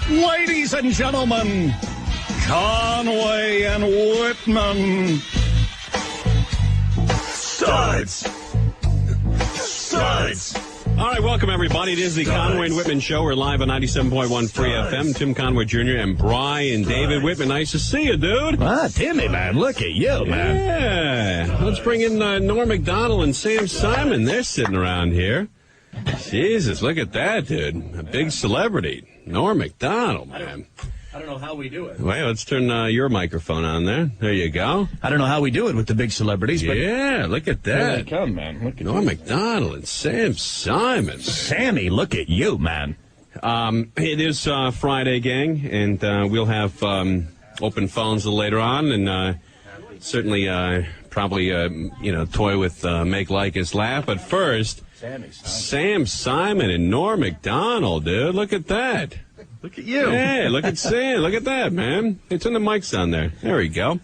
Ladies and gentlemen, Conway and Whitman. Studs. All right, welcome, everybody. It is the Conway and Whitman Show. We're live on 97.1 Free FM. Tim Conway Jr. and Brian David Whitman. Nice to see you, dude. Ah, Timmy, man. Look at you, man. Yeah. Let's bring in Norm Macdonald and Sam Simon. They're sitting around here. Jesus, look at that, dude. A big celebrity. Norm Macdonald, man. I don't know how we do it. Wait, let's turn your microphone on there. There you go. I don't know how we do it with the big celebrities, but... Yeah, look at Here they that. come, man. Look at Norm Macdonald and Sam Simon. Sammy, look at you, man. It is Friday, gang, and we'll have open phones a little later on, and certainly probably toy with Make Like Laugh. But first, Sam Simon and Norm Macdonald, dude. Look at that. Look at you. Hey, look at Sam. Look at that, man. Hey, turn the mics on there. There we go. What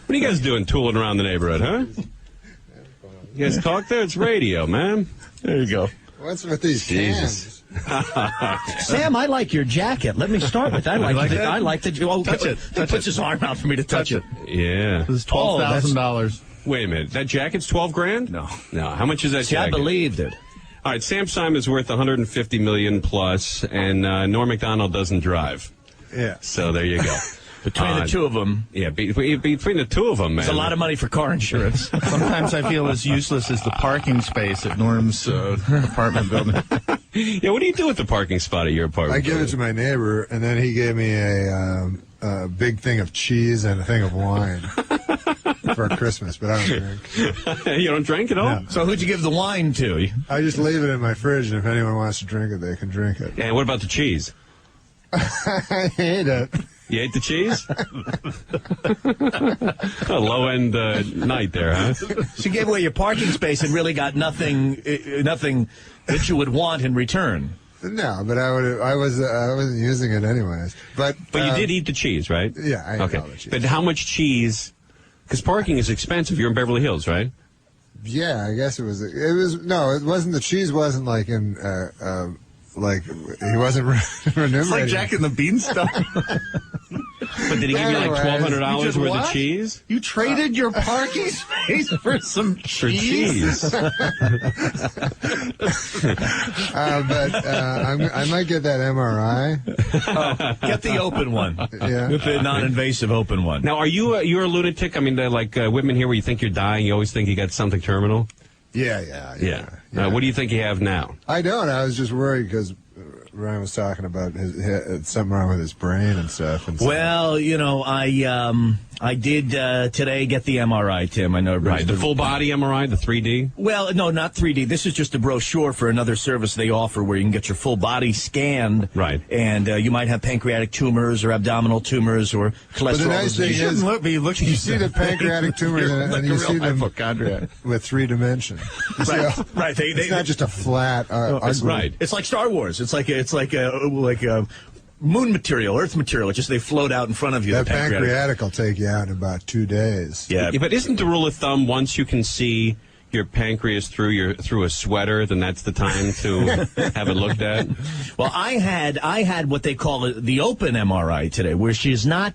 are you guys doing tooling around the neighborhood, huh? You guys talk there? It's radio, man. There you go. What's with these Jesus. cans? Sam, I like your jacket. Let me start with that. I like the... Oh, Touch it. He puts his arm out for me to touch it. Yeah. This is $12,000. Wait a minute. That jacket's $12,000? No. No. How much is that See, jacket? I believed it. All right, Sam Simon's worth $150 million plus, and Norm Macdonald doesn't drive. Yeah. So there you go. Between the two of them, Yeah, between the two of them, man. it's a lot of money for car insurance. Sometimes I feel as useless as the parking space at Norm's apartment building. Yeah, what do you do with the parking spot at your apartment? I give it to my neighbor, and then he gave me a big thing of cheese and a thing of wine for Christmas, but I don't drink. You don't drink at all? No. So who'd you give the wine to? I just leave it in my fridge, and if anyone wants to drink it, they can drink it. And what about the cheese? I hate it. You ate the cheese? A low-end night there, huh? So you gave away your parking space and really got nothing that you would want in return. No, but I wasn't using it anyways. But But you did eat the cheese, right? Yeah, I ate all the cheese. But how much cheese? Because parking is expensive. You're in Beverly Hills, right? Yeah, I guess it was. No, it wasn't. The cheese wasn't like in. Like he wasn't remunerated. It's like Jack and the Beanstalk. But did he give you like $1,200 worth of cheese? You traded your parking space for some cheese? But I might get that MRI. Get the open one. Yeah. The non-invasive open one. Now, you're a lunatic? I mean, like Whitman here, where you think you're dying, you always think you got something terminal? Yeah. What do you think you have now? I don't. I was just worried because Ryan was talking about his something wrong with his brain and stuff. And Well, I did today get the MRI, Tim. I know. Right, the full body MRI, the 3D? Well, no, not 3D. This is just a brochure for another service they offer where you can get your full body scanned. Right. And you might have pancreatic tumors or abdominal tumors or cholesterol. But the nice thing disease. is, be looking. you see the pancreatic tumors and you see them hypochondriac. with 3 dimensions. You see how- Right. it's not just a flat. It's ugly- right. It's like Star Wars. It's like a moon material, Earth material. It's just they float out in front of you. That the pancreatic will take you out in about 2 days. Yeah. But isn't the rule of thumb, once you can see your pancreas through a sweater, then that's the time to have it looked at? Well, I had what they call the open MRI today, where she's not.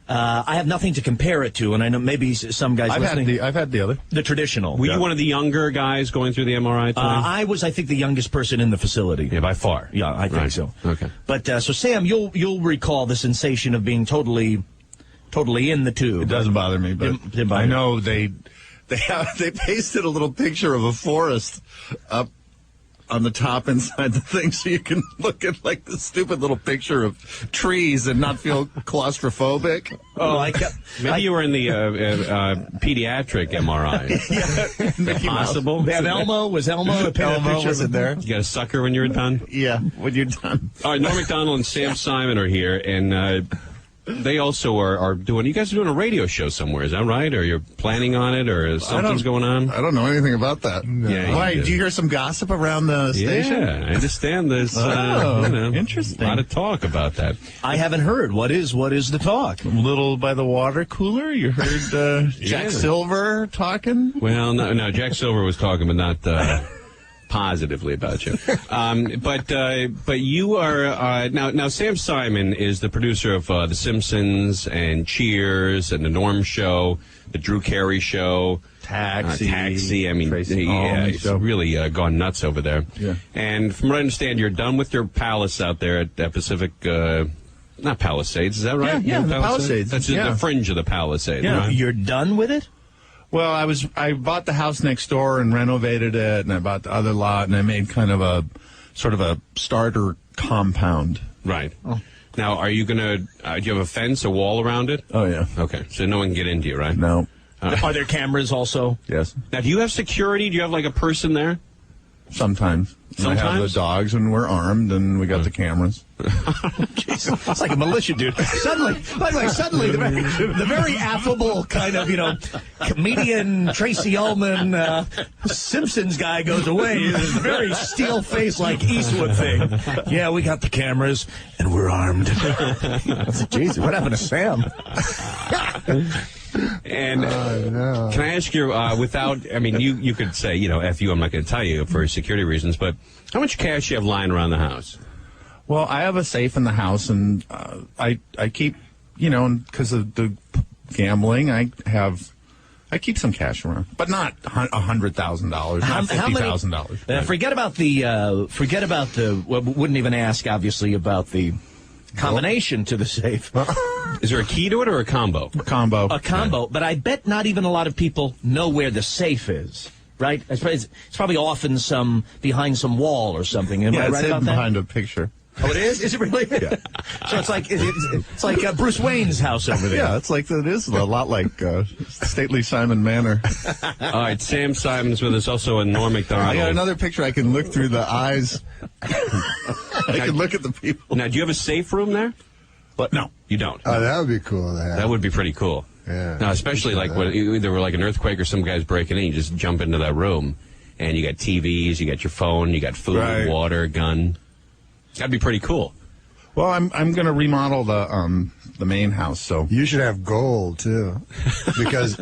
I have nothing to compare it to, and I know maybe some guys listening. I've had the other. The traditional. Were you one of the younger guys going through the MRI today? I was, I think, the youngest person in the facility. Yeah, by far. Yeah, I think Right. so. Okay. But so Sam, you'll recall the sensation of being totally in the tube. It doesn't bother me, but Didn't bother I you. know they pasted a little picture of a forest up on the top inside the thing, so you can look at like the stupid little picture of trees and not feel claustrophobic. Oh, Maybe you were in the pediatric MRI. Mickey Mouse. Possible? They have Elmo. Was Elmo? Elmo was in there. You got a sucker when you're done? Yeah, when you're done. All right, Norm Macdonald and Sam Simon are here, and they also are doing. You guys are doing a radio show somewhere, is that right? Or you're planning on it, or something's going on? I don't know anything about that. No. Yeah, Why? you Do you hear some gossip around the station? Yeah, I understand there's interesting. a lot of talk about that. I haven't heard. What is the talk? A little by the water cooler. You heard Jack Yeah. Silver talking? Well, no, Jack Silver was talking, but not positively about you. But you are now. Sam Simon is the producer of The Simpsons and Cheers and The Norm Show, The Drew Carey Show, Taxi. I mean, he's really gone nuts over there. Yeah. And from what I understand, you're done with your palace out there at Pacific. Not Palisades, is that right? Yeah, the Palisades. That's the fringe of the Palisades. Yeah, right? you're done with it? Well, I bought the house next door and renovated it, and I bought the other lot, and I made kind of a sort of a starter compound. Right. Oh. Now, are you going to, do you have a fence, a wall around it? Oh, yeah. Okay, so no one can get into you, right? No. Are there cameras also? Yes. Now, do you have security? Do you have like a person there? Sometimes. I have the dogs, and we're armed, and we got the cameras. Jeez, it's like a militia, dude. Suddenly, the very affable kind of, comedian Tracy Ullman, Simpsons guy goes away. This very steel-faced, like Eastwood thing. Yeah, we got the cameras, and we're armed. Jeez, what happened to Sam? And can I ask you, you could say, F you, I'm not going to tell you for security reasons, but how much cash do you have lying around the house? Well, I have a safe in the house, and I keep, because of the gambling, I keep some cash around, but not $100,000, not $50,000. Forget about the. Well, wouldn't even ask, obviously, about the combination to the safe. Is there a key to it or a combo? A combo. A combo, but I bet not even a lot of people know where the safe is. Right? It's probably often behind some wall or something. Am I right about that? Behind a picture. Oh, it is? Is it really? Yeah. So it's like Bruce Wayne's house over there. Yeah, it is a lot like stately Simon Manor. All right, Sam Simon's with us, also a Norm Macdonald. I got another picture. I can look through the eyes. I can look at the people. Now, do you have a safe room there? But no, you don't. Oh, that would be cool to have. That would be pretty cool. Yeah. Now, especially like when there were like an earthquake or some guy's breaking in, you just jump into that room, and you got TVs, you got your phone, you got food, water, gun. That'd be pretty cool. Well, I'm going to remodel the main house, so you should have gold too, because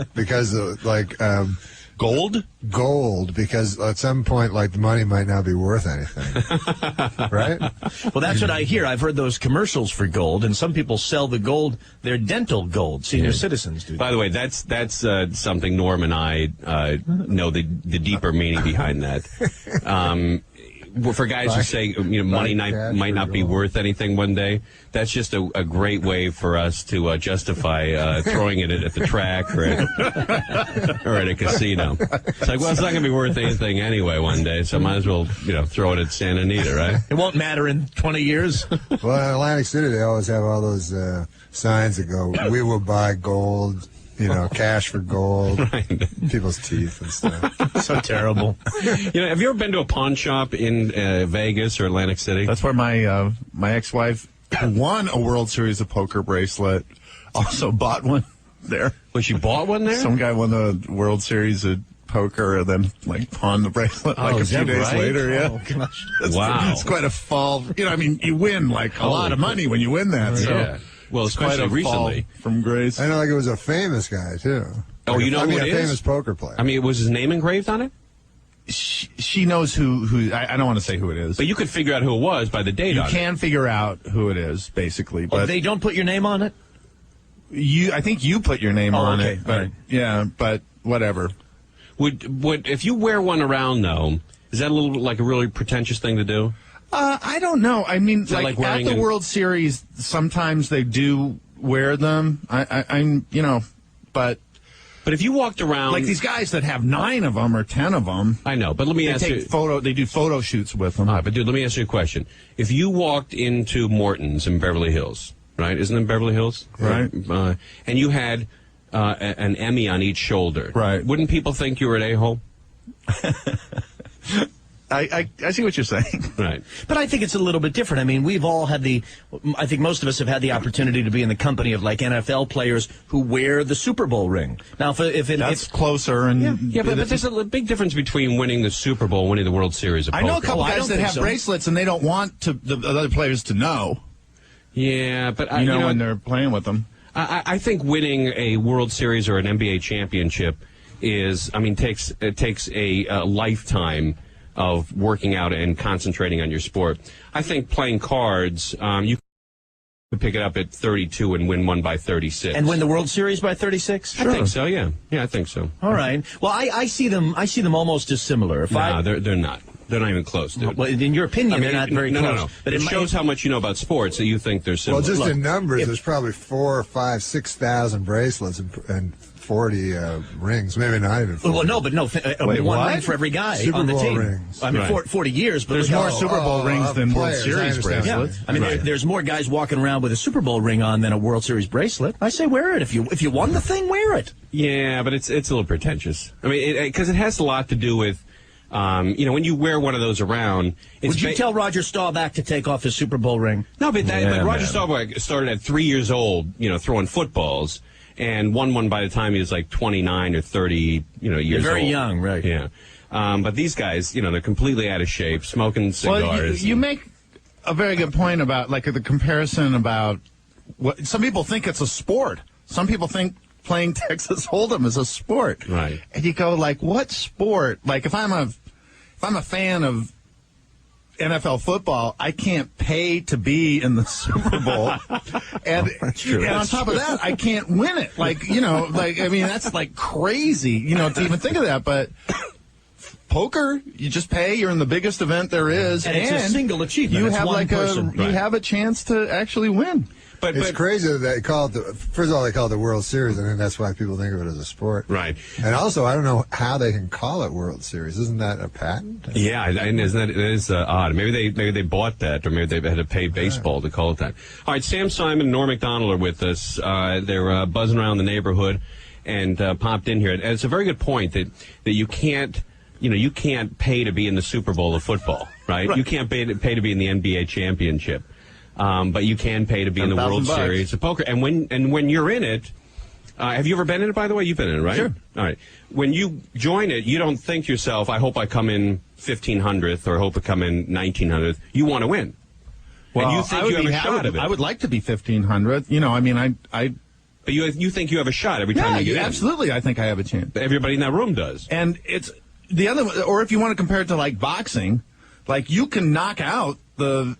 gold, because at some point the money might not be worth anything, right? Well, that's what I hear. I've heard those commercials for gold, and some people sell the gold, their dental gold. Senior citizens do. By the way, that's something Norm and I know the deeper meaning behind that. For guys who say money might not be worth anything one day, that's just a great way for us to justify throwing it at the track or at a casino. It's like, well, it's not going to be worth anything anyway one day, so might as well throw it at Santa Anita, right? It won't matter in 20 years. Well, in Atlantic City, they always have all those signs that go, "We will buy gold." Cash for gold, people's teeth and stuff. So terrible. Have you ever been to a pawn shop in Vegas or Atlantic City? That's where my ex-wife won a World Series of Poker bracelet. Also bought one there. Well, she bought one there? Some guy won the World Series of Poker and then pawned the bracelet a few days later. Yeah. Oh, gosh. Wow. It's quite a fall. You win a lot of money when you win that. So. Yeah. Well, especially recently. From grace. I know, it was a famous guy, too. Oh, who it is? A famous poker player. Was his name engraved on it? She knows who I don't want to say who it is. But you could figure out who it was by the date on it. You can figure out who it is, basically. But they don't put your name on it? I think you put your name on it. But, right. Yeah, but whatever. Would if you wear one around, though, is that a little like a really pretentious thing to do? I don't know. I mean, like at the World Series, sometimes they do wear them. But if you walked around, like these guys that have 9 of them or 10 of them, I know. But let me ask you, they do photo shoots with them. All right, but dude, let me ask you a question. If you walked into Morton's in Beverly Hills, right? Isn't it Beverly Hills? Right. And you had an Emmy on each shoulder, right? Wouldn't people think you were an a-hole? I see what you're saying. Right. But I think it's a little bit different. I mean, we've all had I think most of us have had the opportunity to be in the company of NFL players who wear the Super Bowl ring. Now, that's closer. And yeah, but there's a big difference between winning the Super Bowl and winning the World Series of Poker. I know a couple guys that have bracelets and they don't want the other players to know. Yeah, but when they're playing with them. I think winning a World Series or an NBA championship takes a lifetime of working out and concentrating on your sport. I think playing cards, you can pick it up at 32 and win one by 36. And win the World Series by 36? Sure. I think so, yeah. Yeah, I think so. All right. Well, I see them almost as similar. They're not. They're not even close, dude. Well, in your opinion, they're not very close. No. But it shows how much you know about sports that you think they're similar. Well, just in numbers, there's probably 4,000, 5,000, 6,000 bracelets and 40 rings, maybe not even 40. Well, no, but one ring for every guy Super on the Bowl team. Rings. I mean, 40 years, but there's more Super Bowl rings than World players, Series bracelets. Yeah. I mean, there's more guys walking around with a Super Bowl ring on than a World Series bracelet. I say wear it. If you won the thing, wear it. Yeah, but it's a little pretentious. I mean, because it has a lot to do with, when you wear one of those around. Would you tell Roger Staubach to take off his Super Bowl ring? No, but Roger Staubach started at 3 years old, throwing footballs, and won one by the time he was like 29 or 30, years old. You're very young, right? Yeah. But these guys, they're completely out of shape, smoking cigars. Well, you make a very good point about, like, the comparison about what some people think it's a sport. Some people think playing Texas Hold'em is a sport. Right. And you go, like, what sport? Like, if I'm a fan of NFL football, I can't pay to be in the Super Bowl. And on top of that, I can't win it. That's like crazy, to even think of that. But poker, you just pay, you're in the biggest event there is. And it's a single achievement. You it's have one person. You have a chance to actually win. But it's crazy that they call it first of all, they call it the World Series, and then that's why people think of it as a sport. Right. And also, I don't know how they can call it World Series. Isn't that a patent? Yeah, and it is odd. Maybe they bought that, or maybe they had to pay baseball to call it that. All right, Sam Simon and Norm Macdonald are with us. They're buzzing around the neighborhood and popped in here. And it's a very good point that you can't. You can't pay to be in the Super Bowl of football, right? You can't pay to be in the NBA championship. But you can pay to be in the World Series of Poker. And when you're in it, have you ever been in it, by the way? You've been in it, right? Sure. All right. When you join it, you don't think to yourself, I hope I come in 1,500th or I hope I come in 1,900th. You want to win. Well, and you think you have a shot of it. I would like to be 1,500th. But you think you have a shot every time you get in. Absolutely, I think I have a chance. Everybody in that room does. And it's the other, or if you want to compare it to like boxing, like you can knock out the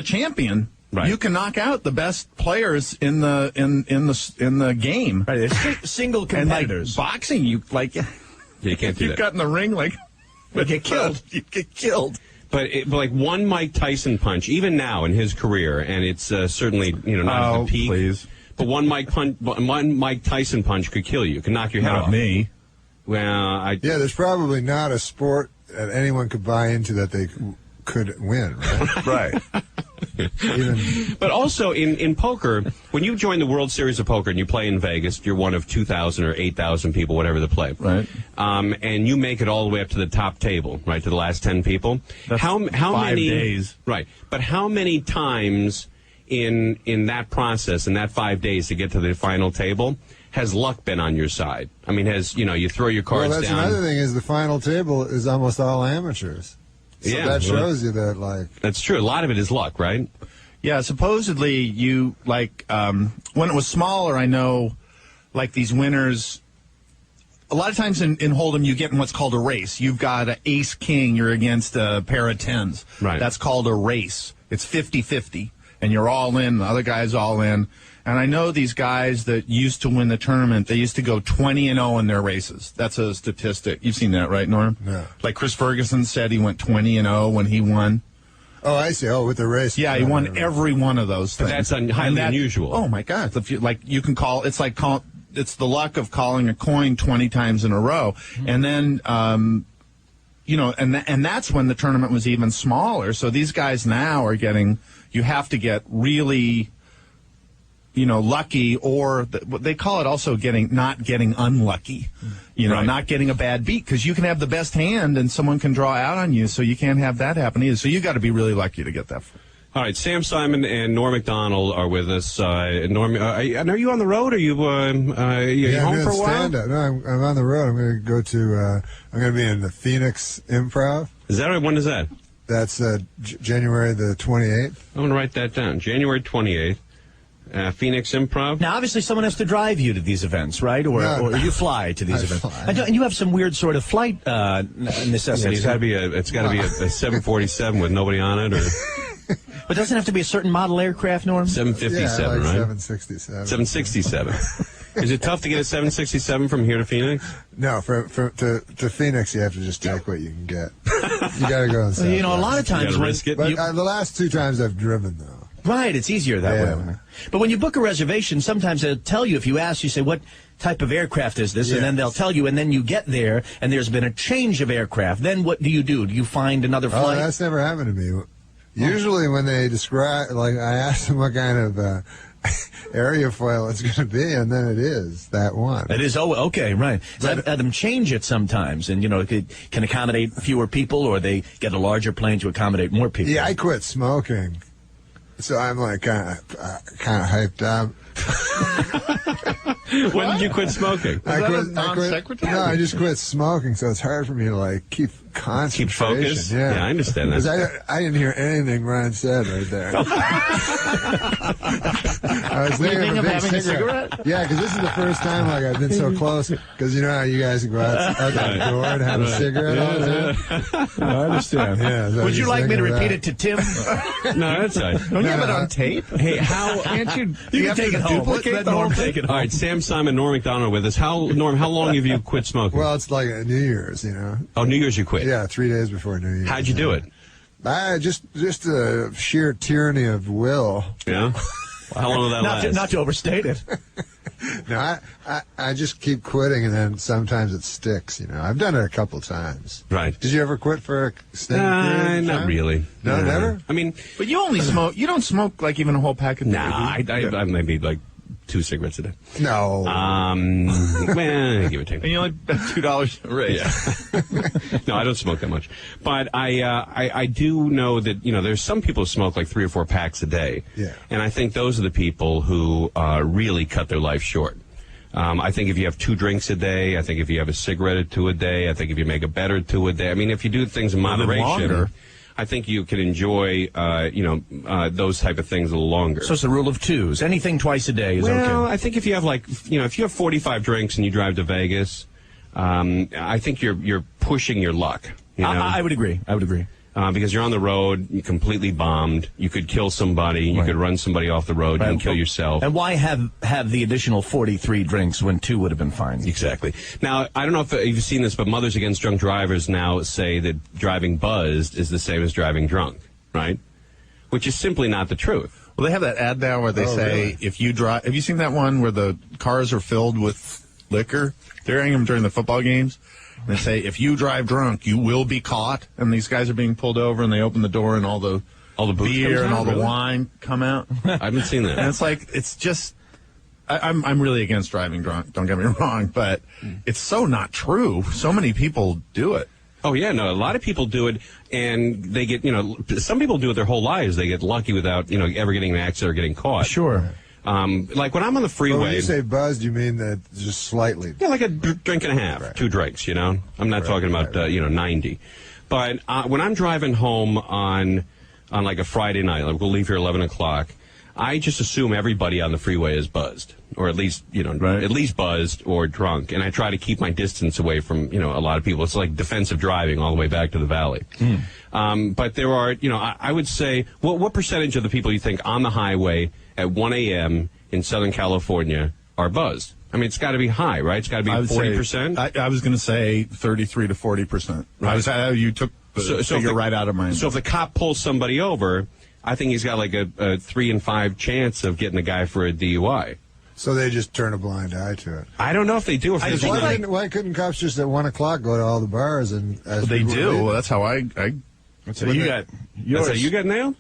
champion. Right. You can knock out the best players in the game. Right, it's single competitors. And like boxing, you can't do that. You got in the ring, you get killed. You get killed. But like one Mike Tyson punch, even now in his career, and it's certainly not at the peak. Please. But one Mike Tyson punch could kill you, could knock your head off. Not me. Well, there's probably not a sport that anyone could buy into that they could win, right? Right. But also in poker, when you join the World Series of Poker and you play in Vegas, you're one of 2,000 or 8,000 people, whatever the play. Right. And you make it all the way up to the top table, right, to the last 10 people. That's how 5 many days. Right. But how many times in that process, in that 5 days to get to the final table, has luck been on your side? I mean, you throw your cards down. Well, that's down. another thing is the final table is almost all amateurs. So that shows you that, like... That's true. A lot of it is luck, right? Yeah, supposedly you, when it was smaller, I know, like these winners, a lot of times in Hold'em you get in what's called a race. You've got an ace-king, you're against a pair of tens. Right. That's called a race. It's 50-50, and you're all in, the other guy's all in. And I know these guys that used to win the tournament, they used to go 20-0 in their races. That's a statistic. You've seen that, right, Norm? Yeah. Like Chris Ferguson said he went 20-0 when he won. Oh, I see. Oh, with the race. Yeah, he won every one of those things. But that's highly unusual. Oh, my God. If you can call, it's the luck of calling a coin 20 times in a row. And then, and that's when the tournament was even smaller. So these guys now are you have to get really... lucky, or they call it also not getting unlucky, right. Not getting a bad beat, because you can have the best hand and someone can draw out on you, so you can't have that happen either. So you got to be really lucky to get that. All right, Sam Simon and Norm Macdonald are with us. Norm, are you on the road? Are you home for a while? Stand-up. No, I'm on the road. I'm going to go to. I'm going to be in the Pheonix Improv. Is that right? When is that? That's January the 28th. I'm going to write that down. January 28th. Phoenix Improv. Now, obviously, someone has to drive you to these events, right? Or you fly to these events. Fly. And you have some weird sort of flight necessities. It's got to be a 747 with nobody on it, or But doesn't it have to be a certain model aircraft, Norm? 757, like right? 767. 767. Is it tough to get a 767 from here to Phoenix? No, to Phoenix, you have to just take what you can get. You got to go on You know, a lot of times gotta risk it. But the last 2 times I've driven, though. Right, it's easier that way. But when you book a reservation, sometimes they'll tell you, if you ask, you say, what type of aircraft is this? And then they'll tell you, and then you get there, and there's been a change of aircraft. Then what do? Do you find another flight? Oh, that's never happened to me. Usually when they describe, like, I ask them what kind of airfoil it's going to be, and then it is that one. It is, okay, right. So I've had them change it sometimes, and, it can accommodate fewer people, or they get a larger plane to accommodate more people. Yeah, I quit smoking. So I'm like kind of hyped up. When did you quit smoking? I just quit smoking, so it's hard for me to keep concentration. Keep focus? Yeah, I understand that. Because I didn't hear anything Ron said right there. I was thinking of having a cigarette. Yeah, because this is the first time I've been so close. Because you know how you guys go out that door and have a cigarette all the time? I understand. Yeah, so would you like me to repeat it to Tim? No, that's all right. Don't you have it on tape? Hey, how can't you? You can take it home. Duplicate the whole thing. All right, Sam Simon, Norm Macdonald with us. Norm, how long have you quit smoking? Well, it's like New Year's, Oh, New Year's you quit? Yeah, 3 days before New Year's. How'd you do it? Just a sheer tyranny of will. Yeah? How long will that last? Not to overstate it. No, I just keep quitting, and then sometimes it sticks. I've done it a couple times. Right. Did you ever quit for a extended period of time? Not really. No, never? I mean, But you only smoke. You don't smoke even a whole pack a day. I maybe 2 cigarettes a day. No. Well, give or take. And you only $2 a raise. Yeah. No, I don't smoke that much. But I do know that, there's some people who smoke 3 or 4 packs a day. Yeah. And I think those are the people who really cut their life short. I think if you have 2 drinks a day, I think if you have a cigarette or 2 a day, I think if you make a bed or 2 a day, I mean, if you do things in moderation, I think you can enjoy, those type of things a little longer. So it's the rule of 2s. Anything twice a day is okay. Well, I think if you have if you have 45 drinks and you drive to Vegas, I think you're pushing your luck. I would agree. Because you're on the road, you're completely bombed. You could kill somebody. You could run somebody off the road. You can kill yourself. And why have the additional 43 drinks when 2 would have been fine? Exactly. Now, I don't know if you've seen this, but Mothers Against Drunk Drivers now say that driving buzzed is the same as driving drunk, right? Which is simply not the truth. Well, they have that ad now where they say, really? if you drive... Have you seen that one where the cars are filled with liquor? They're airing them during the football games. They say, if you drive drunk, you will be caught. And these guys are being pulled over, and they open the door, and all the booze beer and all the really? wine come out. I haven't seen that. And it's just... I'm really against driving drunk, don't get me wrong, but it's so not true. So many people do it. Oh, yeah, no, a lot of people do it, and they get, some people do it their whole lives. They get lucky without, ever getting in an accident or getting caught. Sure. Like when I'm on the freeway. When you say buzzed, you mean that just slightly? Yeah, like a drink and a half, 2 drinks, I'm not talking about, 90. But when I'm driving home on like a Friday night, we'll leave here 11 o'clock, I just assume everybody on the freeway is buzzed, or at least, at least buzzed or drunk. And I try to keep my distance away from, a lot of people. It's like defensive driving all the way back to the valley. But there are, I would say, what percentage of the people you think on the highway at 1 a.m. in Southern California are buzzed? I mean, it's got to be high, right? It's got to be 40%? I was going to say 33 to 40%. Right. You took the figure right out of my... So if the cop pulls somebody over, I think he's got like a 3 in 5 chance of getting a guy for a DUI. So they just turn a blind eye to it. I don't know if they do. Why couldn't cops just at 1 o'clock go to all the bars and? They do. Well, that's how I. So you got yours. That's how you got nailed.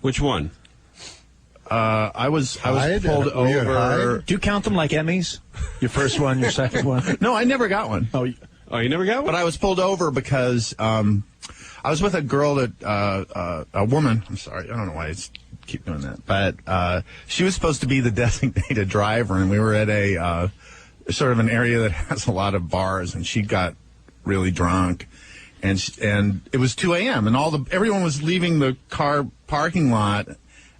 Which one? I was pulled over. Do you count them like Emmys? Your first one, your second one? No, I never got one. Oh, you never got one? But I was pulled over because I was with a girl that a woman. I'm sorry, I don't know why I keep doing that. But she was supposed to be the designated driver, and we were at a sort of an area that has a lot of bars, and she got really drunk, and it was 2 a.m. and everyone was leaving the car parking lot,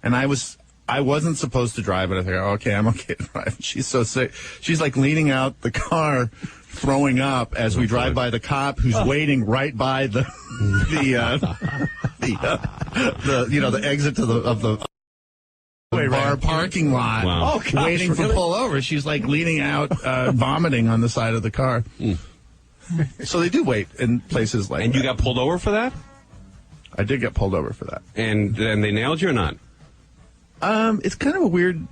and I was I wasn't supposed to drive it. I think, okay, I'm okay to drive. She's so sick. She's like leaning out the car, throwing up as we drive by the cop who's waiting right by the exit to the bar parking lot. Wow. Oh, gosh, waiting for pull over. She's like leaning out, vomiting on the side of the car. So they do wait in places like And that. you got pulled over for that? I did get pulled over for that. And they nailed you or not? It's kind of a weird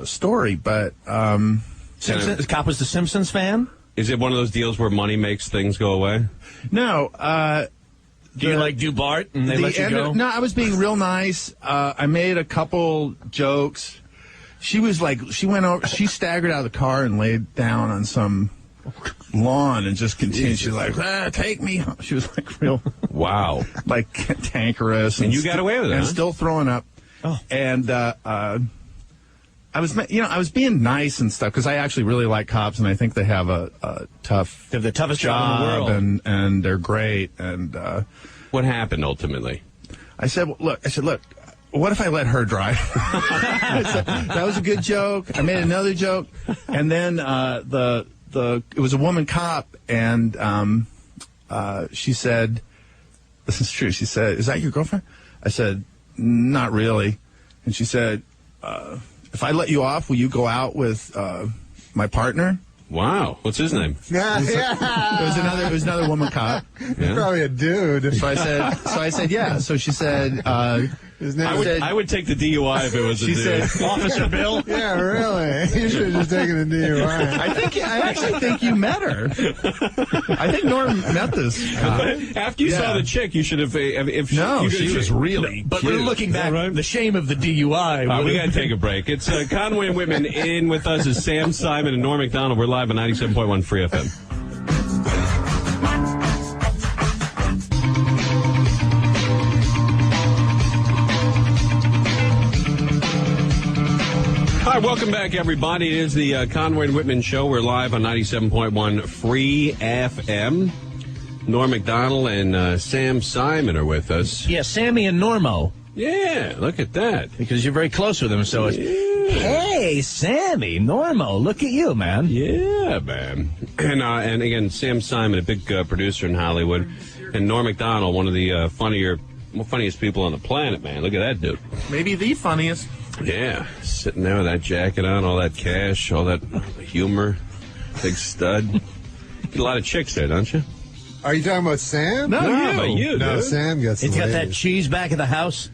story, but The cop was the Simpsons fan? Is it one of those deals where money makes things go away? no. Do you do Bart and they let you go? No, I was being real nice. I made a couple jokes. She was like, she staggered out of the car and laid down on some lawn and just continued. She's like, take me home. She was like real, Wow. like cantankerous. And you got away with it, And huh? still throwing up. Oh. And I was being nice and stuff because I actually really like cops and I think they have a tough They're the toughest job in the world. and they're great. And What happened ultimately? I said, look, what if I let her drive? I said, that was a good joke. I made another joke. And then it was a woman cop, and she said, this is true. She said, is that your girlfriend? I said, not really. And she said, if I let you off, will you go out with my partner? Wow. What's his name? Yeah. It was another woman cop. Yeah. Probably a dude. So I said, yeah. So she said, His name I would take the DUI if it was a she dude. said, Officer Bill. Yeah, really. You should have just taken the DUI. I actually think you met her. I think Norm met this cop. After you saw the chick, you should have. She was really. But cute. we're looking Is that back, right? the shame of the DUI. We got to take a break. It's Conway and Whitman. In with us is Sam Simon and Norm Macdonald. We're live on 97.1 Free FM. All right, welcome back, everybody. It is the Conway and Whitman Show. We're live on 97.1 Free FM. Norm Macdonald and Sam Simon are with us. Yeah, Sammy and Normo. Yeah, look at that. Because you're very close with them, so it's, hey, Sammy, Normo, look at you, man. Yeah, man. And again, Sam Simon, a big producer in Hollywood, and Norm Macdonald, one of the funniest people on the planet, man. Look at that dude. Maybe the funniest. Yeah, sitting there with that jacket on, all that cash, all that humor, big stud. Get a lot of chicks there, don't you? Are you talking about Sam? No, but you, No, dude. Sam gets the He's got that ladies. cheese back at the house.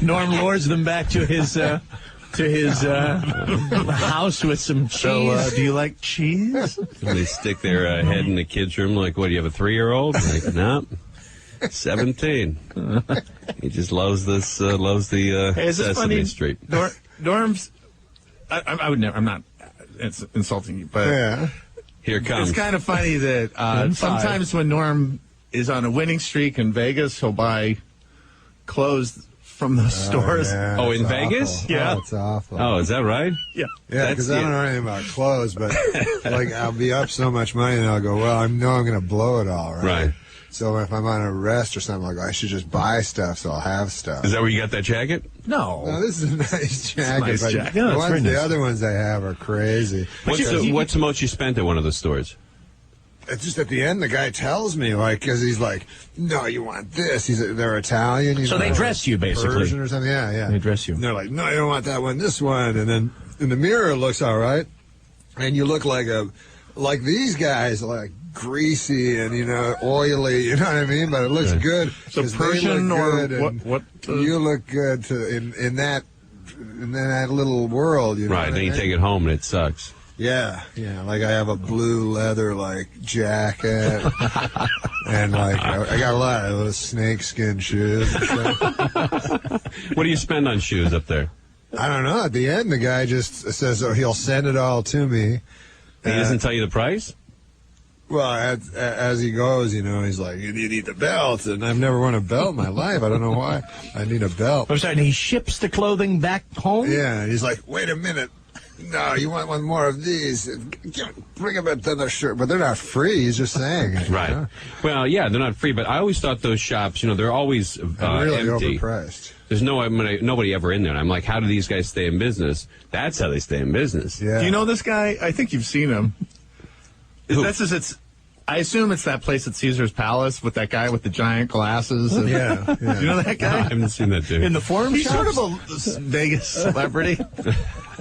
Norm lures them back to his house with some cheese. So, do you like cheese? They stick their head in the kids' room like, what, do you have a 3-year-old? Like, no. 17. He just loves this, loves the Hey, is this Sesame funny? Street. Norm's. I would never. I'm not insulting you, but Yeah. Here it comes. it's kind of funny that sometimes when Norm is on a winning streak in Vegas, he'll buy clothes from those stores. Yeah, Oh, it's in awful. Vegas? Yeah. Oh, it's awful. Oh, is that right? Yeah. Yeah, because I That's don't know anything about clothes, but like I'll be up so much money, and I'll go, well, I know I'm going to blow it all, right? Right. So if I'm on a rest or something, I'll go, I should just buy stuff so I'll have stuff. Is that where you got that jacket? No. No, this is a nice jacket, nice but jacket. No, the, it's very nice. other ones they have are crazy. What's the most you spent at one of the stores? It's just at the end, the guy tells me, like, because he's like, no, you want this. They're Italian. You So know, they dress you, basically. Persian or something. Yeah, yeah. They dress you. And they're like, no, you don't want that one, this one. And then in the mirror, it looks all right. And you look like these guys, like greasy and, oily, you know what I mean? But it looks good. So 'cause they Persian look or good, and what? you look good in that little world, you know. Right, what then I you mean? take it home and it sucks. Yeah, like I have a blue leather jacket, and I got a lot of those snakeskin shoes and stuff. What do you spend on shoes up there? I don't know. At the end, the guy just says he'll send it all to me. He doesn't tell you the price? Well, as he goes, he's like, you need the belt, and I've never worn a belt in my life. I don't know why. I need a belt. I'm sorry, and he ships the clothing back home? Yeah, and he's like, wait a minute. No, you want one more of these? Bring him another shirt, but they're not free. He's just saying it. Right. Well, yeah, they're not free, but I always thought those shops, they're always Really empty. overpriced. There's nobody ever in there. And I'm like, how do these guys stay in business? That's how they stay in business. Yeah. Do you know this guy? I think you've seen him. I assume it's that place at Caesar's Palace with that guy with the giant glasses. And, Yeah. Do you know that guy? I haven't seen that dude. In the forum He's shops? sort of a Vegas celebrity.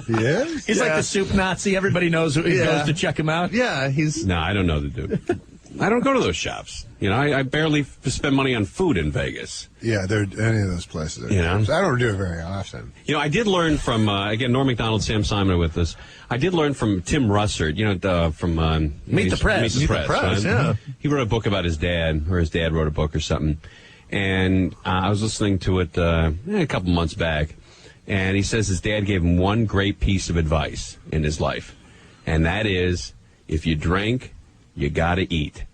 He is? He's like the soup Nazi. Everybody knows who goes to check him out. Yeah, he's... No, I don't know the dude. I don't go to those shops. You know, I barely spend money on food in Vegas. Yeah, any of those places. You know? I don't do it very often. You know, I did learn from, again, Norm Macdonald, Sam Simon are with us. I did learn from Tim Russert, you know, from... Meet the Press. Meet the Press, right? Yeah. He wrote a book about his dad, or his dad wrote a book or something. And I was listening to it a couple months back, and he says his dad gave him one great piece of advice in his life, and that is, if you drink, you gotta eat.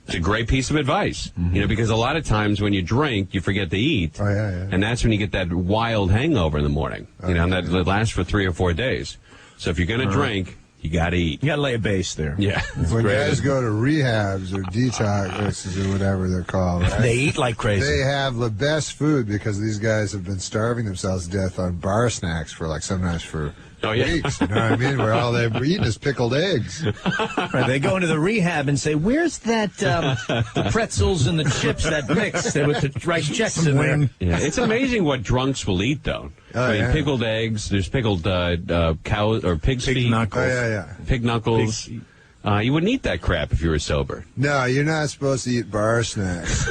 It's a great piece of advice, you know, because a lot of times when you drink, you forget to eat. Oh, yeah. And that's when you get that wild hangover in the morning, you know, and that lasts for 3 or 4 days. So if you're going to drink, you got to eat. You got to lay a base there. Yeah. When guys go to rehabs or detoxes or whatever they're called, right? They eat like crazy. They have the best food because these guys have been starving themselves to death on bar snacks for sometimes for weeks. You know what I mean? Where all they've eaten is pickled eggs. Right, they go into the rehab and say, "Where's that the pretzels and the chips that mix with the rice checks in there?" Yeah. It's amazing what drunks will eat, though. Yeah. Pickled eggs. There's pickled cow or pig's feet. knuckles. Yeah. Pig knuckles. You wouldn't eat that crap if you were sober. No, you're not supposed to eat bar snacks.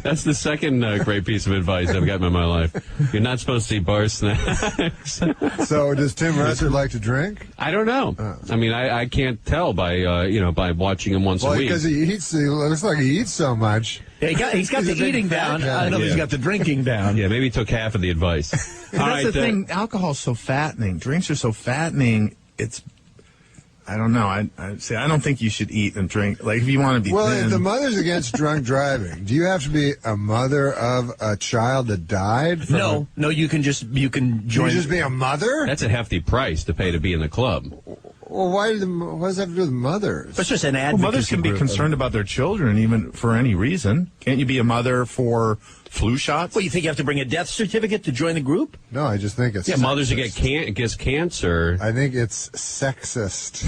That's the second great piece of advice I've gotten in my life. You're not supposed to eat bar snacks. So does Tim Russert like to drink? I don't know. I mean, I can't tell by by watching him once a week. Because he looks like he eats so much. Yeah, he's got the eating down. I don't know if he's got the drinking down. Yeah, maybe he took half of the advice. All That's right, the thing. Alcohol's so fattening. Drinks are so fattening. I don't know. I don't think you should eat and drink. Like, if you want to be Well, thin. if the mother's against drunk driving, do you have to be a mother of a child that died? No, you can join. You just be a mother? That's a hefty price to pay to be in the club. Well, what does that have to do with mothers? It's just an advocacy mothers can be group. concerned about their children, even for any reason. Can't you be a mother for flu shots? Well, you think you have to bring a death certificate to join the group? No, I just think it's Mothers who sexist. get cancer. I think it's sexist.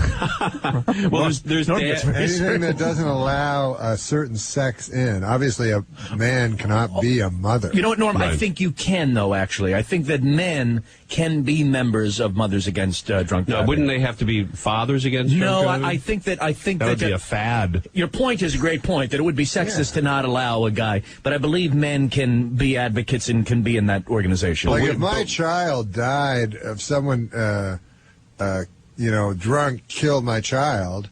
Well, there's Anything that doesn't allow a certain sex in. Obviously, a man cannot be a mother. You know what, Norm? I Right. think you can, though, actually. I think that men can be members of Mothers Against Drunk No, Driving. wouldn't they have to be fathers against drunk No, driving? I think that that would be a fad. your point is a great point, that it would be sexist to not allow a guy. But I believe men can be advocates and can be in that organization. Like if my child died of someone, drunk killed my child,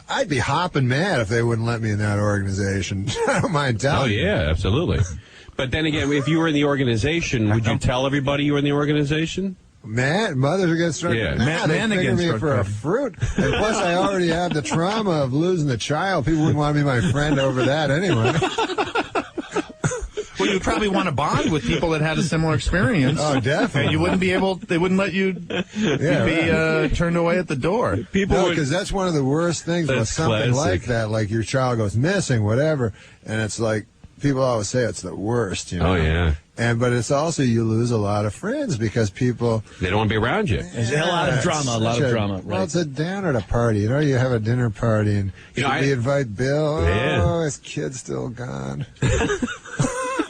I'd be hopping mad if they wouldn't let me in that organization. I don't mind telling you. Oh, yeah, absolutely. But then again, if you were in the organization, would you tell everybody you were in the organization? Man, mothers against drunk. Yeah. They Man figure against me drunk for a driving. fruit. And plus, I already have the trauma of losing the child. People wouldn't want to be my friend over that anyway. Well, you'd probably want to bond with people that had a similar experience. Oh, definitely. And you wouldn't be able, they wouldn't let you be turned away at the door. People would. Because that's one of the worst things with That's something classic. like that. Like your child goes missing, whatever, and it's like people always say it's the worst. Oh, yeah. But it's also you lose a lot of friends because people. They don't want to be around you. There's a lot of drama, a lot of drama. Well, Right. it's a downer at a party. You have a dinner party and we invite Bill. Yeah. Oh, his kid's still gone.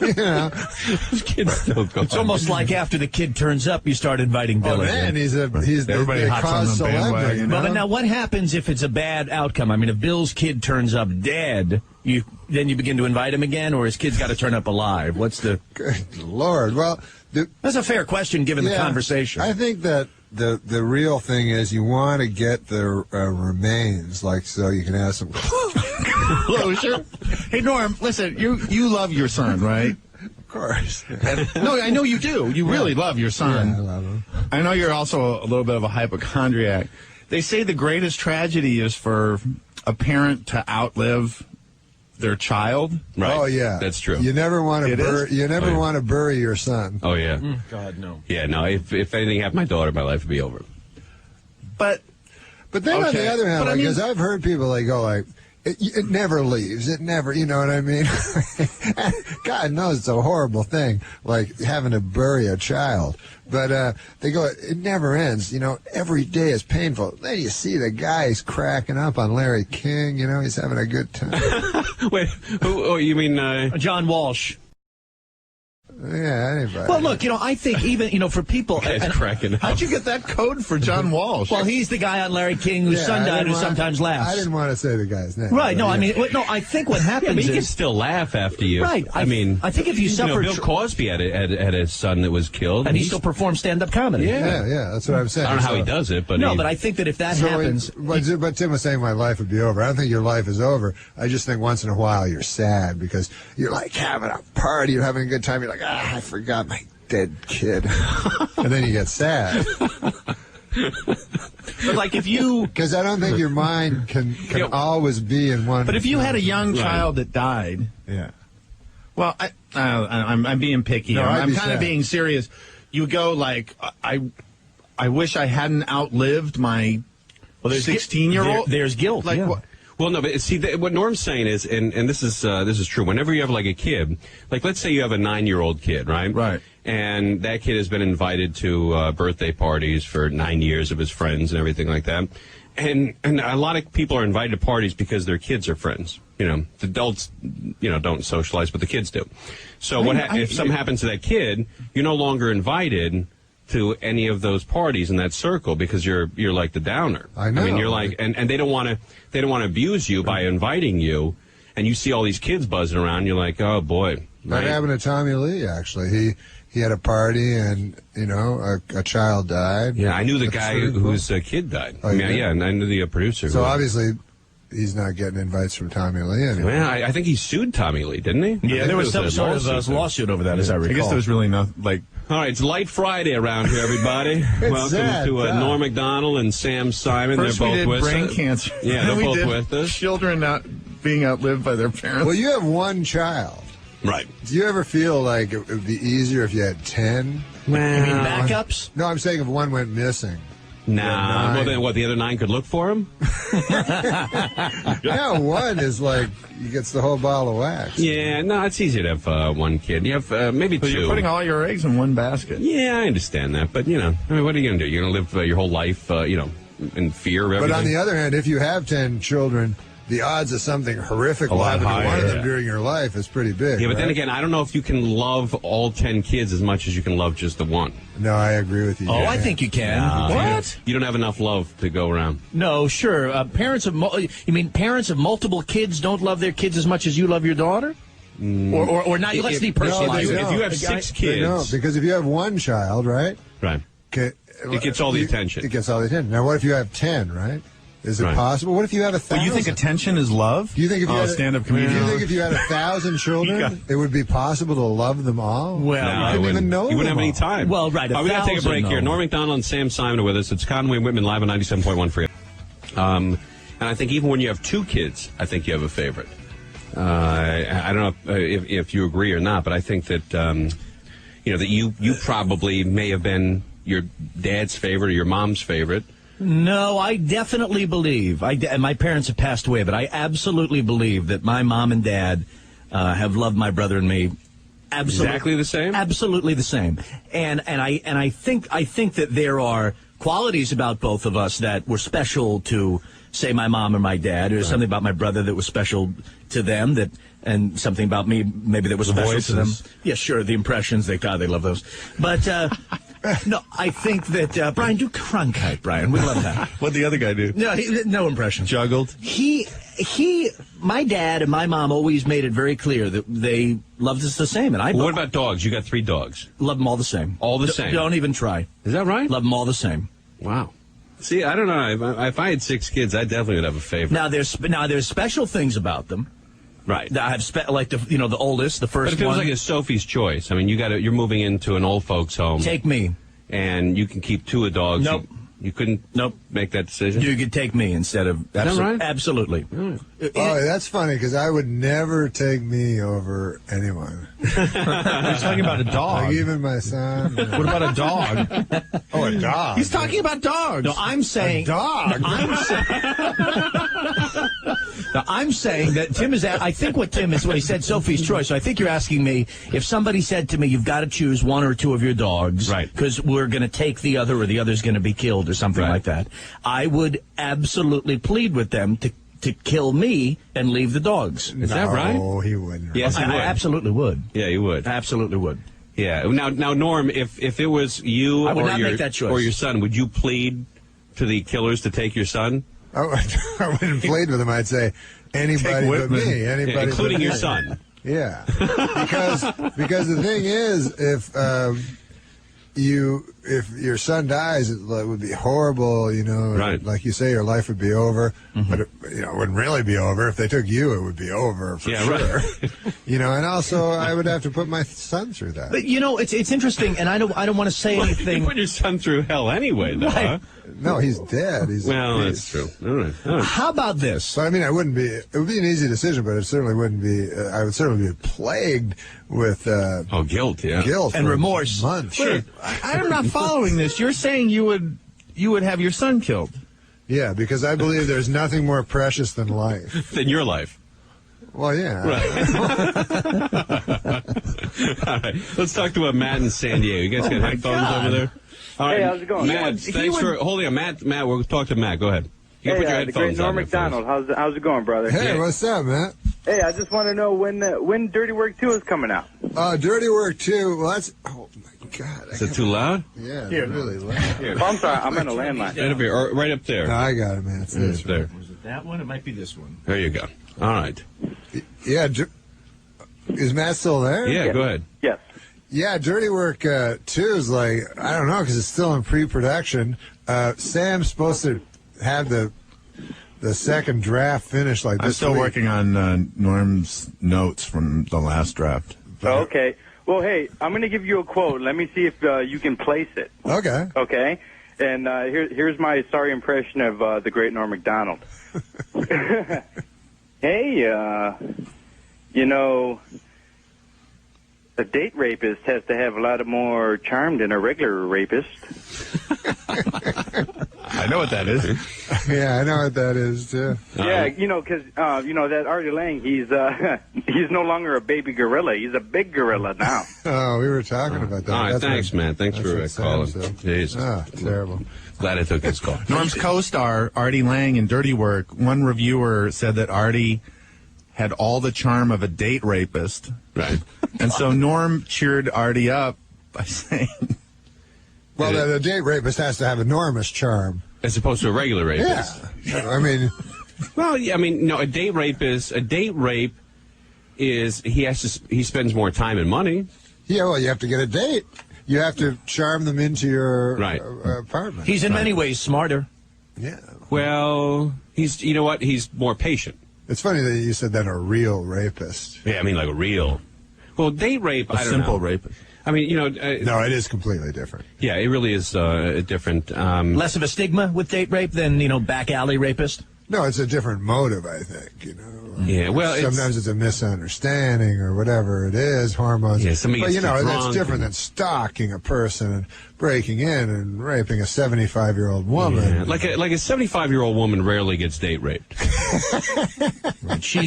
This kid's still going. It's almost like after the kid turns up, you start inviting Bill Oh again. man, he's Everybody the hops on cause the celebrity. bandwagon. Well, but now what happens if it's a bad outcome? I mean, if Bill's kid turns up dead, then you begin to invite him again, or his kid's got to turn up alive? What's the... Good Lord. Well, That's a fair question given the conversation. I think that the real thing is you want to get the remains, so you can have some Closure. Hey, Norm, listen, you love your son, right? Of course. No, I know you do. You really love your son. Yeah, I love him. I know you're also a little bit of a hypochondriac. They say the greatest tragedy is for a parent to outlive their child. Right. Oh yeah, That's true. You never want to It bury. is? You never want to bury your son. Oh, yeah. God, no. Yeah, no, if anything happened to my daughter, my life would be over. But But then on Okay. the other hand, But I because mean- I've heard people go It never leaves. It never, you know what I mean? God knows it's a horrible thing, like having to bury a child. But they go, it never ends. You know, every day is painful. Then you see the guy's cracking up on Larry King. You know, he's having a good time. Wait, who, you mean... John Walsh. Yeah, anybody. Well, look, you know, I think even, you know, for people... Guy's cracking up. How'd you get that code for John Walsh? Well, he's the guy on Larry King whose son died who sometimes laughs. I didn't want to say the guy's name. Right, no, I mean, no, I think what happens but he is... can still laugh after you. Right. I mean... I think if you suffer... Bill Cosby had a son that was killed. And he still performs stand-up comedy. Yeah, that's what I'm saying. I don't know how he does it, but... No, but I think that if that happens... But Tim was saying my life would be over. I don't think your life is over. I just think once in a while you're sad because you're like having a party, you're having a good time, you're like, I forgot my dead kid. And then you get sad. But like if you... Because I don't think your mind can always be in one... But if you had a young child that died... Yeah. Well, I'm being picky. No, I'm kind of being serious. You go like, I wish I hadn't outlived my 16-year-old. There's guilt. Like what? Well, no, but see, what Norm's saying is, and this is true. Whenever you have like a kid, like let's say you have a 9-year-old kid, right? Right. And that kid has been invited to birthday parties for 9 years of his friends and everything like that. And a lot of people are invited to parties because their kids are friends. You know, the adults, you know, don't socialize, but the kids do. So if something happens to that kid, you're no longer invited to any of those parties in that circle because you're like the downer. I know. I mean, you're like, and they don't want to abuse you by inviting you, and you see all these kids buzzing around. You're like, oh boy. That happened to Tommy Lee. Actually, he had a party, and you know, a child died. Yeah, I knew the guy whose kid died. Oh, yeah, and I knew the producer. So obviously, he's not getting invites from Tommy Lee anymore. Well, I think he sued Tommy Lee, didn't he? Yeah, there was some sort of lawsuit over that, as I recall. I guess there was really no like. All right, it's Light Friday around here, everybody. Welcome to Norm Macdonald and Sam Simon. First they're both we did with brain us. cancer. Yeah, Then they're we both did with us. Children not being outlived by their parents. Well, you have one child. Right. Do you ever feel like it would be easier if you had 10? You mean backups? No, I'm saying if one went missing. Nah. Well, then what? The other 9 could look for him? Yeah, one is like he gets the whole ball of wax. Yeah, no, it's easier to have one kid. You have maybe So 2. you're putting all your eggs in one basket. Yeah, I understand that, but you know, I mean, what are you going to do? You're going to live your whole life, you know, in fear of everything. But on the other hand, if you have 10 children, the odds of something horrific will happen to one of them during your life is pretty big. Yeah, but right? then again, I don't know if you can love all 10 kids as much as you can love just the one. No, I agree with you. Oh, I think you can. What? You don't have enough love to go around. No, sure. You mean parents of multiple kids don't love their kids as much as you love your daughter? Or not? Let's depersonalize it. If you have 6 They kids, don't, because if you have one child, right? right? It gets all the attention. It gets all the attention. Now, what if you have 10, right? Is it Right. possible? What if you have 1,000? But you think attention is love? Do you think if you had stand-up Do comedian? you think if you had 1,000 children, it would be possible to love them all? Well, No, you couldn't even know you wouldn't them have any all. time. Well, right, We got to take a 1,000, break here. no. Norm Macdonald and Sam Simon are with us. It's Conway and Whitman live on 97.1 for you. And I think even when you have 2 kids, I think you have a favorite. I don't know if you agree or not, but I think that you know that you probably may have been your dad's favorite or your mom's favorite. No, I definitely believe, and my parents have passed away, but I absolutely believe that my mom and dad have loved my brother and me Exactly the same? Absolutely the same. And I think that there are qualities about both of us that were special to, say, my mom or my dad. There's something about my brother that was special to them, and something about me maybe that was special to them. Yeah, sure, the impressions, they love those. But no, I think that Brian, do Cronkite, Brian. We love that. What'd the other guy do? No, no impressions. Juggled? My dad and my mom always made it very clear that they loved us the same. And what about dogs? You got 3 dogs. Love them all the same. All the same? Don't even try. Is that right? Love them all the same. Wow. See, I don't know. If I had 6 kids, I definitely would have a favorite. Now there's special things about them. Right. I have like the oldest, the first one. But if it was like a Sophie's Choice, I mean, you're moving into an old folks' home. Take me. And you can keep 2 of dogs. Nope. You couldn't Nope. make that decision? You could take me instead of... Is that right? Absolutely. Oh, that's funny because I would never take me over anyone. He's talking about a dog. Like even my son. What about a dog? Oh, a dog. He's talking about dogs. No, I'm saying a dog. I'm saying that Tim is. I think what he said, Sophie's choice. So I think you're asking me if somebody said to me, "You've got to choose one or two of your dogs, right? Because we're going to take the other, or the other's going to be killed, or something like that." I would absolutely plead with them to kill me and leave the dogs. Is that right? No, he wouldn't. Yes, he would. I absolutely would. Yeah, you would. I absolutely would. Yeah. Now, Norm, if it was you I would or not make that choice. or your son, would you plead to the killers to take your son? I wouldn't plead with him. I'd say anybody but me. Anybody, yeah, including but your me. son. Yeah, because the thing is, if your son dies, it would be horrible, Right. Like you say, your life would be over, but it wouldn't really be over. If they took you, it would be over for sure. Right. And also I would have to put my son through that. But it's interesting, and I don't want to say anything. You put your son through hell anyway, though. Right. Huh? No, he's dead. That's true. All right. How about this? But I mean, it would be an easy decision, but it certainly wouldn't be. I would certainly be plagued with guilt, yeah, guilt and for remorse. Months. Wait, I'm not following this. You're saying you would have your son killed? Yeah, because I believe there's nothing more precious than life. Than your life. Well, yeah. Right. All right. Let's talk to Matt in San Diego. You guys got headphones over there? All right. Hey, how's it going? Matt, thanks for holding on. Matt, we'll talk to Matt. Go ahead. You can put your the great headphones Norm on there Macdonald. How's it going, brother? Hey, what's up, man? Hey, I just want to know when Dirty Work 2 is coming out. Dirty Work 2. Well, that's. Oh my God. Is it too loud? Yeah, it's really loud. Oh, I'm sorry, I'm in a landline. Right up here, or right up there. No, I got it, man. It's this there. one. Was it that one? It might be this one. There you go. All right. Yeah. Is Matt still there? Yeah, go ahead. Yes. Yeah, Dirty Work 2 is like, I don't know, because it's still in pre-production. Sam's supposed to have the second draft finished like I'm this still week. working on Norm's notes from the last draft. Okay. Well, hey, I'm going to give you a quote. Let me see if you can place it. Okay. Okay? And here's my sorry impression of the great Norm Macdonald. Hey, a date rapist has to have a lot of charm than a regular rapist. I know what that is. Yeah, I know what that is, too. Yeah, because that Artie Lang, he's no longer a baby gorilla. He's a big gorilla now. Oh, we were talking about that. All right, That's thanks, what- man. Thanks that's for what Sam calling. said. Jesus. Ah, terrible. Glad I took his call. Norm's co-star, Artie Lang, in Dirty Work, one reviewer said that Artie had all the charm of a date rapist. Right. And so Norm cheered Artie up by saying... Well, the date rapist has to have enormous charm. As opposed to a regular rapist. Yeah. I mean... Well, yeah, a date rape is he spends more time and money. Yeah, well, you have to get a date. You have to charm them into your Right. apartment. He's in many ways smarter. Yeah. Well, he's more patient. It's funny that you said that a real rapist. Yeah, like a real. Well, date rape, I don't simple know. rapist. I mean, No, it is completely different. yeah, it really is different. Less of a stigma with date rape than, back alley rapist. No, it's a different motive, I think, Yeah, well, sometimes it's a misunderstanding or whatever it is, hormones. Yeah, somebody but, gets that's drunk different than stalking a person and breaking in and raping a 75-year-old woman. Yeah, like a 75-year-old woman rarely gets date raped. She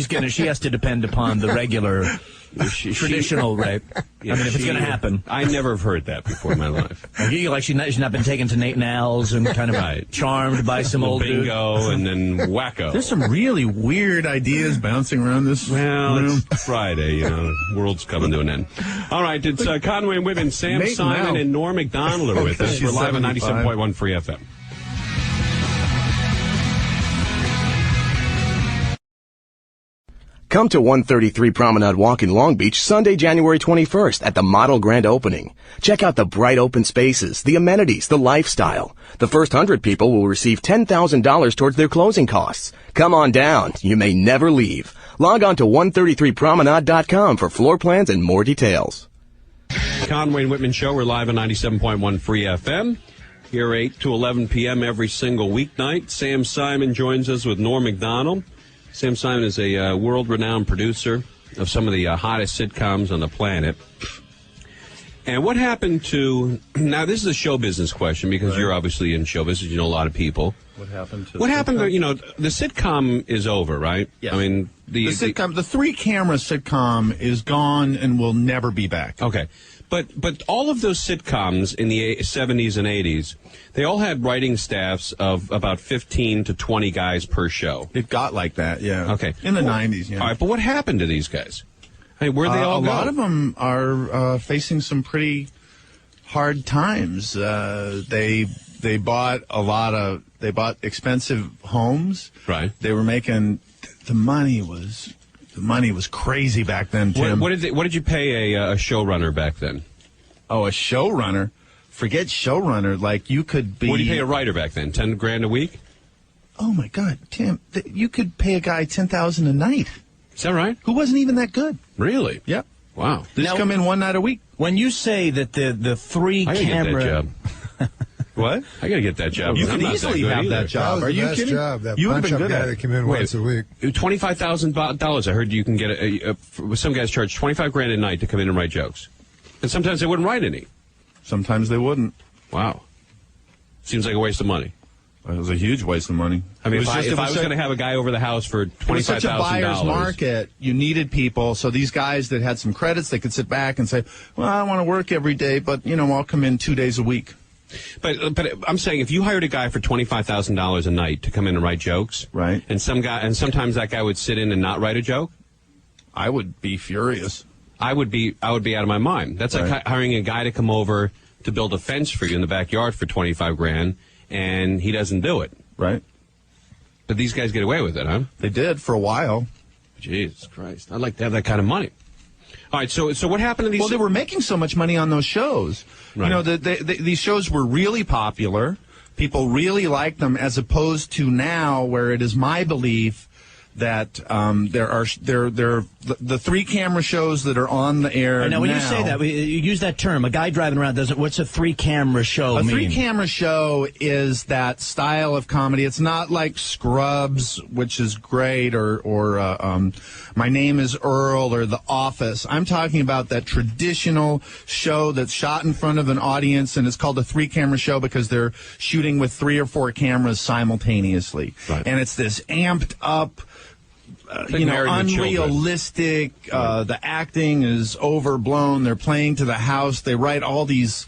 has to depend upon the regular traditional rape. Yeah, if it's going to happen. I never have heard that before in my life. She's not been taken to Nate and Al's and kind of Right. charmed by some old dude. bingo and then wacko. There's some really weird ideas bouncing around this room. It's Friday, world's coming to an end. All right, it's Conway and Whitman, Sam Nate Simon now. and Norm Macdonald are with us. She's We're live on 75. 97.1 Free FM. Come to 133 Promenade Walk in Long Beach Sunday, January 21st at the Model Grand Opening. Check out the bright open spaces, the amenities, the lifestyle. The first 100 people will receive $10,000 towards their closing costs. Come on down. You may never leave. Log on to 133promenade.com for floor plans and more details. Conway and Whitman Show. We're live on 97.1 Free FM. Here 8 to 11 p.m. every single weeknight. Sam Simon joins us with Norm Macdonald. Sam Simon is a world-renowned producer of some of the hottest sitcoms on the planet. And what happened to... Now, this is a show business question because you're obviously in show business. You know a lot of people. What happened to... the sitcom is over, right? Yes. I mean, the sitcom, the three-camera sitcom is gone and will never be back. Okay. But all of those sitcoms in the 70s and 80s, they all had writing staffs of about 15 to 20 guys per show. It got like that, yeah. Okay. In the 90s, yeah. All right, but what happened to these guys? Hey, where'd they all go? A lot of them are facing some pretty hard times. They bought expensive homes. Right. They were making the money was crazy back then, Tim. What did you pay a showrunner back then? Oh, a showrunner? Forget showrunner. Like you could be. What did you pay a writer back then? $10,000 a week? Oh my God, Tim! You could pay a guy $10,000 a night. Is that right? Who wasn't even that good? Really? Yep. Wow. Just come in one night a week. When you say that the three I gotta camera... get that job. What? I got to get that job. You I'm can not easily that good have either. that job. That was Are the you best kidding? job. That You would have punch-up been good guy at that it. came in once a week. $25,000. I heard you can get some guys charge $25,000 a night to come in and write jokes, and sometimes they wouldn't write any. Sometimes they wouldn't. Wow. Seems like a waste of money. It was a huge waste of money. I mean, if I was going to have a guy over the house for $25,000, it was such a buyer's market. You needed people, so these guys that had some credits, they could sit back and say, "Well, I want to work every day, but I'll come in 2 days a week." But I'm saying if you hired a guy for $25,000 a night to come in and write jokes, right? And sometimes that guy would sit in and not write a joke, I would be furious. I would be out of my mind. That's like hiring a guy to come over to build a fence for you in the backyard for $25,000, and he doesn't do it. Right. But these guys get away with it, huh? They did for a while. Jesus Christ. I'd like to have that kind of money. All right, so what happened to these... Well, they were making so much money on those shows. Right. These shows were really popular. People really liked them, as opposed to now, where it is my belief that the three-camera shows that are on the air now. When you say that, you use that term. A guy driving around doesn't. What's a three-camera show mean? A three-camera show is that style of comedy. It's not like Scrubs, which is great, or My Name is Earl, or The Office. I'm talking about that traditional show that's shot in front of an audience, and it's called a three-camera show because they're shooting with 3 or 4 cameras simultaneously. Right. And it's this amped up, unrealistic. The acting is overblown. They're playing to the house. They write all these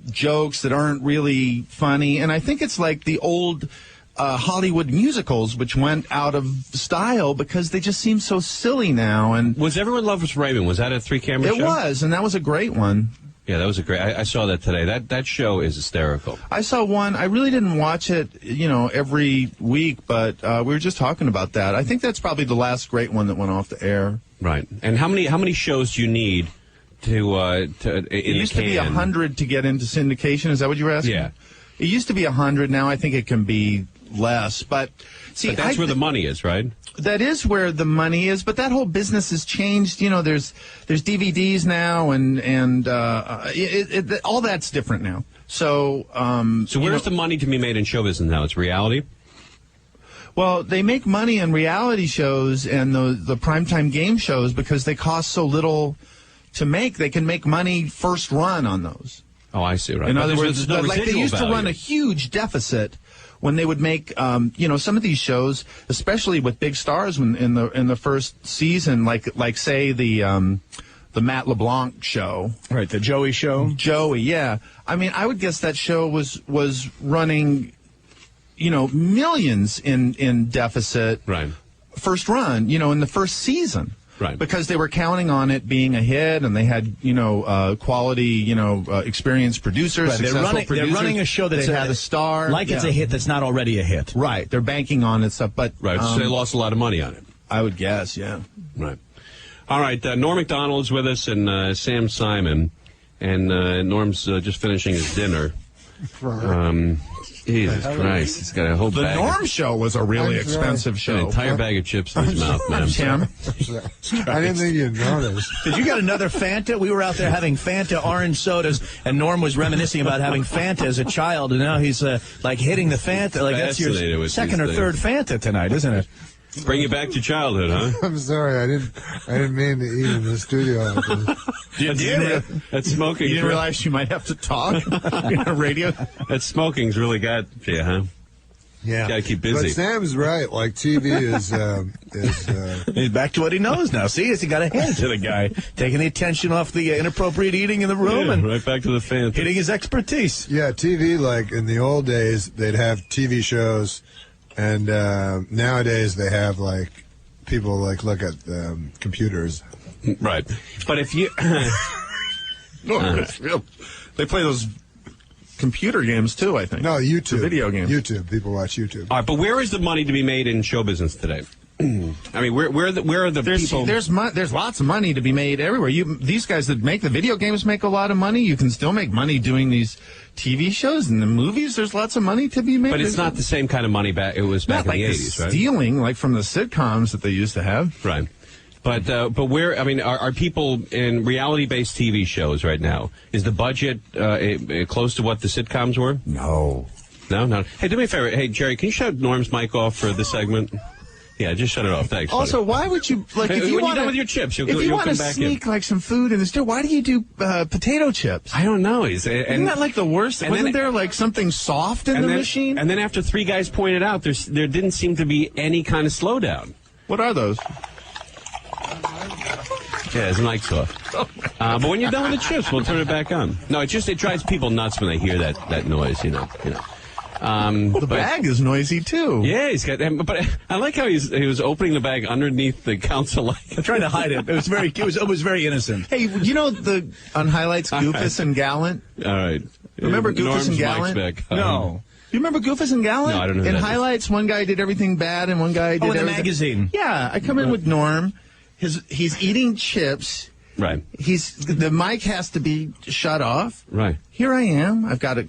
jokes that aren't really funny. And I think it's like the old Hollywood musicals, which went out of style because they just seem so silly now. And was Everyone Loves Raymond? Was that a three-camera show? It was, and that was a great one. Yeah, that was a great... I saw that today. That show is hysterical. I saw one. I really didn't watch it, every week, but we were just talking about that. I think that's probably the last great one that went off the air. Right. And how many shows do you need to it used to be 100 to get into syndication. Is that what you were asking? Yeah. It used to be 100. Now I think it can be less. But see, but that's where the money is, right? That is where the money is, but that whole business has changed. There's DVDs now, and all that's different now. So where's the money to be made in show business now? It's reality? Well, they make money in reality shows and the primetime game shows because they cost so little to make. They can make money first run on those. Oh, I see. Right. In other words, like they used to run a huge deficit when they would make, some of these shows, especially with big stars in the first season, like say the Matt LeBlanc show, right? The Joey show. Joey, yeah. I mean, I would guess that show was running, millions in deficit. Right. First run, in the first season. Right. Because they were counting on it being a hit, and they had, quality, experienced producers, right. successful producers. They're running a show that's had a star. Like it's a hit that's not already a hit. Right. They're banking on it stuff, but right. So they lost a lot of money on it. I would guess, yeah. Right. All right. Norm Macdonald's with us, and Sam Simon, and Norm's just finishing his dinner. Jesus Christ, he's got a whole bag. The Norm Show was a really expensive show. An entire bag of chips in his mouth, man. Tim? I didn't think you'd notice. Did you get another Fanta? We were out there having Fanta orange sodas, and Norm was reminiscing about having Fanta as a child, and now he's hitting the Fanta. Like that's your second or third Fanta tonight, isn't it? Bring you back to childhood, huh? I'm sorry, I didn't mean to eat in the studio. That smoking. You didn't realize you might have to talk on a radio? That smoking's really got you, huh? Yeah. Gotta keep busy. But Sam's right. Like, TV is He's back to what he knows now. See, he got a hint to the guy, taking the attention off the inappropriate eating in the room and right back to the fans. hitting his expertise. Yeah, TV, like, in the old days, they'd have TV shows, and nowadays they have, like, people, like, look at computers. Right. But if you... No, it's real. They play those computer games, too, I think. No, YouTube. The video games. YouTube. People watch YouTube. All right, but where is the money to be made in show business today? I mean, where are the people? There's lots of money to be made everywhere. These guys that make the video games make a lot of money. You can still make money doing these TV shows and the movies. There's lots of money to be made. But it's not the same kind of money it was back not in like the 80s, right? Stealing, like from the sitcoms that they used to have. Right. But where, I mean, are people in reality-based TV shows right now? Is the budget close to what the sitcoms were? No. No. Hey, do me a favor. Hey, Jerry, can you shut Norm's mic off for this segment? Yeah, just shut it off. Thanks. Also, buddy. why would you like if you when want you're done with your chips? If you want to sneak like some food in the store, why do you do potato chips? I don't know. Isn't that like the worst? Wasn't there like something soft in the machine? And then after three guys pointed out, there didn't seem to be any kind of slowdown. What are those? Yeah, his mic's off. But when you're done with the chips, we'll turn it back on. No, it drives people nuts when they hear that noise. You know. The bag is noisy too. Yeah, he's got. But I like how he was opening the bag underneath the council light. I'm trying to hide it. It was very innocent. Hey, you know on highlights, Goofus and Gallant. All right. Remember Goofus Norm's and Gallant? Back. No. You remember Goofus and Gallant? No, I don't know. In highlights, one guy did everything bad, and one guy did in the everything... magazine. Yeah, I come in with Norm. He's eating chips. Right. The mic has to be shut off. Right. Here I am. I've got your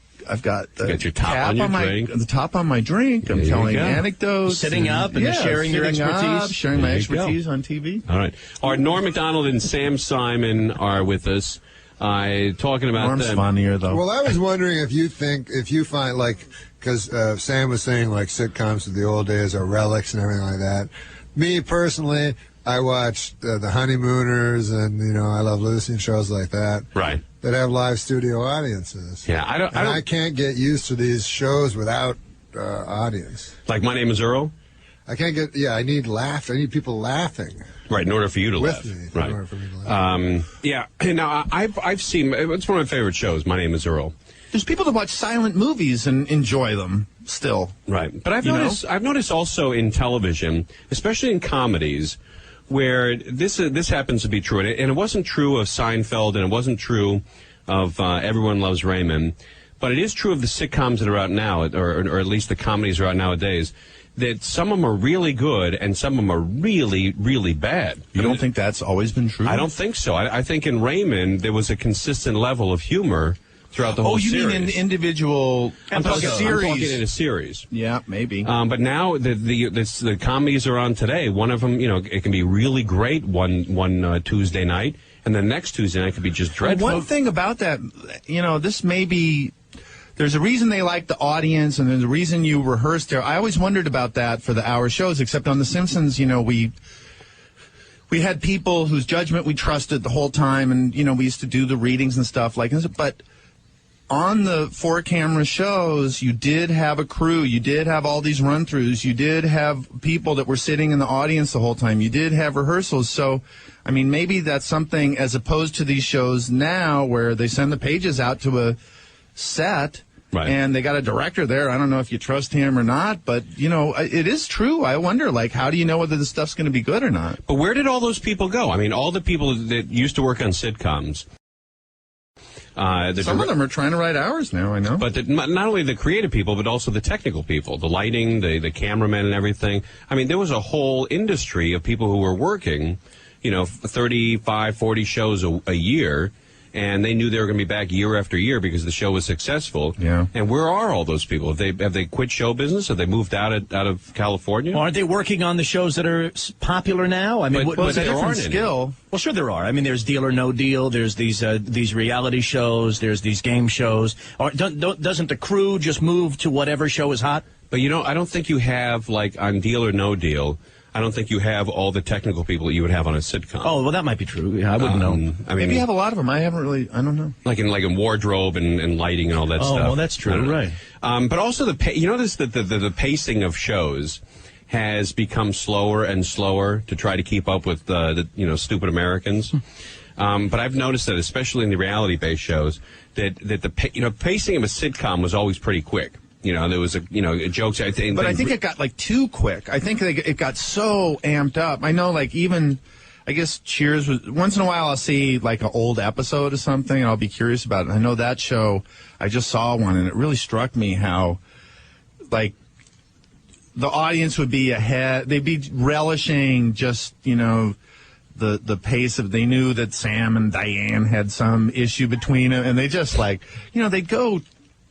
top on your drink. The top on my drink. I'm telling anecdotes. Sitting up and sharing your expertise. Sharing my expertise on TV. All right. Norm Macdonald and Sam Simon are with us. Talking about Norm's funnier, though. Well, I was wondering if you find, like, because Sam was saying, like, sitcoms of the old days are relics and everything like that. Me, personally, I watched The Honeymooners and, I Love Lucy and shows like that. Right. That have live studio audiences. Yeah, I can't get used to these shows without audience. Like My Name is Earl? I can't get, I need I need people laughing. Right, in order for you to laugh. Me, right. In order for me to laugh. Yeah, now I've seen, it's one of my favorite shows, My Name is Earl. There's people that watch silent movies and enjoy them still. Right. But I've noticed also in television, especially in comedies, where this happens to be true, and it wasn't true of Seinfeld, and it wasn't true of Everyone Loves Raymond, but it is true of the sitcoms that are out now, or at least the comedies that are out nowadays, that some of them are really good and some of them are really, really bad. You don't think that's always been true? I don't think so. I think in Raymond there was a consistent level of humor throughout the whole series. Oh, you mean in individual series? I'm talking in a series. Yeah, maybe. But now the comedies are on today. One of them, it can be really great one Tuesday night, and the next Tuesday night could be just dreadful. One thing about that, this may be... There's a reason they like the audience, and there's a reason you rehearse there. I always wondered about that for the hour shows, except on The Simpsons, we had people whose judgment we trusted the whole time, and, we used to do the readings and stuff like this. But on the 4-camera shows, you did have a crew. You did have all these run-throughs. You did have people that were sitting in the audience the whole time. You did have rehearsals. So, I mean, maybe that's something as opposed to these shows now where they send the pages out to a set, right, and they got a director there. I don't know if you trust him or not, but, it is true. I wonder, how do you know whether the stuff's going to be good or not? But where did all those people go? I mean, all the people that used to work on sitcoms. Some of them are trying to write hours now, I know. But not only the creative people, but also the technical people, the lighting, the cameramen and everything. I mean, there was a whole industry of people who were working, 35, 40 shows a year. And they knew they were going to be back year after year because the show was successful. Yeah. And where are all those people? Have they quit show business? Have they moved out of California? Well, aren't they working on the shows that are popular now? I mean, but it's a different skill. Well, sure there are. I mean, there's Deal or No Deal. There's these reality shows. There's these game shows. Doesn't the crew just move to whatever show is hot? But I don't think you have, like on Deal or No Deal, I don't think you have all the technical people that you would have on a sitcom. Oh, well, that might be true. Yeah, I wouldn't know. I mean, Maybe you have a lot of them. I haven't really. I don't know. Like in wardrobe and lighting and all that stuff. Oh, well, that's true. Right. But also you notice that the pacing of shows has become slower and slower to try to keep up with the stupid Americans. But I've noticed that, especially in the reality-based shows, that the pacing of a sitcom was always pretty quick. There was jokes. I think, but I think it got like too quick. I think it got so amped up. I know, like even, I guess Cheers was once in a while I'll see like an old episode or something, and I'll be curious about it. I know that show. I just saw one, and it really struck me how, like, the audience would be ahead. They'd be relishing just the pace of. They knew that Sam and Diane had some issue between them, and they just they'd go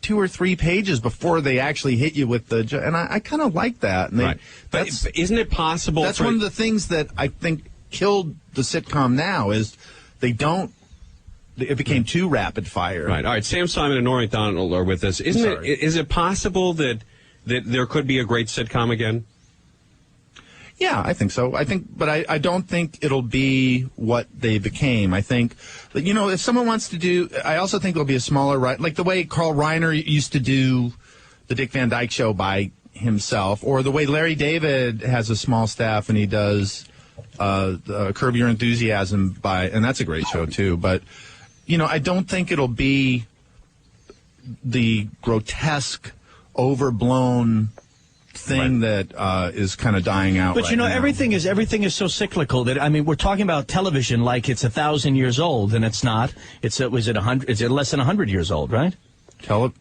2 or 3 pages before they actually hit you with the, and I kind of like that. And right. But isn't it possible? That's one of the things that I think killed the sitcom now is it became too rapid fire. Right. All right. Sam Simon and Norm Macdonald are with us. Is it possible that there could be a great sitcom again? Yeah, I think so. But I don't think it'll be what they became. I think that, if someone wants to do, I also think it'll be a smaller, like the way Carl Reiner used to do the Dick Van Dyke Show by himself, or the way Larry David has a small staff and he does Curb Your Enthusiasm and that's a great show too. But, I don't think it'll be the grotesque, overblown thing that is kind of dying out. But right now. everything is so cyclical that we're talking about television like it's 1,000 years old, and it's not. It's less than 100 years old, right? Well,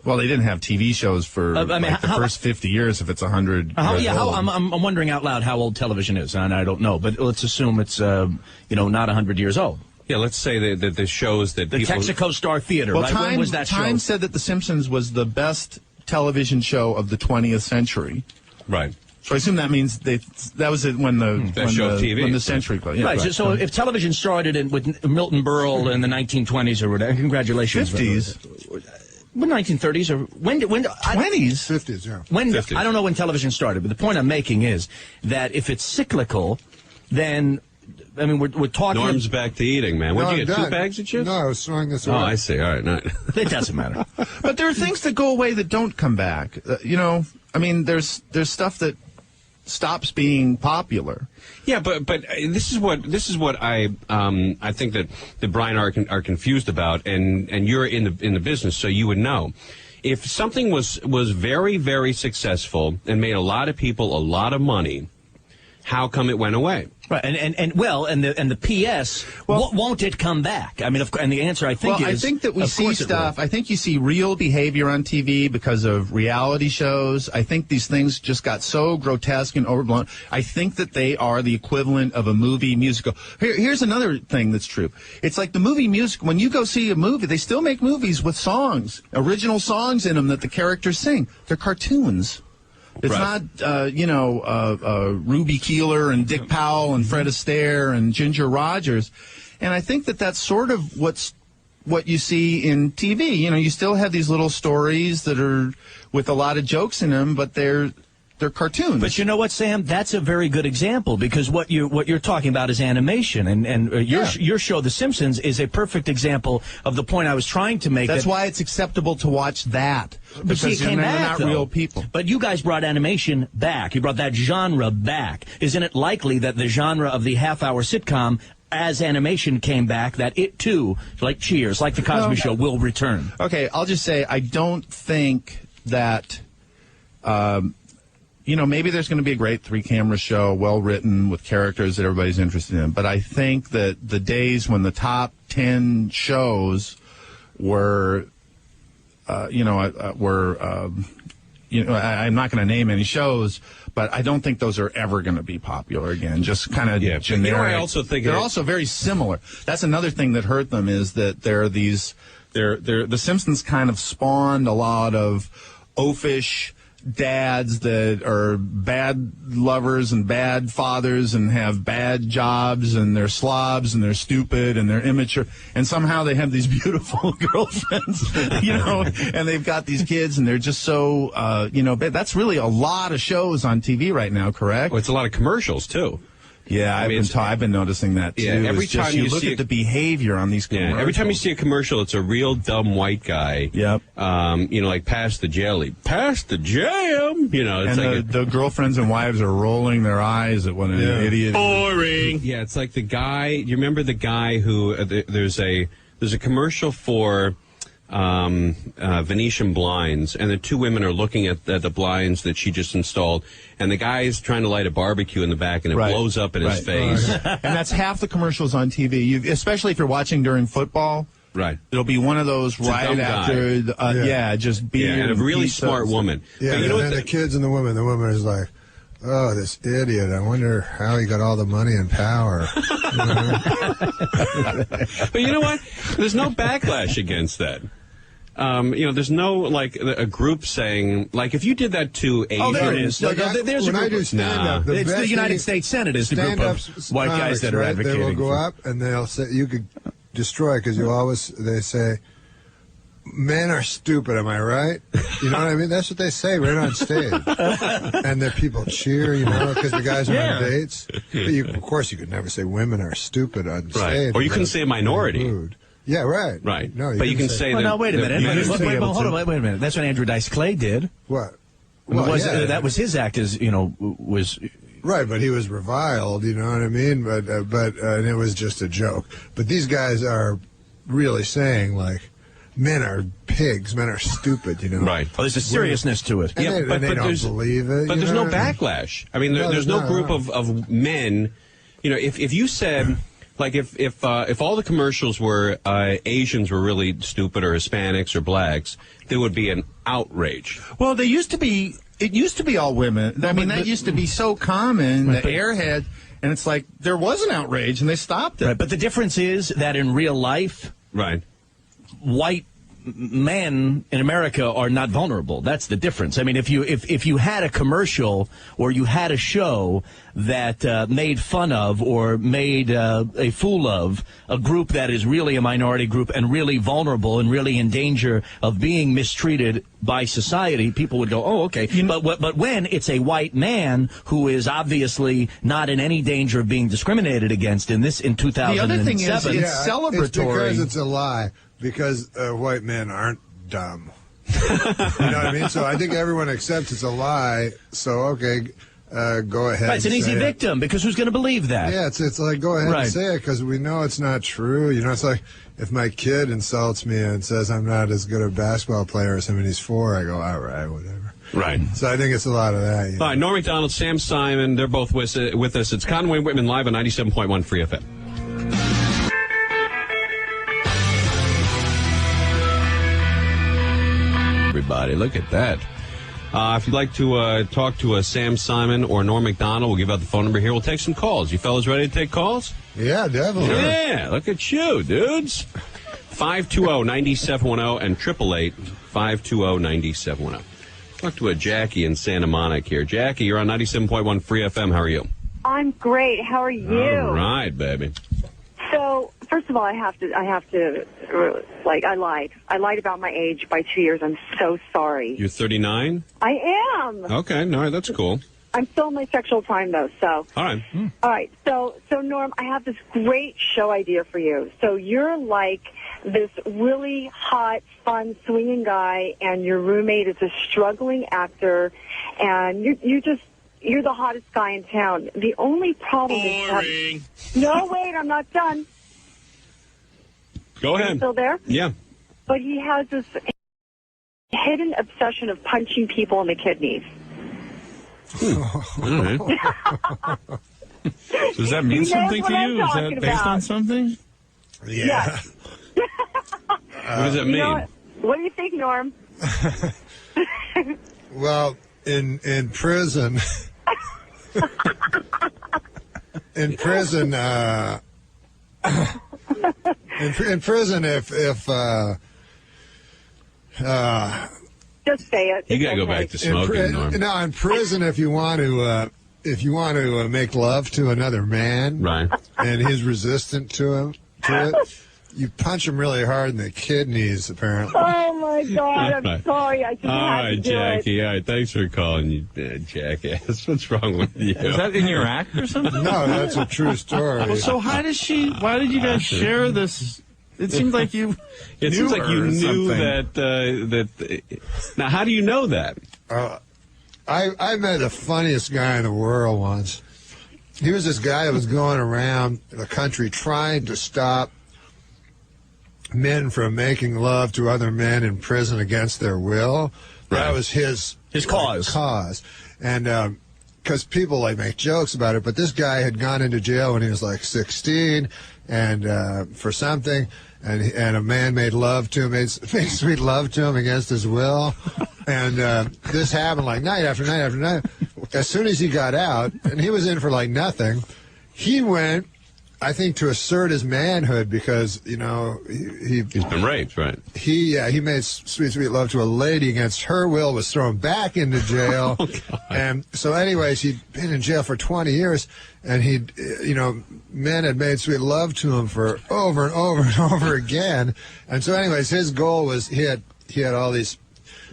they didn't have TV shows for the first 50 years. If it's 100, I'm wondering out loud how old television is, and I don't know. But let's assume it's not 100 years old. Yeah, let's say that the shows that the Texaco Star Theater. Well, right? When was that show? Time said that The Simpsons was the best television show of the 20th century. Right. So I assume that means that was it when the century closed. Yeah, right. So if television started with Milton Berle in the 1920s or whatever, congratulations. 50s. When 1930s or when 20s, 50s, yeah. When 50s. I don't know when television started, but the point I'm making is that if it's cyclical, then we're talking. Norm's back to eating, man. What'd you get? 2 bags of chips? No, I was throwing this away. Oh, I see. All right, no. It doesn't matter. But there are things that go away that don't come back. There's stuff that stops being popular. Yeah, but this is what I think that Brian are confused about, and you're in the business, so you would know. If something was very, very successful and made a lot of people a lot of money, how come it went away? Right, and the PS, won't it come back? And the answer I think is, I think that we see stuff. I think you see real behavior on TV because of reality shows. I think these things just got so grotesque and overblown. I think that they are the equivalent of a movie musical. Here's another thing that's true. It's like the movie music. When you go see a movie, they still make movies with songs, original songs in them that the characters sing. They're cartoons. It's not, Ruby Keeler and Dick Powell and Fred Astaire and Ginger Rogers. And I think that that's sort of what you see in TV. You still have these little stories that are with a lot of jokes in them, but they're cartoons. But you know what, Sam? That's a very good example because what you're talking about is animation, and your show, The Simpsons, is a perfect example of the point I was trying to make. That's why it's acceptable to watch that. But see, it came back, they're not real people. But you guys brought animation back. You brought that genre back. Isn't it likely that the genre of the half-hour sitcom, as animation came back, that it too, like Cheers, like The Cosby Show, will return? Okay, I'll just say I don't think that. Maybe there's going to be a great 3-camera show, well-written, with characters that everybody's interested in. But I think that the days when the top 10 shows were, I'm not going to name any shows, but I don't think those are ever going to be popular again. Just kind of generic. I also think they're also very similar. That's another thing that hurt them is that the Simpsons kind of spawned a lot of oafish, dads that are bad lovers and bad fathers and have bad jobs and they're slobs and they're stupid and they're immature, and somehow they have these beautiful girlfriends, and they've got these kids and they're just so, bad. That's really a lot of shows on TV right now, correct? Well, it's a lot of commercials, too. Yeah, I've been noticing that too. Yeah, every time you look at the behavior on these commercials. Yeah, every time you see a commercial, it's a real dumb white guy. Yep. Like pass the jelly, pass the jam. It's and like the girlfriends and wives are rolling their eyes at what an idiot. Boring. Yeah, it's like the guy. You remember the guy who there's a commercial for Venetian blinds, and the two women are looking at the blinds that she just installed, and the guy is trying to light a barbecue in the back, and it blows up in his face. And that's half the commercials on TV, especially if you're watching during football. Right. It'll be one of those right after, just being and a really smart woman. Yeah, but and then the kids and the woman is like, oh, this idiot, I wonder how he got all the money and power. But you know what? There's no backlash against that. There's no, a group saying, if you did that to Asians. Oh, there it is. There's when I do stand-up, it's the United States Senate is the group of white guys that are advocating. They will go up and they'll say, you could destroy, because they say, men are stupid, am I right? You know what I mean? That's what they say right on stage. And the people cheer, because the guys are on dates. But of course, you could never say women are stupid on stage. Or you couldn't say minority. Rude. Yeah, right. Right. No, but you can say that. Well, no, wait a minute. Hold on, wait a minute. That's what Andrew Dice Clay did. What? That was his act, was. Right, but he was reviled, you know what I mean? But and it was just a joke. But these guys are really saying, men are pigs, men are stupid, Right. Oh, there's a seriousness to it. And they don't believe it. But there's no backlash. I mean, there's no group of men. If you said, if all the commercials were Asians were really stupid or Hispanics or blacks, there would be an outrage. Well, it used to be all women. I mean, that used to be so common, the airhead, and it's like there was an outrage and they stopped it. Right, but the difference is that in real life, right, white men in America are not vulnerable. That's the difference. I mean, if you had a commercial or you had a show that made fun of or made a fool of a group that is really a minority group and really vulnerable and really in danger of being mistreated by society, people would go, oh, okay. But when it's a white man who is obviously not in any danger of being discriminated against in 2007. The other thing is it's celebratory. It's because it's a lie. Because white men aren't dumb. You know what I mean? So I think everyone accepts it's a lie. So, okay, go ahead. Right, it's an easy victim, because who's going to believe that? Yeah, it's like, go ahead and say it, because we know it's not true. It's like if my kid insults me and says I'm not as good a basketball player as him and he's 4, I go, all right, whatever. Right. So I think it's a lot of that. All right, Norm Macdonald, Sam Simon, they're both with us. It's Conway Whitman live on 97.1 Free FM. Everybody, look at that. If you'd like to talk to Sam Simon or Norm Macdonald, we'll give out the phone number here. We'll take some calls. You fellas ready to take calls? Yeah, definitely. Yeah, look at you, dudes. 520-9710 and 888-520-9710. Talk to Jackie in Santa Monica here. Jackie, you're on 97.1 Free FM. How are you? I'm great. How are you? All right, baby. So, first of all, I have to, I lied. I lied about my age by 2 years. I'm so sorry. You're 39? I am. Okay, all right, that's cool. I'm still in my sexual time, though, so. All right. All right, so Norm, I have this great show idea for you. So you're like this really hot, fun, swinging guy, and your roommate is a struggling actor, and you're the hottest guy in town. The only problem is... No, wait, I'm not done. Go ahead. Are you still there? Yeah. But he has this hidden obsession of punching people in the kidneys. All right. Does that mean something to you? Is that based on something? Yeah. What does that mean? What do you think, Norm? Well, in prison... In prison, if Just say it. You got to go back to smoking, Norm. Now, in prison, if you want to make love to another man, Right. and he's resistant to it, you punch him really hard in the kidneys, apparently. Oh, my God. I'm Right. sorry. I just All had right, to do Jackie. All right, thanks for calling, you jackass. What's wrong with you? Is that in your act or something? No, that's a true story. Well, so why did you guys share this? It seems like you It seems like you her or knew something. that. Now, how do you know that? I met the funniest guy in the world once. He was this guy that was going around the country trying to stop men from making love to other men in prison against their will. That was his cause. And because people make jokes about it, but this guy had gone into jail when he was 16 and for something, and a man made love to him, made sweet love to him against his will. And this happened night after night after night. As soon as he got out, and he was in for nothing, he went, I think, to assert his manhood because, he's been raped, right? He made sweet, sweet love to a lady against her will, was thrown back into jail. And so anyways, he'd been in jail for 20 years, and men had made sweet love to him for over and over and over again. And so anyways, his goal was, he had all these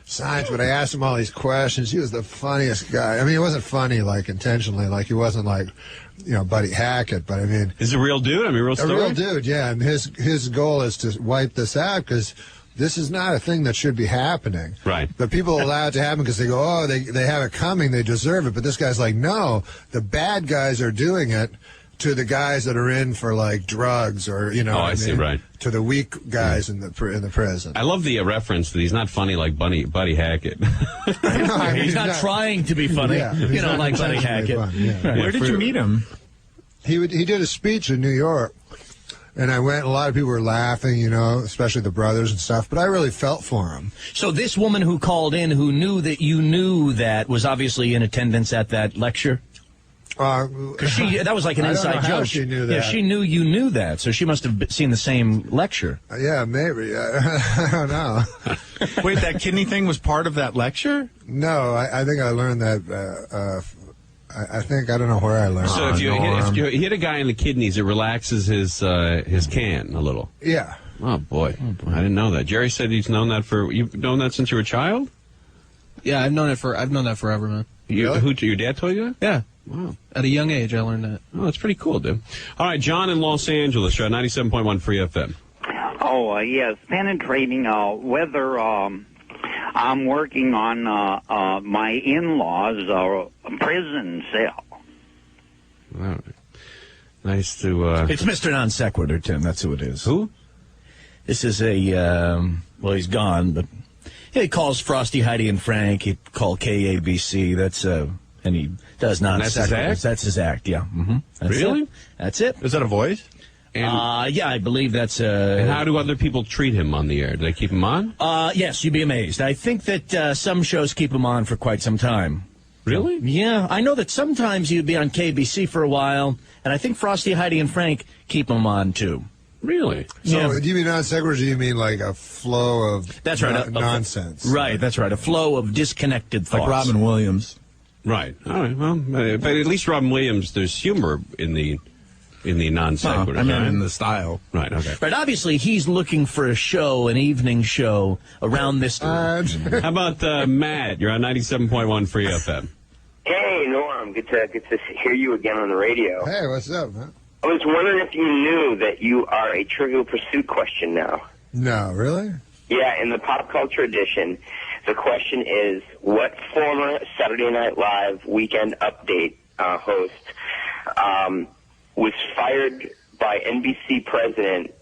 signs, but I asked him all these questions. He was the funniest guy. I mean, he wasn't funny, intentionally, he wasn't Buddy Hackett, but I mean... Is a real dude? I mean, real story? A real dude, yeah. And his goal is to wipe this out because this is not a thing that should be happening. Right. But people allow it to happen because they go, they have it coming, they deserve it. But this guy's like, no, the bad guys are doing it to the guys that are in for drugs or, I see, right. To the weak guys in the prison. I love the reference that he's not funny like Buddy Hackett. He's not trying to be funny, like Buddy Hackett. Yeah. Where did you meet him? He did a speech in New York, and I went, and a lot of people were laughing, especially the brothers and stuff, but I really felt for him. So this woman who called in, who knew that you knew that, was obviously in attendance at that lecture? Because that was like an inside joke. She knew that. Yeah, she knew you knew that, so she must have seen the same lecture. Yeah, maybe. I don't know. Wait, that kidney thing was part of that lecture? No, I think I learned that. I don't know where I learned. So if you hit a guy in the kidneys, it relaxes his can a little. Yeah. Oh boy, I didn't know that. Jerry said you've known that since you were a child. Yeah, I've known that forever, man. Your dad told you that? Yeah. Wow. At a young age, I learned that. Oh, that's pretty cool, dude. All right, John in Los Angeles, 97.1 Free FM. Oh, yes, penetrating whether I'm working on my in-laws' prison cell. All right. Nice to... It's Mr. Non Sequitur, Tim. That's who it is. Who? This is he's gone, but he calls Frosty, Heidi, and Frank. He called KABC. That's... and he does non sequiturs. That's his act, yeah. Mm-hmm. Really? That's it. Is that a voice? Yeah, I believe that's... and how do other people treat him on the air? Do they keep him on? Yes, you'd be amazed. I think that some shows keep him on for quite some time. Really? Yeah, I know that sometimes you'd be on KBC for a while, and I think Frosty, Heidi, and Frank keep him on, too. Really? So do you mean non sequitur? Do you mean like a flow of that's right, nonsense? Right, that's right. A flow of disconnected thoughts. Like Robin Williams. Right. All right. Well, but at least Robin Williams, there's humor in the non sequitur. I mean, in the style. Right. Okay. But obviously, he's looking for a show, an evening show around this time. How about Matt? You're on 97.1 Free FM. Hey, Norm. Good to hear you again on the radio. Hey, what's up, man? I was wondering if you knew that you are a Trivial Pursuit question now. No, really? Yeah, in the Pop Culture Edition, the question is, what former Saturday Night Live Weekend Update host was fired by NBC president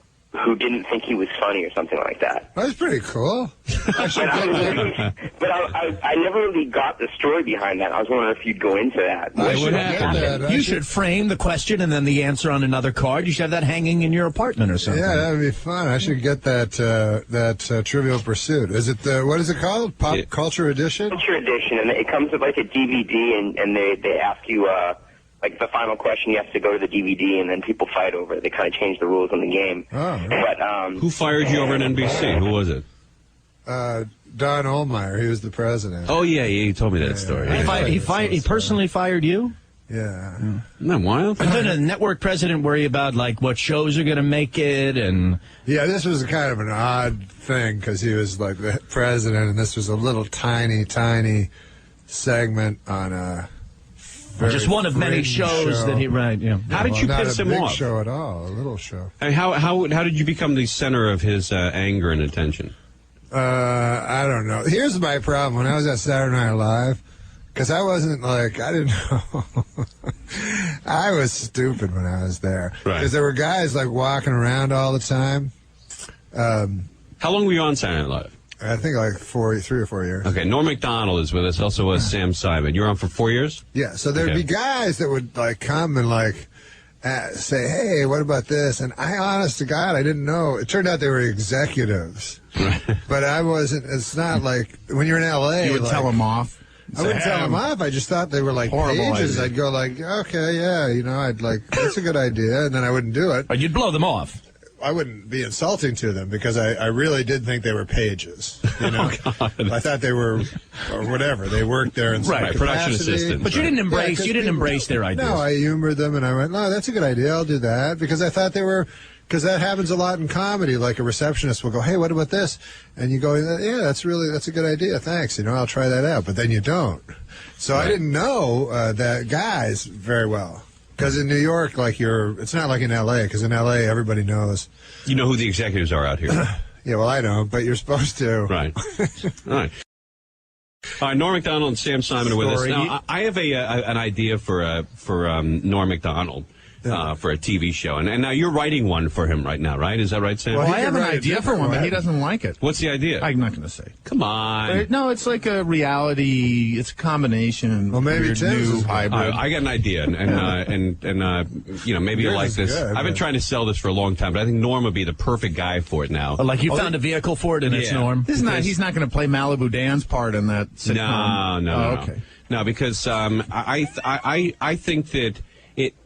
who didn't think he was funny or something like that? That's pretty cool. But I never really got the story behind that. I was wondering if you'd go into that. You should frame the question and then the answer on another card. You should have that hanging in your apartment or something. Yeah, that would be fun. I should get that Trivial Pursuit. Is it what is it called? Pop Culture Edition? Culture Edition, and it comes with like a DVD, and they ask you like the final question, you have to go to the DVD, and then people fight over it. They kind of change the rules in the game. Oh, right. But who fired you over at NBC? Who was it? Don Ohlmeyer. He was the president. Oh, yeah, you told me that story. He personally fired you? Yeah. Isn't that wild? Didn't a network president worry about, like, what shows are going to make it? And yeah, this was kind of an odd thing because he was, like, the president, and this was a little tiny segment on a just one of many shows that he right. Yeah. How did you piss him off? Not a big show at all. A little show. And how did you become the center of his anger and attention? I don't know. Here's my problem. When I was at Saturday Night Live, because I wasn't like, I didn't know. I was stupid when I was there. Right. Because there were guys like walking around all the time. How long were you on Saturday Night Live? I think like 3 or 4 years. Okay, Norm Macdonald is with us, also was Sam Simon. You were on for 4 years? Yeah, so there'd be guys that would like come and like say, hey, what about this? And I, honest to God, I didn't know. It turned out they were executives. But I wasn't, it's not like, when you're in L.A. You would tell them off. I wouldn't tell them off. I just thought they were like pages. Idea. I'd go like, okay, yeah, you know, I'd like, that's a good idea. And then I wouldn't do it. But you'd blow them off. I wouldn't be insulting to them because I really did think they were pages. You know, I thought they were, or whatever. They worked there in some capacity. Production assistant. But you didn't embrace their ideas. No, I humored them and I went, no, that's a good idea. I'll do that because I thought they were. Because that happens a lot in comedy. Like a receptionist will go, hey, what about this? And you go, yeah, that's a good idea. Thanks. You know, I'll try that out. But then you don't. So I didn't know that guys very well. Because in New York, like it's not like in L.A. Because in L.A. everybody knows. You know who the executives are out here. Yeah, well, I don't, but you're supposed to. Right. All right. All right, Norm Macdonald and Sam Simon are with us. Now, I have an idea for Norm Macdonald. For a TV show. And now you're writing one for him right now, right? Is that right, Sam? Well, I have an idea for one, but he doesn't like it. What's the idea? I'm not going to say. Come on. No, it's like a reality. It's a combination. Well, maybe new hybrid. I got an idea, and you know, maybe you'll like this. Good, I've been trying to sell this for a long time, but I think Norm would be the perfect guy for it now. Like you found a vehicle for it, and it's Norm. He's not going to play Malibu Dan's part in that sitcom. No. Okay. No, because I think that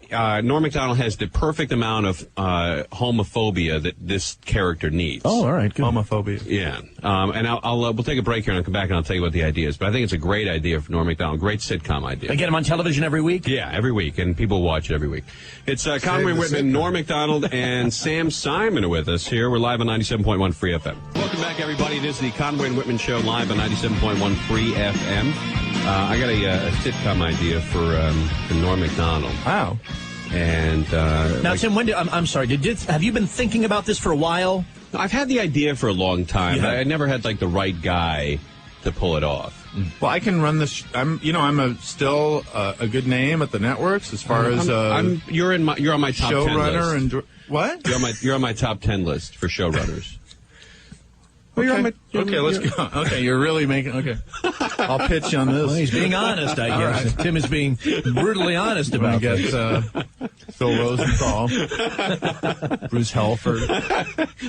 Norm Macdonald has the perfect amount of homophobia that this character needs. Oh, all right, good. Homophobia. Yeah, and we'll take a break here and I'll come back and I'll tell you what the idea is. But I think it's a great idea for Norm Macdonald. Great sitcom idea. I get him on television every week? Yeah, every week, and people watch it every week. It's Conway, Whitman, Norm Macdonald, and Sam Simon are with us here. We're live on 97.1 Free FM. Welcome back, everybody. It is the Conway and Whitman Show live on 97.1 Free FM. I got a sitcom idea for Norm Macdonald. Wow. And now, Tim, I'm sorry. Have you been thinking about this for a while? I've had the idea for a long time. I never had like the right guy to pull it off. Well, I can run this. I'm still a good name at the networks as far as you're on my top 10 showrunner list. and what? You're on my top 10 list for showrunners. Okay, let's go. Okay, you're really making... Okay. I'll pitch you on this. Well, he's being honest, I guess. Right. Tim is being brutally honest about this. Phil Rosenthal, Bruce Helford.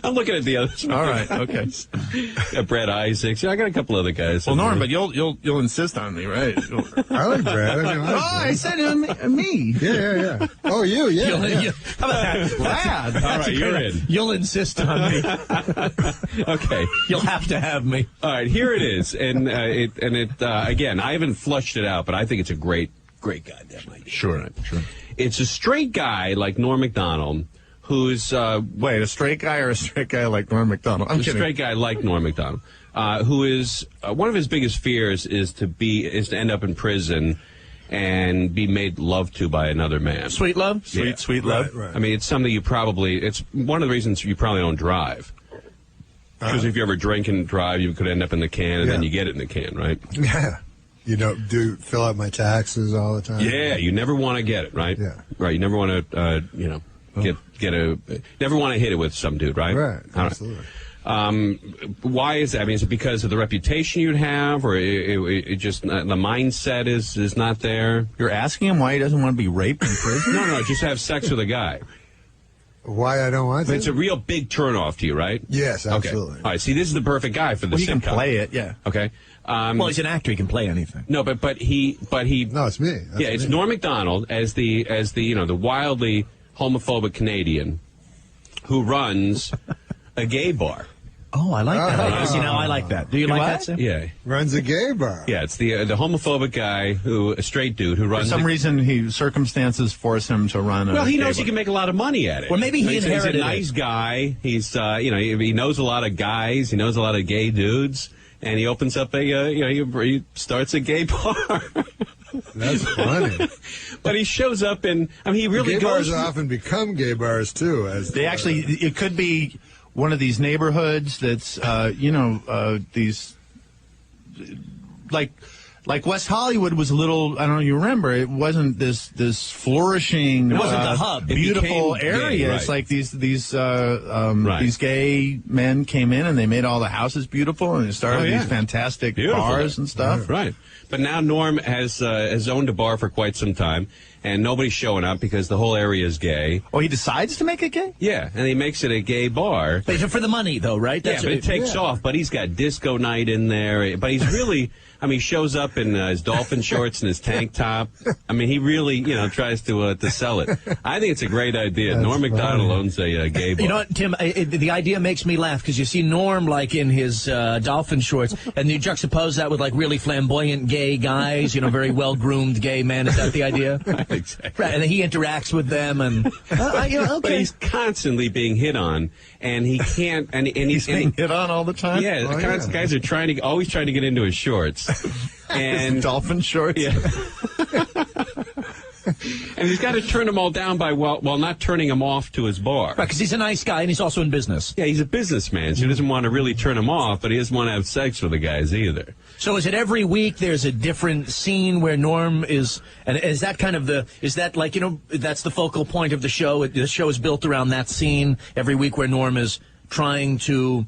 I'm looking at the others. All right, okay. Brad Isaacs. I got a couple other guys. Well, Norm, but you'll insist on me, right? I like Brad. I said me. Yeah. Oh, you, yeah. How about that? Brad. All right, you're in. You'll insist on me. Okay. You'll have to have me. All right, here it is. And again, I haven't flushed it out, but I think it's a great goddamn idea. Sure. It's a straight guy like Norm Macdonald who's... Wait, a straight guy or a straight guy like Norm Macdonald? I'm kidding. A straight guy like Norm Macdonald, who is... one of his biggest fears is to end up in prison and be made love to by another man. Sweet love? Sweet love. Right. I mean, it's something it's one of the reasons you probably don't drive. Because if you ever drink and drive, you could end up in the can, and then you get it in the can, right? Yeah. You don't fill out my taxes all the time. Yeah, you never want to get it, right? Yeah. Right, you never want to, never want to hit it with some dude, right? Right, absolutely. Why is that? I mean, is it because of the reputation you'd have, or it just the mindset is not there? You're asking him why he doesn't want to be raped in prison? No, just have sex with a guy. Why I don't want to? It's a real big turnoff to you, right? Yes, absolutely. Okay. All right, see, this is the perfect guy for this. He can play it, yeah. Okay. Well, he's an actor; he can play anything. No, but he. No, it's me. It's Norm Macdonald as the the wildly homophobic Canadian who runs a gay bar. Oh, I like that. See, now I like that. Do you like that, Sam? Yeah. Runs a gay bar. Yeah, it's the homophobic guy a straight dude who runs. For some reason, circumstances force him to run. Well, he knows he can make a lot of money at it. Well, maybe he inherited He's a nice guy. He's he knows a lot of guys. He knows a lot of gay dudes, and he opens up he starts a gay bar. That's funny. But he shows up and he really gay goes. Bars often become gay bars too. It could be one of these neighborhoods that's these like West Hollywood was a little. I don't know. You remember? It wasn't this flourishing. It wasn't the hub. Beautiful Gay, area. right. It's like these gay men came in and they made all the houses beautiful and they started these fantastic bars and stuff. Right. But now Norm has owned a bar for quite some time, and nobody's showing up because the whole area is gay. Oh, he decides to make it gay? Yeah, and he makes it a gay bar. But for the money, though, right? But it takes off. But he's got disco night in there. But he's really, he shows up in his dolphin shorts and his tank top. He really, tries to sell it. I think it's a great idea. That's Norm Macdonald funny. owns a gay bar. You know what, Tim? The idea makes me laugh because you see Norm like in his dolphin shorts, and you juxtapose that with like really flamboyant gay guys, very well-groomed gay men. Is that the idea? Exactly. Right, and he interacts with them, and okay. But he's constantly being hit on, and he can't. And He's being hit on all the time? Yeah, guys are always trying to get into his shorts. And dolphin shorts? Yeah. And he's got to turn them all down while not turning them off to his bar. Right, because he's a nice guy and he's also in business. Yeah, he's a businessman, so he doesn't want to really turn them off, but he doesn't want to have sex with the guys either. So is it every week there's a different scene where Norm is, and is that kind of that's the focal point of the show? The show is built around that scene every week where Norm is trying to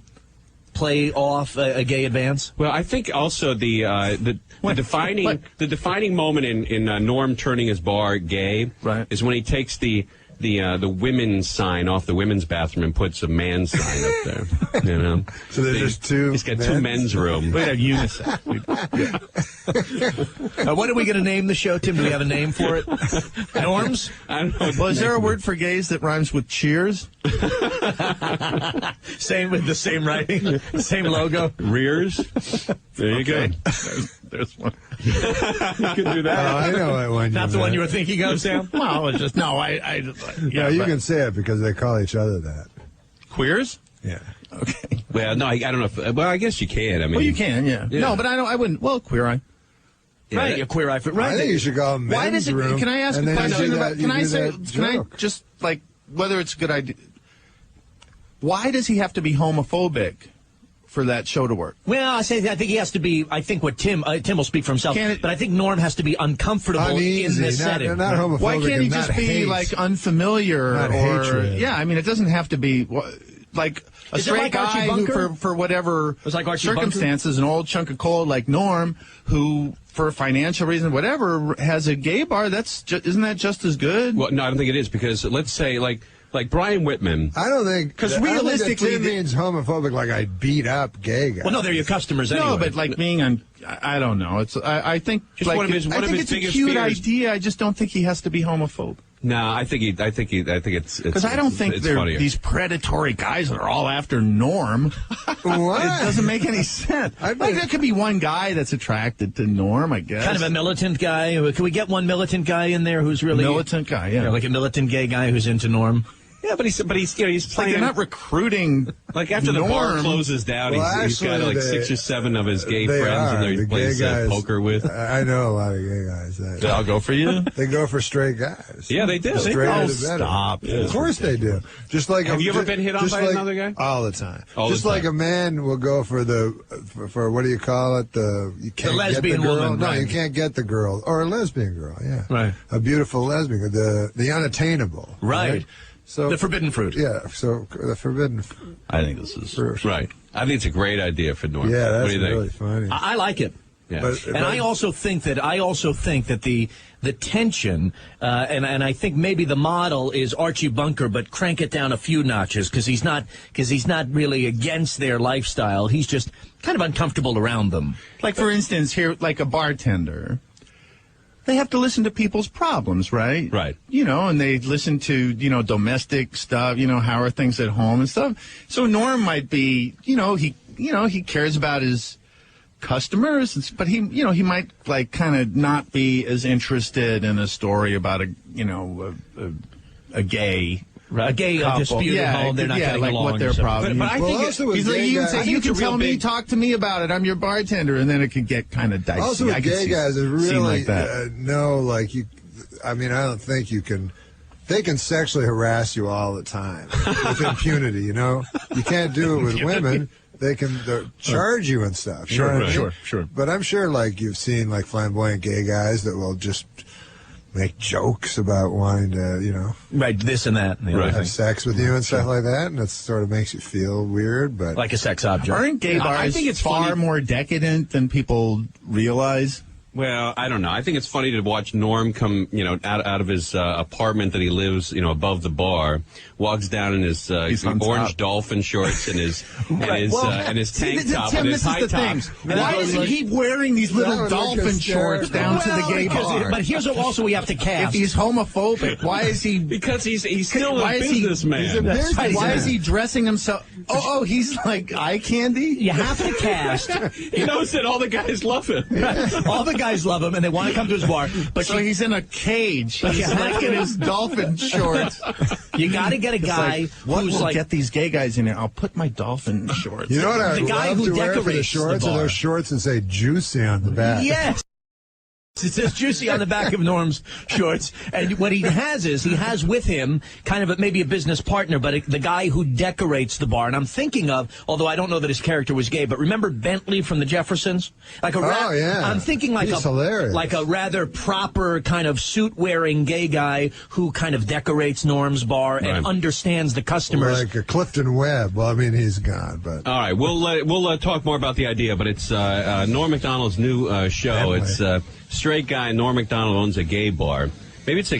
play off a gay advance? Well, I think also the defining moment in Norm turning his bar gay is when he takes the women's sign off the women's bathroom and puts a man's sign up there. So there's just two. He's got two men's rooms. We'd have unisex. What are we going to name the show, Tim? Do we have a name for it? Norms? I don't know. Well, is there a word for gays that rhymes with cheers? Same with the same writing, same logo. Rears. There you go. There's one. You can do that. Oh, I know what one. Not the one you were thinking of, Sam? Well, it's just you can say it because they call each other that. Queers? Yeah. Okay. Well, no, I don't know. I guess you can. Well, you can, yeah. No, but I wouldn't. Well, Queer Eye. Yeah, right, a queer eye for right. I think you should call them men's Why does it? room. Can I ask a and then question you do about? that- Can you I do say? that Can I joke. just whether it's a good idea? Why does he have to be homophobic for that show to work? Well, I think he has to be. I think what Tim will speak for himself. But I think Norm has to be uncomfortable Uneasy, in this setting. not homophobic. Why can't he and just not be hate. like unfamiliar Not or hatred. yeah? I mean, it doesn't have to be like a Is it straight like Archie guy who, Bunker? for whatever It's like Archie circumstances, an old chunk of coal like Norm, who for financial reason, whatever, has a gay bar. Isn't that just as good? Well, no, I don't think it is because let's say like Brian Whitman. I don't think Because realistically, Tim means homophobic. Like I beat up gay guys. Well, no, they're your customers anyway. No, but like being on, I don't know. I think Just like one of his I think it's a biggest cute fears. idea. I just don't think he has to be homophobic. No, I think it's Because I don't think it's they're funnier. these predatory guys that are all after Norm. What? It doesn't make any sense. Like there could be one guy that's attracted to Norm, I guess. kind of a militant guy. Can we get one militant guy in there who's really militant guy, yeah. like a militant gay guy who's into Norm? Yeah, but he's Like playing. they're not recruiting. Like after the bar Norm. closes down, Well, he's got actually, like 6 or 7 of his gay They friends, are. and he The plays gay guys, poker with. I know a lot of gay guys. I'll go for you. They go for straight guys. Yeah, they do. Straighter Oh, the better. stop. Of course they do. Just like Have you ever been hit on just by like- another guy? All the time. All the just like time. a man will go for for what do you call it? You can't lesbian get the girl. woman, No, right. you can't get the girl or a lesbian girl. Yeah, Right. A beautiful lesbian, the unattainable. Right. So The forbidden fruit. Yeah. So the forbidden I think this is fruit. Right. I think it's a great idea for Norm. Yeah, what that's do you think? really funny. I like it. Yeah. But- And I also think that the tension, and I think maybe the model is Archie Bunker, but crank it down a few notches because he's not really against their lifestyle. He's just kind of uncomfortable around them. like, for instance, here, like a bartender. they have to listen to people's problems, right? Right. You know, and they listen to, you know, domestic stuff, you know, how are things at home and stuff. So Norm might be, he cares about his customers, but he might like kind of not be as interested in a story about a gay. A gay dispute at home, they're not getting like along. what their problem is. But I think he's like, you can tell me, talk to me about it. I'm your bartender, and then it could get kind of dicey. Also, with gay guys, it really I don't think you can. They can sexually harass you all the time with impunity. You know, you can't do it with women. They can charge you and stuff. Sure. But I'm sure, like, you've seen like flamboyant gay guys that will just make jokes about wanting to, right, this and that, and have sex with you and stuff like that, and it sort of makes you feel weird, but like a sex object. Aren't gay bars I think it's far more decadent than people realize? Well, I don't know. I think it's funny to watch Norm come, out of his apartment that he lives, above the bar, walks down in his orange dolphin shorts and his and his tank top and his high tops. Why does he keep wearing these little dolphin shorts down to the gay bar? But here's what also we have to cast. If he's homophobic, why is he? Because he's still a businessman. Why is he dressing himself? Oh, he's like eye candy. You have to cast. He knows that all the guys love him. All the guys love him, and they want to come to his bar. But so he's in a cage. He's like in his dolphin shorts. You got to get a guy who's like, get these gay guys in here. I'll put my dolphin shorts. You know what I the guy love who to wear for the decorates shorts the are bar. those shorts that say "juicy" on the back. Yes. It says juicy on the back of Norm's shorts. And what he has with him kind of maybe a business partner, but the guy who decorates the bar. And I'm thinking of, although I don't know that his character was gay, but remember Bentley from the Jeffersons? I'm thinking He's hilarious. Like a rather proper kind of suit-wearing gay guy who kind of decorates Norm's bar and understands the customers. Like a Clifton Webb. Well, I mean, he's gone, but... All right, we'll talk more about the idea, but it's Norm Macdonald's new show. Bentley. It's straight guy. Norm Macdonald owns a gay bar. Maybe it's a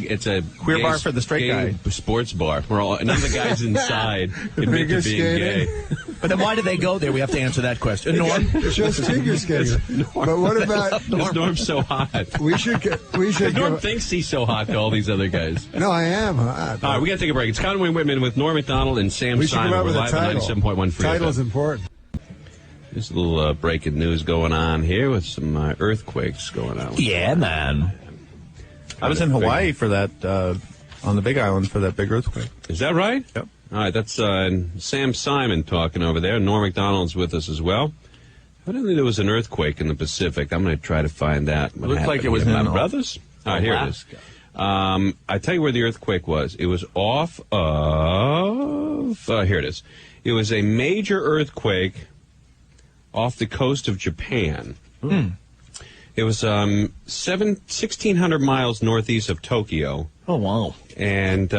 queer gay, bar for the straight gay guy. Sports bar where none of the guys inside admit to being gay. But then why do they go there? We have to answer that question. Norm? It's just figure skating. But what about... Because Norm's so hot. We should Norm thinks he's so hot to all these other guys. No, I am hot. All right, we got to take a break. It's Conway Whitman with Norm Macdonald and Sam We should Simon. come up We're with a live at title. 97.1 Free Title's FM. important. There's a little breaking news going on here with some earthquakes going on. Yeah, man. I was in Hawaii for that, on the Big Island for that big earthquake. Is that right? Yep. All right, that's Sam Simon talking over there. Norm Macdonald's with us as well. Evidently there was an earthquake in the Pacific. I'm going to try to find that. It looked like it was in my brothers. All right, here it is. I tell you where the earthquake was. It was off of... here it is. It was a major earthquake off the coast of Japan. It was 1,600 miles northeast of Tokyo. Oh, wow. And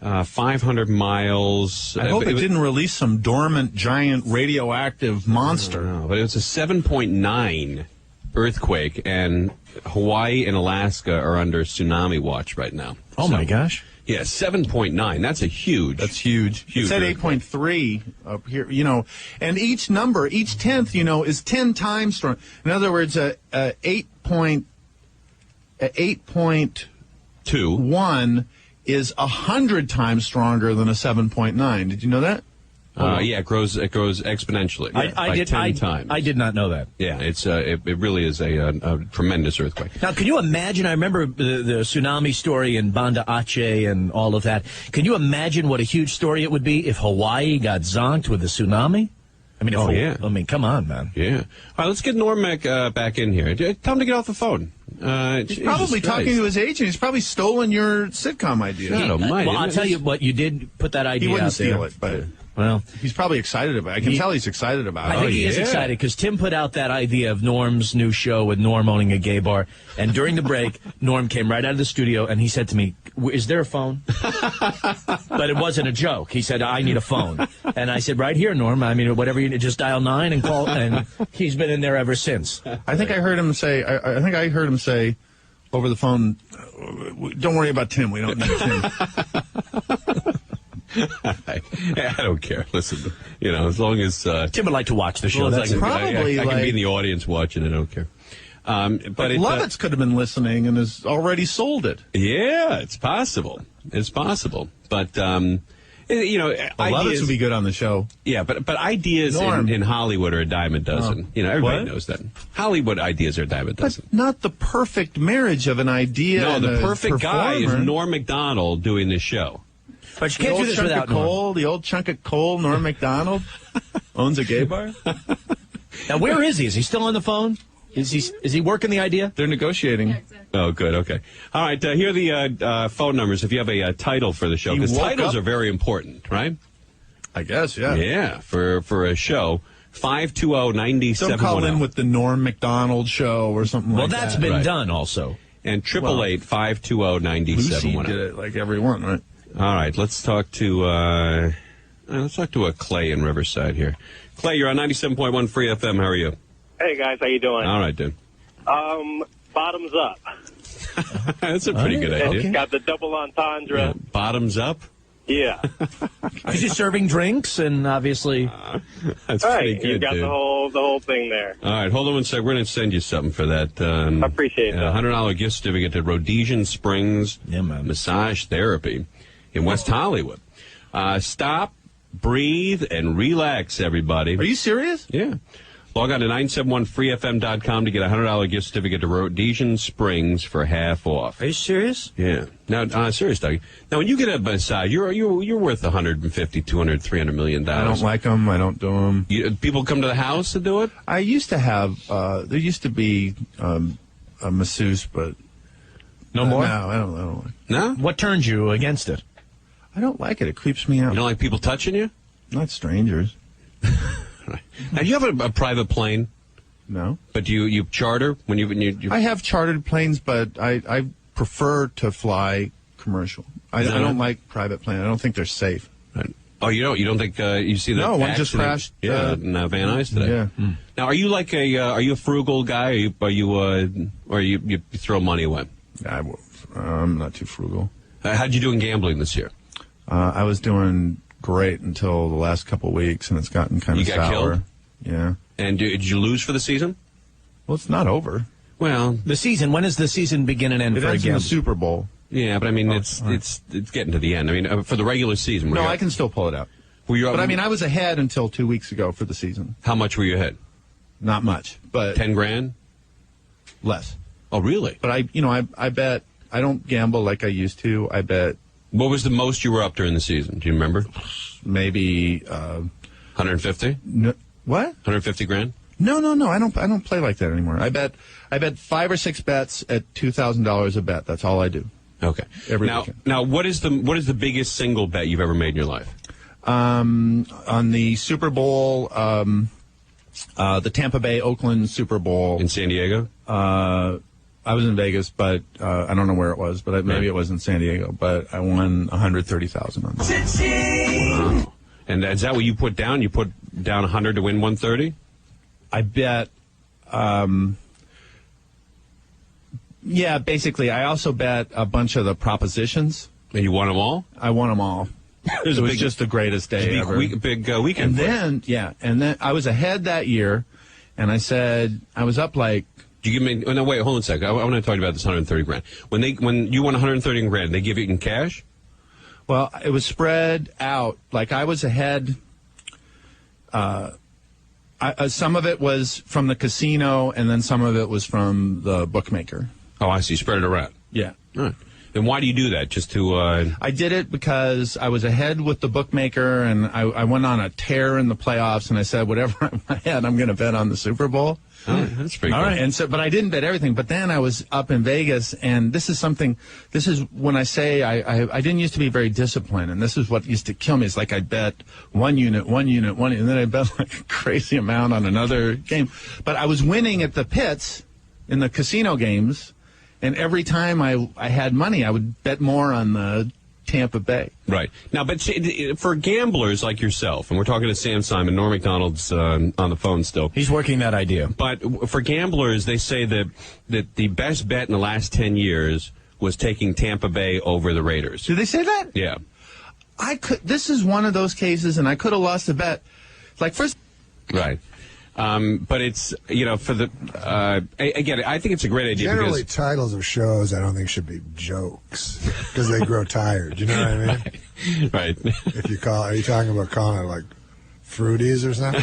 500 miles... I hope it didn't release some dormant, giant, radioactive monster. No, but it was a 7.9 earthquake, and Hawaii and Alaska are under tsunami watch right now. Oh, my gosh. Yeah, 7.9. That's huge. That's huge. Huge. It said 8.3 up here, and each number, each tenth, is 10 times strong. In other words, 8.1 is 100 times stronger than a 7.9. Did you know that? Yeah, it grows exponentially. I did 10 times. I did not know that. Yeah, it's it really is a tremendous earthquake. Now, can you imagine? I remember the tsunami story in Banda Aceh and all of that. Can you imagine what a huge story it would be if Hawaii got zonked with a tsunami? I mean, yeah. I mean, come on, man. Yeah. All right, let's get Norm Mac back in here. Tell him to get off the phone. He's probably talking to his agent. He's probably stolen your sitcom idea. Well, I'll tell you what, you did put that idea He wouldn't out there. steal it, but... Well, he's probably excited about it. I can tell he's excited about it. I think he is excited because Tim put out that idea of Norm's new show with Norm owning a gay bar. And during the break, Norm came right out of the studio and he said to me, "Is there a phone?" But it wasn't a joke. He said, "I need a phone." And I said, "Right here, Norm. I mean, whatever you need, just dial 9 and call." And he's been in there ever since. I think I heard him say, I heard him say over the phone, "Don't worry about Tim. We don't need Tim." I don't care. Listen, as long as Tim would like to watch the show. That's That's I can be in the audience watching it. I don't care. But Lovitz could have been listening and has already sold it. Yeah, it's possible. It's possible. But, Lovitz would be good on the show. Yeah, but ideas in Hollywood are a dime a dozen. Everybody knows that. Hollywood ideas are a dime a dozen. But not the perfect marriage of an idea. No, and the a perfect guy is performer. Norm Macdonald doing this show. But you can't do this without Norm. The old chunk of coal, Norm Macdonald, owns a gay bar. Now, where is he? Is he still on the phone? Is he working the idea? They're negotiating. Oh, good. Okay. All right. Here are the phone numbers if you have a title for the show. Because titles are very important, right? I guess, yeah. Yeah, for a show. 520-9710. Don't call in with the Norm Macdonald show or something like that. Well, that's been done also. And 888-520-9710. Lucy did it like everyone, right? All right. Let's talk to a Clay in Riverside here. Clay, you're on 97.1 Free FM. How are you? Hey, guys. How you doing? All right, dude. Bottoms up. That's a pretty good idea. Okay. Got the double entendre. Yeah, bottoms up? Yeah. Is he serving drinks and obviously... That's pretty good, you got dude. the whole thing there. All right, hold on one sec. We're going to send you something for that. I appreciate that. $100 gift certificate to Rhodesian Springs Massage Therapy in West Hollywood. Stop, breathe, and relax, everybody. Are you serious? Yeah. Log on to 971freefm.com to get a $100 gift certificate to Rhodesian Springs for half off. Are you serious? Yeah. Now, serious, Doug. Now, when you get a massage, you're worth $150, $200, $300 million. I don't like them. I don't do them. People come to the house to do it? I used to have, there used to be a masseuse, but... No more? No, I don't like it. No? What turns you against it? I don't like it. It creeps me out. You don't like people touching you? Not strangers. Now, do you have a private plane? No. But do you charter when you I have chartered planes, but I prefer to fly commercial. I don't like private planes. I don't think they're safe. Right. Oh, you don't think you see the No, one just crashed. Yeah, in Van Nuys today. Yeah. Now, are you like are you a frugal guy? Or you throw money away? I'm not too frugal. How'd you do in gambling this year? I was doing great until the last couple of weeks, and it's gotten kind of sour. You got killed? Yeah. And did you lose for the season? Well, it's not over. Well, the season. When does the season begin and end it for a ends in game? the Super Bowl. Yeah, but I mean, it's getting to the end. I mean, for the regular season. No, I can still pull it out. But I mean, I was ahead until 2 weeks ago for the season. How much were you ahead? Not much, but $10,000 less. Oh, really? But I bet. I don't gamble like I used to. I bet. What was the most you were up during the season? Do you remember? Maybe 150. No, what? 150 grand? No. I don't play like that anymore. I bet 5 or 6 bets at $2,000 a bet. That's all I do. Okay. Every weekend. Now, what is the biggest single bet you've ever made in your life? On the Super Bowl, the Tampa Bay Oakland Super Bowl in San Diego. I was in Vegas, but I don't know where it was. But maybe it was in San Diego. But I won $130,000 on that. Wow. And is that what you put down? You put down 100 to win 130? I bet. Yeah, basically. I also bet a bunch of the propositions. And you won them all? I won them all. It was just the greatest day ever. Big weekend. And then I was ahead that year, and I said I was up like. Do you give me? Oh, no, wait, hold on a second. I want to talk about this 130 grand. When you won 130 grand, they give it in cash? Well, it was spread out. Like I was ahead. Some of it was from the casino, and then some of it was from the bookmaker. Oh, I see. Spread it around. Yeah. All right. Then why do you do that? Just to... I did it because I was ahead with the bookmaker, and I went on a tear in the playoffs, and I said, whatever I had, I'm going to bet on the Super Bowl. Oh, that's pretty cool. All right. And so, but I didn't bet everything. But then I was up in Vegas, and this is when I say I didn't used to be very disciplined, and this is what used to kill me. It's like I'd bet one unit, and then I'd bet like a crazy amount on another game. But I was winning at the pits in the casino games, and every time I had money, I would bet more on the Tampa Bay. Right. Now, but for gamblers like yourself, and we're talking to Sam Simon, Norm Macdonald's on the phone still. He's working that idea. But for gamblers, they say that the best bet in the last 10 years was taking Tampa Bay over the Raiders. Did they say that? Yeah. This is one of those cases, and I could have lost a bet. Like, first... Right. But it's, for the, again, I think it's a great idea. Generally, titles of shows I don't think should be jokes because they grow tired. You know what I mean? Right. If you are you talking about calling it like Fruities or something?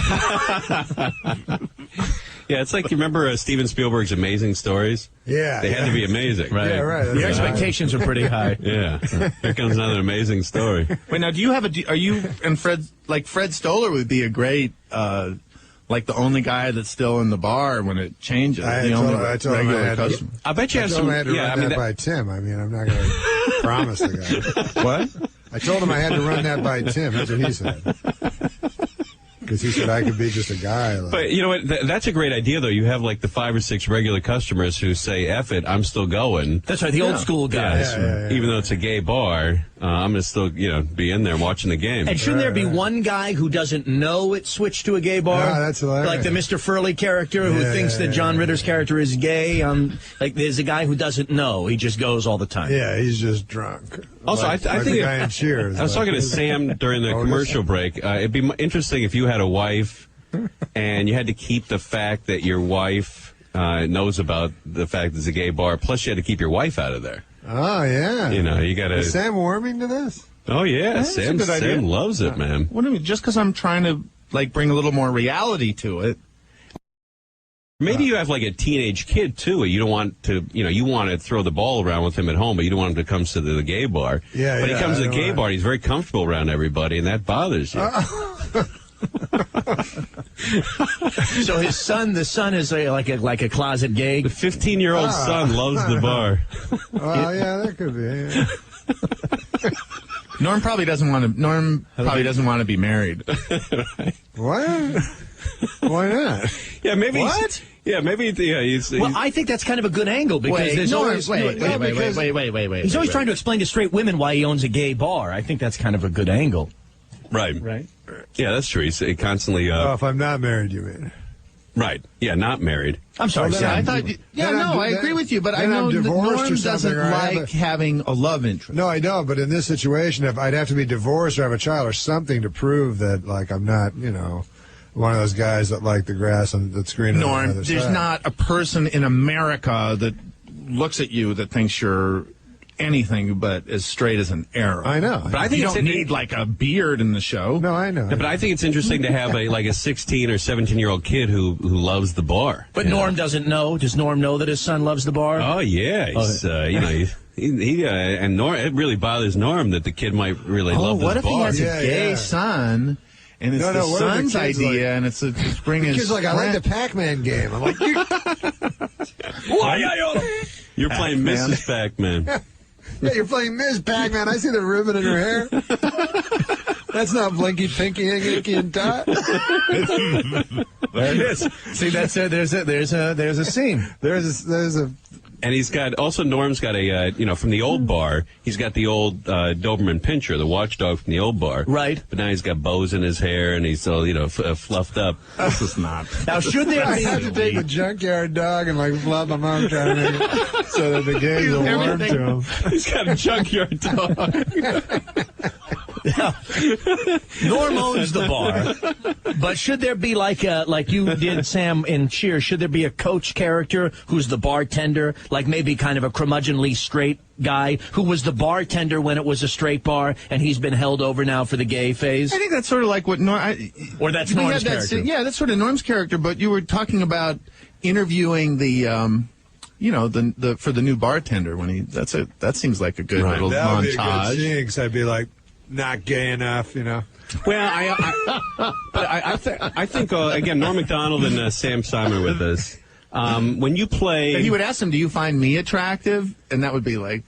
Yeah, it's like, you remember Steven Spielberg's Amazing Stories? Yeah. They had to be amazing, right? Yeah, right. The expectations are pretty high. Yeah. Here comes another amazing story. Wait, now, do you have are you, and Fred Stoller would be a great, like the only guy that's still in the bar when it changes. I told him I bet you have some. I had to run that by Tim. I mean, I'm not going to promise the guy. What? I told him I had to run that by Tim. That's what he said. Because he said I could be just a guy. But you know what? That's a great idea, though. You have like the 5 or 6 regular customers who say, "F it, I'm still going." That's right. The old school guys. Yeah. Even though it's a gay bar, I'm gonna still, be in there watching the game. And shouldn't there be one guy who doesn't know it switched to a gay bar? Oh, that's hilarious. Like the Mr. Furley character who thinks that John Ritter's character is gay. Like there's a guy who doesn't know. He just goes all the time. Yeah, he's just drunk. Also, like, I like think the guy in Cheers. I was talking to Sam during the commercial break. It'd be interesting if you had a wife and you had to keep the fact that your wife knows about the fact that it's a gay bar, plus you had to keep your wife out of there. Oh, yeah. You got to... Is Sam warming to this? Oh, yeah. That's a good idea. Sam loves it, man. What do you mean? Just because I'm trying to, bring a little more reality to it. Maybe you have like a teenage kid too. You don't want to, you want to throw the ball around with him at home, but you don't want him to come to the gay bar. Yeah, but he comes to the gay bar, and he's very comfortable around everybody, and that bothers you. So the son is like a closet gay. The 15-year-old son loves the bar. Well, yeah, that could be. Yeah. Norm probably doesn't want to be married. What? Why not? Yeah, maybe. What? Yeah, maybe. He's well, I think that's kind of a good angle because there's always wait. He's always trying to explain to straight women why he owns a gay bar. I think that's kind of a good angle. Right. Yeah, that's true. He's constantly. If I'm not married, you mean? Right. Yeah, not married. I'm sorry, Well, Sam. I thought. I agree with you, but I know I'm divorced Norm or something, doesn't or I have like having a love interest. No, I don't. But in this situation, if I'd have to be divorced or have a child or something to prove that, I'm not, one of those guys that like the grass on the screen. Norm, on the other there's side. not a person in America that looks at you that thinks you're anything but as straight as an arrow. I know. But I think you it's don't need like a beard in the show. No, I know. Yeah, but I think it's interesting to have a 16 or 17-year-old kid who loves the bar. But Norm doesn't know. Does Norm know that his son loves the bar? Oh yeah, he's, and Norm. It really bothers Norm that the kid might really love this bar. What if he has a gay son? And it's the son's idea, and it's bring his kid's like, I like the Pac-Man game. I'm like, you're playing Mrs. Pac-Man. Yeah, you're playing Ms. Pac-Man. I see the ribbon in her hair. That's not Blinky, Pinky, Inky, and Dot. There it is. See, there's a scene. There's a. And he's got, also Norm's got a, from the old bar, he's got the old Doberman Pinscher, the watchdog from the old bar. Right. But now he's got bows in his hair and he's all, fluffed up. This is not. Now, should there I be... have to take the junkyard dog and flop him out trying to make it so that the gays will warm to him. He's got a junkyard dog. Norm owns the bar, but should there be like you did, Sam, in Cheers, should there be a coach character who's the bartender, like maybe kind of a curmudgeonly straight guy who was the bartender when it was a straight bar, and he's been held over now for the gay phase? I think that's sort of like what Norm... Or that's Norm's character. Yeah, that's sort of Norm's character, but you were talking about interviewing the... for the new bartender when he... That seems like a good little that would montage. Be a good scene, 'cause I'd be like, not gay enough, Well, I think again, Norm Macdonald and Sam Simon with us. When you play, and he would ask him, "Do you find me attractive?" And that would be like,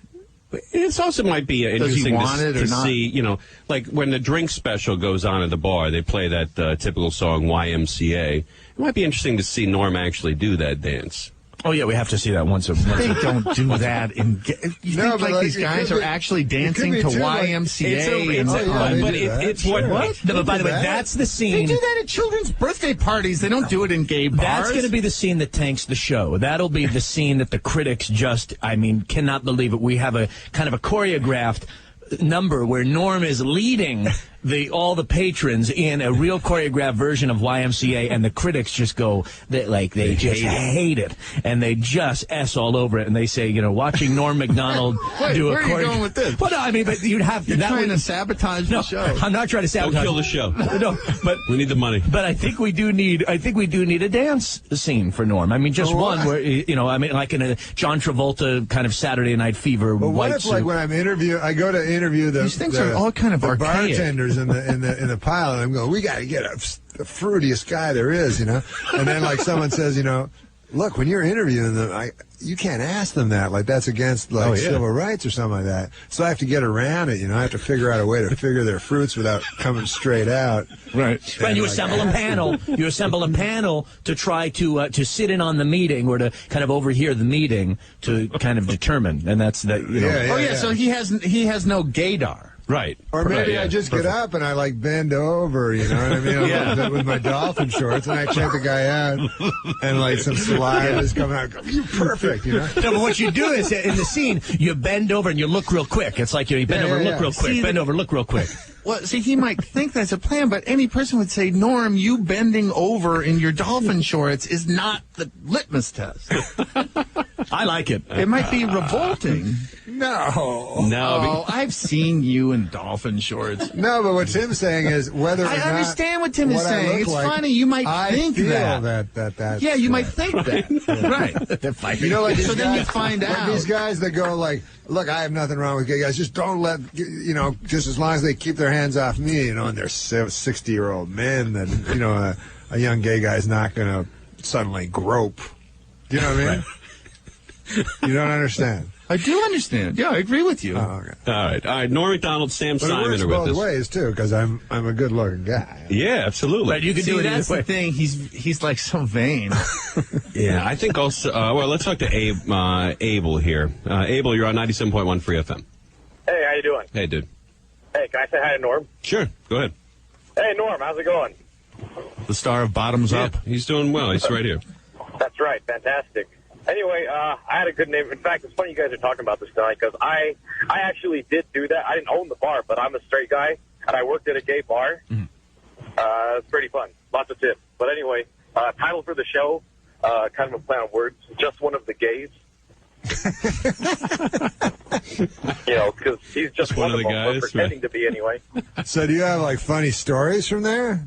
it also might be interesting to see, like when the drink special goes on at the bar, they play that typical song YMCA. It might be interesting to see Norm actually do that dance. Oh, yeah, we have to see that once. They don't do that. You think these guys are actually dancing to YMCA? It's what? No, but by the way, that's the scene. They do that at children's birthday parties. They don't do it in gay bars. That's going to be the scene that tanks the show. That'll be the scene that the critics just, cannot believe it. We have a kind of a choreographed number where Norm is leading all the patrons in a real choreographed version of YMCA, and the critics just go, they just hate it, and they just S all over it, and they say, watching Norm Macdonald do a where are you going with this? Well, no, I mean, but you'd have You're trying to sabotage the show. I'm not trying to sabotage. Don't kill the show. No, but we need the money. But I think we do need a dance scene for Norm. I mean, just one where like in a John Travolta kind of Saturday Night Fever. But what white if, suit. like, when I go to interview the These things are all kind of the archaic. bartenders in the pile, and I'm going, we got to get the fruitiest guy there is, and then like someone says, look, when you're interviewing them, you can't ask them that. Like, that's against civil rights or something like that. So I have to get around it. I have to figure out a way to figure their fruits without coming straight out. Right. And you assemble a panel. You assemble a panel to try to sit in on the meeting or to kind of overhear the meeting to kind of determine. And that's that. So he has no gaydar. Right. Or maybe I just get up and I bend over, you know what I mean? With my dolphin shorts, and I check the guy out, and some saliva is coming out. You're perfect, No, but what you do is in the scene, you bend over and you look real quick. It's like you bend over, look real quick. Bend over, look real quick. Well, see, he might think that's a plan, but any person would say, Norm, you bending over in your dolphin shorts is not the litmus test. I like it. It might be revolting. No. Oh, I've seen you in dolphin shorts. No, but what Tim's saying is whether or not I understand what Tim is saying. It's funny. You might think that. Yeah, you might think that. Right. Like so these then guys, you find out. These guys that go look, I have nothing wrong with gay guys. Just don't let, just as long as they keep their hands off me, and they're 60-year-old men, then, a young gay guy's not going to suddenly grope. Do you know what I mean? Right. You don't understand. I do understand. Yeah, I agree with you. Oh, okay. All right. Norm Macdonald, Sam Simon are with us. Both ways too, because I'm a good-looking guy. Yeah, absolutely. But you can do it that's the thing. He's like so vain. Yeah, I think also. Let's talk to Abel here. Abel, you're on 97.1 Free FM. Hey, how you doing? Hey, dude. Hey, can I say hi to Norm? Sure. Go ahead. Hey, Norm, how's it going? The star of Bottoms Up. He's doing well. He's right here. That's right. Fantastic. Anyway, I had a good name. In fact, it's funny you guys are talking about this tonight because I actually did do that. I didn't own the bar, but I'm a straight guy, and I worked at a gay bar. Mm-hmm. It's pretty fun. Lots of tips. But anyway, title for the show, kind of a play on words, Just One of the Gays. Because he's just one of the guys. Or pretending to be anyway. So do you have, funny stories from there?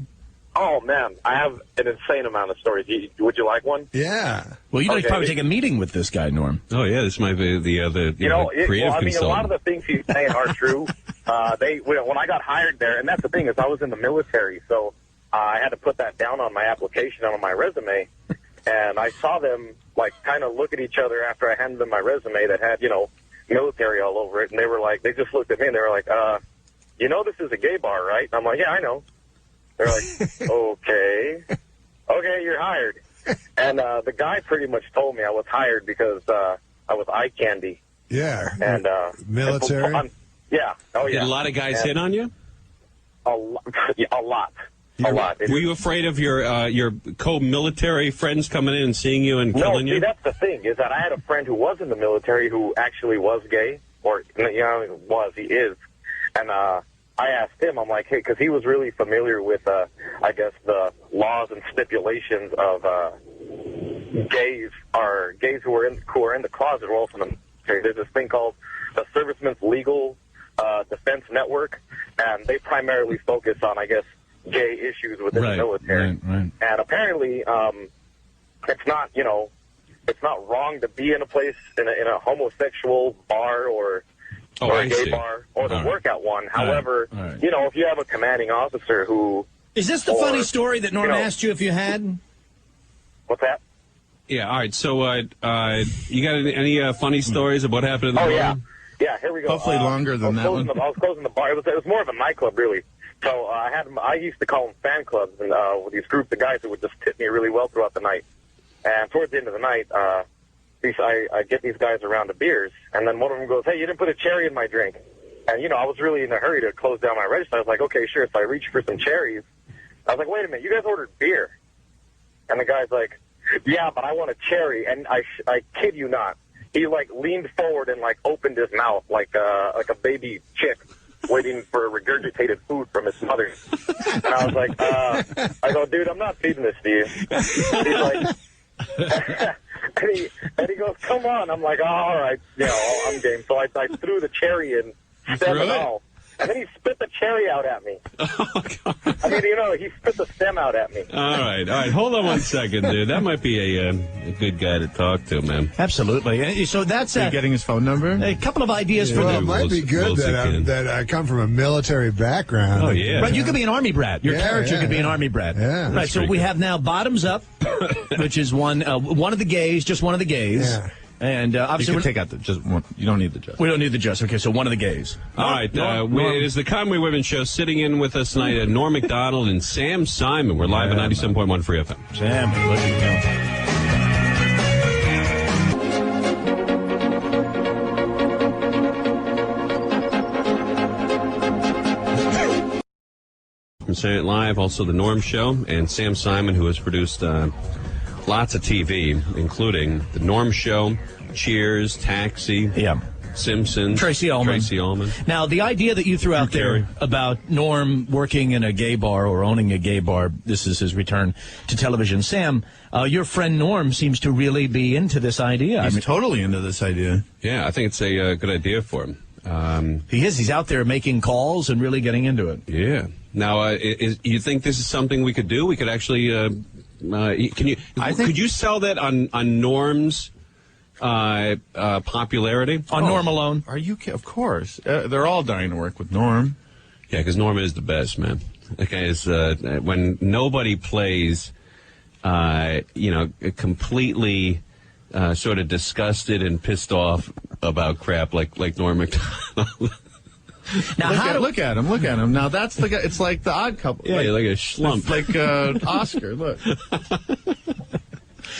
Oh, man, I have an insane amount of stories. Would you like one? Yeah. Well, you'd probably take a meeting with this guy, Norm. Oh, yeah, this might be the creative consultant. A lot of the things he's saying are true. When I got hired there, and that's the thing, is I was in the military, so I had to put that down on my application and on my resume, and I saw them, kind of look at each other after I handed them my resume that had, military all over it, and they just looked at me, and they were like, this is a gay bar, right? And I'm like, yeah, I know. They're like, okay, you're hired. And the guy pretty much told me I was hired because I was eye candy. Yeah. And military? Yeah. Oh, yeah. Did a lot of guys hit on you? A lot. Were you afraid of your co-military friends coming in and seeing you and killing you? No, see, that's the thing, is that I had a friend who was in the military who actually was gay, or, he is. And, I asked him, I'm like, hey, because he was really familiar with, I guess, the laws and stipulations of gays who are in the closet or also in the military. There's this thing called the Servicemen's Legal Defense Network, and they primarily focus on, I guess, gay issues within the military. Right. And apparently, it's not wrong to be in a place in a homosexual bar or a gay bar, or to work at one. However, if you have a commanding officer who... Is this the funny story that Norm asked you if you had? What's that? Yeah, all right. So, you got any funny stories of what happened in the bar? Yeah, here we go. Hopefully longer than that one. I was closing the bar. It was more of a nightclub, really. So I used to call them fan clubs, and with these groups of guys who would just tip me really well throughout the night. And towards the end of the night, I get these guys around to beers, and then one of them goes, hey, you didn't put a cherry in my drink. And, I was really in a hurry to close down my register. I was like, okay, sure. So I reached for some cherries. I was like, wait a minute, you guys ordered beer. And the guy's like, yeah, but I want a cherry. And I kid you not, he, leaned forward and, opened his mouth like a baby chick. waiting for regurgitated food from his mother. And I was like, I go, dude, I'm not feeding this to you. He's like, and he goes, come on. I'm like, oh, all right, I'm game. So I threw the cherry in, stem and all. And then he spit the cherry out at me. Oh, God. I mean, he spit the stem out at me. All right. Hold on one second, dude. That might be a good guy to talk to, man. Absolutely. So that's getting his phone number. A couple of ideas for Well, them. it might be good that I come from a military background. Oh, yeah. Right, you could be an Army brat. Your character could be an Army brat. Yeah. Right, so we have now Bottoms Up, which is one of the gays, just one of the gays. Yeah. And obviously, you can take out the just one. You don't need the just. We don't need the just. Okay, so one of the gays. All right. It is the Conway Whitman Show. Sitting in with us tonight, Norm Macdonald and Sam Simon. We're live at 97.1 Free FM. Sam, look at you. From Saturday Night Live, also the Norm Show, and Sam Simon, who has produced lots of TV, including the Norm Show, Cheers, Taxi, Simpsons, Tracy Ullman. Now, the idea that you threw out there about Norm working in a gay bar or owning a gay bar, this is his return to television. Sam, your friend Norm seems to really be into this idea. He's totally into this idea. Yeah, I think it's a good idea for him. He is. He's out there making calls and really getting into it. Yeah. Now, you think this is something we could do? We could actually... could you sell that on Norm's popularity? On Norm alone? Are you? Of course. They're all dying to work with Norm. Yeah, because Norm is the best, man. That guy is, when nobody plays, completely sort of disgusted and pissed off about crap like Norm Macdonald. Now, look at him. Now that's the guy. It's like the Odd Couple. Yeah, like a schlump. Like Oscar. Look.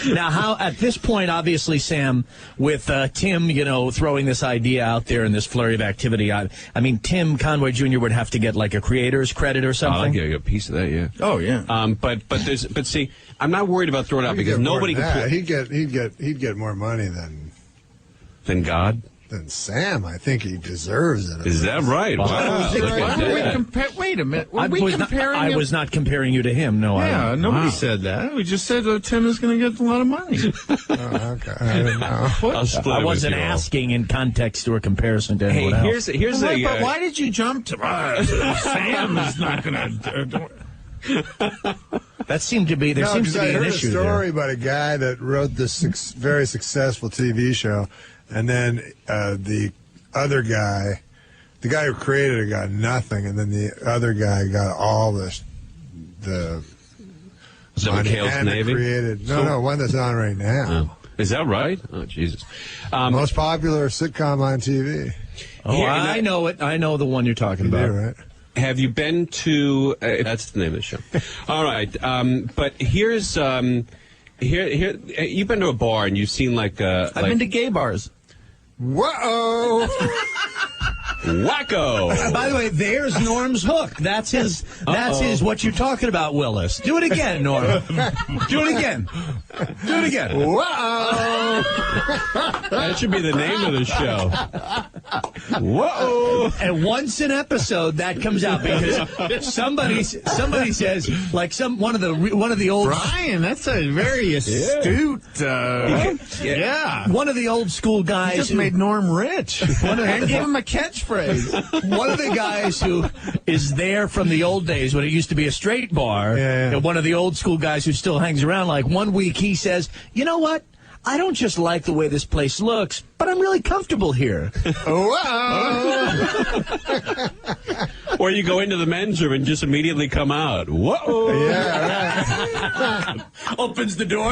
Now, how at this point, obviously, Sam, with Tim, throwing this idea out there and this flurry of activity, I mean, Tim Conway Jr. would have to get like a creator's credit or something. I'll get a piece of that, yeah. Oh, yeah. But see, I'm not worried about throwing it out because nobody can. He'd get more money than God. Than Sam. I think he deserves it. Is that right? Wow. Wait a minute. I was not comparing you to him. No, yeah, nobody said that. We just said Tim is going to get a lot of money. Okay. I don't know. I wasn't asking in context or comparison to anyone else. Here's but why did you jump to Sam is not going to... That seemed to be, there seems to be an issue there. I heard a story about a guy that wrote this very successful TV show, and then the other guy, the guy who created it got nothing, and then the other guy got all the money and created. No, one that's on right now. Is that right? Oh, Jesus. Most popular sitcom on TV. Oh, I know it. I know the one you're talking about. Right? Have you been to... that's the name of the show. All right. But here's... here, you've been to a bar and you've seen like... I've been to gay bars. Whoa! Wacko! By the way, there's Norm's hook. That's his. That's his. What you're talking about, Willis? Do it again, Norm. Do it again. Do it again. Whoa! That should be the name of the show. Whoa! And once an episode, that comes out because somebody says like one of the old Brian. That's a very astute. Yeah. One of the old school guys he just made Norm rich. And gave him a catchphrase. One of the guys who is there from the old days when it used to be a straight bar, and one of the old school guys who still hangs around, like one week he says, you know what? I don't just like the way this place looks, but I'm really comfortable here. Or you go into the men's room and just immediately come out. Whoa! Yeah, right. Opens the door.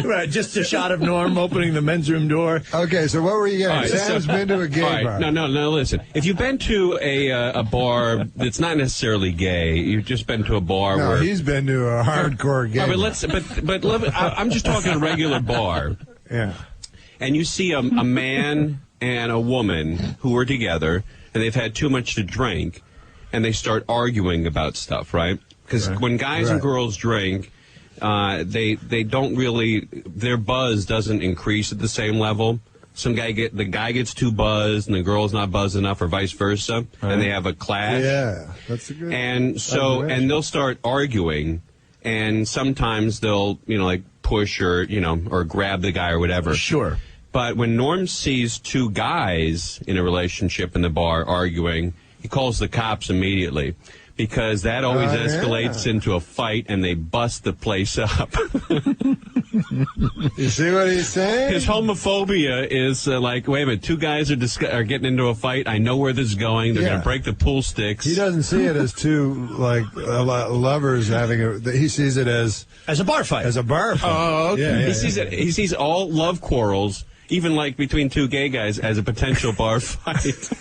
Right, just a shot of Norm opening the men's room door. Okay, so what were you getting? Sam's been to a gay bar. No, listen. If you've been to a bar that's not necessarily gay, you've just been to a bar where... No, he's been to a hardcore gay bar. I'm just talking a regular bar. Yeah. And you see a man and a woman who are together, and they've had too much to drink, and they start arguing about stuff, right? Because when guys and girls drink, they don't really, their buzz doesn't increase at the same level. the guy gets too buzzed and the girl's not buzzed enough, or vice versa, and they have a clash. Yeah, that's a good. And so, and they'll start arguing, and sometimes they'll, like push or grab the guy or whatever. Sure. But when Norm sees two guys in a relationship in the bar arguing, he calls the cops immediately. Because that always escalates into a fight, and they bust the place up. You see what he's saying? His homophobia is like, wait a minute, two guys are getting into a fight. I know where this is going. They're going to break the pool sticks. He doesn't see it as two lovers having he sees it as a bar fight. As a bar fight. Oh, okay. Yeah, he sees all love quarrels, even like between two gay guys, as a potential bar fight.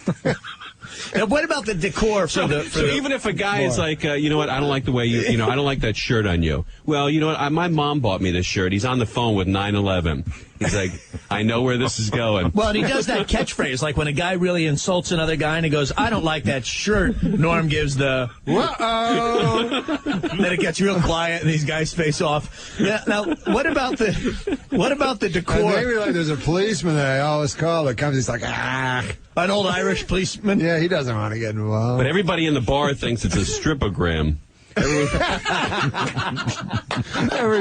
Now, what about the decor So even if a guy is like, you know what, I don't like the way I don't like that shirt on you. Well, you know what, my mom bought me this shirt. He's on the phone with 9/11. He's like, I know where this is going. Well, and he does that catchphrase, like when a guy really insults another guy and he goes, I don't like that shirt. Norm gives the, whoa. Then it gets real quiet and these guys face off. Now, what about the decor? Maybe like there's a policeman that I always call that comes, he's like, an old Irish policeman? Yeah, he doesn't want to get involved. But everybody in the bar thinks it's a stripogram. Every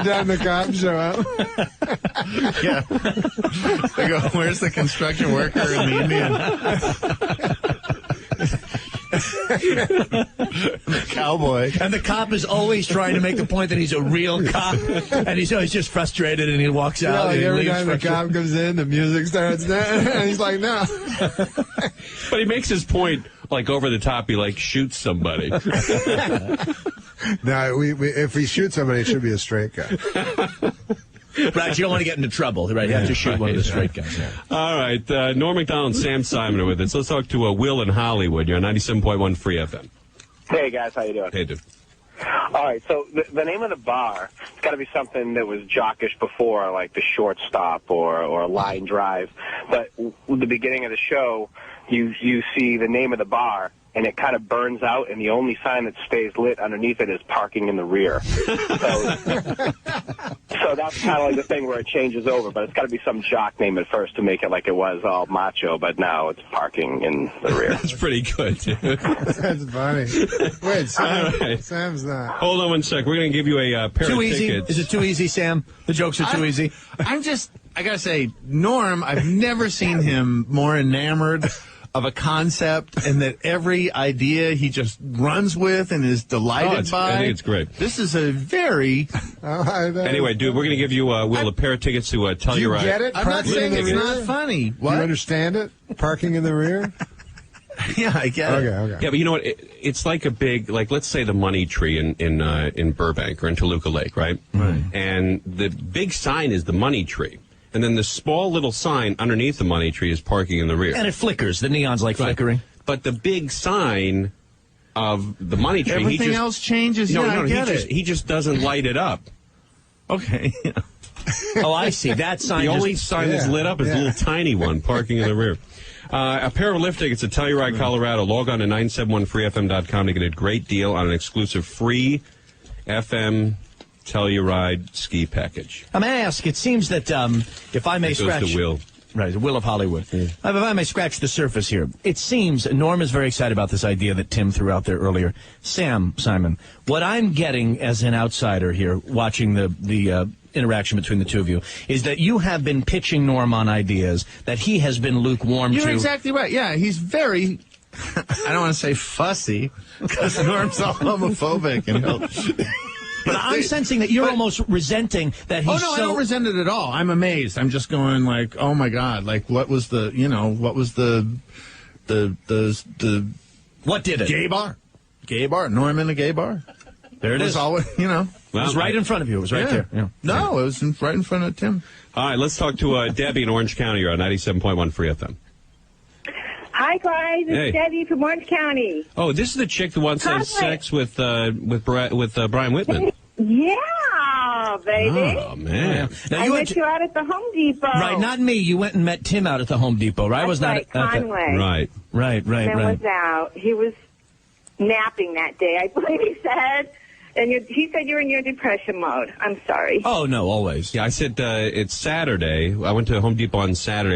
time the cops show up. Yeah. They go, where's the construction worker and the Indian? The cowboy. And the cop is always trying to make the point that he's a real cop. And he's always just frustrated and he walks out. Like and every leaves time the cop comes in, the music starts and he's like, no. But he makes his point like over the top. He like shoots somebody. No, if we shoot somebody, it should be a straight guy. Right, you don't want to get into trouble, right? You have to shoot one of the straight guys. Yeah. All right, Norm Macdonald and Sam Simon are with us. Let's talk to Will in Hollywood. You're on 97.1 Free FM. Hey, guys, how you doing? Hey, dude. All right, so the name of the bar, it's got to be something that was jockish before, like the Shortstop or Line Drive. But with the beginning of the show, you see the name of the bar, and it kind of burns out, and the only sign that stays lit underneath it is parking in the rear. So that's kind of like the thing where it changes over, but it's got to be some jock name at first to make it like it was all macho, but now it's parking in the rear. That's pretty good, dude. That's funny. Wait, Sam's not. Hold on one sec. We're going to give you a pair Too of easy? tickets. Is it too easy, Sam? The jokes are too easy? I got to say, Norm, I've never seen him more enamored of a concept, and that every idea he just runs with and is delighted by. I think it's great. This is a very... Anyway, dude, we're going to give you, Will, a pair of tickets to Tell Do you You Right. get it? I'm not saying it's not funny. What? You understand it? Parking in the rear? Yeah, I get it. Okay. Yeah, but you know what? It's like a big, like, let's say the Money Tree in Burbank or in Toluca Lake, right? Right. And the big sign is the Money Tree. And then the small little sign underneath the Money Tree is parking in the rear. And it flickers. The neon's like flickering. But the big sign of the Money Tree... Everything else changes. He just doesn't light it up. Okay. Oh, I see. That sign. The only sign that's lit up is a little tiny one parking in the rear. A pair of lift tickets to Tell You Right, Colorado. Log on to 971freefm.com to get a great deal on an exclusive free FM Tell You Ride ski package. I may ask, it seems that if I may scratch... Goes to Will. Right, Will of Hollywood. If I may scratch the surface here, it seems Norm is very excited about this idea that Tim threw out there earlier. Simon, what I'm getting as an outsider here, watching the interaction between the two of you, is that you have been pitching Norm on ideas that he has been lukewarm to. You're exactly right. Yeah, he's very... I don't want to say fussy, because Norm's all homophobic. But I'm sensing that you're almost resenting that he's I don't resent it at all. I'm amazed. I'm just going like, oh my God, like what was the what did it? Gay bar. Norm in a gay bar. There it is. Always, it was right in front of you. It was right there. Yeah. No, it was right in front of Tim. All right, let's talk to Debbie in Orange County. You're on 97.1 Free FM. Hi, guys. It's Debbie from Orange County. Oh, this is the chick who wants to have sex with Brian Whitman. Yeah, baby. Oh, man. Now, I met you out at the Home Depot. Right, not me. You went and met Tim out at the Home Depot, right? That's I was not right, Conway. Right. Tim was out. He was napping that day, I believe he said. And he said you're in your depression mode. I'm sorry. Oh, no, always. Yeah, I said it's Saturday. I went to Home Depot on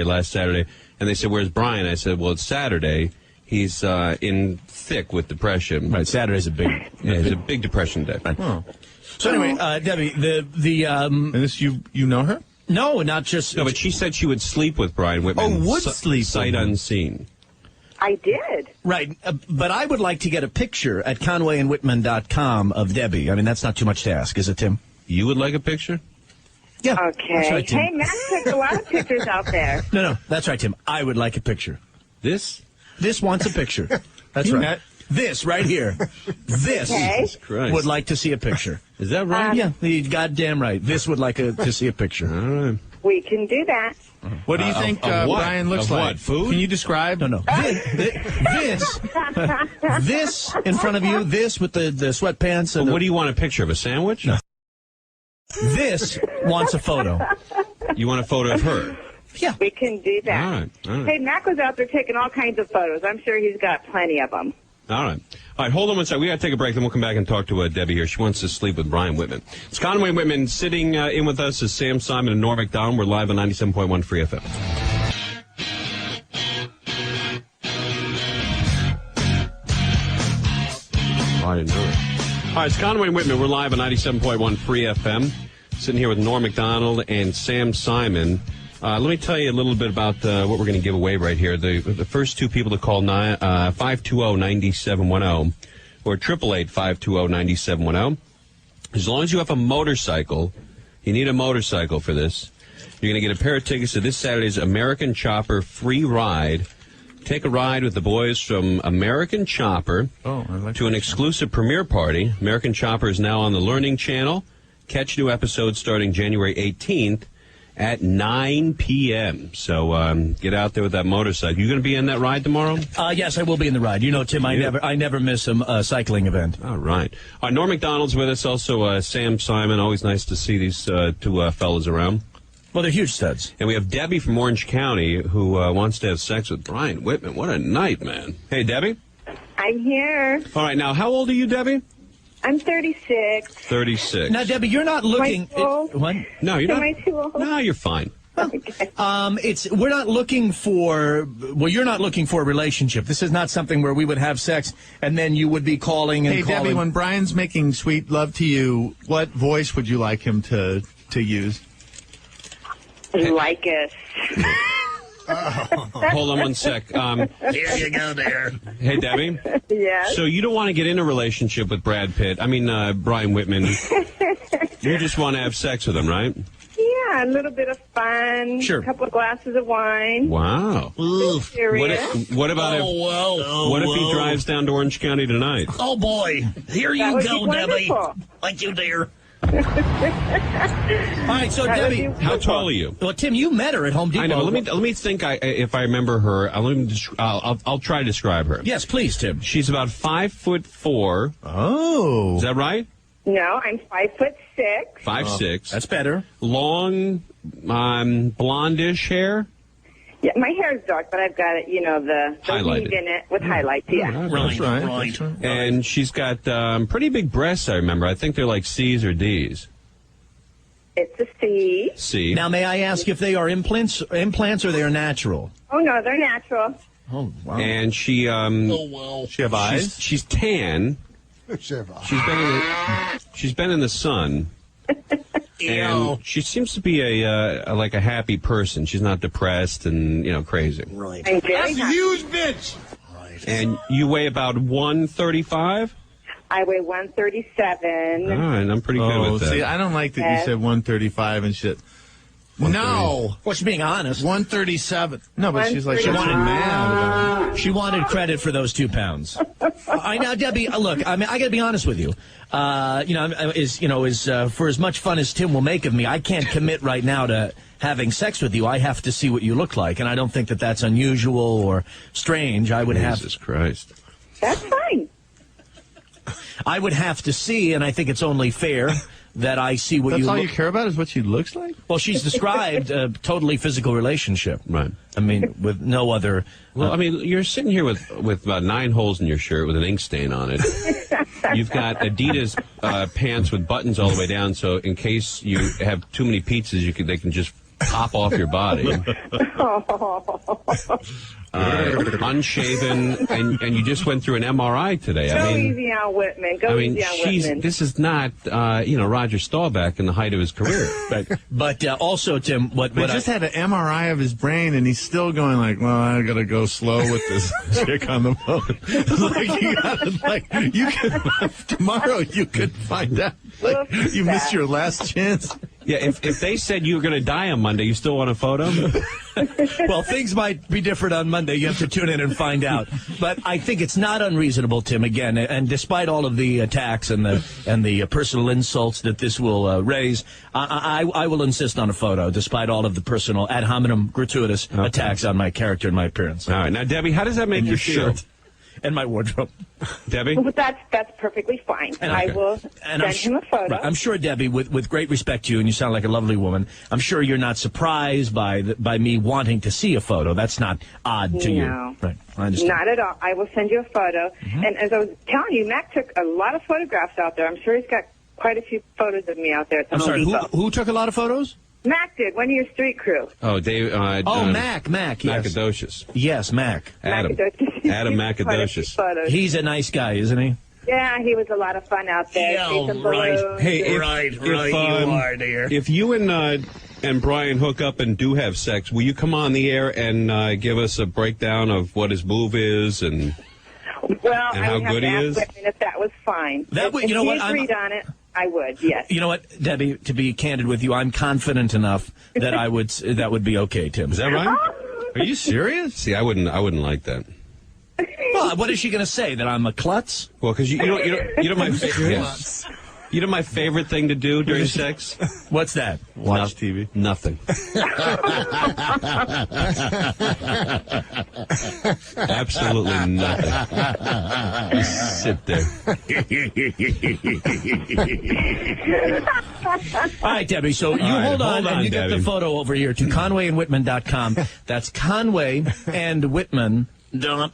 last Saturday, and they said, "Where's Brian?" I said, "Well, it's Saturday. He's in thick with depression." Right, Saturday's a big depression day. Right. Oh. So anyway, Debbie, and this you know her? No, not just. No, but she said she would sleep with Brian Whitman. Oh, would sleep sight unseen. I did. Right, but I would like to get a picture at conwayandwhitman.com of Debbie. I mean, that's not too much to ask, is it, Tim? You would like a picture? Yeah. Okay. That's right, Tim. Hey, Matt took a lot of pictures out there. No, that's right, Tim. I would like a picture. This wants a picture. That's You right. met- This right here. This Okay. Christ. would like to see a picture. Is that right? Yeah, you're goddamn right. This would like to see a picture. All right. We can do that. What do you think of what? Brian looks Of like? what? Food? Can you describe? No. This in front of you, this with the sweatpants. And What do you want a picture of? A sandwich? No. This wants a photo. You want a photo of her? Yeah. We can do that. All right. Hey, Mac was out there taking all kinds of photos. I'm sure he's got plenty of them. All right. All right, hold on one second. We got to take a break, then we'll come back and talk to Debbie here. She wants to sleep with Brian Whitman. It's Conway Whitman. Sitting in with us is Sam Simon and Norm Macdonald. We're live on 97.1 Free FM. Oh, I didn't know that. All right, it's Conway Whitman. We're live on 97.1 Free FM. Sitting here with Norm Macdonald and Sam Simon. Let me tell you a little bit about what we're going to give away right here. The first two people to call 520-9710 or 888-520-9710. As long as you have a motorcycle, you need a motorcycle for this. You're going to get a pair of tickets to this Saturday's American Chopper free ride. Take a ride with the boys from American Chopper to an exclusive premiere party. American Chopper is now on the Learning Channel. Catch new episodes starting January 18th. At 9 p.m. So get out there with that motorcycle. You going to be in that ride tomorrow? Yes, I will be in the ride. You know, Tim, I never miss a cycling event. All right. Norm Macdonald's with us. Also, Sam Simon. Always nice to see these two fellas around. Well, they're huge studs. And we have Debbie from Orange County who wants to have sex with Brian Whitman. What a night, man. Hey, Debbie? I'm here. All right. Now, how old are you, Debbie? I'm 36. 36. Now, Debbie, you're not looking. What? No, you're Am not. I too old? No, you're fine. Okay. We're not looking for. Well, you're not looking for a relationship. This is not something where we would have sex and then you would be calling and Hey, calling. Debbie, when Brian's making sweet love to you, what voice would you like him to use? Like us. Hold on one sec. Here you go, there. Hey, Debbie. Yes. So you don't want to get in a relationship with Brad Pitt. I mean, Brian Whitman. You just want to have sex with him, right? Yeah, a little bit of fun. Sure. A couple of glasses of wine. Wow. Serious. What about if he drives down to Orange County tonight? Oh, boy. Here That you would go, be Debbie. wonderful. Like you, dear. All right, so That would Debbie, be How tall are you? well, Tim, you met her at Home Depot. I know. Let me think. If I remember her, I'll try to describe her. Yes, please, Tim. She's about 5'4". Oh. Is that right? No, I'm 5'6". 5'6". That's better. Long, blondish hair. Yeah, my hair is dark, but I've got it, the Highlighted. weave in it with highlights, yeah. Right, right. And she's got pretty big breasts, I remember. I think they're like C's or D's. It's a C. C. Now, may I ask if they are implants or they are natural? Oh, no, they're natural. Oh, wow. And she She have eyes? she's tan. She's been in the sun. And she seems to be a happy person. She's not depressed and crazy. Right. I'm very happy. Huge bitch. Right. And you weigh about 135. I weigh 137. All right, I'm pretty good with that. See, I don't like that you said 135 and shit. No. Well, she's being honest. 137. No, but she's like, she wanted mad about it. She wanted credit for those 2 pounds. Now, Debbie, look, I mean, I got to be honest with you. For as much fun as Tim will make of me, I can't commit right now to having sex with you. I have to see what you look like, and I don't think that that's unusual or strange. Jesus Christ. That's fine. I would have to see, and I think it's only fair that I see what That's you all look. you care about is what she looks like? Well, she's described a totally physical relationship. Right. I mean, with no other. Well, I mean, you're sitting here with about 9 holes in your shirt with an ink stain on it. you've got Adidas pants with buttons all the way down, so in case you have too many pizzas, they can just pop off your body. Unshaven, and you just went through an MRI today. Go easy on Whitman. Go easy on Whitman. This is not, Roger Staubach in the height of his career. Right. But also, Tim, what I just had an MRI of his brain, and he's still going like, well, I got to go slow with this chick on the phone. Tomorrow you could find out. Like, you missed your last chance. Yeah, if they said you were going to die on Monday, you still want a photo? Well, things might be different on Monday. You have to tune in and find out. But I think it's not unreasonable, Tim, again, and despite all of the attacks and the personal insults that this will raise, I will insist on a photo, despite all of the personal ad hominem gratuitous attacks on my character and my appearance. All right. Now, Debbie, how does that make you feel? And my wardrobe. Debbie? Well, that's perfectly fine. And I will send him a photo. Right, I'm sure, Debbie, with great respect to you, and you sound like a lovely woman, I'm sure you're not surprised by me wanting to see a photo. That's not odd to you. Right, I understand. Not at all. I will send you a photo. Mm-hmm. And as I was telling you, Mac took a lot of photographs out there. I'm sure he's got quite a few photos of me out there at the I'm Home sorry, Depot. who took a lot of photos? Mac did, one of your street crew. Oh, Dave. Mac, yes. Macadocious. Yes, Mac. Adam Macadocious. He's a nice guy, isn't he? Yeah, he was a lot of fun out there. Yeah, right. Hey, right, you are, dear. If you and Brian hook up and do have sex, will you come on the air and give us a breakdown of what his move is and how good he is? If that was fine. If he agreed on it, I would, yes. You know what, Debbie, to be candid with you, I'm confident enough that that would be okay, Tim. Is that right? Are you serious? See, I wouldn't like that. Well, what is she going to say? That I'm a klutz? Well, because you know my favorite. You know my favorite thing to do during sex? What's that? Watch TV. Nothing. Absolutely nothing. Just sit there. All right, Debbie, so you hold on and you get the photo over here to ConwayandWhitman.com. That's ConwayandWhitman.com.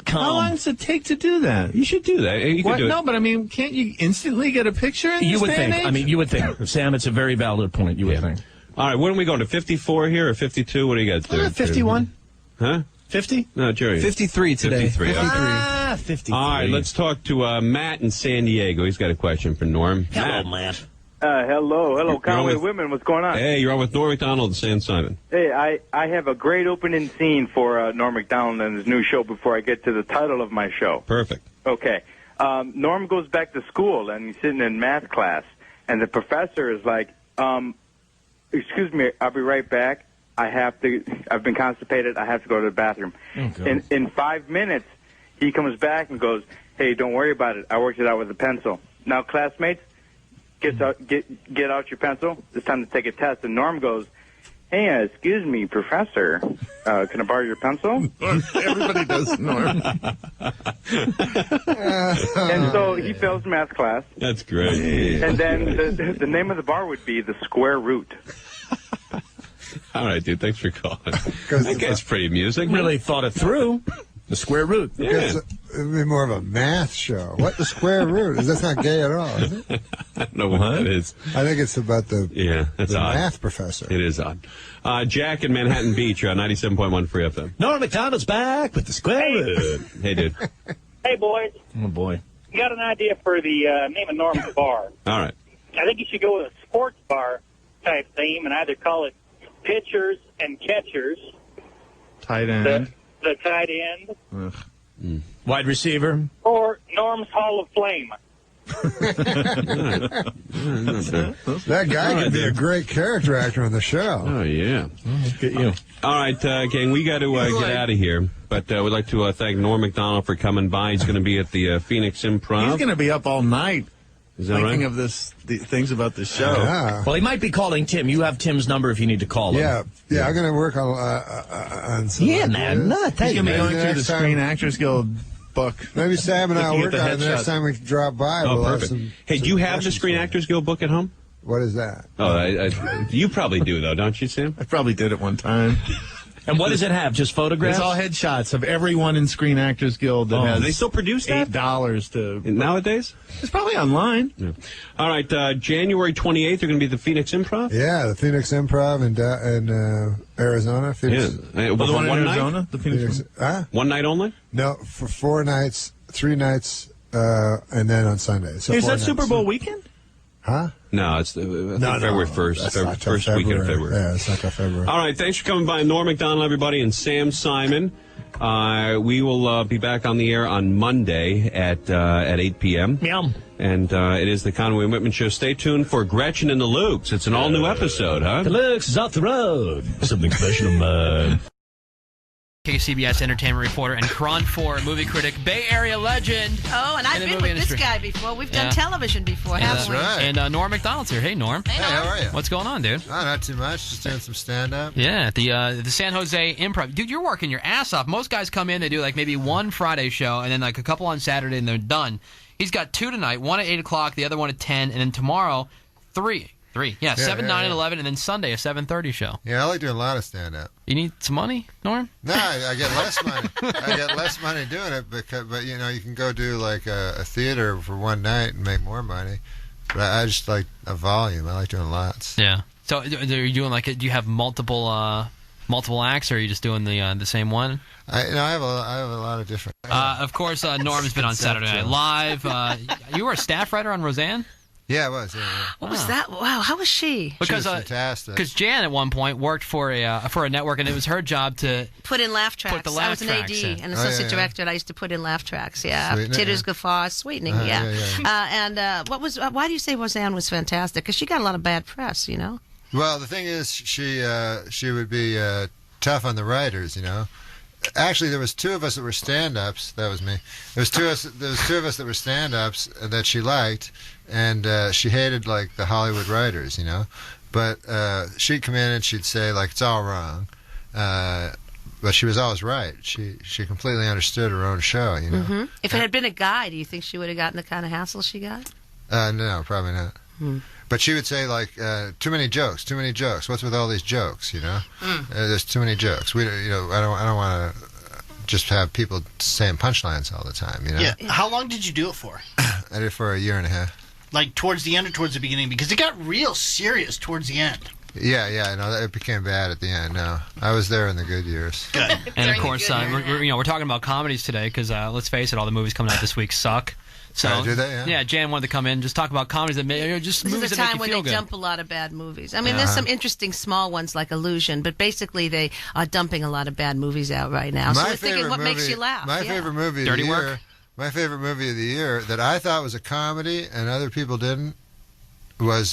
How long does it take to do that? You should do that. You could do it. No, but I mean, can't you instantly get a picture in this You would day think. and age? I mean, you would think. Sam, it's a very valid point. You would think. All right, when are we going to 54 here or 52? What do you got there? 51. Huh? 50? No, Jerry. 53 today. 53. Okay. 53. All right, let's talk to Matt in San Diego. He's got a question for Norm. Hello, Matt. Hello, Conway Whitman. What's going on? Hey, you're on with Norm Macdonald and San Simon. Hey, I have a great opening scene for Norm Macdonald and his new show before I get to the title of my show. Perfect. Okay. Norm goes back to school, and he's sitting in math class, and the professor is like, excuse me, I'll be right back. I've been constipated. I have to go to the bathroom. Oh, in 5 minutes, he comes back and goes, hey, don't worry about it. I worked it out with a pencil. Now, classmates, get out your pencil. It's time to take a test. And Norm goes, hey, excuse me, professor, can I borrow your pencil? Everybody does, Norm. And so he fails math class. That's great. And then the name of the bar would be the Square Root. All right, dude, thanks for calling. I guess pretty amusing. Really thought it through. The square root. Because it would be more of a math show. What the square root? That's not gay at all, is it? I don't know what that is. I think it's about the that's odd. math professor. It is odd. Jack in Manhattan Beach, 97.1 Free FM. Norm Macdonald's back with the square root. Hey, dude. Hey, boys. Oh, boy. You got an idea for the name of Norm's bar. All right. I think you should go with a sports bar type theme and either call it pitchers and catchers. Tight end. The tight end. Wide receiver. Or Norm's Hall of Flame. That guy could be a great character actor on the show. Oh, yeah. Look at you. All right, gang, we got to get out of here. But we'd like to thank Norm Macdonald for coming by. He's going to be at the Phoenix Improv. He's going to be up all night. Is that thinking right? of the things about the show. Yeah. Well, he might be calling Tim. You have Tim's number if you need to call him. Yeah, I'm going to work on some Yeah, ideas. man. No, He's going to be going through the Screen Actors Guild book. Maybe Sam and I will work on it next time we drop by. Oh, we'll have perfect. some, Hey, do you have the Screen Actors Guild book at home? What is that? Oh, you probably do, though, don't you, Sam? I probably did at one time. And what does it have? Just photographs? It's all headshots of everyone in Screen Actors Guild that has. They still produce that? $8 to nowadays. It's probably online. Yeah. All right, January 28th, you're going to be at the Phoenix Improv. Yeah, the Phoenix Improv in Arizona. Phoenix. Yeah, the one in Arizona. Night? The Phoenix. One night only? No, for 4 nights, 3 nights, and then on Sunday. So Is 4 that nights. Super Bowl weekend? Huh? No, it's February 1st. First weekend of February. Yeah, it's not till February. All right, thanks for coming by. Norm Macdonald, everybody, and Sam Simon. We will be back on the air on Monday at 8 p.m. Yum. And it is the Conway and Whitman Show. Stay tuned for Gretchen and the Lukes. It's an all-new episode, huh? The Lukes is off the road. Something special, man. CBS entertainment reporter and Cron 4 movie critic, Bay Area legend. Oh, and I've been with this guy before. We've done television before, haven't we? Right. And Norm Macdonald's here. Hey, Norm. Hey, how are you? What's going on, dude? Oh, not too much. Just doing some stand-up. Yeah, the San Jose Improv. Dude, you're working your ass off. Most guys come in, they do like maybe one Friday show, and then like a couple on Saturday, and they're done. He's got 2 tonight, one at 8 o'clock, the other one at 10, and then tomorrow, 3. Yeah, 7, 9, and 11, and then Sunday, a 7:30 show. Yeah, I like doing a lot of stand-up. You need some money, Norm? No, I get less money. I get less money doing it, but you know, you can go do like a theater for one night and make more money. But I just like a volume. I like doing lots. Yeah. So are you doing like, do you have multiple acts, or are you just doing the same one? I have a lot of different. Of course, Norm's been on Saturday Night Live. You were a staff writer on Roseanne? Yeah, it was. Yeah. What was that? Wow, how was she? Because she was fantastic. Because Jan at one point worked for a network, and it was her job to put in laugh tracks. Put the laugh I was an AD, tracks in. an associate director, and I used to put in laugh tracks. Yeah, titters, guffaws, sweetening. And why do you say Roseanne was fantastic? Because she got a lot of bad press, you know. Well, the thing is, she would be tough on the writers, you know. Actually, there was 2 of us that were stand-ups. That was me. There was 2 of us that were stand-ups that she liked, and she hated like the Hollywood writers, you know. But she'd come in and she'd say like it's all wrong, but she was always right. She completely understood her own show, you know. Mm-hmm. If it had been a guy, do you think she would have gotten the kind of hassle she got? No, probably not. But she would say like, too many jokes. What's with all these jokes? You know, there's too many jokes. I don't want to just have people saying punchlines all the time. You know. Yeah. How long did you do it for? I did it for a year and a half. Like towards the end or towards the beginning? Because it got real serious towards the end. Yeah. No, it became bad at the end. No, I was there in the good years. Good. And of course, we're talking about comedies today because let's face it, all the movies coming out this week suck. So do they? Yeah. Jan wanted to come in and just talk about comedies that This is a time when they dump a lot of bad movies. I mean, there's some interesting small ones like Illusion, but basically they are dumping a lot of bad movies out right now. So we're thinking, what makes you laugh? My favorite movie Dirty of the Work? year. My favorite movie of the year that I thought was a comedy and other people didn't was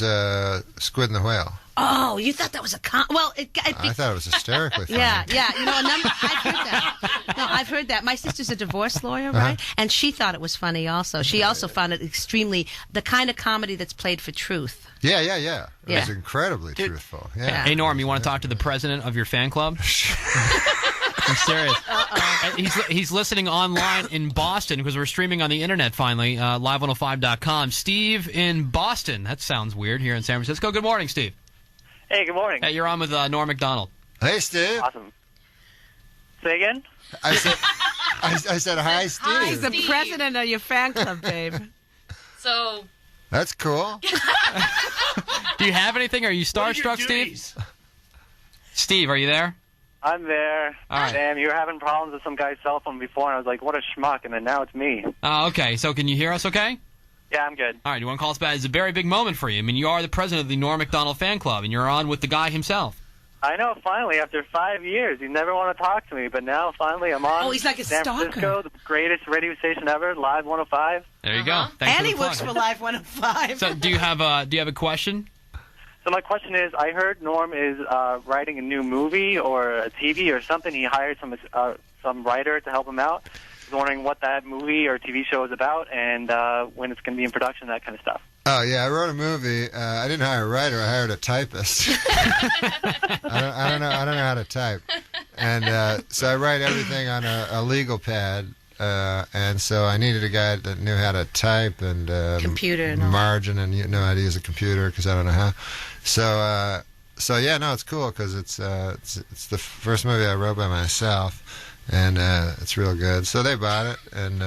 Squid and the Whale. Oh, you thought that was a well? I thought it was hysterically funny. Yeah. You know, I've heard that. No, I've heard that. My sister's a divorce lawyer, right? And she thought it was funny also. She also found it extremely the kind of comedy that's played for truth. Yeah. It was incredibly truthful. Yeah. Hey, Norm, you want to talk to the president of your fan club? I'm serious. He's listening online in Boston because we're streaming on the internet finally, live105.com. Steve in Boston. That sounds weird here in San Francisco. Good morning, Steve. Hey, good morning. Hey, you're on with Norm Macdonald. Hey, Steve. Awesome. Say again? I said hi, Steve. Hi, he's the president of your fan club, babe. So. That's cool. Do you have anything? Are you starstruck, Steve? Steve, are you there? I'm there. All right. Damn, you were having problems with some guy's cell phone before, and I was like, what a schmuck, and then now it's me. Okay, so can you hear us okay? Yeah, I'm good. All right, you want to call us back? It's a very big moment for you. I mean, you are the president of the Norm Macdonald fan club, and you're on with the guy himself. I know, finally, after 5 years. You never want to talk to me, but now, finally, I'm on he's like a San Francisco, the greatest radio station ever, Live 105. There you go. Thanks And for he the works plug. for Live 105. So do you have a question? So my question is, I heard Norm is writing a new movie or a TV or something. He hired some writer to help him out. I was wondering what that movie or TV show is about and when it's going to be in production, that kind of stuff. Oh, yeah, I wrote a movie. I didn't hire a writer. I hired a typist. I don't know how to type. And so I write everything on a legal pad. And so I needed a guy that knew how to type and computer and all. margin and knew how to use a computer because I don't know how. So So yeah, no, it's cool because it's the first movie I wrote by myself, and it's real good. So they bought it, and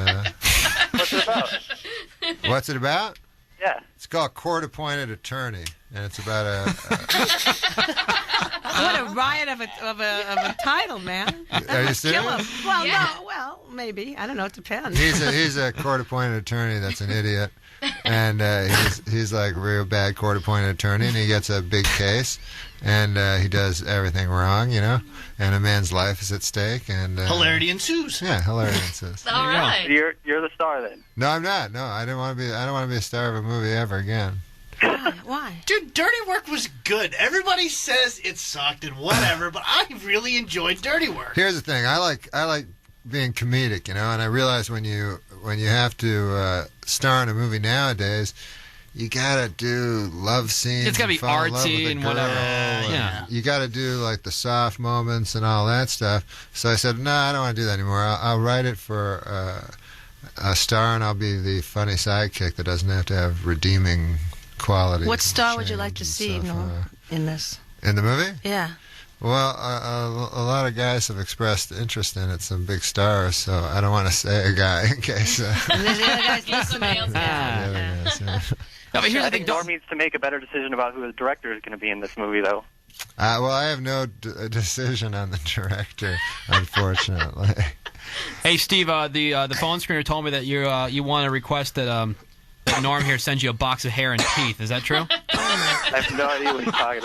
What's it about? what's it about? Yeah. It's called Court Appointed Attorney, and it's about What a riot of a title, man. Are you serious? Kill him. Well, no, well, maybe. I don't know. It depends. He's a court-appointed attorney that's an idiot, and he's like a real bad court-appointed attorney, and he gets a big case, and he does everything wrong, and a man's life is at stake, and Hilarity ensues. Yeah, hilarity ensues. All right. You're the star then. No, I'm not. No, I don't want to be a star of a movie ever again. Why? Dude, Dirty Work was good. Everybody says it sucked and whatever, but I really enjoyed Dirty Work. Here's the thing. I like being comedic, and I realize when you have to star in a movie nowadays, you gotta do love scenes. It's gotta be fall in love with artsy a and girl, whatever. and Yeah. you gotta do like the soft moments and all that stuff. So I said, no, I don't want to do that anymore. I'll write it for a star, and I'll be the funny sidekick that doesn't have to have redeeming qualities. What star would you like to see in this? In the movie? Yeah. Well, a lot of guys have expressed interest in it, some big stars, so I don't want to say a guy in case... And there's the other guys listening. No, but here's I the thing. think Norm needs to make a better decision about who the director is going to be in this movie, though. Well, I have no decision on the director, unfortunately. Hey, Steve, the phone screener told me that you want to request that Norm here sends you a box of hair and teeth. Is that true? I have no idea what he's talking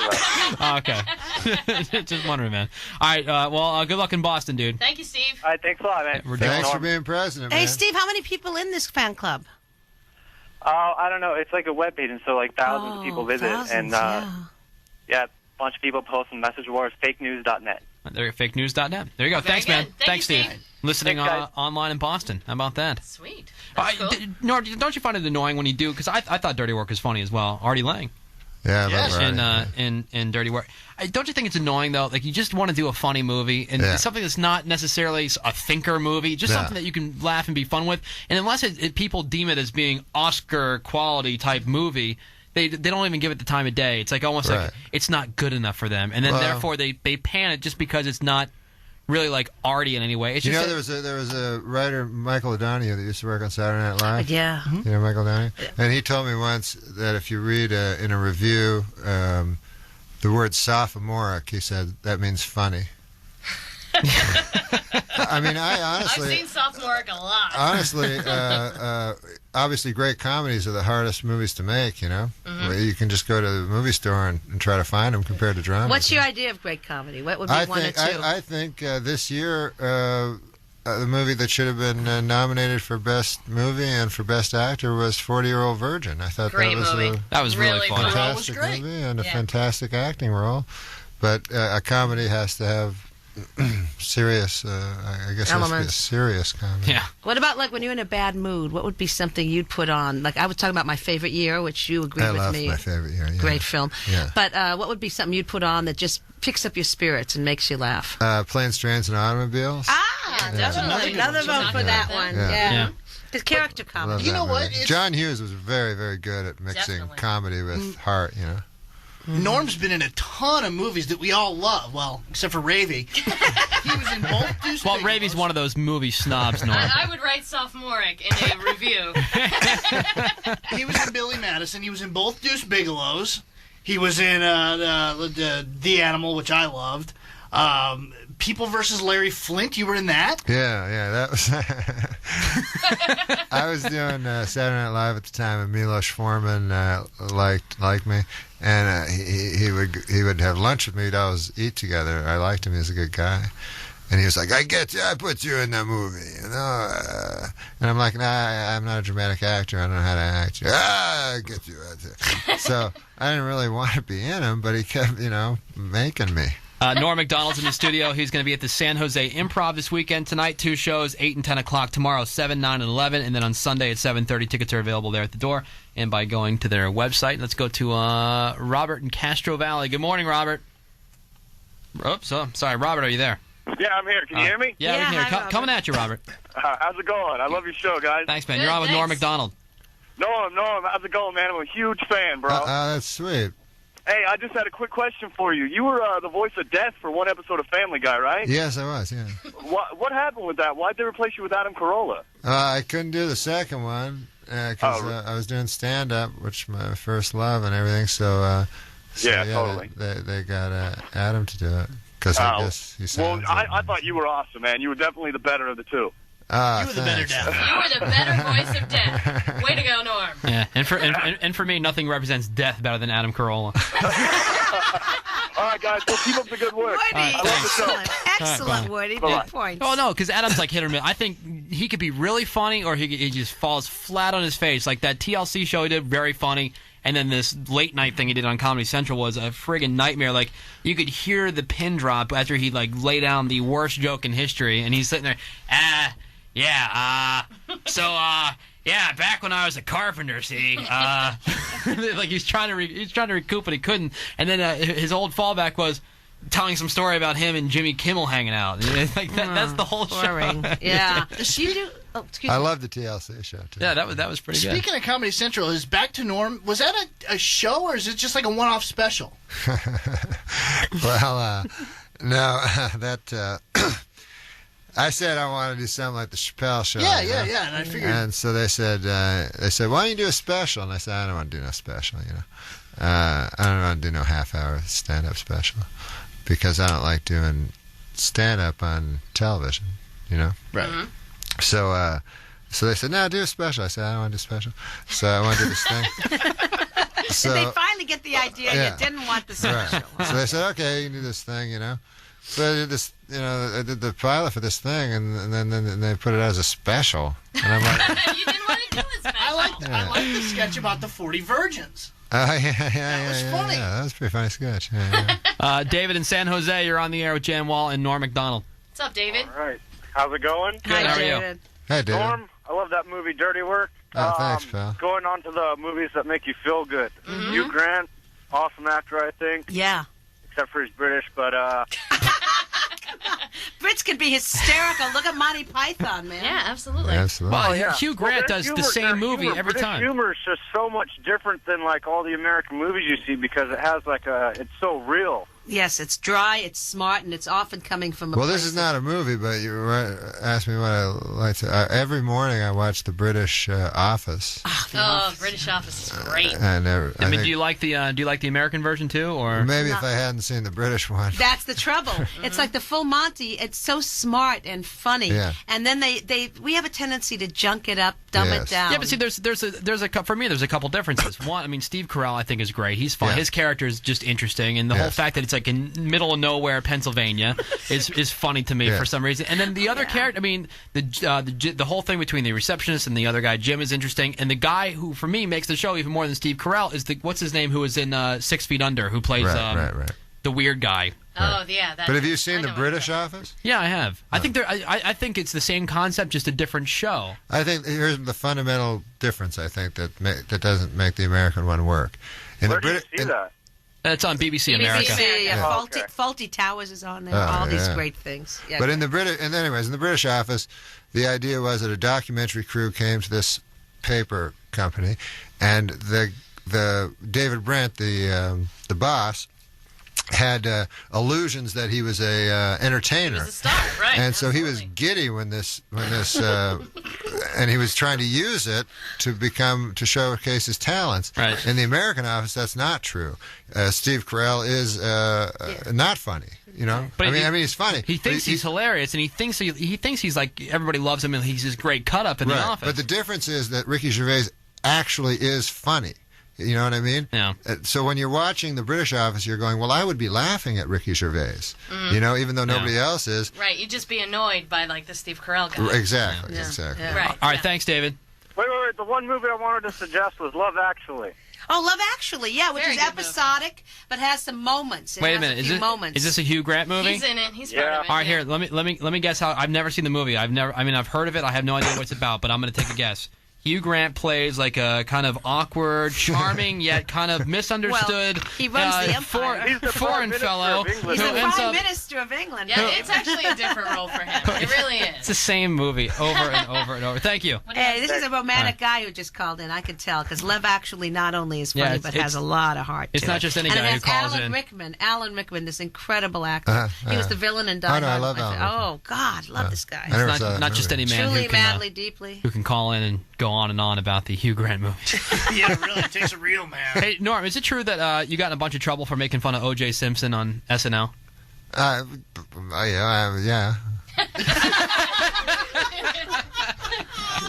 about. Okay. Just wondering, man. All right, well, good luck in Boston, dude. Thank you, Steve. All right, thanks a lot, man. Thanks for being president, man. Hey, Steve, how many people in this fan club? I don't know. It's like a webpage, and so like thousands of people visit. Thousands, yeah, a bunch of people posting message boards, fakenews.net. There, fakenews.net. There you go. Very Thanks, man. good. Thanks, Thank you, Steve. Steve. Listening Thanks, guys. online in Boston. How about that? Sweet. That's cool. Norm, don't you find it annoying when you do? Because I thought Dirty Work was funny as well. Artie Lang. Yeah, I love in Dirty Work. Don't you think it's annoying though? Like you just want to do a funny movie and it's something that's not necessarily a thinker movie, just something that you can laugh and be fun with. And unless people deem it as being Oscar quality type movie, they don't even give it the time of day. It's like almost like it's not good enough for them, and then therefore they pan it just because it's not really like arty in any way. It's just there was a writer, Michael O'Donoghue, that used to work on Saturday Night Live. Yeah. You know Michael O'Donoghue? And he told me once that if you read in a review the word sophomoric, he said, that means funny. I mean, I honestly... I've seen sophomoric a lot. Honestly, obviously great comedies are the hardest movies to make, Mm-hmm. You can just go to the movie store and try to find them compared to dramas. What's your idea of great comedy? What would be one or two? I think this year the movie that should have been nominated for Best Movie and for Best Actor was 40-Year-Old Virgin. I thought Great movie. That was really fun. A fantastic movie and a fantastic acting role. But a comedy has to have serious, I guess it has to be a serious comedy. Yeah. What about like when you're in a bad mood? What would be something you'd put on? Like I was talking about My Favorite Year, which you agreed with me. I love My Favorite Year. Yeah. Great film. Yeah. But what would be something you'd put on that just picks up your spirits and makes you laugh? Planes, Trains, and Automobiles. Definitely. Another vote for that one. Yeah. The character comedy. You know what? John Hughes was very, very good at mixing comedy with heart, Norm's been in a ton of movies that we all love. Well, except for Ravy. He was in both Deuce Well, Ravy's one of those movie snobs, Norm. I would write sophomoric in a review. He was in Billy Madison. He was in both Deuce Bigelows. He was in The Animal, which I loved. People versus Larry Flint. You were in that? Yeah, that was... I was doing Saturday Night Live at the time, and Milos Forman liked me, and he would have lunch with me. We'd always eat together. I liked him. He was a good guy. And he was like, I get you. I put you in that movie. And I'm like, nah, I'm not a dramatic actor. I don't know how to act. I get you. So I didn't really want to be in him, but he kept, making me. Norm Macdonald's in the studio. He's going to be at the San Jose Improv this weekend. Tonight, 2 shows, 8 and 10 o'clock. Tomorrow, 7, 9, and 11. And then on Sunday at 7:30, tickets are available there at the door and by going to their website. Let's go to Robert in Castro Valley. Good morning, Robert. Oops, sorry. Robert, are you there? Yeah, I'm here. Can you hear me? Yeah, we can hear you. Coming at you, Robert. How's it going? I love your show, guys. Thanks, man. You're on with Norm Macdonald. Norm, how's it going, man? I'm a huge fan, bro. That's sweet. Hey, I just had a quick question for you. You were the voice of Death for one episode of Family Guy, right? Yes, I was, yeah. What happened with that? Why'd they replace you with Adam Carolla? I couldn't do the second one because I was doing stand-up, which my first love and everything, so totally. They got Adam to do it because I guess he sounds I thought you were awesome, man. You were definitely the better of the two. You were the better Death. You were the better voice of Death. Way to go, Norm. Yeah, and for me, nothing represents death better than Adam Carolla. All right, guys, well, keep up the good work. Woody, I love the show. excellent, Woody. Good points. Oh, no, because Adam's like hit or miss. I think he could be really funny or he just falls flat on his face. Like that TLC show he did, very funny. And then this late night thing he did on Comedy Central was a friggin' nightmare. Like, you could hear the pin drop after he, like, lay down the worst joke in history. And he's sitting there, back when I was a carpenter, see, like he's trying to recoup, but he couldn't. And then his old fallback was telling some story about him and Jimmy Kimmel hanging out. Like that's the whole show. Yeah. Does she do? Oh, excuse me. I love the TLC show too. Yeah, that was pretty good. Speaking of Comedy Central, is Back to Norm, was that a show or is it just like a one-off special? Well, no, that. I said I want to do something like the Chappelle Show. Yeah, and I figured. And so they said, why don't you do a special? And I said, I don't want to do no special, I don't want to do no half-hour stand-up special because I don't like doing stand-up on television, Right. Mm-hmm. So they said, no, do a special. I said, I don't want to do special. So I want to do this thing. Did they finally get the idea you didn't want the special? Right. So they said, okay, you can do this thing, So I did this, I did the pilot for this thing, and then they put it as a special. And I'm like, you didn't want to do a special. I like the sketch about the 40 virgins. That was funny. Yeah, that was a pretty funny sketch. Yeah. David in San Jose, you're on the air with Jan Wall and Norm Macdonald. What's up, David? All right. How's it going? Good. How are you? Hey, David. Norm, I love that movie, Dirty Work. Oh, thanks, pal. Going on to the movies that make you feel good. Mm-hmm. Hugh Grant, awesome actor, I think. Yeah. Except for he's British, but Brits can be hysterical. Look at Monty Python, man. Yeah, absolutely. Well, Hugh Grant does the same movie every British time. Humor is just so much different than like all the American movies you see because it has like it's so real. Yes, it's dry, it's smart, and it's often coming from a Well, place this is not a movie, but you asked me what I like to. Every morning I watch the British Office. Oh, British Office is great. Do you like the American version too, or maybe if I hadn't seen the British one? That's the trouble. It's like the full Monty. It's so smart and funny, and then we have a tendency to junk it up, dumb it down. Yeah, but see, there's a for me there's a couple differences. One, I mean, Steve Carell I think is great. He's fun. His character is just interesting, and the whole fact that it's like in middle of nowhere, Pennsylvania, is funny to me for some reason. And then the other character, I mean, the whole thing between the receptionist and the other guy, Jim, is interesting. And the guy who, for me, makes the show even more than Steve Carell is what's his name, who was in 6 Feet Under, who plays the weird guy. Oh, yeah. But have you seen the British Office? Yeah, I have. I think I think it's the same concept, just a different show. I think here's the fundamental difference. I think that doesn't make the American one work. Where do you see that? It's on BBC America. BBC, Faulty Towers is on there. All these great things. Yeah, but in the British Office, the idea was that a documentary crew came to this paper company, and the David Brent, the boss, had illusions that he was a entertainer. He was a star, right? And so he was giddy when this and he was trying to use it to showcase his talents. Right. In the American Office, that's not true. Steve Carell is not funny. But I mean, he's funny. He thinks he's hilarious, and he thinks he's like everybody loves him, and he's this great cut up in the office. But the difference is that Ricky Gervais actually is funny. You know what I mean? Yeah. So when you're watching the British Office, you're going, well, I would be laughing at Ricky Gervais, even though nobody else is. Right. You'd just be annoyed by, like, the Steve Carell guy. Exactly. Yeah. Right. All right. Thanks, David. Wait. The one movie I wanted to suggest was Love Actually. Oh, Love Actually, which is episodic, but has some moments. Wait a minute. Is this a Hugh Grant movie? He's in it. He's part of it. All right, here. Let me guess how. I've never seen the movie. I've heard of it. I have no idea what it's about, but I'm going to take a guess. Hugh Grant plays like a kind of awkward, charming, yet kind of misunderstood he runs the empire. He's the foreign fellow. He's the Prime Minister of England. Yeah, it's actually a different role for him. It really is. It's the same movie over and over and over. Thank you. Hey, this is a romantic guy who just called in. I can tell because Love Actually not only is funny but has a lot of heart. It's not just any guy who calls in. Alan Rickman, this incredible actor. He was the villain in Die Hard. I love Alan. Oh God, love this guy. It's not just any man Truly, who can, madly, deeply. who can call in and go on and on about the Hugh Grant movie. Yeah, it really takes a real man. Hey, Norm, is it true that you got in a bunch of trouble for making fun of O.J. Simpson on SNL? Yeah.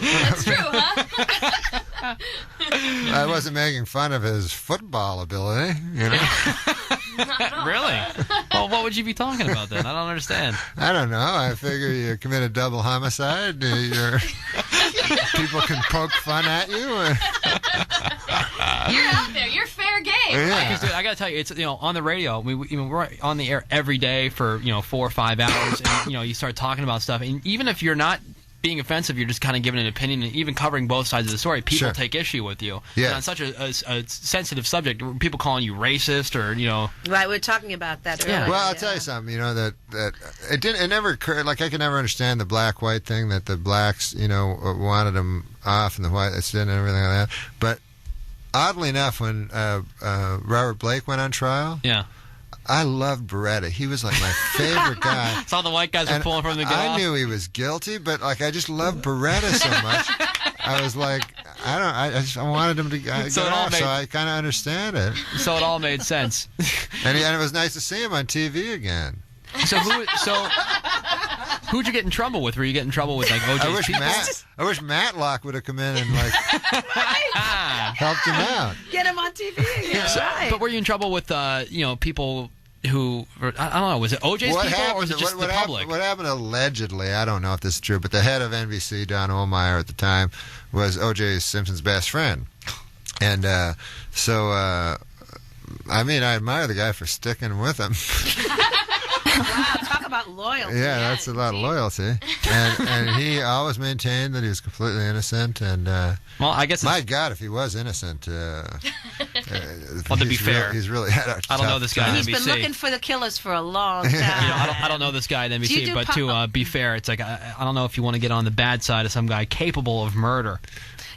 That's true, huh? I wasn't making fun of his football ability, you know. Really? Well, what would you be talking about then? I don't understand. I don't know. I figure you committed double homicide. People can poke fun at you. You're out there. You're fair game. Yeah. Dude, I gotta tell you, it's on the radio. We're on the air every day for 4 or 5 hours, and you start talking about stuff, and even if you're not being offensive, you're just kind of giving an opinion, and even covering both sides of the story, people take issue with you. Yeah. And on such a sensitive subject, people calling you racist or Right, we were talking about that earlier. Yeah. Well, I'll tell you something. That it never occurred. Like I could never understand the black-white thing, that the blacks wanted them off and the whites didn't, and everything like that. But oddly enough, when Robert Blake went on trial, I loved Beretta. He was like my favorite guy. It's all the white guys were pulling from the gun. I knew he was guilty, but like I just loved Beretta so much. I was like, I wanted him to get off, so I kind of understand it. So it all made sense. And it was nice to see him on TV again. So who'd you get in trouble with? Were you getting in trouble with like O.J.'s people? I wish Matlock would have come in and helped him out. Get him on TV again. Right. But were you in trouble with people who, I don't know, was it O.J.'s people or was it just the public? What happened allegedly, I don't know if this is true, but the head of NBC, Don Ohlmeyer at the time, was O.J. Simpson's best friend. And I admire the guy for sticking with him. Wow, talk about loyalty. Yeah, that's a lot of loyalty. And he always maintained that he was completely innocent. And I guess my God, if he was innocent, to be fair, he's really had a I don't know this guy. He's at NBC. been looking for the killers for a long time. I don't know this guy at NBC, but to be fair, it's like I don't know if you want to get on the bad side of some guy capable of murder.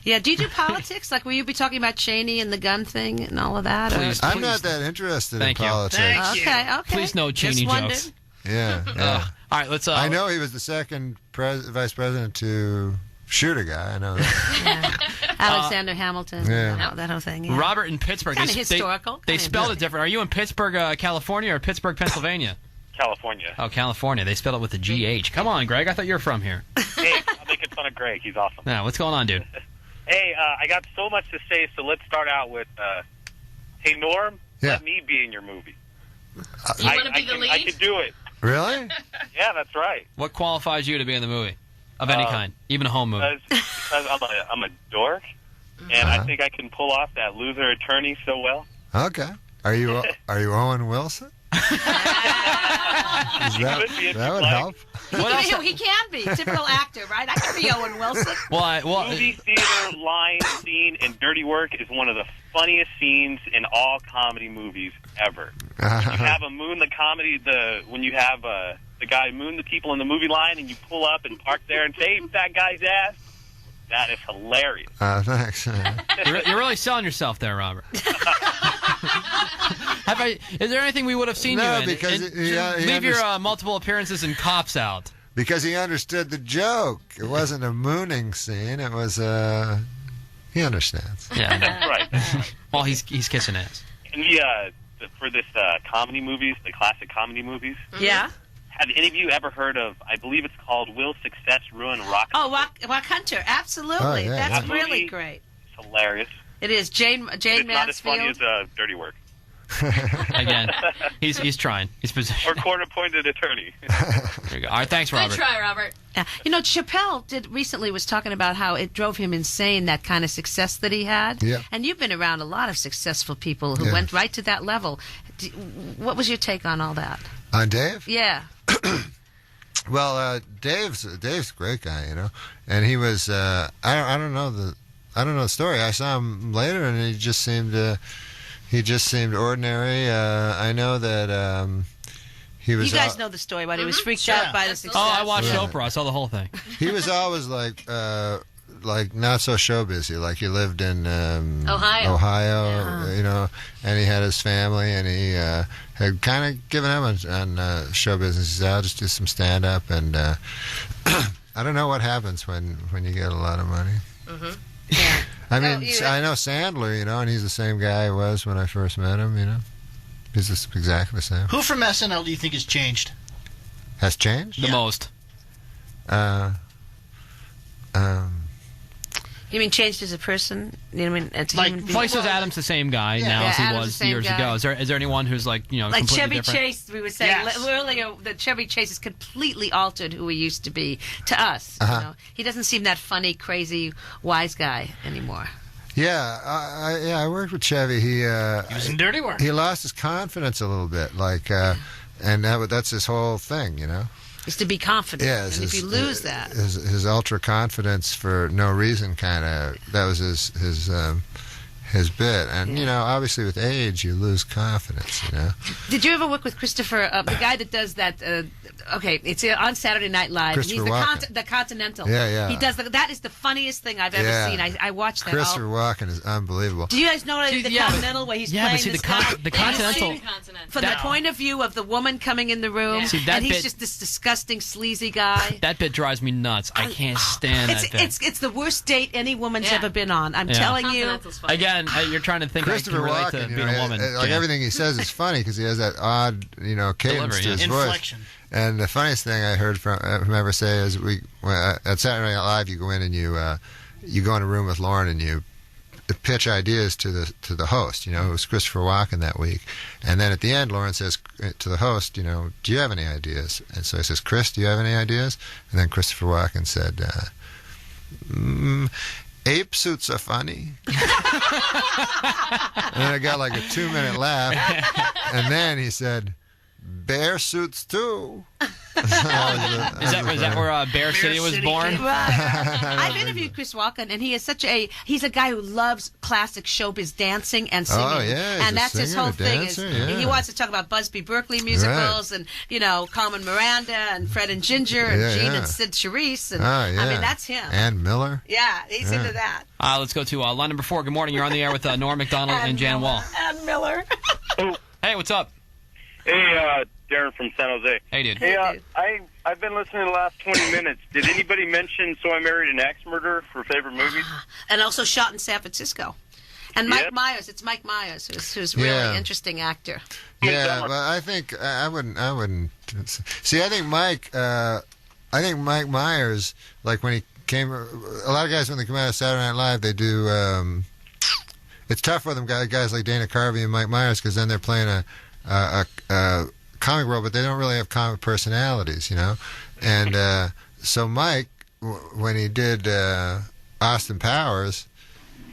Yeah, do you do politics? Like, will you be talking about Cheney and the gun thing and all of that? Please, I'm not that interested in politics. Okay. Please, no Cheney jokes. Yeah. All right, let's. I know he was the second vice president to shoot a guy. I know that. Alexander Hamilton. Yeah. That whole thing. Yeah. Robert in Pittsburgh. Kind of historical. They spelled it different. Are you in Pittsburgh, California, or Pittsburgh, Pennsylvania? California. Oh, California. They spelled it with a GH. Come on, Greg. I thought you were from here. Hey, I'm making fun of Greg. He's awesome. Yeah, what's going on, dude? Hey, I got so much to say, so let's start out with, hey, Norm, let me be in your movie. You want to be the lead? I can do it. Really? Yeah, that's right. What qualifies you to be in the movie? Of any kind? Even a home movie? Because I'm a dork, and I think I can pull off that loser attorney so well. Okay. Are you Owen Wilson? That would help. He can be. Typical actor, right? I can be Owen Wilson. Movie theater line scene in Dirty Work is one of the funniest scenes in all comedy movies ever. You have a moon the comedy, when you have the guy moon the people in the movie line and you pull up and park there and save that guy's ass. That is hilarious. Thanks. You're really selling yourself there, Robert. Is there anything we would have seen you in? Because leave your multiple appearances in Cops out. Because he understood the joke. It wasn't a mooning scene. It was he understands. Yeah, that's right. Well, he's kissing ass. And for this comedy movies, the classic comedy movies. Yeah. Have any of you ever heard of, I believe it's called Will Success Ruin Rock? Oh, Rock Hunter. Absolutely. Oh, yeah, That's yeah. really great. It's hilarious. It is. Jane It's not as funny Mansfield. as Dirty Work. Again, he's trying. He's positioned. Or court-appointed attorney. There you go. All right, thanks, Robert. Good try, Robert. Yeah. Chappelle recently was talking about how it drove him insane, that kind of success that he had. Yeah. And you've been around a lot of successful people who went right to that level. What was your take on all that? On Dave? Yeah. Well, Dave's a great guy, and he was. I don't know I don't know the story. I saw him later, and he just seemed ordinary. I know that he was. You guys know the story, but he was freaked out by the success. Oh, I watched Oprah. I saw the whole thing. He was always like not so show busy. Like he lived in Ohio, you know, and he had his family, and he had kind of given up on show business. He said, "I'll just do some stand up," and I don't know what happens when you get a lot of money. Mm-hmm. Yeah. I mean, I know Sandler, you know, and he's the same guy I was when I first met him, you know. He's just exactly the same. Who from SNL do you think has changed? Has changed? The most. You mean changed as a person? You know, I mean, as a Like, human being? Vice was Adam's the same guy now as he Adam's was the same years guy. ago. Is there anyone who's like, you know, like completely Chevy different? Chase? We were saying earlier that Chevy Chase has completely altered who he used to be to us. You know? He doesn't seem that funny, crazy, wise guy anymore. Yeah, I worked with Chevy. He was in Dirty Work. He lost his confidence a little bit, like, and that's his whole thing, you know. Is to be confident. Yeah, and if you lose that, his ultra confidence for no reason, kind of, that was his bit. And you know, obviously with age, you lose confidence. You know. Did you ever work with Christopher, the guy that does that? Okay, it's on Saturday Night Live. Christopher He's Walken. the Continental. Yeah. He does that is the funniest thing I've ever seen. I watched that. Christopher Walken is unbelievable. Do you guys know the Continental where he's playing see, this the guy? Continental. From the point of view of the woman coming in the room, See, that and he's bit- just this disgusting, sleazy guy. That bit drives me nuts. I can't stand that bit. It's the worst date any woman's ever been on. I'm telling you. Again, you're trying to think I Christopher can relate Walken, to you being know, a woman. like Jan. everything he says is funny because he has that odd, you know, cadence Delivery, to his Inflection. voice. And the funniest thing I heard from ever say is at Saturday Night Live, you go in and you go in a room with Lauren and you pitch ideas to the host. You know, it was Christopher Walken that week, and then at the end, Lauren says to the host, you know, do you have any ideas? And so he says, Chris, do you have any ideas? And then Christopher Walken said, ape suits are funny. And then I got like a 2-minute laugh, and then he said, bear suits too. Is that where Bear City was born? I've interviewed Chris Walken, and he is he's a guy who loves classic showbiz dancing and singing. Oh, yeah, he's and a that's his singer, whole a thing. dancer, yeah. He wants to talk about Busby Berkeley musicals, and you know, Carmen Miranda and Fred and Ginger and Gene and Sid Charisse, and I mean that's him. Ann Miller. Yeah, he's into that. Let's go to line number 4. Good morning. You're on the air with Norm Macdonald and Jan Wall. Ann Miller. Hey, what's up? Hey, Darren from San Jose. Hey, dude. Hey, I've been listening to the last 20 minutes. Did anybody mention So I Married an Axe Murderer for favorite movies? And also shot in San Francisco. And Mike Myers, it's Mike Myers, who's really an interesting actor. Yeah, but I think I wouldn't. See, I think Mike Myers, like when he came, a lot of guys when they come out of Saturday Night Live, they do. It's tough for them guys like Dana Carvey and Mike Myers because then they're playing a comic role, but they don't really have comic personalities, you know. And so Mike, when he did Austin Powers,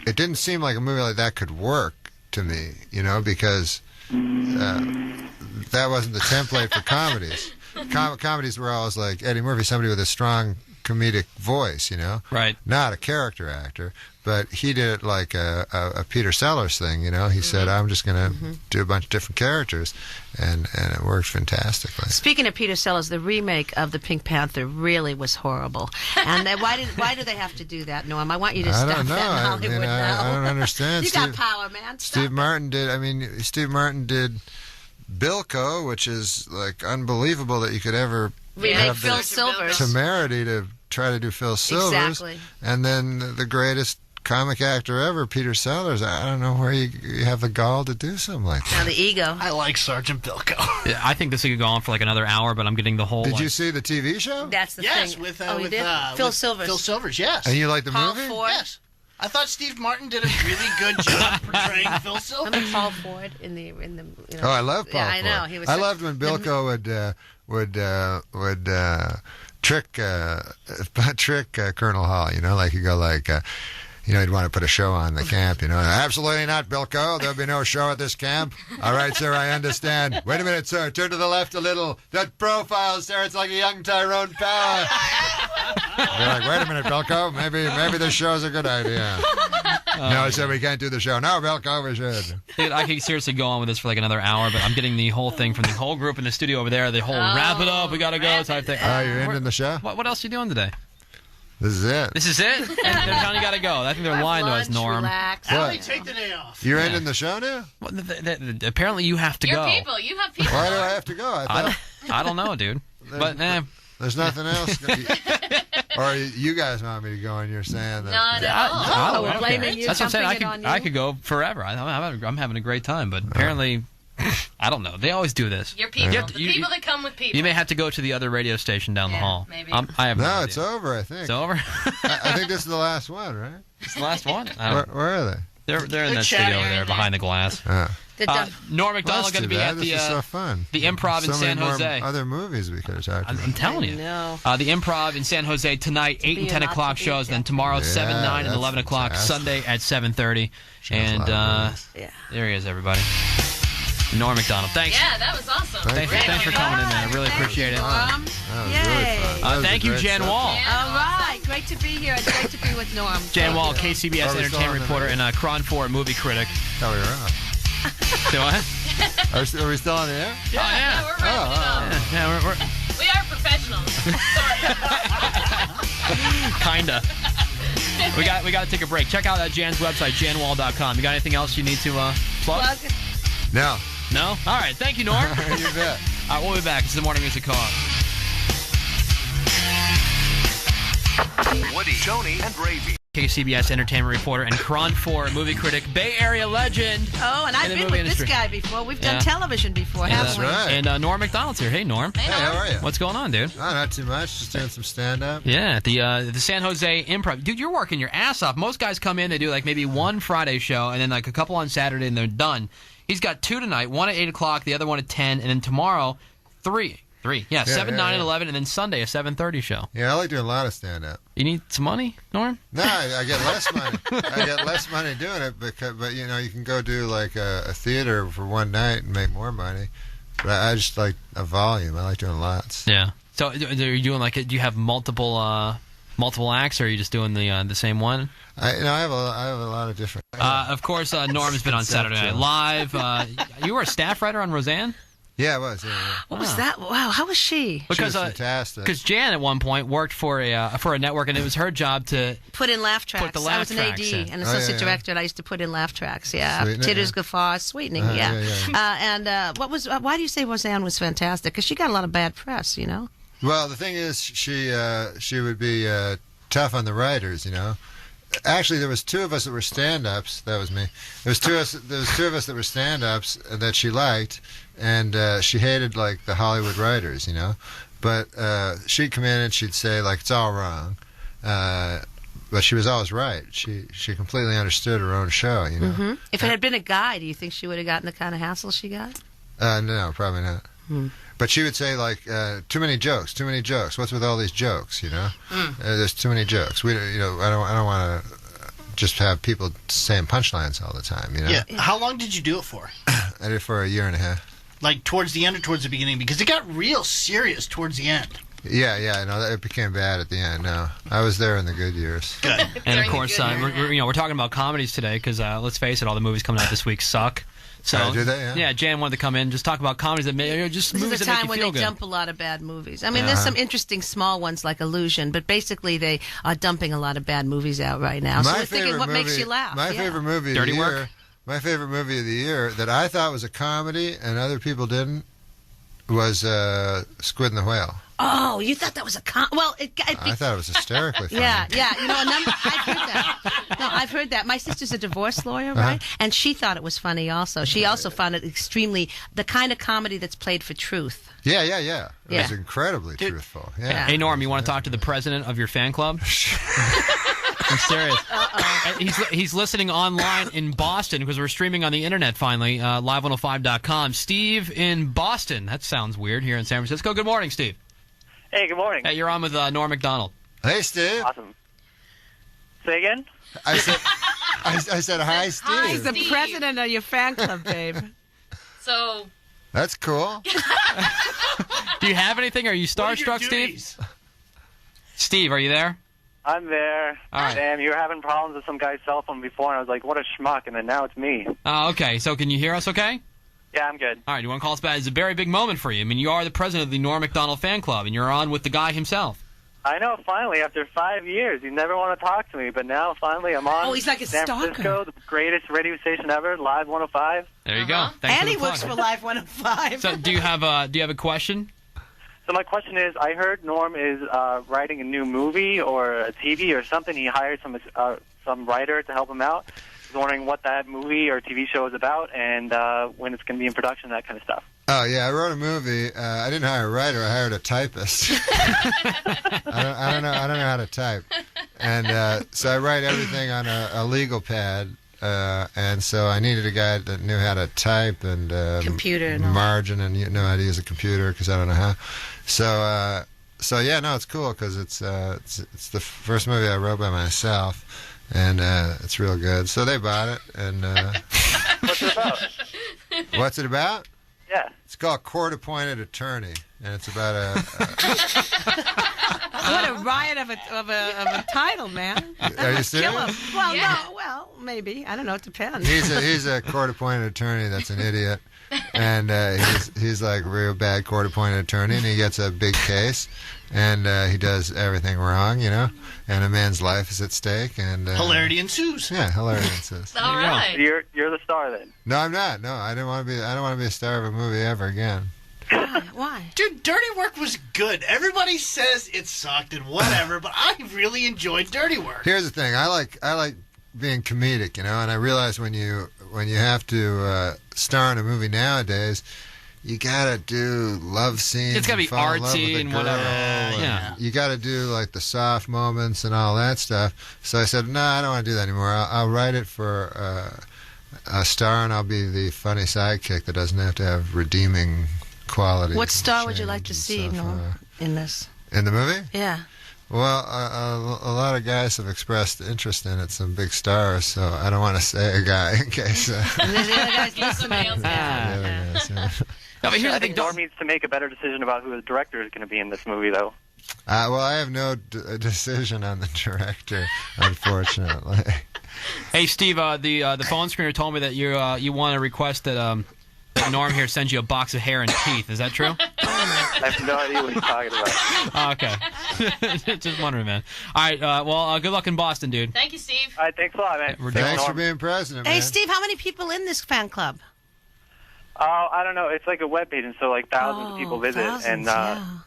it didn't seem like a movie like that could work to me, you know, because that wasn't the template for comedies. Comedies were always like Eddie Murphy, somebody with a strong comedic voice, you know, right? Not a character actor, but he did it like a Peter Sellers thing, you know. He said, "I'm just going to do a bunch of different characters," and it worked fantastically. Speaking of Peter Sellers, the remake of the Pink Panther really was horrible. And why do they have to do that, Norm? I want you to stop that in Hollywood now. I don't understand. You got power, man. Steve Martin did Bilko, which is like unbelievable that you could ever remake Phil Silvers. Temerity to try to do Phil Silvers. Exactly. And then the greatest comic actor ever, Peter Sellers. I don't know where you have the gall to do something like that. Now the ego. I like Sergeant Bilko. Yeah, I think this could go on for like another hour, but I'm getting the whole. Did you see the TV show? That's the thing. Yes, with Phil Silvers. Phil Silvers, yes. And you like the Paul movie? Ford. Yes. I thought Steve Martin did a really good job portraying Phil Silvers. Remember Paul Ford in the you know, Oh, I love Paul Ford. I know. He was I loved when Bilko would trick Colonel Hall, you know, like he'd go like, you know, he'd want to put a show on the camp, you know. Absolutely not, Bilko. There'll be no show at this camp. All right, sir, I understand. Wait a minute, sir. Turn to the left a little. That profile, sir, it's like a young Tyrone Power. You're like, wait a minute, Bilko. Maybe this show's a good idea. No, I said we can't do the show. No, Bill Covey should. Dude, I could seriously go on with this for like another hour, but I'm getting the whole thing from the whole group in the studio over there. The whole wrap it up, we gotta go type thing. Oh, you're ending the show? What else are you doing today? This is it. This is it? And Johnny gotta go. I think they're lying to us, Norm. Relax. Allie, take the day off. You're ending the show now? Well, apparently you have to Your go. people. You have people. Why do I have to go? I don't know, dude. But there's nothing else. Or you guys want me to go and you're saying that? Not at all. We're blaming you. That's what I'm saying. dumping it on you. I could go forever. I'm having a great time, but apparently, I don't know. They always do this. Your people. The people that come with people. You may have to go to the other radio station down the hall. Maybe. I have no idea. It's over, I think. It's over? I think this is the last one, right? It's the last one? Where are they? They're in that studio over there behind the glass. Norm Macdonald going to be at this is so fun. the Improv in San Jose. Other movies we could have talked about. I'm telling you. The Improv in San Jose tonight, 8 and 10 o'clock shows. Then tomorrow, 7, 9, and 11 o'clock. Sunday at 7:30. And there he is, everybody. Norm Macdonald. Thanks. Yeah, that was awesome. Thanks for coming in, man. I really appreciate it. Norm. Yay. Thank you, Jan Wall. All right. Great to be here. It's great to be with Norm. Jan Wall, KCBS entertainment reporter and Cron 4 movie critic. Oh, you're on. Do what? Are we still on the air? Yeah, we're wrapping it up. Yeah, we are professionals. Kinda. We got to take a break. Check out Jan's website, janwall.com. You got anything else you need to plug? No. No? All right. Thank you, Norm. You bet. All right, we'll be back. It's the Morning Music Co-op. Woody, Tony, and Ravy. KCBS entertainment reporter and Cron 4 movie critic, Bay Area legend. Oh, and I've been with this guy before. We've done television before, haven't we? Right. And Norm Macdonald's here. Hey, Norm. Hey, Norm. How are you? What's going on, dude? Oh, not too much. Just doing some stand-up. Yeah, the San Jose Improv. Dude, you're working your ass off. Most guys come in, they do like maybe one Friday show, and then like a couple on Saturday, and they're done. He's got 2 tonight, one at 8 o'clock, the other one at 10, and then tomorrow, 3. Yeah, 7, 9, and 11, and then Sunday, a 7:30 show. Yeah, I like doing a lot of stand-up. You need some money, Norm? No, I get less money. I get less money doing it, but you know, you can go do like a theater for one night and make more money. But I just like a volume. I like doing lots. Yeah. So are you doing like, do you have multiple acts, or are you just doing the same one? I have a lot of different. Of course, Norm has been on Saturday Night Live. You were a staff writer on Roseanne? Yeah, it was. Yeah. What was that? Wow, how was she? Because she was fantastic. Because Jan at one point worked for a network, and it was her job to put in laugh tracks. Put the laugh I was an tracks AD, in. an associate director, and I used to put in laugh tracks. Yeah, Sweetening, titters, guffaws, sweetening. And what was? Why do you say Roseanne was fantastic? Because she got a lot of bad press, you know. Well, the thing is, she would be tough on the writers, you know. Actually, there was 2 of us that were stand-ups. That was me. There was 2 of us that were stand-ups that she liked, and she hated like the Hollywood writers, you know. But she'd come in and she'd say like it's all wrong, but she was always right. She completely understood her own show, you know. Mm-hmm. If it had been a guy, do you think she would have gotten the kind of hassle she got? No, probably not. But she would say like, too many jokes. What's with all these jokes? You know, there's too many jokes. I don't want to just have people saying punchlines all the time. You know. Yeah. How long did you do it for? I did it for a year and a half. Like towards the end or towards the beginning? Because it got real serious towards the end. Yeah. No, it became bad at the end. No, I was there in the good years. Good. And of course, we're talking about comedies today because let's face it, all the movies coming out this week suck. So do they? Yeah, Jan wanted to come in and just talk about comedies that just this movies is a that make time you when feel they good. dump a lot of bad movies. I mean, there's some interesting small ones like Illusion, but basically they are dumping a lot of bad movies out right now. So we're thinking, what makes you laugh? My favorite movie of Dirty the Work? year. My favorite movie of the year that I thought was a comedy and other people didn't was Squid and the Whale. Oh, you thought that was a well? I thought it was hysterically funny. Yeah. You know, I've heard that. No, I've heard that. My sister's a divorce lawyer, right? And she thought it was funny also. She also found it extremely the kind of comedy that's played for truth. Yeah. It was incredibly truthful. Yeah. Hey, Norm, you want to talk to the president of your fan club? I'm serious. He's listening online in Boston because we're streaming on the internet finally, live105.com. Steve in Boston. That sounds weird here in San Francisco. Good morning, Steve. Hey, good morning. Hey, you're on with Norm Macdonald. Hey, Steve. Awesome. Say again? I said hi, Steve. He's the president of your fan club, babe. So. That's cool. Do you have anything? Are you starstruck, Steve? Steve, are you there? I'm there. All right. Damn, you were having problems with some guy's cell phone before, and I was like, what a schmuck, and then now it's me. Okay, so can you hear us okay? Yeah, I'm good. All right, you want to call us back? It's a very big moment for you. I mean, you are the president of the Norm Macdonald fan club, and you're on with the guy himself. I know, finally, after 5 years, you never want to talk to me, but now, finally, I'm on. Oh, he's like a San stalker. Francisco, the greatest radio station ever, Live 105. There you go. Thanks And for he the works plug. for Live 105. So, do you have a question? So my question is, I heard Norm is writing a new movie or a TV or something. He hired some writer to help him out. I was wondering what that movie or TV show is about and when it's going to be in production, that kind of stuff. Oh, yeah, I wrote a movie. I didn't hire a writer. I hired a typist. I don't know how to type. And so I write everything on a legal pad. And so I needed a guy that knew how to type and computer and all. margin and knew how to use a computer because I don't know how. So yeah, no, it's cool because it's the first movie I wrote by myself, and it's real good. So they bought it, and What's it about? what's it about? Yeah. It's called Court-Appointed Attorney, and it's about What a riot of a title, man. Are you serious? Kill him. Well, no, well, maybe. I don't know. It depends. He's a court-appointed attorney that's an idiot, and he's like a real bad court-appointed attorney, and he gets a big case, and he does everything wrong, and a man's life is at stake, and Hilarity ensues. Yeah, hilarity ensues. All right. You're the star then. No, I'm not. No, I don't want to be a star of a movie ever again. Why? Dude, Dirty Work was good. Everybody says it sucked and whatever, but I really enjoyed Dirty Work. Here's the thing. I like being comedic, and I realize when you have to star in a movie nowadays, you gotta do love scenes. It's gotta be fall in love with artsy a and girl, whatever. and Yeah. You gotta do like the soft moments and all that stuff. So I said, no, I don't want to do that anymore. I'll write it for a star, and I'll be the funny sidekick that doesn't have to have redeeming qualities. What star would you like to see, Norm, in this? In the movie? Yeah. Well, a lot of guys have expressed interest in it, some big stars, so I don't want to say a guy in case... The other guy's listening. No, but here's I the thing. think Norm needs to make a better decision about who the director is going to be in this movie, though. Well, I have no decision on the director, unfortunately. Hey, Steve, the phone screener told me that you want to request that Norm here sends you a box of hair and teeth. Is that true? I have no idea what he's talking about. Okay. Just wondering, man. All right, well, good luck in Boston, dude. Thank you, Steve. All right, thanks a lot, man. Thanks for being president, Hey, man. Steve, how many people in this fan club? I don't know. It's like a webpage, and so like thousands of people visit, thousands, and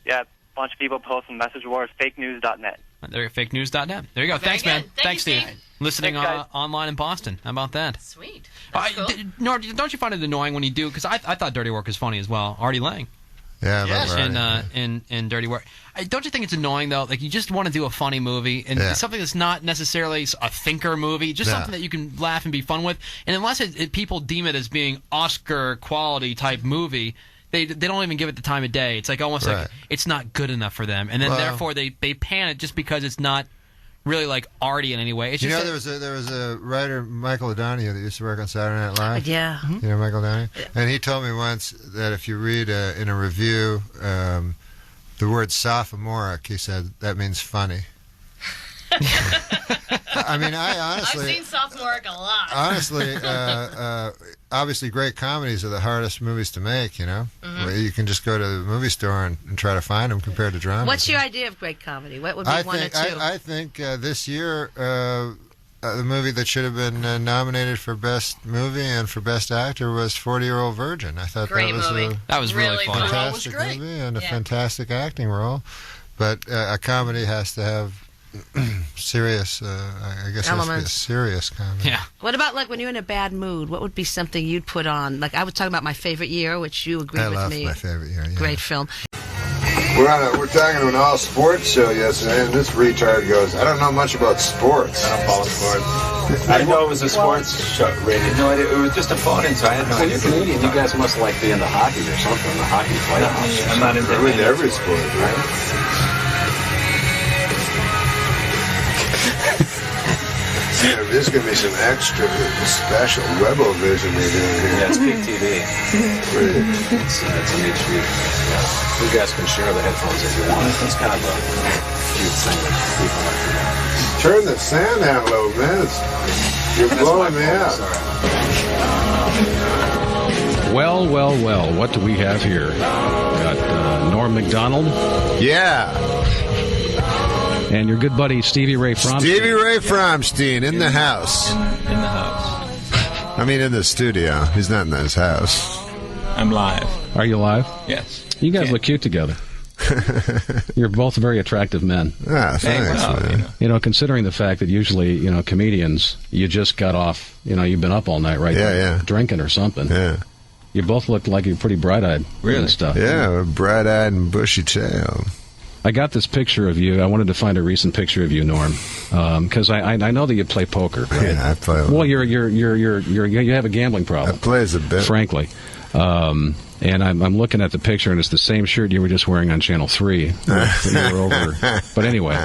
yeah, a bunch of people post on message boards, fakenews.net. There, fakenews.net. There you go. Very Thanks, man. good. Thanks, Thank you, Steve. Steve. Listening Thanks, guys. online in Boston. How about that? Sweet. That's cool. Nor, don't you find it annoying when you do? Because I thought Dirty Work was funny as well. Artie Lang. Yeah, I Yes. love Artie. in Dirty Work. Don't you think it's annoying though? Like you just want to do a funny movie and Yeah. something that's not necessarily a thinker movie, just Yeah. something that you can laugh and be fun with. And unless people deem it as being Oscar quality type movie, they don't even give it the time of day. It's like almost Right. like it's not good enough for them, and then Well- therefore they pan it just because it's not really like arty in any way. It's You just know, there was a writer, Michael Downey, that used to work on Saturday Night Live. Yeah. You know Michael Downey? And he told me once that if you read in a review the word sophomoric, he said, that means funny. I mean, I honestly... I've seen sophomoric a lot. Honestly, obviously great comedies are the hardest movies to make, Where you can just go to the movie store and try to find them compared to dramas. What's your idea of great comedy? What would be one or two? I think this year the movie that should have been nominated for Best Movie and for Best Actor was 40-Year-Old Virgin. I thought Great that was movie. That was really fun. fantastic That was great. movie and a Yeah. fantastic acting role. But a comedy has to have serious, I guess it has to be a Elements. serious comedy. yeah. What about like when you're in a bad mood? What would be something you'd put on? Like I was talking about My Favorite Year, which you agreed I with love me. My Favorite Year, yeah. Great film. We're talking to an all sports show yesterday, and this retard goes, I don't know much about sports. I don't follow sports. I didn't know it was a sports show radio. No, it was just a phone-in, so I had no idea. You're Canadian. You guys must like being the hockey or something. The hockey playoffs. I'm not into They're with every sport, right? Yeah, there's going to be some extra special Webo vision they're doing here. Yeah, it's Peak TV. Great. It's an HD. Yeah. You guys can share the headphones if you want. That's kind of a cute thing that people like to do. Turn the sound down a little, man. You're blowing me out. Well, what do we have here? We got Norm Macdonald. Yeah. And your good buddy Stevie Ray Fromstein. Stevie Ray Fromstein in the house. In the house. I mean, in the studio. He's not in his house. I'm live. Are you live? Yes. You guys look cute together. You're both very attractive men. Ah, thanks, man. You know, considering the fact that usually, you know, comedians, you just got off, you know, you've been up all night, right? Yeah. Drinking or something. Yeah. You both look like you're pretty bright-eyed and stuff. Yeah, bright-eyed and bushy-tailed. I got this picture of you. I wanted to find a recent picture of you, Norm, because I know that you play poker. Right? Yeah, I play. Well, you have a gambling problem. I play as a bit, frankly. And I'm looking at the picture, and it's the same shirt you were just wearing on Channel 3. You were over. But anyway,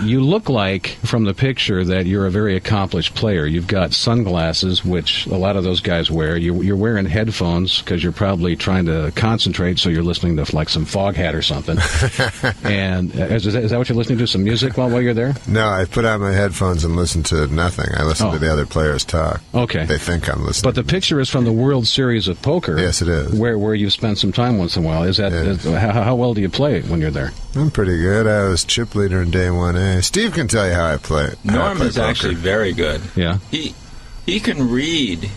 you look like, from the picture, that you're a very accomplished player. You've got sunglasses, which a lot of those guys wear. You're wearing headphones because you're probably trying to concentrate, so you're listening to, like, some fog hat or something. And is that what you're listening to, some music while you're there? No, I put on my headphones and listen to nothing. I listen to the other players talk. Okay. They think I'm listening. But the picture is from the World Series of Poker. Yes, it is. Where you spend some time once in a while. How well do you play when you're there? I'm pretty good. I was chip leader in day 1A. Steve can tell you how I play it. Norm is actually very good. Yeah. He can read.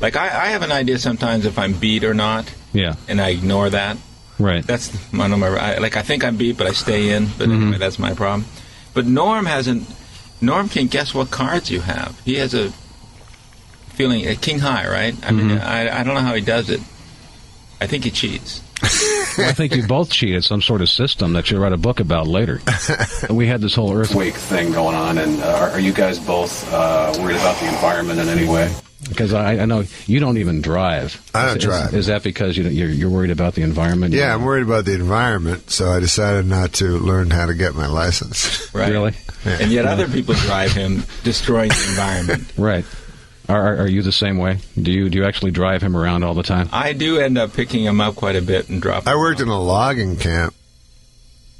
Like, I have an idea sometimes if I'm beat or not. Yeah. And I ignore that. Right. That's one of my... I think I'm beat, but I stay in. But anyway, that's my problem. But Norm can guess what cards you have. He has a feeling... king high, right? I mean, I don't know how he does it. I think he cheats. Well, I think you both cheated some sort of system that you'll write a book about later. We had this whole earthquake thing going on, and are you guys both worried about the environment in any way? Because I know you don't even drive. I don't drive. Is that because you're worried about the environment? Yeah, I'm worried about the environment, so I decided not to learn how to get my license. Right. Really? Yeah. And yet other people drive him, destroying the environment. Right. Are you the same way? Do you actually drive him around all the time? I do end up picking him up quite a bit and dropping him. I worked in a logging camp.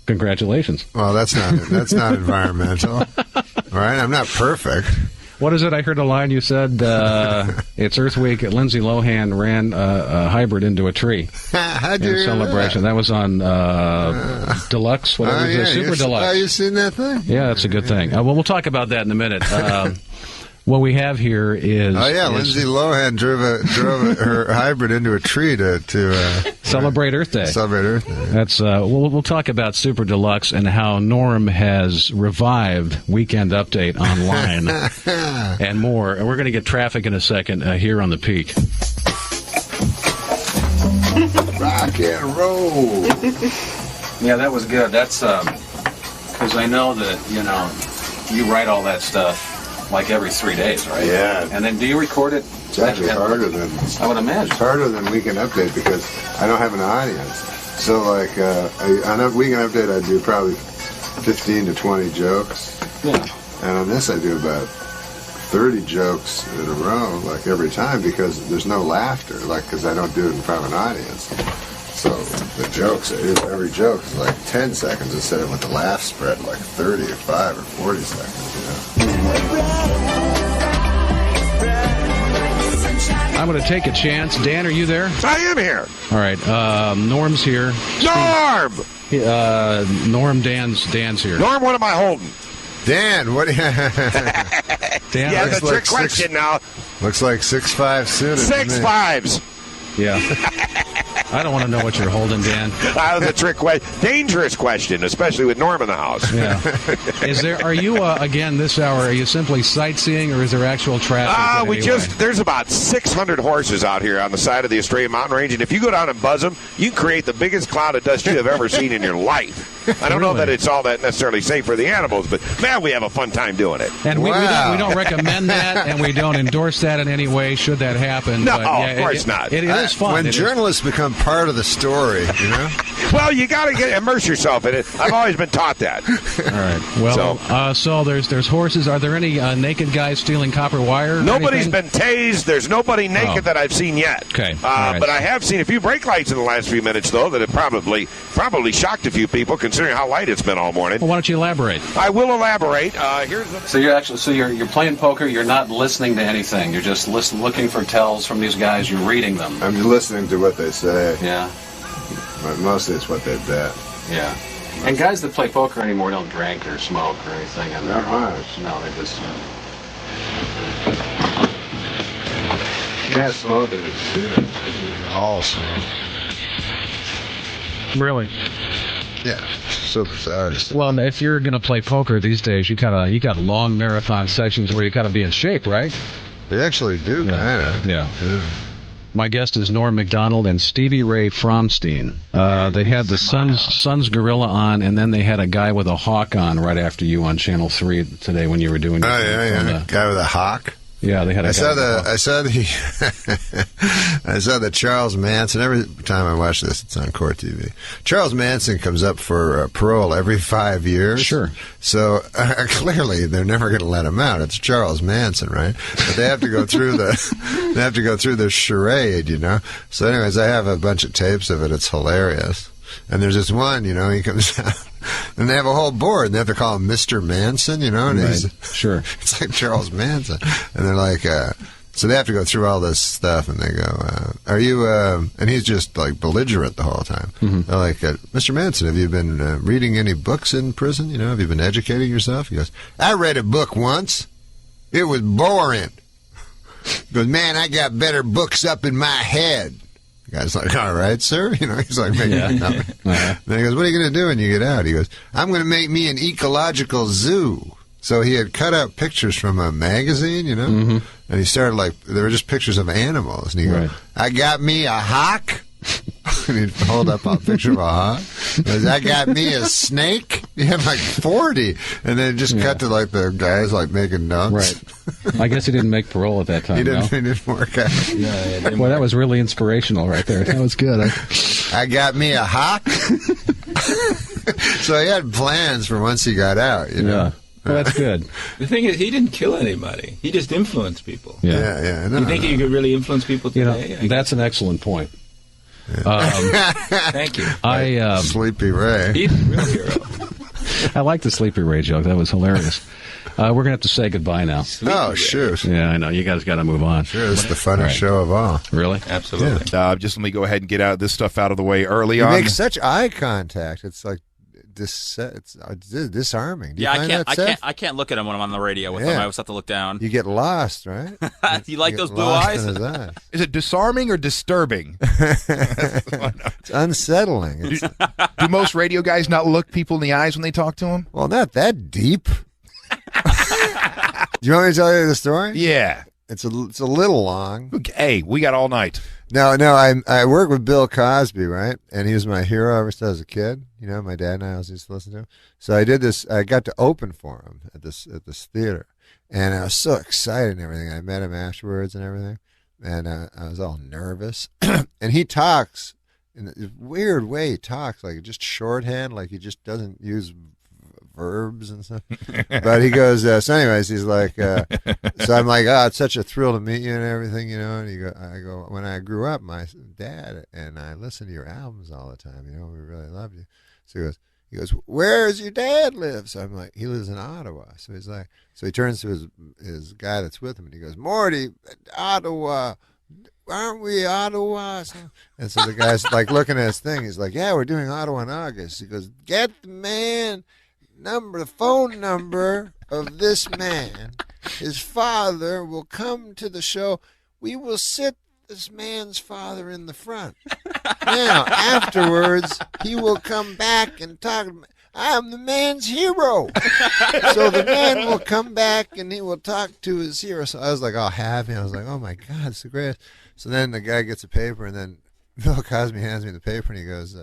Congratulations. Well, that's not environmental. All right, I'm not perfect. What is it? I heard a line you said, it's Earth Week. Lindsay Lohan ran a hybrid into a tree in celebration. That was on Deluxe, whatever it is, Super Deluxe. Oh, you seen that thing? Yeah, that's a good thing. Well, we'll talk about that in a minute. What we have here is... Oh, yeah, Lindsay Lohan drove her hybrid into a tree to celebrate Earth Day. Celebrate Earth Day. That's we'll talk about Super Deluxe and how Norm has revived Weekend Update online and more. And we're going to get traffic in a second here on the Peak. Rock and roll. Yeah, that was good. That's because I know that, you write all that stuff like every 3 days, right? Yeah. And then do you record it? It's actually harder than... I would imagine. It's harder than Weekend Update because I don't have an audience. So, like, on a Weekend Update, I do probably 15 to 20 jokes. Yeah. And on this, I do about 30 jokes in a row, like, every time because there's no laughter, like, because I don't do it in front of an audience. So the jokes, every joke is like 10 seconds instead of with the laugh spread like 30 or 5 or 40 seconds, I'm going to take a chance. Dan, are you there? I am here. All right. Norm's here. Norm! Dan's here. Norm, what am I holding? Dan, what? Dan, yeah, the trick question now. Looks like 6'5" suited. 6'5s. Yeah. I don't want to know what you're holding, Dan. The trick question. Dangerous question, especially with Norm in the house. Yeah. Are you, again, this hour, are you simply sightseeing or is there actual traffic? There's about 600 horses out here on the side of the Australian mountain range, and if you go down and buzz them, you can create the biggest cloud of dust you have ever seen in your life. I don't know that it's all that necessarily safe for the animals, but, man, we have a fun time doing it. And we don't recommend that, and we don't endorse that in any way, should that happen. No, but, yeah, of course not. It is fun. When journalists become part of the story, Well, you got to immerse yourself in it. I've always been taught that. All right. Well, so there's horses. Are there any naked guys stealing copper wire? Nobody's been tased. There's nobody naked that I've seen yet. Okay. But I have seen a few brake lights in the last few minutes, though, that have probably shocked a few people, considering how light it's been all morning. Well, why don't you elaborate? I will elaborate. So you're playing poker. You're not listening to anything. You're just looking for tells from these guys. You're reading them. I'm just listening to what they say. Yeah. But mostly it's what they bet. Yeah. And guys that play poker anymore don't drink or smoke or anything. Not much. No, they just. Yeah, smoke is all smoke. Really? Yeah. So bizarre. Well, if you're gonna play poker these days, you got long marathon sessions where you gotta be in shape, right? They actually do, kind of. Yeah. My guest is Norm Macdonald and Stevie Ray Fromstein. They had the Sun's Gorilla on, and then they had a guy with a hawk on right after you on Channel 3 today when you were doing. Guy with a hawk. Yeah, they had. I saw the Charles Manson. Every time I watch this, it's on Court TV. Charles Manson comes up for parole every 5 years. Sure. So clearly, they're never going to let him out. It's Charles Manson, right? But they have to go through the charade, you know. So, anyways, I have a bunch of tapes of it. It's hilarious. And there's this one, you know, he comes out, and they have a whole board, and they have to call him Mr. Manson, you know, and he's sure. It's like Charles Manson, and they're like, so they have to go through all this stuff, and they go, "Are you?" And he's just like belligerent the whole time. Mm-hmm. They're like, "Mr. Manson, have you been reading any books in prison? You know, have you been educating yourself?" He goes, "I read a book once. It was boring." He goes, "Man, I got better books up in my head." The guy's like, "All right, sir." You know, he's like making it up. Then he goes, "What are you going to do when you get out?" He goes, "I'm going to make me an ecological zoo." So he had cut out pictures from a magazine, you know, and he started they were just pictures of animals. And he goes, "I got me a hawk." And he'd hold up a picture of a hawk. He goes, "I got me a snake." He had like 40. And then just cut to the guys making notes. Right. I guess he didn't make parole at that time. He didn't work out. Well, that was really inspirational right there. That was good. I got me a hawk. So he had plans for once he got out, you know. Yeah. Well, that's good. The thing is, he didn't kill anybody. He just influenced people. Yeah. You think you could really influence people today? You know, that's an excellent point. Thank you. Sleepy Ray. He's a real hero. I like the Sleepy Ray joke. That was hilarious. We're going to have to say goodbye now. Oh, shoot. Yeah, I know. You guys got to move on. Sure, it's the funnest show of all. Really? Absolutely. Yeah. Just let me go ahead and get this stuff out of the way early you on. You make such eye contact. It's like it's disarming. Do you find that, Seth? I can't look at him when I'm on the radio with him. I always have to look down. You get lost, right? You like those blue eyes? Is it disarming or disturbing? It's unsettling. Do most radio guys not look people in the eyes when they talk to them? Well, not that deep. Do you want me to tell you the story? Yeah. It's a little long. Hey, we got all night. No, I worked with Bill Cosby, right? And he was my hero ever since I was a kid. You know, my dad and I always used to listen to him. So I did this. I got to open for him at this theater, and I was so excited and everything. I met him afterwards and everything, and I was all nervous. And he talks in a weird way. He talks like just shorthand, like he just doesn't use verbs and stuff. But he goes, so anyways, he's like, so I'm like, "Oh, it's such a thrill to meet you and everything, you know." And I go, "When I grew up, my dad and I listened to your albums all the time, you know, we really loved you." So he goes, "Where does your dad live?" So I'm like, "He lives in Ottawa." So he's like, so he turns to his guy that's with him and he goes, "Morty, Ottawa, aren't we Ottawa?" And so the guy's like looking at his thing. He's like, "Yeah, we're doing Ottawa in August." He goes, "Get the phone number of this man. His father will come to the show. We will sit this man's father in the front. Now, afterwards, he will come back and talk. I'm the man's hero." So the man will come back and he will talk to his hero. So I was like all happy. I was like, "Oh my God, it's the greatest." So then the guy gets a paper, and then Bill Cosby hands me the paper, and he goes,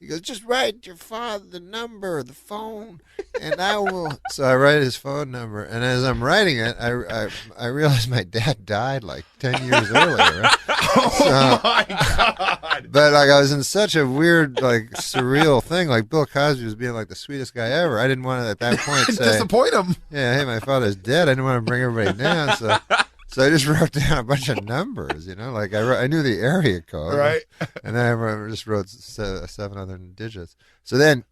He goes, just write your father the number, the phone, and I will. So I write his phone number, and as I'm writing it, I realize my dad died like 10 years earlier. Right? Oh my God! But like I was in such a weird, like surreal thing. Like Bill Cosby was being like the sweetest guy ever. I didn't want to at that point say disappoint him. Yeah, hey, my father's dead. I didn't want to bring everybody down, so I just wrote down a bunch of numbers. Like I knew the area code, right? And then I just wrote 7 other digits. So then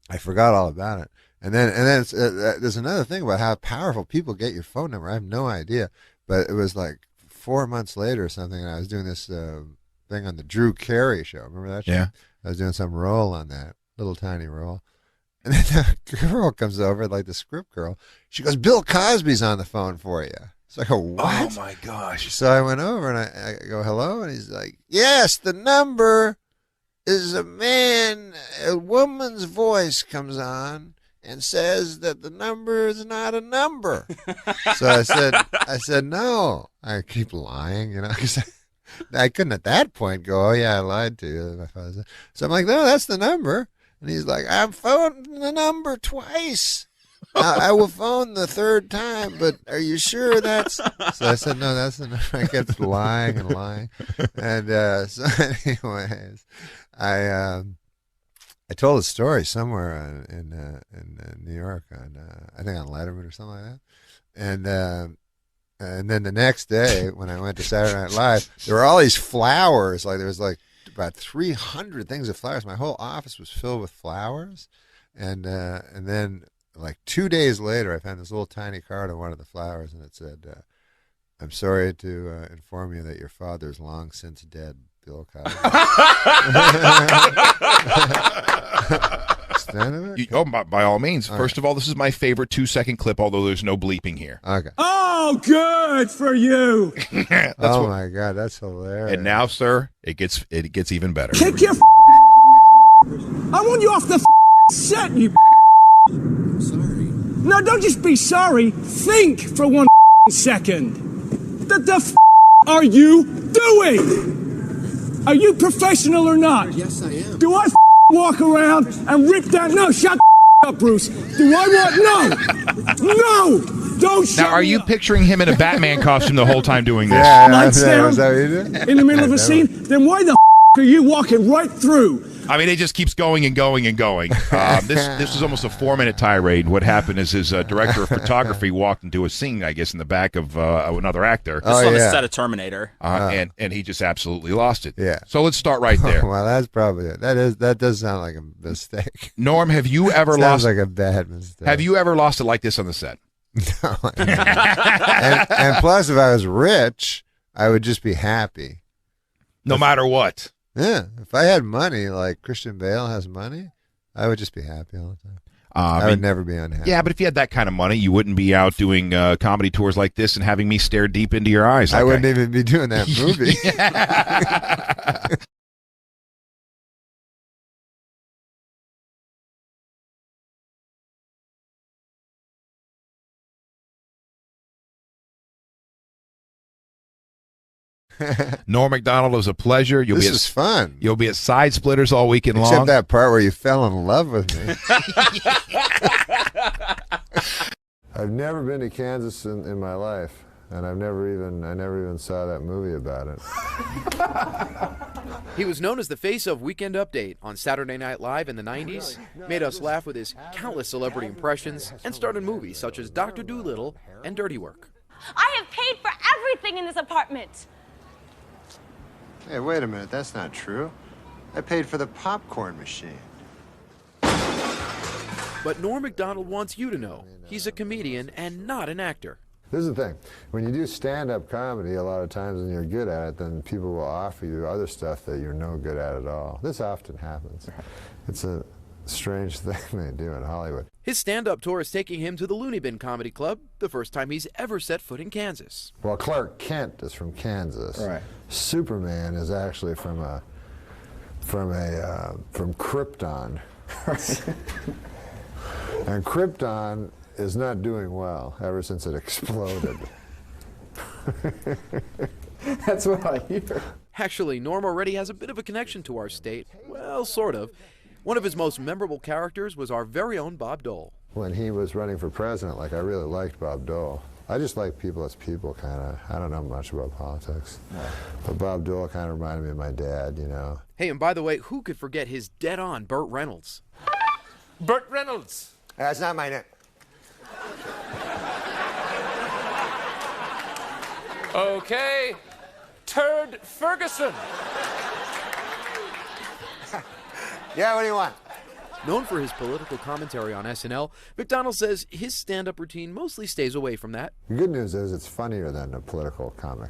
I forgot all about it. And then there's another thing about how powerful people get your phone number. I have no idea, but it was like 4 months later or something, and I was doing this thing on the Drew Carey show. Remember that show? Yeah. I was doing some role on that, little tiny role. And then the girl comes over, like the script girl. She goes, Bill Cosby's on the phone for you. So I go, what? Oh, my gosh. So I went over, and I go, hello? And he's like, yes, the number is a woman's voice comes on and says that the number is not a number. So I said, no. I keep lying, because I couldn't at that point go, oh, yeah, I lied to you. My father said. So I'm like, no, that's the number. And he's like, I'm phoning the number twice. I will phone the third time, but are you sure that's... So I said, no, that's the number. I kept lying and lying. And so anyways, I told a story somewhere in New York, I think on Letterman or something like that. And then the next day, when I went to Saturday Night Live, there were all these flowers. Like there was like about 300 things of flowers. My whole office was filled with flowers. And then like 2 days later, I found this little tiny card on one of the flowers, and it said, I'm sorry to inform you that your father's long since dead, Bill Cosby. By all means. First of all, this is my favorite 2-second clip, although there's no bleeping here. Okay. Oh, good for you. My God, that's hilarious. And now, sir, it gets even better. Kick your I want you off the set, you sorry. No, don't just be sorry. Think for 1 second. The are you doing? Are you professional or not? Yes, I am. Do I walk around and rip that? No, shut up, Bruce. Do I want? No, don't. Now, are you picturing him in a Batman costume the whole time doing this? Lights down in the middle of a scene. Then why the are you walking right through? I mean, it just keeps going and going and going. This was almost a 4-minute tirade. What happened is his director of photography walked into a scene, I guess, in the back of another actor. This was on the set of Terminator. And he just absolutely lost it. Yeah. So let's start right there. Well, that's probably it. That does sound like a mistake. Norm, have you ever Sounds lost? like a bad mistake. Have you ever lost it like this on the set? No. and plus, if I was rich, I would just be happy. No matter what. Yeah, if I had money, like Christian Bale has money, I would just be happy all the time. I would never be unhappy. Yeah, but if you had that kind of money, you wouldn't be out doing comedy tours like this and having me stare deep into your eyes. I wouldn't even be doing that movie. Norm Macdonald, it was a pleasure. This is fun. You'll be at Side Splitters all weekend long. Except that part where you fell in love with me. I've never been to Kansas in my life, and I never even saw that movie about it. He was known as the face of Weekend Update on Saturday Night Live in the 90s, made us laugh with his countless celebrity impressions, and starred in movies such as Dr. Dolittle and Dirty Work. I have paid for everything in this apartment. Hey, wait a minute. That's not true. I paid for the popcorn machine. But Norm Macdonald wants you to know he's a comedian and not an actor. This is the thing. When you do stand-up comedy, a lot of times when you're good at it, then people will offer you other stuff that you're no good at all. This often happens. It's a strange thing they do in Hollywood. His stand-up tour is taking him to the Looney Bin Comedy Club, the first time he's ever set foot in Kansas. Well, Clark Kent is from Kansas. Right. Superman is actually from Krypton. And Krypton is not doing well ever since it exploded. That's what I hear. Actually, Norm already has a bit of a connection to our state. Well, sort of. One of his most memorable characters was our very own Bob Dole. When he was running for president, I really liked Bob Dole. I just like people as people, kind of. I don't know much about politics. But Bob Dole kind of reminded me of my dad, Hey, and by the way, who could forget his dead-on Burt Reynolds? Burt Reynolds. That's not my name. Okay. Turd Ferguson. Yeah, what do you want? Known for his political commentary on SNL, Macdonald says his stand-up routine mostly stays away from that. The good news is it's funnier than a political comic.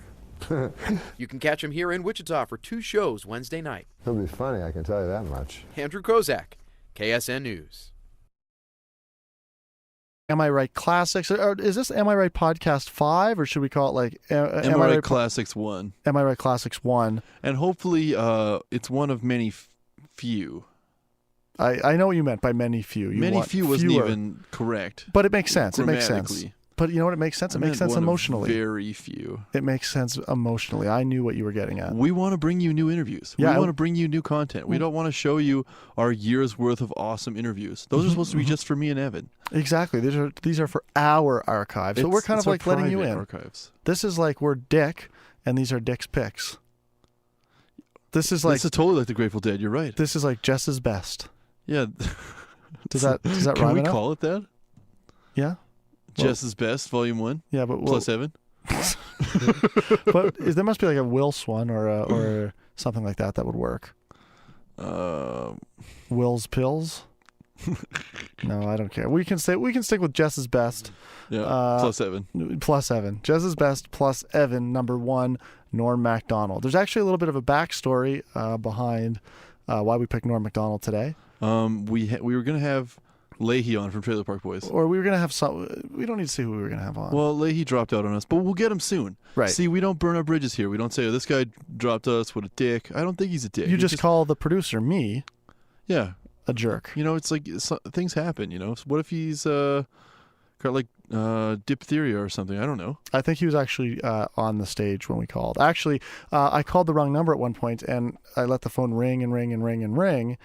You can catch him here in Wichita for 2 shows Wednesday night. He'll be funny, I can tell you that much. Andrew Kozak, KSN News. Am I Right Classics? Or is this Am I Right Podcast 5, or should we call it like Am I Right Classics 1? Am I Right Classics 1. And hopefully it's one of many few. I know what you meant by many few. Many few wasn't even correct. But it makes sense. It makes sense. But you know what? It makes sense. It makes sense emotionally. Very few. It makes sense emotionally. I knew what you were getting at. We want to bring you new interviews. Yeah, we want to bring you new content. We don't want to show you our year's worth of awesome interviews. Those are supposed to be just for me and Evan. Exactly. These are for our archive. So we're kind of like letting you in. Archives. This is like we're Dick, and these are Dick's picks. This is totally like the Grateful Dead. You're right. This is like Jess's best. Yeah. Does that Can rhyme we enough? call it that? Yeah. Jess's Best, Volume 1? Yeah, but plus Evan? But there must be like a Wills one or something like that would work. Will's Pills? No, I don't care. We can stick with Jess's Best. Yeah, plus Evan. Plus Evan. Jess's Best plus Evan, number 1, Norm Macdonald. There's actually a little bit of a backstory behind why we picked Norm Macdonald today. We were going to have Leahy on from Trailer Park Boys. Or we were going to have some... We don't need to see who we were going to have on. Well, Leahy dropped out on us, but we'll get him soon. Right. See, we don't burn our bridges here. We don't say, oh, this guy dropped us, what a dick. I don't think he's a dick. You just call the producer, me... Yeah. A jerk. It's like things happen, What if he's got like diphtheria or something? I don't know. I think he was actually on the stage when we called. Actually, I called the wrong number at one point, and I let the phone ring and ring and ring and ring.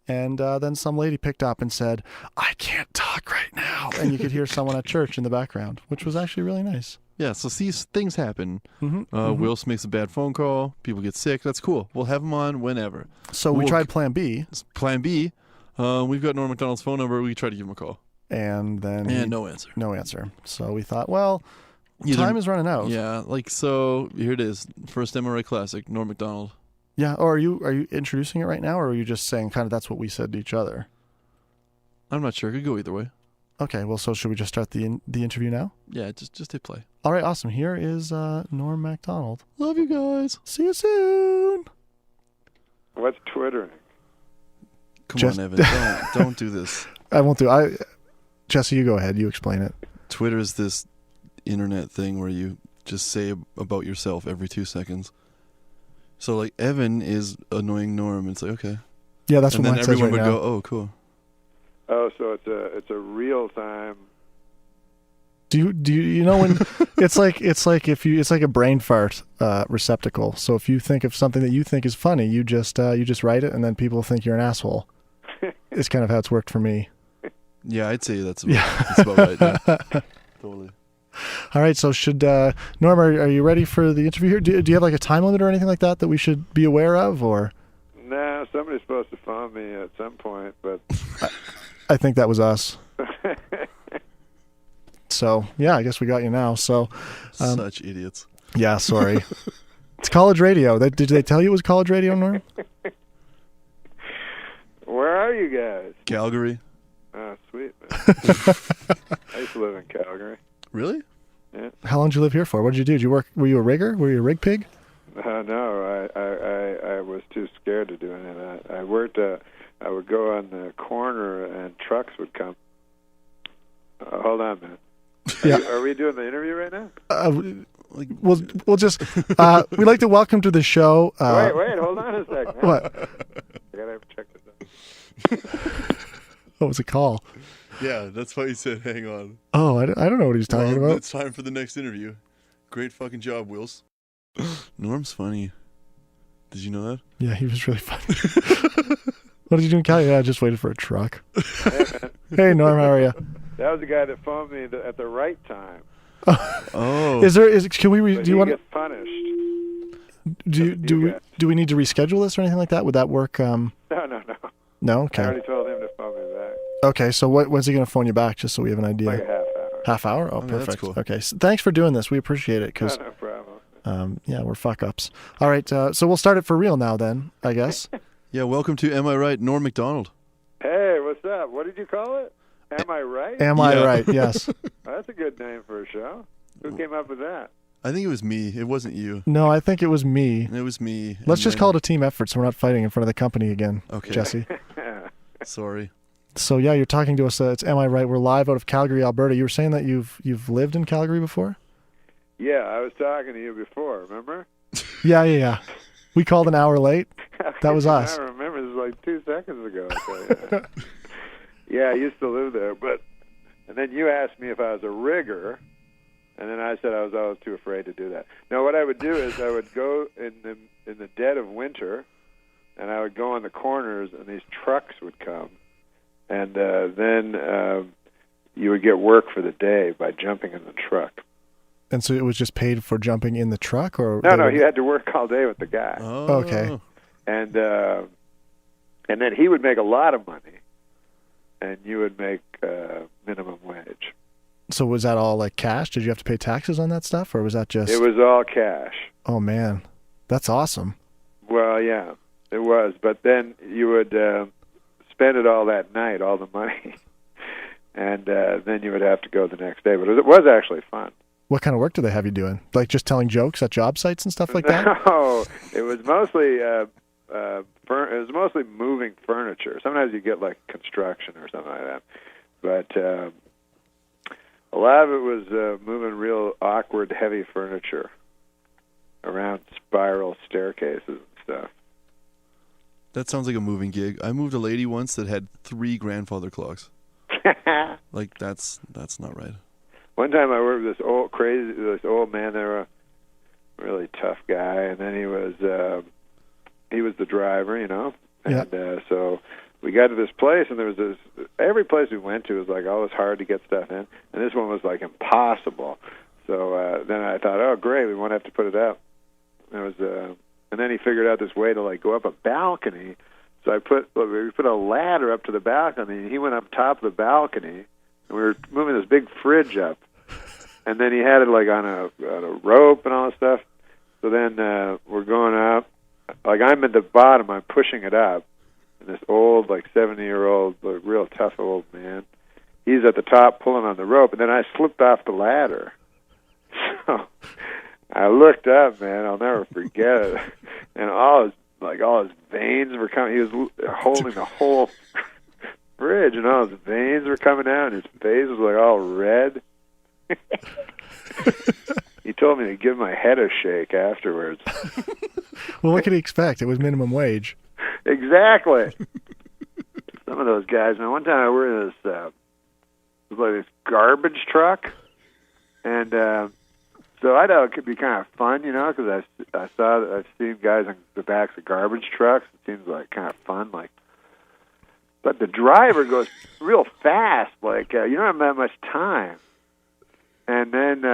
And then some lady picked up and said, I can't talk right now. And you could hear someone at church in the background, which was actually really nice. Yeah, so these things happen. Wills makes a bad phone call. People get sick. That's cool. We'll have him on whenever. So we tried Plan B. Plan B. We've got Norm Macdonald's phone number. We tried to give him a call. And then... no answer. No answer. So we thought, well, time is running out. Yeah, so here it is. First MRA Classic, Norm Macdonald. Yeah, or are you introducing it right now, or are you just saying kind of that's what we said to each other? I'm not sure. It could go either way. Okay, well, so should we just start the interview now? Yeah, just hit play. All right, awesome. Here is Norm Macdonald. Love you guys. See you soon. What's Twittering? Come on, Evan. Don't do this. I won't do. Jesse, you go ahead. You explain it. Twitter is this internet thing where you just say about yourself every 2 seconds. So like Evan is annoying Norm. It's like okay. Yeah, that's what mine says right now. And then everyone would go, oh, cool. Oh, so it's a real time. Do you know when it's like a brain fart receptacle. So if you think of something that you think is funny, you just write it, and then people think you're an asshole. It's kind of how it's worked for me. Yeah, I'd say that's about right. Yeah. Totally. All right, so should Norm, are you ready for the interview here? Do you have like a time limit or anything like that we should be aware of, or? Nah, somebody's supposed to phone me at some point, but I think that was us. So yeah, I guess we got you now. So such idiots. Yeah, sorry. It's college radio. Did they tell you it was college radio, Norm? Where are you guys? Calgary. Oh, sweet, man. I used to live in Calgary. Really? Yeah. How long did you live here for? What did you do? Did you work? Were you a rigger? Were you a rig pig? No, I was too scared to do any of that. I worked. I would go on the corner and trucks would come. Hold on, man. Yeah. Are we doing the interview right now? We'll just we'd like to welcome to the show. Wait, hold on a second. What? I gotta check this out. What was a call? Yeah, that's why he said hang on. Oh, I don't know what he's talking about. It's time for the next interview. Great fucking job, Wills. Norm's funny. Did you know that? Yeah, he was really funny. What did you do in Calgary? Yeah, I just waited for a truck. Hey, man. Hey, Norm, how are you? That was the guy that phoned me at the right time. Oh. Can we? But Do you he want? gets punished. Do we need to reschedule this or anything like that? Would that work? No. No. I Okay. already told him to phone me back. Okay. So when's he going to phone you back? Just so we have an idea. Like a half hour. Half hour? Oh, Okay, that's perfect. cool. Okay. So thanks for doing this. We appreciate it. Cause, No problem. yeah, we're fuck ups. All right. So we'll start it for real now then, I guess. Yeah, welcome to Am I Right, Norm Macdonald. Hey, what's up? What did you call it? Am I right? Am I right? Yes. That's a good name for a show. Who came up with that? I think it was me. It wasn't you. No, I think it was me. It was me. Let's just call it a team effort so we're not fighting in front of the company again, Okay. Jesse. Sorry. So yeah, you're talking to us. It's Am I Right? We're live out of Calgary, Alberta. You were saying that you've lived in Calgary before? Yeah, I was talking to you before, remember? Yeah. We called an hour late. That was us. I remember. This was like 2 seconds ago. So, yeah, I used to live there. And then you asked me if I was a rigger, and then I said I was always too afraid to do that. No, what I would do is I would go in the dead of winter, and I would go on the corners, and these trucks would come. And then you would get work for the day by jumping in the truck. And so it was just paid for jumping in the truck, or No, you had to work all day with the guy. Oh. Okay. And then he would make a lot of money, and you would make minimum wage. So was that all like cash? Did you have to pay taxes on that stuff, or was that just? It was all cash. Oh man, that's awesome. Well, yeah, it was. But then you would spend it all that night, all the money, and then you would have to go the next day. But it was actually fun. What kind of work do they have you doing? Like just telling jokes at job sites and stuff like that? No, it was mostly it was mostly moving furniture. Sometimes you get like construction or something like that, but a lot of it was moving real awkward, heavy furniture around spiral staircases and stuff. That sounds like a moving gig. I moved a lady once that had 3 grandfather clocks. Like that's not right. One time I worked with this old man. They were a really tough guy, and then he was the driver, you know. And so we got to this place, and there was this. Every place we went to was like always hard to get stuff in, and this one was like impossible. So then I thought, oh great, we won't have to put it up. And then he figured out this way to like go up a balcony. So we put a ladder up to the balcony, and he went up top of the balcony. We were moving this big fridge up, and then he had it like on a rope and all this stuff. So then we're going up. Like I'm at the bottom, I'm pushing it up, and this old, like 70-year-old, real tough old man, he's at the top pulling on the rope, and then I slipped off the ladder. So I looked up, man. I'll never forget it. And all his veins were coming. He was holding the whole fridge, and all his veins were coming out, and his face was like all red. He told me to give my head a shake afterwards. Well, what could he expect? It was minimum wage. Exactly. Some of those guys, man. One time I worked in this, it was like this garbage truck, and so I thought it could be kind of fun, you know, because I've seen guys on the backs of garbage trucks. It seems like kind of fun, like. But the driver goes real fast, like you don't have that much time. And then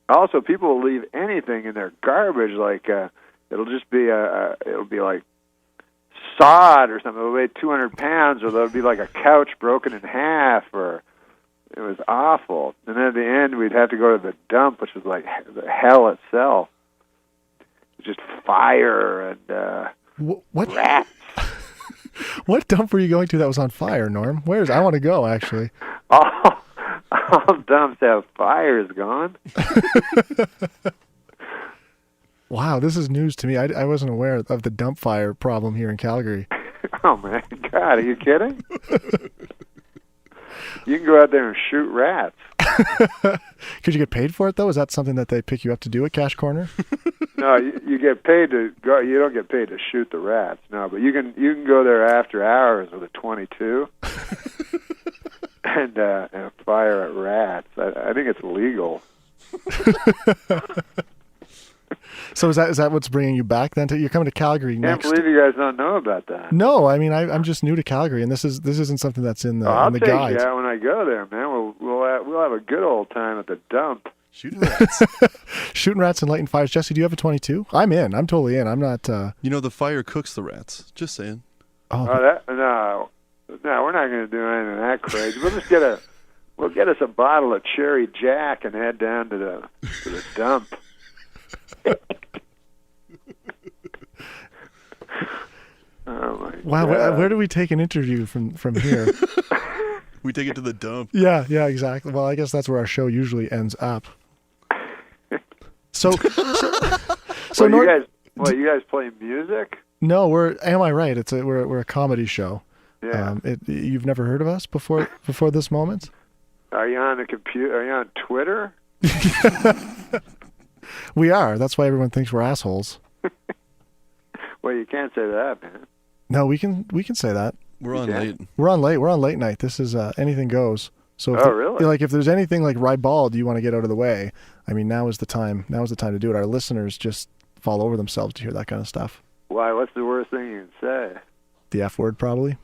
also people will leave anything in their garbage, like it'll just be it'll be like sod or something. It'll weigh 200 pounds, or there'll be like a couch broken in half, or it was awful. And then at the end, we'd have to go to the dump, which was like the hell itself. Just fire and what rats. What dump were you going to that was on fire, Norm? I want to go, actually. All dumps have fires gone. Wow, this is news to me. I wasn't aware of the dump fire problem here in Calgary. Oh, my God, are you kidding? You can go out there and shoot rats. Could you get paid for it, though? Is that something that they pick you up to do at Cash Corner? No, you get paid to go. You don't get paid to shoot the rats. No, but you can go there after hours with a .22 and fire at rats. I think it's legal. So is that what's bringing you back then? You're coming to Calgary Can't next? believe you guys don't know about that. No, I mean I'm just new to Calgary, and this isn't something that's in the I'll in the take guide. you out when I go there, man. We'll have a good old time at the dump. Shooting rats. Shooting rats and lighting fires. Jesse, do you have a 22? I'm in. I'm totally in. I'm not. You know, the fire cooks the rats. Just saying. No, we're not going to do anything that crazy. We'll get us a bottle of Cherry Jack and head down to the dump. Oh my Wow, God. where do we take an interview from here? We take it to the dump. Yeah, exactly. Well, I guess that's where our show usually ends up. So you guys play music? No, am I right? We're a comedy show. Yeah. You've never heard of us before this moment? Are you on the computer? Are you on Twitter? We are. That's why everyone thinks we're assholes. Well, you can't say that, man. No, we can say that. We're on late. We're on late night. This is anything goes. So really? If there's anything like ribald you want to get out of the way, I mean, now is the time. Now is the time to do it. Our listeners just fall over themselves to hear that kind of stuff. Why? What's the worst thing you can say? The F word, probably.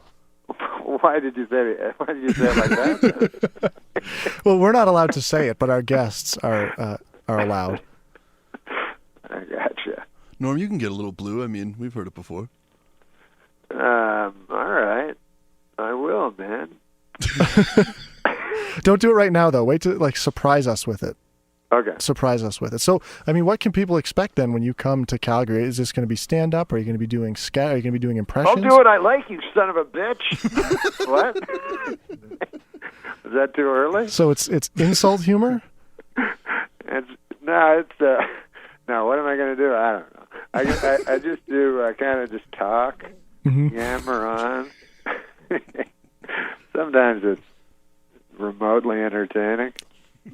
Why did you say it like that? Well, we're not allowed to say it, but our guests are allowed. I gotcha. Norm, you can get a little blue. I mean, we've heard it before. All right. I will, man. Don't do it right now, though. Wait to surprise us with it. Okay. Surprise us with it. So, I mean, what can people expect then when you come to Calgary? Is this going to be stand-up? Are you going to be doing scat? Are you going to be doing impressions? I'll do what I like, you son of a bitch. What? Is that too early? So it's insult humor? No, what am I going to do? I don't know. I just do kind of just talk, yammer on. Sometimes it's remotely entertaining.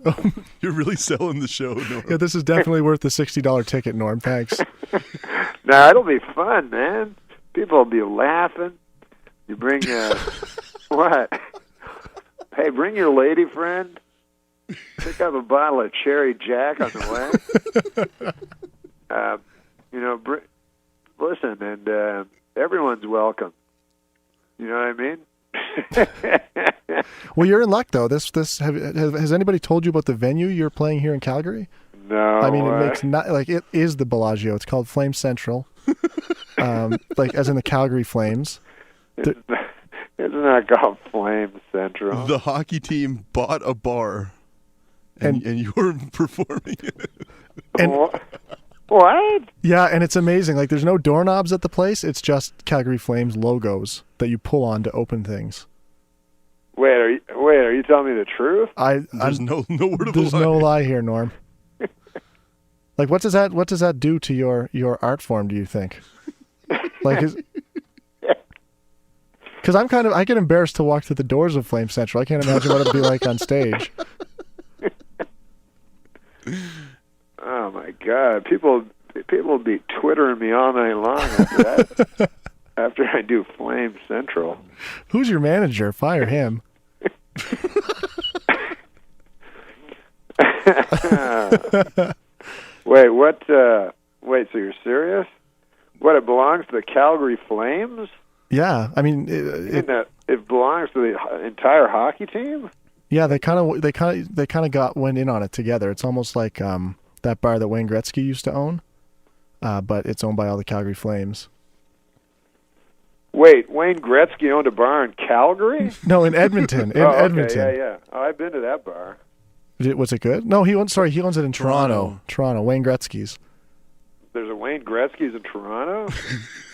Oh, you're really selling the show, Norm. Yeah, this is definitely worth the $60 ticket, Norm. Thanks. No, it'll be fun, man. People will be laughing. You bring what? Hey, bring your lady friend. Pick up a bottle of Cherry Jack on the way. Listen, and everyone's welcome. You know what I mean? Well, you're in luck, though. Has anybody told you about the venue you're playing here in Calgary? No. I mean, it makes not it is the Bellagio. It's called Flame Central, as in the Calgary Flames. It's not called Flame Central. The hockey team bought a bar, and you're performing it. What? Yeah, and it's amazing. Like, there's no doorknobs at the place. It's just Calgary Flames logos that you pull on to open things. Wait, are you telling me the truth? There's no word of There's a lie. no lie here, Norm. Like, what does that do to your art form, do you think? Like, because I get embarrassed to walk through the doors of Flame Central. I can't imagine what it'd be like on stage. Oh my God! People will be twittering me all night long after that. After I do Flame Central. Who's your manager? Fire him. Wait, what? Wait, so you're serious? What? It belongs to the Calgary Flames? Yeah, I mean, it belongs to the entire hockey team. Yeah, they kind of went in on it together. It's almost like that bar that Wayne Gretzky used to own, but it's owned by all the Calgary Flames. Wait, Wayne Gretzky owned a bar in Calgary? No, in Edmonton. Edmonton. Okay, yeah. Oh, I've been to that bar. Was it good? No, he owns it in Toronto. Toronto, Wayne Gretzky's. There's a Wayne Gretzky's in Toronto?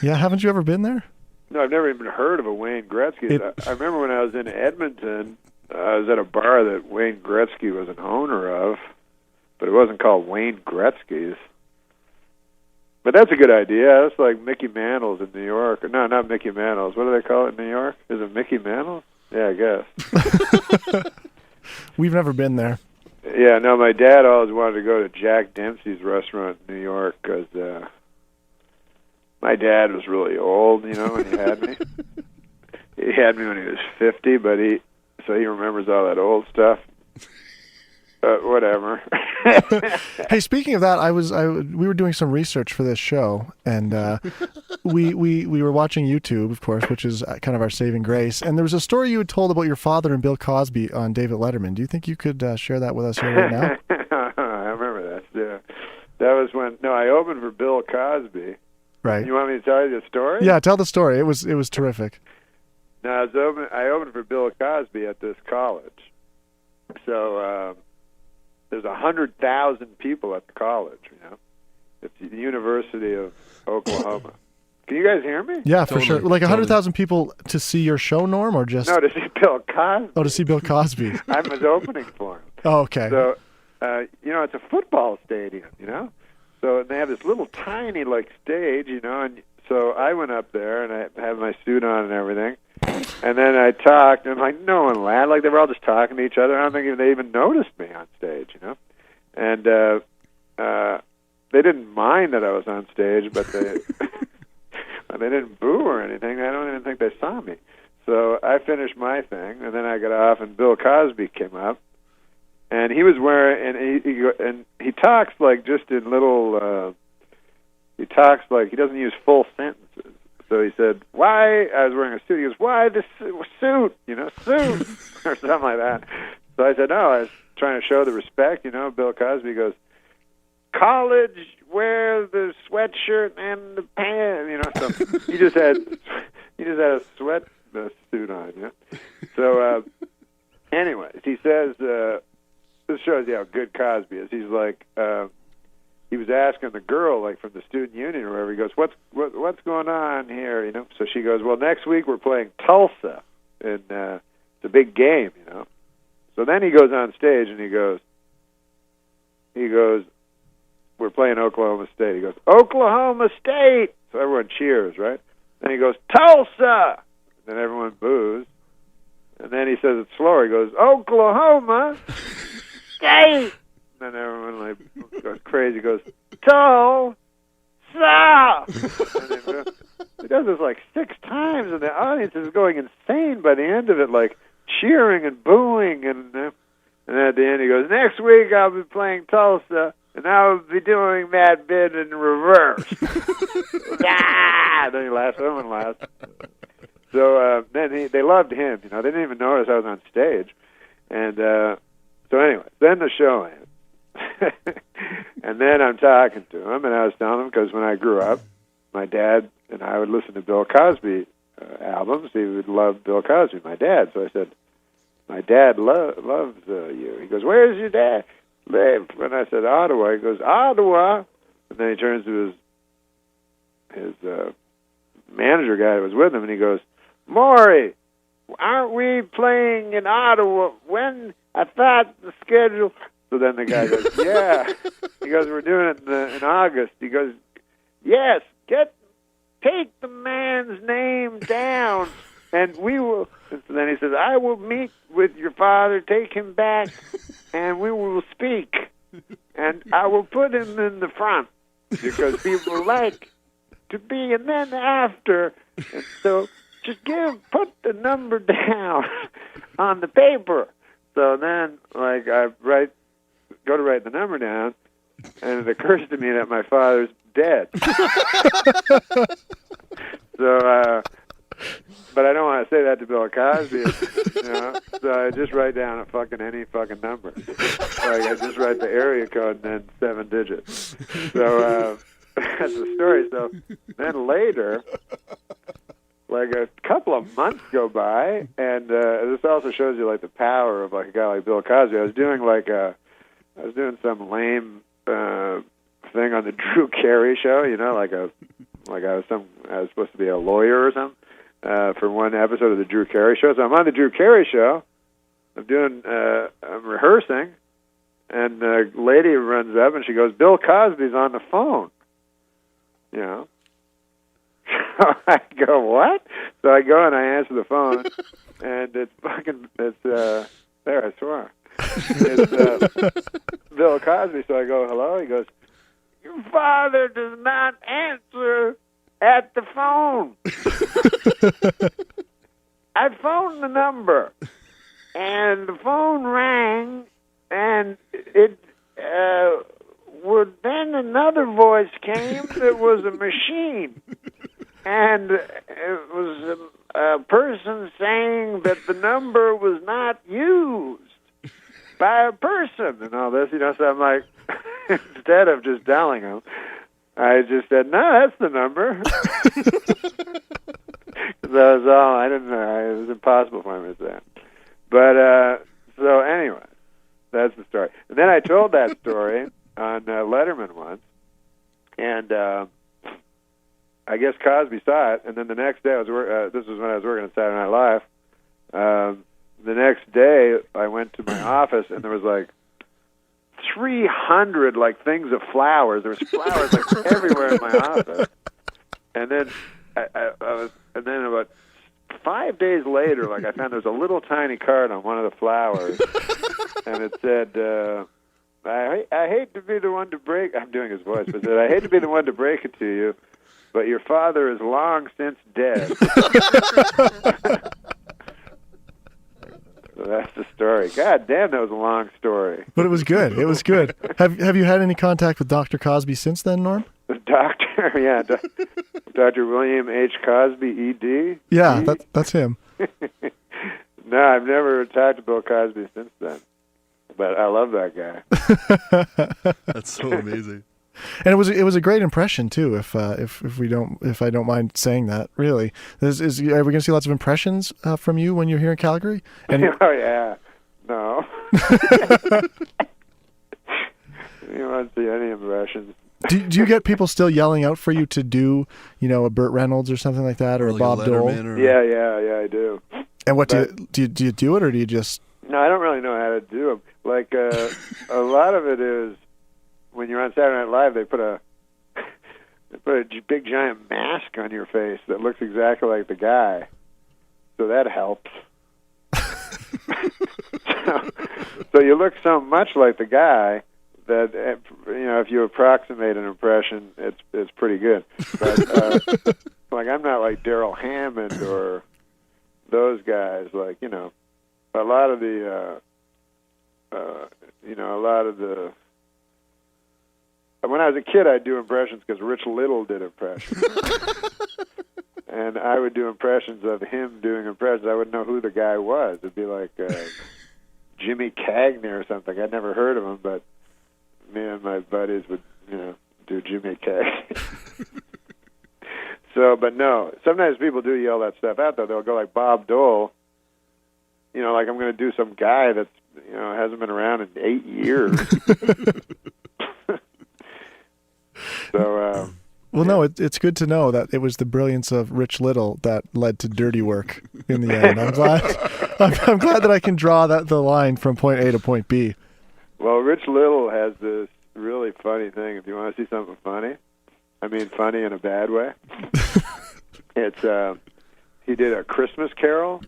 Yeah, haven't you ever been there? No, I've never even heard of a Wayne Gretzky's. I remember when I was in Edmonton, I was at a bar that Wayne Gretzky was an owner of, but it wasn't called Wayne Gretzky's. But that's a good idea. That's like Mickey Mantle's in New York. No, not Mickey Mantle's. What do they call it in New York? Is it Mickey Mantle's? Yeah, I guess. We've never been there. Yeah, no, my dad always wanted to go to Jack Dempsey's restaurant in New York because my dad was really old, when he had me. He had me when he was 50, so he remembers all that old stuff. Whatever. Hey, speaking of that, we were doing some research for this show, and we were watching YouTube, of course, which is kind of our saving grace. And there was a story you had told about your father and Bill Cosby on David Letterman. Do you think you could share that with us here right now? I remember that. Yeah, that was when. No, I opened for Bill Cosby. Right. You want me to tell you the story? Yeah, tell the story. It was terrific. No, I opened for Bill Cosby at this college. So there's 100,000 people at the college. It's the University of Oklahoma. Can you guys hear me? Yeah, for sure. Like 100,000 people to see your show, Norm, or just no, to see Bill Cosby. Oh, to see Bill Cosby. I was opening for him. Oh, okay. So it's a football stadium. So they have this little tiny stage. And so I went up there and I had my suit on and everything. And then I talked, and no one laughed. They were all just talking to each other. I don't think they even noticed me on stage, And they didn't mind that I was on stage, but they didn't boo or anything. I don't even think they saw me. So I finished my thing, and then I got off, and Bill Cosby came up, and he was wearing, and he talks just in little. He talks he doesn't use full sentences. So he said, why, I was wearing a suit, he goes, why this suit, suit, or something like that. So I said, no, I was trying to show the respect, Bill Cosby goes, college, wear the sweatshirt and the pants, so he just had a sweat suit on, So, anyways, he says, this shows you how good Cosby is. He's like, he was asking the girl, from the student union or whatever, he goes, what's going on here, So she goes, well, next week we're playing Tulsa, and it's a big game, So then he goes on stage and he goes, we're playing Oklahoma State. He goes, Oklahoma State! So everyone cheers, right? Then he goes, Tulsa! And then everyone boos. And then he says it slower. He goes, Oklahoma State! And then everyone goes crazy. He goes, Tulsa! He does this 6 times, and the audience is going insane by the end of it, cheering and booing. And then at the end he goes, next week I'll be playing Tulsa, and I'll be doing that bit in reverse. Then he laughs. Everyone laughs. So then they loved him. They didn't even notice I was on stage. And so anyway, then the show ends. And then I'm talking to him, and I was telling him, because when I grew up, my dad and I would listen to Bill Cosby albums. He would love Bill Cosby, my dad. So I said, my dad loves you. He goes, where's your dad live? And I said, Ottawa. He goes, Ottawa. And then he turns to his manager guy that was with him, and he goes, Maury, aren't we playing in Ottawa? When? I thought the schedule... So then the guy goes, yeah. He goes, we're doing it in August. He goes, yes, take the man's name down, and we will. And so then he says, I will meet with your father, take him back, and we will speak. And I will put him in the front, because people like to be, and then after. And so just put the number down on the paper. So then, I go to write the number down, and it occurs to me that my father's dead. So, but I don't want to say that to Bill Cosby, So I just write down any fucking number. I just write the area code and then 7 digits. So that's the story. So then later, a couple of months go by, and this also shows you the power of a guy like Bill Cosby. I was doing some lame thing on the Drew Carey show, I was supposed to be a lawyer or something for one episode of the Drew Carey show. So I'm on the Drew Carey show. I'm rehearsing, and a lady runs up and she goes, Bill Cosby's on the phone. I go, what? So I go and I answer the phone, and it's there, I swear. It's Bill Cosby. So I go, hello? He goes, your father does not answer at the phone. I phoned the number, and the phone rang, and it then another voice came that was a machine, and it was a person saying that the number was not used by a person and all this, so I'm like, instead of just dialing them, I just said, no, that's the number. That was all. I didn't know. It was impossible for me to say. But, so anyway, that's the story. And then I told that story on Letterman once, and I guess Cosby saw it, and then the next day, this was when I was working at Saturday Night Live, the next day I went to my office, and there was like 300 like things of flowers. There was flowers like everywhere in my office. And then and then about 5 days later, like I found there was a little tiny card on one of the flowers, and it said, I hate to be the one to break. I'm doing his voice, but it said, I hate to be the one to break it to you, but your father is long since dead. So that's the story. God damn, that was a long story. But it was good. It was good. Have you had any contact with Dr. Cosby since then, Norm? The doctor, yeah. Dr. William H. Cosby, ED? Yeah, that's him. No, I've never talked to Bill Cosby since then. But I love that guy. That's so amazing. And it was a great impression too. If I don't mind saying that, really, are we going to see lots of impressions from you when you're here in Calgary? And oh yeah, no. You won't see any impressions. Do you get people still yelling out for you to do, a Burt Reynolds or something like that, or a like Bob Dole? Yeah, I do. And what do you do it, or do you just? No, I don't really know how to do them. Like a lot of it is. When you're on Saturday Night Live, they put a big giant mask on your face that looks exactly like the guy, so that helps. So you look so much like the guy that if you approximate an impression, it's pretty good. But like I'm not like Daryl Hammond or those guys. Like a lot of the when I was a kid, I'd do impressions because Rich Little did impressions. And I would do impressions of him doing impressions. I wouldn't know who the guy was. It'd be like Jimmy Cagney or something. I'd never heard of him, but me and my buddies would, do Jimmy Cagney. But no, sometimes people do yell that stuff out, though. They'll go like Bob Dole, like I'm going to do some guy that's, hasn't been around in 8 years. So, well, no, it's good to know that it was the brilliance of Rich Little that led to dirty work in the end. I'm glad. I'm glad that I can draw the line from point A to point B. Well, Rich Little has this really funny thing. If you want to see something funny, I mean funny in a bad way. It's he did A Christmas Carol,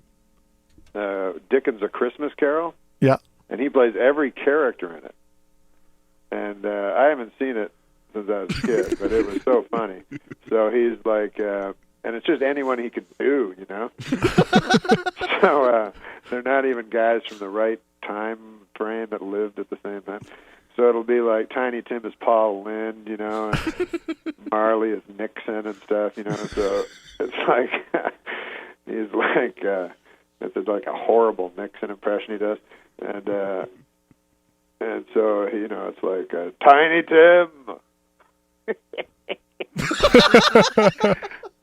Dickens' A Christmas Carol. Yeah, and he plays every character in it. And I haven't seen it since I was a kid, but it was so funny. So he's like, and it's just anyone he could do, So they're not even guys from the right time frame that lived at the same time. So it'll be like Tiny Tim is Paul Lynde, and Marley is Nixon and stuff, So it's like he's like it's like a horrible Nixon impression he does, and so it's like Tiny Tim.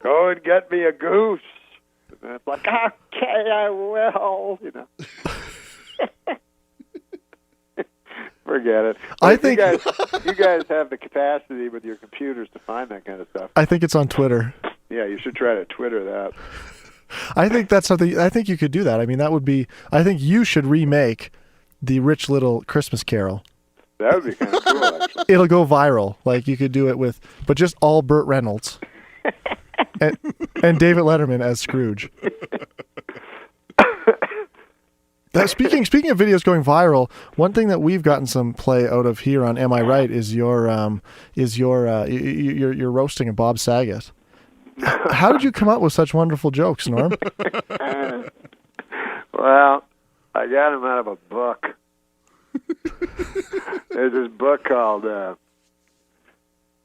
Go and get me a goose. And it's like, okay, I will. Forget it. I think you guys have the capacity with your computers to find that kind of stuff. I think it's on Twitter. Yeah, you should try to Twitter that. I think that's something. I think you could do that. I mean, that would be. I think you should remake the Rich Little Christmas Carol. That would be kind of cool, actually. It'll go viral. Like you could do it but just all Burt Reynolds and David Letterman as Scrooge. Speaking of videos going viral, one thing that we've gotten some play out of here on Am I Right is your roasting of Bob Saget. How did you come up with such wonderful jokes, Norm? Well, I got him out of a book. There's this book called there's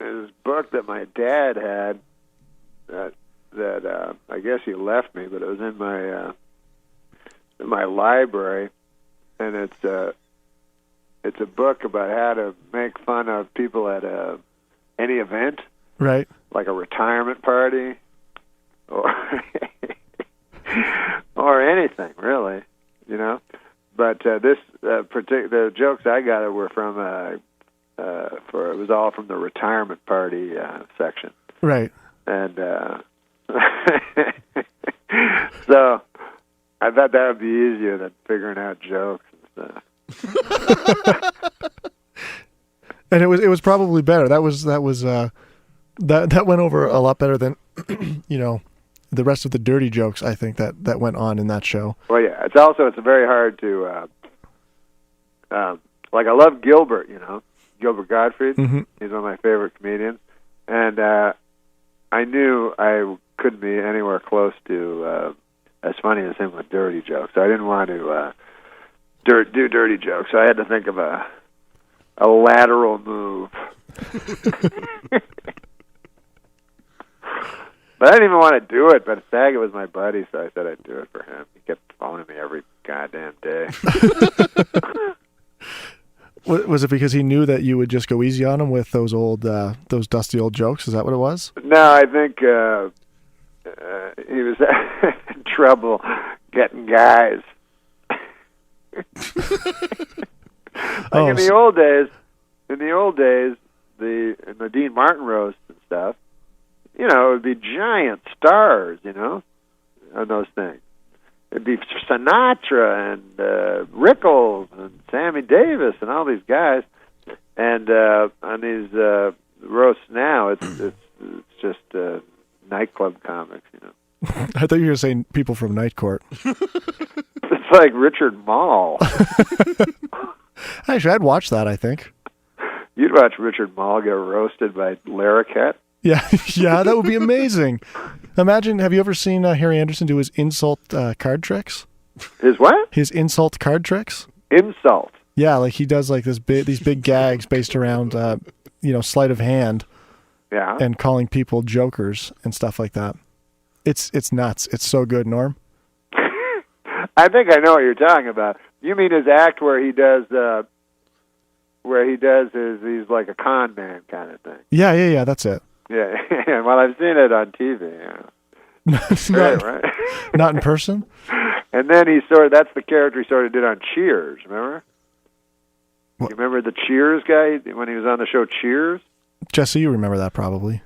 this book that my dad had that I guess he left me, but it was in my library, and it's a book about how to make fun of people at any event, right? Like a retirement party, or or anything really, you know. But this particular jokes I got were from it was all from the retirement party section, right? And so I thought that would be easier than figuring out jokes and stuff. And it was probably better. That went over a lot better than the rest of the dirty jokes. I think that went on in that show. Well, yeah, it's very hard to like I love Gilbert, Gilbert Gottfried. Mm-hmm. He's one of my favorite comedians, and I knew I couldn't be anywhere close to as funny as him with dirty jokes. So I didn't want to do dirty jokes. So I had to think of a lateral move. But I didn't even want to do it, but Saget was my buddy, so I said I'd do it for him. He kept phoning me every goddamn day. Was it because he knew that you would just go easy on him with those dusty old jokes? Is that what it was? No, I think he was in trouble getting guys. In the old days, in the Dean Martin roast and stuff, it would be giant stars, on those things. It'd be Sinatra and Rickles and Sammy Davis and all these guys. And on these roasts now, it's just nightclub comics, I thought you were saying people from Night Court. It's like Richard Mall. Actually, I'd watch that, I think. You'd watch Richard Mall get roasted by Larroquette? Yeah, that would be amazing. Imagine, have you ever seen Harry Anderson do his insult card tricks? His what? His insult card tricks. Insult? Yeah, like he does like these big gags based around, sleight of hand. Yeah. And calling people jokers and stuff like that. It's nuts. It's so good, Norm. I think I know what you're talking about. You mean his act where he does he's like a con man kind of thing. Yeah, that's it. Yeah, well, I've seen it on TV. Right. Not in person? And then that's the character he sort of did on Cheers, remember? What? You remember the Cheers guy when he was on the show Cheers? Jesse, you remember that probably.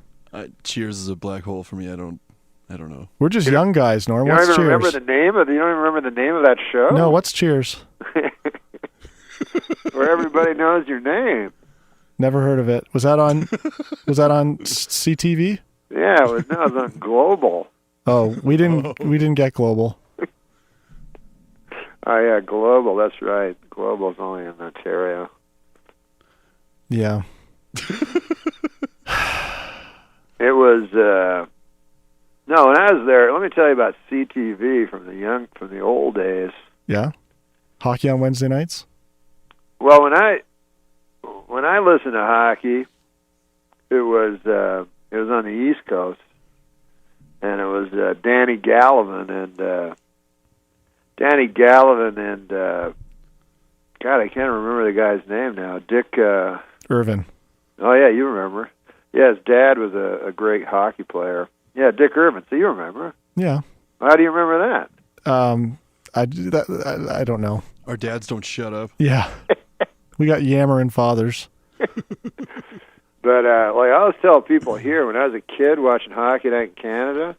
Cheers is a black hole for me. I don't know. We're just young guys, Norm. You What's don't even Cheers? remember the name of you don't even remember the name of that show? No, what's Cheers? Where everybody knows your name. Never heard of it. Was that on CTV? Yeah, it was on Global. Oh, we didn't get Global. Oh yeah, Global. That's right. Global's only in Ontario. Yeah. It was no. When I was there, let me tell you about CTV from the old days. Yeah. Hockey on Wednesday nights. Well, when I listened to hockey, it was on the East Coast, and it was Danny Gallivan and God, I can't remember the guy's name now. Dick Irvin. Oh yeah, you remember? Yeah, his dad was a great hockey player. Yeah, Dick Irvin. So you remember? Yeah. How do you remember that? I don't know. Our dads don't shut up. Yeah. We got yammering fathers. But I always tell people here, when I was a kid watching Hockey Night in Canada,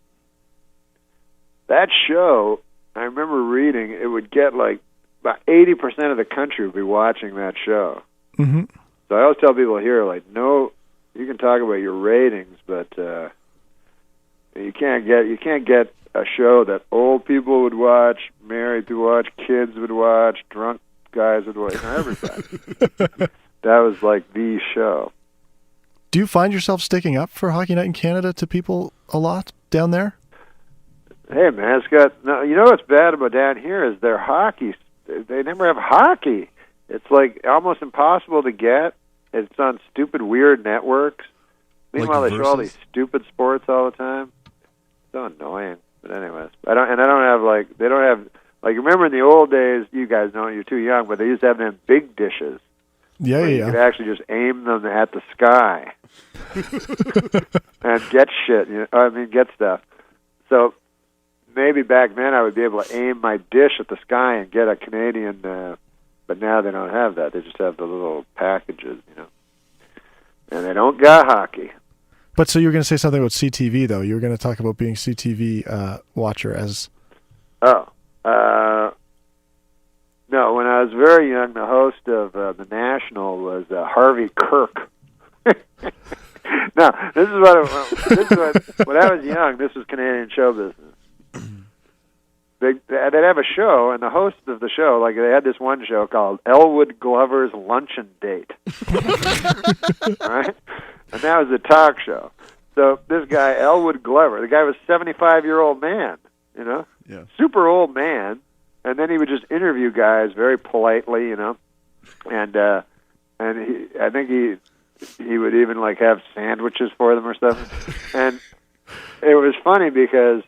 that show, I remember reading, it would get like about 80% of the country would be watching that show. Mm-hmm. So I always tell people here, no, you can talk about your ratings, but you can't get a show that old people would watch, married people would watch, kids would watch, drunk guys would watch, everybody. That was like the show. Do you find yourself sticking up for Hockey Night in Canada to people a lot down there? Hey man, you know what's bad about down here is their hockey. They never have hockey. It's like almost impossible to get. It's on stupid, weird networks. Meanwhile, Like they show all these stupid sports all the time. So annoying. But anyways, they don't have remember in the old days, you guys know you're too young, but they used to have them big dishes. Yeah, You could actually just aim them at the sky and get shit. Get stuff. So maybe back then I would be able to aim my dish at the sky and get a Canadian. But now they don't have that. They just have the little packages, and they don't got hockey. But so you were going to say something about CTV, though. You were going to talk about being CTV watcher as... No, when I was very young, the host of the National was Harvey Kirk. No, this is what when I was young, this was Canadian show business. They'd have a show, and the host of the show, like they had this one show called Elwood Glover's Luncheon Date. All right? And that was a talk show. So this guy, Elwood Glover, the guy was a 75-year-old man, Yeah. super old man, and then he would just interview guys very politely, and I think he would even like have sandwiches for them or stuff. And it was funny because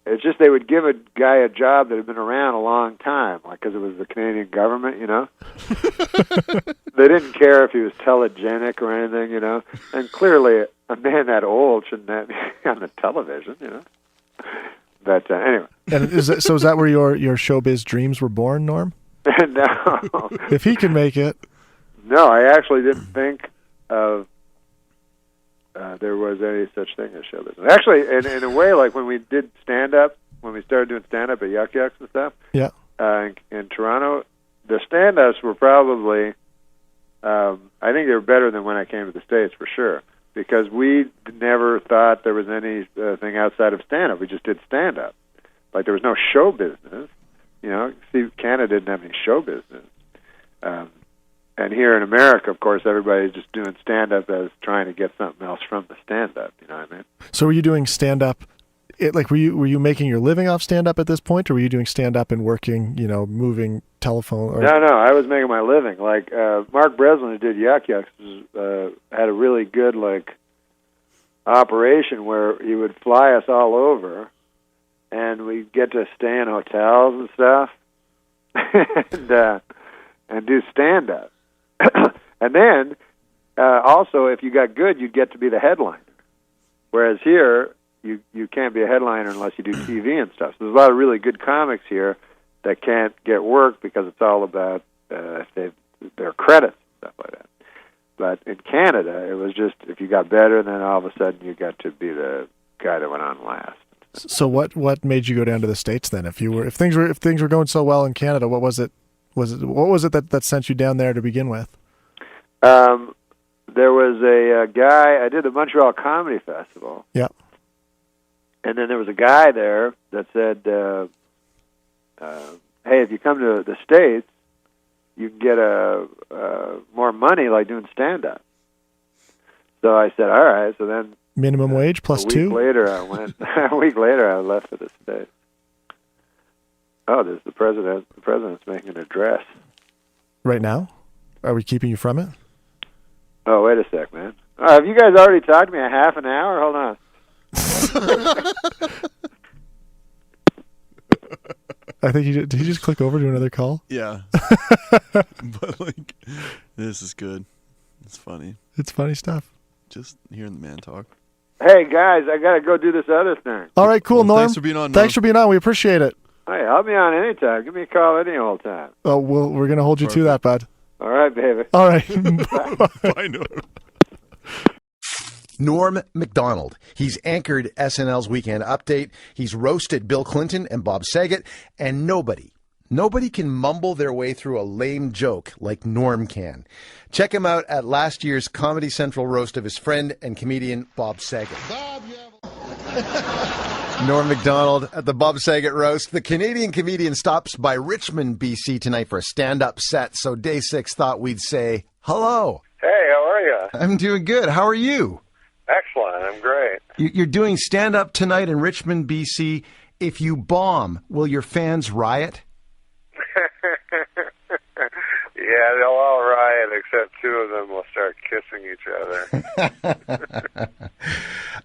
it's just they would give a guy a job that had been around a long time, like because it was the Canadian government, They didn't care if he was telegenic or anything, And clearly, a man that old shouldn't be on the television, But anyway. And is that where your showbiz dreams were born, Norm? No. If he can make it. No, I actually didn't think of there was any such thing as show business. Actually, in a way, like when we did stand-up, when we started doing stand-up at Yuck Yucks and stuff, yeah, in Toronto, the stand-ups were probably, I think they were better than when I came to the States, for sure, because we never thought there was anything outside of stand-up. We just did stand-up. Like, there was no show business. See, Canada didn't have any show business. And here in America, of course, everybody's just doing stand-up as trying to get something else from the stand-up. You know what I mean? So were you doing stand-up? Were you making your living off stand-up at this point, or were you doing stand-up and working, moving telephone? Or... No, I was making my living. Like Mark Breslin, who did Yuck Yucks, had a really good operation where he would fly us all over, and we'd get to stay in hotels and stuff, and do stand-up. And then, also, if you got good, you'd get to be the headliner. Whereas here, you can't be a headliner unless you do TV and stuff. So there's a lot of really good comics here that can't get work because it's all about their credits and stuff like that. But in Canada, it was just if you got better, then all of a sudden you got to be the guy that went on last. So what made you go down to the States then? If things were going so well in Canada, what was it? What was it that sent you down there to begin with? There was a guy. I did the Montreal Comedy Festival. Yeah. And then there was a guy there that said, "Hey, if you come to the States, you can get more money like doing stand-up." So I said, "All right." So then minimum wage plus a week two. Later, I went. A week later, I left for the States. Oh, there's the president. The president's making an address right now. Are we keeping you from it? Oh, wait a sec, man. Have you guys already talked to me a half an hour? Hold on. I think did he just click over to another call? Yeah. But this is good. It's funny. It's funny stuff. Just hearing the man talk. Hey guys, I gotta go do this other thing. All right, cool, Norm. Thanks for being on. Thanks for being on. We appreciate it. Hey, I'll be on anytime. Give me a call any old time. Oh, we're gonna hold you to that, bud. All right, baby. All right. Bye, Norm. Norm Macdonald. He's anchored SNL's Weekend Update. He's roasted Bill Clinton and Bob Saget, and nobody can mumble their way through a lame joke like Norm can. Check him out at last year's Comedy Central roast of his friend and comedian Bob Saget. Norm Macdonald at the Bob Saget roast. The Canadian comedian stops by Richmond, BC tonight for a stand-up set, so Day 6 thought we'd say hello. Hey, how are you? I'm doing good. How are you? Excellent. I'm great. You're doing stand-up tonight in Richmond, BC. If you bomb, will your fans riot? Yeah, they'll all riot except two of them will start kissing each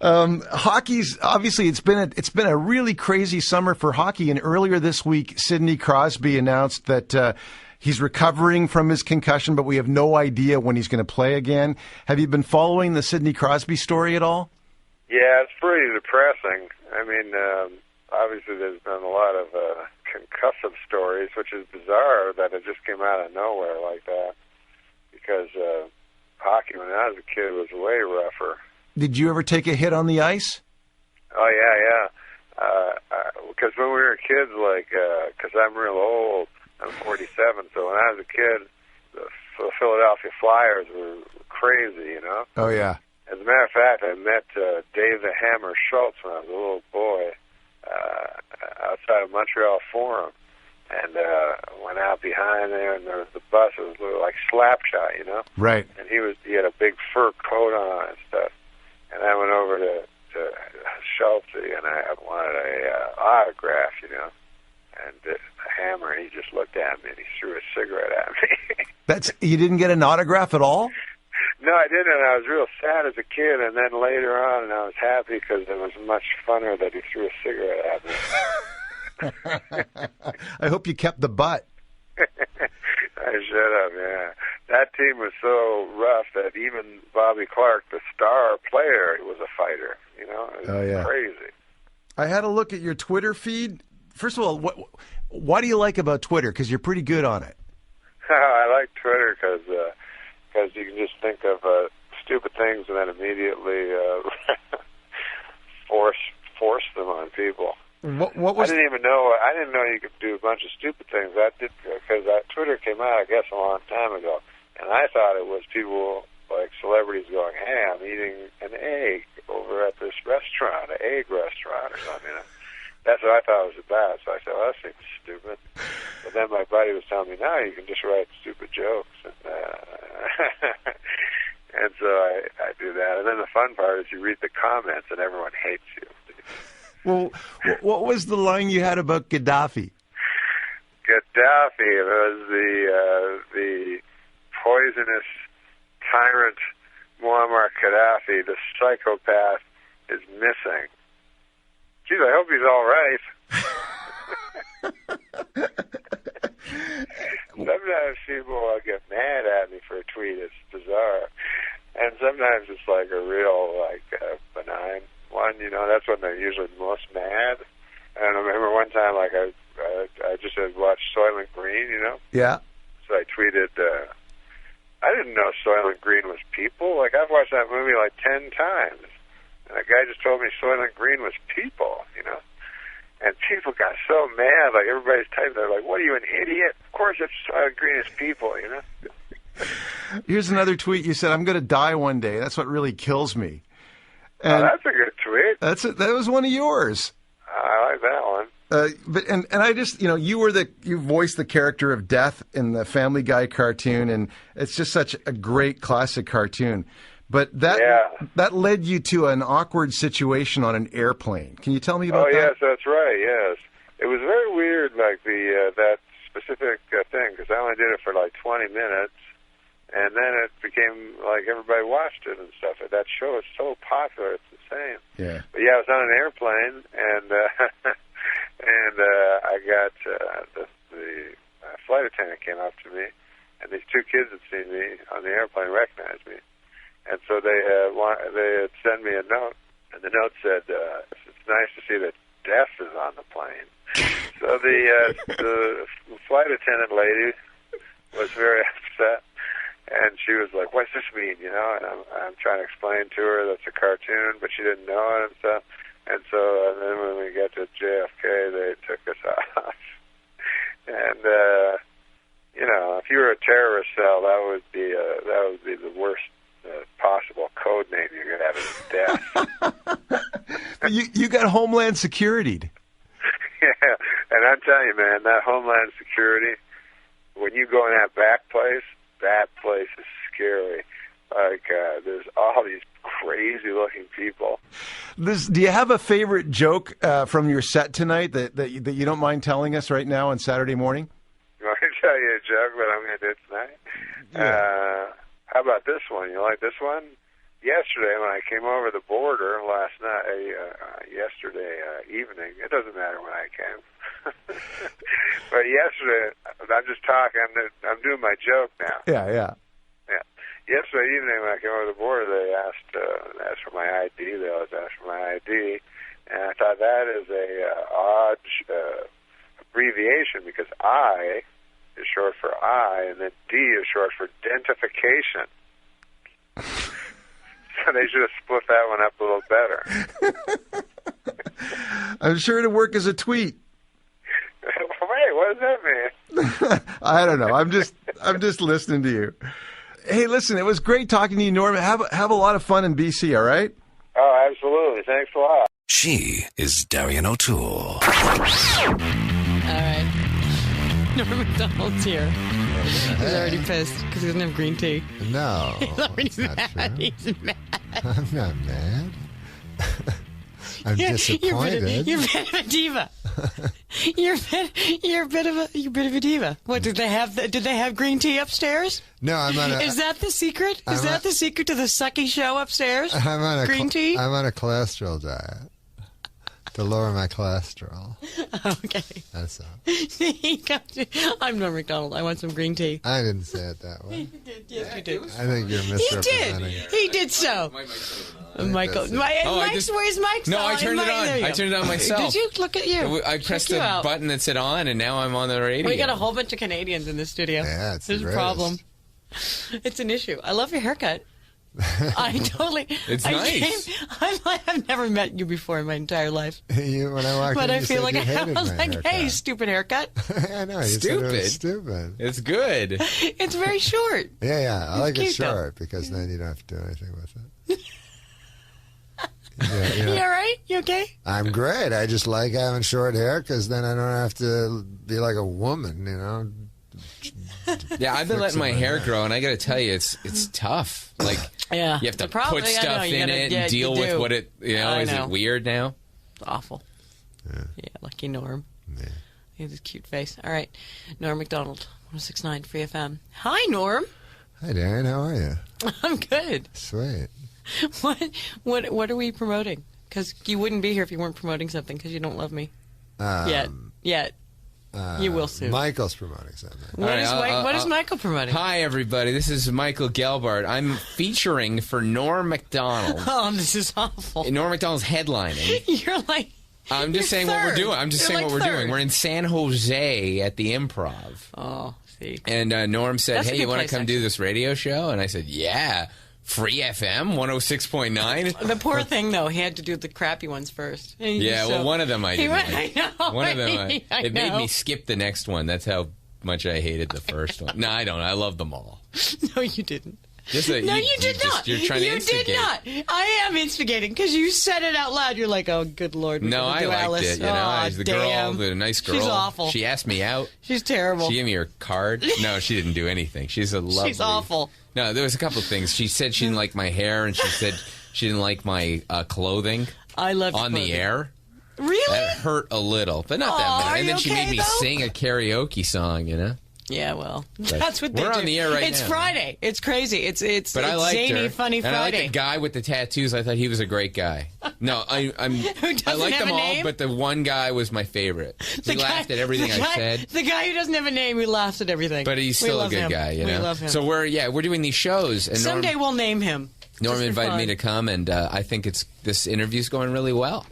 other. Hockey's obviously it's been a really crazy summer for hockey. And earlier this week, Sidney Crosby announced that he's recovering from his concussion, but we have no idea when he's going to play again. Have you been following the Sidney Crosby story at all? Yeah, it's pretty depressing. I mean, obviously there's been a lot of concussive stories, which is bizarre that it just came out of nowhere like that. Because hockey, when I was a kid, was way rougher. Did you ever take a hit on the ice? Oh, yeah. Because when we were kids, because I'm real old, I'm 47, so when I was a kid, the Philadelphia Flyers were crazy, you know? Oh, yeah. As a matter of fact, I met Dave the Hammer Schultz when I was a little boy outside of Montreal Forum, and went out behind there, and there was the bus. It was like Slapshot, you know? Right. And he had a big fur coat on and stuff. And I went over to Schultz, and I wanted a autograph, you know? And the Hammer, he just looked at me, and he threw a cigarette at me. You didn't get an autograph at all? No, I didn't. I was real sad as a kid, and then later on, I was happy because it was much funner that he threw a cigarette at me. I hope you kept the butt. I should have, yeah. That team was so rough that even Bobby Clark, the star player, was a fighter. You know, it was crazy. I had a look at your Twitter feed. First of all, what do you like about Twitter? Because you're pretty good on it. I like Twitter because you can just think of stupid things and then immediately force them on people. What was? I didn't know you could do a bunch of stupid things. I did because Twitter came out, I guess, a long time ago, and I thought it was people like celebrities going, "Hey, I'm eating an egg over at this restaurant, an egg restaurant or something." You know? That's what I thought it was about. So I said, "Well, that seems stupid." But then my buddy was telling me, "No, you can just write stupid jokes," and and so I do that. And then the fun part is you read the comments and everyone hates you. Well, what was the line you had about Gaddafi? Gaddafi was the poisonous tyrant Muammar Gaddafi, the psychopath, is missing. Geez, I hope he's all right. Sometimes people get mad at me for a tweet. It's bizarre. And sometimes it's like a real, benign one, you know. That's when they're usually most mad. And I remember one time, I just had watched Soylent Green, you know. Yeah. So I tweeted, I didn't know Soylent Green was people. I've watched that movie 10 times. And a guy just told me Soylent Green was people, you know. And people got so mad, everybody's typing, they're like, "What are you, an idiot? Of course it's Soylent Green is people, you know." Here's another tweet. You said, "I'm going to die one day. That's what really kills me." And that's a good tweet. That was one of yours. I like that one. But I just, you voiced the character of Death in the Family Guy cartoon, and it's just such a great classic cartoon. But that led you to an awkward situation on an airplane. Can you tell me about that? Oh, yes, that's right, yes. It was very weird, that specific thing, because I only did it for 20 minutes, and then it became everybody watched it and stuff. That show is so popular, it's insane. Yeah. But yeah, I was on an airplane, and I got the flight attendant came up to me, and these two kids had seen me on the airplane, recognized me. And so they had sent me a note, and the note said, "It's nice to see that Death is on the plane." So the flight attendant lady was very upset, and she was like, "What's this mean?" You know, and I'm trying to explain to her that's a cartoon, but she didn't know it and stuff. And so then when we got to JFK, they took us off. And if you were a terrorist cell, that would be the worst possible code name you could have is Death. But you got Homeland Security. Yeah, and I'm telling you, man, that Homeland Security, when you go in that place is scary. There's all these crazy-looking people. Do you have a favorite joke from your set tonight that you don't mind telling us right now on Saturday morning? You want me to tell you a joke, but I'm going to do it tonight. How about this one? You like this one? Yesterday, when I came over the border last night, yesterday evening, it doesn't matter when I came. But yesterday, I'm just talking, I'm doing my joke now. Yeah. Yesterday evening, when I came over the border, they asked for my ID. They always ask for my ID. And I thought that is a odd abbreviation, because I is short for I, and then D is short for identification. So they should have split that one up a little better. I'm sure it'll work as a tweet. Wait, what does that mean? I don't know. I'm just listening to you. Hey, listen, it was great talking to you, Norm. Have a lot of fun in BC, all right? Oh, absolutely. Thanks a lot. She is Darian O'Toole. All right. Norm Macdonald's here. He's already pissed because he doesn't have green tea. No. He's already that's mad. not true. He's mad. I'm not mad. I'm disappointed. You're a bit of a diva. You're a bit of a diva. What did they have? Did they have green tea upstairs? No, I'm on a. Is that the secret? Is that the secret to the sucky show upstairs? I'm on a green tea. I'm on a cholesterol diet to lower my cholesterol. Okay. That's all. I'm Norm Macdonald. I want some green tea. I didn't say it that way. You did. Yes, you did. I think you're misrepresenting it. He did so. Michael. Where's Mike's? No, I turned it on. I turned it on myself. Did you? Look at you. I pressed Check the you out. button that said on, and now I'm on the radio. We got a whole bunch of Canadians in the studio. Yeah, it's There's a problem. It's an issue. I love your haircut. I totally. It's nice. I've never met you before in my entire life. When I walked but in, I feel like I was like, haircut. hey, stupid haircut. I know. You said it was stupid. It's good. It's very short. Yeah. I like it cute, short because then you don't have to do anything with it. You all right? You okay? I'm great. I just like having short hair because then I don't have to be like a woman, you know. Yeah, I've been letting my hair grow, and I got to tell you, it's tough. Like, yeah, you have to put stuff in it and deal with what it, is it weird now? It's awful. Yeah, lucky Norm. Yeah. He has a cute face. All right, Norm Macdonald, 106.9 Free FM. Hi, Norm. Hi, Darren. How are you? I'm good. Sweet. What are we promoting? Because you wouldn't be here if you weren't promoting something because you don't love me. Yet. You will soon. Michael's promoting something. What is Michael promoting? Hi, everybody. This is Michael Gelbart. I'm featuring for Norm Macdonald. Oh, this is awful. Norm Macdonald's headlining. You're like... I'm just saying what we're doing. I'm just saying what we're doing. We're in San Jose at the Improv. Oh, see. And Norm said, That's hey, you want to come do this radio show? And I said, yeah. Free FM 106.9. The poor thing, though, he had to do the crappy ones first. Well, one of them I didn't. I know. One of them, it made know. me skip the next one. That's how much I hated the first one. No, I don't. I love them all. No, you didn't. You did not. You're trying to instigate. You did not. I am instigating because you said it out loud. You're like, oh, good Lord. No, I liked Alice. it. The nice girl. She's awful. She asked me out. She's terrible. She gave me her card. No, she didn't do anything. She's a lovely. She's awful. No, there was a couple of things. She said she didn't like my hair, and she said she didn't like my clothing. I love on the air. Really? That hurt a little, but not that bad. And then she made me sing a karaoke song, Yeah, well, that's what they do. We're on the air right now. It's Friday. It's crazy. It's I liked zany, her. funny Friday. And I like the guy with the tattoos. I thought he was a great guy. No, I like them all, but the one guy was my favorite. He laughed at everything I said. The guy who doesn't have a name, who laughs at everything. But he's still a good guy, We love him. So we're doing these shows. And someday we'll name him. Norm invited me to come, and I think this interview's going really well.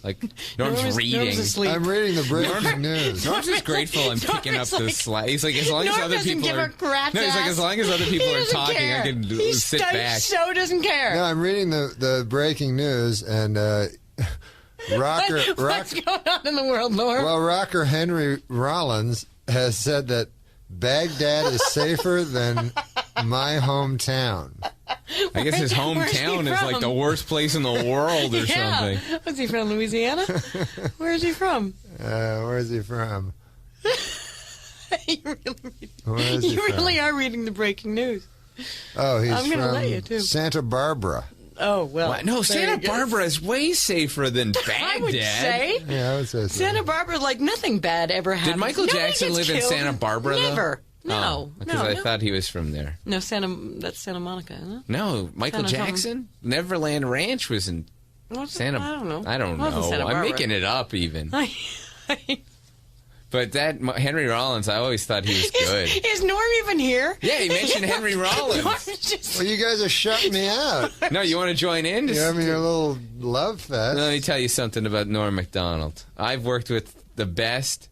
Like Norm's reading. I'm reading the breaking news. Norm's just grateful I'm picking up the slide. He's like, as long as other people are. No, he's like, as long as other people are talking, I can sit back. He so doesn't care. No, I'm reading the breaking news, and what's going on in the world, Norm? Well, rocker Henry Rollins has said that Baghdad is safer than my hometown. I guess his hometown is like the worst place in the world or something. Was he from Louisiana? Where is he from? Where is he from? You really are reading the breaking news. Oh, he's I'm gonna from let you, too. Santa Barbara. Oh, well. No, Santa Barbara is way safer than Baghdad. I would say. Yeah, I would say so. Santa Barbara, like, nothing bad ever happened. Did Michael Jackson live in Santa Barbara, though? Never. No. Because I thought he was from there. No, that's Santa Monica, isn't it? No, Michael Jackson? Neverland Ranch was in Santa... I don't know. I don't know. I'm making it up, even. But that Henry Rollins, I always thought he was good. Is Norm even here? Yeah, he mentioned Henry Rollins. Well, you guys are shutting me out. No, you want to join in? You're having your little love fest. Let me tell you something about Norm Macdonald. I've worked with the best,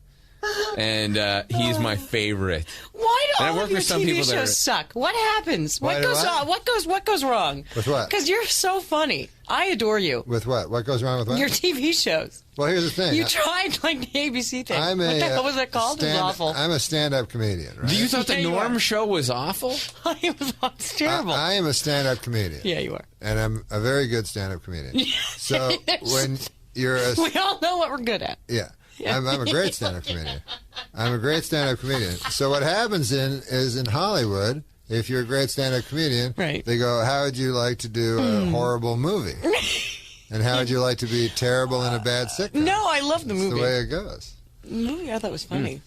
and he's my favorite. Why do and all of your TV shows suck? What happens? What goes wrong? With what? Because you're so funny. I adore you. With what? What goes wrong with what? Your TV shows. Well, here's the thing. You tried like the ABC thing. What the hell was it called? It was awful. I'm a stand-up comedian, right? You thought the Norm show was awful? It's terrible. I am a stand-up comedian. Yeah, you are. And I'm a very good stand-up comedian. So when you're we all know what we're good at. Yeah. I'm a great stand-up comedian. I'm a great stand-up comedian. So what happens is in Hollywood, if you're a great stand-up comedian, they go, how would you like to do a horrible movie? And how would you like to be terrible in a bad sitcom? No, I love the movie. That's the way it goes. The movie I thought was funny.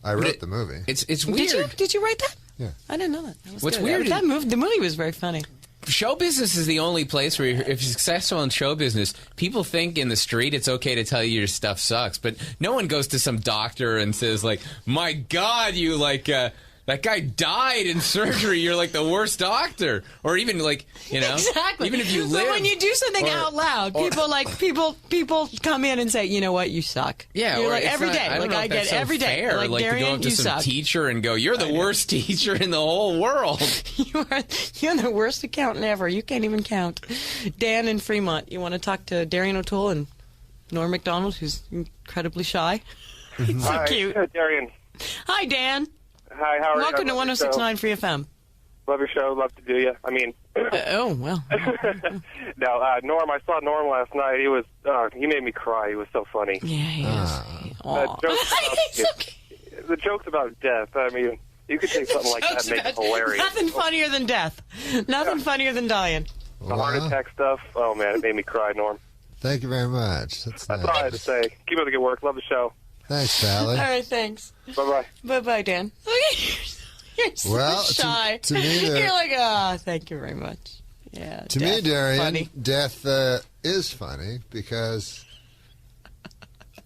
I wrote the movie. It's weird. Did you write that? Yeah. I didn't know that. What's good. weird? The movie was very funny. Show business is the only place where if you're successful in show business, people think in the street it's okay to tell you your stuff sucks, but no one goes to some doctor and says like, "My God, you that guy died in surgery. You're like the worst doctor," or even like exactly. Even if you live. But when you do something out loud, people come in and say, "You know what, you suck." Yeah, you're or like every day. Like I get every day. Fair. Like to Darian, go up to you some suck. teacher and go, "You're the worst teacher in the whole world." You're the worst accountant ever. You can't even count. Dan in Fremont, you want to talk to Darian O'Toole and Norm Macdonald, who's incredibly shy. He's so cute. Hi, Darian. Hi, Dan. Hi, how are you? Welcome to 106.9 Free FM. Love your show. Love to do you. I mean... oh, well. No, Norm, I saw Norm last night. He made me cry. He was so funny. Yeah, he is. The jokes about death, I mean, you could take something like that and make it hilarious. Nothing funnier than death. Nothing funnier than dying. The heart attack stuff, oh, man, it made me cry, Norm. Thank you very much. That's all I had to say. Keep up the good work. Love the show. Thanks, Sally. All right, thanks. Bye-bye. Bye-bye, Dan. You're so shy. To me, you're like, thank you very much. Yeah. To me, Darian, funny. death is funny because...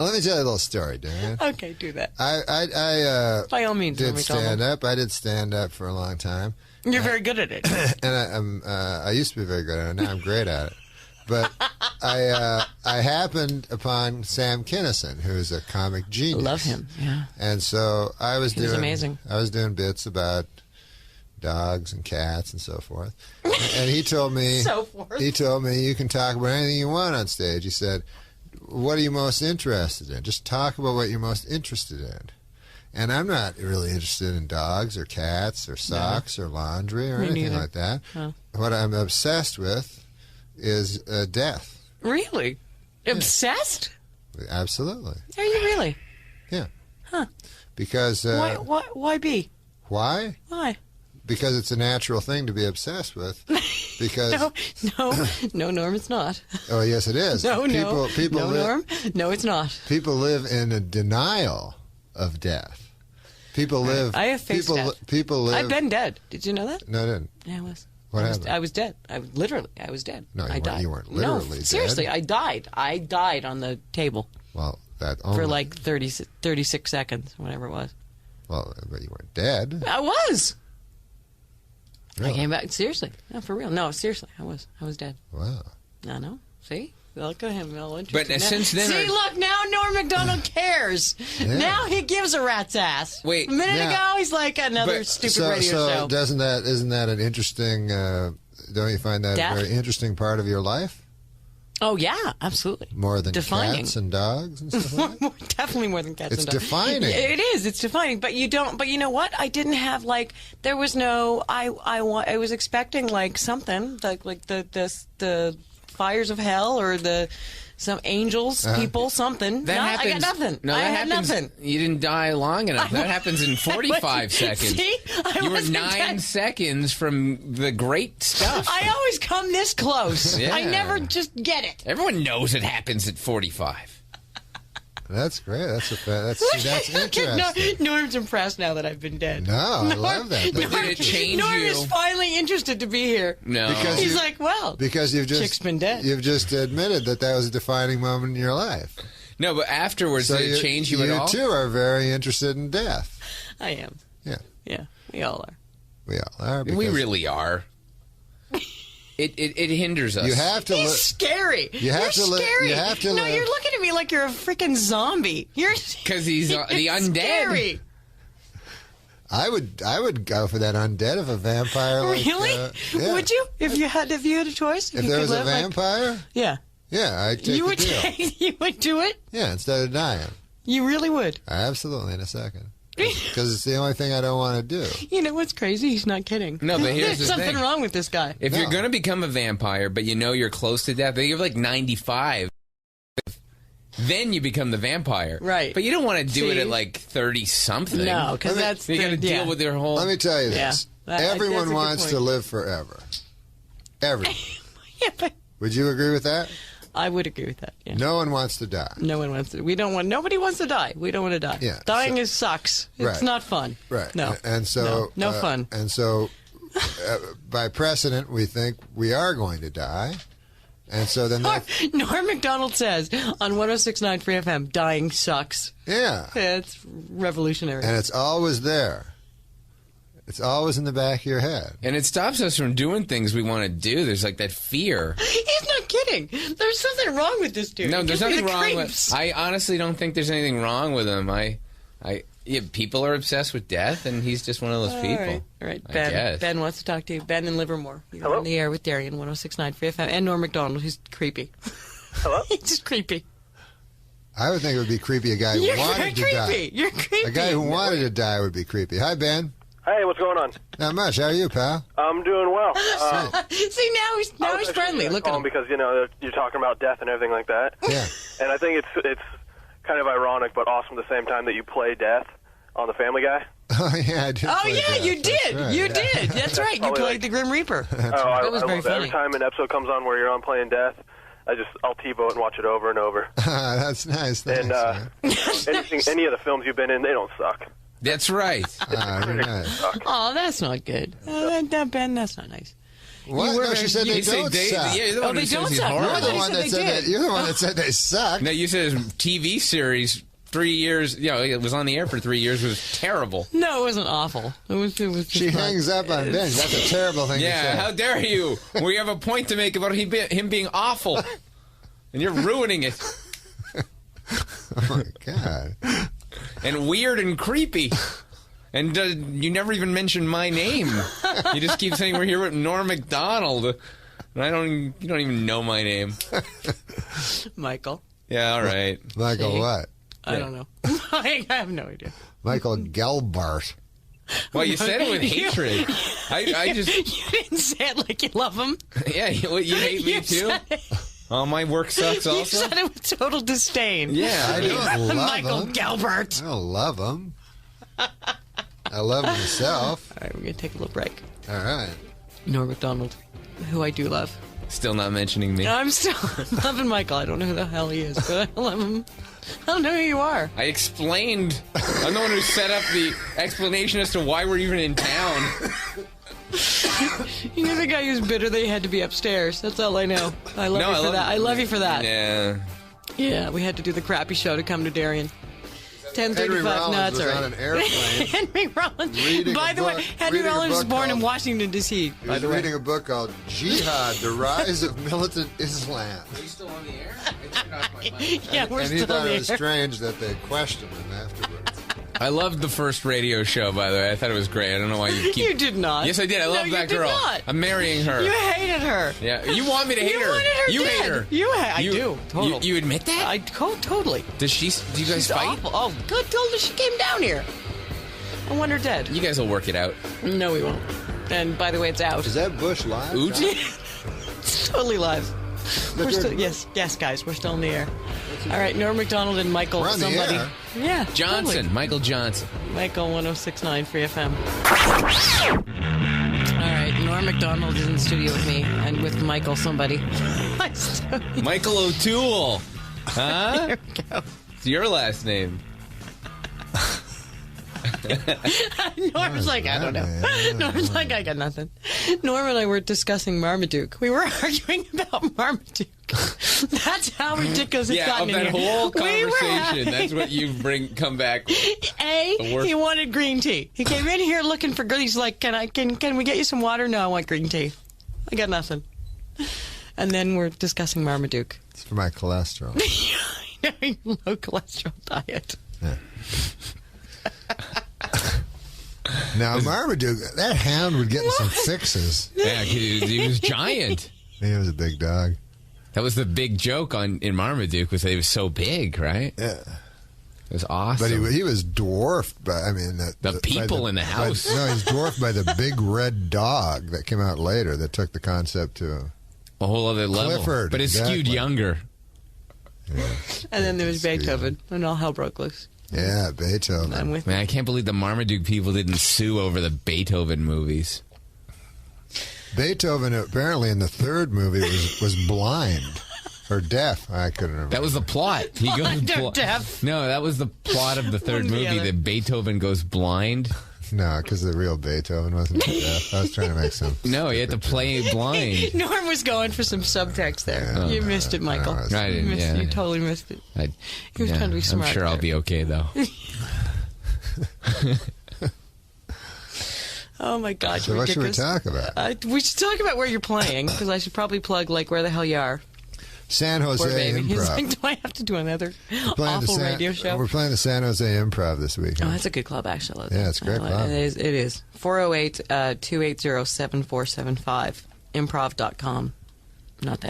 Let me tell you a little story, Darian. Okay, do that. I by all means, did stand-up. I did stand-up for a long time. You're very good at it. And I used to be very good at it. Now I'm great at it. But I happened upon Sam Kinison, who's a comic genius. Love him, yeah. And so I was amazing. I was doing bits about dogs and cats and so forth. And he told me, you can talk about anything you want on stage. He said, what are you most interested in? Just talk about what you're most interested in. And I'm not really interested in dogs or cats or socks or laundry or anything like that. No. What I'm obsessed with is death. Really? Obsessed? Absolutely. Are you really? Yeah. Huh. Because... why be? Why? Why? Because it's a natural thing to be obsessed with. Because... No, Norm, it's not. Oh, yes, it is. Norm. No, it's not. People live in a denial of death. People live... I have faced death. People live... I've been dead. Did you know that? No, I didn't. Yeah, I was. What happened? I was dead. I was dead. No, I died. You weren't literally dead. Seriously, I died. I died on the table. Well, that for like 36 seconds, whatever it was. Well, but you weren't dead. I was. Really? I came back. Seriously. No, for real. No, seriously. I was dead. Wow. I know. See? Look at him. All but since then... See, look, now Norm Macdonald cares. Yeah. Now he gives a rat's ass. Wait. A minute ago, he's like another stupid radio show. So isn't that an interesting... don't you find that a very interesting part of your life? Oh, yeah, absolutely. More than cats and dogs and stuff like that? Definitely more than cats and dogs. It's defining. It is. It's defining. But you know what? I didn't have, there was no... I was expecting, something, like the fires of hell or the Some angels, people, something. That happens. I got nothing. No, I that had happens. nothing. You didn't die long enough. That happens in 45 seconds. See? You were 9 seconds from the great stuff. I always come this close. Yeah. I never just get it. Everyone knows it happens at 45. That's great. That's interesting. Norm's impressed now that I've been dead. No, I love that. But did it change Norm you? is finally interested to be here. No. Because he's like, well, because chick's been dead. You've just admitted that was a defining moment in your life. No, but afterwards, So did it change you at all? You too are very interested in death. I am. Yeah. Yeah, we all are. We all are. We really are. It hinders us. You have to. He's scary. You have to live. Scary. You have to No, live. you're looking at me like you're a freaking zombie. Because he's the undead. Scary. I would go for that undead of a vampire. Like, Really? yeah. Would you? If you had a choice? If you there could was a live like- vampire? Yeah. Yeah, I'd take You the would deal. you would do it? Yeah, instead of dying. You really would. Absolutely, in a second. Because it's the only thing I don't want to do. You know what's crazy? He's not kidding. No, but here's There's the something thing. wrong with this guy. If you're going to become a vampire, but you know you're close to death, you're like 95, then you become the vampire. Right. But you don't want to do it See? at like 30-something. No, because that's You got to deal with their whole... Let me tell you this. Yeah. That's a Everyone good wants point. to live forever. Everyone. Yeah, but Would you agree with that? I would agree with that. Yeah. No one wants to die. No one wants to. Nobody wants to die. We don't want to die. Yeah, Dying sucks. It's Right. not fun. Right. No. And so No fun. And so by precedent we think we are going to die. And so then that, Norm Macdonald says on 106.9 Free FM, dying sucks. Yeah. It's revolutionary. and it's always there. It's always in the back of your head. And it stops us from doing things we want to do. There's like that fear. He's not kidding. There's something wrong with this dude. No, He there's gives me nothing the wrong creeps. with... I honestly don't think there's anything wrong with him. People are obsessed with death, and he's just one of those people. All right. I Ben. guess. Ben wants to talk to you. Ben in Livermore. You're on the air with Draian, 106.9 Free FM, and Norm Macdonald, who's creepy. Hello? He's just creepy. I would think it would be creepy a guy who You're wanted to creepy. die. You're creepy. A guy who wanted to die would be creepy. Hi, Ben. Hey, what's going on? Not much. How are you, pal? I'm doing well. See, now he's friendly. Look at him. Because, you're talking about death and everything like that. Yeah. And I think it's kind of ironic but awesome at the same time that you play death on The Family Guy. Oh, yeah, I did. Oh, play yeah, death. you did. That's right. You did. That's right. You Probably played the Grim Reaper. I That was very love it. funny. Every time an episode comes on where you're on playing death, I'll TiVo it and watch it over and over. That's nice. Thanks, And man. any of the films you've been in, they don't suck. That's right. You're nice. Oh, that's not good. Ben, that's not nice. What? No, she said they don't suck. Yeah, you're the one they who says don't he's suck. horrible. You're the one that said that. You're the one that said they suck. No, you said his TV series 3 years. It was on the air for 3 years. Was terrible. No, it wasn't awful. It was just She not- hangs up on Ben. That's a terrible thing to say. Yeah, how dare you? We have a point to make about him being awful, and you're ruining it. Oh, my God. And weird and creepy. And you never even mentioned my name. You just keep saying we're here with Norm Macdonald. And you don't even know my name. Michael. Yeah, all right. Michael See? what? I don't know. I have no idea. Michael Gelbart. Well, you said it with hatred. I just... You didn't say it like you love him. Yeah, you hate me You too? said it- Oh, my work sucks You also? said it with total disdain. Yeah, I don't love Michael him. Gelbart. I don't love him. I love myself. All right, we're going to take a little break. All right. Norm Macdonald, who I do love. Still not mentioning me. I'm still loving Michael. I don't know who the hell he is, but I love him. I don't know who you are. I explained. I'm the one who set up the explanation as to why we're even in town. You're the guy who's bitter that he had to be upstairs. That's all I know. I love you for that. I love you for that. Yeah. Yeah, we had to do the crappy show to come to Draian. 10:35. Henry No, Rollins it's all was right. on an airplane. Henry Rollins. Reading By a the way, book- Henry reading a Rollins was book born in called- Washington, D.C. He By was the way. reading a book called Jihad, The Rise of Militant Islam. Are you still on the air? Yeah, we're And he still thought it there. was strange that they questioned him afterwards. I loved the first radio show, by the way. I thought it was great. I don't know why you keep... You did not. Yes, I did. I No, love you that did girl. not. I'm marrying her. You hated her. Yeah, you want me to hate You her. wanted her You dead. hate her. I do. Totally. You admit that? Totally. Do you guys She's fight? awful. Oh, good. Told her she came down here. I want her dead. You guys will work it out. No, we won't. And by the way, it's out. Is that Bush live? Oot? It's totally live. We're still, yes, guys, we're still in the air. All right, Norm Macdonald and Michael, We're on the somebody. air. Yeah. Johnson, totally. Michael Johnson. Michael 106.9 Free FM. All right, Norm Macdonald is in the studio with me and with Michael somebody. Michael O'Toole. Huh? There we go. It's your last name. Norm's like, I don't know. Norm's like, I got nothing. Norm and I were discussing Marmaduke. We were arguing about Marmaduke. That's how ridiculous it's gotten of that in here. whole We were conversation, that's what you come back. He wanted green tea. He came in here looking for good. He's like, can we get you some water? No, I want green tea. I got nothing. And then we're discussing Marmaduke. It's for my cholesterol. Low cholesterol diet. Yeah. Now, Marmaduke, that hound would get in some fixes. Yeah, he was giant. He was a big dog. That was the big joke in Marmaduke, was that he was so big, right? Yeah. It was awesome. But he was dwarfed by, I mean... The people in the house. No, he's dwarfed by the big red dog that came out later that took the concept to a whole other level. Clifford, but it's skewed younger. Yeah. And then there was Beethoven, and all hell broke loose. Yeah, Beethoven. I'm with Man, I can't believe the Marmaduke people didn't sue over the Beethoven movies. Beethoven, apparently in the third movie, was blind. Or deaf. I couldn't remember. That was the plot. He goes deaf. No, that was the plot of the third One or the movie, other. that Beethoven goes blind. No, because the real Beethoven wasn't deaf. I was trying to make some... No, he had to play blind. Norm was going for some subtext there. Yeah. You missed it, Michael. I didn't, You missed yeah. it. You totally missed it. He was Yeah, trying to be smart. I'm sure I'll there. be okay, though. Oh, my God. So you're what should we ridiculous. talk about? We should talk about where you're playing, because I should probably plug, like, where the hell you are. San Jose Poor baby. He's Improv. like, do I have to do another We're playing awful radio show? We're playing the San Jose Improv this weekend. Oh, that's a good club, actually. Yeah, it's a great club. It is. 408-280-7475. Improv.com. Not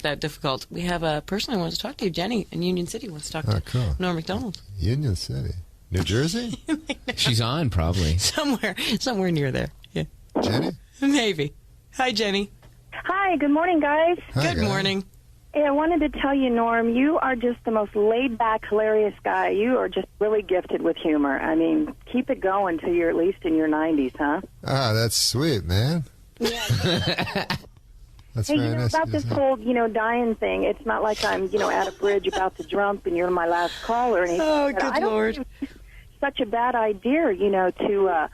that difficult. We have a person I want to talk to, Jenny, in Union City wants to talk to cool. Norm Macdonald. Union City. New Jersey? She's on, probably. Somewhere near there. Yeah. Jenny? Maybe. Hi, Jenny. Hi, good morning, guys. Good morning. Hey, I wanted to tell you, Norm, you are just the most laid-back, hilarious guy. You are just really gifted with humor. I mean, keep it going till you're at least in your 90s, huh? Ah, that's sweet, man. Yeah. That's Hey, very nice. about of this you to say. whole, dying thing, it's not like I'm, at a bridge about to jump and you're my last call or anything. Oh, But good I don't Lord. think it's such a bad idea, to,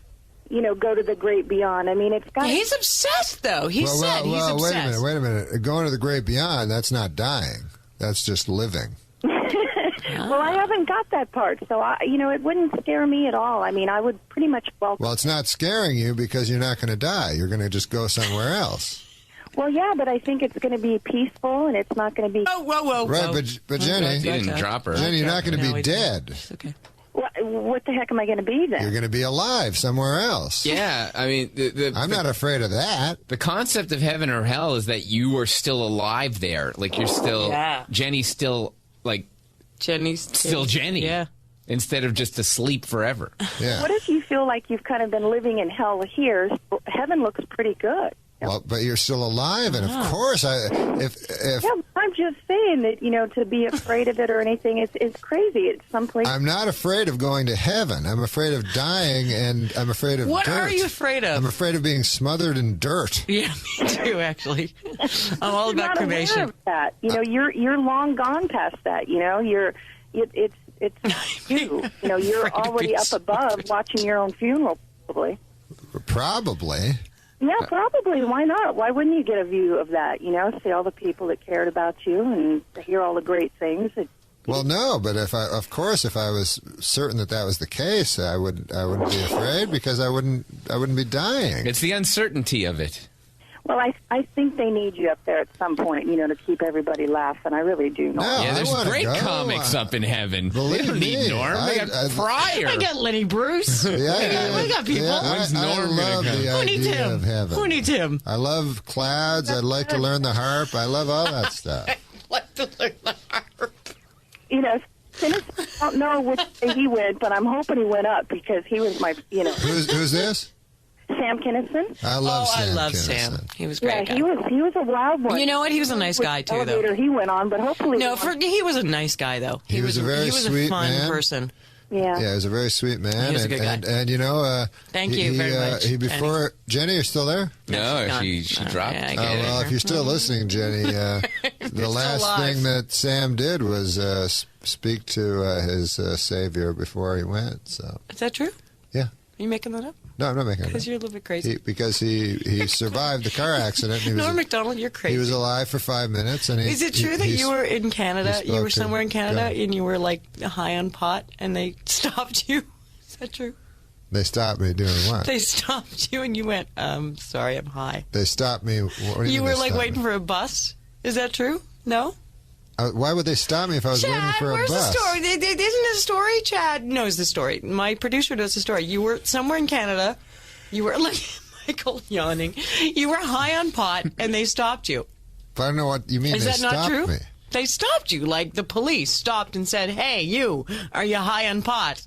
go to the great beyond. I mean, it's got... He's obsessed, though. He said he's obsessed. Wait a minute. Going to the great beyond, that's not dying. That's just living. Well, I haven't got that part, so, it wouldn't scare me at all. I mean, I would pretty much welcome... Well, it's not scaring you because you're not going to die. You're going to just go somewhere else. Well, yeah, but I think it's going to be peaceful, and it's not going to be... Oh, whoa. Right, but Jenny... He didn't drop her. Jenny, you're not going to No, be he dead. It's okay. What the heck am I going to be then? You're going to be alive somewhere else. Yeah, I mean... I'm not afraid of that. The concept of heaven or hell is that you are still alive there. Like, you're still... Yeah. Jenny's still, like... Jenny's... Still Jenny. Yeah. Instead of just asleep forever. Yeah. What if you feel like you've kind of been living in hell here? So heaven looks pretty good. Well, but you're still alive, and of course, if Yeah, I'm just saying that, to be afraid of it or anything is crazy. It's someplace... I'm not afraid of going to heaven. I'm afraid of dying, and I'm afraid of What dirt. are you afraid of? I'm afraid of being smothered in dirt. Yeah, me too, actually. I'm all You're about not cremation. aware of that. You're long gone past that. It's not you. You're already up above watching your own funeral, probably. Probably. Yeah, probably. Why not? Why wouldn't you get a view of that? See all the people that cared about you and hear all the great things. Well, no, but if I was certain that was the case, I wouldn't be afraid because I wouldn't be dying. It's the uncertainty of it. Well, I think they need you up there at some point, to keep everybody laughing. I really do. No, Yeah, there's I wanna great go. comics up in heaven. They Believe don't me, need Norm. They got Pryor. I got Lenny Bruce. Yeah, we got people. When's I Norm love gonna the come? Who needs idea him? of heaven. Who needs him? I love clouds. I'd like to learn the harp. I love all that stuff. Like to learn the harp. I don't know which way he went, but I'm hoping he went up because he was my, Who's this? Sam Kinison. I love Sam. I love Kinison. Sam. He was great. Yeah, he was a wild one. You know what? He was a nice guy too, though. Elevator he went on, but hopefully he was a nice guy though. He was a very sweet fun man. person. Yeah. Yeah, he was a very sweet man. He was a good guy. And you know, Thank you very much, before Jenny, you're still there? No, she dropped. Yeah, well, if you're still listening, Jenny, the last thing that Sam did was speak to his savior before he went. So is that true? Yeah. Are you making that up? No, I'm not making it up. Because you're a little bit crazy. Because he survived the car accident. And Norm Macdonald, you're crazy. He was alive for 5 minutes. And is it true that you were in Canada? You were somewhere in Canada and you were like high on pot and they stopped you? Is that true? They stopped me doing what? They stopped you and you went, sorry, I'm high. They stopped me. What do you were mean like waiting for a bus? Is that true? No? Why would they stop me if I was waiting for a bus? Where's the story? Isn't the story? Chad knows the story. My producer knows the story. You were somewhere in Canada. You were like Michael yawning. You were high on pot, and they stopped you. But I don't know what you mean. Is they that not stopped true? Me. They stopped you. Like the police stopped and said, "Hey, you, are you high on pot?"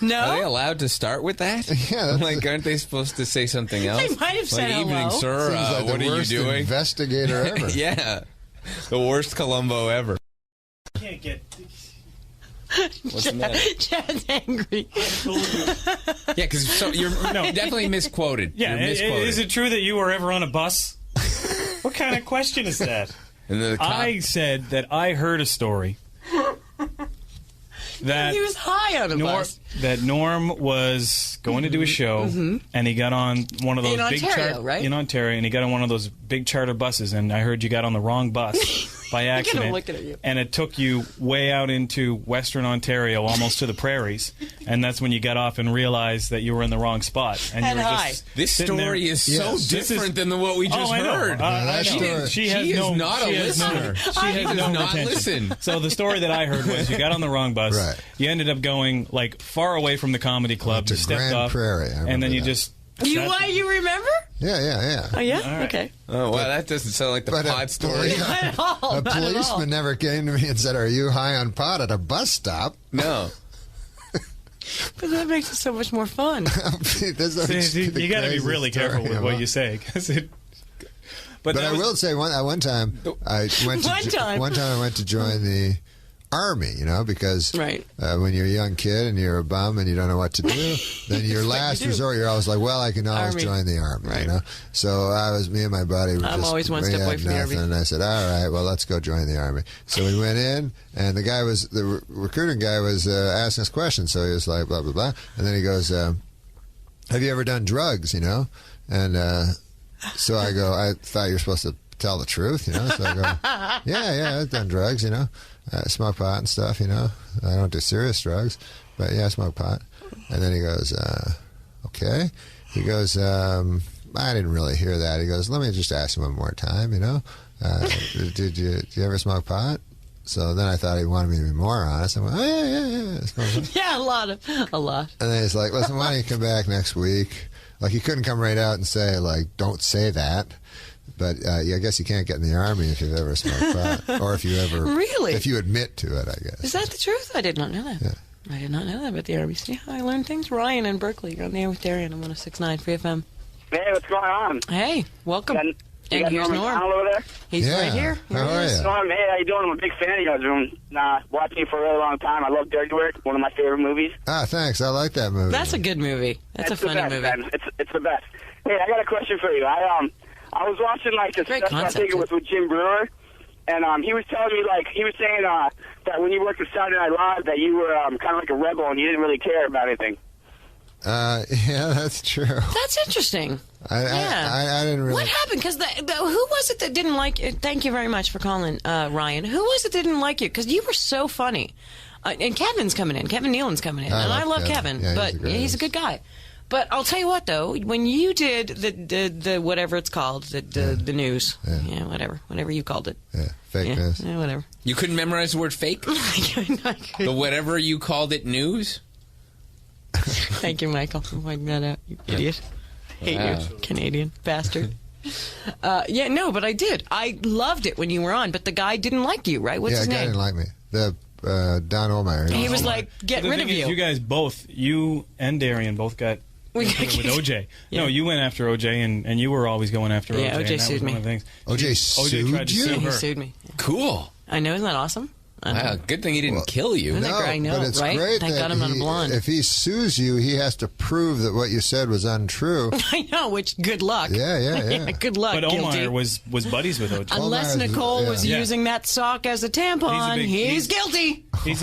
No. Are they allowed to start with that? Yeah. Like, aren't they supposed to say something else? They might have said like, evening, hello. sir. Like what the are you worst doing? Investigator ever. Yeah, the worst Columbo ever. Can't get. What's the matter? Chad's angry. Yeah, because you're definitely misquoted. Yeah, you're misquoted. is it true that you were ever on a bus? What kind of question is that? And the cop- I said that I heard a story that he was high on a bus. That Norm was going to do a show, and he got on one of those in big Ontario, right? in Ontario, and he got on one of those big charter buses, and I heard you got on the wrong bus by accident, looking at you. and it took you way out into Western Ontario, almost to the prairies, and that's when you got off and realized that you were in the wrong spot, and you were just This sitting there. story is so different than what we just I know. heard. I know. She is not a listener. She has no not retention. listen. So the story that I heard was you got on the wrong bus. Right. You ended up going like far away from the comedy club. To You stepped Grand off, Prairie. and then you just. You remember? Yeah. Oh yeah. All right. Okay. Oh, well, that doesn't sound like the pot story. Not at all. A Not at all. policeman never came to me and said, "Are you high on pot at a bus stop?" No. But that makes it so much more fun. You got to be really careful with what you say, because it. But I will say, one time I went to join the Army, because when you're a young kid and you're a bum and you don't know what to do, then your last resort, you're always like, well, I can always join the Army, So me and my buddy were I'm just, always one we step had away from the nothing, Army. and I said, all right, well, let's go join the Army. So we went in, and the recruiting guy was asking us questions, so he was like, blah, blah, blah. And then he goes, have you ever done drugs, And so I go, I thought you were supposed to tell the truth, So I go, yeah, I've done drugs, I smoke pot and stuff, I don't do serious drugs, but yeah, I smoke pot. And then he goes, okay. He goes, I didn't really hear that. He goes, let me just ask you one more time, did you ever smoke pot? So then I thought he wanted me to be more honest. I went, oh, yeah. I smoke pot. Yeah, a lot. And then he's like, listen, why don't you come back next week? Like, he couldn't come right out and say, like, don't say that. But I guess you can't get in the Army if you've ever smoked pot. Or if you ever... Really? If you admit to it, I guess. Is that the truth? I did not know that. Yeah. I did not know that about the Army. See how I learned things? Ryan in Berkeley. You're on the air with Draian on 106.9 Free FM. Hey, what's going on? Hey, welcome. You and got here's Norm Norm. Macdonald over there? He's right here. How are you? Norm, hey, how you doing? I'm a big fan of you guys. Watching you for a really long time. I love Dirty Work, one of my favorite movies. Ah, thanks. I like that movie. That's a good movie. That's a funny movie. Man. It's the best. Hey, I got a question for you. I was watching like a special, I think it was with Jim Brewer, and he was telling me he was saying that when you worked with Saturday Night Live that you were kind of like a rebel and you didn't really care about anything. Yeah, that's true. That's interesting. I didn't really. What happened? Because who was it that didn't like you? Thank you very much for calling, Ryan. Who was it that didn't like you? Because you were so funny. And Kevin's coming in. Kevin Nealon's coming in. And I love Kevin, yeah, but he's a good guy. But I'll tell you what, though, when you did the whatever it's called, the news, whatever you called it. Yeah, fake news. Yeah, whatever. You couldn't memorize the word fake? The whatever you called it news? Thank you, Michael, for pointing that out, you idiot. Hate you, Canadian bastard. But I did. I loved it when you were on, but the guy didn't like you, right? What's his the guy name? didn't like me. Don Olmeyer. He was like, get rid of you. You guys both, you and Darian both got with OJ. Yeah. No, you went after OJ, and you were always going after OJ. Yeah, and OJ that sued was me. one of the things. OJ tried to sued sue you? her. He sued me. Cool. I know, isn't that awesome? Wow, good thing he didn't kill you. Isn't that great? I know, but it's right? great Thank that God I'm not a blonde. if he sues you, he has to prove that what you said was untrue. I know, which good luck. Yeah. Good luck, But Omar guilty. was buddies with OJ. Unless Nicole was using that sock as a tampon, he's guilty. He's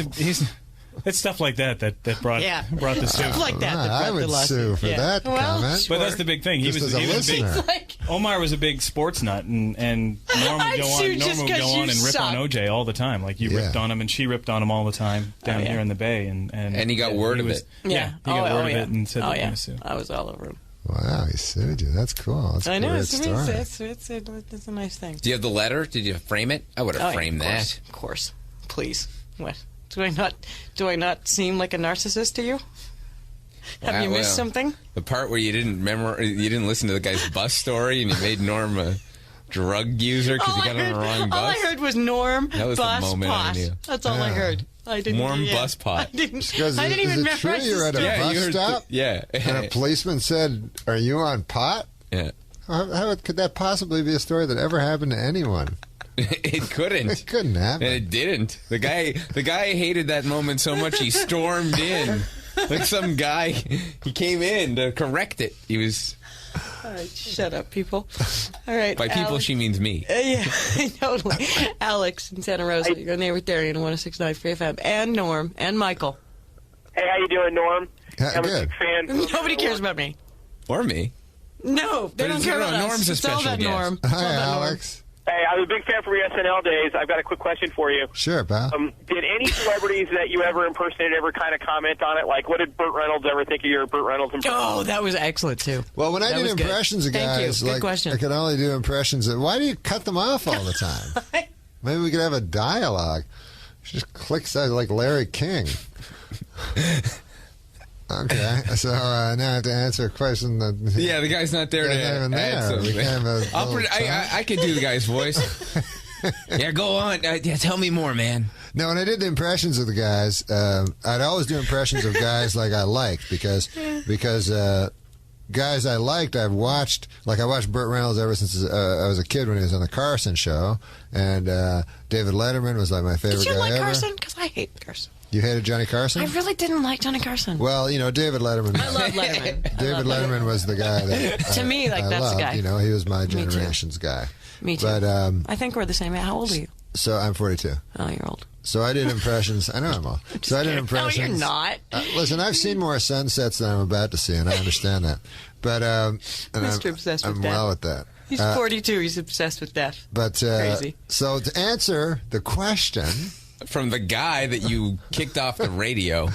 it's stuff like that brought the suit. Stuff like that I brought would the lawsuit. sue for that comment. But that's the big thing. He Just was as a a listener. big. Omar was a big sports nut, and Norm would go on. Norm would go on and rip on OJ all the time. Like you ripped on him, and she ripped on him all the time down here in the Bay. And he got word of it. Yeah, he got word of it and said, "I'm going to sue." I was all over him. Wow, he sued you. That's cool. That's a I know. great It's story. a nice thing. Do you have the letter? Did you frame it? I would have framed that. Of course. Please. What? Do I not seem like a narcissist to you? Have you missed something? The part where you didn't listen to the guy's bus story, and you made Norm a drug user because he got on the wrong bus. All I heard was Norm That was the bus moment I pot. knew. That's all I heard. I didn't. Norm bus pot. I didn't Because even is it true memorize you're at the a story. bus stop? Yeah. And a policeman said, "Are you on pot?" Yeah. How could that possibly be a story that ever happened to anyone? It couldn't. It couldn't happen. And it didn't. The guy hated that moment so much he stormed in. Like some guy, he came in to correct it. He was... All right, shut up, people. All right. By people, Alex. she means me. Yeah, totally. Alex in Santa Rosa. You're there with Draian on 106.9 Free FM. And Norm. And Michael. Hey, how you doing, Norm? I'm good. a big fan. Nobody cares about me. Or me. No, they don't care about us. Norm's a It's all special about guest. Norm. It's all Hi, about Norm. Alex. Hey, I was a big fan from your SNL days. I've got a quick question for you. Sure, pal. Did any celebrities that you ever impersonated ever kind of comment on it? Like, what did Burt Reynolds ever think of your Burt Reynolds impression? Oh, that was excellent, too. Well, when I That did was good. impressions of Thank guys, you. Good like question. I could only do impressions of. Why do you cut them off all the time? Maybe we could have a dialogue. Just clicks out like Larry King. Okay, so now I have to answer a question that. Yeah, the guy's not there to even add there. something. We can have a little I could do the guy's voice. Yeah, go on. Yeah, tell me more, man. No, when I did the impressions of the guys, I'd always do impressions of guys like I liked because guys I liked, I've watched. Like I watched Burt Reynolds ever since I was a kid when he was on the Carson show, and David Letterman was like my favorite Did you guy like ever. Carson? Because I hate Carson. You hated Johnny Carson? I really didn't like Johnny Carson. Well, you know, David Letterman. I love Letterman. David Letterman was the guy that To me, like, I that's the loved. guy. You know, he was my Me too. generation's guy. Me too. But I think we're the same. How old are you? so I'm 42. Oh, you're old. So I did impressions. I know I'm old. So I did impressions. No, you're not. Listen, I've seen more sunsets than I'm about to see, and I understand that. But and Mr. Obsessed with I'm death. well with that. He's 42. He's obsessed with death. But Crazy. So to answer the question, from the guy that you kicked off the radio,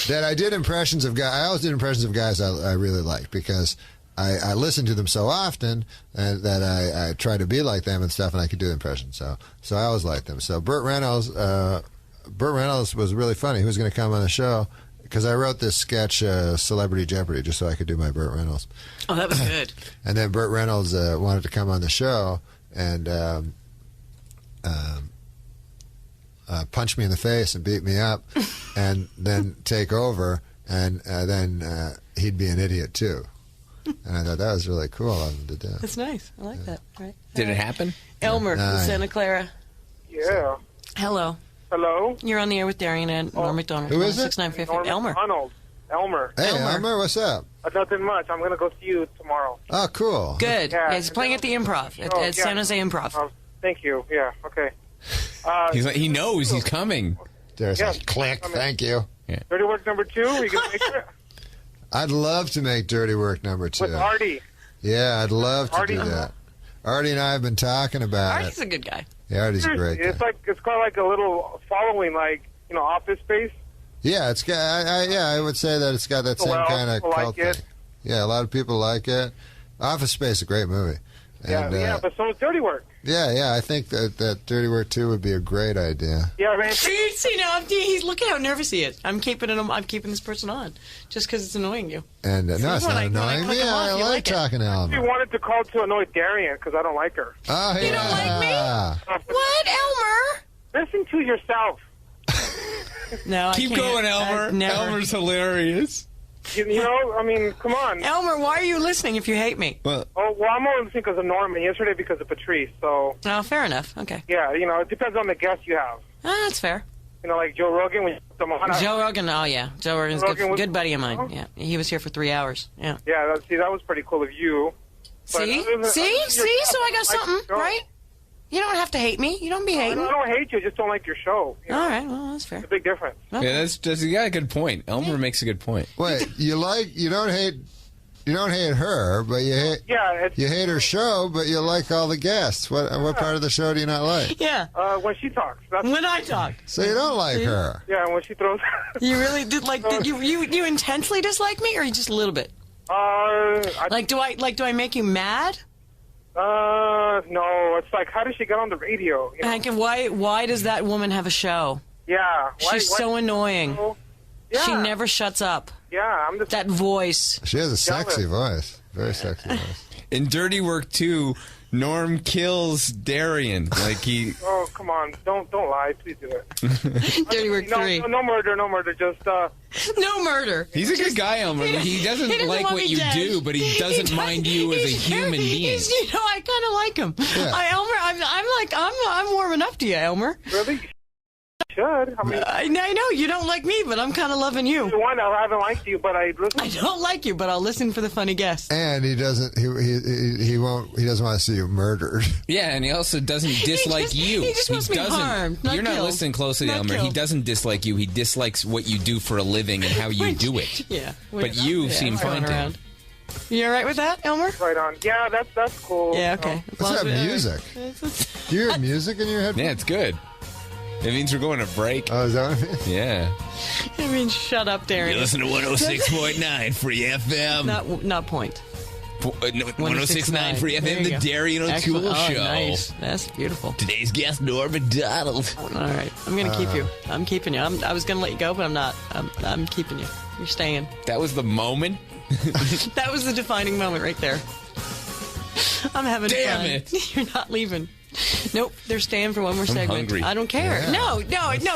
that I did impressions of guys. I always did impressions of guys I really liked because I listened to them so often and that I tried to be like them and stuff, and I could do impressions. So I always liked them. So Burt Reynolds was really funny. He was going to come on the show because I wrote this sketch, Celebrity Jeopardy, just so I could do my Burt Reynolds. Oh, that was good. And then Burt Reynolds wanted to come on the show and punch me in the face and beat me up and then take over, and then he'd be an idiot too. And I thought that was really cool of him to do. That's nice. I like that. Right. did it happen? Elmer from Nine. Santa Clara. Yeah. Hello. Hello? You're on the air with Draian and Norm Macdonald. Who is it? 106.9 Norm Elmer. Macdonald. Elmer. Hey, Elmer, what's up? Nothing much. I'm going to go see you tomorrow. Oh, cool. Good. Yeah. Yeah, he's playing at the Improv, at San Jose Improv. Thank you. Yeah, okay. He knows he's coming. There's Yes, a click. I'm in. Thank you. Dirty Work number 2? Are you going to make it? I'd love to make Dirty Work number 2. With Artie. Yeah, I'd love to Artie. do that. Artie and I have been talking about Artie's it. a good guy. Yeah, Artie's a great guy. It's got like a little following, like, Office Space. Yeah, it's got. I would say that it's got that same Well, kind of people cult like it. thing. Yeah, a lot of people like it. Office Space is a great movie. And, But so is Dirty Work. Yeah, I think that Dirty Work 2 would be a great idea. Yeah, man. See now, look at how nervous he is. I'm keeping this person on just because it's annoying you. And no, it's when not I annoying click me. him off, I you like like it. talking to She Elmer. wanted to call to annoy Draian because I don't like her. Oh, yeah. You don't like me? What, Elmer? Listen to yourself. No, Keep I can't. going, Elmer. I've never. Elmer's hilarious. You know, I mean, come on. Elmer, why are you listening if you hate me? Well, I'm only listening because of Norman. Yesterday because of Patrice. So. Oh, fair enough. Okay. Yeah, you know, it depends on the guest you have. That's fair. You know, like Joe Rogan. When you put them on, Joe Rogan, oh yeah. Joe Rogan's a good buddy of mine. Yeah, he was here for 3 hours. Yeah. Yeah, that was pretty cool of you. See? So I got something, right? You don't have to hate me. You don't be hating. I don't hate you. I just don't like your show. You know? All right, well, that's fair. It's a big difference. Okay. Yeah, that's you got a good point. Elmer makes a good point. Wait, you don't hate her, but you hate her show, but you like all the guests. What part of the show do you not like? Yeah. When she talks. When I talk. So you don't like her? Yeah, when she throws. You really did did you intensely dislike me, or just a little bit? Do I make you mad? No. It's like, how does she get on the radio? You know? Why does that woman have a show? Yeah. She's so annoying. Yeah. She never shuts up. Yeah, I'm just... That voice. She has a sexy voice. Very sexy voice. In Dirty Work 2, Norm kills Draian. Oh, come on. Don't lie. Please do it. Dirty Work 3. No murder. Just, No murder. He's a good guy, Elmer. He doesn't like what you do, but he doesn't mind you as a human being. I kind of like him. Yeah. Elmer, I'm warming up to you, Elmer. Really? Should. I know you don't like me, but I'm kind of loving you. One, I haven't liked you, but I listen. I don't like you, but I'll listen for the funny guests. And he doesn't. He won't. He doesn't want to see you murdered. Yeah, and he also doesn't dislike you. He just wants me harmed. You're not listening closely to Elmer. He doesn't dislike you. He dislikes what you do for a living and how you do it. Yeah. But you seem fine to him. You all right with that, Elmer? Right on. Yeah, that's cool. Yeah. Okay. What's that music? Do you hear music in your head? Yeah, it's good. It means we're going to break. Oh, is that what it means? Yeah. I mean, shut up, Darren. You listen to 106.9 Free FM. Not point. 106.9 Free FM, the Darien O'Toole Show. Nice. That's beautiful. Today's guest, Norm Macdonald. All right. I'm going to keep you. I'm keeping you. I was going to let you go, but I'm not. I'm keeping you. You're staying. That was the moment? That was the defining moment right there. I'm having fun. Damn it. You're not leaving. Nope, they're staying for one more segment. Hungry. I don't care. Yeah. No.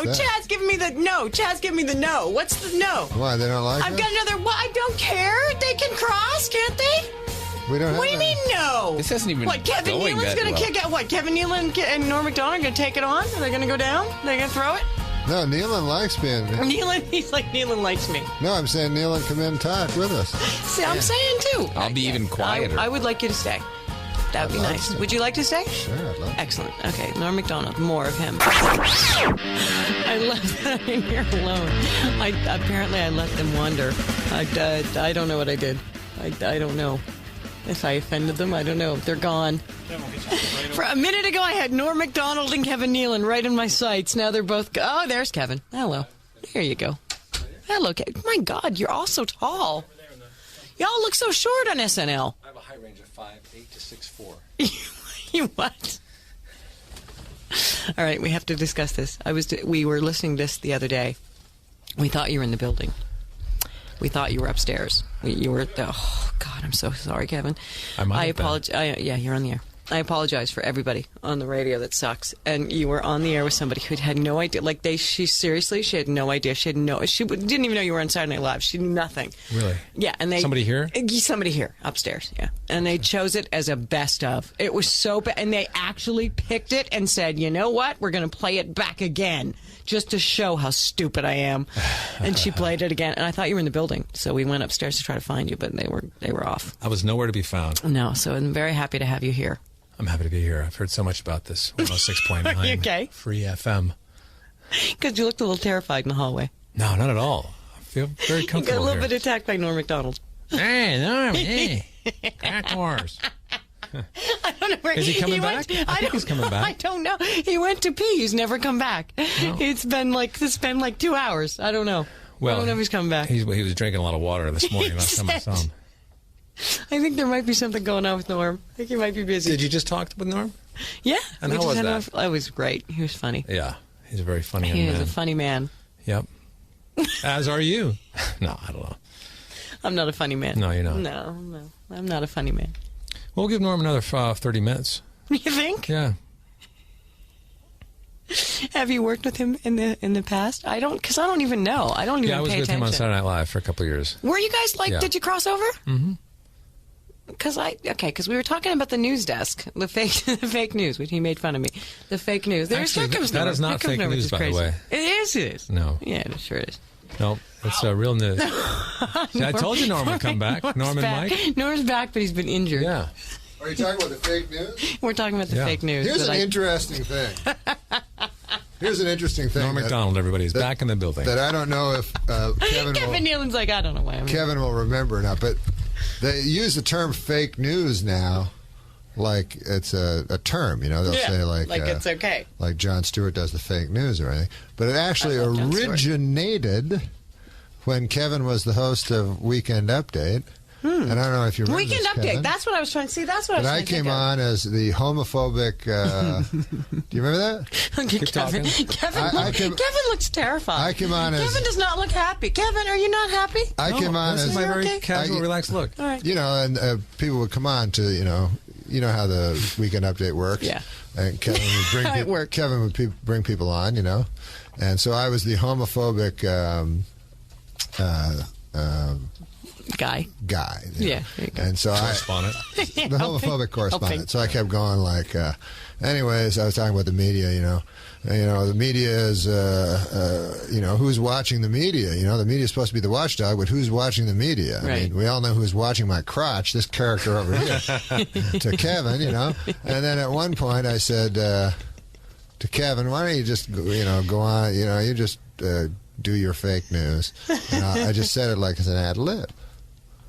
Chad's giving me the no. Chad's giving me the no. What's the no? Why, they don't like I've us? got another. Well, I don't care. They can cross, can't they? We don't. What do you mean no? This hasn't even. What, Kevin going Nealon's that going to well. kick out? What, Kevin Nealon and Norm Macdonald are going to take it on? Are they going to go down? They're going to throw it? No, Nealon likes being. He's like, Nealon likes me. No, I'm saying Nealon come in and talk with us. See, I'm saying too. I'll be even quieter. I would like you to stay. That would be nice. Would you like to stay? Sure, I'd love to. Excellent. Okay, Norm Macdonald, more of him. I left them in here alone. Apparently I let them wander. I don't know what I did. I don't know. If I offended them, I don't know. They're gone. For a minute ago, I had Norm Macdonald and Kevin Nealon right in my sights. Now they're both... Oh, there's Kevin. Hello. There you go. Hello, Kevin. My God, you're all so tall. Y'all look so short on SNL. I have a height range of 5'8" to 6'4". You what? All right, we have to discuss this. We were listening to this the other day. We thought you were in the building. We thought you were upstairs. You were. Oh God, I'm so sorry, Kevin. I apologize. Yeah, you're on the air. I apologize for everybody on the radio that sucks. And you were on the air with somebody who had no idea. Like she had no idea. She didn't even know you were on Saturday Night Live. She knew nothing. Really? Yeah, and somebody here upstairs. Yeah, and they chose it as a best of. It was so bad, and they actually picked it and said, "You know what? We're going to play it back again." Just to show how stupid I am. And she played it again. And I thought you were in the building. So we went upstairs to try to find you, but they were off. I was nowhere to be found. No, so I'm very happy to have you here. I'm happy to be here. I've heard so much about this 106.9 Are you okay? Free FM. Because you looked a little terrified in the hallway. No, not at all. I feel very comfortable. You got a little here. bit attacked by Norm Macdonald. Hey, Norm, hey. Crack wars. I don't know where is he coming back? I think he's coming back. I don't know. He went to pee. He's never come back. No. It's been like 2 hours. I don't know. Well, I don't know if he's coming back. He was drinking a lot of water this morning last time I saw him. I think there might be something going on with Norm. I think he might be busy. Did you just talk with Norm? Yeah. And how was that? It was great. He was funny. Yeah. He's a very funny young man. He is a funny man. Yep. As are you. No, I don't know. I'm not a funny man. No, you're not. No. I'm not a funny man. We'll give Norm another 30 minutes. You think? Yeah. Have you worked with him in the past? I don't, because I don't even know. I don't even Yeah, I was pay with attention. him on Saturday Night Live for a couple of years. Were you guys like? Yeah. Did you cross over? Mm-hmm. Because we were talking about the news desk, the fake news, which he made fun of me. The fake news. Actually, that is not fake news, by the way. It is. It is. No. Yeah, it sure is. No, it's real news. See, I told you Norm would come back. Norm and Mike. Norm's back, but he's been injured. Yeah. Are you talking about the fake news? We're talking about the fake news. Here's an interesting thing. Here's an interesting thing. Norm Macdonald, everybody, is back in the building. That I don't know if Kevin Nealon's like, I don't know why. Kevin will remember or not, but they use the term fake news now like it's a term, you know. They'll say like it's okay. Like Jon Stewart does the fake news or anything. But it actually originated when Kevin was the host of Weekend Update. And I don't know if you remember Weekend this, Update. Kevin. That's what I was trying to see. That's what I was trying to came on as the homophobic. Do you remember that? Kevin looks terrified. I came on as Kevin does not look happy. Kevin, are you not happy? I came on this as is my very casual, relaxed look. All right. You know, and people would come on to you know how the Weekend Update works. Yeah. And Kevin would bring people on, you know, and so I was the homophobic. Guy. Yeah. And so correspondent. The homophobic correspondent. So I kept going like, anyways, I was talking about the media, you know, the media is, who's watching the media? You know, the media is supposed to be the watchdog, but who's watching the media? Right. I mean, we all know who's watching my crotch, this character over here, to Kevin, you know. And then at one point I said to Kevin, why don't you just, go on, you just do your fake news. And I just said it like it's an ad lib.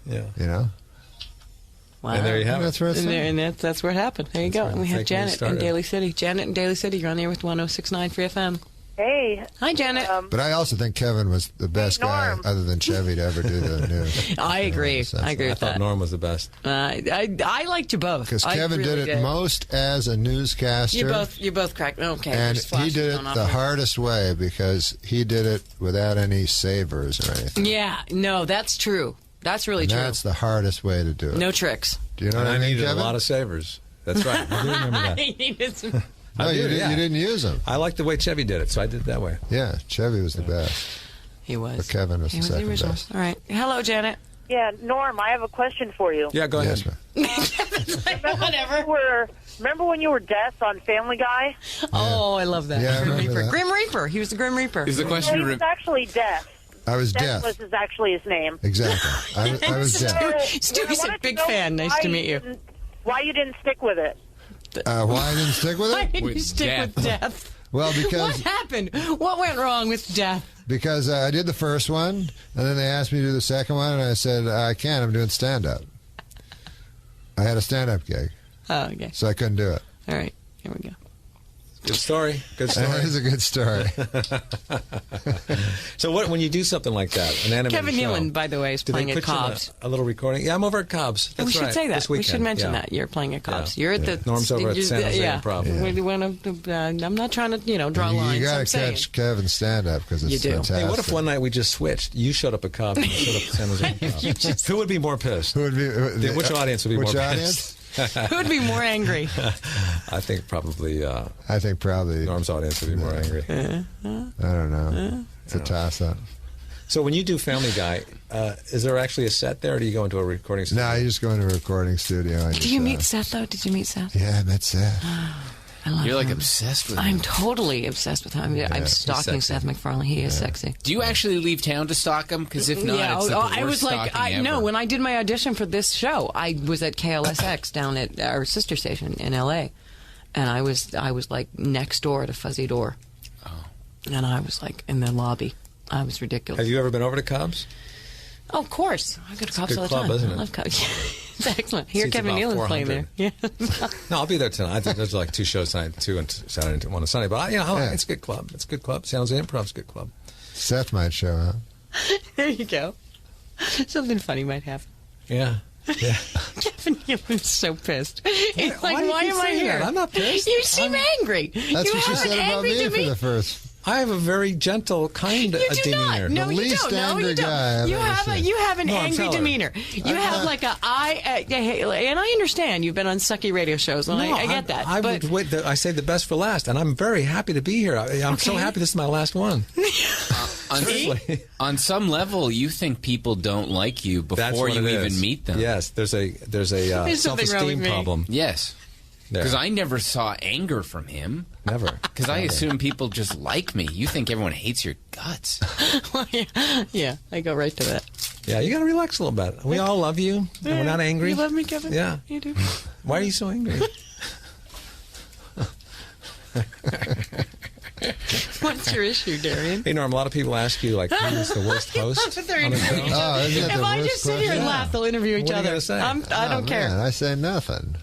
Yeah. You know? Wow. And there you have it. That's where it's and that's where it happened. There you go. And we have Janet in Daly City. Janet in Daly City, you're on the air with 106.9 Free FM. Hey. Hi, Janet. But I also think Kevin was the best guy, other than Chevy, to ever do the news. I agree. I agree with that. I thought Norm was the best. I liked you both. Because Kevin did it most as a newscaster. You both cracked. Okay. And he did it the hardest way because he did it without any savers or anything. Yeah. No, that's true. That's really true. That's the hardest way to do it. No tricks. Do you know what I mean, needed Kevin? a lot of savers. That's right. I do remember that. He needed some... No, you didn't use them. I like the way Chevy did it, so I did it that way. Yeah, Chevy was the best. He was. But Kevin was the second best. All right. Hello, Janet. Yeah, Norm, I have a question for you. Yeah, go ahead. Yes, ma'am. Remember when you were Death on Family Guy? Oh, I love that. Yeah, I remember that. Grim Reaper. He was the Grim Reaper. Is the question? He was actually Death. I was Death deaf. was actually his name. Exactly. I was deaf. Stu said, big fan. Nice to meet you. Why you didn't stick with it? Why I didn't stick with it? Why didn't you stick with Death? Well, because... What happened? What went wrong with Death? Because I did the first one, and then they asked me to do the second one, and I said, I can't. I'm doing stand-up. I had a stand-up gig. Oh, okay. So I couldn't do it. All right. Here we go. Good story. Good story. It is a good story. So when you do something like that, an animated Kevin show, Nealon, by the way, is do they playing at put you in Cobb's. a little recording? Yeah, I'm over at Cobb's. That's we should right. say that. This We weekend. should mention Yeah. that. You're playing at Cobb's. Yeah. You're at the... Norm's over at San Jose Improv. I'm not trying to, draw lines. You got I'm to saying. catch Kevin's stand-up because it's You do. fantastic. Hey, what if one night we just switched? You showed up at Cobb's and I showed up at San Jose Improv. Who would be more pissed? Who would be, which audience would be more Which pissed? audience? Who would be more angry? I think probably Norm's audience would be more angry. I don't know. It's a toss-up. So when you do Family Guy, is there actually a set there, or do you go into a recording studio? No, you just go into a recording studio. Did you meet Seth, though? Did you meet Seth? Yeah, I met Seth. I love You're like him. obsessed with him. I'm totally obsessed with him. I'm stalking Seth MacFarlane. He is sexy. Do you actually leave town to stalk him? Because if not, it's the I worst was like, stalking ever. no. When I did my audition for this show, I was at KLSX down at our sister station in LA, and I was like next door to Fuzzy Door, and I was like in the lobby. I was ridiculous. Have you ever been over to Cobb's? Oh, of course. I go to Cobb's a all good the time. club, isn't it? I love Cobb's. It's excellent. Here, Seats Kevin about Nealon's playing there. 400. Yeah. No, I'll be there tonight. I think there's like 2 shows tonight, 2 on Saturday and 1 on Sunday. But it's a good club. It's a good club. San Jose Improv's a good club. Seth might show up. There you go. Something funny might happen. Yeah. Yeah. Kevin Nealon's so pissed. He's like, why do you why keep am I saying here? that? I'm not pissed. You seem angry. That's you what she haven't said about angry me to for the first I have a very gentle, kind demeanor. No, you don't. No, you don't. You have an angry demeanor. You have like and I understand you've been on sucky radio shows, and I get that. I saved the best for last, and I'm very happy to be here. I'm so happy this is my last one. On some level, you think people don't like you before you even meet them. Yes, there's a self-esteem problem. Yes. Because I never saw anger from him. Never. Because I assume people just like me. You think everyone hates your guts. Well, yeah, I go right to that. Yeah, you got to relax a little bit. We all love you, and we're not angry. You love me, Kevin? Yeah. You do? Why are you so angry? What's your issue, Darian? Hey, Norm, a lot of people ask you, like, who's the worst host on the show? If I just sit here and laugh, they'll interview each other. I don't care. I say nothing.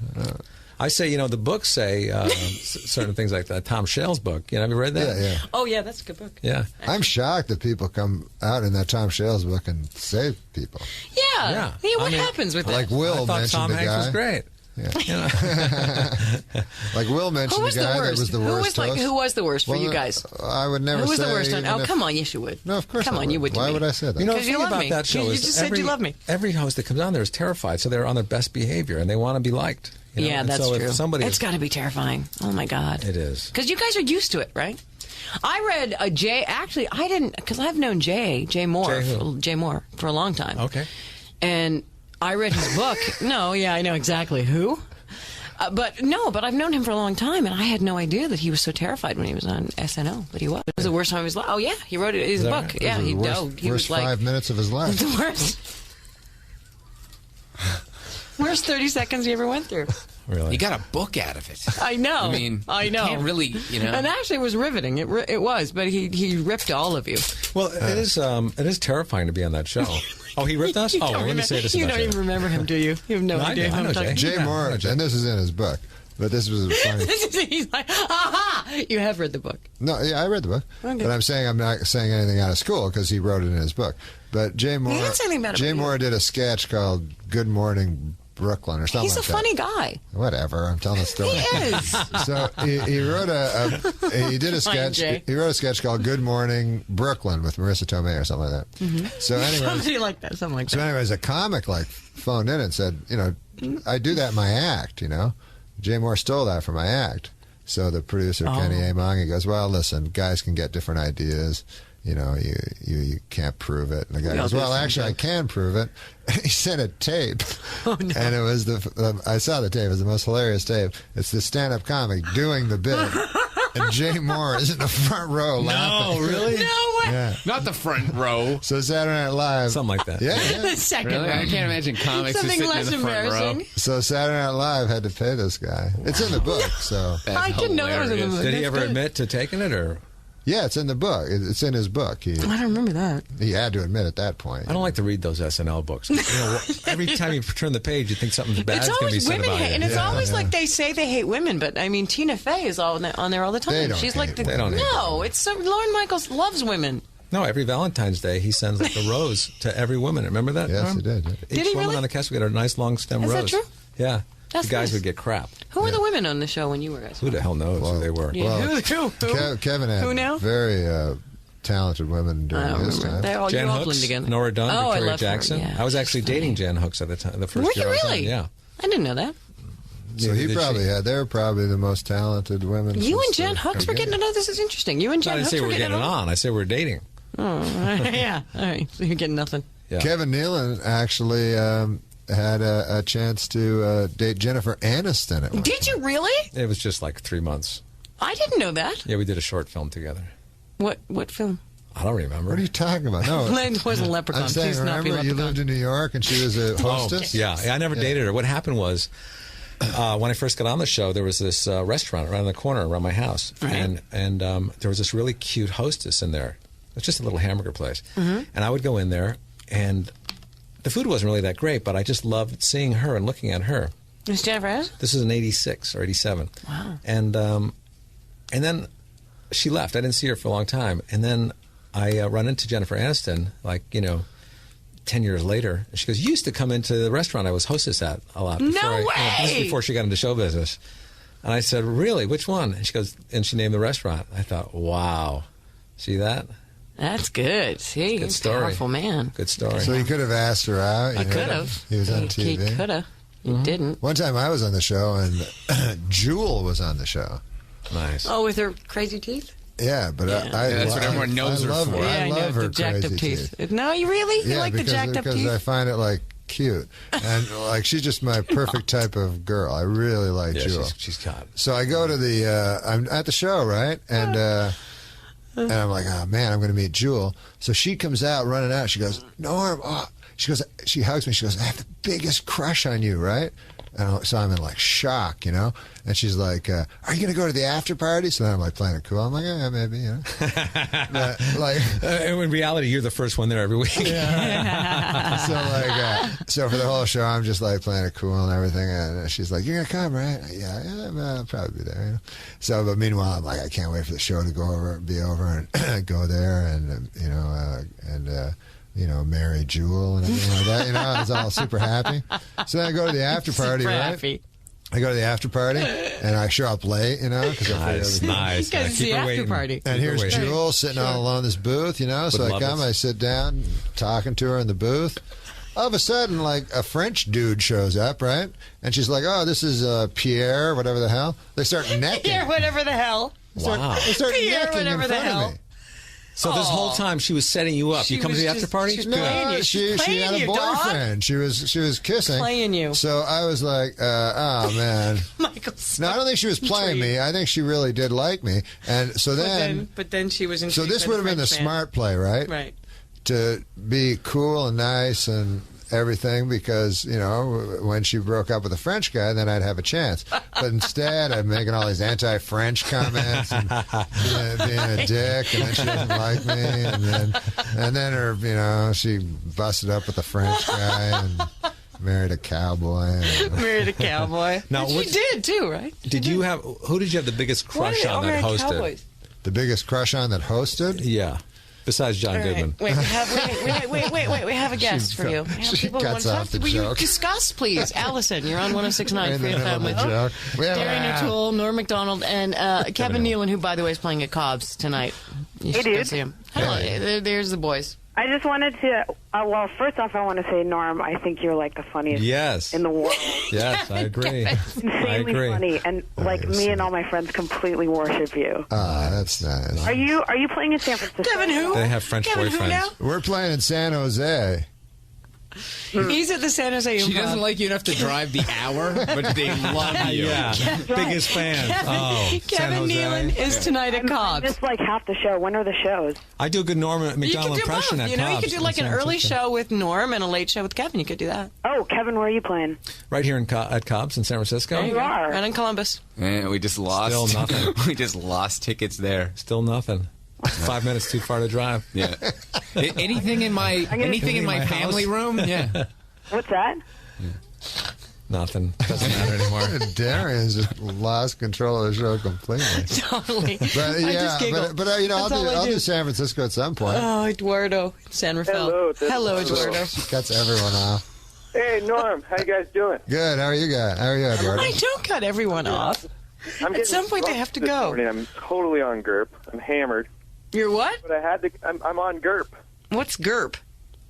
I say, the books say certain things like that. Tom Shell's book. Have you read that? Yeah. Oh, yeah, that's a good book. Yeah. I'm shocked that people come out in that Tom Shell's book and save people. Yeah. What happens with that? Like Will mentioned Tom the Hanks guy. was great. Yeah. Like Will mentioned the guy that was the worst host. Who was the worst for you guys? I would never say. Who was the worst one? Oh, come on, yes, you would. No, of course Come on, you would. Why would I say that? The thing love about me. that show you is just said you love me. Every host that comes on there is terrified, so they're on their best behavior, and they want to be liked. Yeah, that's true. It's got to be terrifying. Oh, my God. It is. Because you guys are used to it, right? I read a Jay. Actually, I didn't, because I've known Jay Moore for a long time. Okay. And I read his book. I know exactly who. But I've known him for a long time, and I had no idea that he was so terrified when he was on SNL. But he was. It was the worst time of his life. Oh, yeah, he wrote his book. Right? Yeah, he worst was like 5 minutes of his life. The worst 30 seconds he ever went through. Really? You got a book out of it. I know. I know. You can't really, And actually, it was riveting. It was, but he ripped all of you. Well, it is terrifying to be on that show. Oh, he ripped us? Let me say this. You don't even remember him, do you? You have no idea. I know Jay Moore, and this is in his book. But this was funny. He's like, aha! You have read the book. No, yeah, I read the book. Okay. But I'm not saying anything out of school because he wrote it in his book. But Jay Moore did a sketch called Good Morning Brooklyn or something. He's a funny guy. Whatever. I'm telling the story. He is. So he wrote he did a sketch. He wrote a sketch called Good Morning Brooklyn with Marissa Tomei or something like that. Mm-hmm. So anyways, something like that. So anyways, a comic phoned in and said, I do that in my act. Jay Moore stole that from my act. So the producer Kenny Amongi goes, well, listen, guys can get different ideas. You can't prove it. And the guy goes, well, actually, I can prove it. He sent a tape. Oh, no. And it was I saw the tape. It was the most hilarious tape. It's the stand-up comic doing the bit. And Jay Moore is in the front row laughing. No, really? No way. Yeah. Not the front row. So Saturday Night Live. Something like that. Yeah. The second row. I can't imagine comics Something just less sitting in the front row. embarrassing. So Saturday Night Live had to pay this guy. It's in the book, so. I didn't know that was in the book. Did he ever admit to taking it, or? Yeah, it's in the book. It's in his book. I don't remember that. He had to admit at that point. I don't like to read those SNL books. Every time you turn the page, you think something bad is going to be said about it. And it's always like they say they hate women, but I mean, Tina Fey is on there all the time. They don't She's hate like, they don't hate no, it's Lorne Michaels loves women. No, every Valentine's Day he sends like a rose to every woman. Remember that? Yes, Norm? he did. Yeah. Did he Each woman really? on the cast would get a nice long stem Is rose. that true? Yeah. That's the guys nice. would get crap. Who were the women on the show when you were guys? Who the hell knows who they were? Yeah. Well, Who? Kevin had Who now? very talented women during his time. Jan Hooks, Nora Dunn, Victoria Jackson. Her, yeah. I was actually dating Jan Hooks at the time. The first year Were you I was really? on. Yeah. I didn't know that. So he probably had. They were probably the most talented women. You and Jan Hooks were getting to know. This is interesting. You and Jan Hooks I didn't say we're getting on. I said we're dating. Oh, yeah. All right. So you're getting nothing. Yeah. Kevin Nealon actually had a chance to date Jennifer Aniston at one Did you really? It was just like 3 months. I didn't know that. Yeah, we did a short film together. What film? I don't remember. What are you talking about? No, it wasn't Leprechaun. I'm saying, Please not be remember you Leprechaun. lived in New York and she was a hostess? Yeah, I never dated her. What happened was, when I first got on the show, there was this restaurant around the corner around my house, right. and there was this really cute hostess in there. It was just a little hamburger place, Mm-hmm. and I would go in there, and the food wasn't really that great, but I just loved seeing her and looking at her. Was Jennifer Aniston? This was in '86 or '87. Wow. And then she left. I didn't see her for a long time, and then I run into Jennifer Aniston, 10 years later. And she goes, "You used to come into the restaurant I was hostess at a lot." No way! This is before she got into show business. And I said, "Really? Which one?" And she goes, and she named the restaurant. I thought, wow. See that? That's good. See, Good he's a story. powerful man. Good story. So you could have asked her out. I could have. He was on He TV. could have. He didn't. One time I was on the show, and Jewel was on the show. Nice. Oh, with her crazy teeth? Yeah, but I that's what everyone knows I her love for. her. Yeah, I love her the jacked up crazy teeth. No, you really? You like the jacked up because teeth? I find it like cute, and like she's just my perfect type of girl. I really like Jewel. She's hot. So I go to the I'm at the show, right, and I'm like, oh man, I'm going to meet Jewel. So she comes out running out. She goes, Norm. Oh. She hugs me. She goes, I have the biggest crush on you, right? And so I'm in like shock, you know. And she's like, "Are you going to go to the after party?" So then I'm like playing it cool. I'm like, "Yeah, maybe." You know. But, like, in reality, you're the first one there every week. So for the whole show, I'm just like playing it cool and everything. And she's like, "You're going to come, right?" Yeah, I'll probably be there. You know? So, but meanwhile, I'm like, I can't wait for the show to be over and go there and marry Jewel and everything like that. You know, I was all super happy. So then I go to the after party, right? Happy. I go to the after party, and I show up late, you know, because nice. Because it's the after party. And here's Jewel sitting all alone in this booth, you know. So I come, I sit down, talking to her in the booth. All of a sudden, like, a French dude shows up, right? And she's like, "Oh, this is Pierre, whatever the hell." They start necking. Pierre, whatever the hell. They start Pierre, necking whatever in the front hell. of me. So this whole time she was setting you up. She You come to the after party? She's No, playing you. she had a boyfriend. She was kissing. Playing you. So I was like, oh man. Michael, no, I don't think she was playing me. I think she really did like me. And so but then she was. So this would have been the smart play, right? Right. To be cool and nice and everything, because, you know, when she broke up with a French guy, then I'd have a chance. But instead, I'm making all these anti-French comments and being a dick, and then she doesn't like me, and then her, you know, she busted up with a French guy and married a cowboy. Married a cowboy. Now, she did too, right? Who did you have the biggest crush on that hosted? Cowboys. The biggest crush on that hosted? Yeah. Besides John Goodman. Wait, we have a guest for you. She cuts off the Will joke. you discuss, please? Allison, you're on 106.9 Free FM with Darren O'Toole, Norm Macdonald, and Kevin Nealon, who, by the way, is playing at Cobb's tonight. You should go see him. Hello, there's the boys. I just wanted to, well, first off, I want to say, Norm, I think you're like the funniest in the world. Yes, I agree. Insanely funny, and like me and all my friends completely worship you. Ah, that's nice. Are you playing in San Francisco? Kevin who? They have French Kevin boyfriends. Who now? We're playing in San Jose. He's at the San Jose Improv. She doesn't like you enough to drive the hour, but they love you. Yeah, biggest fan. Kevin Nealon is tonight at Cobb's. I missed like half the show. When are the shows? I do a good Norm Macdonald impression at You Cobb's. know, you could do like an early show with Norm and a late show with Kevin. You could do that. Oh, Kevin, where are you playing? Right here at Cobb's in San Francisco. There you are. Right in Columbus. Yeah, we just lost. Still nothing. We just lost tickets there. Still nothing. 5 minutes too far to drive. Yeah. Anything in my family room? Yeah. What's that? Nothing. Doesn't matter anymore. Darren's just lost control of the show completely. Totally. But yeah, but you know, I'll do San Francisco at some point. Oh, Eduardo, San Rafael. Hello, Eduardo. Cuts everyone off. Hey, Norm, how you guys doing? Good. How are you guys? How are you, Eduardo? I don't cut everyone off. At some point, they have to go. Morning. I'm totally on GURP. I'm hammered. You're what? But I had to. I'm on GURP. What's GURP?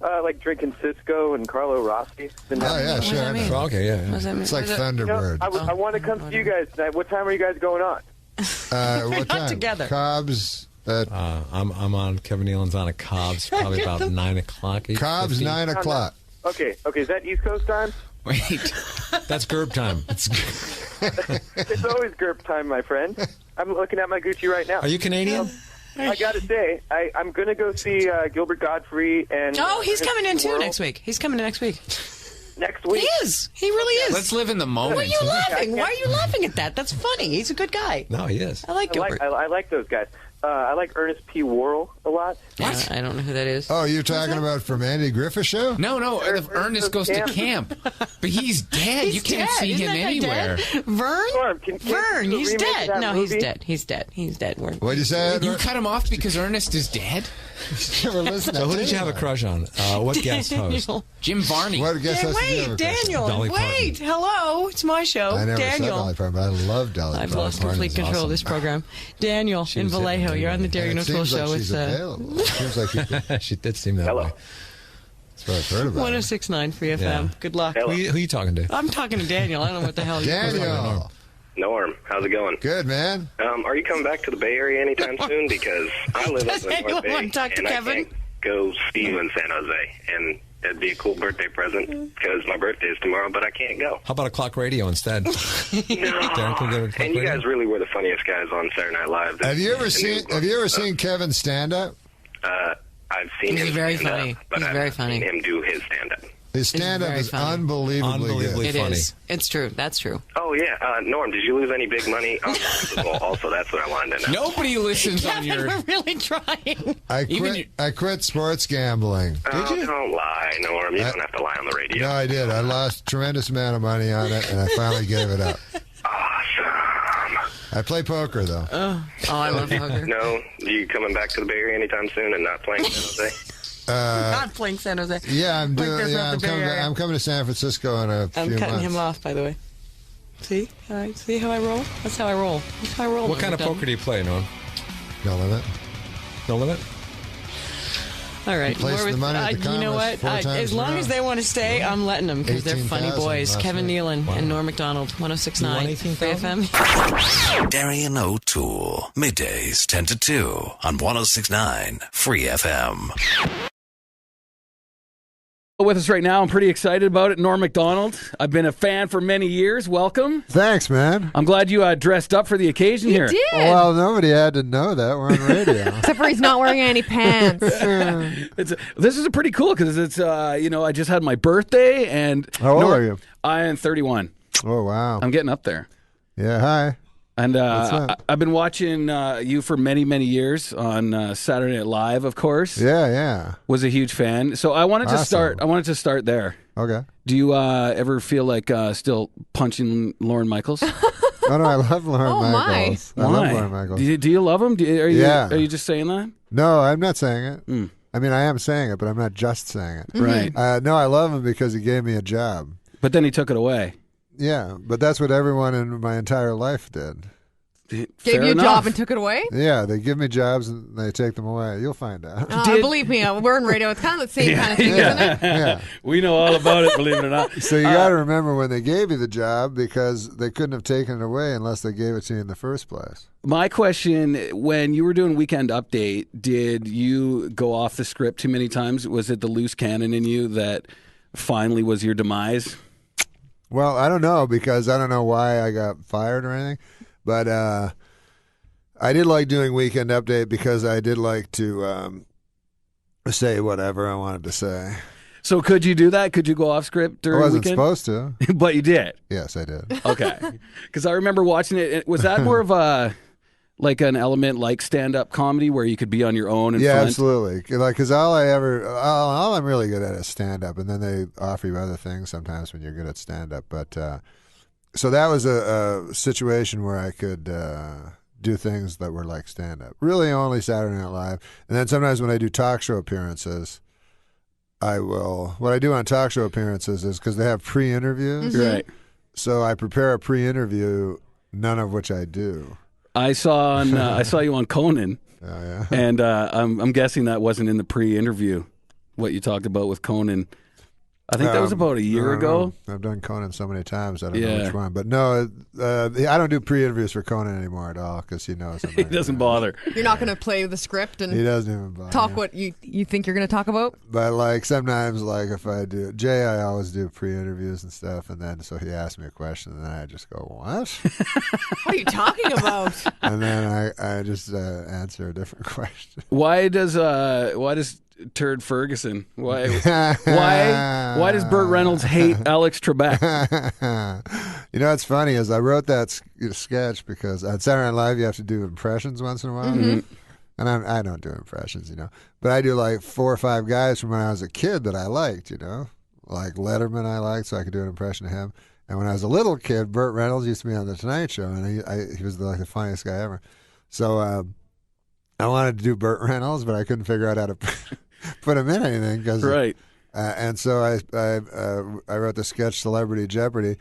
Like drinking Cisco and Carlo Rossi. Oh yeah, sure. Okay, yeah. What does that mean? It's like Thunderbird. I want to come see you guys tonight. What time are you guys going on? What time? Together. Cobb's. I'm on. Kevin Nealon's on at Cobb's. Probably about 9 o'clock. Cobb's 9 o'clock. Okay. Is that East Coast time? Wait. That's GURP time. It's always GURP time, my friend. I'm looking at my Gucci right now. Are you Canadian? I gotta say, I'm gonna go see Gilbert Godfrey and. Oh, he's coming in too World. next week. He's coming in next week. Next week. He is. He really is. Let's live in the moment. Why are you laughing? Why are you laughing at that? That's funny. He's a good guy. No, he is. I like Gilbert. I like those guys. I like Ernest P. Worrell a lot. What? I don't know who that is. Oh, you're talking about from Andy Griffith show? No. Ernest goes to camp, but he's dead. He's you can't dead. see Isn't him that guy anywhere. dead? Vern? Norm, Vern, you he's remake dead. that No, movie? he's dead. He's dead. He's dead. What'd you say? You cut him off because Ernest is dead? Never listened. So who did you have a crush on? What guest host? Jim Varney. What guest host did you Wait, ever Daniel. Dolly Wait, hello. It's my show. I never Daniel. said Dolly Parton, but I love Dolly Parton. I've lost complete control of this program. Daniel in Vallejo, you're on the Dairy No Tool Show. She's available. It seems like you could, She did seem that way. that's what I've heard about. 106.9 Free FM. Yeah. Good luck. Who you talking to? I'm talking to Daniel. I don't know what the hell you're talking about. Daniel. Norm, how's it going? Good, man. Are you coming back to the Bay Area anytime soon? Because I live up Does in North anyone Bay, want to talk to and Kevin? I can't go see you in San Jose. And that'd be a cool birthday present because my birthday is tomorrow, but I can't go. How about a clock radio instead? Darren, can we go to clock And you radio? guys really were the funniest guys on Saturday Night Live. Have you ever seen Kevin stand up? I've seen He's him very stand funny. up, but He's I've very not funny. seen him do his stand-up. His stand up very is funny. unbelievably It good. is. It's true. That's true. Oh, yeah. Norm, did you lose any big money? Also, that's what I wanted to know. Nobody listens on Kevin, your... we're really trying. I quit sports gambling. Did you? Don't lie, Norm. You don't have to lie on the radio. No, I did. I lost a tremendous amount of money on it, and I finally gave it up. I play poker, though. Oh, I love poker. No? You coming back to the Bay Area anytime soon and not playing San Jose? Not playing San Jose. Yeah, I'm Like, doing. there's Yeah, not I'm the Bay coming. Area. I'm coming to San Francisco in a few I'm months. cutting him off, by the way. See? See how I roll? That's how I roll. That's how I roll. What kind of poker do you play, Norm? No limit. No limit? All right. Place more the with- money at the you know Commerce what? 4 times As long in a as row. they want to stay, I'm letting them because they're funny 18,000 boys. last Kevin night. Nealon and Norm Macdonald, 106.9 Free FM. Darian O'Toole. Middays 10 to 2 on 106.9 Free FM. With us right now, I'm pretty excited about it. Norm Macdonald. I've been a fan for many years. Welcome. Thanks, man. I'm glad you dressed up for the occasion You here. did. Well, nobody had to know that. We're on radio. Except for he's not wearing any pants. This is pretty cool because it's I just had my birthday and How old are you? I am 31. Oh, wow. I'm getting up there. Yeah, hi. And What's up? I've been watching you for many, many years on Saturday Night Live, of course. Yeah. Was a huge fan. So I wanted to Awesome. start. I wanted to start there. Okay. Do you ever feel like still punching Lorne Michaels? Oh, no, I love Lauren Michaels. I love Why? Lauren Michaels. Do you love him? Are you just saying that? No, I'm not saying it. I mean, I am saying it, but I'm not just saying it. Right. No, I love him because he gave me a job. But then he took it away. Yeah, but that's what everyone in my entire life did. Gave you a job and took it away? Yeah, they give me jobs and they take them away. You'll find out. Believe me, we're in radio. It's kind of the same kind of thing, isn't it? Yeah. We know all about it, believe it or not. So you got to remember when they gave you the job because they couldn't have taken it away unless they gave it to you in the first place. My question, when you were doing Weekend Update, did you go off the script too many times? Was it the loose cannon in you that finally was your demise? Well, I don't know because I don't know why I got fired or anything. But I did like doing Weekend Update because I did like to say whatever I wanted to say. So could you do that? Could you go off script during I wasn't Weekend? supposed to. But you did? Yes, I did. Okay. Because I remember watching it. Was that more of a like an element like stand-up comedy where you could be on your own and Yeah, front? absolutely. Like, because all I'm really good at is stand-up, and then they offer you other things sometimes when you're good at stand-up. But so that was a situation where I could do things that were like stand-up. Really only Saturday Night Live. And then sometimes when I do talk show appearances, what I do on talk show appearances is because they have pre-interviews. Mm-hmm. Right. So I prepare a pre-interview, none of which I do. I saw you on Conan. Oh, yeah. And I'm guessing that wasn't in the pre-interview, what you talked about with Conan. I think that was about a year ago. I've done Conan so many times, I don't know Yeah. which one. But no, I don't do pre-interviews for Conan anymore at all because he knows. He doesn't bother. You're not going to play the script and He doesn't even bother. talk what you think you're going to talk about? But like sometimes, like if I do Jay, I always do pre-interviews and stuff, and then so he asks me a question, and then I just go, "What?" What are you talking about? And then I just answer a different question. Why does Turd Ferguson? Why does Burt Reynolds hate Alex Trebek? You know what's funny is I wrote that sketch because on Saturday Night Live you have to do impressions once in a while. Mm-hmm. And I don't do impressions, but I do like 4 or 5 guys from when I was a kid that I liked, like Letterman I liked, so I could do an impression of him. And when I was a little kid, Burt Reynolds used to be on the Tonight Show, and he was like the funniest guy ever. So I wanted to do Burt Reynolds, but I couldn't figure out how to put him in anything because right. And so I wrote the sketch Celebrity Jeopardy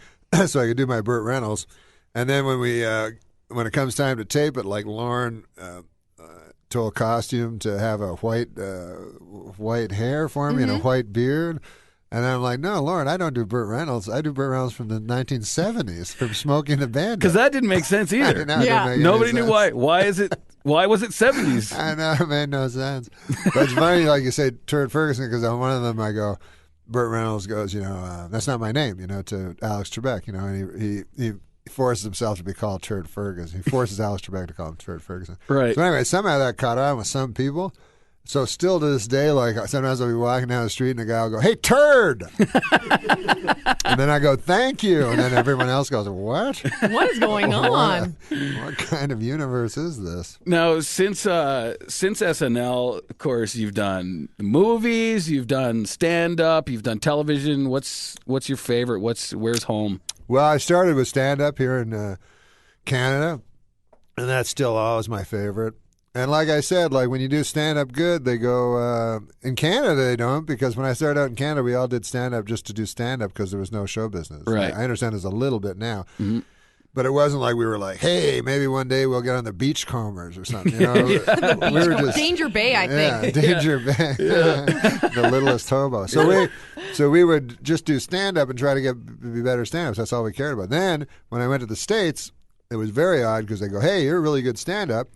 so I could do my Burt Reynolds. And then when it comes time to tape it, like Lauren told Costume to have a white hair for me and a white beard. And I'm like, no, Lauren, I don't do Burt Reynolds. I do Burt Reynolds from the 1970s, from Smoking the Bandit. Because that didn't make sense either. Nobody knew why. Why was it 70s? I know, it made no sense. But it's funny, like you say, Turd Ferguson, because on one of them I go, Burt Reynolds goes, that's not my name, to Alex Trebek, and he forces himself to be called Turd Ferguson. He forces Alex Trebek to call him Turd Ferguson. Right. So anyway, somehow that caught on with some people. So still to this day, like sometimes I'll be walking down the street and a guy will go, "Hey, turd!" And then I go, "Thank you," and then everyone else goes, "What? What is going on? What kind of universe is this?" Now, since SNL, of course, you've done movies, you've done stand-up, you've done television. What's your favorite? Where's home? Well, I started with stand-up here in Canada, and that's still always my favorite. And like I said, like when you do stand-up good, they go, in Canada they don't, because when I started out in Canada, we all did stand-up just to do stand-up because there was no show business. Right. I understand there's a little bit now. Mm-hmm. But it wasn't like we were like, hey, maybe one day we'll get on the Beachcombers or something. We were just Danger Bay, I think. Yeah, Danger Bay, the littlest hobo. So we would just do stand-up and try to be better stand-ups. That's all we cared about. Then when I went to the States, it was very odd because they go, hey, you're a really good stand-up.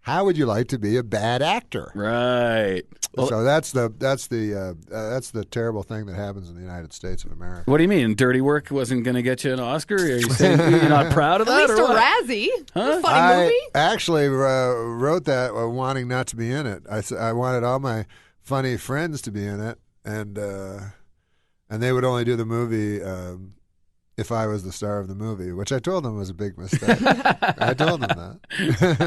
How would you like to be a bad actor? Right. Well, so that's the terrible thing that happens in the United States of America. What do you mean? Dirty Work wasn't going to get you an Oscar? Are you saying you're not proud of that? At least or a what? Razzie. Huh? Funny movie. I actually wrote that wanting not to be in it. I wanted all my funny friends to be in it, and they would only do the movie if I was the star of the movie, which I told them was a big mistake. I told them that.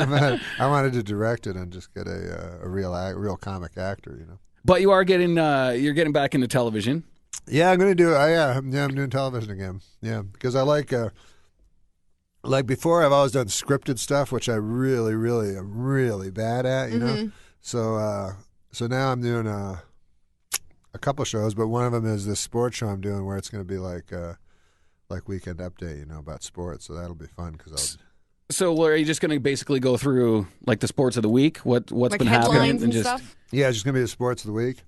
But I wanted to direct it and just get a real comic actor, But you are getting you're getting back into television. Yeah, I'm going to do it. I'm doing television again. Yeah, because I like before I've always done scripted stuff, which I really am really bad at, know. So now I'm doing a couple shows, but one of them is this sports show I'm doing where it's going to be like Weekend Update, about sports. So that'll be fun because So are you just going to basically go through like the sports of the week? What's like been happening and just stuff? Yeah, it's just going to be the sports of the week.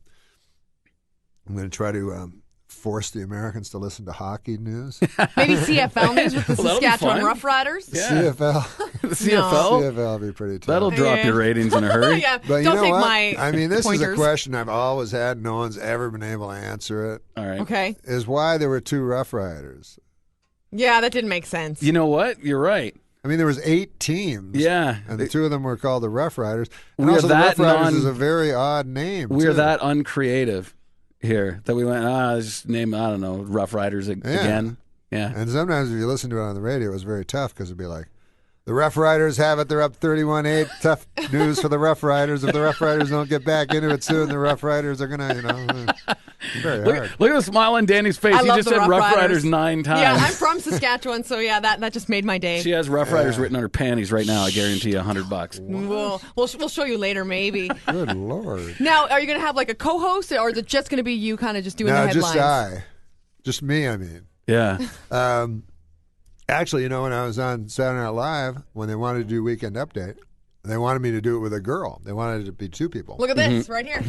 I'm going to try to force the Americans to listen to hockey news. Maybe CFL news with the Saskatchewan Roughriders. Yeah. CFL. The CFL? CFL will be pretty tough. That'll drop your ratings in a hurry. Yeah, but don't you know take what? my I mean, this pointers. is a question I've always had. No one's ever been able to answer it. All right. Okay. Is why there were two Rough Riders. Yeah, that didn't make sense. You know what? You're right. I mean, there was 8 teams. Yeah. And the two of them were called the Rough Riders. And We are also, the that Rough Riders is a very odd name, We're too. that uncreative here that we went, just name, I don't know, Rough Riders again. Yeah. And sometimes if you listen to it on the radio, it was very tough because it'd be like, the Rough Riders have it. They're up 31-8. Tough news for the Rough Riders. If the Rough Riders don't get back into it soon, the Rough Riders are going to, very hard. Look at the smile on Danny's face. I He love just the said Rough Riders 9 times. Yeah, I'm from Saskatchewan, so yeah, that just made my day. She has Rough Riders written on her panties right now. I guarantee you $100. We'll show you later, maybe. Good Lord. Now, are you going to have like a co-host, or is it just going to be you kind of just doing the headlines? Just me, I mean. Yeah. Actually, when I was on Saturday Night Live, when they wanted to do Weekend Update, they wanted me to do it with a girl. They wanted it to be 2 people. Look at this right here.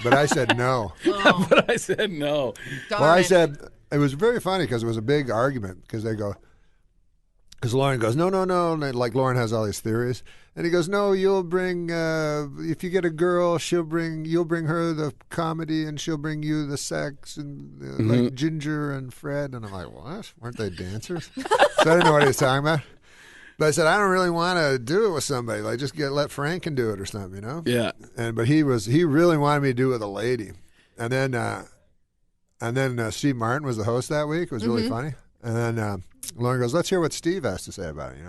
But I said no. Oh. But I said no. Well, I said, it was very funny because it was a big argument because they go, because Lauren goes, no. And like Lauren has all these theories. And he goes, no, you'll bring, if you get a girl, you'll bring her the comedy and she'll bring you the sex and like Ginger and Fred. And I'm like, what? Weren't they dancers? So I didn't know what he was talking about. But I said, I don't really want to do it with somebody. Like, just let Frank can do it or something, Yeah. But he really wanted me to do it with a lady. And then Steve Martin was the host that week. It was really funny. And then Lauren goes, let's hear what Steve has to say about it,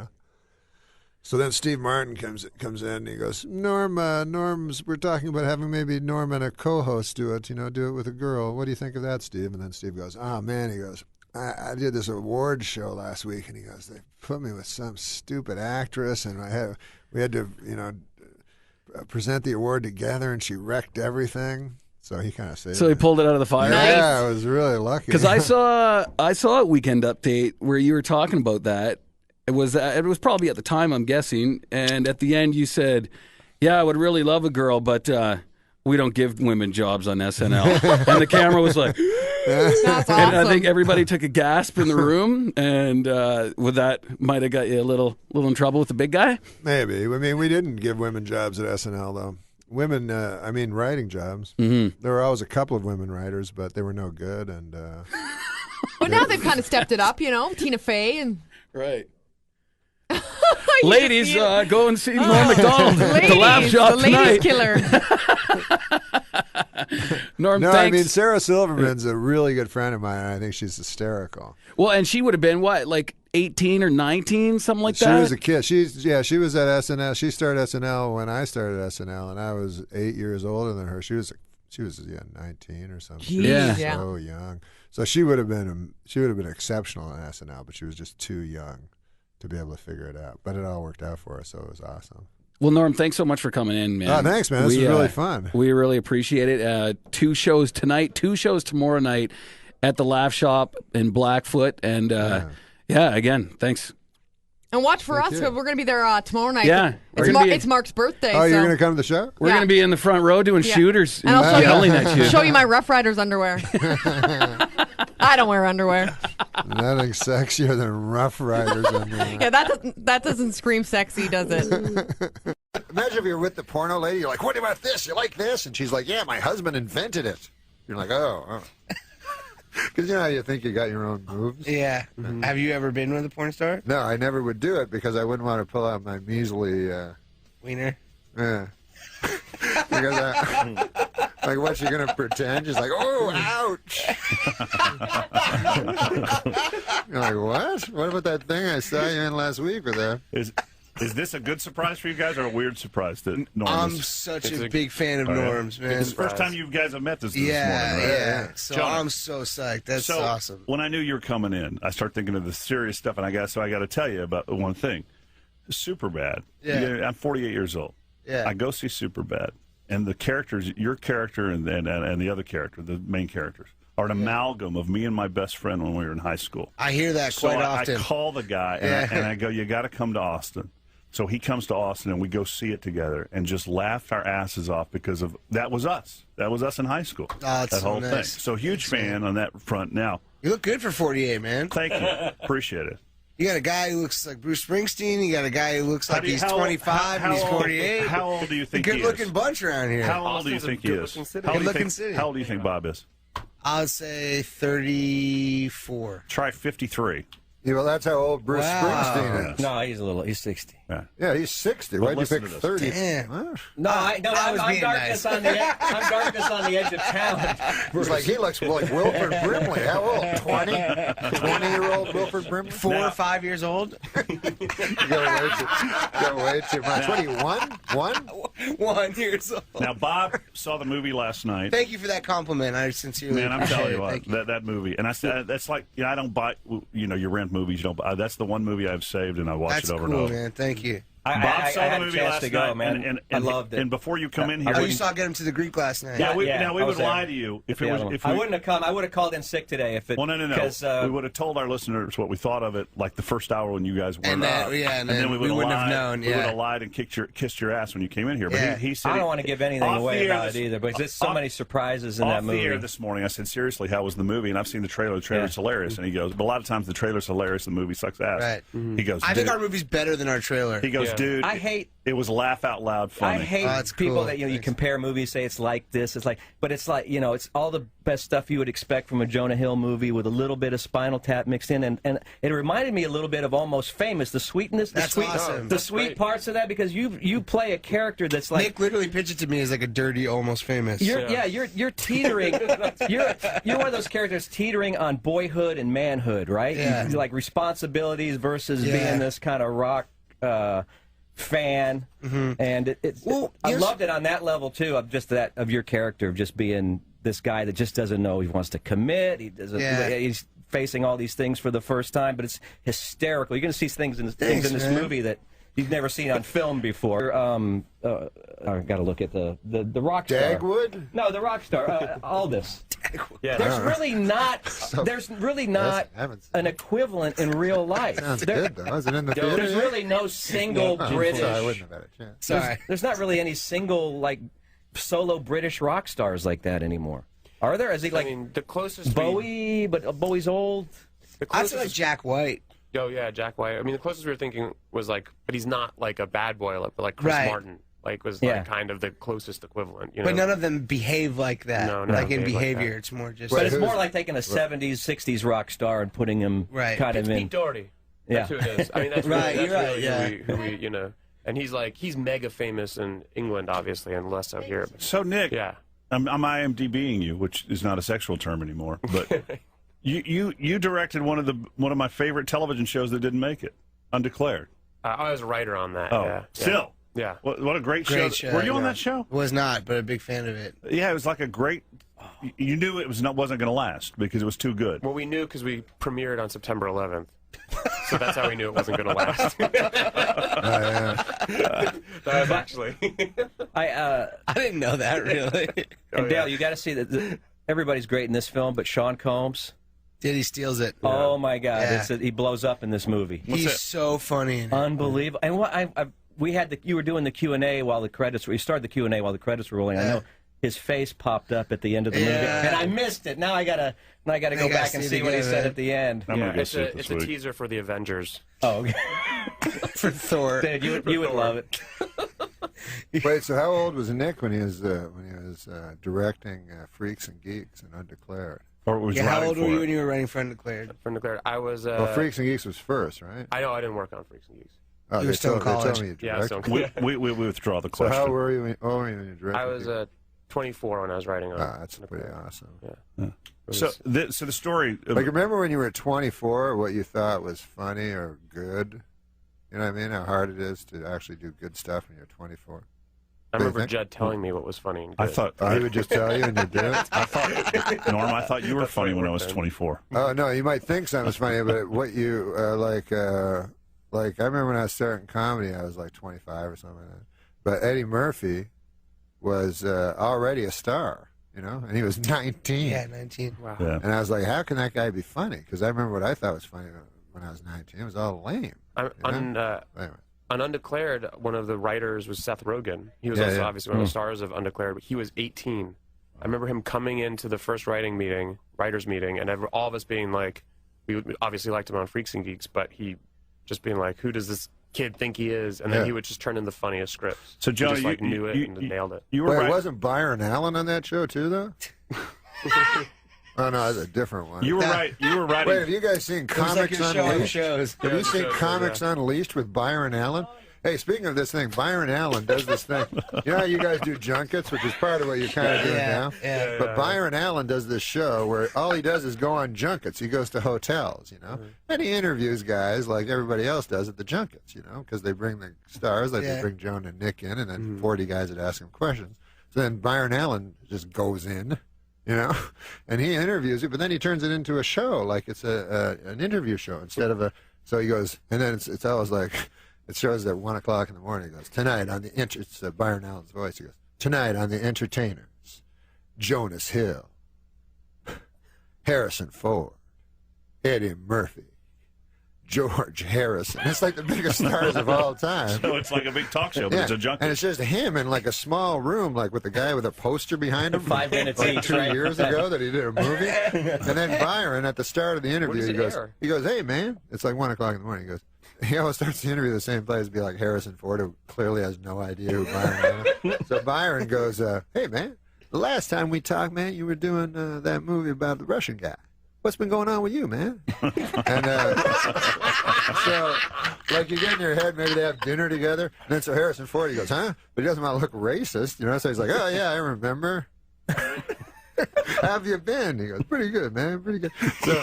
So then Steve Martin comes in and he goes, we're talking about having maybe Norm and a co-host do it, do it with a girl. What do you think of that, Steve? And then Steve goes, oh, man, he goes, I did this awards show last week, and he goes, they put me with some stupid actress, and we had to, present the award together, and she wrecked everything. So he kind of saved So he pulled it out of the fire? Yeah, I was really lucky. Because I saw a Weekend Update where you were talking about that. It was probably at the time, I'm guessing, and at the end you said, "Yeah, I would really love a girl, but we don't give women jobs on SNL." And the camera was like, That's awesome. and I think everybody took a gasp in the room, and with that might have got you a little in trouble with the big guy. Maybe. I mean, we didn't give women jobs at SNL though. Women, writing jobs. Mm-hmm. There were always a couple of women writers, but they were no good. And But now they've kind of stepped it up, Tina Fey and right. Ladies, go and see Norm Macdonald at the Laugh Shop the tonight. ladies killer. Norm, no, thanks. I mean, Sarah Silverman's a really good friend of mine, and I think she's hysterical. Well, and she would have been, what, like 18 or 19, something like that? She was a kid. She was at SNL. She started SNL when I started SNL, and I was 8 years older than her. She was 19 or something. She was so young. So she would have been exceptional on SNL, but she was just too young to be able to figure it out. But it all worked out for her, so it was awesome. Well, Norm, thanks so much for coming in, man. Oh, thanks, man. This was really fun. We really appreciate it. 2 shows tonight, 2 shows tomorrow night at the Laugh Shop in Blackfoot. And, again, thanks. And watch for us. We're going to be there tomorrow night. Yeah. It's Mark's birthday. Oh, you're going to come to the show? We're going to be in the front row doing shooters and I'll yelling at you. Show you my Rough Riders underwear. I don't wear underwear. Nothing sexier than Rough Riders underwear. Yeah, that doesn't scream sexy, does it? Imagine if you're with the porno lady. You're like, what about this? You like this? And she's like, yeah, my husband invented it. You're like, oh. Because you know how you think you got your own moves? Yeah. Mm-hmm. Have you ever been with a porn star? No, I never would do it because I wouldn't want to pull out my measly... wiener? Yeah. Because like, what's she going to pretend? She's like, oh, ouch. You're like, what? What about that thing I saw you in last week with that? Is this a good surprise for you guys or a weird surprise that Norm I'm such a big fan of Norm's, man. It's the first time you guys have met this morning, right? Yeah. So Jonah, I'm so psyched. That's awesome. When I knew you were coming in, I started thinking of the serious stuff, and I got to tell you about one thing. Superbad. Yeah. I'm 48 years old. Yeah. I go see Superbad, and the characters, your character and the other character, the main characters, are an amalgam of me and my best friend when we were in high school. I hear that quite often. I call the guy, and I go, you got to come to Austin. So he comes to Austin, and we go see it together and just laughed our asses off because of that was us. That was us in high school. Oh, that's that so whole nice. thing. So huge fan on that front. Now you look good for 48, man. Thank you, appreciate it. You got a guy who looks like Bruce Springsteen. You got a guy who looks like he's 25 and he's 48. How old do you think he is? Good-looking bunch around here. How old do you think he is? Good-looking city. How old do you think Bob is? I'd say 34. Try 53. Yeah, well, that's how old Bruce Springsteen is. No, he's 60. Yeah, he's 60. Why'd you pick 30? Damn. I'm darkness on the edge of town. It's like he looks like Wilford Brimley. How old? 20-year-old Wilford Brimley? 4 or 5 years old? You go way too much. What are you, 1? 1 years old. Now, Bob saw the movie last night. Thank you for that compliment. I sincerely Man, I'm appreciate telling it. you what, that movie, and I said that's like, I don't buy, you rent movies, you don't buy. That's the one movie I've saved, and I watch it over and over. Man. Thank you. Bob saw the movie last night, man. and I loved it. And before you come in here, you saw Get Him to the Greek last night. Yeah, we would lie to you if it was. If I wouldn't have come. I would have called in sick today if it. Well, no. We would have told our listeners what we thought of it, like the first hour when you guys weren't up. And then we wouldn't have known. We would have lied and kissed your ass when you came in here. But he said I don't want to give anything away about it either, because there's so many surprises in that movie. Off the air this morning, I said, seriously, how was the movie? And I've seen the trailer. The trailer's hilarious. And he goes, but a lot of times the trailer's hilarious, the movie sucks ass. Right. He goes, I think our movie's better than our trailer. He goes, dude, I hate. It was laugh out loud funny. I hate people that you compare movies, say it's like this, but it's like it's all the best stuff you would expect from a Jonah Hill movie with a little bit of Spinal Tap mixed in, and it reminded me a little bit of Almost Famous, the sweetness, the sweet parts of that, because you play a character that's like Nick literally pitched it to me as like a dirty Almost Famous. You're teetering. you're one of those characters teetering on boyhood and manhood, right? Yeah. Like responsibilities versus being this kind of rock. Fan, and I loved it on that level too, of just of your character, of just being this guy that just doesn't know he wants to commit. He doesn't. He's facing all these things for the first time, but it's hysterical. You're going to see things in this movie that you've never seen on film before. I got to look at the rock star. Dagwood? No, the rock star. Aldous. Yeah, there's really not an equivalent in real life. Sounds good, though. Is it in the theater? There's really no single British. Sorry, I wouldn't have had a chance. There's not really any single like solo British rock stars like that anymore. Are there? Is he like the closest Bowie? But Bowie's old. I'd say like Jack White. Oh yeah, Jack White. I mean, the closest we were thinking was like, but he's not like a bad boy, but like Chris Martin. Like was like kind of the closest equivalent, you know? But none of them behave like that. No, like in behavior, like it's more just. But it's more like taking a '70s, '60s rock star and putting him kind of in. Pete Doherty. That's who it is. I mean, that's really who we, you know. And he's mega famous in England, obviously, and less so here. So Nick, I'm IMDbing you, which is not a sexual term anymore, but you directed one of my favorite television shows that didn't make it, Undeclared. I was a writer on that. Still. Yeah. What a great show. Were you on that show? Was not, but a big fan of it. Yeah, it was like a great. You knew it wasn't going to last because it was too good. Well, we knew because we premiered on September 11th. So that's how we knew it wasn't going to last. That was actually. I didn't know that, really. And Dale, you got to see that everybody's great in this film, but Sean Combs. He steals it. Oh, my God. He blows up in this movie. He's so funny in it. Unbelievable. And what you were doing the Q&A while the credits were. You started the Q&A while the credits were rolling. I know his face popped up at the end of the movie, and I missed it. Now I gotta go back and see what he said at the end. It's a teaser for the Avengers. Oh, okay. For Thor. Dude, you would love it. Wait, so how old was Nick when he was directing Freaks and Geeks and Undeclared? Or was how old were you when you were writing for Undeclared? For Undeclared, I was. Well, Freaks and Geeks was first, right? I know I didn't work on Freaks and Geeks. Oh, you were still in college. We withdraw the question. So how old were you when you directed? I was 24 when I was writing on. That's pretty awesome. Yeah. So the story. Like, remember when you were 24, what you thought was funny or good? You know what I mean? How hard it is to actually do good stuff when you're 24. I remember Judd telling me what was funny and good. I thought he would just tell you and you did it. Norm, I thought you were funny when I was 24. Oh no, you might think something was funny, but what you like I remember when I was starting comedy, I was like 25 or something like that. But Eddie Murphy was already a star, you know, and he was 19. Yeah, 19. Wow. Yeah. And I was like, how can that guy be funny? Because I remember what I thought was funny when I was 19. It was all lame. Anyway. On Undeclared, one of the writers was Seth Rogen. He was also obviously one of the stars of Undeclared, but he was 18. I remember him coming into the first writers meeting, and all of us being like, we obviously liked him on Freaks and Geeks, but he just being like, who does this kid think he is? And then he would just turn in the funniest scripts. So Johnny, just knew it and nailed it. You were right. Wasn't Byron Allen on that show too, though? Oh no, that's a different one. You were right. You were right. Wait, have you guys seen Comics Unleashed? Have you seen Comics Unleashed with Byron Allen? Hey, speaking of this thing, Byron Allen does this thing. You know how you guys do junkets, which is part of what you're kind of doing now? Yeah. But Byron Allen does this show where all he does is go on junkets. He goes to hotels, you know, and he interviews guys like everybody else does at the junkets, you know, because they bring the stars, like they bring Joan and Nick in, and then 40 guys that ask him questions. So then Byron Allen just goes in, you know, and he interviews you, but then he turns it into a show, like it's an interview show instead of a. So he goes, and then it's always like. It shows at 1 o'clock in the morning. He goes, tonight on the it's Byron Allen's voice. He goes, tonight on the Entertainers, Jonas Hill, Harrison Ford, Eddie Murphy, George Harrison. It's like the biggest stars of all time. So it's like a big talk show, but it's a junket. And it's just him in like a small room, like with a guy with a poster behind him. 5 minutes like each, 2 years ago that he did a movie. And then Byron, at the start of the interview, he goes, hey, man. It's like 1 o'clock in the morning. He goes, he always starts the interview the same place, be like Harrison Ford, who clearly has no idea who Byron is. So Byron goes, hey, man, the last time we talked, man, you were doing that movie about the Russian guy. What's been going on with you, man? And so, like, you get in your head, maybe they have dinner together. And then so Harrison Ford, he goes, huh? But he doesn't want to look racist, you know? So he's like, oh, yeah, I remember. How have you been? He goes, pretty good, man, pretty good. So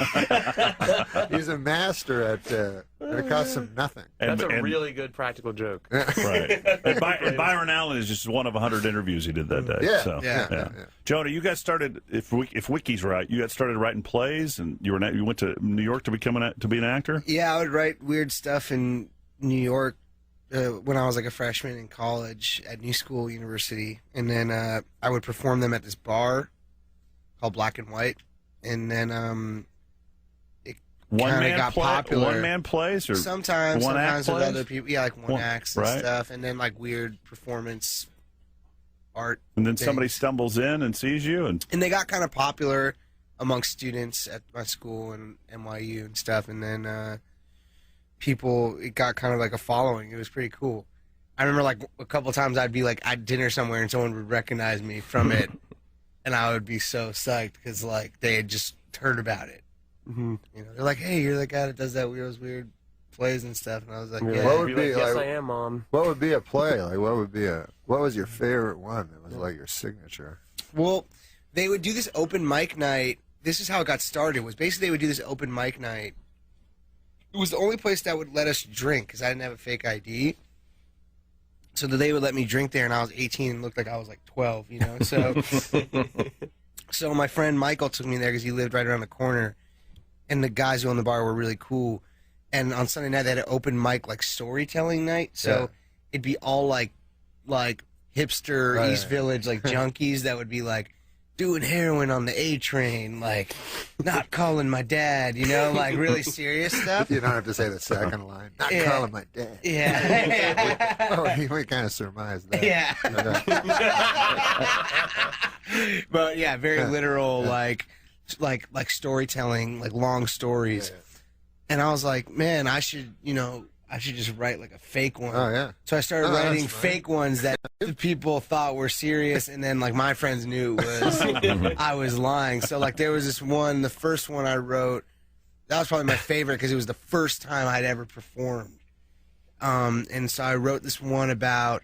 he's a master at it costs him nothing. That's a really good practical joke. Right. And Byron Allen is just one of 100 interviews he did that day. Yeah. Jonah, you guys started, if Wiki's right, you got started writing plays, and you went to New York to be an actor? Yeah, I would write weird stuff in New York when I was like a freshman in college at New School University, and then I would perform them at this bar called Black and White, and then it kind of got popular. One man plays, or sometimes with other people, like one acts and right. stuff, and then like weird performance art. And then things. somebody stumbles in and sees you, and they got kind of popular amongst students at my school and NYU and stuff, and then it got kind of like a following. It was pretty cool. I remember like a couple of times I'd be like at dinner somewhere and someone would recognize me from it, and I would be so psyched because like they had just heard about it. Mm-hmm. You know, they're like, "Hey, you're the guy that does those weird plays and stuff," and I was like, "Yeah." What would be yes, I am, Mom. What would be a play? Like, what was your favorite one that was like your signature? Well, they would do this open mic night. This is how it got started. Was basically they would do this open mic night. It was the only place that would let us drink because I didn't have a fake ID. So that they would let me drink there, and I was 18 and looked like I was like 12, you know. So, so my friend Michael took me there because he lived right around the corner, and the guys who owned the bar were really cool. And on Sunday night they had an open mic like storytelling night. So it'd be all like hipster East Village like junkies that would be like doing heroin on the A train, like not calling my dad, you know, like really serious stuff. You don't have to say the second line. Not calling my dad. Yeah. Oh, we kind of surmised that. Yeah. But yeah, very literal, like storytelling, like long stories. And I was like, man, I should just write like a fake one. Oh yeah. So I started writing fake ones that people thought were serious, and then like my friends knew it was I was lying. So like there was this one, the first one I wrote, that was probably my favorite because it was the first time I'd ever performed. And so I wrote this one about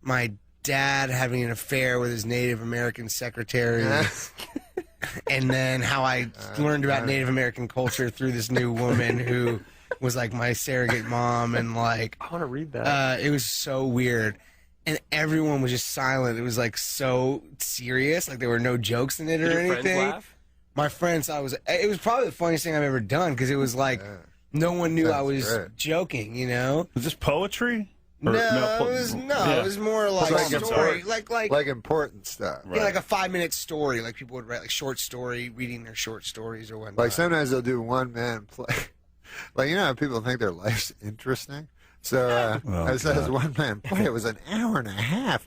my dad having an affair with his Native American secretary. And then how I learned about Native American culture through this new woman who was like my surrogate mom, and like I want to read that. It was so weird, and everyone was just silent. It was like so serious, like there were no jokes in it or anything. Did your friends laugh? My friends thought it was probably the funniest thing I've ever done because it was like no one knew I was joking. You know, was this poetry? It was more like story, like important stuff. Yeah, like a 5-minute story. Like people would write like short story, reading their short stories or whatnot. Like sometimes they'll do one man play. Like, you know how people think their life's interesting? So I said one man play. It was an hour and a half.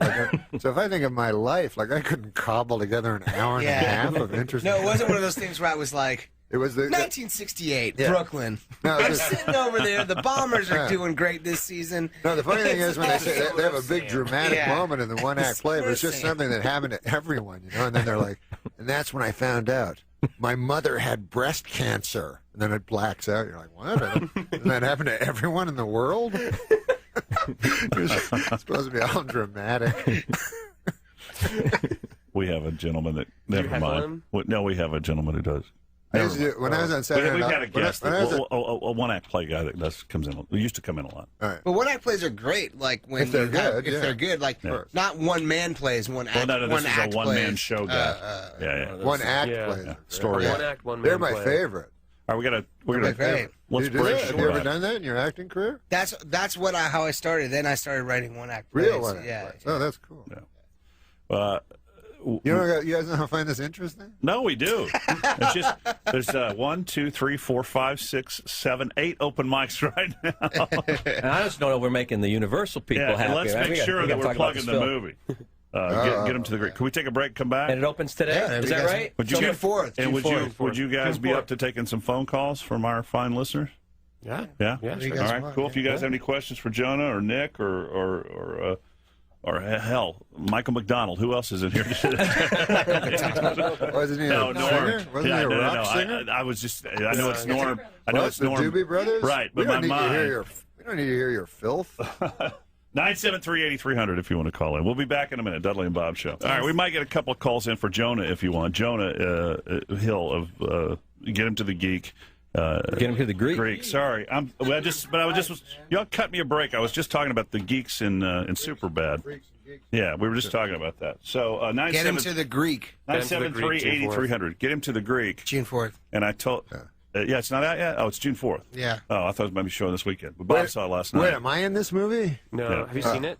So if I think of my life, like I couldn't cobble together an hour and a half of interesting. No, it wasn't one of those things where I was like, it was 1968, Brooklyn. No, I'm sitting over there. The Bombers are doing great this season. No, the funny thing is when they say they have a big dramatic moment in the one-act play, but it's just something that happened to everyone, you know. And then they're like, and that's when I found out my mother had breast cancer. And then it blacks out. You're like, what? Doesn't that happen to everyone in the world? It's supposed to be all dramatic. We have a gentleman that. Never mind. No, we have a gentleman who does. When I was on Saturday Night, we've got a guest, a one-act play guy that comes in. He used to come in a lot. Right. But one-act plays are great. Like when if they're good, they're good. Like not one-man plays, one-act. Well, no, this is a one-man show guy. One-act plays. Story. One-act, one-man. They're my favorite. All right, we're gonna. Great. Let's break. Have you ever done that in your acting career? That's how I started. Then I started writing one-act plays. Real one-act plays. Oh, that's cool. Yeah. You guys know how I find this interesting? No, we do. It's just there's 1, 2, 3, 4, 5, 6, 7, 8 open mics right now. And I just don't know if we're making the Universal people happy. Let's make sure that we're plugging the movie. Get them to the great. Can we take a break? Come back. And it opens today. Is that right? June 4th. And would you guys be up to taking some phone calls from our fine listeners? Yeah. Yeah. Sure. All right. Cool. If you guys have any questions for Jonah or Nick or hell, Michael McDonald. Who else is in here? Wasn't he a singer? Wasn't he a rock singer? I was just. I know it's Norm. I know it's Norm. The Doobie Brothers. Right, but we don't need to hear your filth. 973-8300 if you want to call in. We'll be back in a minute. Dudley and Bob Show. All right, we might get a couple of calls in for Jonah if you want. Jonah Hill of Get Him to the Geek. Get Him to the Greek. Sorry, y'all cut me a break. I was just talking about the geeks in Superbad. Yeah, we were just talking about that. So Get Him to the Greek. 973-8300. Get Him to the Greek. June 4th. And I told. Yeah, it's not out yet? Oh, it's June 4th. Yeah. Oh, I thought it might be showing this weekend. But Bob saw it last night. Wait, am I in this movie? No. Yeah. Have you seen it?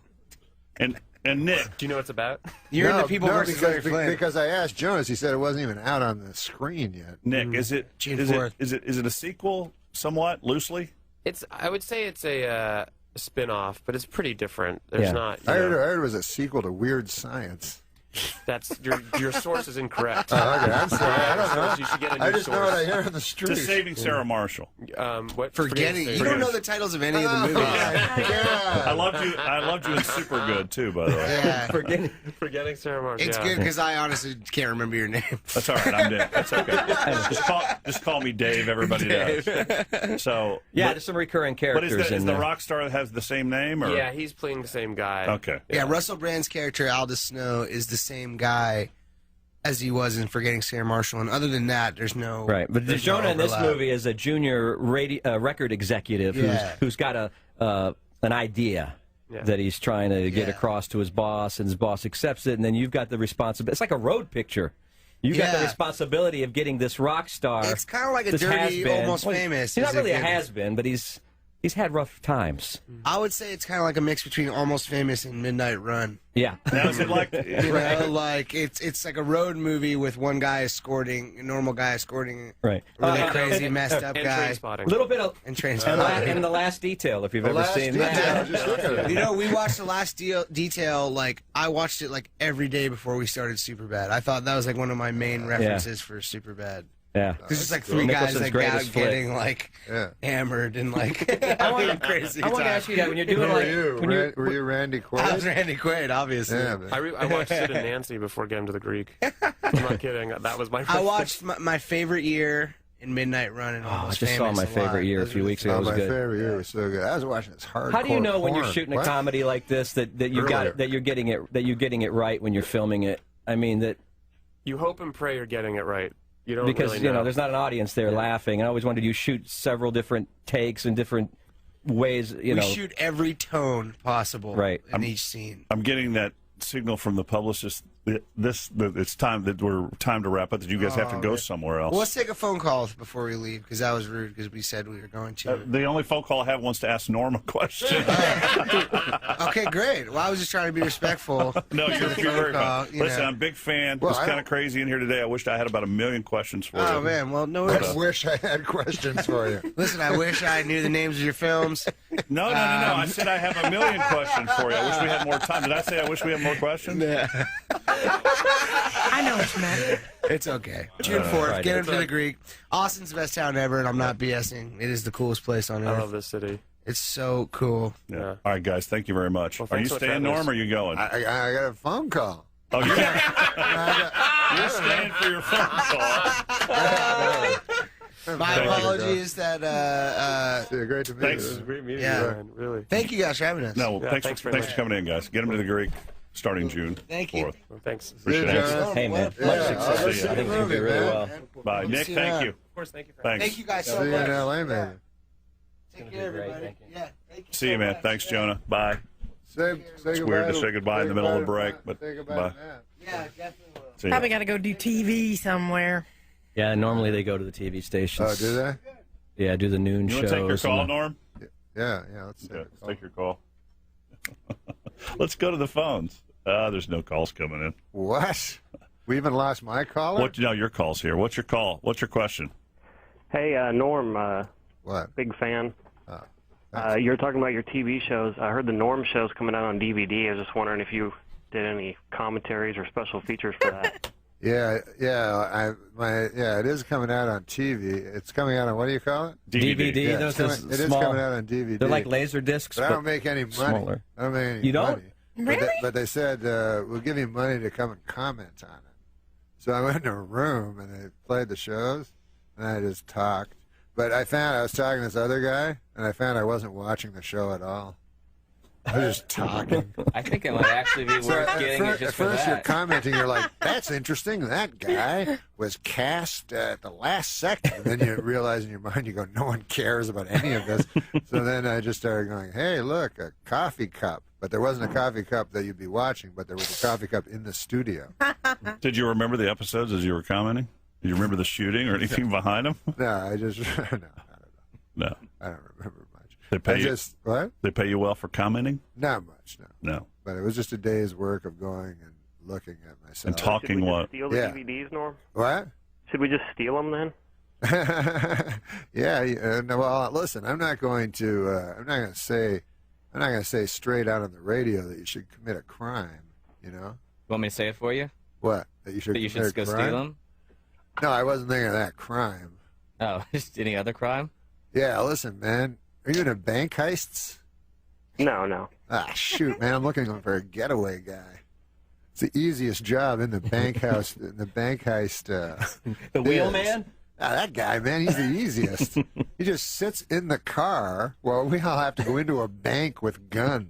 And Nick. Do you know what it's about? You're in the People versus Larry Flynn. Because I asked Jonas, he said it wasn't even out on the screen yet. Nick, is it June is 4th. it a sequel somewhat loosely? I would say it's a spin-off, but it's pretty different. There's not. I heard it was a sequel to Weird Science. That's your source is incorrect. Oh, okay, I'm sorry. I don't know. You should get a new I just source. know what I hear on the street. The Saving Sarah Marshall. Forgetting. You don't know the titles of any of the movies. I loved you in Super Good too, by the way. Yeah. Forgetting Sarah Marshall. It's good because I honestly can't remember your name. That's all right. I'm Dave. That's okay. Just call me Dave. Everybody does. So there's some recurring characters. But is the rock star that has the same name? Or? Yeah, he's playing the same guy. Okay. Yeah, Russell Brand's character Aldous Snow is the same guy as he was in Forgetting Sarah Marshall, and other than that, there's no right. But Jonah in this movie is a junior record executive who's got an idea that he's trying to get across to his boss, and his boss accepts it, and then you've got the responsibility. It's like a road picture. You've got the responsibility of getting this rock star. It's kind of like a dirty, almost famous. He's not really a has-been, but he's had rough times. I would say it's kind of like a mix between Almost Famous and Midnight Run. Yeah. Now, is it like like it's like a road movie with one guy escorting, a normal guy escorting a really crazy, messed up guy. A little bit of and The Last Detail, if you've ever seen that. You know, we watched The Last Detail. Like I watched it like every day before we started Superbad. I thought that was like one of my main references for Superbad. Yeah, because it's like three guys like getting like hammered and like I want to ask you that when you're doing were you Randy Quaid? I was Randy Quaid, obviously. Yeah, I watched Sid and Nancy before getting to the Greek. I'm not kidding. That was my. I watched my favorite year in Midnight Run and Almost I just saw My Favorite Year a few weeks ago. It was my good. favorite year was so good. I was watching this hardcore. How do you know when porn. you're shooting a comedy like this that you got it, that you're getting it right when you're filming it? I mean that you hope and pray you're getting it right. You don't because really know. There's not an audience there laughing. And I always wondered, you shoot several different takes in different ways. We shoot every tone possible in each scene. I'm getting that signal from the publicist. It's time to wrap up. That you guys have to go somewhere else. Well, let's take a phone call before we leave because that was rude because we said we were going to. The only phone call I have wants to ask Norm a question. Okay, great. Well, I was just trying to be respectful. No, you're very fun. Listen, I'm a big fan. It's kind of crazy in here today. I wished I had about 1 million questions for you. Oh man, well, no. I wish I had questions for you. Listen, I wish I knew the names of your films. No. I said I have 1 million questions for you. I wish we had more time. Did I say I wish we had more questions? Yeah. I know what you meant. It's okay. June 4th, get him to the Greek. Austin's the best town ever, and I'm not BSing. It is the coolest place on earth. I love this city. It's so cool. Yeah. All right, guys. Thank you very much. Well, are you staying, Norm, or are you going? I got a phone call. Oh, you're staying for your phone call. My apologies that. Great to meet Thanks. you. This is great meeting Yeah. you, man. Really. Thank you guys for having us. No, thanks for coming in, guys. Get them to the Greek starting June 4th. Thank you. Well, thanks. Appreciate it. Hey, man. Much success. I think you do really well. Bye. Nick, thank you. Of course, thank you. Thanks. Thank you guys so See you much. in LA, man. Take care, everybody. Yeah. Thank you See you, man. Thanks, Jonah. Bye. Say It's goodbye weird to say goodbye in the middle of the break, but say goodbye bye. to Matt. Yeah, definitely will. See ya. Probably got to go do TV somewhere. Yeah, normally they go to the TV stations. Oh, do they? Yeah, do the noon You shows. want to take your call, Norm? Yeah. Let's Take your call. Let's go to the phones. There's no calls coming in. What? We even lost my caller? No, your call's here. What's your call? What's your question? Hey, Norm. What? Big fan. You're talking about your TV shows. I heard the Norm show's coming out on DVD. I was just wondering if you did any commentaries or special features for that. Yeah. It is coming out on TV. It's coming out on, what do you call it? DVD. Yeah, Those it is coming out on DVD. They're like laser discs, but I don't make any money. Smaller. I don't make any You don't? money. Really? But they said, we'll give you money to come and comment on it. So I went in a room, and they played the shows, and I just talked. But I was talking to this other guy, and I found I wasn't watching the show at all. I was just talking. I think it might actually be worth getting it just at for first that. you're commenting, you're like, that's interesting. That guy was cast at the last second. And then you realize in your mind, you go, no one cares about any of this. So then I just started going, hey, look, a coffee cup. But there wasn't a coffee cup that you'd be watching, but there was a coffee cup in the studio. Did you remember the episodes as you were commenting? Do you remember the shooting or anything behind him? No, I just No. I don't remember much. They pay you, what? They pay you well for commenting? Not much, no. No. But it was just a day's work of going and looking at myself. And talking what? Steal the DVDs, Norm? What? Should we just steal them then? Yeah. No, well, listen, I'm not going to say straight out on the radio that you should commit a crime. You know? You want me to say it for you? What? That you should go steal them? No, I wasn't thinking of that crime. Oh, just any other crime? Yeah, listen, man. Are you into bank heists? No. Ah, shoot, man. I'm looking for a getaway guy. It's the easiest job in the bank house, in the bank heist. The wheelman? Ah, that guy, man, he's the easiest. He just sits in the car while we all have to go into a bank with guns.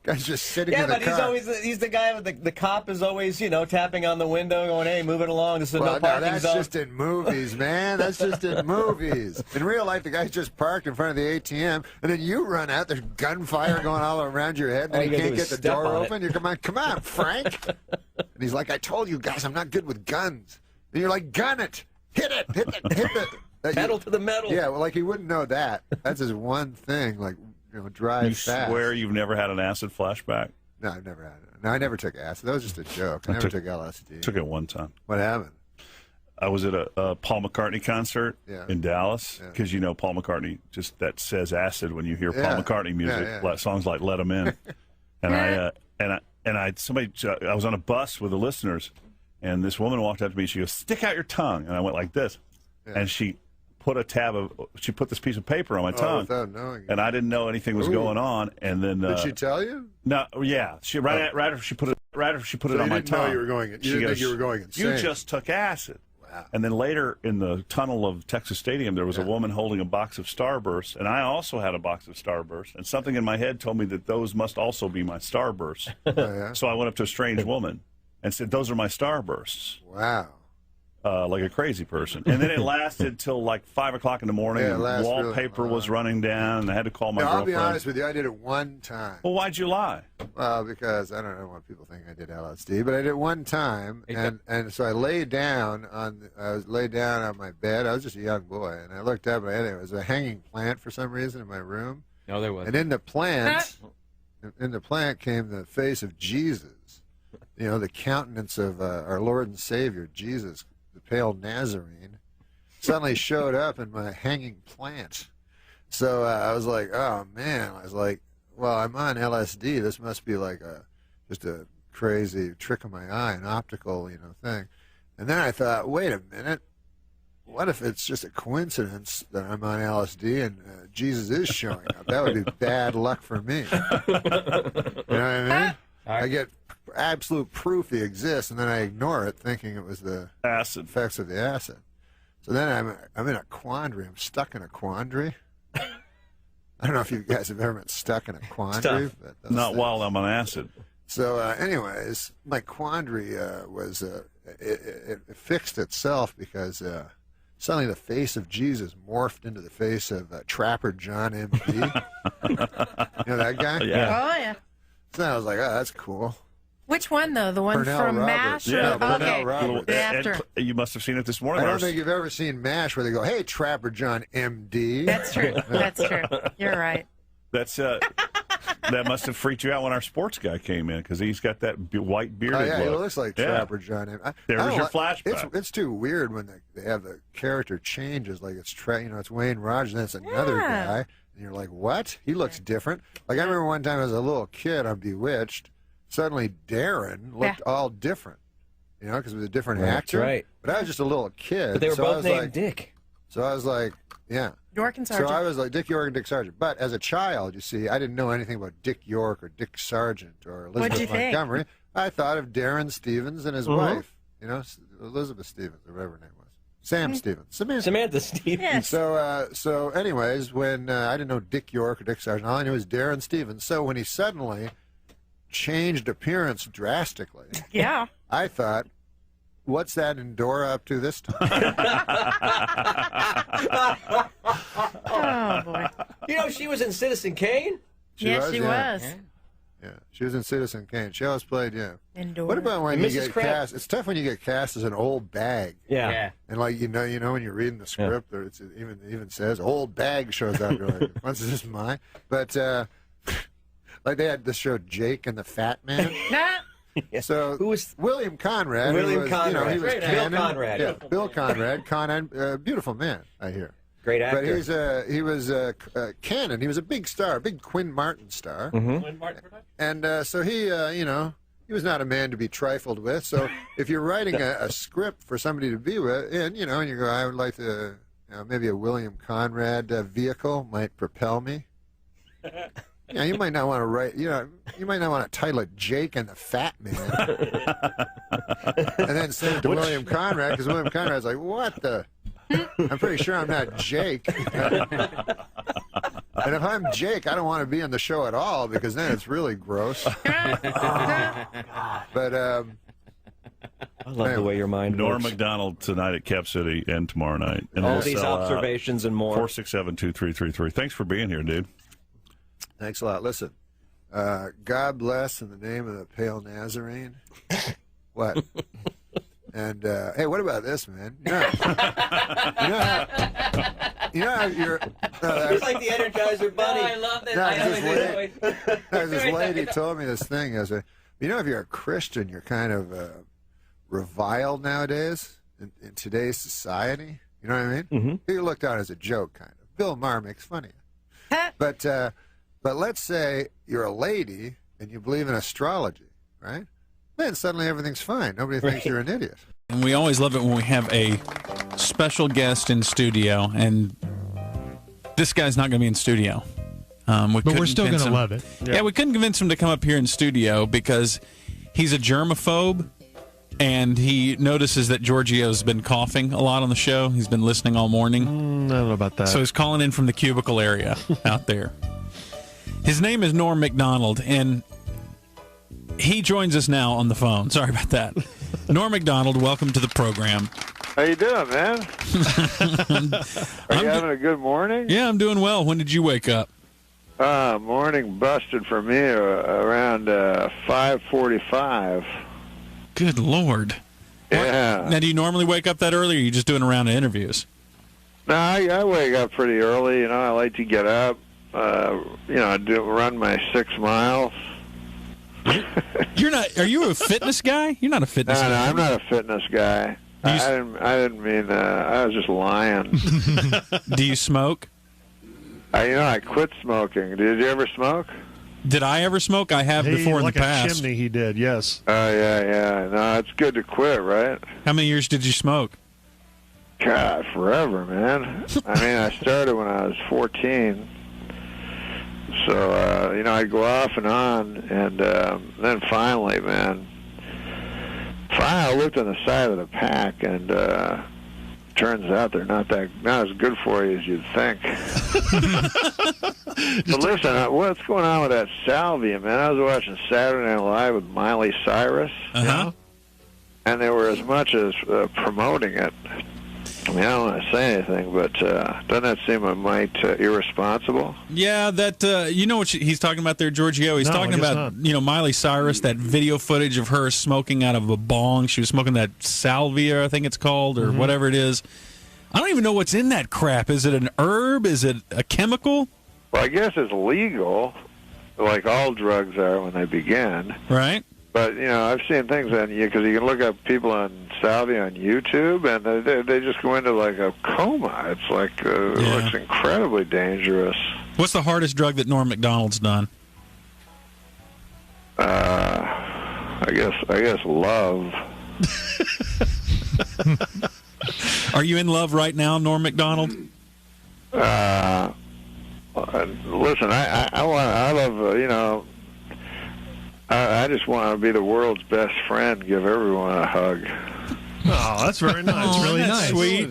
Guy's just sitting in the car. Yeah, but he's the guy with the cop is always, tapping on the window going, hey, move it along. This is no parking that's zone. Just in movies, man. That's just in movies. In real life, the guy's just parked in front of the ATM, and then you run out. There's gunfire going all around your head, and then you can't get the door open. You come on, Frank. And he's like, I told you guys I'm not good with guns. And you're like, gun it. Hit the pedal to the metal. Yeah, well, like he wouldn't know that. That's his one thing. Like, drive fast. You swear you've never had an acid flashback? No, I've never had it. No, I never took acid. That was just a joke. I never took LSD. Took it one time. What happened? I was at a Paul McCartney concert in Dallas because Paul McCartney that says acid when you hear Paul McCartney music, songs like "Let 'Em In," and I was on a bus with the listeners. And this woman walked up to me. She goes, "Stick out your tongue." And I went like this, and she put this piece of paper on my tongue, without knowing. And I didn't know anything was going on. And then did she tell you? No, yeah. She right after she put it on my tongue. Know you were going. You didn't think you were going insane. You just took acid. Wow. And then later in the tunnel of Texas Stadium, there was a woman holding a box of Starbursts, and I also had a box of Starbursts. And something in my head told me that those must also be my Starbursts. So I went up to a strange woman and said, "Those are my Starbursts." Wow. Like a crazy person. And then it lasted till like 5 o'clock in the morning. Yeah, and wallpaper really was running down, and I had to call my girlfriend. I'll be honest with you. I did it one time. Well, why'd you lie? Well, because I don't want people think I did LSD, but I did it one time, and so I laid down on my bed. I was just a young boy, and I looked up, and it was a hanging plant for some reason in my room. No, there wasn't. And in the plant came the face of Jesus. The countenance of our Lord and Savior, Jesus, the pale Nazarene, suddenly showed up in my hanging plant. So I was like, oh, man. I was like, well, I'm on LSD. This must be like just a crazy trick of my eye, an optical, thing. And then I thought, wait a minute. What if it's just a coincidence that I'm on LSD and Jesus is showing up? That would be bad luck for me. You know what I mean? I get absolute proof he exists, and then I ignore it, thinking it was the acid effects of the acid. So then I'm in a quandary. I'm stuck in a quandary. I don't know if you guys have ever been stuck in a quandary. But not while I'm on acid. So, anyways, my quandary was it fixed itself because suddenly the face of Jesus morphed into the face of Trapper John M.D. You know that guy? Yeah. Oh, yeah. So I was like, oh, that's cool. Which one, though? The one Pernell from Roberts. MASH? Yeah, Okay. Pernell Roberts. After. You must have seen it this morning. I don't think you've ever seen MASH where they go, hey, Trapper John M.D. That's true. That's true. You're right. That's that must have freaked you out when our sports guy came in because he's got that white bearded look. Oh, yeah, he look. looks like Trapper John M.D. There was your flashback. It's too weird when they have the character changes, like it's it's Wayne Rogers, and it's another guy, and you're like, what? He looks different. Like I remember one time as a little kid on Bewitched, suddenly Darren looked all different, because it was a different actor. That's right. But I was just a little kid. But they were so both named Dick. So I was like, yeah. York and Sargent. So I was like Dick York and Dick Sargent. But as a child, you see, I didn't know anything about Dick York or Dick Sargent or Elizabeth Montgomery. I thought of Darren Stevens and his wife, Elizabeth Stevens or whatever her name was. Sam Stevens. Samantha Stevens. Yes. So anyways, when I didn't know Dick York or Dick Sargent, all I knew was Darren Stevens. So when he suddenly changed appearance drastically, I thought, what's that Endora up to this time? Oh, boy. She was in Citizen Kane? Yes, she was. Yeah, She was in Citizen Kane. She always played, Indoor. What about when And you Mrs. get Crab. cast? It's tough when you get cast as an old bag. Yeah. And like you know when you're reading the script, or it even says old bag shows up. You're like, what's this mine? But like they had the show Jake and the Fat Man. So who was William Conrad? William Conrad. He was Bill Cannon. Conrad. Yeah, Bill Conrad. Beautiful man, I hear. Great actor. But he was Cannon. He was a big star, big Quinn Martin star. Mm-hmm. And so he, he was not a man to be trifled with. So if you're writing a script for somebody to be with, and you go, I would like to, maybe a William Conrad vehicle might propel me. Yeah, you might not want to write. You might not want to title it "Jake and the Fat Man," and then send it to William Conrad, because William Conrad's like, "What the? I'm pretty sure I'm not Jake." And if I'm Jake, I don't want to be on the show at all, because then it's really gross. But I love the way your mind Norm works. Macdonald tonight at Cap City and tomorrow night. And All we'll these sell observations and more. 467-2333. Thanks for being here, dude. Thanks a lot. Listen, God bless in the name of the Pale Nazarene. What? And hey, what about this, man? You know how you're. It's like the Energizer Bunny. I love that. This lady told me this thing. I said, if you're a Christian, you're kind of reviled nowadays in today's society. You know what I mean? Mm-hmm. You're looked on as a joke, kind of. Bill Maher makes fun of you. But let's say you're a lady and you believe in astrology, right? Then suddenly everything's fine. Nobody thinks you're an idiot. And we always love it when we have a special guest in studio, and this guy's not going to be in studio. But we're still going to love it. Yeah, we couldn't convince him to come up here in studio because he's a germaphobe, and he notices that Giorgio's been coughing a lot on the show. He's been listening all morning. I don't know about that. So he's calling in from the cubicle area out there. His name is Norm Macdonald, and he joins us now on the phone. Sorry about that. Norm Macdonald, welcome to the program. How you doing, man? Are you having a good morning? Yeah, I'm doing well. When did you wake up? Morning busted for me around 5:45. Good Lord. Yeah. Now, do you normally wake up that early, or are you just doing a round of interviews? No, I wake up pretty early. I like to get up. I run my 6 miles. You're not? Are you a fitness guy? You're not a fitness guy. No, I'm not a fitness guy. I didn't mean. I was just lying. Do you smoke? I quit smoking. Did you ever smoke? Did I ever smoke? I have before in the past. Like a chimney, he did. Yes. Oh yeah. No, it's good to quit, right? How many years did you smoke? God, forever, man. I started when I was 14. So, I'd go off and on, and then finally, I looked on the side of the pack, and turns out they're not as good for you as you'd think. But listen, what's going on with that salvia, man? I was watching Saturday Night Live with Miley Cyrus, and they were as much as promoting it. I don't want to say anything, but doesn't that seem a mite irresponsible? Yeah, that you know what he's talking about there, Giorgio? He's talking about Miley Cyrus, that video footage of her smoking out of a bong. She was smoking that salvia, I think it's called, or whatever it is. I don't even know what's in that crap. Is it an herb? Is it a chemical? Well, I guess it's legal, like all drugs are when they begin. Right. But, I've seen things because you can look up people on salvia on YouTube, and they just go into like a coma. It's like it looks incredibly dangerous. What's the hardest drug that Norm Macdonald's done? I guess love. Are you in love right now, Norm Macdonald? Listen, I just want to be the world's best friend, give everyone a hug. Oh, that's very nice. Really nice. Sweet.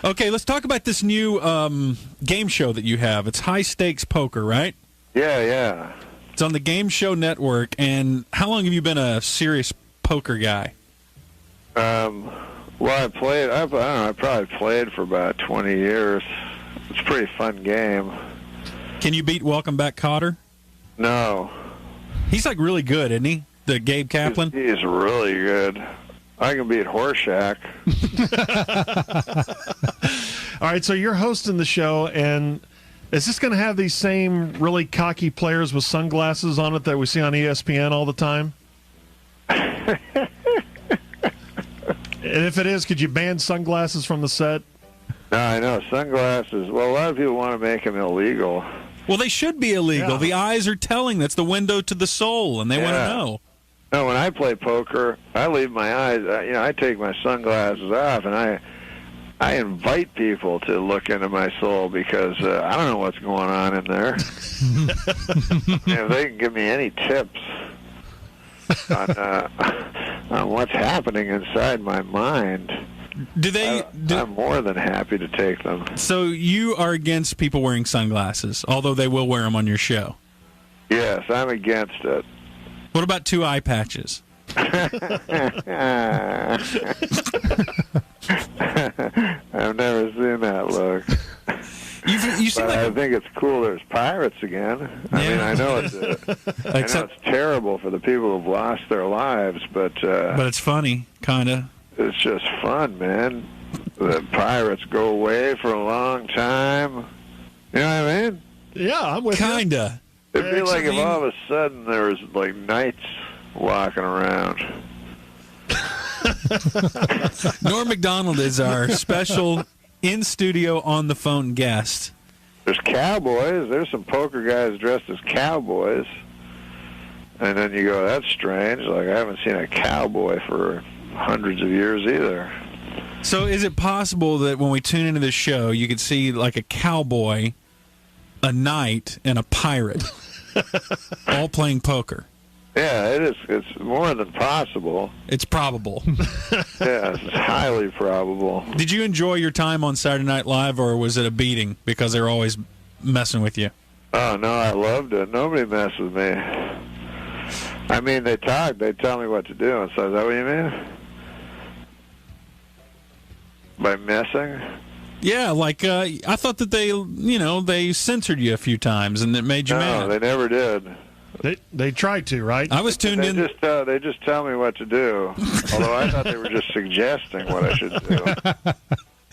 Okay, let's talk about this new game show that you have. It's High Stakes Poker, right? Yeah. It's on the Game Show Network. And how long have you been a serious poker guy? Well, I probably played for about 20 years. It's a pretty fun game. Can you beat Welcome Back, Kotter? No. He's like really good, isn't he? The Gabe Kaplan? He's really good. I can beat Horseshack. All right, so you're hosting the show, and is this going to have these same really cocky players with sunglasses on it that we see on ESPN all the time? And if it is, could you ban sunglasses from the set? No, I know. Sunglasses, well, a lot of people want to make them illegal. Well, they should be illegal. Yeah. The eyes are telling. That's the window to the soul, and they want to know. No, when I play poker, I leave my eyes, I take my sunglasses off, and I invite people to look into my soul because I don't know what's going on in there. If they can give me any tips on what's happening inside my mind, I'm more than happy to take them. So you are against people wearing sunglasses, although they will wear them on your show? Yes, I'm against it. What about 2 eye patches? I've never seen that look. You seem like I think it's cool there's pirates again. I mean, I know it's terrible for the people who've lost their lives, but it's funny, kind of. It's just fun, man. The pirates go away for a long time. You know what I mean? Yeah, I'm with you. Kinda. It'd be like if all of a sudden there was like knights walking around. Norm Macdonald is our special in-studio, on-the-phone guest. There's cowboys. There's some poker guys dressed as cowboys. And then you go, that's strange. Like, I haven't seen a cowboy for hundreds of years either. So is it possible that when we tune into this show, you could see like a cowboy, a knight, and a pirate all playing poker? Yeah, it is. It's more than possible. It's probable. Yeah, it's highly probable. Did you enjoy your time on Saturday Night Live, or was it a beating because they're always messing with you? Oh, no, I loved it. Nobody messed with me. I mean, they talk. They tell me what to do. And so is that what you mean? By messing? Yeah, like I thought that they censored you a few times and it made you mad. No, they never did. They tried to, right? I was tuned in. They just tell me what to do. Although I thought they were just suggesting what I should do.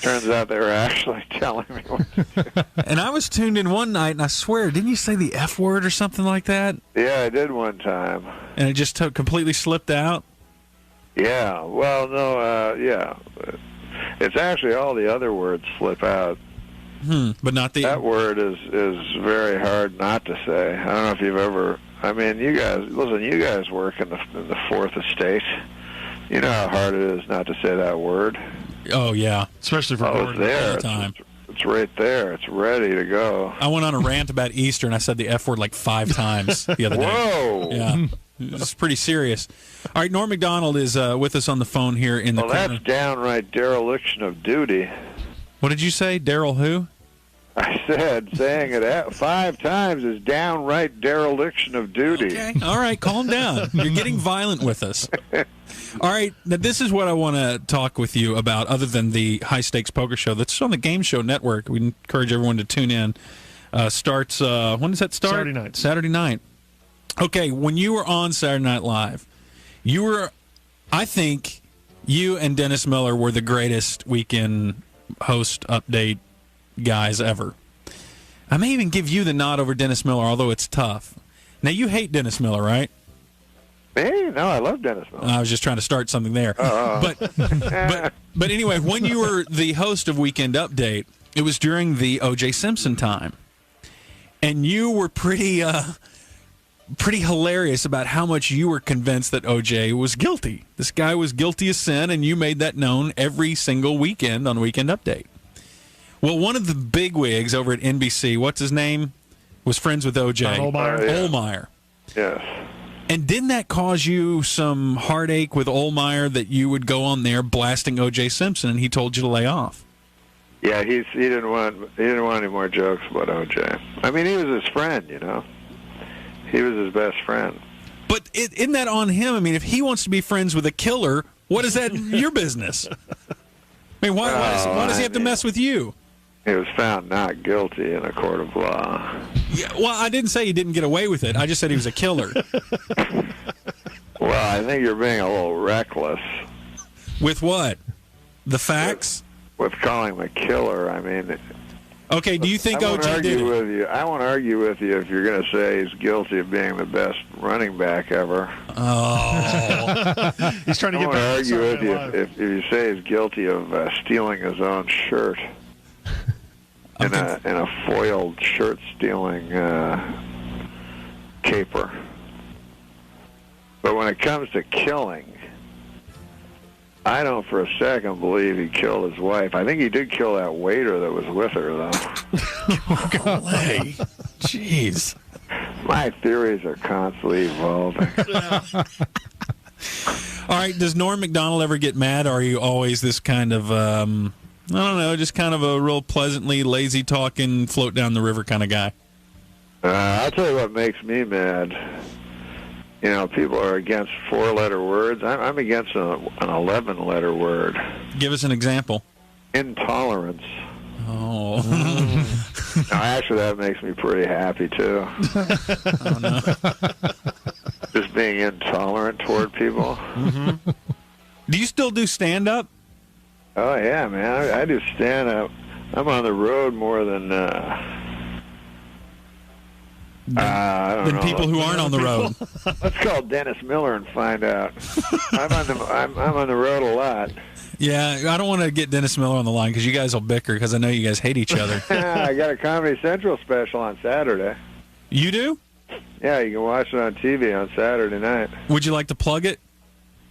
Turns out they were actually telling me what to do. And I was tuned in one night, and I swear, didn't you say the F word or something like that? Yeah, I did one time. And it just completely slipped out? Yeah. Well, no, yeah. It's actually all the other words slip out. But not the... That word is very hard not to say. I don't know if you've ever... I mean, you guys work in the Fourth Estate. You know how hard it is not to say that word. Oh, yeah. Especially for it's there. All the time. It's right there. It's ready to go. I went on a rant about Easter, and I said the F word like 5 times the other day. Whoa! Yeah. It's pretty serious. All right, Norm Macdonald is with us on the phone here in the corner. That's downright dereliction of duty. What did you say? Daryl who? I said saying it 5 times is downright dereliction of duty. Okay. All right, calm down. You're getting violent with us. All right, now this is what I want to talk with you about other than the high-stakes poker show that's on the Game Show Network. We encourage everyone to tune in. Starts, when does that start? Saturday night. Saturday night. Okay, when you were on Saturday Night Live, I think you and Dennis Miller were the greatest weekend host update guys ever. I may even give you the nod over Dennis Miller, although it's tough. Now, you hate Dennis Miller, right? Me? No, I love Dennis Miller. I was just trying to start something there. But anyway, when you were the host of Weekend Update, it was during the O.J. Simpson time. And you were pretty hilarious about how much you were convinced that O.J. was guilty. This guy was guilty of sin, and you made that known every single weekend on Weekend Update. Well, one of the bigwigs over at NBC, what's his name, was friends with O.J. Ohlmeyer. Yes. And didn't that cause you some heartache with Ohlmeyer that you would go on there blasting O.J. Simpson, and he told you to lay off? Yeah, he didn't want any more jokes about O.J. I mean, he was his friend, you know. He was his best friend. But isn't that on him? I mean, if he wants to be friends with a killer, what is that your business? I mean, why does he have to mess with you? He was found not guilty in a court of law. Yeah, well, I didn't say he didn't get away with it. I just said he was a killer. Well, I think you're being a little reckless. With what? The facts? With calling him a killer, I mean... Okay, do you think OJ did it? I won't argue with you if you're going to say he's guilty of being the best running back ever. Oh. He's trying to get back. I won't argue with you if you say he's guilty of stealing his own shirt in a foiled shirt-stealing caper. But when it comes to killing, I don't for a second believe he killed his wife. I think he did kill that waiter that was with her, though. Golly. Jeez. My theories are constantly evolving. All right, does Norm Macdonald ever get mad, or are you always this kind of, I don't know, just kind of a real pleasantly lazy-talking, float-down-the-river kind of guy? I'll tell you what makes me mad. You know, people are against 4-letter words. I'm against an 11-letter word. Give us an example. Intolerance. Oh. No, actually, that makes me pretty happy, too. Oh, no. Just being intolerant toward people. Mm-hmm. Do you still do stand-up? Oh, yeah, man. I do stand-up. I'm on the road more than... I don't know. people who aren't on the road. Let's call Dennis Miller and find out. I'm on the road a lot. Yeah, I don't want to get Dennis Miller on the line because you guys will bicker because I know you guys hate each other. I got a Comedy Central special on Saturday. You do? Yeah, you can watch it on TV on Saturday night. Would you like to plug it?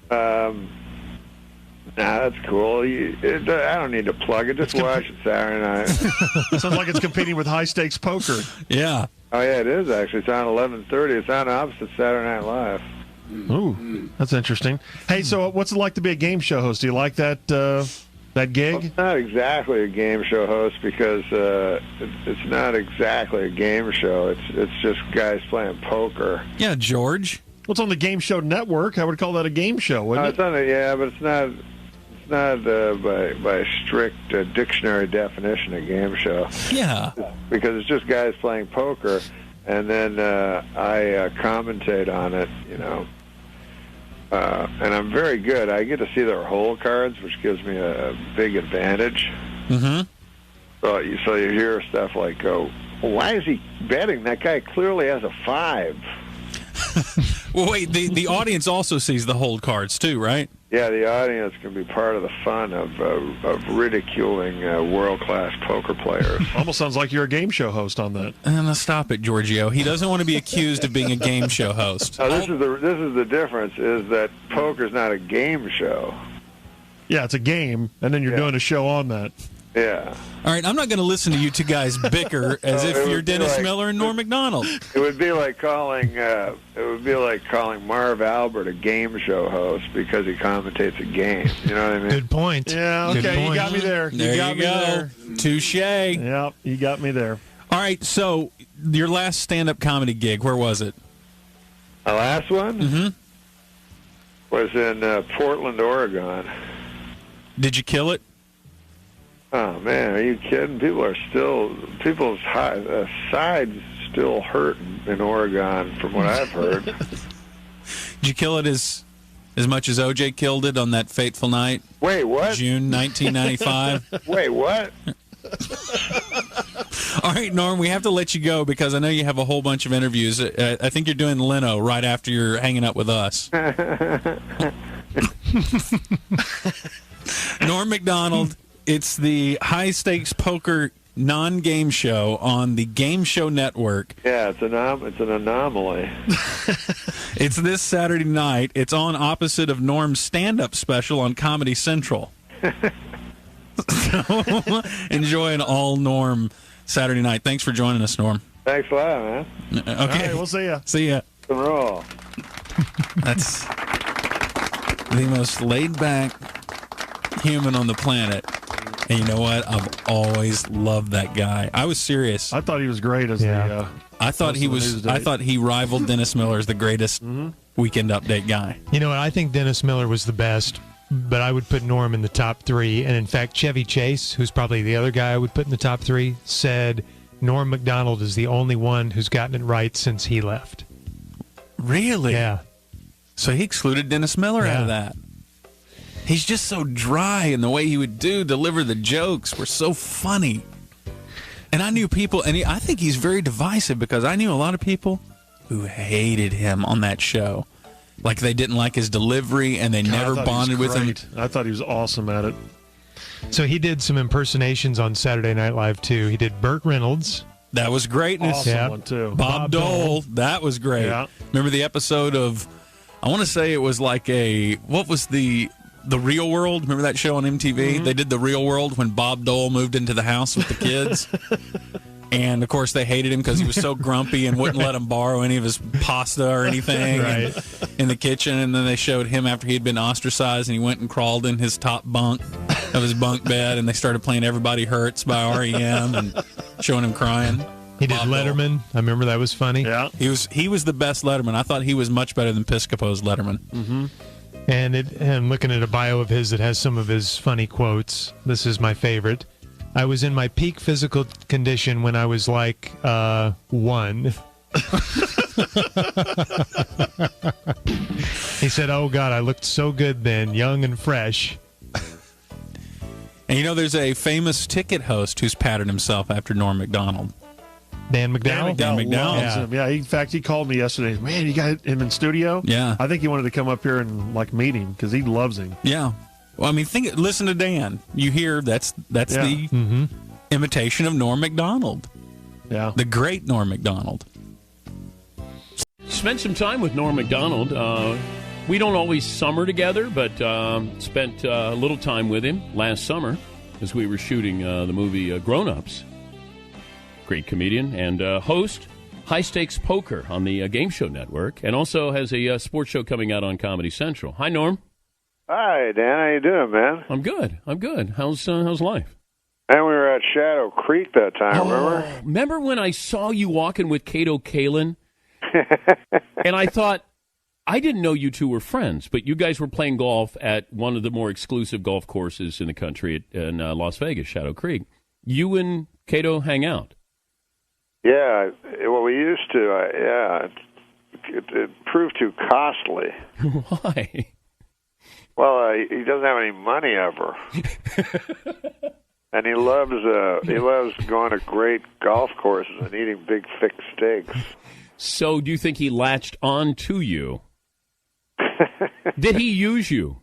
Nah, that's cool. I don't need to plug it. Just watch it Saturday night. Sounds like it's competing with high-stakes poker. Yeah. Oh, yeah, it is, actually. It's on 11:30. It's on opposite Saturday Night Live. Ooh, that's interesting. Hey, so what's it like to be a game show host? Do you like that that gig? Well, it's not exactly a game show host because it's not exactly a game show. It's just guys playing poker. Yeah, George. Well, it's on the Game Show Network. I would call that a game show, wouldn't it? It's on yeah, but it's not. Not by strict dictionary definition a game show. Yeah. Because it's just guys playing poker, and then I commentate on it, you know. And I'm very good. I get to see their hole cards, which gives me a big advantage. Mm-hmm. So you hear stuff like, why is he betting? That guy clearly has a 5. Well, wait, the audience also sees the hold cards, too, right? Yeah, the audience can be part of the fun of ridiculing world-class poker players. Almost sounds like you're a game show host on that. Stop it, Giorgio. He doesn't want to be accused of being a game show host. This is the difference, is that poker's not a game show. Yeah, it's a game, and then you're doing a show on that. Yeah. All right, I'm not going to listen to you two guys bicker as if you're Dennis Miller and Norm Macdonald. It would be like calling Marv Albert a game show host because he commentates a game. You know what I mean? Good point. Yeah, okay, you got me there. There you go. Touche. Yep, you got me there. All right, so your last stand-up comedy gig, where was it? The last one? Mm-hmm. Was in Portland, Oregon. Did you kill it? Oh, man, are you kidding? People's sides still hurt in Oregon, from what I've heard. Did you kill it as much as OJ killed it on that fateful night? Wait, what? June 1995. Wait, what? All right, Norm, we have to let you go because I know you have a whole bunch of interviews. I think you're doing Leno right after you're hanging out with us. Norm Macdonald. It's the high-stakes poker non-game show on the Game Show Network. Yeah, it's an anomaly. It's this Saturday night. It's on opposite of Norm's stand-up special on Comedy Central. So enjoy an all-Norm Saturday night. Thanks for joining us, Norm. Thanks a lot, man. Okay. All right, we'll see ya. See ya. Roll. That's the most laid-back human on the planet. And you know what? I've always loved that guy. I was serious. I thought he was great as the. I thought he was. I thought he rivaled Dennis Miller as the greatest Weekend Update guy. You know what? I think Dennis Miller was the best. but I would put Norm in the top 3. And in fact, Chevy Chase, who's probably the other guy I would put in the top 3, said Norm Macdonald is the only one who's gotten it right since he left. Really? Yeah. So he excluded Dennis Miller out of that. He's just so dry, and the way he would deliver the jokes were so funny. And I knew people, and I think he's very divisive, because I knew a lot of people who hated him on that show. Like, they didn't like his delivery, and they never bonded with him. I thought he was awesome at it. So he did some impersonations on Saturday Night Live, too. He did Burt Reynolds. That was greatness. Awesome one, too. Bob Dole. That was great. Yeah. Remember the episode of, I want to say it was like what was the Real World? Remember that show on MTV? Mm-hmm. They did The Real World when Bob Dole moved into the house with the kids. And, of course, they hated him because he was so grumpy and wouldn't let them borrow any of his pasta or anything in the kitchen. And then they showed him after he had been ostracized, and he went and crawled in his top bunk of his bunk bed, and they started playing Everybody Hurts by R.E.M. and showing him crying. He did Letterman. I remember that was funny. Yeah. He was the best Letterman. I thought he was much better than Piscopo's Letterman. Mm-hmm. And I'm looking at a bio of his that has some of his funny quotes. This is my favorite. I was in my peak physical condition when I was like 1. He said, "Oh God, I looked so good then, young and fresh." And there's a famous ticket host who's patterned himself after Norm Macdonald. Dan McDowell? Dan McDowell. Loves him. Yeah, in fact, he called me yesterday. Man, you got him in studio? Yeah. I think he wanted to come up here and meet him because he loves him. Yeah. Well, I mean, listen to Dan. You hear that's the imitation of Norm Macdonald. Yeah. The great Norm Macdonald. Spent some time with Norm Macdonald. We don't always summer together, but spent a little time with him last summer as we were shooting the movie Grown Ups. Great comedian and host High Stakes Poker on the Game Show Network, and also has a sports show coming out on Comedy Central. Hi, Norm. Hi, Dan. How you doing, man? I'm good. How's life? And we were at Shadow Creek that time, remember? Remember when I saw you walking with Kato Kalin? And I thought, I didn't know you two were friends, but you guys were playing golf at one of the more exclusive golf courses in the country in Las Vegas, Shadow Creek. You and Kato hang out. Yeah, well, we used to. It proved too costly. Why? Well, he doesn't have any money ever, and he loves going to great golf courses and eating big thick steaks. So, do you think he latched on to you? Did he use you?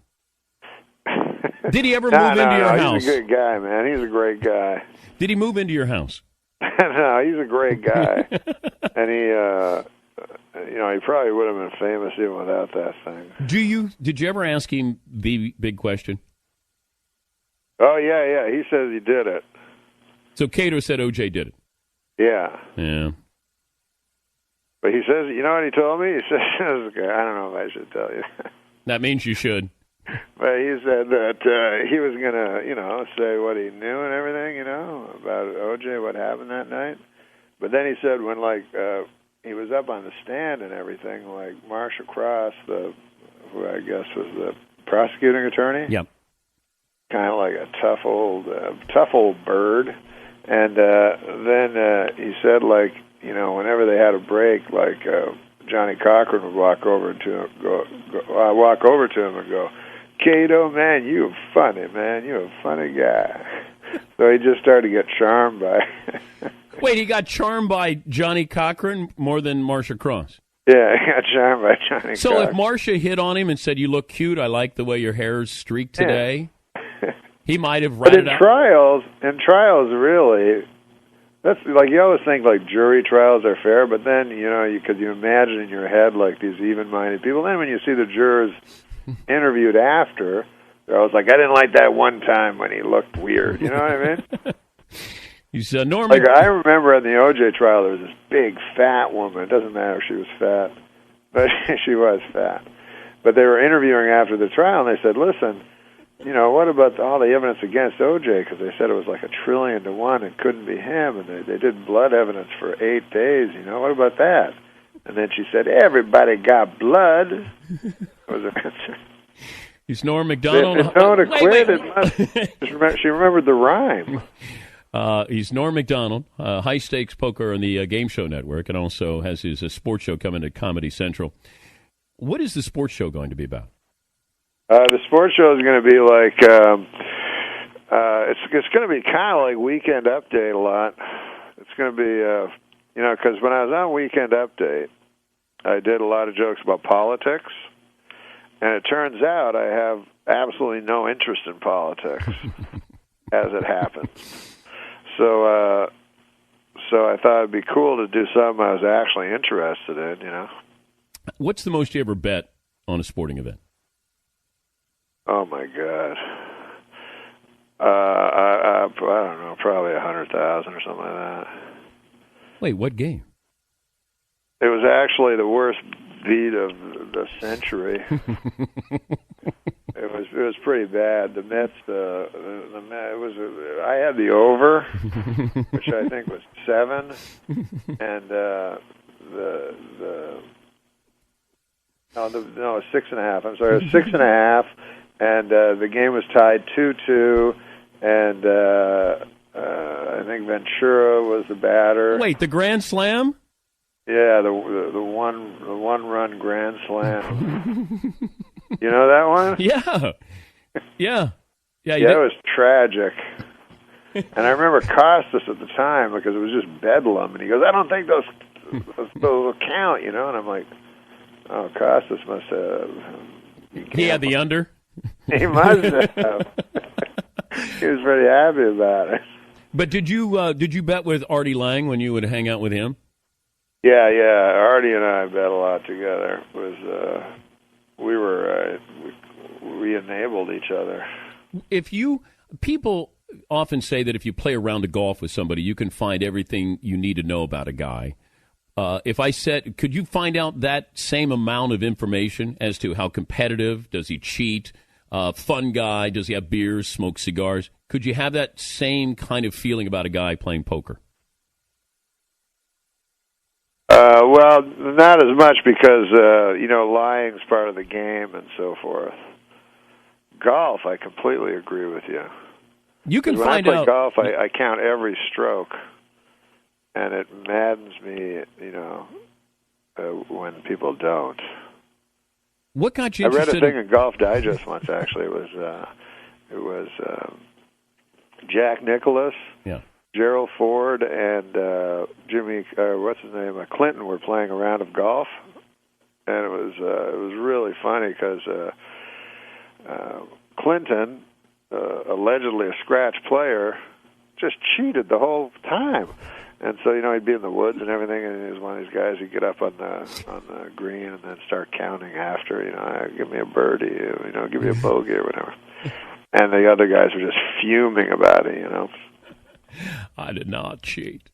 Did he ever move into your house? He's a good guy, man. He's a great guy. Did he move into your house? No, he's a great guy, and he probably would have been famous even without that thing. Did you ever ask him the big question? Oh yeah. He says he did it. So Kato said OJ did it. Yeah. Yeah. But he says, you know what he told me? He says, I don't know if I should tell you. That means you should. But he said that he was going to, say what he knew and everything, about OJ, what happened that night. But then he said when, he was up on the stand and everything, like Marsha Cross, who I guess was the prosecuting attorney. Yep. Kind of like a tough old bird. And then he said, whenever they had a break, Johnny Cochran would walk over to him and go, Kato, man, you're funny, man. You're a funny guy. So he just started to get charmed by... Wait, he got charmed by Johnny Cochran more than Marsha Cross? Yeah, he got charmed by Johnny So Cochran. if Marsha hit on him and said, you look cute, I like the way your hair is streaked today, he might have ratted out... In trials, really... That's you always think jury trials are fair, but then because you imagine in your head these even-minded people. Then when you see the jurors interviewed after, they're always like, I didn't like that one time when he looked weird. You know what I mean? You said Norman. I remember in the OJ trial there was this big fat woman. It doesn't matter if she was fat, but she was fat. But they were interviewing after the trial, and they said, listen. What about all the evidence against O.J.? Because they said it was 1,000,000,000 to 1. It couldn't be him, and they did blood evidence for 8 days. What about that? And then she said, everybody got blood. Was her answer. He's Norm Macdonald. If no one had quit, she remembered the rhyme. He's Norm Macdonald, high-stakes poker on the Game Show Network, and also has his sports show coming to Comedy Central. What is the sports show going to be about? The sports show is going to be like, it's going to be kind of like Weekend Update a lot. It's going to be, because when I was on Weekend Update, I did a lot of jokes about politics, and it turns out I have absolutely no interest in politics, as it happens. So I thought it'd be cool to do something I was actually interested in, What's the most you ever bet on a sporting event? Oh my God. I don't know, probably 100,000 or something like that. Wait, what game? It was actually the worst beat of the century. It was pretty bad. The Mets, I had the over, which I think was 7, and no, 6.5. I'm sorry, it was 6.5, and the game was tied 2-2, and I think Ventura was the batter. Wait, the Grand Slam? Yeah, the one-run Grand Slam. You know that one? Yeah. Yeah. Yeah, it was tragic. And I remember Costas at the time because it was just bedlam, and he goes, "I don't think those will count," And I'm like, "Oh, Costas must have." He had the under. He must have. He was pretty happy about it. But did you bet with Artie Lang when you would hang out with him? Yeah. Artie and I bet a lot together. We enabled each other. People often say that if you play a round of golf with somebody, you can find everything you need to know about a guy. If I said, could you find out that same amount of information as to how competitive, does he cheat, fun guy, does he have beers, smoke cigars? Could you have that same kind of feeling about a guy playing poker? Well, not as much because, lying's part of the game and so forth. Golf, I completely agree with you. You can when find I play out. Golf, I count every stroke, and it maddens me, when people don't. What got you I read a interested? thing in Golf Digest once. Actually, it was Jack Nicklaus, Gerald Ford, and Jimmy. What's his name? Clinton were playing a round of golf, and it was really funny because Clinton, allegedly a scratch player, just cheated the whole time. And so, he'd be in the woods and everything, and he was one of these guys who'd get up on the green and then start counting after, give me a birdie, give me a bogey or whatever. And the other guys were just fuming about it, I did not cheat.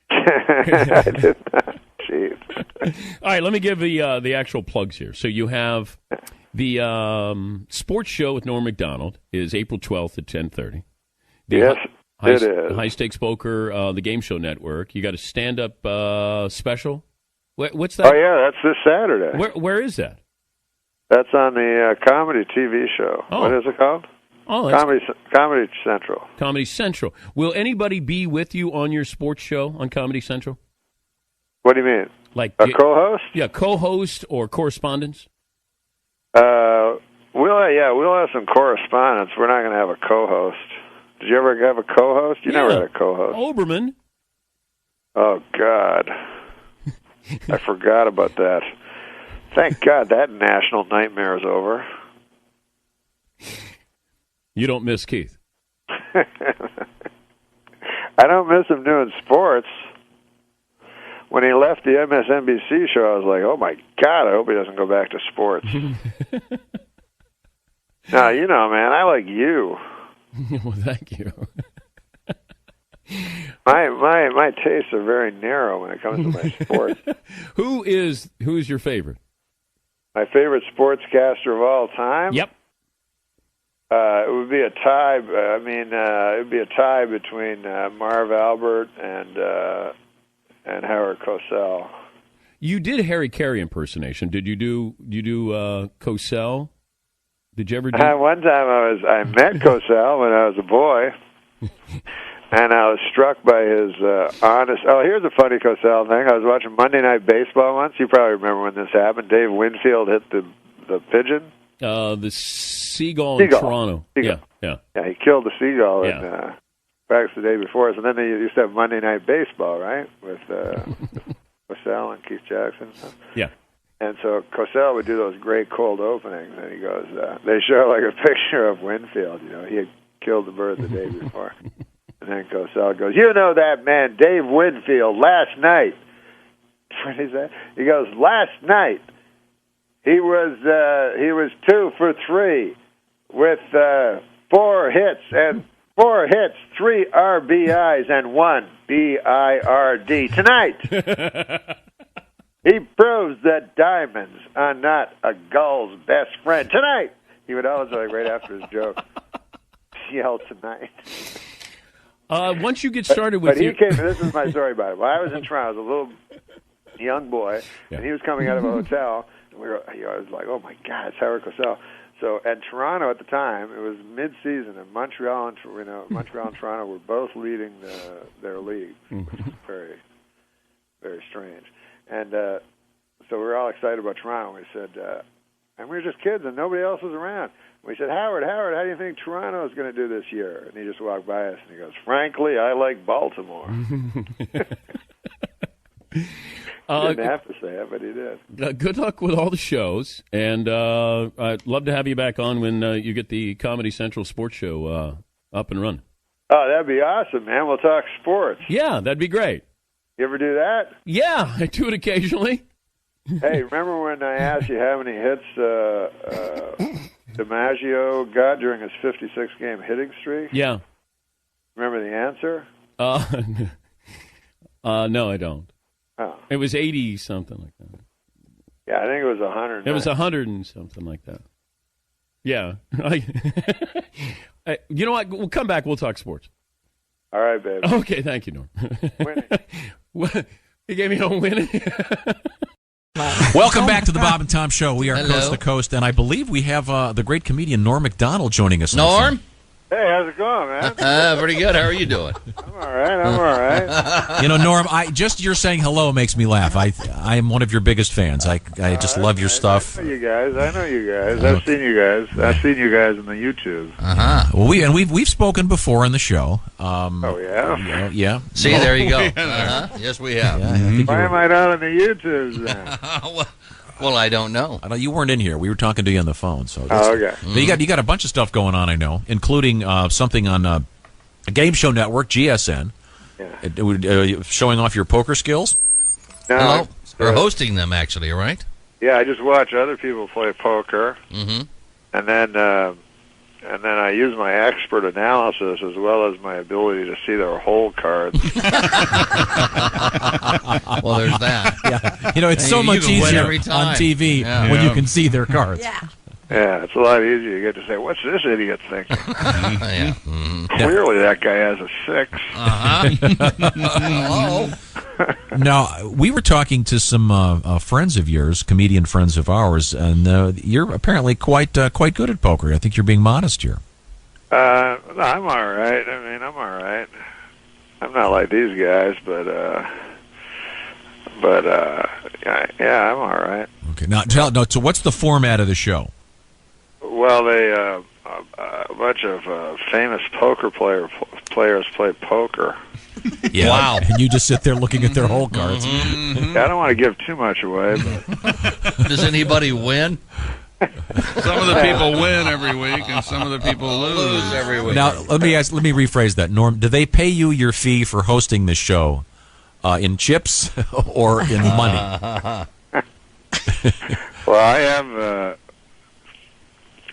I did not cheat. All right, let me give the actual plugs here. So you have the sports show with Norm Macdonald is April 12th at 10:30. Yes. It is. High Stakes Poker, the Game Show Network. You got a stand-up special? What's that? Oh, yeah, that's this Saturday. Where is that? That's on the comedy TV show. Oh. What is it called? Oh, Comedy Central. Comedy Central. Will anybody be with you on your sports show on Comedy Central? What do you mean? Like a co-host? Yeah, co-host or correspondence? We'll have some correspondence. We're not going to have a co-host. Did you ever have a co-host? You never had a co-host. Oberman. Oh, God. I forgot about that. Thank God that national nightmare is over. You don't miss Keith? I don't miss him doing sports. When he left the MSNBC show, I was like, oh, my God, I hope he doesn't go back to sports. Now, man, I like you. Well, thank you. My tastes are very narrow when it comes to my sports. Who's your favorite? My favorite sportscaster of all time? Yep. It would be a tie. It would be a tie between Marv Albert and Howard Cosell. You did Harry Carey impersonation. Did you do Cosell? Did you ever do? One time I met Cosell when I was a boy, and I was struck by his honest. Oh, here's a funny Cosell thing. I was watching Monday Night Baseball once. You probably remember when this happened. Dave Winfield hit the pigeon. The seagull in Toronto. Seagull. Yeah. He killed the seagull in practice the day before. And then they used to have Monday Night Baseball, right, with Cosell and Keith Jackson and stuff. Yeah. And so Cosell would do those great cold openings, and he goes, they show like a picture of Winfield. He had killed the bird the day before. And then Cosell goes, you know that man, Dave Winfield, last night. What is that? He goes, last night, he was 2 for 3 with 4 hits, 3 RBIs, and 1 BIRD. Tonight, he proves that diamonds are not a gull's best friend. Tonight, he would always, like, right after his joke, yell tonight. Once you get started with he came, this is my story about it. When I was in Toronto, I was a little young boy, and he was coming out of a hotel, and I was like, oh my God, it's Howard Cosell. So at Toronto at the time, it was mid-season, and Montreal and Toronto were both leading their league. Very, very strange. And so we were all excited about Toronto. We said, and we were just kids, and nobody else was around. We said, Howard, how do you think Toronto is going to do this year? And he just walked by us, and he goes, frankly, I like Baltimore. Didn't have to say it, but he did. Good luck with all the shows, and I'd love to have you back on when you get the Comedy Central Sports Show up and running. Oh, that'd be awesome, man. We'll talk sports. Yeah, that'd be great. You ever do that? Yeah, I do it occasionally. Hey, remember when I asked you how many hits DiMaggio got during his 56-game hitting streak? Yeah. Remember the answer? No, I don't. Oh. It was 80 something like that. Yeah, I think it was 100. It was 100 and something like that. Yeah. You know what? We'll come back. We'll talk sports. All right, baby. Okay, thank you, Norm. He gave me a win. Welcome back to the Bob and Tom Show. We are coast to coast, and I believe we have the great comedian Norm Macdonald joining us. Norm? Hey, how's it going, man? Pretty good. How are you doing? I'm all right. You know, Norm, you're saying hello makes me laugh. I am one of your biggest fans. I just love your stuff. I know you guys. I've seen you guys. I've seen you guys in the YouTube. Well, we've spoken before on the show. Oh yeah. Yeah. See, there you go. Yes, we have. Yeah, why am I not on the YouTubes then? Well, I don't know. You weren't in here. We were talking to you on the phone. So okay. But you got a bunch of stuff going on, I know, including something on a game show network, GSN. Yeah. Showing off your poker skills. No, or hosting them, actually, right? Yeah, I just watch other people play poker, and then I use my expert analysis as well as my ability to see their whole cards. Well, there's that. Yeah. You know, it's so much easier on TV when you can see their cards. Yeah, it's a lot easier. You get to say, what's this idiot thinking? Clearly that guy has a 6. Now, we were talking to some friends of yours, comedian friends of ours, and you're apparently quite good at poker. I think you're being modest here. I'm all right. I mean, I'm all right. I'm not like these guys, but yeah, I'm all right. Okay. Now, so what's the format of the show? Well, a bunch of famous poker players play poker. Yeah. Wow. And you just sit there looking at their whole cards. Yeah, I don't want to give too much away, but does anybody win? Some of the people win every week, and some of the people lose every week. Now, let me rephrase that. Norm, do they pay you your fee for hosting this show in chips or in money? Well, I am.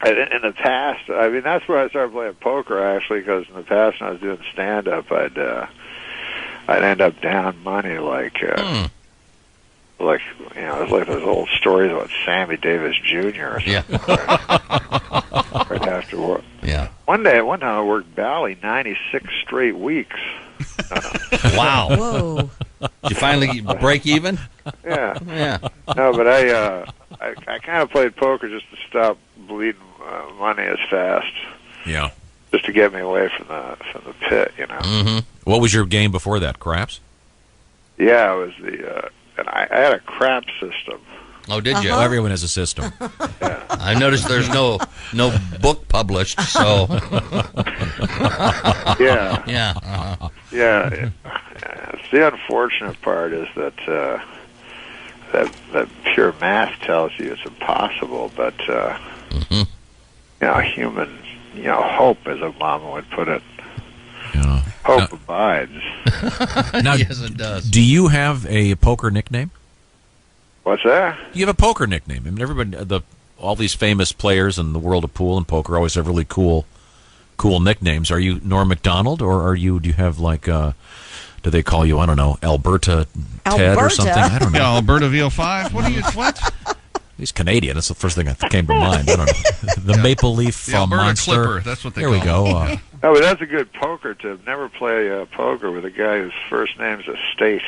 In the past, I mean, that's where I started playing poker, actually, because in the past when I was doing stand-up, I'd end up down money, like you know, it's like those old stories about Sammy Davis Jr. or something. Right after work. Yeah. One time I worked Bally 96 straight weeks. Wow. Whoa. Did you finally break even? Yeah. No, but I kind of played poker just to stop bleeding money as fast. Yeah. Just to get me away from the pit, you know. Mm-hmm. What was your game before that? Craps? Yeah, it was and I had a crap system. Oh, did you? Well, everyone has a system. Yeah. I noticed there's no book published, so. Yeah. Yeah. Yeah. The unfortunate part is that that pure math tells you it's impossible, but you know, human, you know, hope, as Obama would put it. Yeah. Hope abides. Now, yes, it does. Do you have a poker nickname? What's that? You have a poker nickname. I mean, everybody, all these famous players in the world of pool and poker always have really cool nicknames. Are you Norm Macdonald, or do you have like, do they call you, I don't know, Alberta Ted or something? I don't know. Yeah, Alberta VO5. What are you? What? He's Canadian. That's the first thing that came to mind. I don't know. The Maple Leaf The Alberta Monster. Clipper. That's what they There call we go. Oh, but that's a good poker tip. Never play poker with a guy whose first name's a state.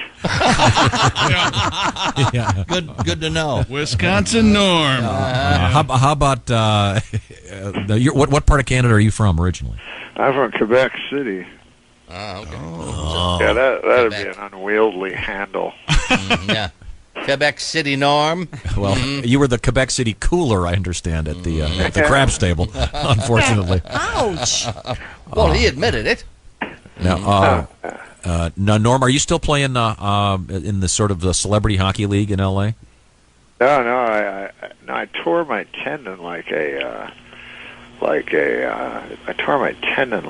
Yeah. Good to know. Wisconsin Norm. How about what part of Canada are you from originally? I'm from Quebec City. Okay. Yeah, that'd be an unwieldy handle. Yeah. Quebec City Norm. Well, you were the Quebec City cooler, I understand, at the craps table, unfortunately. Ouch. Well, he admitted it. Now, Norm, are you still playing in the sort of the celebrity hockey league in L.A.? No, I tore my tendon I tore my tendon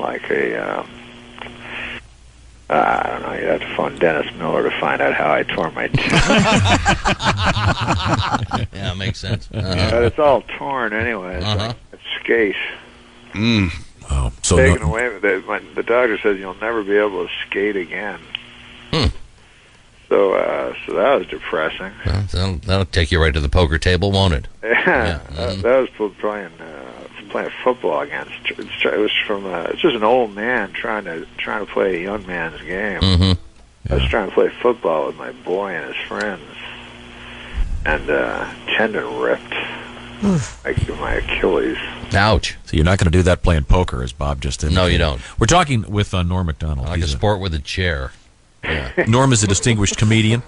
I don't know. You'd have to phone Dennis Miller to find out how I tore my tendon. Yeah, makes sense. But it's all torn anyway. It's skate. Oh, so taken away. The doctor says you'll never be able to skate again. So that was depressing. Well, that'll take you right to the poker table, won't it? Yeah. That was playing football against. It was from. It's just an old man trying to play a young man's game. I was trying to play football with my boy and his friends, and tendon ripped. My Achilles. Ouch. So you're not going to do that playing poker, as Bob just indicated. No, you don't. We're talking with Norm Macdonald. Like a sport with a chair. Yeah. Norm is a distinguished comedian.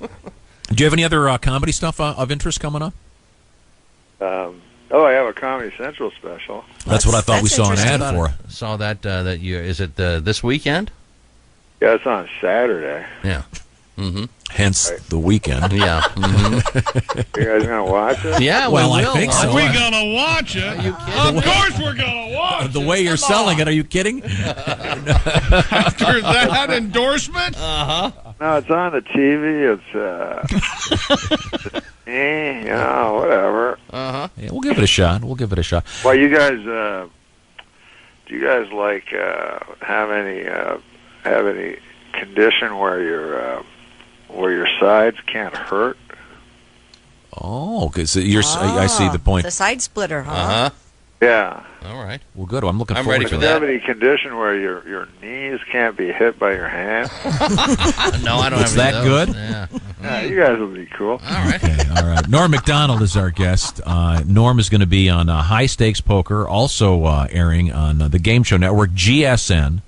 Do you have any other comedy stuff of interest coming up? I have a Comedy Central special. That's what I thought we saw an ad for. Saw that is it this weekend? Yeah, it's on Saturday. Yeah. Hence the weekend. Yeah. You guys gonna watch it? Yeah, well, we will. I think so. Are we gonna watch it? Are you kidding? Of course we're gonna watch it. The way you're selling it, are you kidding? After that endorsement? No, it's on the TV. It's whatever. Yeah, we'll give it a shot. Well, you guys, do you guys like have any condition where your sides can't hurt? Oh, because I see the point. The side splitter, huh? Yeah. All right. Well, good. I'm looking I'm forward ready to for Do you that. have any condition where your knees can't be hit by your hand? No, I don't It's have any that of those. good? Yeah. You guys will be cool. All right. Okay, all right. Norm Macdonald is our guest. Norm is going to be on High Stakes Poker, also airing on the game show network GSN,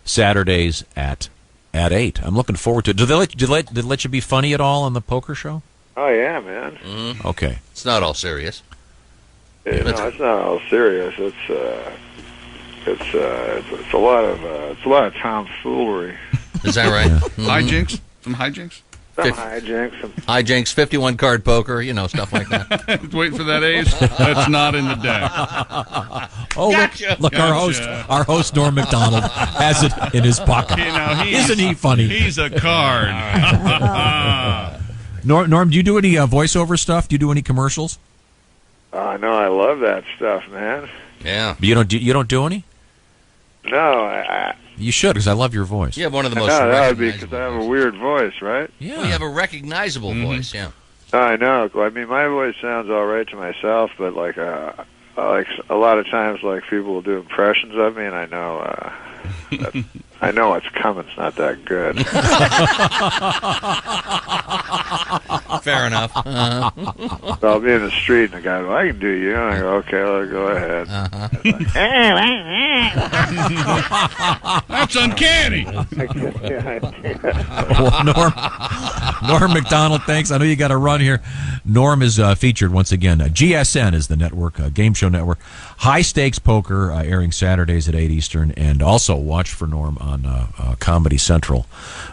Saturdays at 8. I'm looking forward to it. Did they let you be funny at all on the poker show? Oh yeah, man. Okay. It's not all serious. No, it's not all serious. It's a lot of tomfoolery. Is that right? Hijinks? Some hijinks? Some hijinks. Hijinks, 51 card poker, stuff like that. Waiting for that ace. That's not in the deck. Oh, Gotcha. look, our host Norm Macdonald has it in his pocket. Isn't he funny? He's a card. Norm, do you do any voiceover stuff? Do you do any commercials? No, I love that stuff, man. Yeah. You don't do any? No, You should, because I love your voice. You have one of the most that would be recognizable because I have a weird voice, right? Yeah. Well, you have a recognizable voice, yeah. I know. I mean, my voice sounds all right to myself, but like a lot of times, like people will do impressions of me, and I know I know what's coming. It's not that good. Fair enough. So I'll be in the street, and the guy goes, I can do you. And I go, okay, I'll go ahead. That's uncanny. Well, Norm Macdonald, thanks. I know you got to run here. Norm is featured once again. GSN is the network, game show network. High Stakes Poker, airing Saturdays at 8 Eastern. And also watch for Norm on Comedy Central.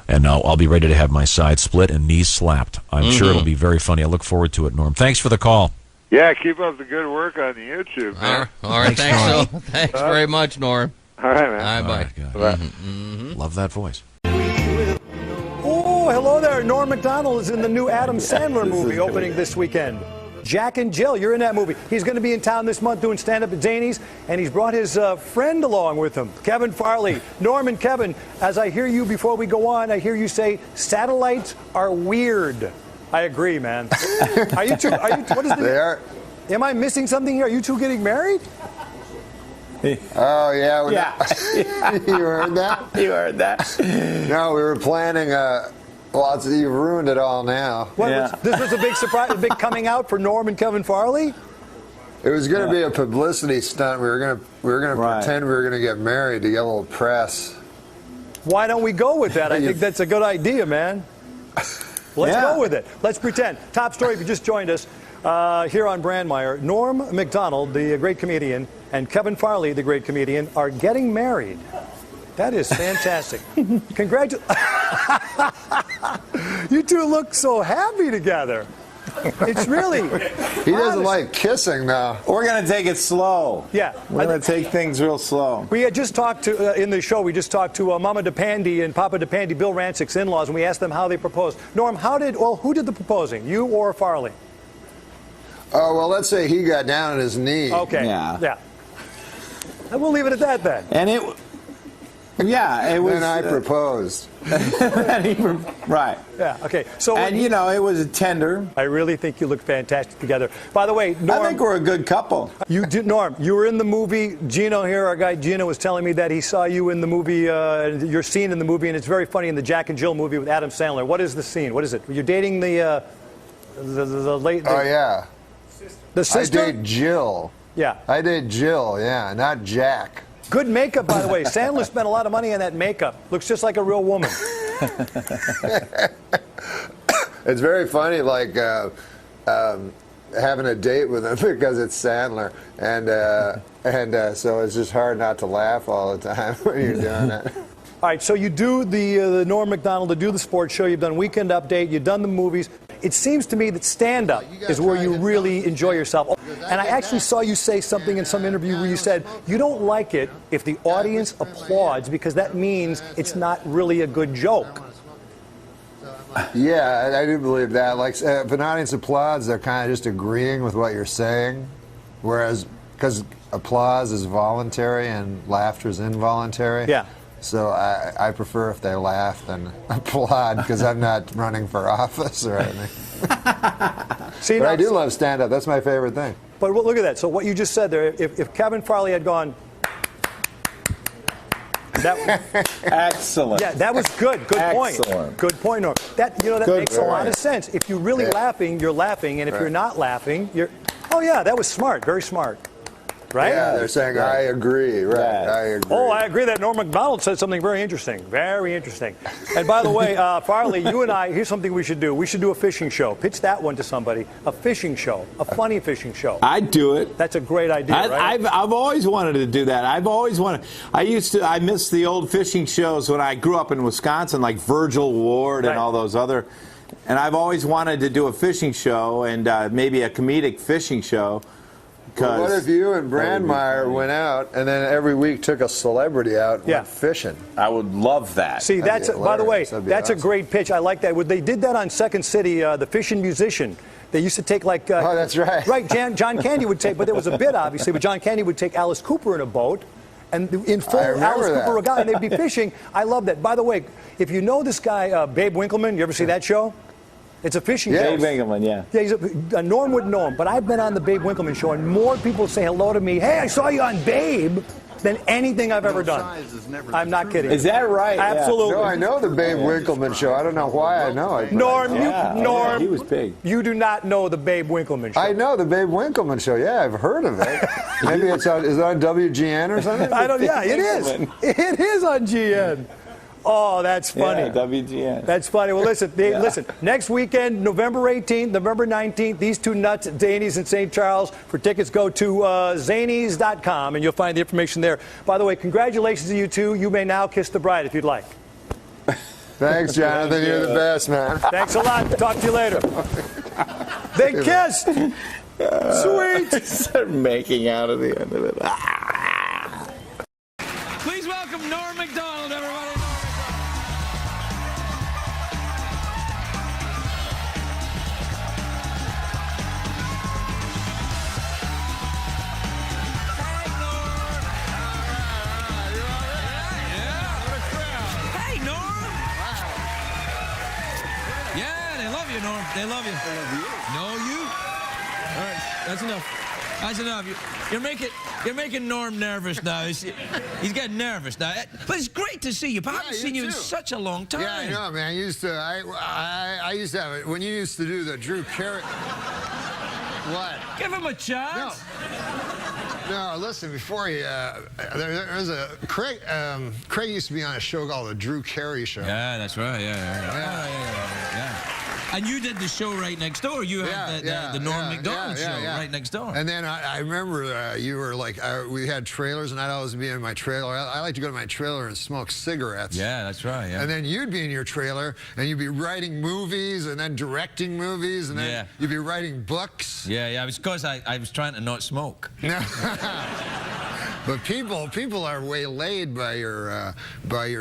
And I'll be ready to have my side split and knees slapped. I'm sure it'll be very funny. I look forward to it, Norm. Thanks for the call. Yeah, keep up the good work on the YouTube, man. All right, thanks very much, Norm. All right, man. All right, bye. Bye. Love that voice. Oh, hello there. Norm Macdonald is in the new Adam Sandler movie opening this weekend. Jack and Jill, you're in that movie. He's going to be in town this month doing stand-up at Zany's, and he's brought his friend along with him, Kevin Farley. Norm and Kevin, as I hear you before we go on, I hear you say satellites are weird. I agree, man. Are you two? What is the? They are. Am I missing something here? Are you two getting married? Oh yeah. You heard that? You heard that? No, we were planning. You've ruined it all now. This was a big surprise, a big coming out for Norm and Kevin Farley. It was going to be a publicity stunt. We were going to pretend we were going to get married to get a little press. Why don't we go with that? I think that's a good idea, man. Let's go with it. Let's pretend. Top story, if you just joined us, here on Brandmeier, Norm Macdonald, the great comedian, and Kevin Farley, the great comedian, are getting married. That is fantastic. Congratulations. You two look so happy together. It's really... He doesn't like kissing now. We're going to take it slow. Yeah. We're going to take things real slow. We had just talked to, in the show, we just talked to Mama DePandy and Papa DePandy, Bill Rancic's in-laws, and we asked them how they proposed. Norm, who did the proposing, you or Farley? Oh, well, let's say he got down on his knee. Okay. Yeah. And we'll leave it at that then. And it was... Then I proposed. Right. Yeah, okay. So, and, it was a tender. I really think you look fantastic together. By the way, Norm... I think we're a good couple. Norm, you were in the movie. Gino here, our guy Gino, was telling me that he saw you in the movie, your scene in the movie, and it's very funny in the Jack and Jill movie with Adam Sandler. What is the scene? What is it? You're dating the late... Oh, yeah. The sister? I date Jill. Yeah. I date Jill, not Jack. Good makeup, by the way. Sandler spent a lot of money on that makeup. Looks just like a real woman. It's very funny, like having a date with him because it's Sandler, and so it's just hard not to laugh all the time when you're doing it. All right, so you do the Norm Macdonald, you do the sports show, you've done Weekend Update, you've done the movies. It seems to me that stand-up is where you really enjoy yourself. And I actually saw you say something in some interview where you said you don't like it if the audience applauds because that means it's not really a good joke. Yeah, I do believe that. Like, if an audience applauds, they're kind of just agreeing with what you're saying. Whereas, because applause is voluntary and laughter is involuntary. Yeah. So I prefer if they laugh than applaud because I'm not running for office or anything. But I do love stand-up. That's my favorite thing. But look at that. So what you just said there, if Kevin Farley had gone... Excellent. Yeah, that was good. Good point. Excellent. Good point, Norm. That makes a lot of sense. If you're really laughing, you're laughing. And if you're not laughing, you're... Oh, yeah, that was smart. Very smart. Right? Yeah, they're saying, I agree. Right, I agree. Oh, I agree that Norm Macdonald said something very interesting. Very interesting. And by the way, Farley, you and I, here's something we should do. We should do a fishing show. Pitch that one to somebody. A fishing show. A funny fishing show. I'd do it. That's a great idea, right? I've always wanted to do that. I've always wanted. I missed the old fishing shows when I grew up in Wisconsin, like Virgil Ward and all those other. And I've always wanted to do a fishing show and maybe a comedic fishing show. Well, what if you and Brandmeier went out and then every week took a celebrity out and went fishing? I would love that. See, by the way, that's a great pitch. I like that. They did that on Second City, the Fishing Musician. They used to take like... oh, that's right. Right, John Candy would take, but there was a bit, obviously, but John Candy would take Alice Cooper in a boat, and in full Alice Cooper guy, and they'd be fishing. I love that. By the way, if you know this guy, Babe Winkleman, you ever see that show? It's a fishing show. Babe Winkleman, yeah. Yeah, Norm wouldn't know him, but I've been on the Babe Winkleman show, and more people say hello to me. Hey, I saw you on Babe. than anything I've ever done. I'm not kidding. Is that right? Absolutely. No, I know the Babe Winkleman show. I don't know why I know it. Norm, Norm, he was big. You do not know the Babe Winkleman show. I know the Babe Winkleman show. Yeah, I've heard of it. Maybe it's on. Is it on WGN or something? I don't. Yeah, it is. It is on GN. Oh, that's funny. Yeah, WGN. That's funny. Well, listen, listen. Next weekend, November 18th, November 19th, these two nuts, Downey's in St. Charles. For tickets, go to zanies.com, and you'll find the information there. By the way, congratulations to you two. You may now kiss the bride if you'd like. Thanks, Jonathan. You're the best, man. Thanks a lot. Talk to you later. They kissed. Sweet. They're making out at the end of it. Please welcome Norm Macdonald, everybody. Norm, they love you. They love you. No, you. All right, that's enough. That's enough. You're making Norm nervous now. He's getting nervous now. But it's great to see you. I haven't seen you in such a long time. Yeah, I know, man. I used to have it when you used to do the Drew Carey. What? Give him a chance. No, listen. Before you, there's a Craig. Craig used to be on a show called the Drew Carey Show. Yeah, that's right. Yeah. And you did the show right next door. You had the Norm Macdonald show right next door. And then I remember you were like, we had trailers, and I'd always be in my trailer. I like to go to my trailer and smoke cigarettes. Yeah, that's right. Yeah. And then you'd be in your trailer, and you'd be writing movies, and then directing movies, and then you'd be writing books. Yeah. It was because I was trying to not smoke. But people are waylaid by your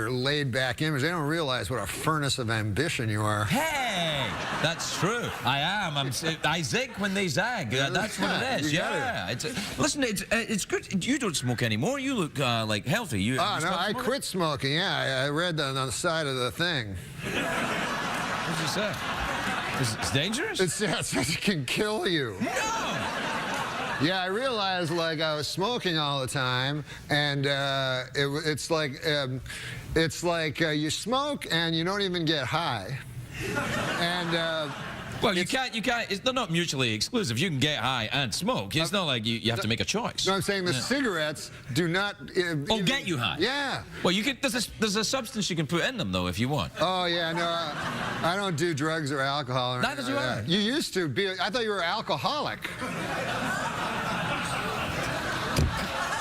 laid-back image. They don't realize what a furnace of ambition you are. Hey, that's true. I am. I zig when they zag. That's what it is. Yeah. Listen, it's good. You don't smoke anymore. You look like healthy. You. Oh no, I quit smoking. Yeah, I read that on the side of the thing. What did you say? It's dangerous. It can kill you. No. Yeah, I realized like I was smoking all the time, and it's like you smoke and you don't even get high. And well, you can't. They're not mutually exclusive. You can get high and smoke. It's not like you have to make a choice. No, I'm saying the cigarettes do not. Get you high. Yeah. Well, you can. There's a substance you can put in them though if you want. Oh yeah, no, I don't do drugs or alcohol. Neither do I. You used to be. I thought you were alcoholic.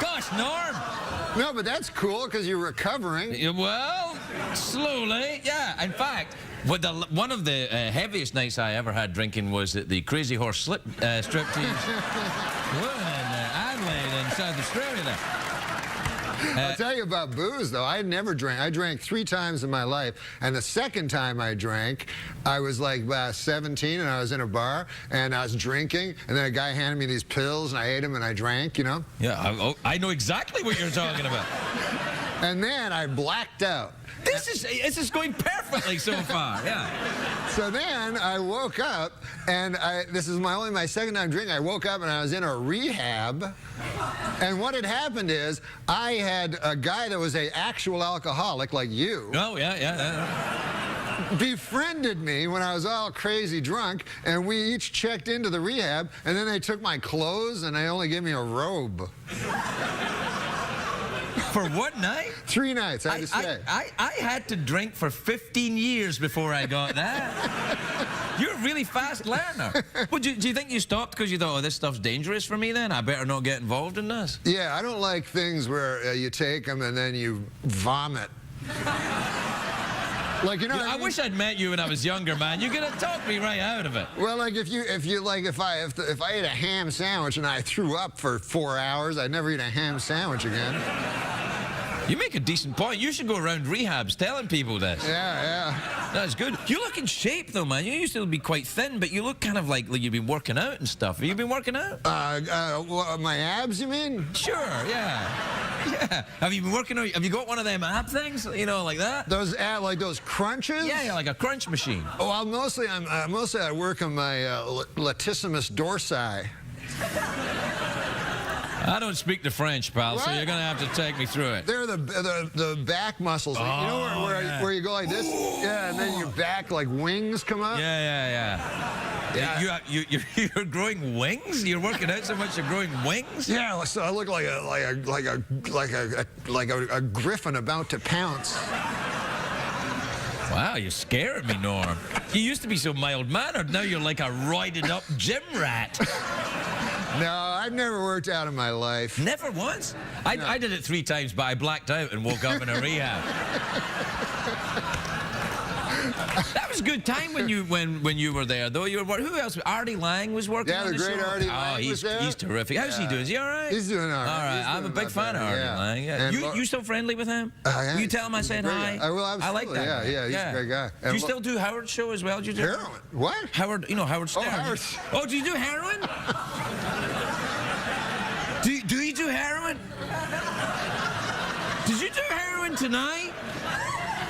Gosh, Norm. No, but that's cool because you're recovering. Well, slowly, yeah. In fact, one of the heaviest nights I ever had drinking was at the Crazy Horse striptease in Adelaide in South Australia there. I'll tell you about booze, though. I never drank. I drank 3 times in my life. And the second time I drank, I was like 17, and I was in a bar, and I was drinking, and then a guy handed me these pills, and I ate them, and I drank, you know? Yeah, I know exactly what you're talking about. And then I blacked out. This is going perfectly so far, yeah. So then I woke up, and this is only my second time drinking. I woke up, and I was in a rehab. And what had happened is I had a guy that was an actual alcoholic like you. Oh, yeah. Befriended me when I was all crazy drunk, and we each checked into the rehab, and then they took my clothes, and they only gave me a robe. For what night? 3 nights, I had to stay. I had to drink for 15 years before I got that. You're a really fast learner. Well, do you think you stopped because you thought, oh, this stuff's dangerous for me then? I better not get involved in this. Yeah, I don't like things where you take them and then you vomit. Like, you know, I wish I'd met you when I was younger, man. You're gonna talk me right out of it. Well, like if I ate a ham sandwich and I threw up for 4 hours, I'd never eat a ham sandwich again. You make a decent point. You should go around rehabs telling people this. Yeah. That's good. You look in shape, though, man. You used to be quite thin, but you look kind of like you've been working out and stuff. Have you been working out? My abs, you mean? Sure, yeah. Have you been working out? Have you got one of them ab things, you know, like that? Those like those crunches? Yeah, like a crunch machine. Oh, well, mostly I work on my latissimus dorsi. I don't speak the French, pal, so you're going to have to take me through it. They're the back muscles. You know where you go like this? Yeah, and then your back, like wings come up? Yeah. You're growing wings? You're working out so much you're growing wings? Yeah, so I look like a griffin about to pounce. Wow, you're scaring me, Norm. You used to be so mild-mannered. Now you're like a roided-up gym rat. No, I've never worked out in my life. Never once? I did it 3 times, but I blacked out and woke up in a rehab. That was a good time when you were there, though. Who else? Artie Lang was working on the show. Yeah, the great Artie Lang was there. He's terrific. How's he doing? Is he all right? He's doing all right. All right. I'm a big fan of Artie Lang. Yeah. You still friendly with him? Will you tell him I said hi? I will, absolutely. I like that. Yeah, he's a great guy. Do you still do Howard's show as well? Heroin? What? Howard, Howard Stern. Oh, do you do heroin? Do you do heroin? Did you do heroin tonight?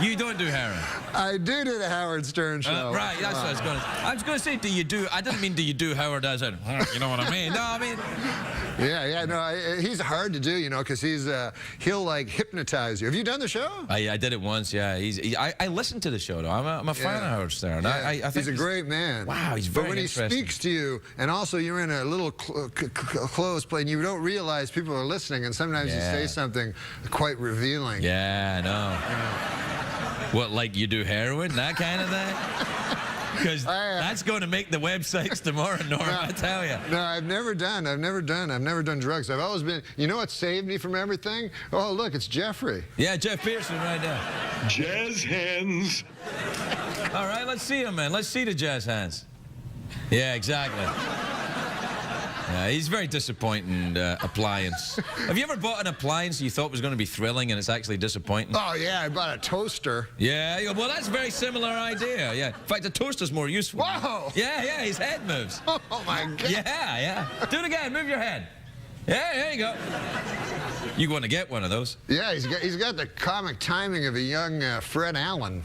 You don't do heroin. I do the Howard Stern show. Right, that's what I was going to say. I was going to say, do you do... I didn't mean do you do Howard as in, you know what I mean? No, I mean... Yeah, he's hard to do, because he'll, like, hypnotize you. Have you done the show? I did it once, yeah. I listened to the show, though. I'm a fan of Howard Stern. Yeah, I think he's a great man. Wow, he's very But when interesting. he speaks to you, and also you're in a little closed place, and you don't realize people are listening, and sometimes you say something quite revealing. Yeah, I know. What, like you do heroin, that kind of thing? Because that's going to make the websites tomorrow, Norm, I tell you. No, I've never done drugs. I've always been, you know what saved me from everything? Oh, look, it's Jeffrey. Yeah, Jeff Pearson right there. Jazz hands. All right, let's see him, man. Let's see the jazz hands. Yeah, exactly. Yeah, he's a very disappointing appliance. Have you ever bought an appliance you thought was going to be thrilling and it's actually disappointing? Oh, yeah, I bought a toaster. Yeah, well, that's a very similar idea, yeah. In fact, the toaster's more useful. Whoa! Yeah, his head moves. Oh, my God. Yeah. Do it again. Move your head. Yeah, there you go. You want to get one of those? Yeah, he's got the comic timing of a young Fred Allen.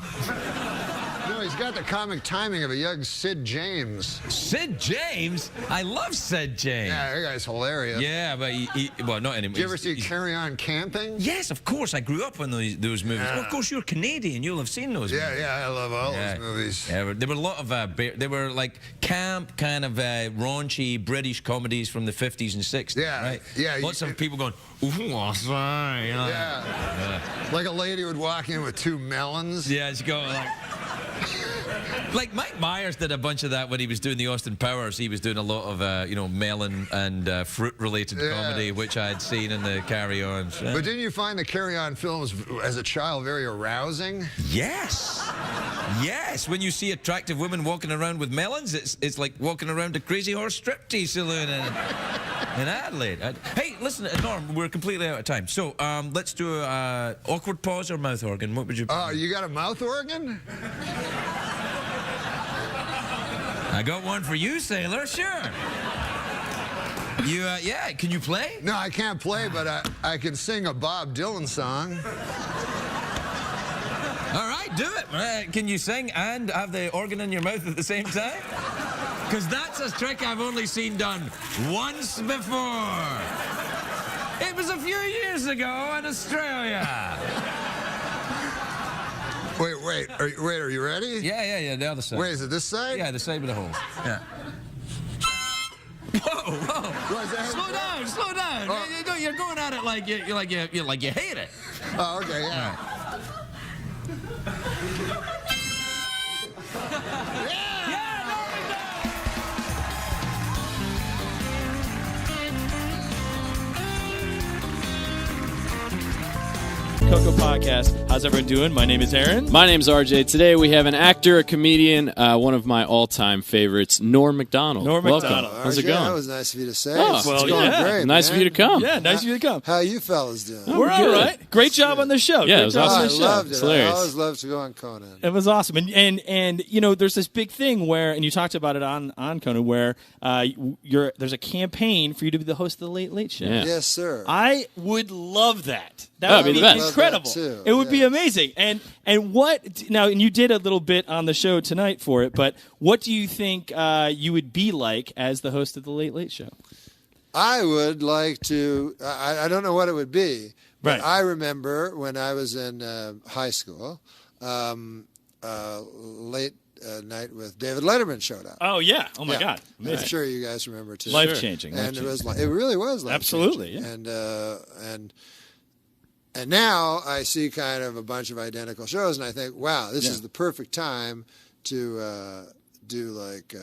No, he's got the comic timing of a young Sid James. Sid James? I love Sid James. Yeah, that guy's hilarious. Yeah, but well, not anymore. Did you ever see Carry On Camping? Yes, of course. I grew up on those movies. Yeah. Well, of course, you're Canadian. You'll have seen those movies. Yeah, I love all those movies. Yeah, there were a lot of, they were like camp, kind of raunchy British comedies from the 50s and 60s, right? Yeah. Lots of people going, ooh, I'm sorry. You know? Yeah. Like a lady would walk in with 2 melons. Yeah, she'd go like Mike Myers did a bunch of that when he was doing the Austin Powers. He was doing a lot of, melon and fruit-related comedy, which I had seen in the Carry On. But didn't you find the Carry On films as a child very arousing? Yes. Yes. When you see attractive women walking around with melons, it's like walking around a Crazy Horse striptease saloon in Adelaide. Hey, listen, Norm, we're completely out of time. So let's do a awkward pause or mouth organ. What would you... Oh, you got a mouth organ? I got one for you, Sailor. Sure. You, can you play? No, I can't play, but I can sing a Bob Dylan song. All right, do it. Can you sing and have the organ in your mouth at the same time? Because that's a trick I've only seen done once before. It was a few years ago in Australia. Wait, are you ready? Yeah, the other side. Wait, is it this side? Yeah, the side with the hole. Yeah. Whoa. Slow down. Oh. You're going at it like you hate it. Oh, okay, yeah. Coco Podcast. How's everyone doing? My name is Aaron. My name's RJ. Today we have an actor, a comedian, one of my all-time favorites, Norm Macdonald. Welcome. How's it going? That was nice of you to say. Oh, it's going great, nice man. of you to come. Yeah, nice of you to come. How you fellas doing? We're all right. Great job on the show. Yeah, it was awesome. I loved it. It's hilarious. I always love to go on Conan. It was awesome. And there's this big thing where, and you talked about it on Conan, where there's a campaign for you to be the host of the Late Late Show. Yeah. Yes, sir. I would love that. That would be incredible. It would be amazing. And what now? And you did a little bit on the show tonight for it. But what do you think you would be like as the host of the Late Late Show? I would like to. I don't know what it would be, but Right. I remember when I was in high school, late night with David Letterman showed up. Oh yeah! Oh my Yeah. God! I'm Amazing. sure you guys remember too. Life-changing. And it was Life-changing. it really was life Absolutely, changing. And now I see kind of a bunch of identical shows, and I think, wow, this is the perfect time to do like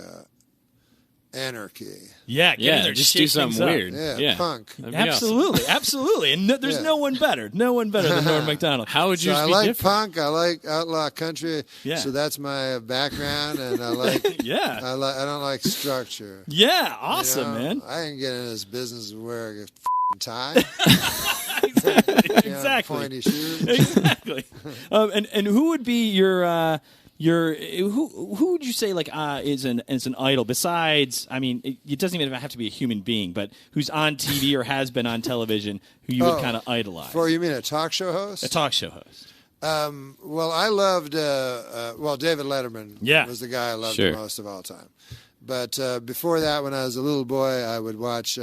anarchy. Yeah, get in there, just shake do something things up. weird. Yeah, punk. Absolutely, absolutely. And there's Yeah. no one better. No one better than Norm Macdonald. How would So yours I be like different? punk. I like outlaw country. Yeah. So that's my background, and I like. Yeah. I don't like structure. Yeah, awesome, You know? man. I can get in this business of wearing a f***ing tie. Exactly. Pointy shoes. Exactly. And who would be your who would you say like is an idol besides? I mean, it doesn't even have to be a human being, but who's on TV or has been on television who you would kind of idolize? You mean a talk show host? A talk show host. Well, I loved David Letterman. Yeah. Was the guy I loved Sure. the most of all time. But before that, when I was a little boy, I would watch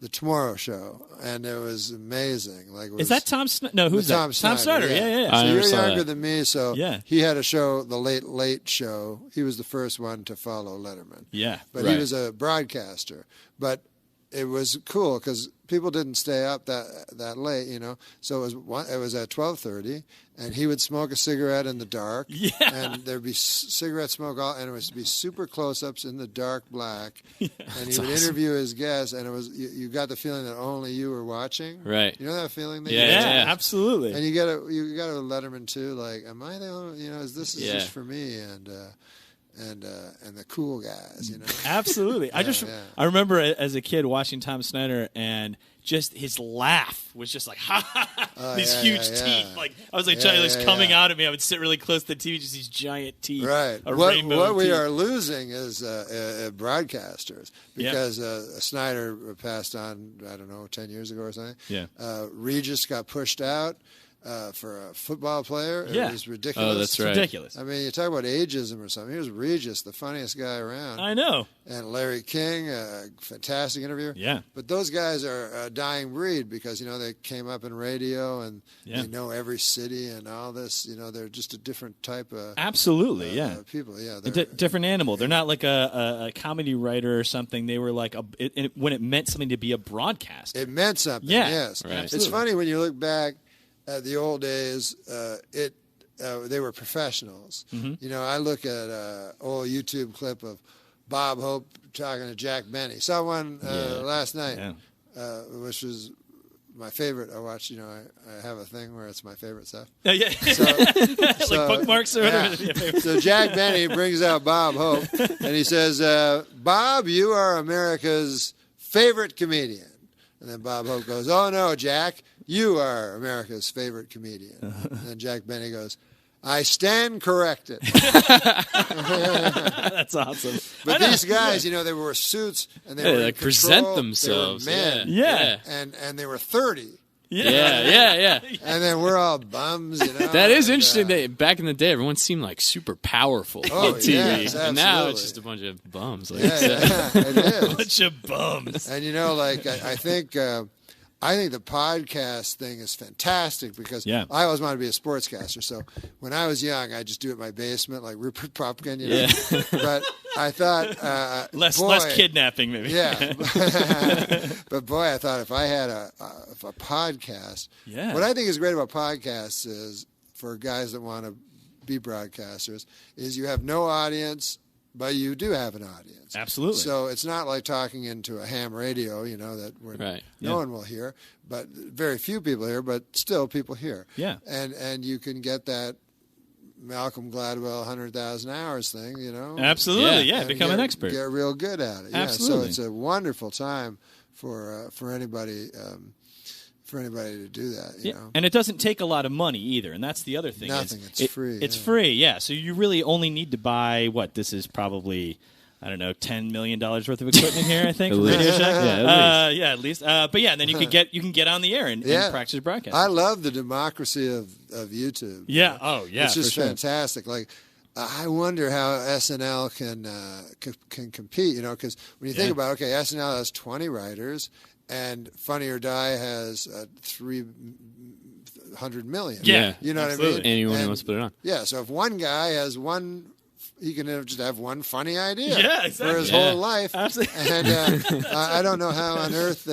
the Tomorrow Show, and it was amazing. Like, it was, Is that Tom Snyder? No, who's that? Tom Snyder. Yeah. So I never you're saw younger that. than me, so Yeah. he had a show, The Late Late Show. He was the first one to follow Letterman. Yeah. But Right. he was a broadcaster. But it was cool because people didn't stay up that late, you know. So it was at 12:30, and he would smoke a cigarette in the dark. Yeah. And there'd be cigarette smoke and it would be super close-ups in the dark black. And he would interview his guests, and it was you got the feeling that only you were watching. Right. You know that feeling? That Yeah, you yeah, get? yeah. Absolutely. And you got a Letterman too. Like, am I the only? You know, this is Yeah. just for me and the cool guys. You know. Absolutely. I remember as a kid watching Tom Snyder, and just his laugh was just like, ha ha ha, these huge teeth. Like, I was like, coming out at me. I would sit really close to the TV, just these giant teeth. Right. A What rainbow we teeth. are losing is broadcasters because Snyder passed on, I don't know, 10 years ago or something. Yeah. Regis got pushed out for a football player. Yeah. It was ridiculous. Oh, that's right. Ridiculous. I mean, you talk about ageism or something. Here's Regis, the funniest guy around. I know. And Larry King, a fantastic interviewer. Yeah. But those guys are a dying breed because, you know, they came up in radio and Yeah. they know every city and all this. You know, they're just a different type of Absolutely, yeah. people. Yeah, A they're different animal. They're not like a comedy writer or something. They were like when it meant something to be a broadcast. It meant something. Yeah. Yes. Right. It's Absolutely. funny when you look back at the old days. They were professionals. Mm-hmm. You know, I look at an old YouTube clip of Bob Hope talking to Jack Benny. Saw one last night, which was my favorite. I watched. You know, I have a thing where it's my favorite stuff. Yeah. So, Like bookmarks or yeah. whatever. So Jack Benny brings out Bob Hope, and he says, "Bob, you are America's favorite comedian." And then Bob Hope goes, "Oh no, Jack, you are America's favorite comedian." And then Jack Benny goes, "I stand corrected." That's awesome. But these guys, you know, they wore suits and they were in like control. present themselves. They were men. Yeah. And they were 30. Yeah. And then we're all bums, you know. That is and, interesting. That back in the day, everyone seemed like super powerful Oh, on TV, yes, and now it's absolutely. just a bunch of bums. Like Yeah, it is. Bunch of bums. And you know, like I think the podcast thing is fantastic because Yeah. I always wanted to be a sportscaster. So when I was young, I just do it in my basement like Rupert Pupkin, you know. Yeah. But I thought Less kidnapping, maybe. Yeah. But boy, I thought if I had a podcast, Yeah. what I think is great about podcasts is for guys that want to be broadcasters is you have no audience, but you do have an audience. Absolutely. So it's not like talking into a ham radio, you know, that no one will hear, but very few people hear, but still people hear. Yeah. And you can get that Malcolm Gladwell 100,000 hours thing, you know. Absolutely, yeah. And Become an expert. Get real good at it. Absolutely. Yeah, so it's a wonderful time for anybody to do that. You know. And it doesn't take a lot of money either, and that's the other thing. Nothing. It's free. It's free, yeah. So you really only need to buy this is probably, I don't know, $10 million worth of equipment here, I think. At from least. Radio Shack. Yeah, at least. But yeah, and then you can get on the air and practice broadcast. I love the democracy of YouTube. Yeah. Oh, yeah. It's just for sure. fantastic. Like I wonder how SNL can compete. Because when you think about SNL has 20 writers, and Funny or Die has 300 million. Yeah, you know absolutely. what I mean. Anyone who wants to put it on. Yeah, so if one guy has one. He can just have one funny idea exactly. for his whole life. Absolutely. And I don't know how on earth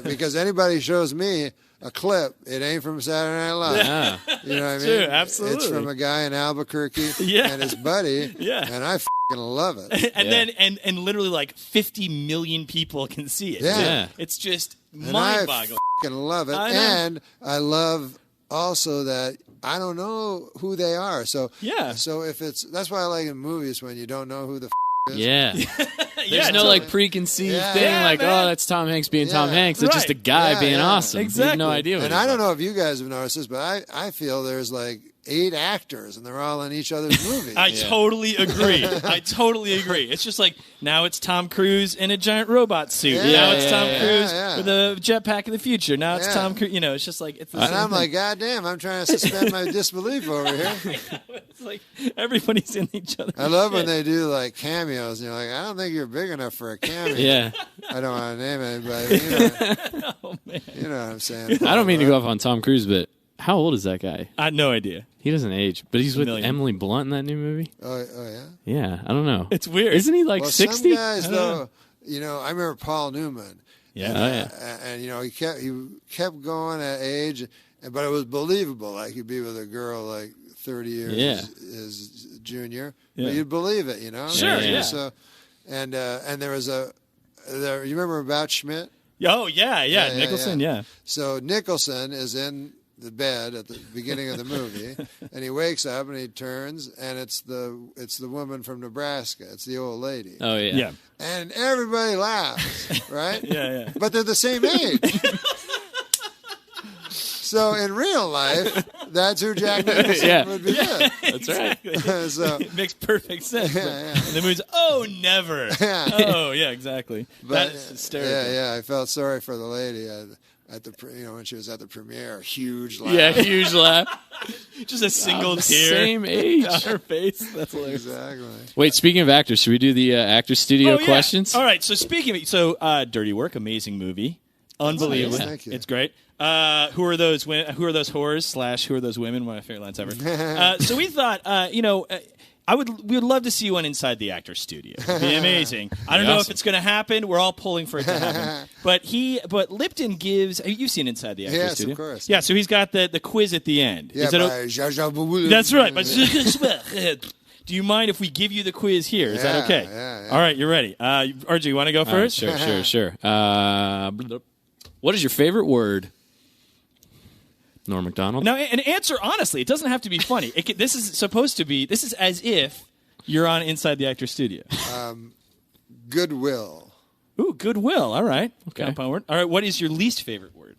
because anybody shows me a clip, it ain't from Saturday Night Live. Yeah. You know what I mean? True, absolutely. It's from a guy in Albuquerque and his buddy. And I love it. And then and literally like 50 million people can see it. Yeah. It's just And mind-boggling. I love it. And I love also that I don't know who they are. So So if that's why I like in movies when you don't know who the is. Yeah. There's no like preconceived thing like, oh, that's Tom Hanks being Tom Hanks. It's just a guy being awesome. Exactly. You have no idea what And he's I don't know if you guys have noticed this, but I feel there's like 8 actors and they're all in each other's movies. I totally agree. It's just like now it's Tom Cruise in a giant robot suit. Now it's Tom Cruise with a jetpack in the future. Now it's Tom Cruise. It's just like it's the same I'm thing. like, God damn, I'm trying to suspend my disbelief over here. It's like everybody's in each other. I love when they do like cameos. And you're like, I don't think you're big enough for a cameo. Yeah. I don't want to name anybody. You know what I'm saying? I don't mean to go off on Tom Cruise, but how old is that guy? I had no idea. He doesn't age, but he's with Emily Blunt in that new movie. Oh yeah. Yeah, I don't know. It's weird. Isn't he like Well, 60? Some guys though, I remember Paul Newman. Yeah. And he kept going at age, but it was believable. Like he'd be with a girl like 30 years his junior, but you'd believe it. Sure. Yeah. So, and there was you remember About Schmidt? Oh yeah. Nicholson. Yeah. So Nicholson is in the bed at the beginning of the movie, and he wakes up and he turns, and it's the woman from Nebraska. It's the old lady. Oh yeah. And everybody laughs, right? Yeah. But they're the same age. So in real life, that's who Jack Nicholson would be with. That's right. So it makes perfect sense. Yeah. And the movie's never. Yeah. Oh yeah, exactly. But That's hysterical. yeah, I felt sorry for the lady at the when she was at the premiere. Huge laugh. Yeah, huge laugh. Just a single the tear. Same age on her face. That's hilarious. Exactly. Wait, speaking of actors, should we do the actor studio questions? All right. So speaking of Dirty Work, amazing movie, unbelievable. Thank you. It's great. Who are those whores / who are those women? One of my favorite lines ever. So we thought, we would love to see one inside the actor studio. It'd be amazing. I don't know if it's going to happen. We're all pulling for it to happen. But Lipton gives. You've seen Inside the Actor Studio, of course. Yeah, so he's got the quiz at the end. Yeah, Is that by Zsa Zsa Boo. That's right. Do you mind if we give you the quiz here? Is that okay? Yeah. All right, you're ready. RJ, you want to go first? Sure. What is your favorite word? Norm Macdonald. Now, and answer honestly. It doesn't have to be funny. This is as if you're on Inside the Actor Studio. Goodwill. Ooh, goodwill. All right. Okay. Compound word. All right. What is your least favorite word?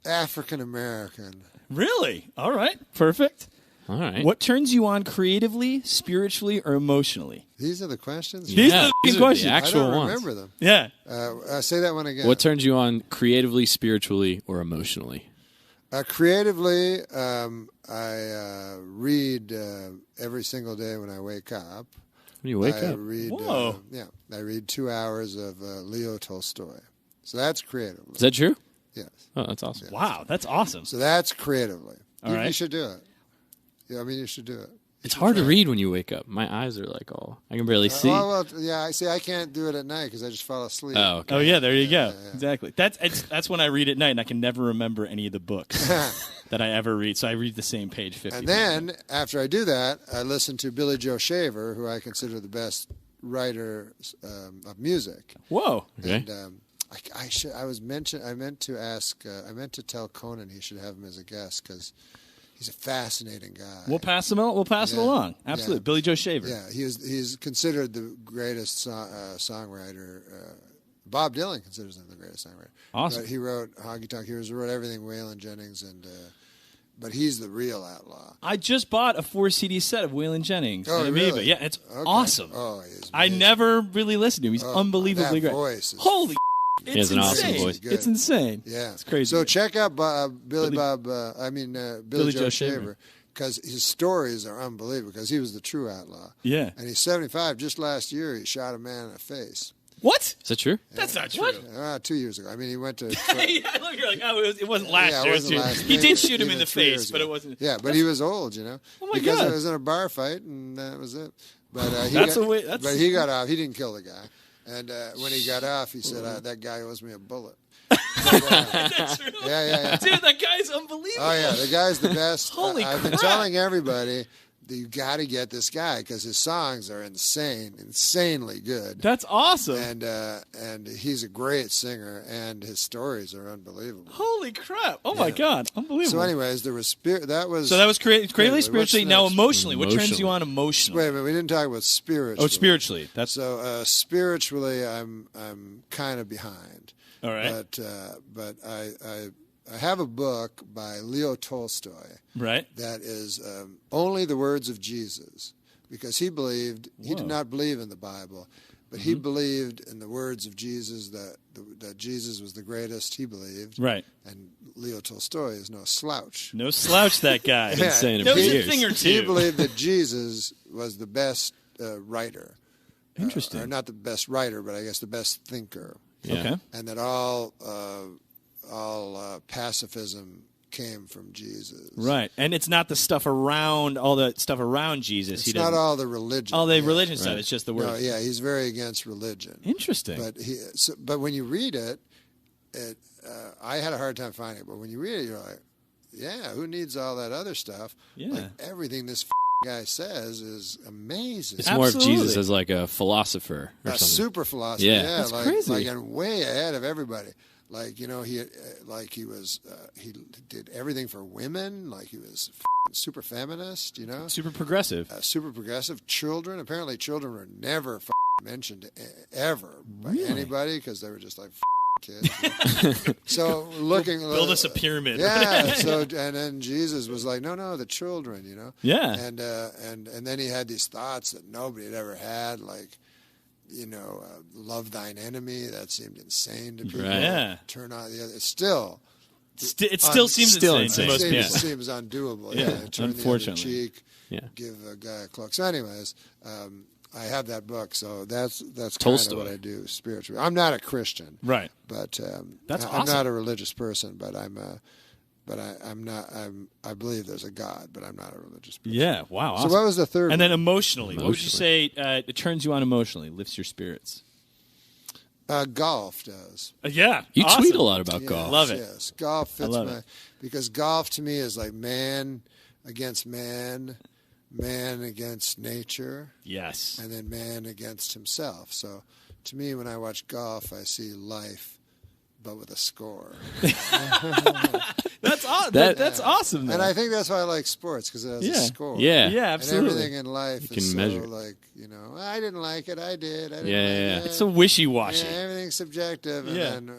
African American. Really? All right. Perfect. All right. What turns you on creatively, spiritually, or emotionally? These are the questions? These are the questions. The actual I don't ones. remember them. Yeah. Say that one again. What turns you on creatively, spiritually, or emotionally? Creatively, I read every single day when I wake up. When you wake up? Whoa. I read 2 hours of Leo Tolstoy. So that's creatively. Is that true? Yes. Oh, that's awesome. Yes. Wow, that's awesome. So that's creatively. All right. You should do it. Yeah, I mean, you should do it. It's hard to read when you wake up. My eyes are like I can barely see. Well, yeah, I can't do it at night because I just fall asleep. Oh, okay. Oh yeah, there you go. Yeah. Exactly. That's when I read at night, and I can never remember any of the books that I ever read. So I read the same page 50 And times. then after I do that, I listen to Billy Joe Shaver, who I consider the best writer of music. Whoa. Okay. And I meant to tell Conan he should have him as a guest because he's a fascinating guy. We'll pass him along. Absolutely. Yeah. Billy Joe Shaver. Yeah, he's considered the greatest songwriter. Bob Dylan considers him the greatest songwriter. Awesome. But he wrote Honky Tonk Heroes, he wrote everything, Waylon Jennings, but he's the real outlaw. I just bought a 4-CD set of Waylon Jennings. Oh, and really? Yeah, it's awesome. Oh, he's I never really listened to him. He's unbelievably that great. Voice is Holy He has an awesome voice. It's insane. Yeah. It's crazy. So check out Billy Joe Shaver. because his stories are unbelievable. Because he was the true outlaw. Yeah. And he's 75. Just last year, he shot a man in the face. What? Is that true? That's not true. 2 years ago. I mean, he went to. I love you're like, oh, it wasn't last Yeah, it year. wasn't last He year. did shoot him in Even the 3 years face, but ago. it wasn't. Yeah, but he was old, you know. Oh my because God. it was in a bar fight, and that was it. But That's he got off. He didn't kill the guy. And when he got off, he said, "That guy owes me a bullet." That's true. Yeah. Dude, that guy's unbelievable. Oh yeah, the guy's the best. Holy I've been crap. telling everybody that you got to get this guy because his songs are insanely good. That's awesome. And he's a great singer, and his stories are unbelievable. Holy crap! Oh my God, unbelievable. So, anyways, there was spirit. That was creatively, spiritually. Now, next? emotionally. What turns you on emotionally? Wait a minute, we didn't talk about spiritually. Oh, spiritually. That's so. Spiritually, I'm kind of behind. All right. But I have a book by Leo Tolstoy. Right. That is only the words of Jesus, because he did not believe in the Bible, but he believed in the words of Jesus, that Jesus was the greatest. He believed. Right. And Leo Tolstoy is no slouch. No slouch, that guy. Been saying it That for was years. a thing or two. He believed that Jesus was the best writer. Interesting. Or not the best writer, but I guess the best thinker. Yeah. Okay. And that all pacifism came from Jesus. Right, and it's not the stuff around all the stuff around Jesus. It's not all the religion. All the religion stuff. It's just the No, words. yeah, he's very against religion. Interesting. But when you read it, I had a hard time finding it. But when you read it, you're like, yeah, who needs all that other stuff? Yeah. Like, everything this guy says is amazing. It's more of Jesus as like a philosopher or A something. super philosopher. Yeah. Yeah, That's like, crazy. Like, and way ahead of everybody. Like, you know, he did everything for women. Like, he was super feminist, you know. Super progressive. Super progressive. Children. Apparently, children were never mentioned ever by anybody because they were just like kids. So build us a pyramid. Yeah. So and then Jesus was like, no, the children, you know. Yeah. And then he had these thoughts that nobody had ever had, like, you know, love thine enemy. That seemed insane to people. Right. Yeah. Turn on the other. It still seems insane. It seems undoable. Yeah. Turn Unfortunately. the other cheek. Yeah. Give a guy a cloak. So, anyways, I have that book. So that's kind of Tolstoy. what I do spiritually. I'm not a Christian, right? But that's I'm awesome. not a religious person. But I'm not. I believe there's a God, but I'm not a religious person. Yeah. Wow. So what was the third? And one? then emotionally, what would you say it turns you on emotionally, lifts your spirits? Golf does. Yeah. You awesome. tweet a lot about golf. Love it. Yes, golf fits because golf to me is like man against man, man against nature. Yes. And then man against himself. So to me, when I watch golf, I see life, but with a score. That's awesome. That's awesome. Though. And I think that's why I like sports, because it has a score. Yeah. Yeah, absolutely. And everything in life You is can so measure. like, you know, I didn't like it, I did. I didn't Yeah. like it. It's so wishy-washy. Yeah, everything's subjective. And Yeah. then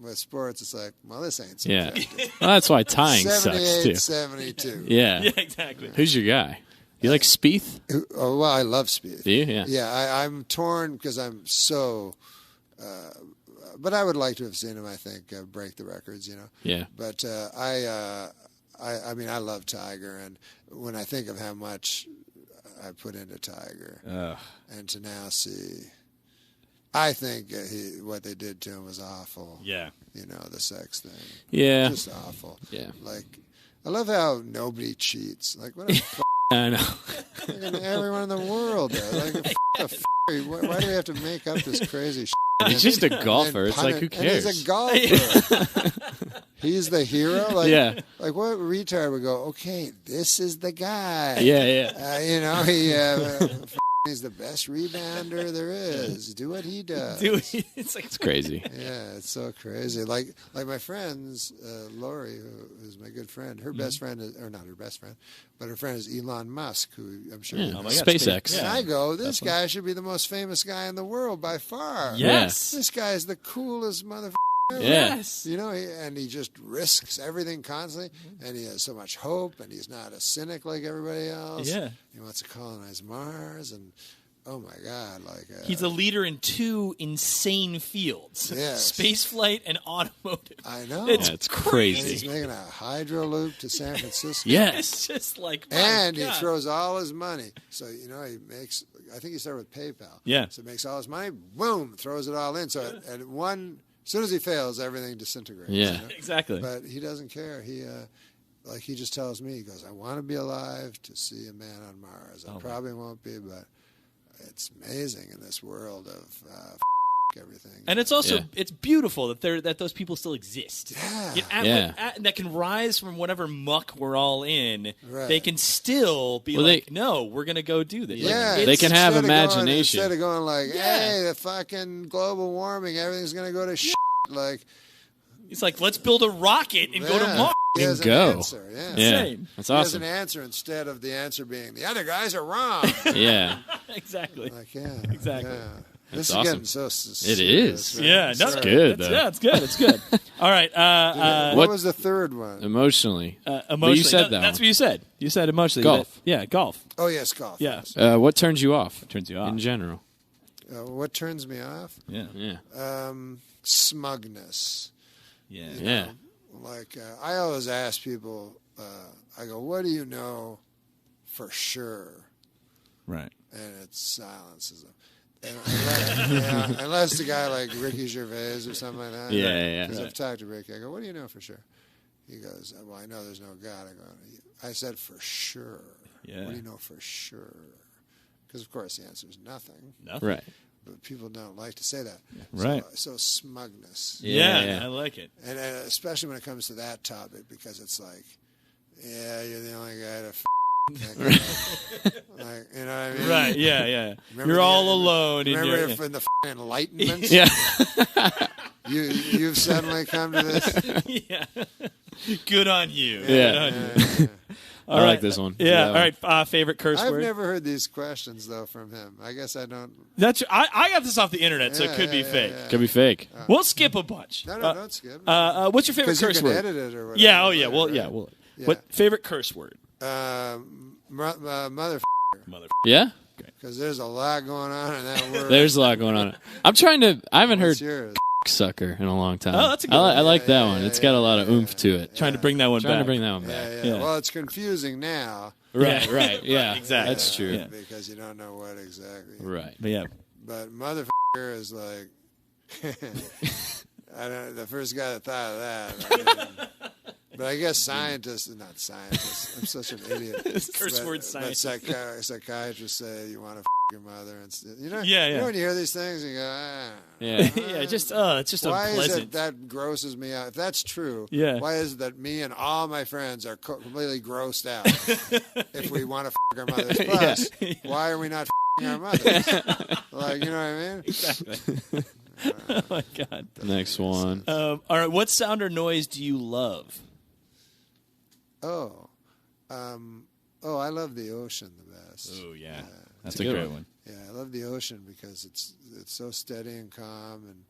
with sports, it's like, well, this ain't Yeah. subjective. Well, that's why tying sucks 78, too. 72. Yeah. Yeah, exactly. Who's your guy? You like Spieth? Oh, well, I love Spieth. Do you? Yeah. Yeah, I'm torn because I'm so... but I would like to have seen him, I think, break the records, you know. Yeah. But I mean, I love Tiger, and when I think of how much I put into Tiger, and to now see, I think what they did to him was awful. Yeah. You know, the sex thing. Yeah. Just awful. Yeah. Like, I love how nobody cheats. Like, what a I know. everyone in the world does. Like, why do we have to make up this crazy shit? He's just a golfer. It's like, who cares? And he's a golfer. He's the hero. Like, Yeah. Like, what retard would go, okay, this is the guy. Yeah. You know, he's the best rebounder there is. Do what he does. It's crazy. Yeah, it's so crazy. Like my friends, Lori, who's my good friend, her best friend is, or not her best friend, but her friend is Elon Musk, who I'm sure. Yeah. you know. Oh my God, SpaceX. And I go, this guy should be the most famous guy in the world by far. Yes. This guy is the coolest motherfucker. ever. Yes. You know, and he just risks everything constantly, and he has so much hope, and he's not a cynic like everybody else. Yeah. He wants to colonize Mars, and oh my God, like he's a leader in 2 insane fields: Yes. space flight and automotive. I know. It's crazy. And he's making a hydro loop to San Francisco. It's just like, my and God. he throws all his money. So he makes. I think he started with PayPal. Yeah. So he makes all his money. Boom, throws it all in. So at one, as soon as he fails, everything disintegrates. Yeah. Exactly. But he doesn't care. He just tells me, he goes, I want to be alive to see a man on Mars. I probably won't be, but it's amazing in this world of everything. And it's also it's beautiful that those people still exist. That can rise from whatever muck we're all in. Right. They can still be no, we're going to go do this. Yeah, they can have imagination. Instead of going like, hey, the fucking global warming, everything's going to go to shit. Like, it's like, let's build a rocket and go to Mars. He has go. An answer. Yeah. That's he has awesome. an answer instead of the answer being the other guys are wrong. Exactly. Like, exactly. Yeah. That's This awesome. is getting so It is. Right? Yeah, That's good. It's good. It's good. All right. What was the third one? Emotionally. Emotionally. But you said that That's one. what you said. You said emotionally. Golf. Golf. Oh, yes, golf. Yeah. What turns you off? What turns you off? In general. What turns me off? Yeah. Smugness. Yeah. You know, like, I always ask people, I go, what do you know for sure? Right. And it silences them. Unless the guy like Ricky Gervais or something like that. Yeah. Because I've talked to Ricky. I go, what do you know for sure? He goes, well, I know there's no God. I said, for sure. Yeah. What do you know for sure? Because, of course, the answer is nothing. Right. But people don't like to say that. Right. So smugness. Yeah, I like it. And especially when it comes to that topic, because it's like, yeah, you're the only guy to like, you know what I mean? Right, yeah. Remember You're all alone. Remember in the Enlightenment? Yeah. You've suddenly come to this? Yeah. Good on you. Yeah. I like this one. Yeah. All right. Favorite curse word? I've never heard these questions, though, from him. I guess I don't. I got this off the internet, so it could be fake. Could be fake. We'll skip a bunch. No, don't skip. What's your favorite curse you can word? edit it or whatever. Yeah. Oh, yeah. Well, yeah. Well, what favorite curse word? Motherfucker. Yeah? Because there's a lot going on in that word. There's a lot going on. I haven't What's heard yours? Sucker in a long time. Oh, that's a good one. I like that one. It's got a lot of oomph to it. Trying to bring that one back. Yeah. Well, it's confusing now. Right. Yeah. Exactly. That's true. Yeah. Because you don't know what exactly. Right. But motherfucker is like, the first guy that thought of that. But I guess scientists, not scientists, I'm such an idiot. Curse word scientists. But psychiatrists say you want to your mother. And, you know, yeah. You know when you hear these things, you go, it's just why unpleasant. Is it that grosses me out? If that's true, why is it that me and all my friends are completely grossed out if we want to our mothers? Plus, why are we not our mothers? Like, you know what I mean? Exactly. Oh my God. Next one. All right. What sound or noise do you love? I love the ocean the best. Oh yeah, that's a great one. Yeah, I love the ocean because it's so steady and calm and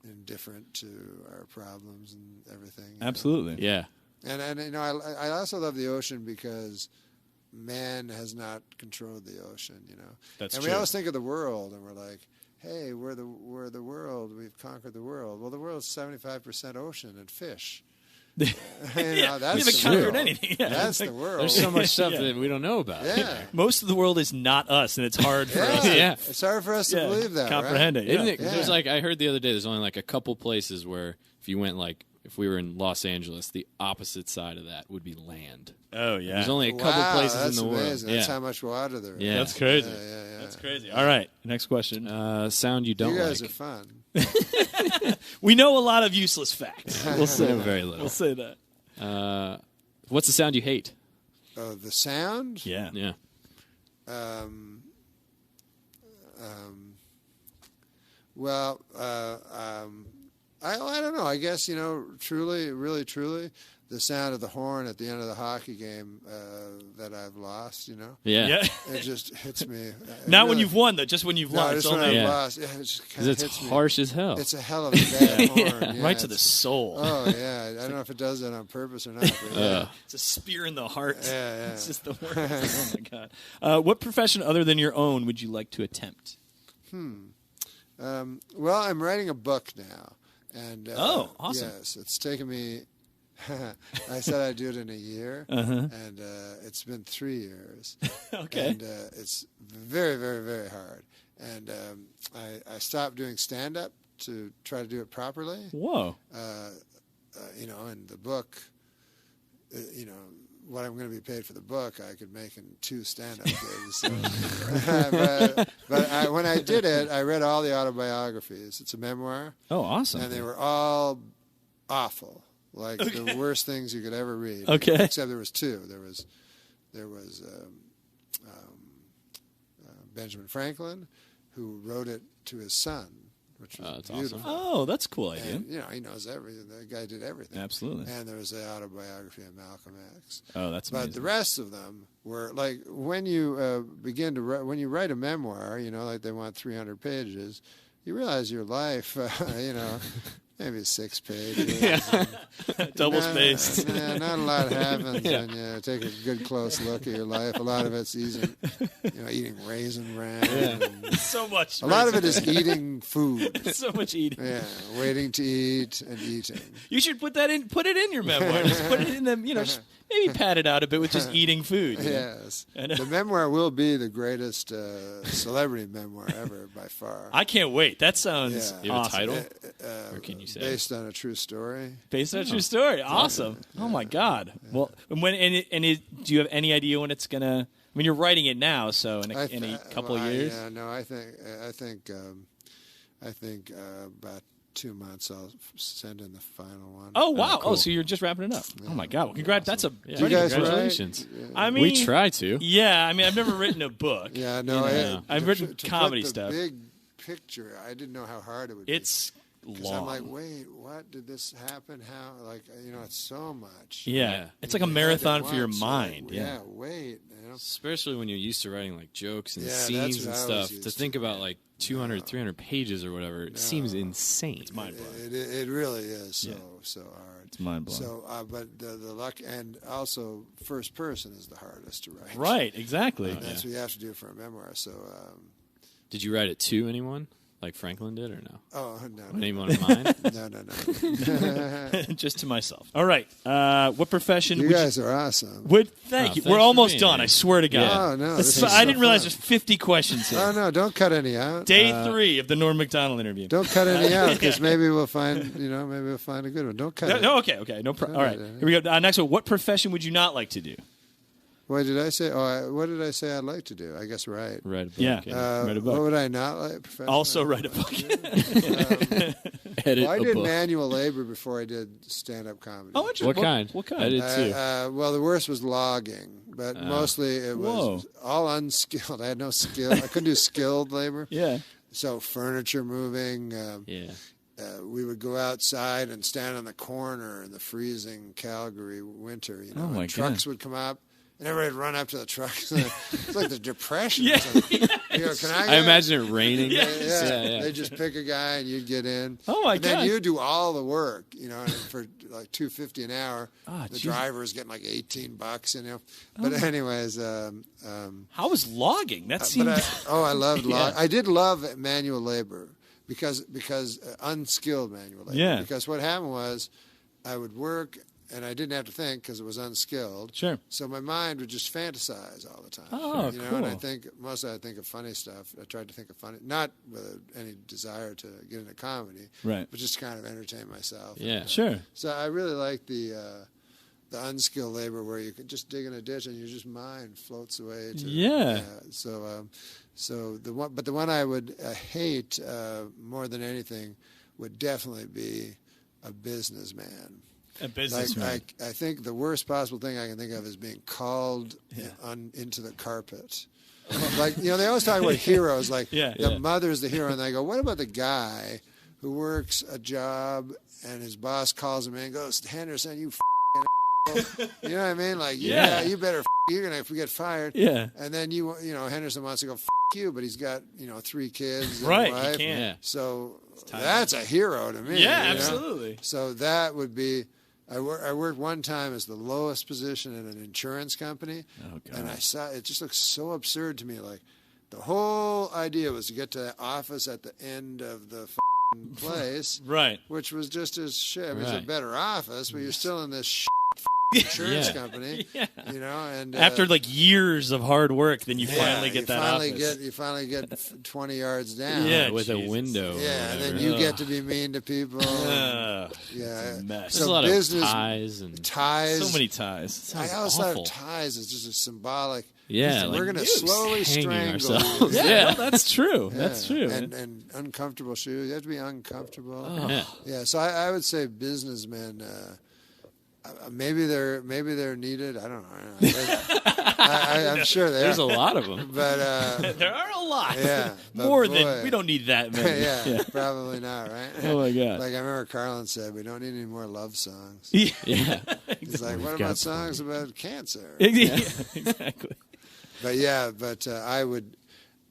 indifferent to our problems and everything. Absolutely. Know? Yeah. And you know, I also love the ocean because man has not controlled the ocean. You know. That's true. And we always think of the world, and we're like, hey, we're the world. We've conquered the world. Well, the world's 75% ocean and fish. That's we haven't conquered anything. Yeah. That's the world. There's so much stuff that we don't know about. Yeah. Most of the world is not us, and it's hard for us. It's hard for us to believe that. Comprehend right? it. Yeah. Isn't it? There's I heard the other day. There's only like a couple places where if you went if we were in Los Angeles, the opposite side of that would be land. Oh yeah. There's only a couple places in the world. That's how much water there is. Yeah. That's crazy. Yeah. That's crazy. All right. Next question. Sound you don't like. You guys like. are fun. We know a lot of useless facts. We'll say very little. We'll say that. What's the sound you hate? Oh, the sound? Yeah. Yeah. I don't know. I guess, truly, really, truly, the sound of the horn at the end of the hockey game that I've lost, Yeah. It just hits me. Not when you've won, though. Just when you've lost. Just when I've lost. Yeah, it just kind of it's hits me. harsh as hell. It's a hell of a bad horn. Yeah, right to the soul. Oh, yeah. I don't know if it does that on purpose or not. But yeah. It's a spear in the heart. Yeah. It's just the worst. Oh, my God. What profession other than your own would you like to attempt? Well, I'm writing a book now. And awesome. Yes, it's taken me... I said I'd do it in a year, and it's been 3 years. Okay. And it's very, very, very hard. And I stopped doing stand-up to try to do it properly. Whoa. And the book, what I'm going to be paid for the book, I could make in 2 stand-up gigs. So. but when I did it, I read all the autobiographies. It's a memoir. Oh, awesome. And they were all awful. Like the worst things you could ever read. Okay. Except there was 2. There was Benjamin Franklin, who wrote it to his son, which was beautiful. Awesome. Oh, that's a cool idea. And, he knows everything. The guy did everything. Absolutely. And there was the autobiography of Malcolm X. Oh, that's amazing. But the rest of them were like when you begin to when you write a memoir, like they want 300 pages, you realize your life, maybe 6 pages. Double spaced. Not a lot happens when you take a good close look at your life. A lot of it's eating Raisin Bran. Yeah. So much. A lot of it is eating food. So much eating. Yeah, waiting to eat and eating. You should put it in your memoir. Just put it in them. Just maybe pad it out a bit with just eating food. Yes. The memoir will be the greatest celebrity memoir ever by far. I can't wait. That sounds awesome. You have a title? Or can you say? Based on a true story. Based on a true story. Awesome. Yeah. Oh, my God. Yeah. Well, do you have any idea when it's going to... I mean, you're writing it now, so in a couple of years? Yeah, no, I think about 2 months I'll send in the final one. Oh, wow. Cool. Oh, so you're just wrapping it up. Yeah. Oh, my God. Well, congrats. Awesome. That's you guys congratulations. Write? I mean... We try to. Yeah, I mean, I've never written a book. Yeah, no. I've written comedy put the stuff. Big picture, I didn't know how hard it would be. It's long. I'm like, wait, what did this happen? How? Like, it's so much. Yeah. It's like a marathon for your mind. Yeah, wait. Especially when you're used to writing like jokes and scenes and stuff. To think about like 200, 300 pages or whatever, it seems insane. It's mind-blowing. It really is so hard. It's mind-blowing. So, but the luck, and also first person is the hardest to write. Right, exactly. That's what you have to do for a memoir. So. Did you write it to anyone? Like Franklin did, or no? Oh, no. Anyone of mine? No. Just to myself. All right. What profession? You guys are awesome. Thank you. We're almost done. I swear to God. Yeah. Oh, no. I didn't realize there's 50 questions here. Oh, no. Don't cut any out. Day 3 of the Norm Macdonald interview. Don't cut any out because maybe we'll find a good one. Don't cut it. No, okay. No problem. All right. Here we go. Next one. What profession would you not like to do? What did I say? What did I say I'd like to do? I guess write. Write a book. Yeah. Write a book. What would I not like? Also write a book. Edit I did book. manual labor before I did stand-up comedy. Oh, interesting. What kind? What kind? I did too. Well, the worst was logging, but mostly it was all unskilled. I had no skill. I couldn't do skilled labor. Yeah. So furniture moving. We would go outside and stand on the corner in the freezing Calgary winter. And trucks would come up. And everybody would run up to the trucks. It's like the Depression. Yeah. I imagine it raining. Yeah. They'd just pick a guy and you'd get in. Oh, my God. God. Then you do all the work, and for like $2.50 an hour. The driver is getting like $18, But anyways. How was logging? That seems... I loved logging. I did love manual labor because unskilled manual labor. Yeah. Because what happened was I would work... And I didn't have to think because it was unskilled. Sure. So my mind would just fantasize all the time. Oh, cool. And I think of funny stuff. I tried to think of funny, not with any desire to get into comedy, right? But just kind of entertain myself. Yeah, sure. So I really like the unskilled labor where you can just dig in a ditch and your just mind floats away. So the one I would hate more than anything would definitely be a businessman. A businessman. I think the worst possible thing I can think of is being called into the carpet. They always talk about heroes. The mother's the hero, and they go, what about the guy who works a job and his boss calls him in and goes, Henderson, you you know what I mean? Like, yeah, you better you're going to get fired. Yeah. And then Henderson wants to go you, but he's got 3 kids and right, a wife. He can't. Yeah. So that's a hero to me. Yeah, absolutely. So that would be. I worked one time as the lowest position in an insurance company, and I saw it just looked so absurd to me. Like the whole idea was to get to the office at the end of the place, right? Which was just as shit. I mean, it's a better office, but you're still in this insurance company, and after like years of hard work, then you finally get that office. You finally get 20 yards down. Yeah, with a window. Yeah, and then you get to be mean to people. Yeah, it's a mess. There's a lot of ties. So many ties. I always thought of ties as just a symbolic. Yeah, we're going to slowly strangle ourselves. you. Yeah, that's true. Yeah. That's true. And uncomfortable shoes. You have to be uncomfortable. Oh. Yeah. So I would say businessmen. Maybe they're needed. I don't know. I'm sure there's a lot of them, but there are a lot. Yeah, more than we don't need that many. yeah, probably not. Right? Oh my God! Like I remember Carlin said, we don't need any more love songs. Yeah. He's like, what about songs about cancer? Exactly. But I would.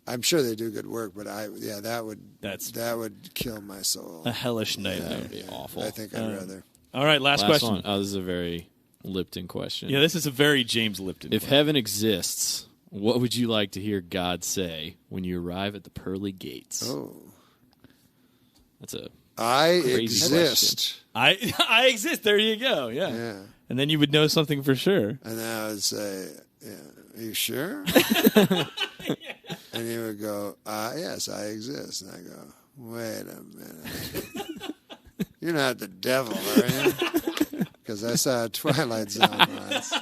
I'm sure they do good work, but that would kill my soul. A hellish night. That would be awful. I think I'd rather. All right, last question. One. Oh, this is a very Lipton question. Yeah, this is a very James Lipton If question. heaven exists, what would you like to hear God say when you arrive at the pearly gates? Oh. That's a I crazy exist. question. I exist. There you go. Yeah. And then you would know something for sure. And then I would say, are you sure? And he would go, yes, I exist. And I go, wait a minute. You're not the devil, are you? Because I saw a Twilight Zone once.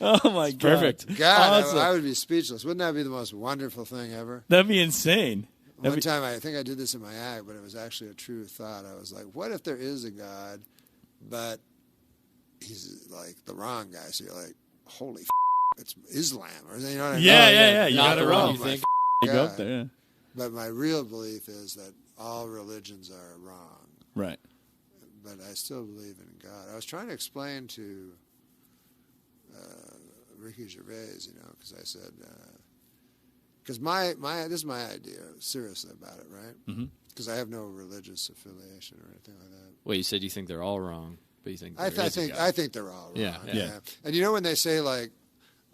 Oh, my God. Perfect. God, Awesome. I would be speechless. Wouldn't that be the most wonderful thing ever? That'd be insane. One time, I think I did this in my act, but it was actually a true thought. I was like, what if there is a God, but he's like the wrong guy? So you're like, holy it's Islam. Or, you know what I mean? Yeah. You Not got it the wrong. you think? You go up there, yeah. But my real belief is that all religions are wrong. Right. But I still believe in God. I was trying to explain to Ricky Gervais, because I said, because this is my idea, seriously about it, right? Because I have no religious affiliation or anything like that. Well, you said you think they're all wrong, but you think I think they're all wrong. Yeah. And when they say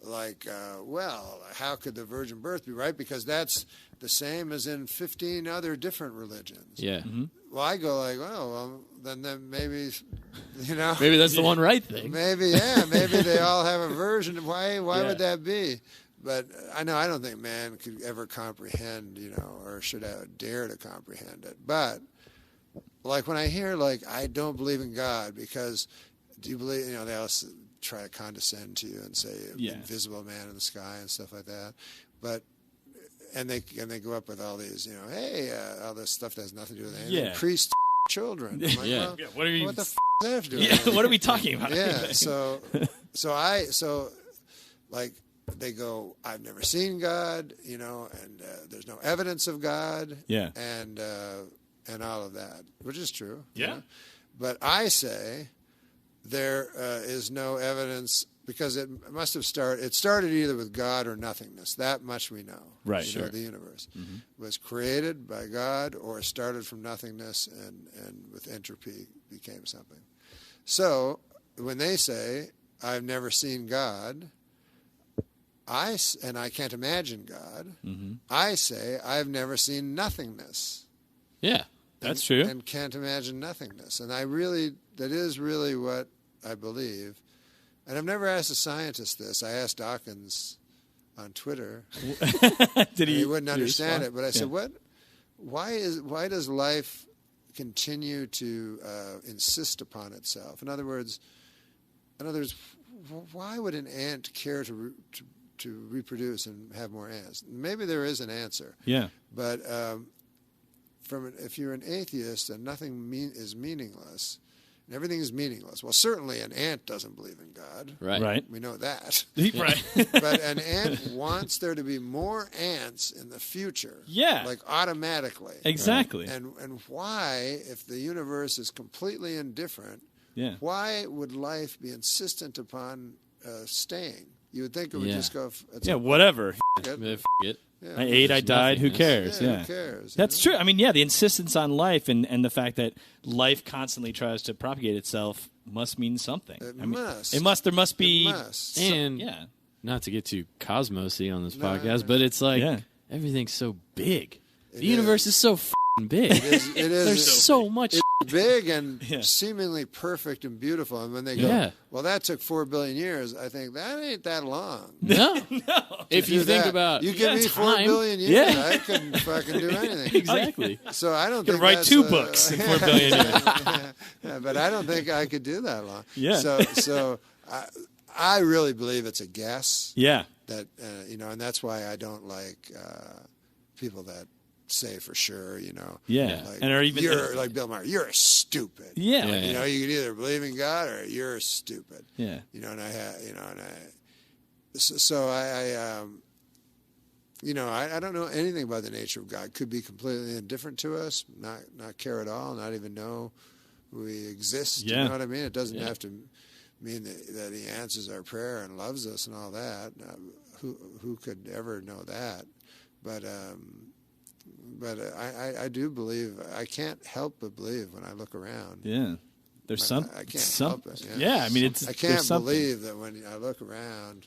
well, how could the virgin birth be right? Because that's the same as in 15 other different religions. Yeah. Mm-hmm. Well, I go like, well, then maybe, maybe that's the one right thing. Maybe they all have a version. Why would that be? But I don't think man could ever comprehend, or should dare to comprehend it. But like when I hear I don't believe in God because do you believe? They also try to condescend to you and say invisible man in the sky and stuff like that. But and they go up with all these, all this stuff that has nothing to do with anything. Yeah. Priest children. I'm like, well, what are you? What the f does that have to do with anything? What are we talking about? Yeah. So they go, I've never seen God, and there's no evidence of God. Yeah. And all of that, which is true. Yeah. But I say there is no evidence because it must have started. It started either with God or nothingness. That much we know. Right. Sure. The universe was created by God or started from nothingness and with entropy became something. So when they say, I've never seen God, and I can't imagine God, I say, I've never seen nothingness. Yeah, that's true. And can't imagine nothingness. And that is really what I believe. And I've never asked a scientist this. I asked Dawkins on Twitter. He wouldn't understand it, but I said, why does life continue to insist upon itself? In other words, why would an ant care to reproduce and have more ants? Maybe there is an answer. Yeah. But if you're an atheist and nothing is meaningless, and everything is meaningless. Well, certainly an ant doesn't believe in God. Right. We know that. Right. But an ant wants there to be more ants in the future. Yeah. Like automatically. Exactly. And why, if the universe is completely indifferent, why would life be insistent upon staying? You would think it would just go. Whatever. It. Yeah. I ate, I died. Who cares? Who cares? That's true. I mean, the insistence on life and the fact that life constantly tries to propagate itself must mean something. It must. Must. There must be. It must. And not to get too cosmosy on this podcast, but it's like everything's so big. The universe is so big. It is. There's so much. It's big and seemingly perfect and beautiful. And when they go, well, that took 4 billion years, I think that ain't that long. No. If you think about you give me 4 billion years, I couldn't fucking do anything. Exactly. So I don't think think write that's 2 books in 4 billion years. But I don't think I could do that long. Yeah. So I really believe it's a guess. Yeah. That and that's why I don't like people that say for sure, Yeah. like, And or even you're like Bill Maher, you're stupid. Yeah. You can either believe in God or you're stupid. Yeah. So I don't know anything about the nature of God. Could be completely indifferent to us, not care at all, not even know we exist. Yeah. You know what I mean? It doesn't have to mean that he answers our prayer and loves us and all that. Who could ever know that? But I do believe. I can't help but believe when I look around. Yeah, there's something. I can't help it. Yeah, I mean, I can't believe that when I look around,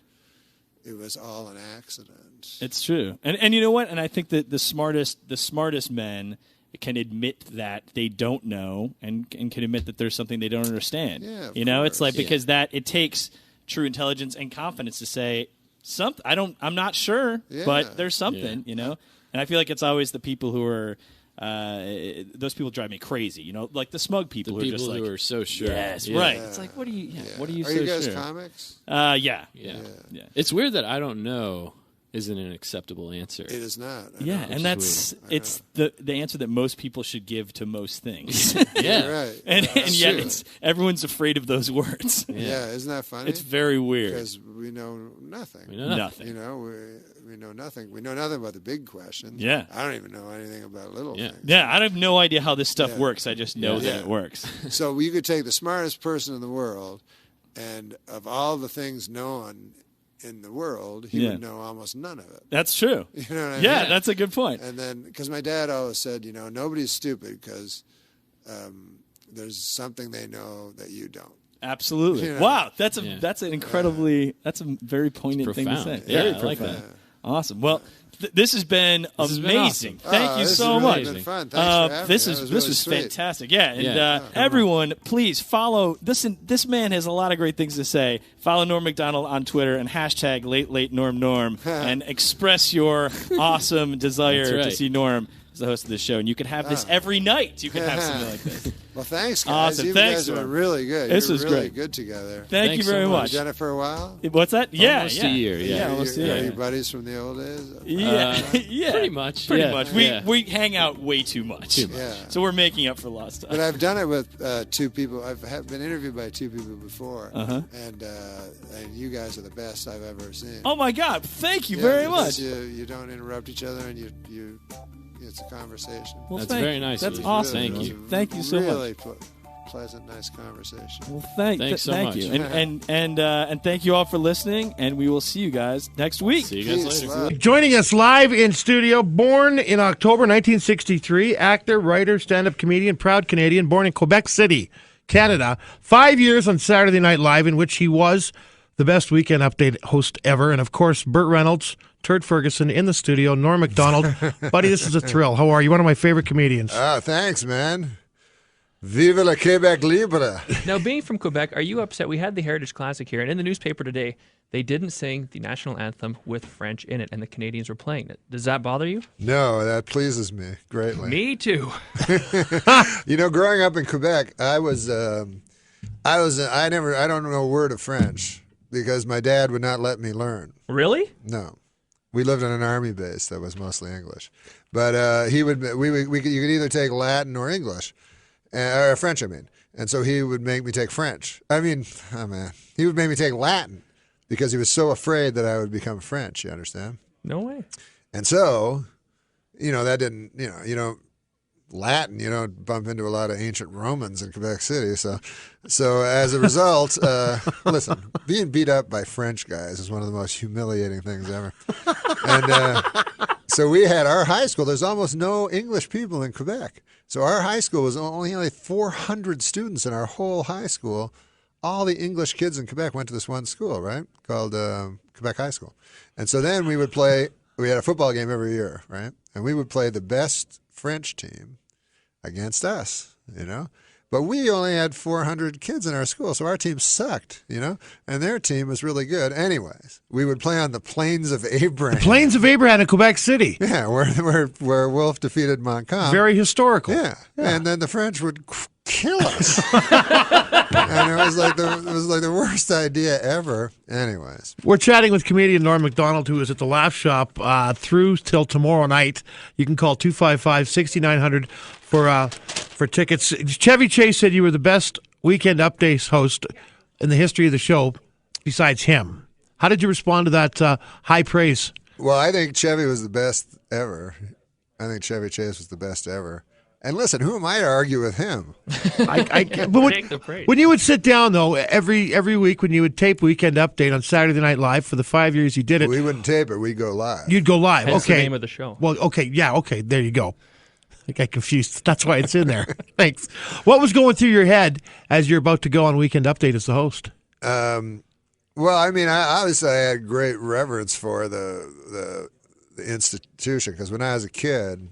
it was all an accident. It's true, and you know what? And I think that the smartest men can admit that they don't know and can admit that there's something they don't understand. Yeah, it's like because it takes true intelligence and confidence to say something. I'm not sure, but there's something. And I feel like it's always the people who are those people drive me crazy. Like the smug people. The people who are so sure. Yes, right. It's like, what are you? What are you? Are so you guys sure? comics? Yeah. It's weird that I don't know isn't an acceptable answer. It is not. And it's the answer that most people should give to most things. Right. And yet everyone's afraid of those words. Yeah, isn't that funny? It's very weird because we know nothing. We know nothing. We know nothing. We know nothing about the big questions. Yeah. I don't even know anything about little things. Yeah, I have no idea how this stuff works. I just know that it works. So you could take the smartest person in the world, and of all the things known in the world, he would know almost none of it. That's true. You know what I mean? Yeah, that's a good point. And then, because my dad always said, nobody's stupid because there's something they know that you don't. Absolutely. Wow, that's an incredibly that's a very poignant thing to say. Very I like that. Awesome. Well, this has been amazing. Awesome. Thank you so much. This been fun. Thanks for having me. This That was really sweet. fantastic. Yeah, and everyone, please follow. This man has a lot of great things to say. Follow Norm Macdonald on Twitter and hashtag Late Norm and express your awesome desire to see Norm as the host of this show. And you can have this every night. You can have something like this. Well, thanks, guys. Awesome. You Thanks, guys were Norm. really good. This You're was really great. good together. Thank you very much. You've done it for a while? What's that? Yeah, almost a year. Yeah, almost a Are year. you buddies from the old days? Yeah, pretty much. Pretty Yeah. much. Yeah. We hang out way too much. Yeah. So we're making up for lost time. But I've done it with 2 people. I've been interviewed by 2 people before, and you guys are the best I've ever seen. Oh my God! Thank you very much. You don't interrupt each other, and you it's a conversation. Well, That's very nice. That's of you. awesome. Thank It you. was a Thank you so much. really pleasant, nice conversation. Well, Thanks so thank much. you, and thank you all for listening. And we will see you guys next week. See you guys Peace, later. love. Joining us live in studio, born in October 1963, actor, writer, stand-up comedian, proud Canadian, born in Quebec City, Canada. 5 years on Saturday Night Live, in which he was the best Weekend Update host ever. And, of course, Burt Reynolds, Turd Ferguson in the studio, Norm Macdonald. Buddy, this is a thrill. How are you? One of my favorite comedians. Thanks, man. Vive le Québec libre. Now, being from Quebec, are you upset? We had the Heritage Classic here, and in the newspaper today, they didn't sing the national anthem with French in it, and the Canadians were playing it. Does that bother you? No, that pleases me greatly. Me too. Growing up in Quebec, I don't know a word of French because my dad would not let me learn. Really? No. We lived on an army base that was mostly English, but you could either take Latin or English, or French, I mean. And so he would make me take French. He would make me take Latin because he was so afraid that I would become French, you understand? No way. And so, that didn't, Latin, you don't bump into a lot of ancient Romans in Quebec City. So as a result, listen, being beat up by French guys is one of the most humiliating things ever. And so we had our high school. There's almost no English people in Quebec. So our high school was only 400 students in our whole high school. All the English kids in Quebec went to this one school, right, called Quebec High School. And so then we had a football game every year, right? And we would play the best French team against us, But we only had 400 kids in our school, so our team sucked, and their team was really good. Anyways, we would play on the Plains of Abraham. The Plains of Abraham in Quebec City. Yeah, where Wolfe defeated Montcalm. Very historical. Yeah. And then the French would kill us. And it was like the worst idea ever. Anyways, we're chatting with comedian Norm Macdonald, who is at the Laugh Shop through till tomorrow night. You can call 255-6900 for tickets. Chevy Chase said you were the best Weekend Updates host in the history of the show, besides him. How did you respond to that high praise? Well, I think Chevy was the best ever. I think Chevy Chase was the best ever. And listen, who am I to argue with him? When you would sit down, though, every week when you would tape Weekend Update on Saturday Night Live for the 5 years you did it. We wouldn't tape it. We'd go live. You'd go live. That's okay. the name of the show. Well, okay. Yeah, okay. There you go. I got confused. That's why it's in there. Thanks. What was going through your head as you're about to go on Weekend Update as the host? Well, I obviously I had great reverence for the institution because when I was a kid,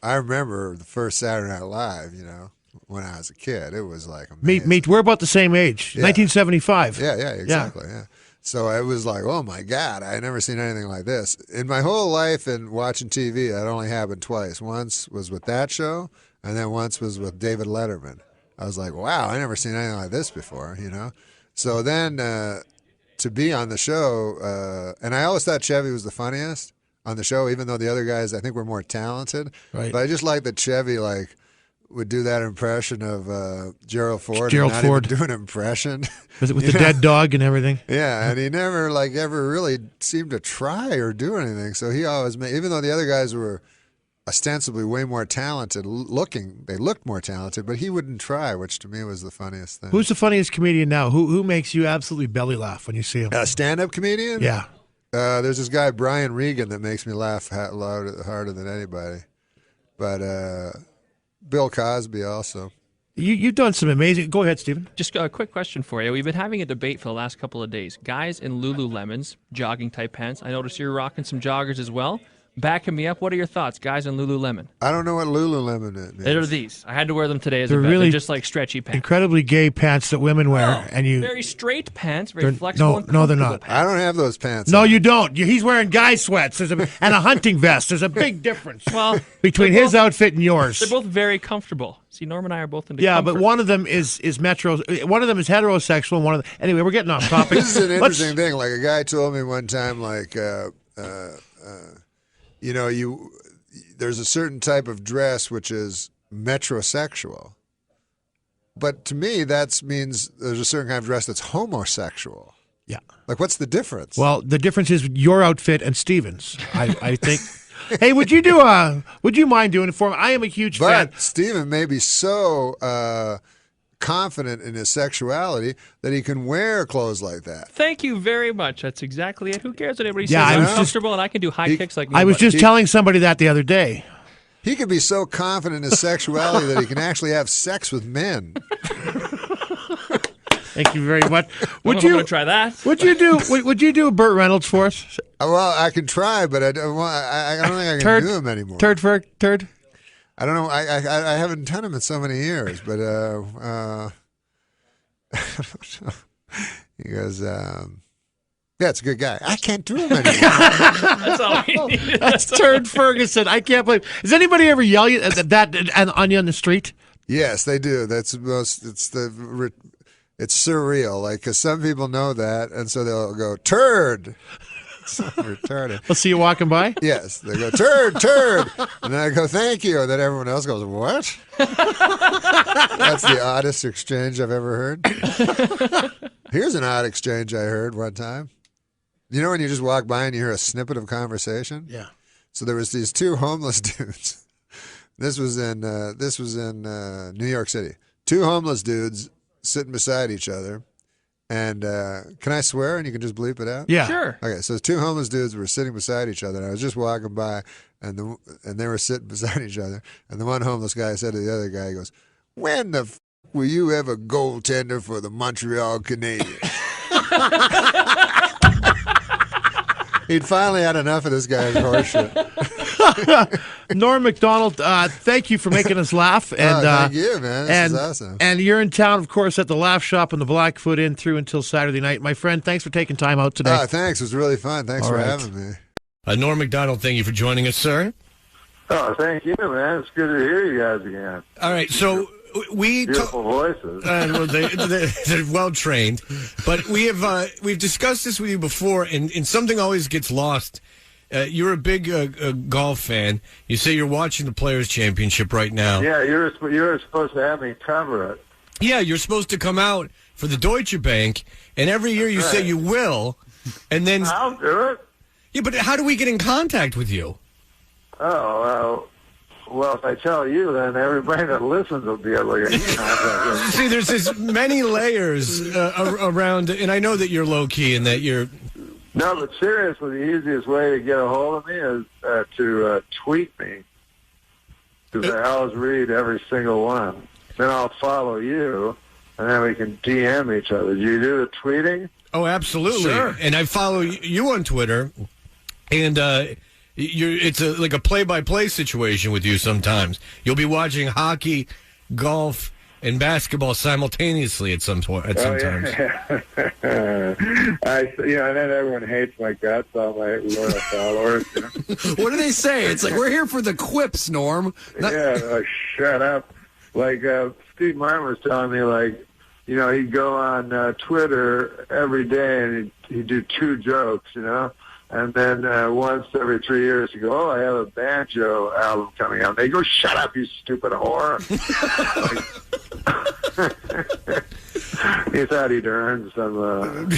I remember the first Saturday Night Live, when I was a kid. It was like amazing. Me, we're about the same age, Yeah. 1975. Yeah, exactly. Yeah. So it was like, oh my God, I had never seen anything like this. In my whole life in watching TV, that only happened twice. Once was with that show, and then once was with David Letterman. I was like, wow, I never seen anything like this before, So then to be on the show, and I always thought Chevy was the funniest on the show, even though the other guys I think were more talented. Right. But I just like that Chevy would do that impression of Gerald Ford. Gerald and not Ford. even do an impression. With the dead dog and everything. Yeah, and he never ever really seemed to try or do anything. So he always made, even though the other guys were ostensibly way more talented looking, they looked more talented, but he wouldn't try, which to me was the funniest thing. Who's the funniest comedian now? Who makes you absolutely belly laugh when you see him? A stand-up comedian? Yeah. There's this guy, Brian Regan, that makes me laugh harder than anybody. But Bill Cosby also. You've done some amazing... Go ahead, Stephen. Just a quick question for you. We've been having a debate for the last couple of days. Guys in Lululemons, jogging-type pants. I noticed you're rocking some joggers as well. Backing me up. What are your thoughts, guys in Lululemon? I don't know what Lululemon is. It are these. I had to wear them today as a They're bet. really They're just like stretchy pants. Incredibly gay pants that women wear. And you... Very straight pants, very flexible. No, they're not. I don't have those pants. No, you don't. He's wearing guy sweats and a hunting vest. There's a big difference between they're his outfit and yours. They're both very comfortable. See, Norm and I are both into Yeah, comfort. but one of them is metro. One of them is heterosexual. And one of them, anyway, we're getting off topic. This is an interesting thing. Like a guy told me one time, there's a certain type of dress which is metrosexual. But to me, that means there's a certain kind of dress that's homosexual. Yeah. Like, what's the difference? Well, the difference is your outfit and Steven's. I think. Hey, would you mind doing it for me? I am a huge fan. But Stephen may be so confident in his sexuality that he can wear clothes like that. Thank you very much. That's exactly it. Who cares what anybody Yeah, says? I I'm was just- comfortable and I can do high kicks like I was nobody. just telling somebody that the other day. He could be so confident in his sexuality that he can actually have sex with men. Thank you very much. I'm gonna try that. Would you do Burt Reynolds for us? Well, I can try, but I don't think I can do him anymore. Turd. I don't know. I haven't done him in so many years, but he goes, yeah, it's a good guy. I can't do him anymore. That's all we need. That's Turd Ferguson. I can't believe. Does anybody ever yell at that on you on the street? Yes, they do. That's the most. It's surreal. Like, because some people know that, and so they'll go turd. So retarded. I'll see you walking by? Yes. They go, turd. And then I go, thank you. And then everyone else goes, what? That's the oddest exchange I've ever heard. Here's an odd exchange I heard one time. You know when you just walk by and you hear a snippet of conversation? Yeah. So there was these two homeless dudes. This was in New York City. Two homeless dudes sitting beside each other. And can I swear and you can just bleep it out? Yeah. Sure. Okay, so two homeless dudes were sitting beside each other. And I was just walking by, and they were sitting beside each other. And the one homeless guy said to the other guy, he goes, when the were you ever goaltender for the Montreal Canadiens? He'd finally had enough of this guy's horseshit. Norm Macdonald, thank you for making us laugh. And thank you, man. This is awesome. And you're in town, of course, at the Laugh Shop and the Blackfoot Inn through until Saturday night. My friend, thanks for taking time out today. Thanks. It was really fun. Thanks for having me. Norm Macdonald, thank you for joining us, sir. Oh, thank you, man. It's good to hear you guys again. All right, so beautiful voices. Well, they're well trained, but we've discussed this with you before, and something always gets lost. You're a big golf fan. You say you're watching the Players Championship right now. Yeah, you're supposed to have me cover it. Yeah, you're supposed to come out for the Deutsche Bank, and every year you say you will, and then I'll do it. Yeah, but how do we get in contact with you? Oh, well, if I tell you, then everybody that listens will be able to get in contact with me. See, there's this many layers around, and I know that you're low key and that you're. No, but seriously, the easiest way to get a hold of me is to tweet me, because I always read every single one. Then I'll follow you, and then we can DM each other. Do you do the tweeting? Oh, absolutely. Sure. And I follow you on Twitter, and it's like a play-by-play situation with you sometimes. You'll be watching hockey, golf, and basketball simultaneously at some times. Yeah. And then everyone hates my guts, all my loyal followers. You know? What do they say? It's like, we're here for the quips, Norm. Yeah, shut up. Like Steve Martin was telling me, like, you know, he'd go on Twitter every day and he'd do 2 jokes, you know. And then once every 3 years, you go, oh, I have a banjo album coming out. They go, shut up, you stupid whore. He thought he'd earned some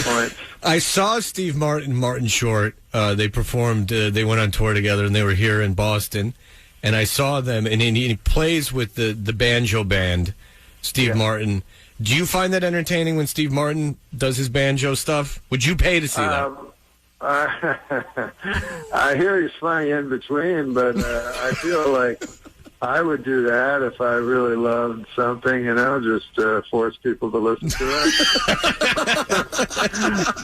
points. I saw Steve Martin Short. They performed, they went on tour together, and they were here in Boston. And I saw them, and he plays with the banjo band, Steve Martin. Do you find that entertaining when Steve Martin does his banjo stuff? Would you pay to see that? I hear he's funny in between, but I feel like I would do that if I really loved something, you know, just force people to listen to it.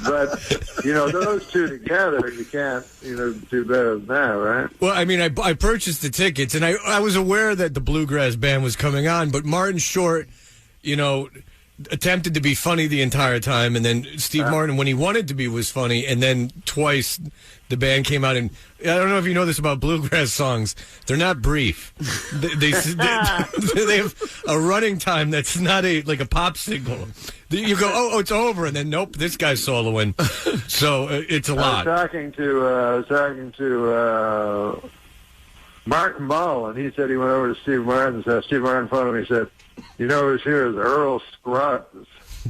But, you know, those two together, you can't, you know, do better than that, right? Well, I mean, I purchased the tickets, and I was aware that the Bluegrass Band was coming on, but Martin Short, you know, attempted to be funny the entire time, and then Steve Martin, when he wanted to be, was funny, and then twice the band came out, and I don't know if you know this about bluegrass songs, they're not brief. They have a running time that's not like a pop signal. You go, oh, it's over, and then nope, this guy's soloing. So it's a lot. I was talking to Martin Mull, and he said he went over to Steve Martin and said, Steve Martin phoned him, he said, you know who's here is Earl Scruggs,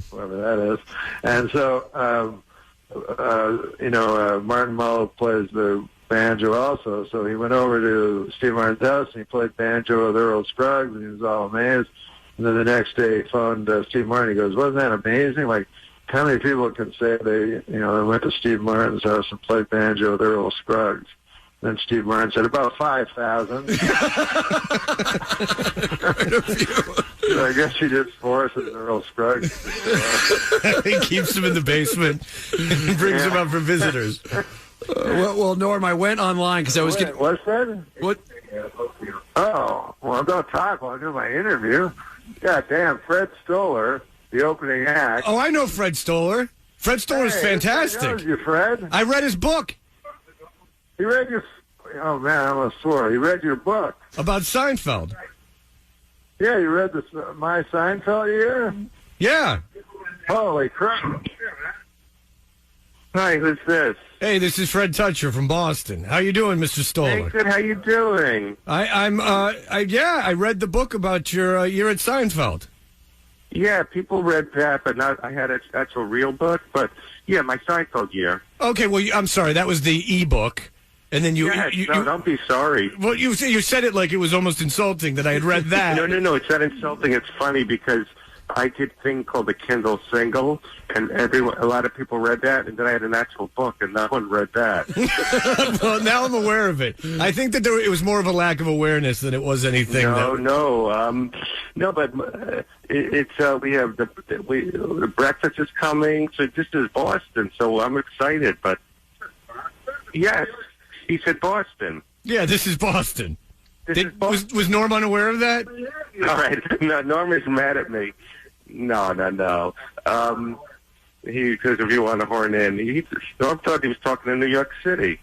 whoever that is. And so, Martin Mull plays the banjo also. So he went over to Steve Martin's house and he played banjo with Earl Scruggs, and he was all amazed. And then the next day he phoned Steve Martin. He goes, wasn't that amazing? Like, how many people can say they went to Steve Martin's house and played banjo with Earl Scruggs? Then Steve Martin said, about 5,000. So I guess he just forces Earl Scruggs. He keeps him in the basement and brings him up for visitors. Well, Norm, I went online because I was getting... What's that? What? Oh, well, don't talk while I do my interview. God damn, Fred Stoller, the opening act. Oh, I know Fred Stoller. Fred Stoller's fantastic. Knows you, Fred. I read his book. He read your... Oh, man, I almost swore. He read your book. About Seinfeld. Yeah, you read my Seinfeld year? Yeah. Holy crap. Hi, who's this? Hey, this is Fred Toucher from Boston. How you doing, Mr. Stoller? Hey, good. How you doing? I read the book about your year at Seinfeld. Yeah, people read that, but not. I had an actual real book, but yeah, my Seinfeld year. Okay, well, I'm sorry. That was the e-book, and then you. Don't be sorry. Well, you said it like it was almost insulting that I had read that. No. It's not insulting. It's funny because I did a thing called the Kindle Single, and a lot of people read that, and then I had an actual book, and no one read that. Well, now I'm aware of it. I think that it was more of a lack of awareness than it was anything. No, but we have the breakfast is coming, so this is Boston, so I'm excited. But yes, he said Boston. Yeah, this is Boston. Was Norm unaware of that? All right, no, Norm is mad at me. No. Because if you want to horn in, Norm thought he was talking in New York City.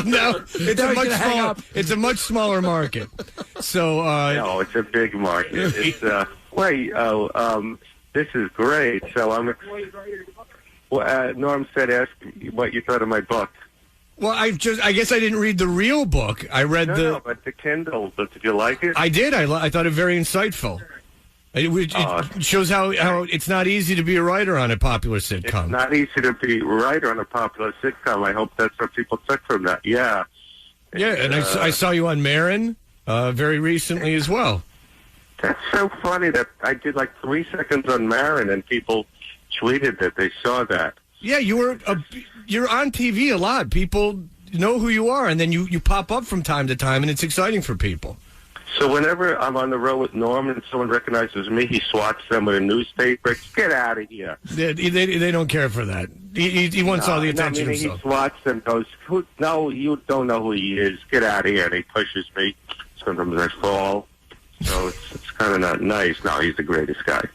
No, it's a much smaller market. So no, it's a big market. It's this is great. So Norm said, "Ask what you thought of my book." Well, I guess I didn't read the real book. I read but the Kindle. Did you like it? I did. I thought it very insightful. It shows how it's not easy to be a writer on a popular sitcom. It's not easy to be a writer on a popular sitcom. I hope that's what people took from that. Yeah. Yeah, and I saw you on Marin very recently as well. That's so funny that I did like 3 seconds on Marin, and people tweeted that they saw that. Yeah, you're on TV a lot. People know who you are, and then you pop up from time to time, and it's exciting for people. So whenever I'm on the road with Norm and someone recognizes me, he swats them with a newspaper. Get out of here. They don't care for that. He wants all the attention himself. He swats them, goes, no, you don't know who he is. Get out of here. And he pushes me. Sometimes I fall. So it's kind of not nice. No, he's the greatest guy.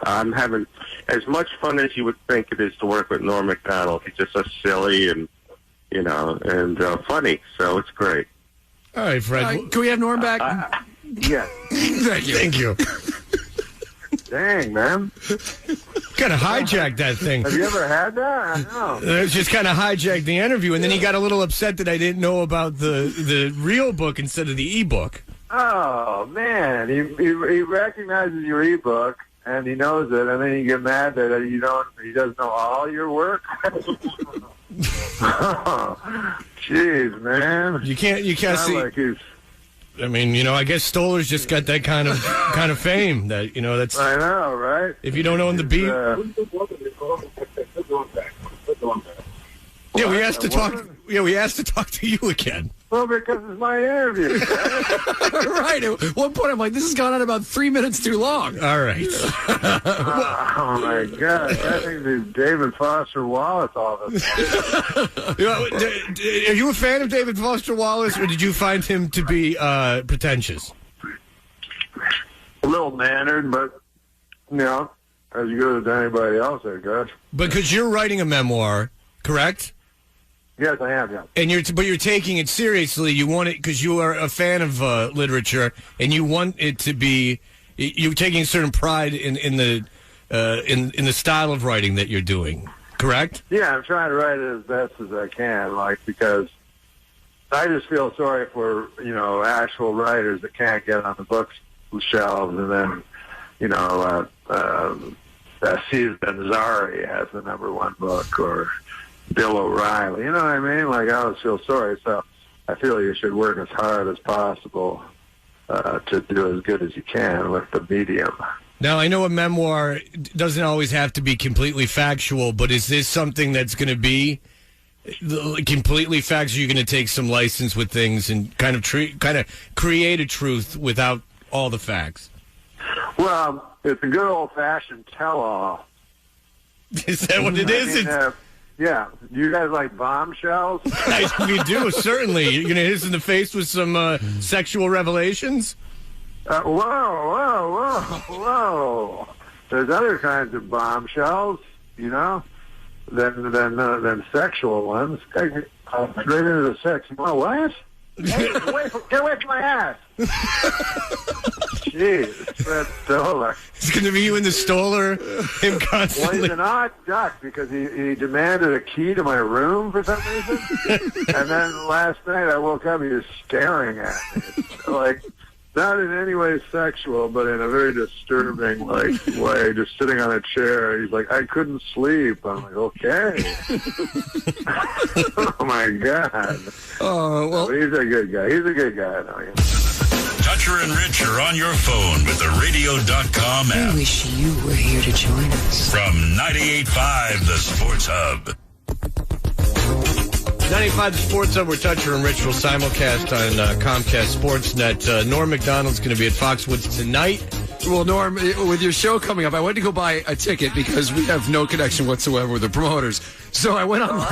I'm having as much fun as you would think it is to work with Norm Macdonald. He's just so silly and funny. So it's great. All right, Fred. Can we have Norm back? Yeah. Thank you. Dang, man. Kind of hijacked that thing. Have you ever had that? I know. Just kind of hijacked the interview, and then he got a little upset that I didn't know about the real book instead of the e-book. Oh, man. He recognizes your e-book, and he knows it, and then you get mad that he doesn't know all your work. Jeez, man. You can't see. Like I mean, I guess Stoller's just got that kind of fame that that's. I know, right? If you don't own the beat. Yeah, we asked to talk. Yeah, we asked to talk to you again. Well, because it's my interview. Right. At one point, I'm like, this has gone on about 3 minutes too long. All right. Oh, my God. I think the David Foster Wallace office. Are you a fan of David Foster Wallace, or did you find him to be pretentious? A little mannered, but, as good as anybody else, I guess. Because you're writing a memoir, correct? Yes, I am. Yeah. And you're taking it seriously. You want it because you are a fan of literature, and you want it to be. You're taking a certain pride in the style of writing that you're doing. Correct? Yeah, I'm trying to write it as best as I can, because I just feel sorry for actual writers that can't get on the bookshelves, and then Aziz Ansari has the #1 book, or Bill O'Reilly. You know what I mean? Like, I always feel sorry. So I feel you should work as hard as possible to do as good as you can with the medium. Now, I know a memoir doesn't always have to be completely factual, but is this something that's going to be completely factual? You're going to take some license with things and kind of create a truth without all the facts? Well, it's a good old-fashioned tell-all. Is that what it is? Yeah. Do you guys like bombshells? We do, certainly. You're going to hit us in the face with some sexual revelations? Whoa. There's other kinds of bombshells, than sexual ones. Straight into the sex. What? Hey, get away from my ass. Jeez, Fred Stoller. It's going to be you in the Stoller, him constantly. Well, he's an odd duck because he demanded a key to my room for some reason. And then last night I woke up, he was staring at me. It's like, not in any way sexual, but in a very disturbing way, just sitting on a chair. He's like, I couldn't sleep. I'm like, okay. Oh, my God. Oh, well. But he's a good guy. He's a good guy, I know. Toucher and Rich are on your phone with the radio.com app. I wish you were here to join us. From 98.5, the Sports Hub. 95 Sports Hub, where Toucher and Rich will simulcast on Comcast Sportsnet. Norm Macdonald's going to be at Foxwoods tonight. Well, Norm, with your show coming up, I went to go buy a ticket because we have no connection whatsoever with the promoters. So I went online.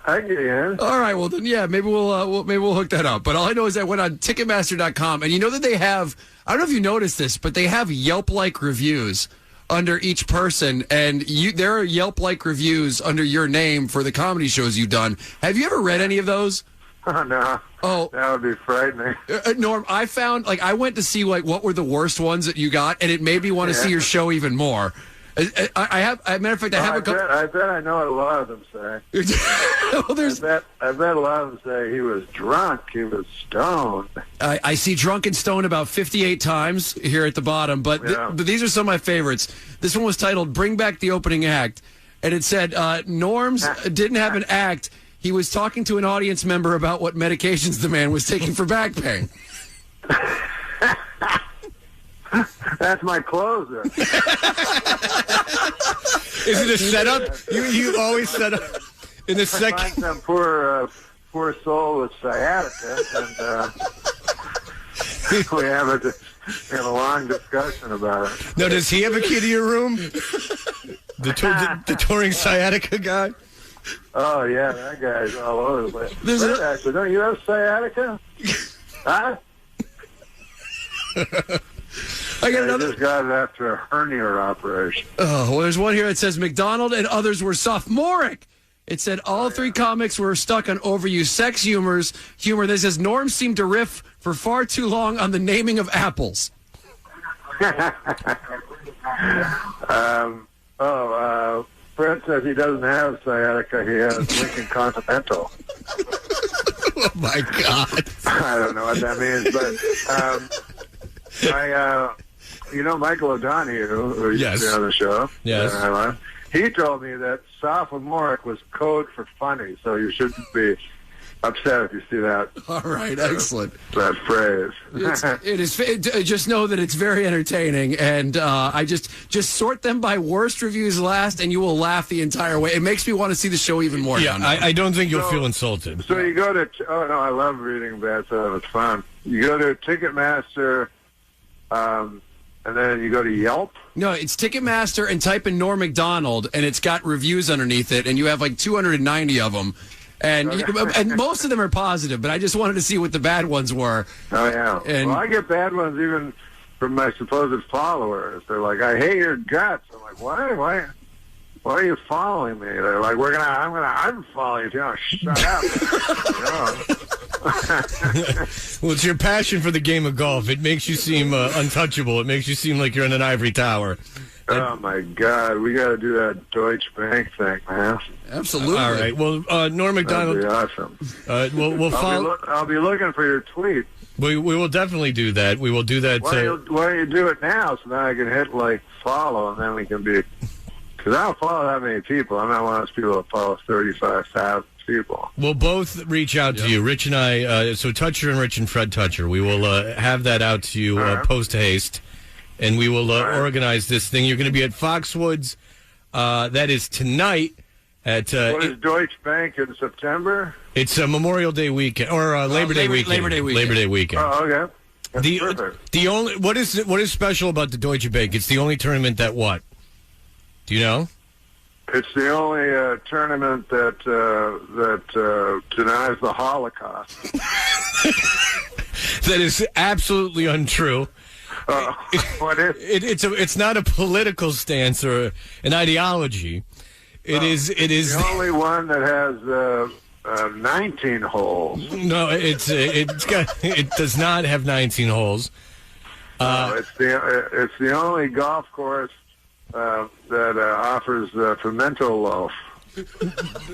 I get you in. All right, well then, yeah, maybe we'll hook that up. But all I know is I went on Ticketmaster.com, and you know that they have. I don't know if you noticed this, but they have Yelp-like reviews under each person, and there are Yelp-like reviews under your name for the comedy shows you've done. Have you ever read any of those? No. Oh, that would be frightening. Norm, I found, I went to see, what were the worst ones that you got, and it made me want to see your show even more. I have, as a matter of fact, I bet I know what a lot of them say. Well, I bet a lot of them say he was drunk, he was stoned. I see drunk and stoned about 58 times here at the bottom, but these are some of my favorites. This one was titled "Bring Back the Opening Act," and it said Norm's didn't have an act. He was talking to an audience member about what medications the man was taking for back pain. That's my closer. Is it a setup? You always set up in the second. I find some poor soul with sciatica, and we have a long discussion about it. Now, does he have a key to your room? The touring sciatica guy? Oh, yeah, that guy's all over the place. Actually, don't you have sciatica? Huh? I just got it after a hernia operation. Oh, well, there's one here that says McDonald and others were sophomoric. It said all three comics were stuck on overused sex humor. That says Norm seemed to riff for far too long on the naming of apples. Brent says he doesn't have sciatica. He has Lincoln Continental. Oh, my God. I don't know what that means, but Michael O'Donoghue, who used to be on the show. Yes. He told me that sophomoric was code for funny, so you shouldn't be upset if you see that. All right, excellent. That phrase. It is. Just know that it's very entertaining, and I just sort them by worst reviews last, and you will laugh the entire way. It makes me want to see the show even more. Yeah, I don't think you'll feel insulted. So you go to. Oh no, I love reading bad stuff. It's fun. You go to Ticketmaster. And then you go to Yelp? No, it's Ticketmaster and type in Norm Macdonald, and it's got reviews underneath it, and you have 290 of them. And and most of them are positive, but I just wanted to see what the bad ones were. Oh, yeah. And, I get bad ones even from my supposed followers. They're like, I hate your guts. I'm like, why are you following me? They're like, I'm gonna unfollow you too. Oh, shut up. Well, it's your passion for the game of golf. It makes you seem untouchable. It makes you seem like you're in an ivory tower. Oh, my God. We got to do that Deutsche Bank thing, man. Absolutely. All right. Well, Norm Macdonald. That'd be awesome. We'll follow. I'll be looking for your tweet. We will definitely do that. We will do that. Why don't you do it now so then I can hit, follow, and then we can be... Because I don't follow that many people. I'm not one of those people that follow 35,000 people. We'll both reach out to you, Rich and I. So Toucher and Rich and Fred Toucher. We will have that out to you post haste, and we will organize this thing. You're going to be at Foxwoods. That is tonight. What is Deutsche Bank in September? It's a Memorial Day weekend or Labor Day weekend. Labor Day weekend. Oh, okay. That's perfect. The only what is special about the Deutsche Bank? It's the only tournament that what? Do you know? It's the only tournament that denies the Holocaust. That is absolutely untrue. What is? It's not a political stance or an ideology. It is the only one that has 19 holes. No, it does not have 19 holes. It's the only golf course that offers pimento loaf.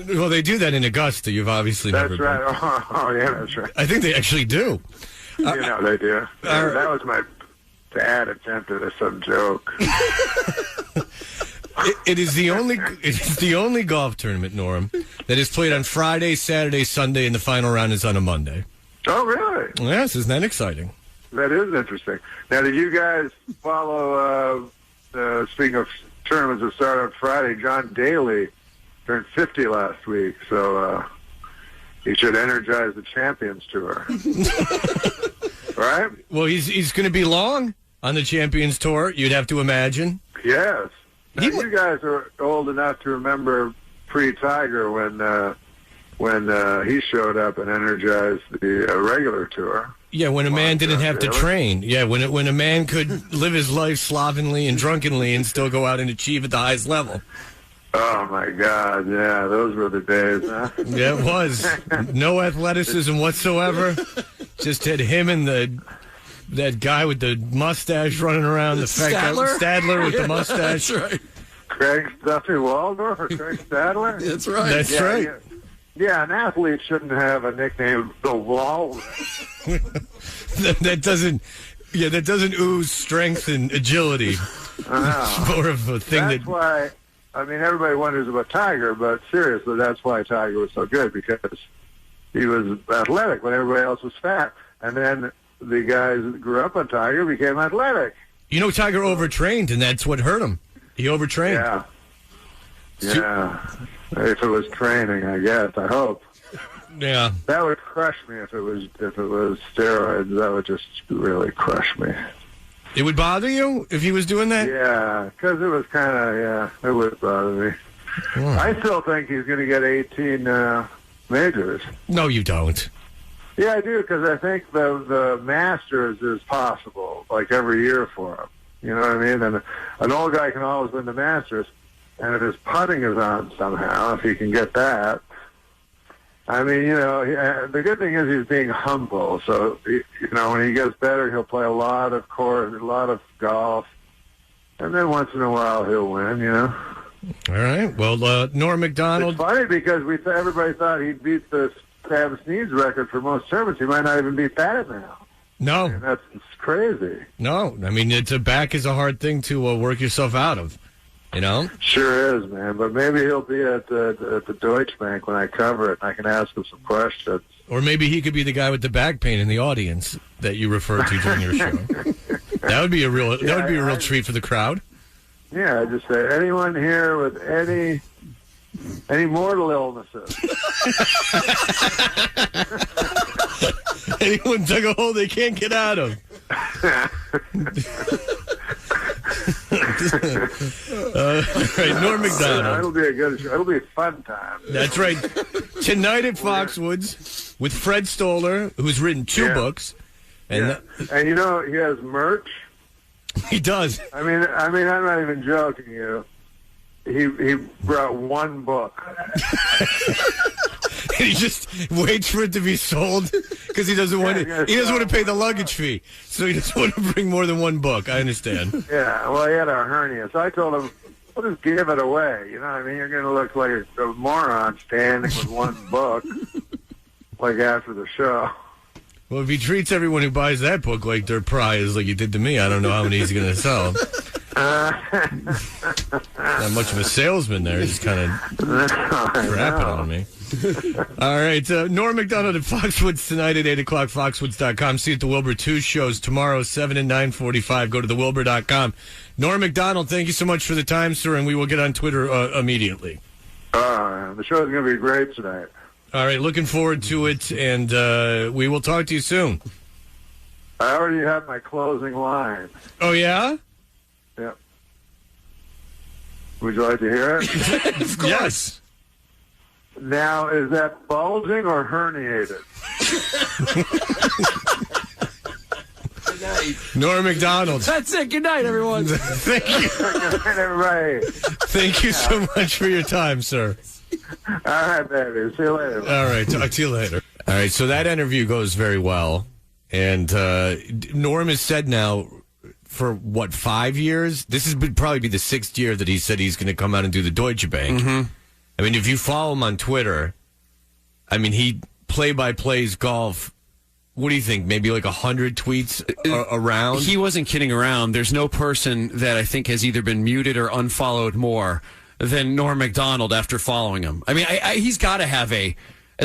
Well, they do that in Augusta. You've obviously never been. That's right. Oh, yeah, that's right. I think they actually do. They do. That was my bad attempt at some joke. It is the only golf tournament, Norm, that is played on Friday, Saturday, Sunday, and the final round is on a Monday. Oh, really? Yes, isn't that exciting? That is interesting. Now, did you guys follow, speaking of tournaments that start on Friday, John Daly turned 50 last week, so he should energize the Champions Tour. Right? Well, he's going to be long on the Champions Tour, you'd have to imagine. Yes. Now, you guys are old enough to remember pre-Tiger when he showed up and energized the regular tour. Yeah, when a man didn't have to train. Yeah, when a man could live his life slovenly and drunkenly and still go out and achieve at the highest level. Oh, my God. Yeah, those were the days, huh? Yeah, it was. No athleticism whatsoever. Just had him and that guy with the mustache running around. The Stadler with the mustache. That's right. Craig Stuffy Waldorf or Craig Stadler? That's right. That's right. Yeah, an athlete shouldn't have a nickname, the Walrus. that doesn't ooze strength and agility. It's more of a thing that's why, I mean, everybody wonders about Tiger, but seriously, that's why Tiger was so good, because he was athletic when everybody else was fat. And then the guys that grew up on Tiger became athletic. You know, Tiger overtrained, and that's what hurt him. He overtrained. Yeah. Yeah. If it was training, I guess. I hope. Yeah. That would crush me if it was steroids. That would just really crush me. It would bother you if he was doing that? Yeah, because it was kind of, it would bother me. Oh. I still think he's going to get 18 majors. No, you don't. Yeah, I do, because I think the Masters is possible, like every year for him. You know what I mean? And an old guy can always win the Masters. And if his putting is on somehow, if he can get that, I mean, the good thing is he's being humble. So, when he gets better, he'll play a lot of golf. And then once in a while, he'll win, All right. Well, Norm Macdonald. It's funny because everybody thought he'd beat the Travis Sneed's record for most tournaments. He might not even beat that now. No. I mean, that's crazy. No. I mean, back is a hard thing to work yourself out of. Sure is, man. But maybe he'll be at the Deutsche Bank when I cover it, and I can ask him some questions. Or maybe he could be the guy with the back pain in the audience that you referred to during your show. That would be a real treat for the crowd. Yeah, I just say anyone here with any mortal illnesses. Anyone dug a hole they can't get out of. Right, Norm Macdonald. It'll be a good show. It'll be a fun time. That's right. Tonight at Foxwoods with Fred Stoller, who's written two books. And and he has merch. He does. I mean, I'm not even joking you. He brought one book. And he just waits for it to be sold because he doesn't want to. He doesn't want to pay the luggage fee, so he doesn't want to bring more than one book. I understand. Yeah, well, he had a hernia, so I told him, "We'll just give it away." You know what I mean? You're going to look like a moron standing with one book, like after the show. Well, if he treats everyone who buys that book like their prize, like he did to me, I don't know how many he's going to sell. Not much of a salesman there. He's kind of crapping on me. All right. Norm Macdonald at Foxwoods tonight at 8 o'clock, foxwoods.com. See you at the Wilbur 2 shows tomorrow, 7 and 9:45. Go to thewilbur.com. Norm Macdonald, thank you so much for the time, sir, and we will get on Twitter immediately. The show is going to be great tonight. All right. Looking forward to it, and we will talk to you soon. I already have my closing line. Oh, yeah? Yep. Would you like to hear it? Of course. Yes. Now, is that bulging or herniated? Good night. Norm Macdonald. That's it. Good night, everyone. Thank you. Good night, everybody. Thank you so much for your time, sir. All right, baby. See you later. All right, talk to you later. All right, so that interview goes very well. And Norm has said now for, 5 years? This would probably be the 6th year that he said he's going to come out and do the Deutsche Bank. Mm-hmm. I mean, if you follow him on Twitter, I mean, he play-by-plays golf. What do you think? Maybe like 100 tweets around? He wasn't kidding around. There's no person that I think has either been muted or unfollowed more than Norm Macdonald after following him. I mean, he's got to have at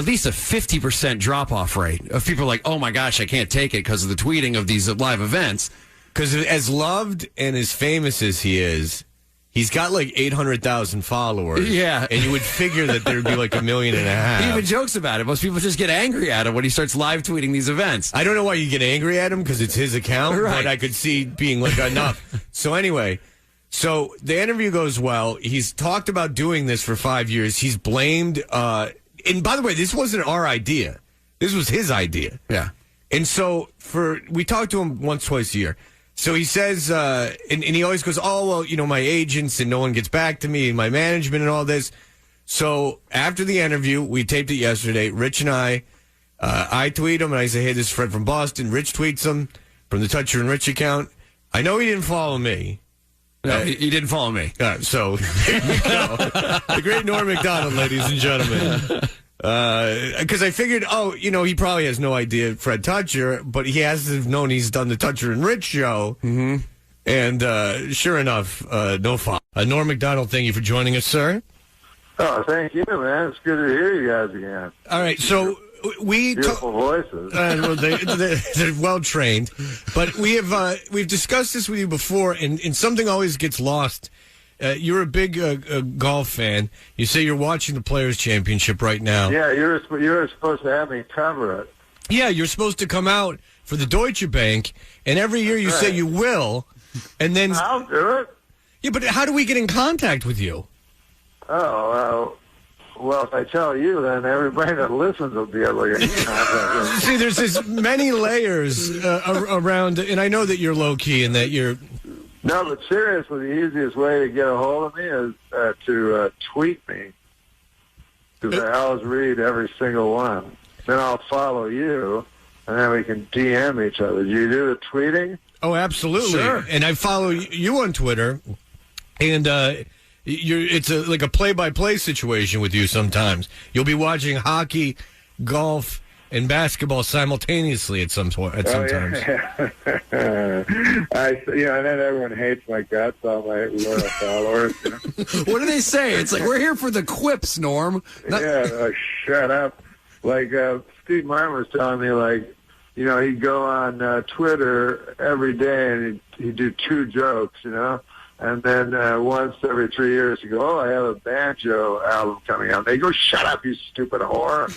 least a 50% drop-off rate of people like, oh my gosh, I can't take it because of the tweeting of these live events. Because as loved and as famous as he is, he's got like 800,000 followers. Yeah. And you would figure that there'd be like 1.5 million. He even jokes about it. Most people just get angry at him when he starts live tweeting these events. I don't know why you get angry at him because it's his account, right. But I could see being like enough. So anyway, so the interview goes well. He's talked about doing this for 5 years. He's blamed, and by the way, this wasn't our idea. This was his idea. Yeah. And so we talk to him once, twice a year. So he says, and he always goes, oh, well, you know, my agents and no one gets back to me, and my management and all this. So after the interview, we taped it yesterday, Rich and I tweet him, and I say, hey, this is Fred from Boston. Rich tweets him from the Toucher and Rich account. I know he didn't follow me. No, he didn't follow me. So there you go. The great Norm Macdonald, ladies and gentlemen. Because I figured, you know, he probably has no idea Fred Toucher, but he has to have known he's done the Toucher and Rich show. Mm-hmm. And sure enough, no follow. Norm Macdonald, thank you for joining us, sir. Oh, thank you, man. It's good to hear you guys again. All right, so we beautiful voices. Well, they're well trained, but we've discussed this with you before, and something always gets lost. You're a big golf fan. You say you're watching the Players Championship right now. Yeah, you're supposed to have me cover it. Yeah, you're supposed to come out for the Deutsche Bank, and every year you say you will, and then I'll do it. Yeah, but how do we get in contact with you? Oh, well, if I tell you, then everybody that listens will be able to get in contact with me. See, there's this many layers around, and I know that you're low key and that you're. No, but seriously, the easiest way to get a hold of me is to tweet me, because I always read every single one. Then I'll follow you, and then we can DM each other. Do you do the tweeting? Oh, absolutely. Sure. And I follow you on Twitter, and it's like a play-by-play situation with you sometimes. You'll be watching hockey, golf, and basketball simultaneously at some times. Yeah. And then everyone hates my guts, all my loyal followers. You know? What do they say? It's like, we're here for the quips, Norm. Yeah, like, shut up. Like, Steve Martin was telling me, like, you know, he'd go on Twitter every day and he'd do 2 jokes, you know? And then once every 3 years, he'd go, oh, I have a banjo album coming out. They go, shut up, you stupid whore.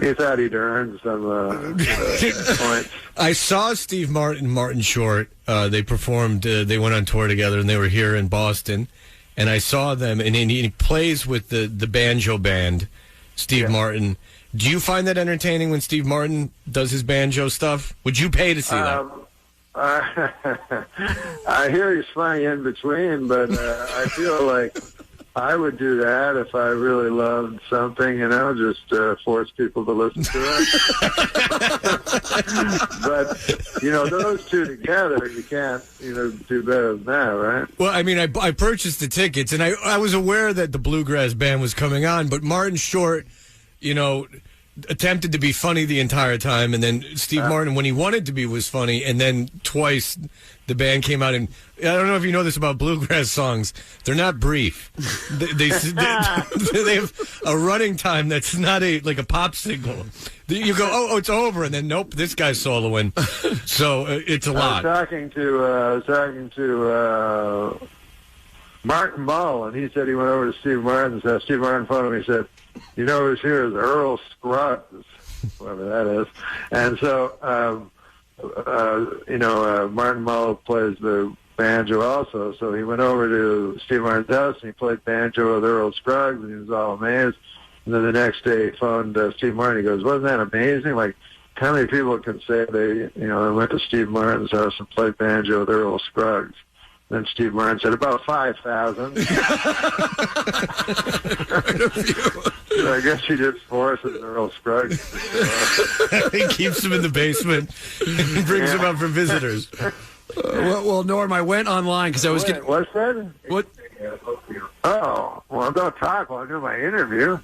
He thought he'd earned some points. I saw Steve Martin, Martin Short. They performed, they went on tour together, and they were here in Boston. And I saw them, and he plays with the banjo band, Steve Martin. Do you find that entertaining when Steve Martin does his banjo stuff? Would you pay to see that? I hear he's funny in between, but I feel like I would do that if I really loved something, you know, just force people to listen to it. But, you know, those two together, you can't, you know, do better than that, right? Well, I mean, I purchased the tickets, and I was aware that the Bluegrass Band was coming on, but Martin Short, you know, attempted to be funny the entire time, and then Steve Martin, when he wanted to be, was funny, and then twice the band came out, and I don't know if you know this about bluegrass songs, they're not brief. They have a running time that's not like a pop signal. You go, oh, it's over, and then nope, this guy's soloing. So it's a lot. I was talking to Martin Mull, and he said he went over to Steve Martin's house. Steve Martin phoned him, he said, you know who's here is Earl Scruggs, whoever that is. And so, Martin Mull plays the banjo also. So he went over to Steve Martin's house, and he played banjo with Earl Scruggs, and he was all amazed. And then the next day he phoned Steve Martin. He goes, wasn't that amazing? Like, how many people can say they went to Steve Martin's house and played banjo with Earl Scruggs? Then Steve Martin said, about 5,000. So I guess he just forces Earl Scruggs. He keeps him in the basement and brings him up for visitors. Well, Norm, I went online because I was getting... What's that? What? Oh, well, don't talk while I do my interview.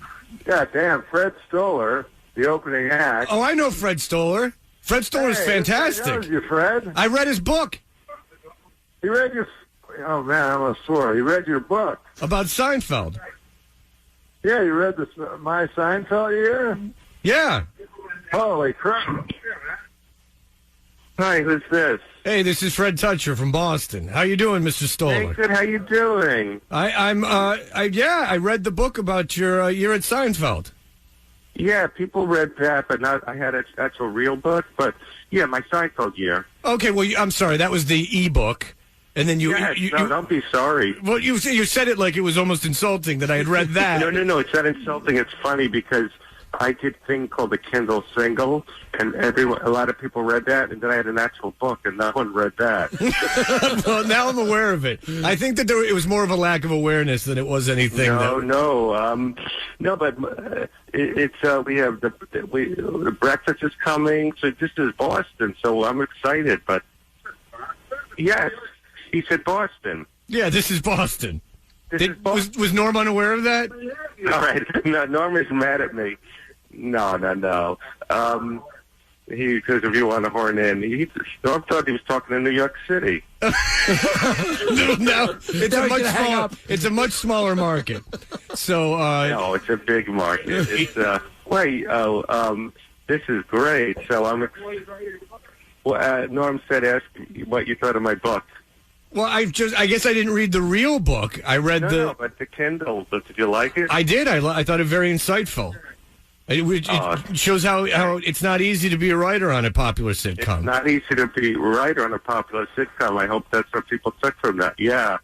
God damn, Fred Stoller, the opening act. Oh, I know Fred Stoller. Fred Stoller's fantastic. I know you, Fred. I read his book. He read your... Oh, man, I almost swore. He read your book. About Seinfeld. Yeah, you read my Seinfeld year? Yeah. Holy crap. Hi, who's this? Hey, this is Fred Toucher from Boston. How you doing, Mr. Stoller? Hey, good. How you doing? I read the book about your year at Seinfeld. Yeah, people read that, but not. I had an actual real book. But yeah, my Seinfeld year. Okay, well, I'm sorry. That was the e-book, and then you. Yes, you don't be sorry. Well, you said it like it was almost insulting that I had read that. No. It's not insulting. It's funny because I did a thing called the Kindle Single, and a lot of people read that, and then I had an actual book, and no one read that. Well, now I'm aware of it. I think that it was more of a lack of awareness than it was anything. No, but it's we have the breakfast is coming, so this is Boston, so I'm excited. But yes, he said Boston. Yeah, this is Boston. Was Norm unaware of that? All right, no, Norm is mad at me. No. Because if you want to horn in, Norm thought he was talking to New York City. No, it's a much smaller market. So no, it's a big market. It's this is great. So Norm said, ask what you thought of my book. Well, I guess I didn't read the real book. I read but the Kindle. Did you like it? I did. I thought it very insightful. It shows how it's not easy to be a writer on a popular sitcom. It's not easy to be a writer on a popular sitcom. I hope that's what people took from that. Yeah.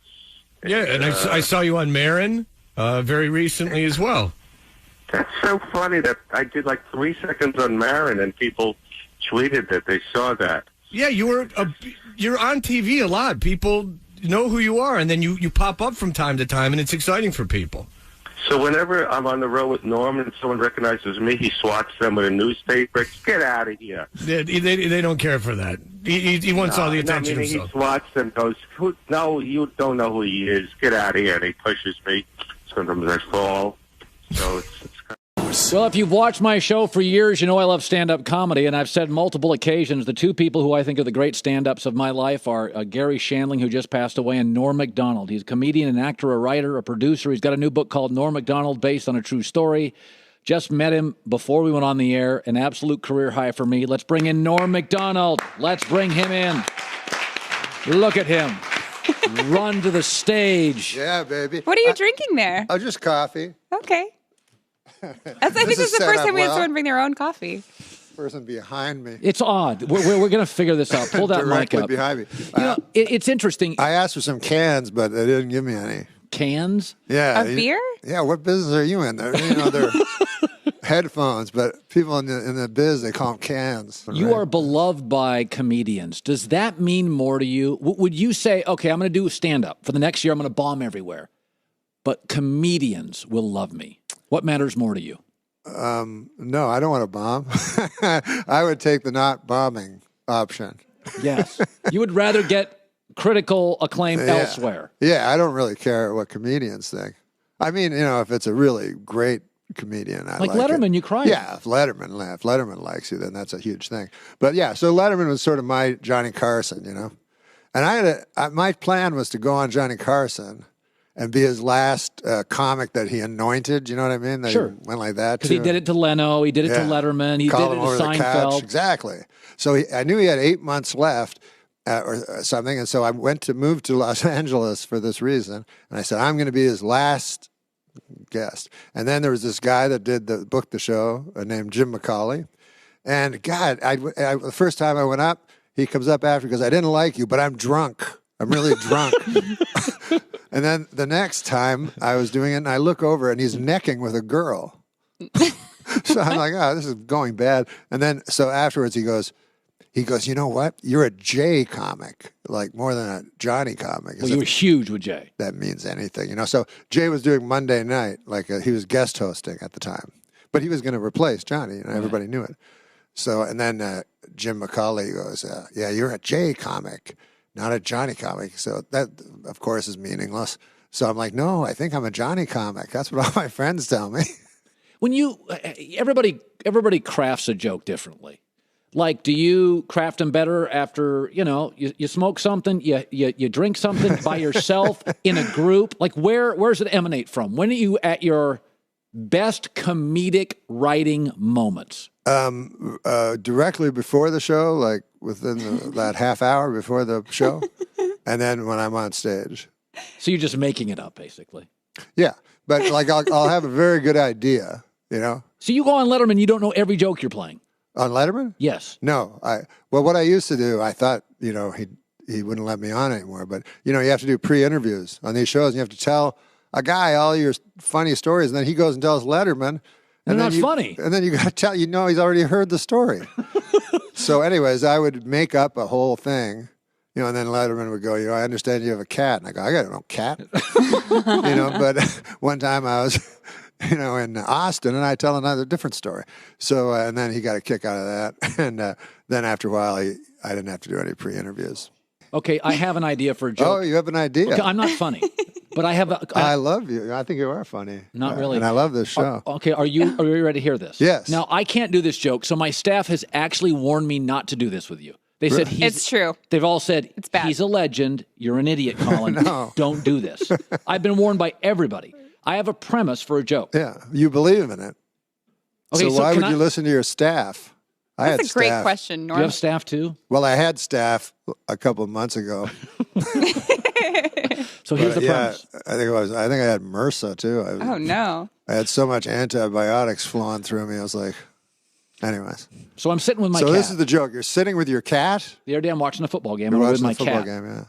Yeah, and I saw you on Marin very recently as well. That's so funny that I did like 3 seconds on Marin, and people tweeted that they saw that. Yeah, you're on TV a lot. People know who you are, and then you pop up from time to time, and it's exciting for people. So whenever I'm on the road with Norm and someone recognizes me, he swats them with a newspaper. Get out of here. They don't care for that. He wants all the attention himself. He swats them, goes, no, you don't know who he is. Get out of here. And he pushes me. Sometimes I fall. So it's Well, if you've watched my show for years, you know I love stand-up comedy, and I've said multiple occasions the two people who I think are the great stand-ups of my life are Gary Shandling, who just passed away, and Norm Macdonald. He's a comedian, an actor, a writer, a producer. He's got a new book called Norm Macdonald, based on a true story. Just met him before we went on the air. An absolute career high for me. Let's bring in Norm Macdonald. Let's bring him in. Look at him. Run to the stage. Yeah, baby. What are you drinking there? Oh, just coffee. Okay. I think this is the first time we had someone bring their own coffee. Person behind me. It's odd. We're going to figure this out. Pull that mic up. Behind me. You know, it's interesting. I asked for some cans, but they didn't give me any. Cans? Yeah. Of beer? Yeah. What business are you in? They're headphones, but people in the biz, they call them cans. You are beloved by comedians. Does that mean more to you? Would you say, okay, I'm going to do stand-up. For the next year, I'm going to bomb everywhere. But comedians will love me. What matters more to you? No, I don't want to bomb. I would take the not bombing option. Yes. You would rather get critical acclaim elsewhere. Yeah, I don't really care what comedians think. I mean, if it's a really great comedian, I like Letterman, it. you cry. Yeah, if Letterman likes you, then that's a huge thing. But yeah, so Letterman was sort of my Johnny Carson, And my plan was to go on Johnny Carson and be his last comic that he anointed. You know what I mean? That sure. He went like that. Because he did it to Leno. He did it to Letterman. He Call did it him to over Seinfeld. The couch. Exactly. So I knew he had 8 months left or something. And so I moved to Los Angeles for this reason. And I said, I'm going to be his last guest. And then there was this guy that booked the show named Jim McCauley. And God, the first time I went up, he comes up after because I didn't like you, but I'm drunk. I'm really drunk. And then the next time I was doing it, and I look over, and he's necking with a girl. So I'm like, oh, this is going bad. And then, so afterwards he goes, he goes, you know what? You're a Jay comic, like more than a Johnny comic. Well, you were huge with Jay. That means anything, you know. So Jay was doing Monday night, like he was guest hosting at the time, but he was going to replace Johnny, and everybody knew it. So, and then Jim McCauley goes, yeah, you're a Jay comic, not a Johnny comic. So that, of course, is meaningless. So I'm like, no, I think I'm a Johnny comic. That's what all my friends tell me. When you, everybody crafts a joke differently. Like, do you craft them better after, you smoke something, you drink something by yourself in a group? Like, where's it emanate from? When are you at your best comedic writing moments? Directly before the show, like within that half hour before the show, and then when I'm on stage. So you're just making it up, basically. Yeah, but like I'll have a very good idea, you know. So you go on Letterman, you don't know every joke you're playing. On Letterman? Yes. No. What I used to do, I thought, he wouldn't let me on anymore. But, you have to do pre-interviews on these shows. And you have to tell a guy all your funny stories. And then he goes and tells Letterman. And not funny. And then you got to tell, he's already heard the story. So anyways, I would make up a whole thing, and then Letterman would go, I understand you have a cat. And I go, I got no cat. But one time I was... in Austin, and I tell another different story. So, and then he got a kick out of that. And then after a while, I didn't have to do any pre-interviews. Okay, I have an idea for a joke. Oh, you have an idea? Okay, I'm not funny, but I have I love you. I think you are funny. Not really. And I love this show. Okay, are you ready to hear this? Yes. Now, I can't do this joke, so my staff has actually warned me not to do this with you. They said it's true. They've all said, it's bad. He's a legend. You're an idiot, Colin. No. Don't do this. I've been warned by everybody. I have a premise for a joke. Yeah, you believe in it. Okay, so why would you listen to your staff? That's a great question, Norm. Do you have staff too? Well, I had staff a couple of months ago. So here's the premise. I think I had MRSA too. Oh no! I had so much antibiotics flowing through me. I was like, anyways. So I'm sitting with my cat. So this is the joke. You're sitting with your cat? The other day I'm watching a football game. You're I'm with my watching the cat. football game, yeah.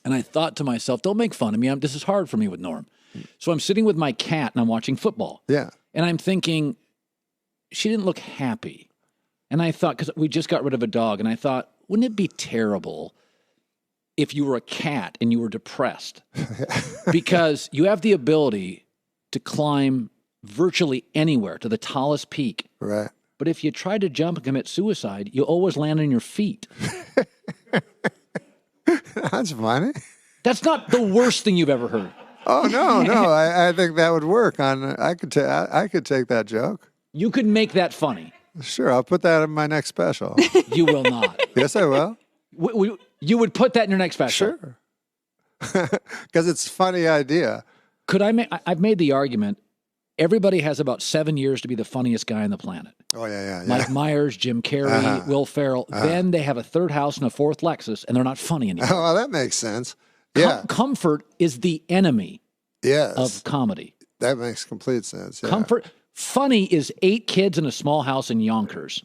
And I thought to myself, don't make fun of me. This is hard for me with Norm. So I'm sitting with my cat and I'm watching football. Yeah. And I'm thinking, she didn't look happy. And I thought, because we just got rid of a dog, and I thought, wouldn't it be terrible if you were a cat and you were depressed? Because you have the ability to climb virtually anywhere to the tallest peak. Right. But if you try to jump and commit suicide, you always land on your feet. That's funny. That's not the worst thing you've ever heard. Oh, no. I think that would work. I could take that joke. You could make that funny. Sure, I'll put that in my next special. You will not. Yes, I will. You would put that in your next special? Sure. Because it's a funny idea. Could I've made the argument, everybody has about 7 years to be the funniest guy on the planet. Oh, yeah. Mike Myers, Jim Carrey, Will Ferrell. Then they have a third house and a fourth Lexus, and they're not funny anymore. Oh, well, that makes sense. Yeah. Comfort is the enemy of comedy. That makes complete sense. Yeah. Comfort. Funny is 8 kids in a small house in Yonkers.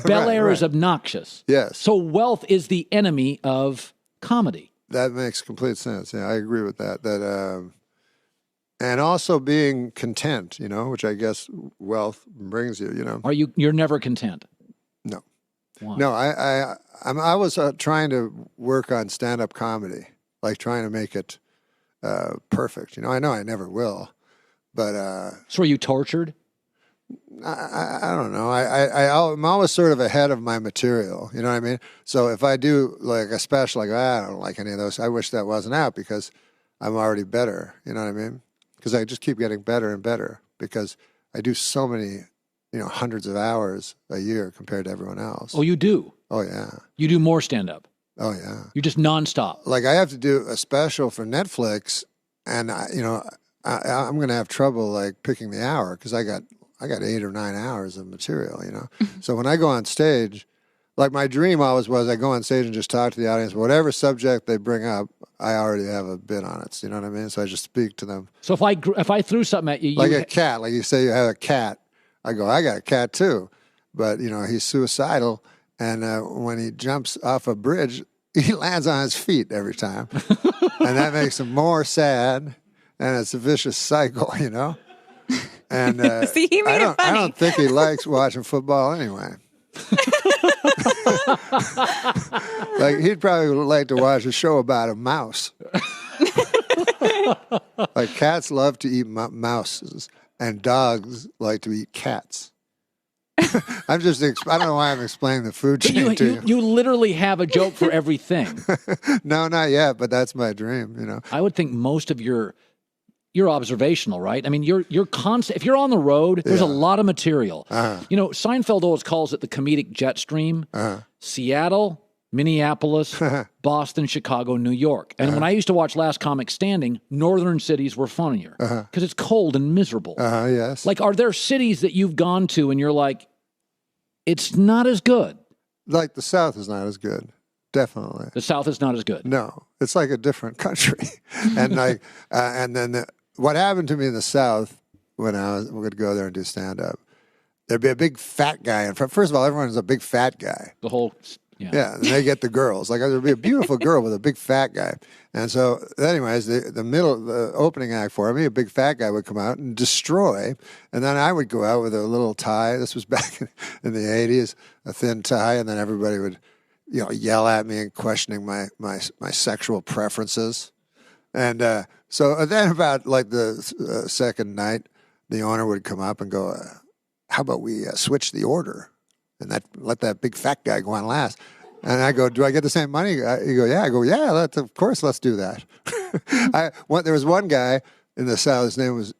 Bel Air is obnoxious. Yes. So wealth is the enemy of comedy. That makes complete sense. Yeah, I agree with that. And also being content, which I guess wealth brings you, You're never content? No. Why? No, I was trying to work on stand-up comedy, like trying to make it perfect. I know I never will, but... So are you tortured? I don't know. I'm always sort of ahead of my material. You know what I mean? So if I do like a special, I don't like any of those. I wish that wasn't out because I'm already better. You know what I mean? Because I just keep getting better and better because I do so many, hundreds of hours a year compared to everyone else. Oh, you do? Oh, yeah. You do more stand-up? Oh, yeah. You're just nonstop? Like I have to do a special for Netflix and, I'm going to have trouble like picking the hour because I got 8 or 9 hours of material, So when I go on stage, like my dream always was I go on stage and just talk to the audience. Whatever subject they bring up, I already have a bit on it. You know what I mean? So I just speak to them. So if I threw something at you... Like a cat. Like you say you have a cat. I go, I got a cat too. But, he's suicidal. And when he jumps off a bridge, he lands on his feet every time. And that makes him more sad. And it's a vicious cycle, And See, he made it funny. I don't think he likes watching football anyway. Like, he'd probably like to watch a show about a mouse. Like, cats love to eat mouses, and dogs like to eat cats. I don't know why I'm explaining the food chain to you. You literally have a joke for everything. No, not yet, but that's my dream, you know. I would think most of you're observational, right? I mean, you're constant. If you're on the road, there's a lot of material. You know, Seinfeld always calls it the comedic jet stream. Seattle, Minneapolis, Boston, Chicago, New York. And when I used to watch Last Comic Standing, northern cities were funnier because it's cold and miserable. Yes. Like, are there cities that you've gone to and you're like, it's not as good? Like, the South is not as good. Definitely. The South is not as good. No, it's like a different country. And like, and then what happened to me in the South when I would go there and do stand-up, there'd be a big fat guy in front. First of all, everyone's a big fat guy. The whole... Yeah, and they get the girls. Like, there'd be a beautiful girl with a big fat guy. And so, anyways, the opening act for me, a big fat guy would come out and destroy. And then I would go out with a little tie. This was back in the 80s, a thin tie. And then everybody would, you know, yell at me and questioning my sexual preferences. And so then about like the second night, the owner would come up and go, how about we switch the order? And let that big fat guy go on last. And I go, do I get the same money? You go, yeah. I go, yeah, of course, let's do that. There was one guy in the South, his name was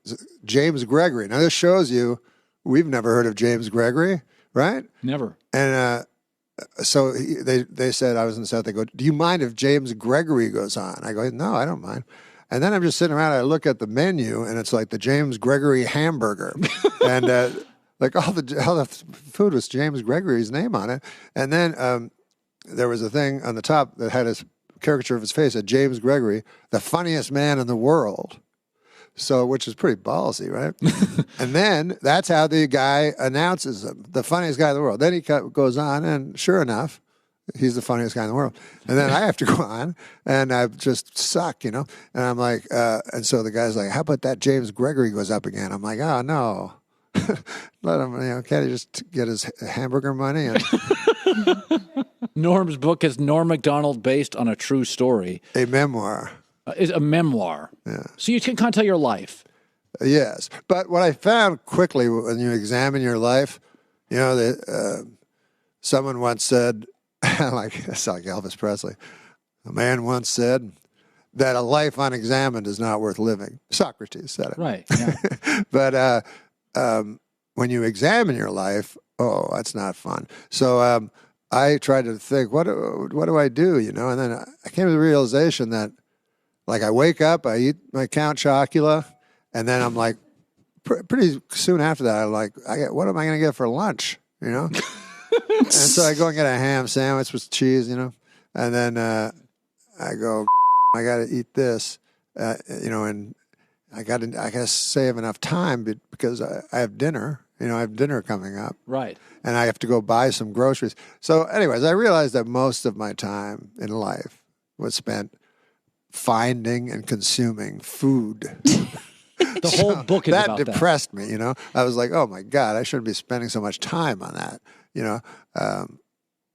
James Gregory. Now, this shows you, we've never heard of James Gregory, right? Never. And so they said, I was in the South, they go, do you mind if James Gregory goes on? I go, no, I don't mind. And then I'm just sitting around, I look at the menu, and it's like the James Gregory hamburger. And like all the food was James Gregory's name on it. And then there was a thing on the top that had his caricature of his face, at James Gregory, the funniest man in the world. So, which is pretty ballsy, right? And then that's how the guy announces him, the funniest guy in the world. Then he goes on, and sure enough, he's the funniest guy in the world. And then I have to go on, and I just suck, you know? And I'm like, and so the guy's like, how about that James Gregory goes up again? I'm like, oh, no. Let him, you know, can't he just get his hamburger money? And Norm's book is Norm Macdonald, based on a true story. A memoir. Is a memoir. Yeah. So you can kind of tell your life. Yes. But what I found quickly when you examine your life, you know, someone once said, it's like Elvis Presley, a man once said that a life unexamined is not worth living. Socrates said it. Right. Yeah. But when you examine your life, that's not fun. So I tried to think, what do I do, you know? And then I came to the realization that, like, I wake up, I eat my Count Chocula, and then I'm like, pretty soon after that, I'm like, what am I going to get for lunch, you know? And so I go and get a ham sandwich with cheese, you know? And then I go, I got to eat this, you know, and I got to save enough time because I have dinner. You know, I have dinner coming up. Right. And I have to go buy some groceries. So anyways, I realized that most of my time in life was spent finding and consuming food. The whole book is about that. That depressed me, you know. I was like, oh, my God, I shouldn't be spending so much time on that, you know.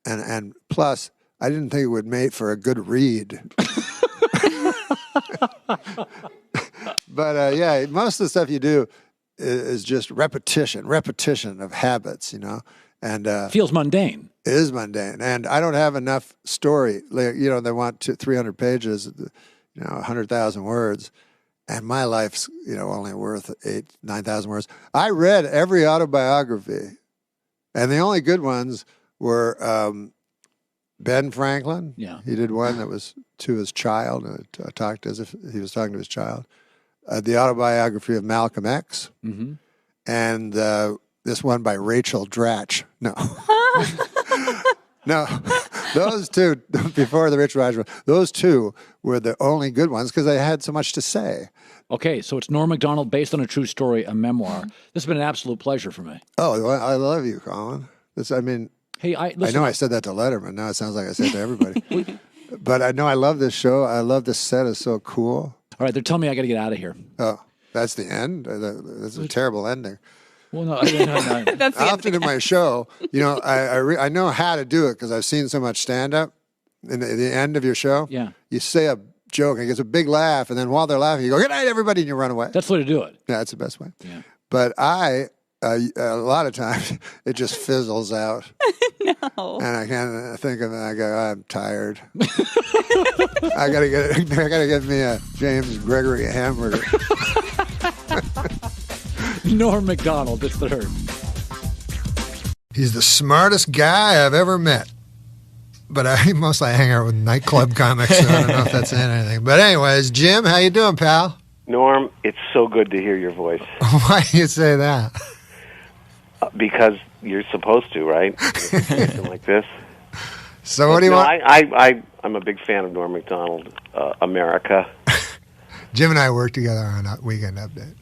And plus, I didn't think it would make for a good read. But, yeah, most of the stuff you do is just repetition of habits, you know. And feels mundane. It is mundane. And I don't have enough story. Like, you know, they want 300 pages, you know, 100,000 words. And my life's, you know, only worth 9,000 words. I read every autobiography. And the only good ones were Ben Franklin. Yeah. He did one that was to his child, and talked as if he was talking to his child. The autobiography of Malcolm X. Mm-hmm. And this one by Rachel Dratch. No. No. Those two, before the Rich Raj, those two were the only good ones because they had so much to say. Okay, so it's Norm Macdonald, based on a true story, a memoir. This has been an absolute pleasure for me. Oh, I love you, Colin. Hey, I know I said that to Letterman. Now it sounds like I said it to everybody. But I know I love this show. I love this set. It's so cool. All right, they're telling me I got to get out of here. Oh, that's the end? That's a terrible ending. Well, no. That's often in my show, I know how to do it because I've seen so much stand-up. In the end of your show, you say a joke and it gets a big laugh, and then while they're laughing, you go, "Good night, everybody," and you run away. That's the way to do it. Yeah, that's the best way. Yeah. But a lot of times, it just fizzles out. No. And I can't think of it. I go, I'm tired. I gotta get me a James Gregory hamburger. Norm Macdonald, the third. He's the smartest guy I've ever met. But I mostly hang out with nightclub comics, so I don't know if that's saying anything. But anyways, Jim, how you doing, pal? Norm, it's so good to hear your voice. Why do you say that? Because you're supposed to, right? Something like this. So what do you want? I'm a big fan of Norm Macdonald, America. Jim and I worked together on a Weekend Update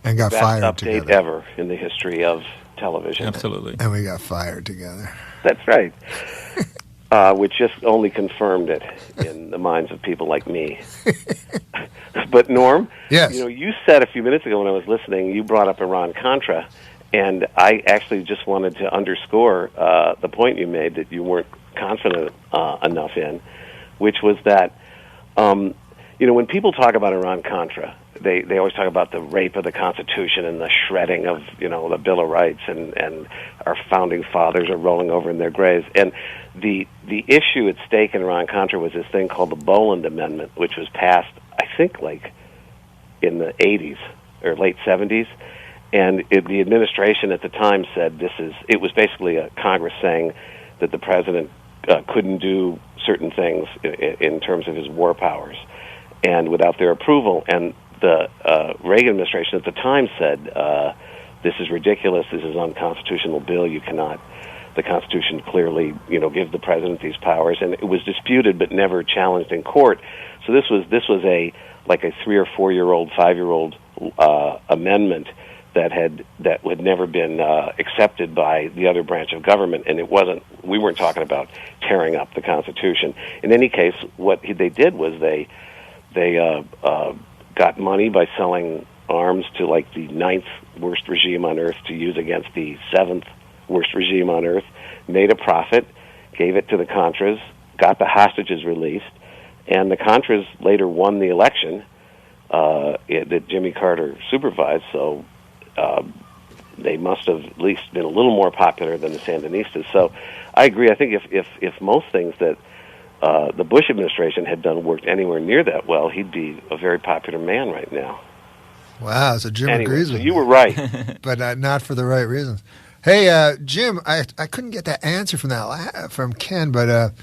and got fired together. Best update ever in the history of television. Absolutely. And we got fired together. That's right. Which just only confirmed it in the minds of people like me. But Norm, yes. You said a few minutes ago when I was listening, you brought up Iran-Contra, and I actually just wanted to underscore the point you made that you weren't confident enough in, which was that, when people talk about Iran-Contra, they always talk about the rape of the Constitution and the shredding of, the Bill of Rights, and our founding fathers are rolling over in their graves. And the issue at stake in Iran-Contra was this thing called the Boland Amendment, which was passed, I think, like in the 80s or late 70s. And the administration at the time said it was basically a Congress saying that the president couldn't do certain things in terms of his war powers, and without their approval. And the Reagan administration at the time said, this is ridiculous, this is an unconstitutional bill, you cannot, the Constitution clearly, gives the president these powers, and it was disputed but never challenged in court. So this was a 3 or 4 year old, 5-year-old amendment that had never been accepted by the other branch of government, and we weren't talking about tearing up the Constitution. In any case, what they did was they got money by selling arms to the 9th worst regime on earth to use against the 7th worst regime on earth, made a profit, gave it to the Contras, got the hostages released, and the Contras later won the election that Jimmy Carter supervised, so they must have at least been a little more popular than the Sandinistas. So I agree. I think if most things that the Bush administration had done worked anywhere near that well, he'd be a very popular man right now. Wow, so Jim agrees with me. You were right. But not for the right reasons. Hey, Jim, I couldn't get that answer from Ken, but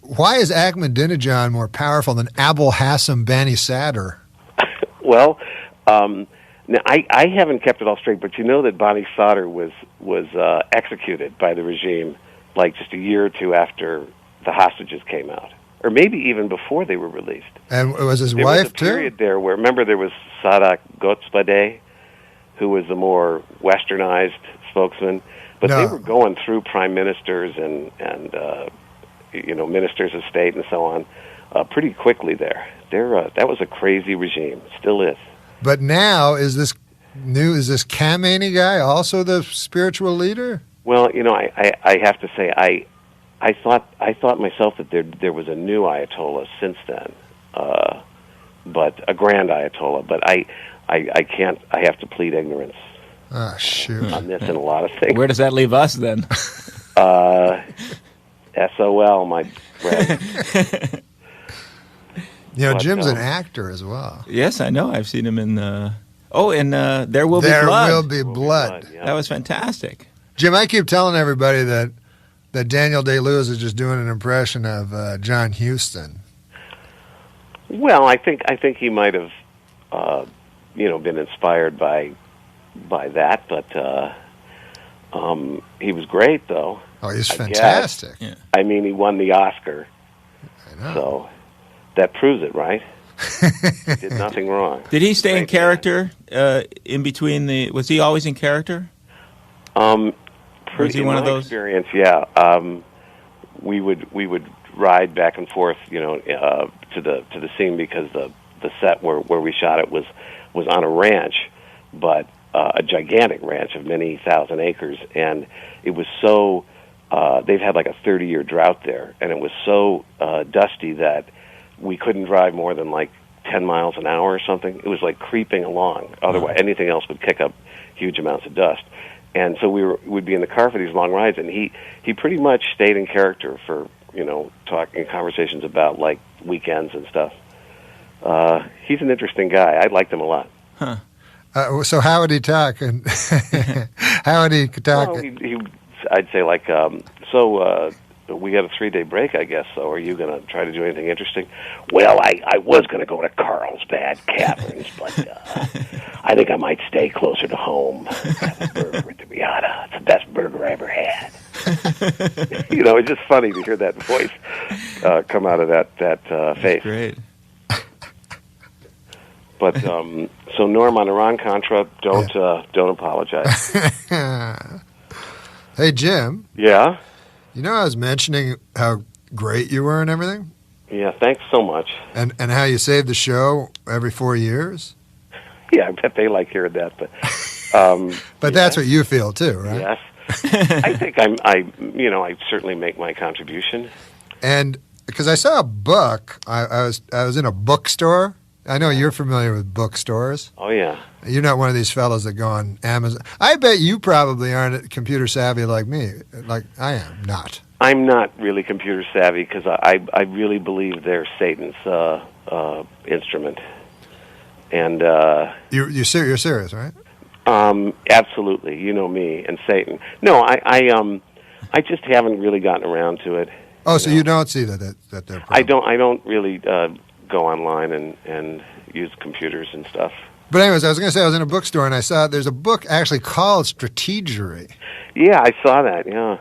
why is Ahmadinejad more powerful than Abul Hassan Bani Sadr? Well, now I haven't kept it all straight, but you know that Bani Sadr was executed by the regime just a year or two after the hostages came out, or maybe even before they were released. And it was his wife, there was a period there where, remember, there was Sadat Gottsbadeh, who was the more westernized spokesman, but they were going through prime ministers and ministers of state and so on pretty quickly there. That was a crazy regime, still is. But now, is this Khamenei guy also the spiritual leader? Well, I have to say, I thought myself that there was a new Ayatollah since then, but a grand Ayatollah. But I can't. I have to plead ignorance. Ah, shoot. On this and a lot of things. Where does that leave us then? SOL, my friend. Jim's an actor as well. Yes, I know. I've seen him in. There Will Be Blood. There Will Be Blood. Yeah. That was fantastic. Jim, I keep telling everybody that Daniel Day-Lewis is just doing an impression of John Huston. Well, I think he might have, been inspired by that, but he was great, though. Oh, he's fantastic. Yeah. I mean, he won the Oscar. I know. So that proves it, right? He did nothing wrong. Did he stay in character in between was he always in character? Was he one of those? Experience, yeah. We would ride back and forth, to the scene because the set where we shot it was on a ranch, but a gigantic ranch of many thousand acres, and it was so. They've had like a 30-year drought there, and it was so dusty that we couldn't drive more than like 10 miles an hour or something. It was like creeping along. Otherwise, anything else would kick up huge amounts of dust. And so would be in the car for these long rides, and he pretty much stayed in character for, talking conversations about like weekends and stuff. He's an interesting guy. I liked him a lot. Huh. So how would he talk? And how would he talk? Well, I'd say like, we got a 3-day break, I guess, so are you going to try to do anything interesting? Well, I was going to go to Carlsbad Caverns, but I think I might stay closer to home. Have a burger with the Rihanna. It's the best burger I ever had. It's just funny to hear that voice come out of that face. Great. But, so Norm, on Iran-Contra, don't apologize. Hey, Jim. Yeah? I was mentioning how great you were and everything? Yeah, thanks so much. And how you saved the show every 4 years? Yeah, I bet they like hearing that. But but that's what you feel, too, right? Yes. I think I certainly make my contribution. And because I saw a book, I was in a bookstore. I know you're familiar with bookstores. Oh, yeah. You're not one of these fellows that go on Amazon. I bet you probably aren't computer savvy like me. Like I am not. I'm not really computer savvy because I really believe they're Satan's instrument. And you're serious, right? Absolutely. You know me and Satan. No, I just haven't really gotten around to it. Oh, so you don't see that they're. I don't really go online and use computers and stuff. But anyways, I was going to say I was in a bookstore and I saw there's a book actually called Strategery. Yeah, I saw that, yeah.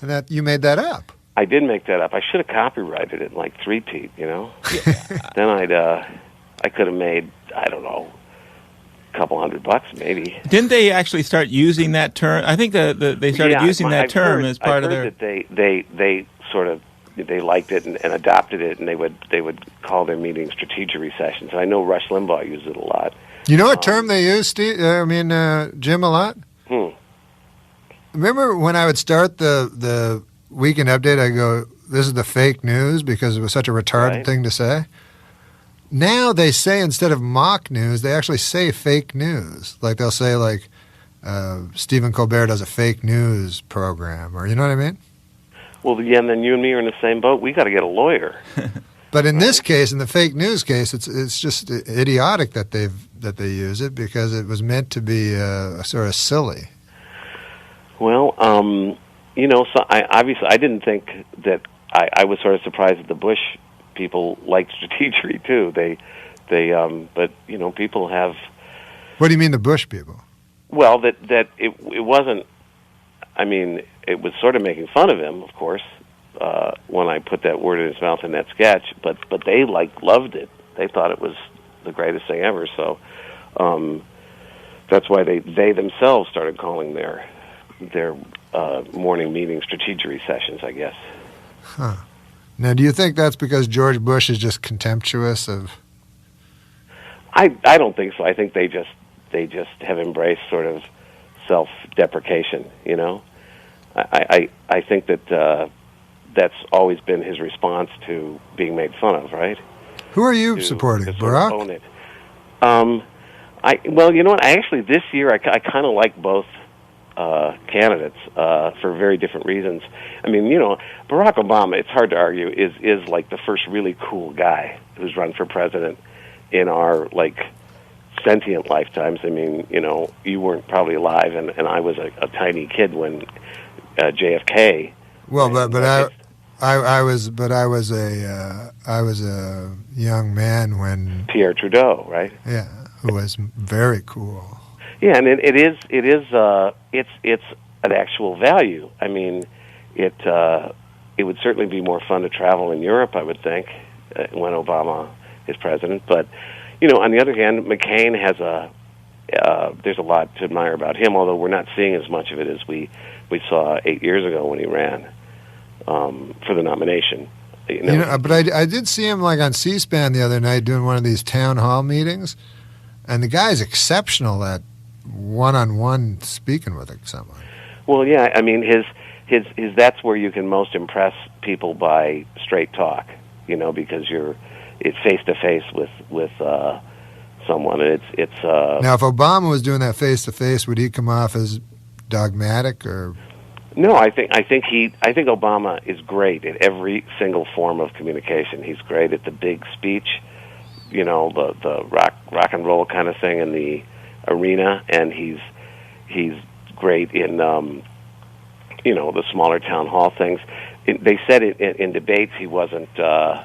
And that you made that up. I did make that up. I should have copyrighted it like three-peat, Yeah. Then I could have made, I don't know, a couple $100 maybe. Didn't they actually start using that term? I think they started using that term as part of their. That they sort of. They liked it and adopted it, and they would call their meetings strategery sessions. And I know Rush Limbaugh used it a lot. You know what term they use, Steve? Jim, a lot? Remember when I would start the weekend update, I go, this is the fake news, because it was such a retarded thing to say? Now they say, instead of mock news, they actually say fake news. Like they'll say, like, Stephen Colbert does a fake news program, or you know what I mean? Well, yeah, and then you and me are in the same boat. We got to get a lawyer. But in this case, in the fake news case, it's just idiotic that they use it, because it was meant to be sort of silly. Well, so I didn't think that. I was sort of surprised that the Bush people liked strategery too. But people have. What do you mean, the Bush people? Well, that it wasn't. I mean, it was sort of making fun of him, of course, when I put that word in his mouth in that sketch. But they loved it. They thought it was the greatest thing ever. So that's why they themselves started calling their morning meeting strategery sessions, I guess. Huh. Now, do you think that's because George Bush is just contemptuous of? I don't think so. I think they just have embraced sort of self-deprecation, I think that that's always been his response to being made fun of, right? Who are you supporting, Barack? Own it. Well, you know what? This year I kind of like both candidates for very different reasons. I mean, Barack Obama, it's hard to argue, is like the first really cool guy who's run for president in our sentient lifetimes. I mean, you weren't probably alive, and I was a tiny kid when JFK. Well, but I was a young man when Pierre Trudeau, right? Yeah, who was very cool. Yeah, and it's an actual value. I mean, it would certainly be more fun to travel in Europe, I would think, when Obama is president. But on the other hand, McCain has there's a lot to admire about him, although we're not seeing as much of it as we saw 8 years ago when he ran for the nomination. But I did see him on C-SPAN the other night doing one of these town hall meetings, and the guy's exceptional at one-on-one speaking with someone. Well, yeah, I mean, his that's where you can most impress people by straight talk, because it's face to face with someone. And it's now, if Obama was doing that face to face, would he come off as dogmatic or? No, I think Obama is great at every single form of communication. He's great at the big speech, the rock and roll kind of thing in the arena, and he's great in the smaller town hall things. They said in debates he wasn't as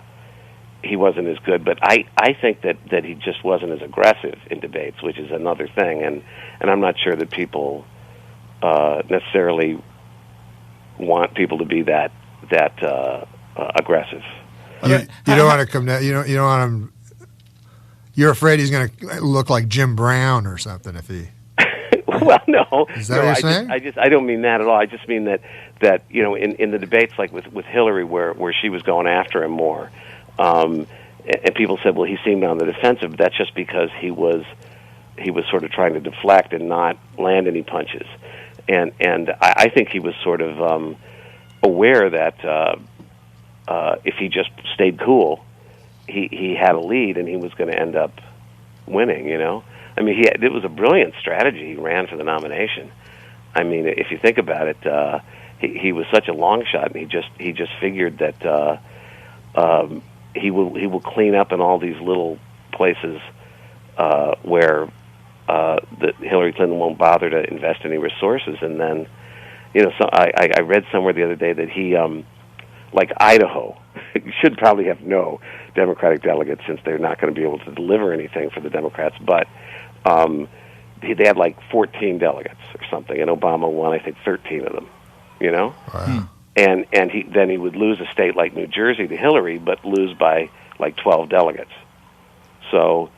good, but I think that he just wasn't as aggressive in debates, which is another thing, and I'm not sure that people necessarily want people to be that aggressive. You don't want to come down. You don't want him. You're afraid he's going to look like Jim Brown or something if he. Well, no. Is that what you're saying? I don't mean that at all. I just mean that in the debates like with Hillary where she was going after him more, and people said, well, he seemed on the defensive. But that's just because he was sort of trying to deflect and not land any punches. And I think he was sort of aware that if he just stayed cool, he had a lead and he was going to end up winning. I mean, it was a brilliant strategy. He ran for the nomination. I mean, if you think about it, he was such a long shot, and he just figured that he will clean up in all these little places where that Hillary Clinton won't bother to invest any resources. And then, so I read somewhere the other day that he, like Idaho, should probably have no Democratic delegates since they're not going to be able to deliver anything for the Democrats. But they had like 14 delegates or something, and Obama won, I think, 13 of them. Wow. And he would lose a state like New Jersey to Hillary, but lose by like 12 delegates. So.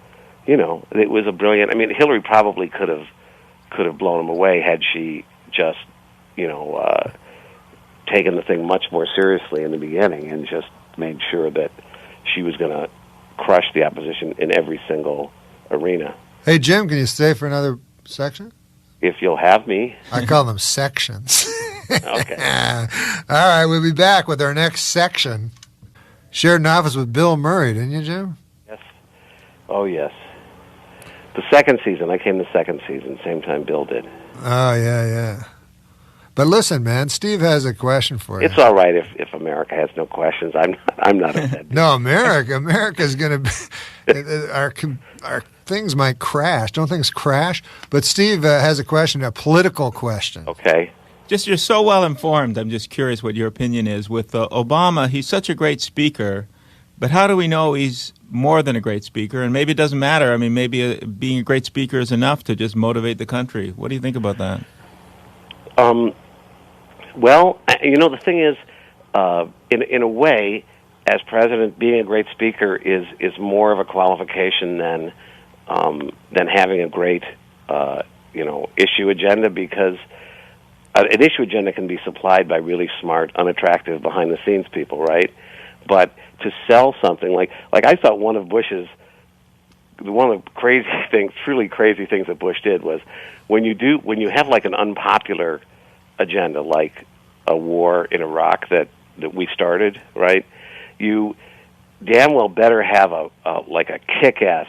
It was a brilliant. I mean, Hillary probably could have blown him away had she just, taken the thing much more seriously in the beginning and just made sure that she was going to crush the opposition in every single arena. Hey, Jim, can you stay for another section? If you'll have me. I call them sections. Okay. All right, we'll be back with our next section. Shared an office with Bill Murray, didn't you, Jim? Yes. Oh, yes. The second season. I came the second season, same time Bill did. Oh, yeah. But listen, man, Steve has a question for you. It's all right if America has no questions. I'm not upset. No, America's going to be... Our things might crash. Don't things crash? But Steve has a question, a political question. Okay. Just you're so well informed. I'm just curious what your opinion is. With Obama, he's such a great speaker, but how do we know he's more than a great speaker? And maybe it doesn't matter. I mean, maybe being a great speaker is enough to just motivate the country. What do you think about that? Well, the thing is, in a way, as president, being a great speaker is more of a qualification than having a great issue agenda, because an issue agenda can be supplied by really smart, unattractive, behind-the-scenes people, right? But to sell something like I thought one of the truly crazy things that Bush did was when you have like an unpopular agenda, like a war in Iraq that we started, right? You damn well better have a kick-ass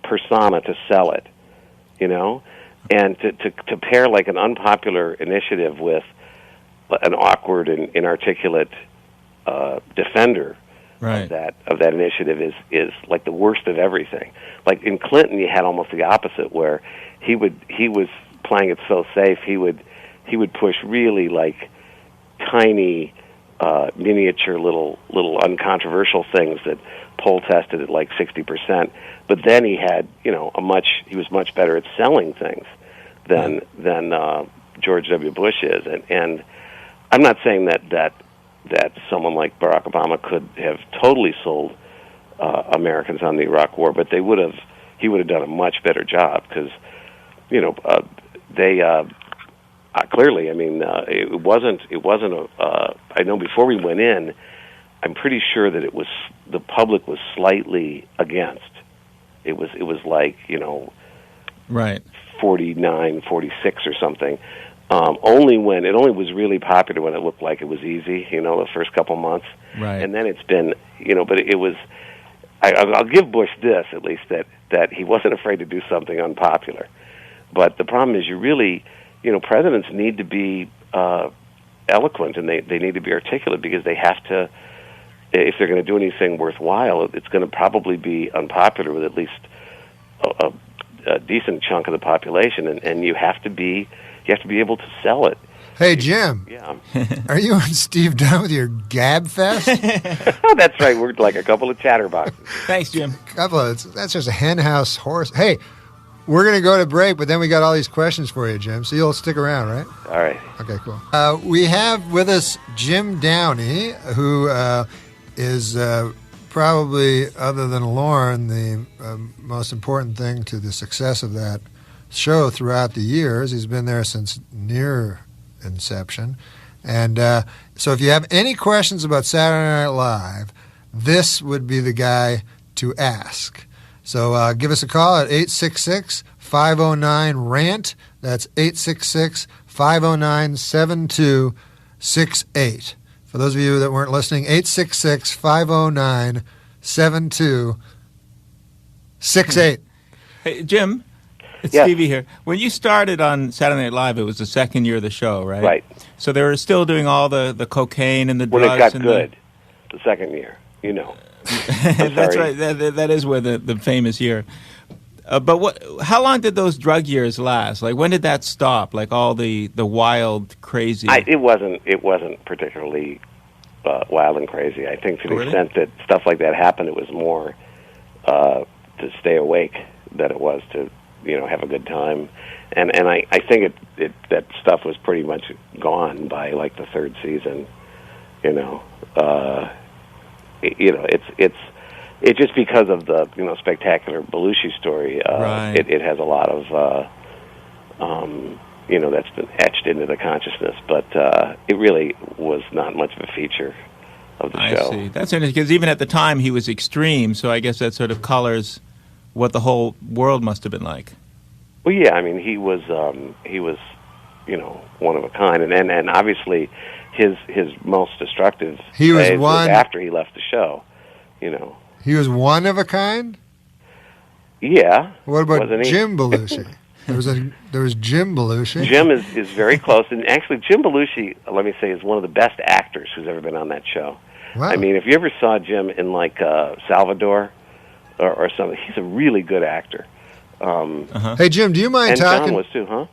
persona to sell it, and to pair like an unpopular initiative with an awkward and inarticulate defender right. of that initiative is like the worst of everything. Like in Clinton, you had almost the opposite, where he was playing it so safe. He would push really like tiny, miniature little uncontroversial things that poll tested at like 60%. But then he had he was much better at selling things than George W. Bush is, and I'm not saying that someone like Barack Obama could have totally sold Americans on the Iraq War, but he would have done a much better job, because they clearly, I mean, it wasn't a. I know before we went in, I'm pretty sure that the public was slightly against. It was like Right. 49, 46 or something. Only was really popular when it looked like it was easy, the first couple months. Right. And then it's been, but it was, I'll give Bush this, at least, that he wasn't afraid to do something unpopular. But the problem is presidents need to be eloquent, and they need to be articulate, because they have to, if they're going to do anything worthwhile, it's going to probably be unpopular with at least a decent chunk of the population, and you have to be able to sell it. Hey, Jim. Yeah. Are you and Steve done with your gab fest? That's right. We're like a couple of chatterboxes. Thanks, Jim. That's just a hen house horse. Hey, we're going to go to break, but then we got all these questions for you, Jim. So you'll stick around, right? All right. Okay, cool. We have with us Jim Downey, who is probably, other than Lauren, the most important thing to the success of that show throughout the years. He's been there since near inception. And so if you have any questions about Saturday Night Live, this would be the guy to ask. So give us a call at 866-509-RANT. That's 866-509-7268. For those of you that weren't listening, 866-509-7268. Hey, Jim, it's Yes. Stevie here. When you started on Saturday Night Live, it was the second year of the show, right? Right. So they were still doing all the cocaine and the When drugs. it got and good, the second year, That's right. That is where the famous year. But how long did those drug years last? Like, when did that stop? Like all the wild, crazy. It wasn't particularly wild and crazy. I think to the extent that stuff like that happened, it was more to stay awake than it was to have a good time. And I think that stuff was pretty much gone by like the third season. It's just because of the spectacular Belushi story. Right. It has a lot of that's been etched into the consciousness, but it really was not much of a feature of the show. I see. That's interesting, because even at the time he was extreme, so I guess that sort of colors what the whole world must have been like. Well, yeah, I mean, he was one of a kind, and obviously his most destructive phase was after he left the show. He was one of a kind? Yeah. What about Jim Belushi? There was Jim Belushi. Jim is very close, and actually Jim Belushi, let me say, is one of the best actors who's ever been on that show. Wow. I mean, if you ever saw Jim in like Salvador or something, he's a really good actor. Hey, Jim, do you mind and talking? John was too, huh?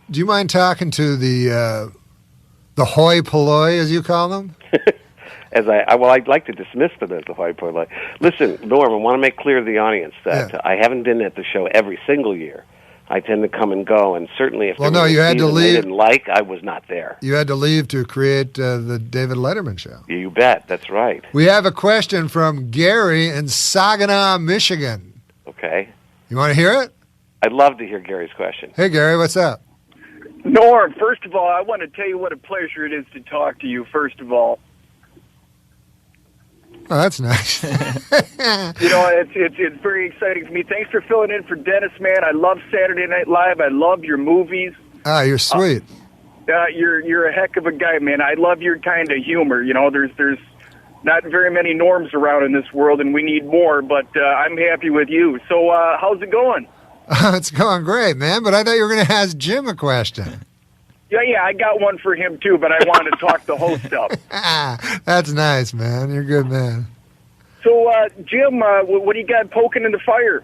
Do you mind talking to the hoi polloi, as you call them? I'd like to dismiss them as the hoi polloi. Listen, Norm, I want to make clear to the audience that I haven't been at the show every single year. I tend to come and go, and certainly if you had to leave. They didn't like, I was not there. You had to leave to create the David Letterman show. You bet, that's right. We have a question from Gary in Saginaw, Michigan. Okay. You want to hear it? I'd love to hear Gary's question. Hey, Gary, what's up? Norm, first of all, I want to tell you what a pleasure it is to talk to you, first of all. Oh, that's nice. It's very exciting for me. Thanks for filling in for Dennis, man. I love Saturday Night Live. I love your movies. Ah, you're sweet. You're a heck of a guy, man. I love your kind of humor. There's not very many Norms around in this world, and we need more, but I'm happy with you. So how's it going? It's going great, man, but I thought you were going to ask Jim a question. Yeah, I got one for him, too, but I wanted to talk the host up. That's nice, man. You're a good man. So, Jim, what do you got poking in the fire?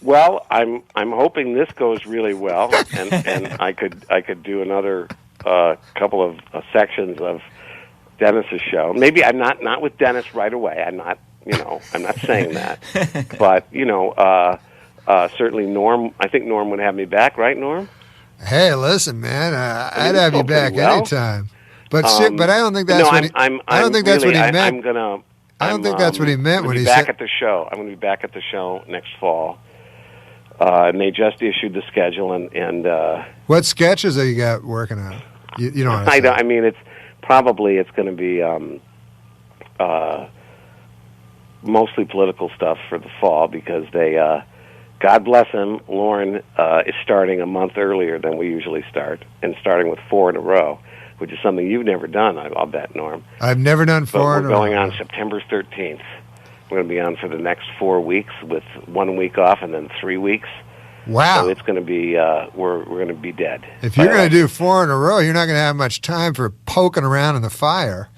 Well, I'm hoping this goes really well, and I could do another couple of sections of Dennis's show. Maybe I'm not with Dennis right away. I'm not saying that, but certainly Norm. I think Norm would have me back, right, Norm? Hey, listen, man. I'd have you back anytime. But but I don't think that's what he. I don't think that's what he meant. I don't think that's what he meant when he said. Back at the show. I'm going to be back at the show next fall. And they just issued the schedule and. What sketches have you got working on? You don't. I mean, it's going to be mostly political stuff for the fall because they God bless him, Lauren is starting a month earlier than we usually start, and starting with 4 in a row, which is something you've never done, I'll bet, Norm. I've never done 4 in a row. We're going on September 13th. We're going to be on for the next 4 weeks with 1 week off and then 3 weeks. Wow. So it's going to be, we're going to be dead. If you're going to do 4 in a row, you're not going to have much time for poking around in the fire.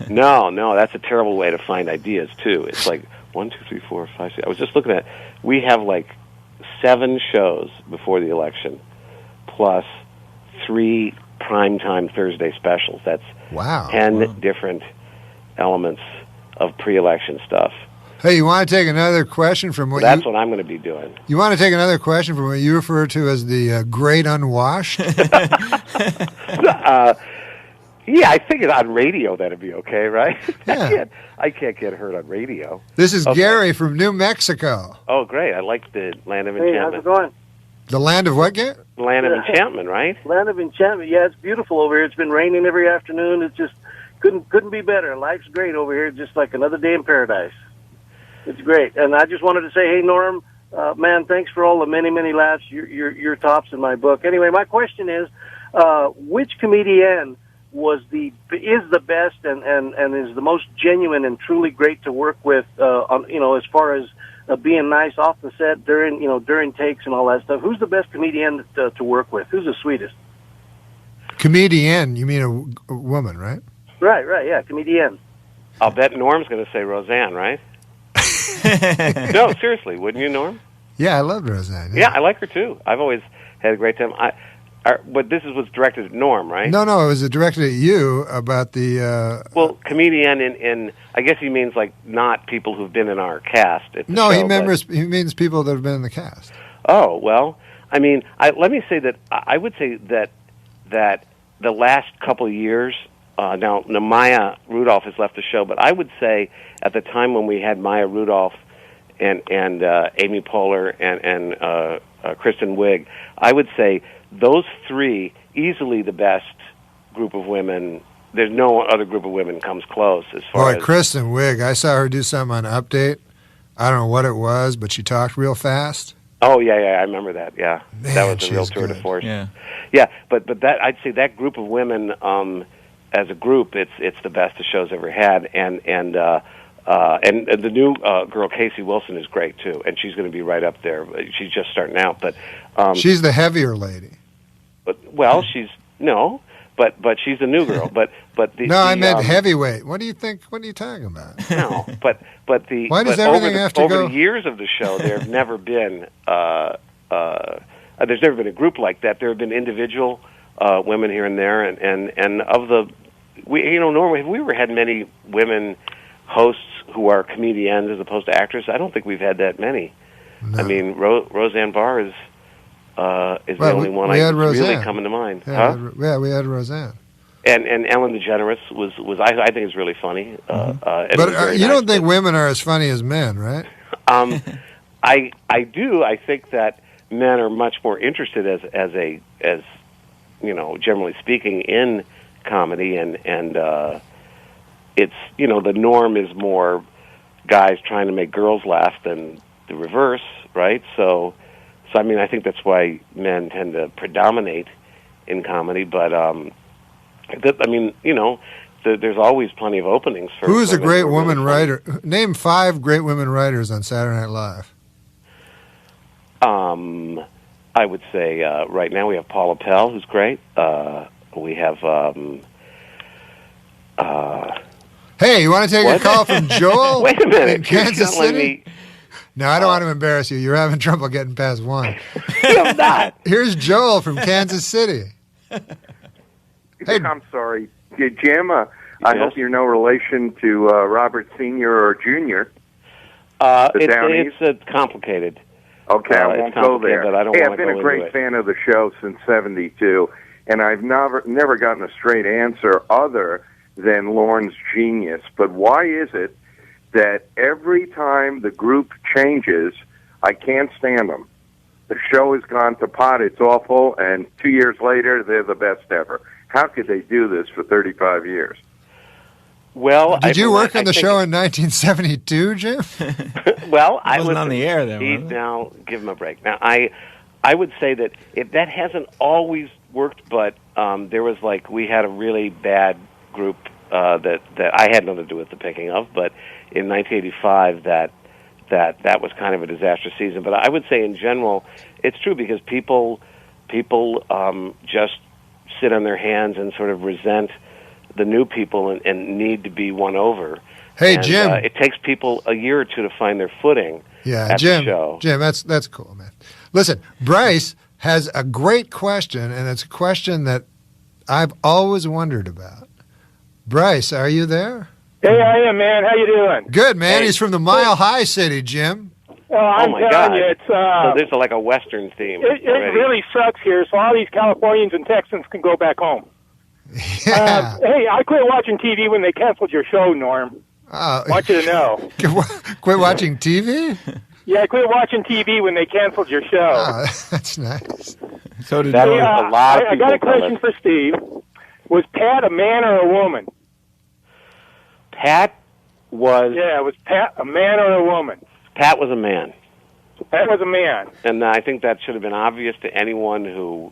No, that's a terrible way to find ideas, too. It's like 1, 2, 3, 4, 5, 6. I was just looking at, we have like 7 shows before the election, plus 3 primetime Thursday specials. That's 10 different elements of pre-election stuff. Hey, you want to take another question from what That's what I'm going to be doing. You want to take another question from what you refer to as the great unwashed? Yeah, I figured on radio that'd be okay, right? Yeah. I can't get hurt on radio. This is Gary from New Mexico. Oh, great. I like the land of Hey, enchantment. how's it going? The land of what, Gary? Land of enchantment, right? Land of enchantment. Yeah, it's beautiful over here. It's been raining every afternoon. It's just couldn't be better. Life's great over here. Just like another day in paradise. It's great. And I just wanted to say, hey, Norm, man, thanks for all the many, many laughs. You're tops in my book. Anyway, my question is, which comedian is the best and is the most genuine and truly great to work with, as far as being nice off the set during takes and all that stuff? Who's the best comedian to work with? Who's the sweetest? Comedian, you mean a woman, right? Right, yeah, comedian. I'll bet Norm's going to say Roseanne, right? No, seriously, wouldn't you, Norm? Yeah, I loved Roseanne. Yeah, I like her too. I've always had a great time. But this was directed at Norm, right? No, it was directed at you about the... Well, comedian in I guess he means like not people who've been in our cast. No, he means people that have been in the cast. Oh, well, I mean, let me say that I would say that the last couple of years, now Maya Rudolph has left the show, but I would say at the time when we had Maya Rudolph and Amy Poehler and Kristen Wiig, I would say those 3 easily the best group of women. There's no other group of women comes close as far as Kristen Wiig. I saw her do something on Update. I don't know what it was, but she talked real fast. Oh yeah, I remember that. Yeah, Man, that was a real tour de force. Yeah, but that I'd say that group of women as a group, it's the best the show's ever had, and the new girl Casey Wilson is great too, and she's going to be right up there. She's just starting out, but she's the heavier lady. But she's but she's the new girl. But I meant heavyweight. What do you think? What are you talking about? No, but the why does everything have to over go? the years of the show, there have never been there's never been a group like that. There have been individual women here and there, and of the normally have we ever had many women hosts who are comedians as opposed to actors? I don't think we've had that many. No. I mean, Roseanne Barr is the only one really coming to mind. Yeah, we had Roseanne. And Ellen DeGeneres was I think is really funny. But you don't think women are as funny as men, right? I do. I think that men are much more interested as generally speaking in comedy, and it's the norm is more guys trying to make girls laugh than the reverse, right? So I mean, I think that's why men tend to predominate in comedy. But there's always plenty of openings for. Who's a great woman writer? Name 5 great women writers on Saturday Night Live. I would say right now we have Paula Pell, who's great. We have. Hey, you want to take a call from Joel? Wait a minute, in Kansas City? No, I don't want to embarrass you. You're having trouble getting past 1. I'm not. Here's Joel from KansasIty. Hey, I'm sorry, Jim. I hope you're no relation to Robert Sr. or Jr. It's complicated. Okay, I won't go there. But I don't I've been a great fan of the show since '72, and I've never gotten a straight answer other than Lorne's genius. But why is it that every time the group changes, I can't stand them? The show has gone to pot, it's awful, and 2 years later, they're the best ever. How could they do this for 35 years? Well, did you work on the show in 1972, Jim? Well, I wasn't on the air then. Now, give him a break. Now, I would say that that hasn't always worked, but there was we had a really bad group that I had nothing to do with the picking of, but in 1985 that was kind of a disastrous season. But I would say in general, it's true because people just sit on their hands and sort of resent the new people and need to be won over. Hey, and, Jim. It takes people a year or two to find their footing at Jim, the show. Jim, that's cool, man. Listen, Bryce has a great question, and it's a question that I've always wondered about. Bryce, are you there? Hey, I am, man. How you doing? Good, man. He's from the Mile High City, Jim. I'm my telling God. you, it's So there's like a Western theme. it really sucks here. So all these Californians and Texans can go back home. Yeah. Hey, I quit watching TV when they canceled your show, Norm. Want you to know. Quit watching TV? Yeah, I quit watching TV when they canceled your show. Oh, that's nice. So did That was a lot of I got a people question for Steve. Was Pat a man or a woman? Pat was... Yeah, was Pat a man or a woman? Pat was a man. Pat was a man. And I think that should have been obvious to anyone who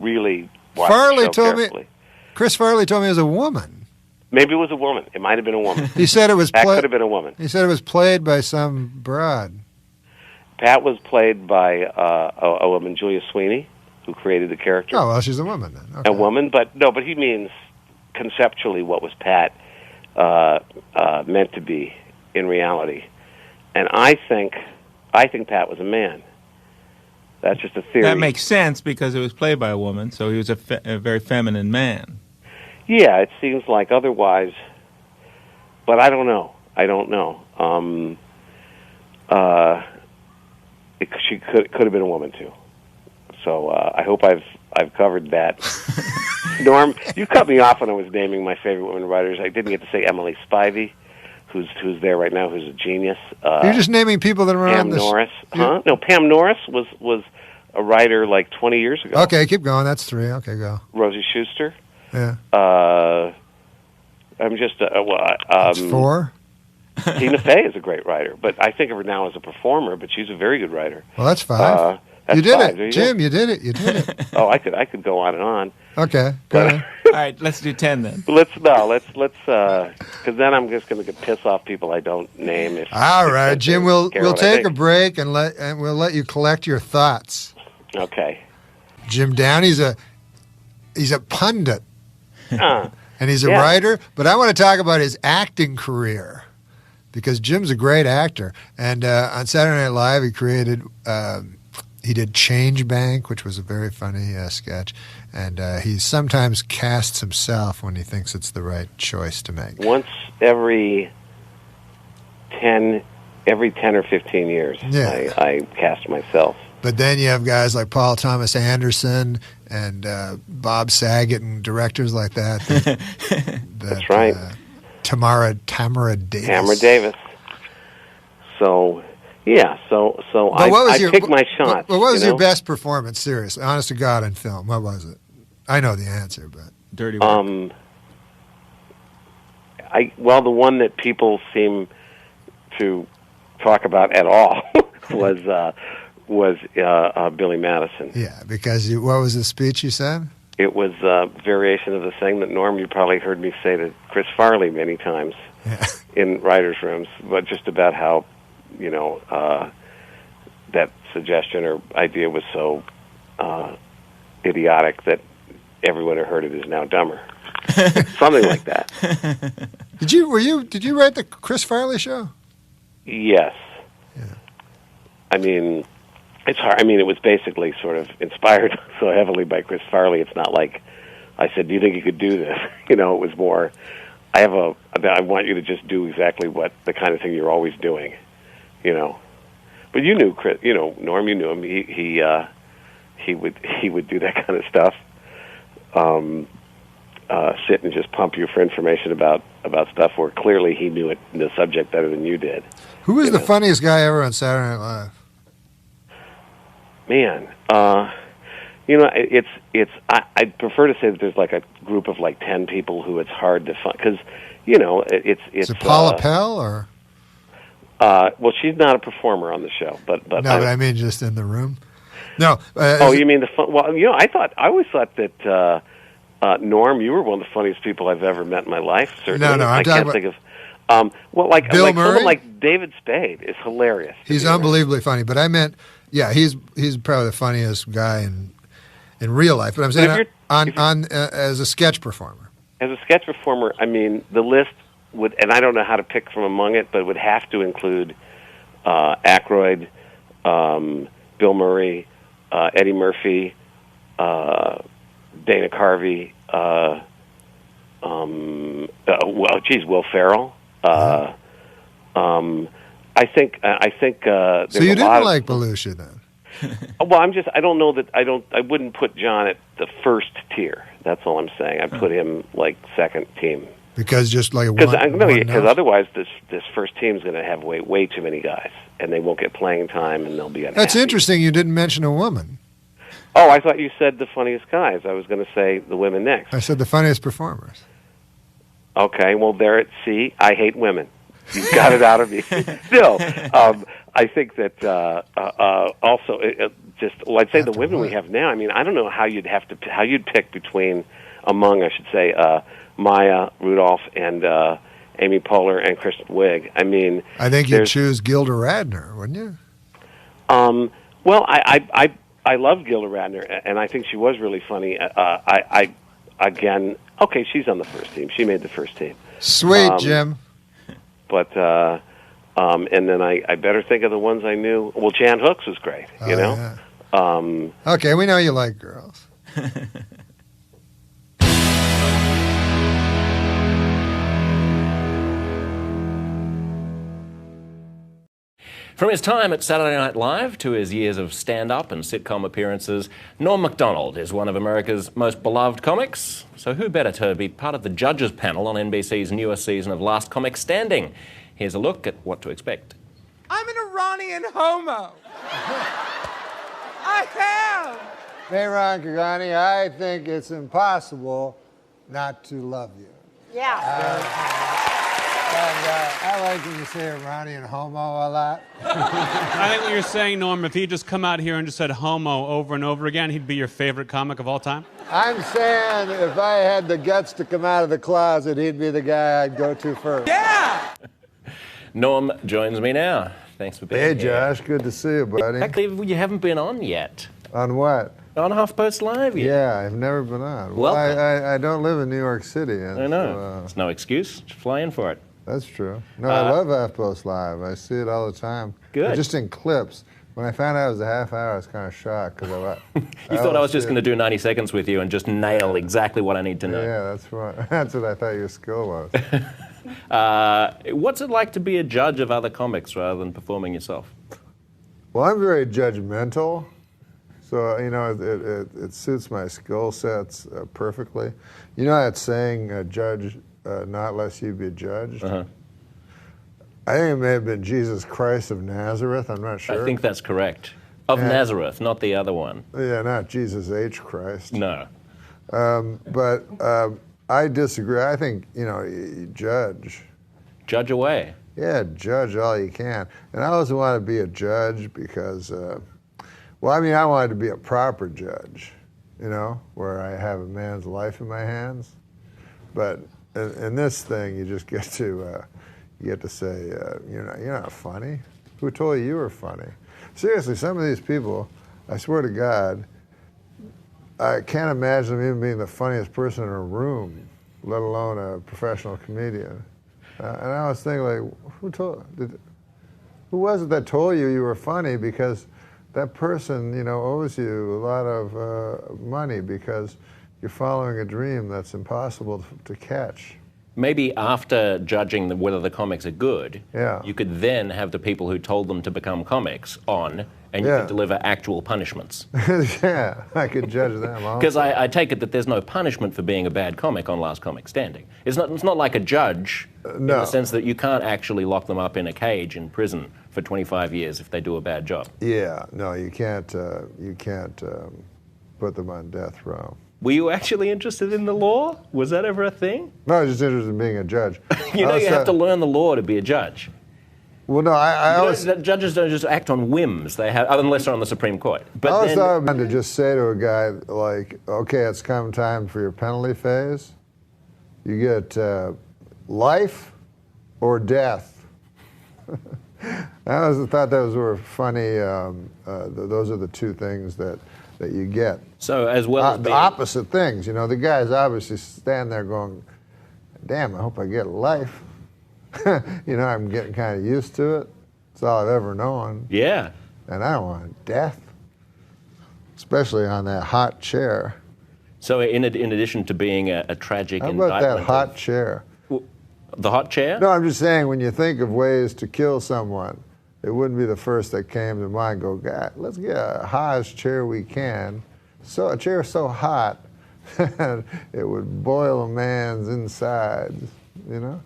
really watched Farley the show told carefully. me. Chris Farley told me it was a woman. Maybe it was a woman. It might have been a woman. He said it was. Pat could have been a woman. He said it was played by some broad. Pat was played by a woman, Julia Sweeney, who created the character. Oh well, she's a woman then. Okay. A woman, but he means conceptually what was Pat meant to be in reality. And I think Pat was a man. That's just a theory. That makes sense because it was played by a woman, so he was a very feminine man. Yeah, it seems like otherwise, but I don't know. She could have been a woman too. So I hope I've covered that. Norm, you cut me off when I was naming my favorite women writers. I didn't get to say Emily Spivey, who's there right now, who's a genius. You're just naming people that are on Pam this. Norris, huh? No, Pam Norris was a writer like 20 years ago. Okay, keep going. That's 3. Okay, go. Rosie Schuster. Yeah. I'm just That's 4. Tina Fey is a great writer, but I think of her now as a performer. But she's a very good writer. Well, that's 5. That's you did 5. it, Jim. You did it. Oh, I could go on and on. Okay, go ahead. All right, let's do 10 then. Let's because then I'm just going to piss off people I don't name. All right, Jim. We'll take a break and we'll let you collect your thoughts. Okay. Jim Downey's he's a pundit. And he's a writer, but I want to talk about his acting career because Jim's a great actor. And on Saturday Night Live, he did Change Bank, which was a very funny sketch. And he sometimes casts himself when he thinks it's the right choice to make. Once every 10 or 15 years, I cast myself. But then you have guys like Paul Thomas Anderson and Bob Saget and directors like that. That's right. Tamara Davis. Tamara Davis. So, yeah. So I pick my shots. What was your best performance? Seriously, honest to God, in film. What was it? I know the answer, but Dirty Work. The one that people seem to talk about at all was Billy Madison. Yeah, because what was the speech you said? It was a variation of the thing that, Norm, you probably heard me say to Chris Farley many times in writers' rooms, but just about how, that suggestion or idea was so idiotic that everyone who heard it is now dumber. Something like that. Did you write the Chris Farley show? Yes. Yeah. I mean, it's hard. I mean, it was basically sort of inspired so heavily by Chris Farley. It's not like I said, "Do you think you could do this?" It was more, I want you to just do exactly what the kind of thing you're always doing, But you knew Chris, Norm. You knew him. He would do that kind of stuff. Sit and just pump you for information about stuff where clearly he knew the subject better than you did. Who was the funniest guy ever on Saturday Night Live? Man, You know, I prefer to say that there's like a group of like 10 people who it's hard to find, because, you know, it's Is it Paula Pell or? Well, she's not a performer on the show, but No, but I mean just in the room. No. You mean the fun? Well, you know, I always thought that Norm, you were one of the funniest people I've ever met in my life. Certainly, No, I can't think of. Well, like Bill Murray? someone like David Spade is hilarious. He's unbelievably funny, but I meant, yeah, he's probably the funniest guy in real life. But I'm saying as a sketch performer. As a sketch performer, I mean, the list would, and I don't know how to pick from among it, but it would have to include Aykroyd, Bill Murray, Eddie Murphy, Dana Carvey, Will Ferrell. I think there's So you a didn't lot like Belushi then? Well, I don't know that I wouldn't put John at the first tier. That's all I'm saying. I'd put him like second team. Because just like because otherwise this first team is going to have way too many guys, and they won't get playing time, and they'll be unhappy. That's interesting. You didn't mention a woman. Oh, I thought you said the funniest guys. I was going to say the women next. I said the funniest performers. Okay, well, see, I hate women. You got it out of me. Still, I think that also I'd say the women we have now. I mean, I don't know how you'd pick among Maya Rudolph and Amy Poehler and Kristen Wiig. I mean, I think you'd choose Gilda Radner, wouldn't you? Well, I love Gilda Radner, and I think she was really funny. Okay, she's on the first team. She made the first team. Sweet, Jim. But and then I better think of the ones I knew. Well, Jan Hooks was great. You know. Yeah. Okay, we know you like girls. From his time at Saturday Night Live to his years of stand-up and sitcom appearances, Norm Macdonald is one of America's most beloved comics. So who better to be part of the judges panel on NBC's newest season of Last Comic Standing? Here's a look at what to expect. I'm an Iranian homo. I am. Hey, Ron Kagani, I think it's impossible not to love you. Yeah. I like when you say Iranian homo a lot. I think what you're saying, Norm, if he'd just come out here and just said homo over and over again, he'd be your favorite comic of all time? I'm saying if I had the guts to come out of the closet, he'd be the guy I'd go to first. Yeah! Norm joins me now. Thanks for being here. Hey, Josh. Good to see you, buddy. Exactly, you haven't been on yet. On what? On Huffpost Live yet. Yeah, I've never been on. Well, I don't live in New York City. I know. It's no excuse. Just fly in for it. That's true. No, I love Huffpost Live. I see it all the time. Good. Just in clips. When I found out it was a half hour, I was kind of shocked. Cause you thought I was just going to do 90 seconds with you and just nail exactly what I need to know. Yeah, that's right. That's what I thought your skill was. What's it like to be a judge of other comics rather than performing yourself? Well, I'm very judgmental. So, you know, it suits my skill sets perfectly. You know that saying, judge not lest you be judged? Uh-huh. I think it may have been Jesus Christ of Nazareth. I'm not sure. I think that's correct. Of Nazareth, not the other one. Yeah, not Jesus H. Christ. No. But I disagree. I think, you judge. Judge away. Yeah, judge all you can. And I also want to be a judge because, I wanted to be a proper judge, where I have a man's life in my hands. But in this thing, you just get to say, you're not funny. Who told you were funny? Seriously, some of these people, I swear to God, I can't imagine them even being the funniest person in a room, let alone a professional comedian. And I was thinking, who was it that told you were funny? Because that person, owes you a lot of money because you're following a dream that's impossible to catch. Maybe after judging whether the comics are good, you could then have the people who told them to become comics on, and you could deliver actual punishments. Yeah, I could judge them also. Because I take it that there's no punishment for being a bad comic on Last Comic Standing. It's not like a judge in the sense that you can't actually lock them up in a cage in prison for 25 years if they do a bad job. Yeah, no, you can't put them on death row. Were you actually interested in the law? Was that ever a thing? No, I was just interested in being a judge. You have to learn the law to be a judge. Well, no, I always... Judges don't just act on whims. They have, unless they're on the Supreme Court. But I always thought to just say to a guy, like, okay, it's come time for your penalty phase. You get life or death. I always thought those were funny. Those are the two things that you get. So as well as the opposite things. You know, the guys obviously stand there going, damn, I hope I get life. You know, I'm getting kind of used to it. It's all I've ever known. Yeah. And I don't want death, especially on that hot chair. So in addition to being a tragic indictment... How about that hot chair? The hot chair? No, I'm just saying, when you think of ways to kill someone, it wouldn't be the first that came to mind. Go, God, let's get a hottest chair we can. So a chair so hot that it would boil a man's insides, you know?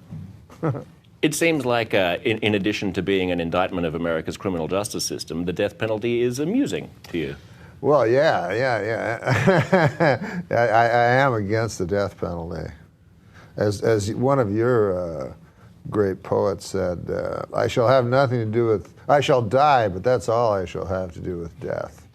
It seems like, in addition to being an indictment of America's criminal justice system, the death penalty is amusing to you. Well, yeah. I am against the death penalty. As one of your great poets said, I shall have nothing to do with... I shall die, but that's all I shall have to do with death.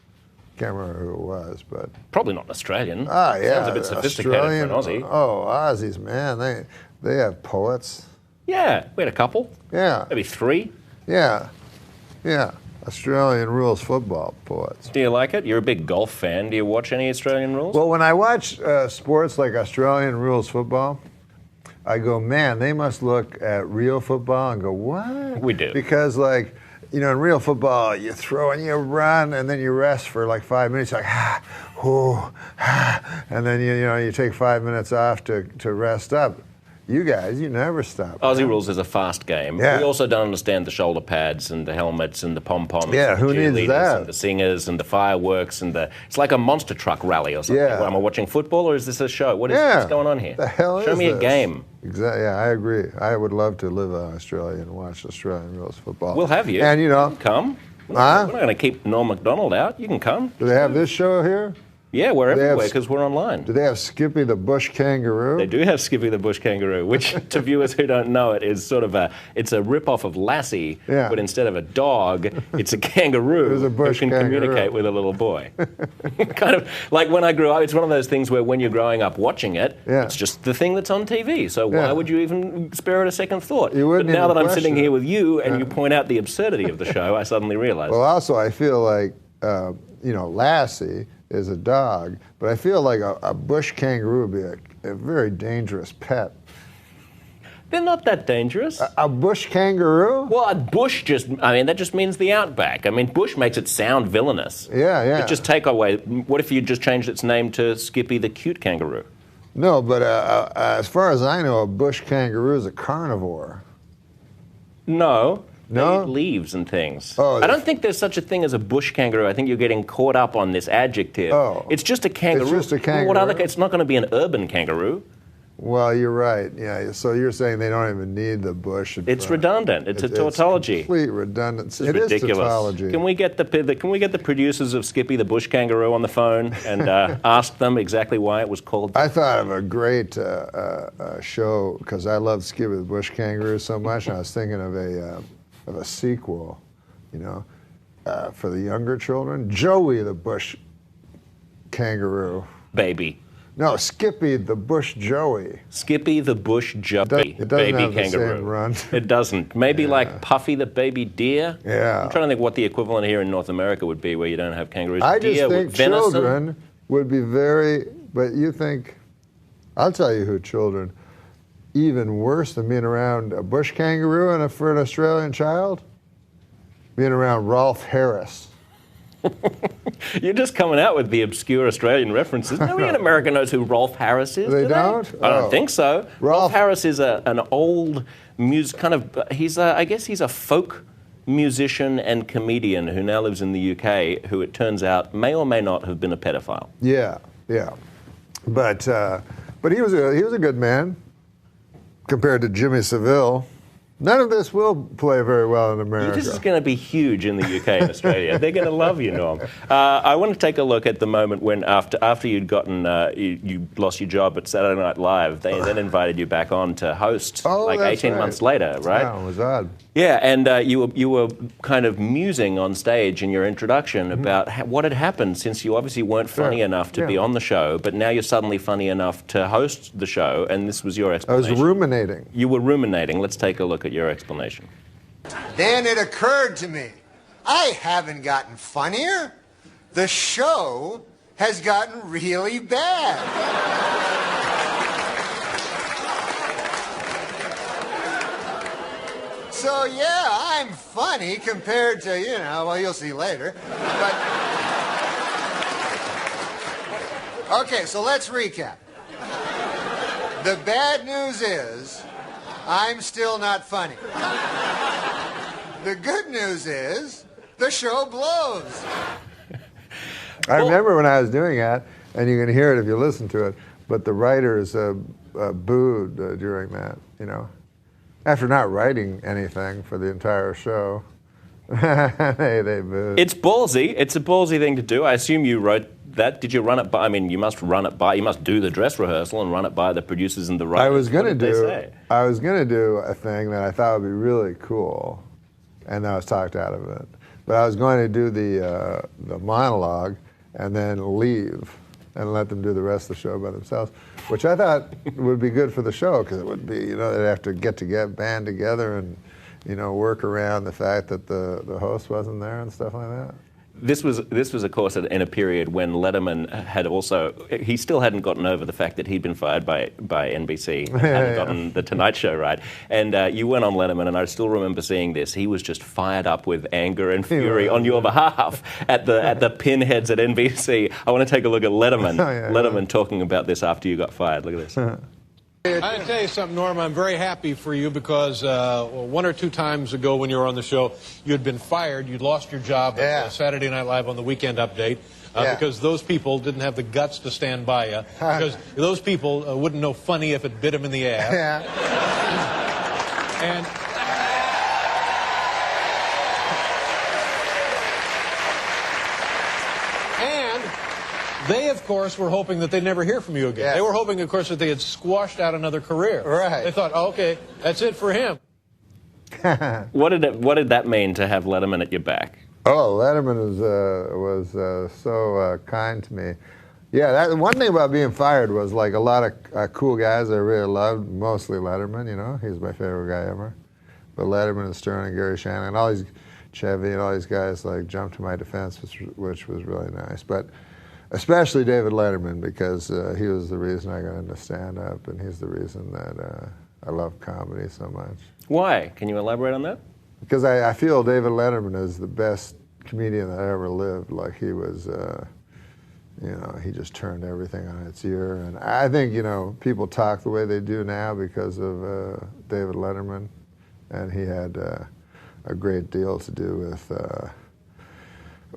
Can't remember who it was, but... Probably not an Australian. Ah, yeah. Sounds a bit sophisticated for an Aussie. Oh, Aussies, man. They have poets. Yeah, we had a couple. Yeah. Maybe 3. Yeah. Australian rules football poets. Do you like it? You're a big golf fan. Do you watch any Australian rules? Well, when I watch sports like Australian rules football, I go, man, they must look at real football and go, what? We do. Because, like, you know, in real football, you throw and you run and then you rest for like 5 minutes, like, and then, you take 5 minutes off to rest up. You guys, you never stop. Aussie rules is a fast game. Yeah. We also don't understand the shoulder pads and the helmets and the pom-poms. Yeah, and who the needs that? And the singers and the fireworks and it's like a monster truck rally or something. Yeah. Am I watching football or is this a show? What's going on here? The hell Show is me this? a game. Exactly. Yeah, I agree. I would love to live in Australia and watch Australian rules football. We'll have you. And come. We're not going to keep Norm Macdonald out. You can come. Do they have this show here? Yeah, we're everywhere because we're online. Do they have Skippy the Bush Kangaroo? They do have Skippy the Bush Kangaroo, which to viewers who don't know it is sort of it's a rip-off of Lassie, but instead of a dog, it's a kangaroo who can communicate with a little boy. Kind of like when I grew up, it's one of those things where when you're growing up watching it, it's just the thing that's on TV. So why would you even spare it a second thought? But now that I'm sitting here with you and you point out the absurdity of the show, I suddenly realize. Well, also, I feel like, Lassie is a dog, but I feel like a bush kangaroo would be a very dangerous pet. They're not that dangerous. A bush kangaroo? Well, a bush that just means the outback. I mean, bush makes it sound villainous. Yeah. But just take away, what if you just changed its name to Skippy the Cute Kangaroo? No, but as far as I know, a bush kangaroo is a carnivore. No. They eat leaves and things. I don't think there's such a thing as a bush kangaroo. I think you're getting caught up on this adjective. It's just a kangaroo. It's just a kangaroo. It's not going to be an urban kangaroo. Well, you're right. Yeah. So you're saying they don't even need the bush. It's redundant. It's a tautology. It's complete redundancy. It is ridiculous. Tautology. Can we get the producers of Skippy the Bush Kangaroo on the phone and ask them exactly why it was called? I thought of a great show because I love Skippy the Bush Kangaroo so much, and I was thinking of a sequel, for the younger children. Joey the Bush Kangaroo. Baby. No, Skippy the Bush Joey. Skippy the Bush Joey. It doesn't baby have kangaroo. the same run. It doesn't. Maybe like Puffy the baby deer. Yeah. I'm trying to think what the equivalent here in North America would be where you don't have kangaroos. I deer just think with venison. children would be but you think, I'll tell you who children, even worse than being around a bush kangaroo and for an Australian child, being around Rolf Harris. You're just coming out with the obscure Australian references. Nobody in America knows who Rolf Harris is. They don't? I don't think so. Rolf Harris is an old I guess he's a folk musician and comedian who now lives in the UK, who it turns out may or may not have been a pedophile. Yeah. But he was a good man compared to Jimmy Savile. None of this will play very well in America. This is going to be huge in the UK and Australia. They're going to love you, Norm. I want to take a look at the moment when, after you'd gotten, you lost your job at Saturday Night Live, they then invited you back on to host, 18 months later, right? Yeah, it was odd. Yeah, and you were kind of musing on stage in your introduction about what had happened since you obviously weren't funny enough to be on the show, but now you're suddenly funny enough to host the show, and this was your explanation. I was ruminating. You were ruminating. Let's take a look at your explanation. Then it occurred to me, I haven't gotten funnier. The show has gotten really bad. So yeah, I'm funny compared to, well, you'll see later. But okay, so let's recap. The bad news is I'm still not funny. The good news is the show blows. I remember when I was doing that, and you can hear it if you listen to it, but the writers booed during that, After not writing anything for the entire show, they booed. It's ballsy. It's a ballsy thing to do. I assume you wrote that. Did you run it by? I mean, you must do the dress rehearsal and run it by the producers and the writers. I was going to do a thing that I thought would be really cool, and I was talked out of it. But I was going to do the monologue and then leave and let them do the rest of the show by themselves, which I thought would be good for the show, because it would be, they'd have to band together and, work around the fact that the host wasn't there and stuff like that. This was, of course, in a period when Letterman he still hadn't gotten over the fact that he'd been fired by NBC, hadn't gotten the Tonight Show right. And you went on Letterman, and I still remember seeing this. He was just fired up with anger and fury on your behalf at the pinheads at NBC. I want to take a look at Letterman. Letterman talking about this after you got fired. Look at this. I gotta tell you something, Norm. I'm very happy for you because one or two times ago when you were on the show, you had been fired. You'd lost your job at Saturday Night Live on the Weekend Update because those people didn't have the guts to stand by you. Because those people wouldn't know funny if it bit them in the ass. And they, of course, were hoping that they'd never hear from you again. Yes. They were hoping, of course, that they had squashed out another career. Right. They thought, okay, that's it for him. What did that mean to have Letterman at your back? Oh, Letterman was so kind to me. Yeah, one thing about being fired was like a lot of cool guys I really loved, mostly Letterman, he's my favorite guy ever. But Letterman and Stern and Gary Shanley and all these Chevy and all these guys jumped to my defense, which was really nice. But especially David Letterman, because he was the reason I got into stand-up, and he's the reason that I love comedy so much. Why? Can you elaborate on that? Because I feel David Letterman is the best comedian that ever lived. Like, he was, he just turned everything on its ear. And I think, people talk the way they do now because of David Letterman, and he had a great deal to do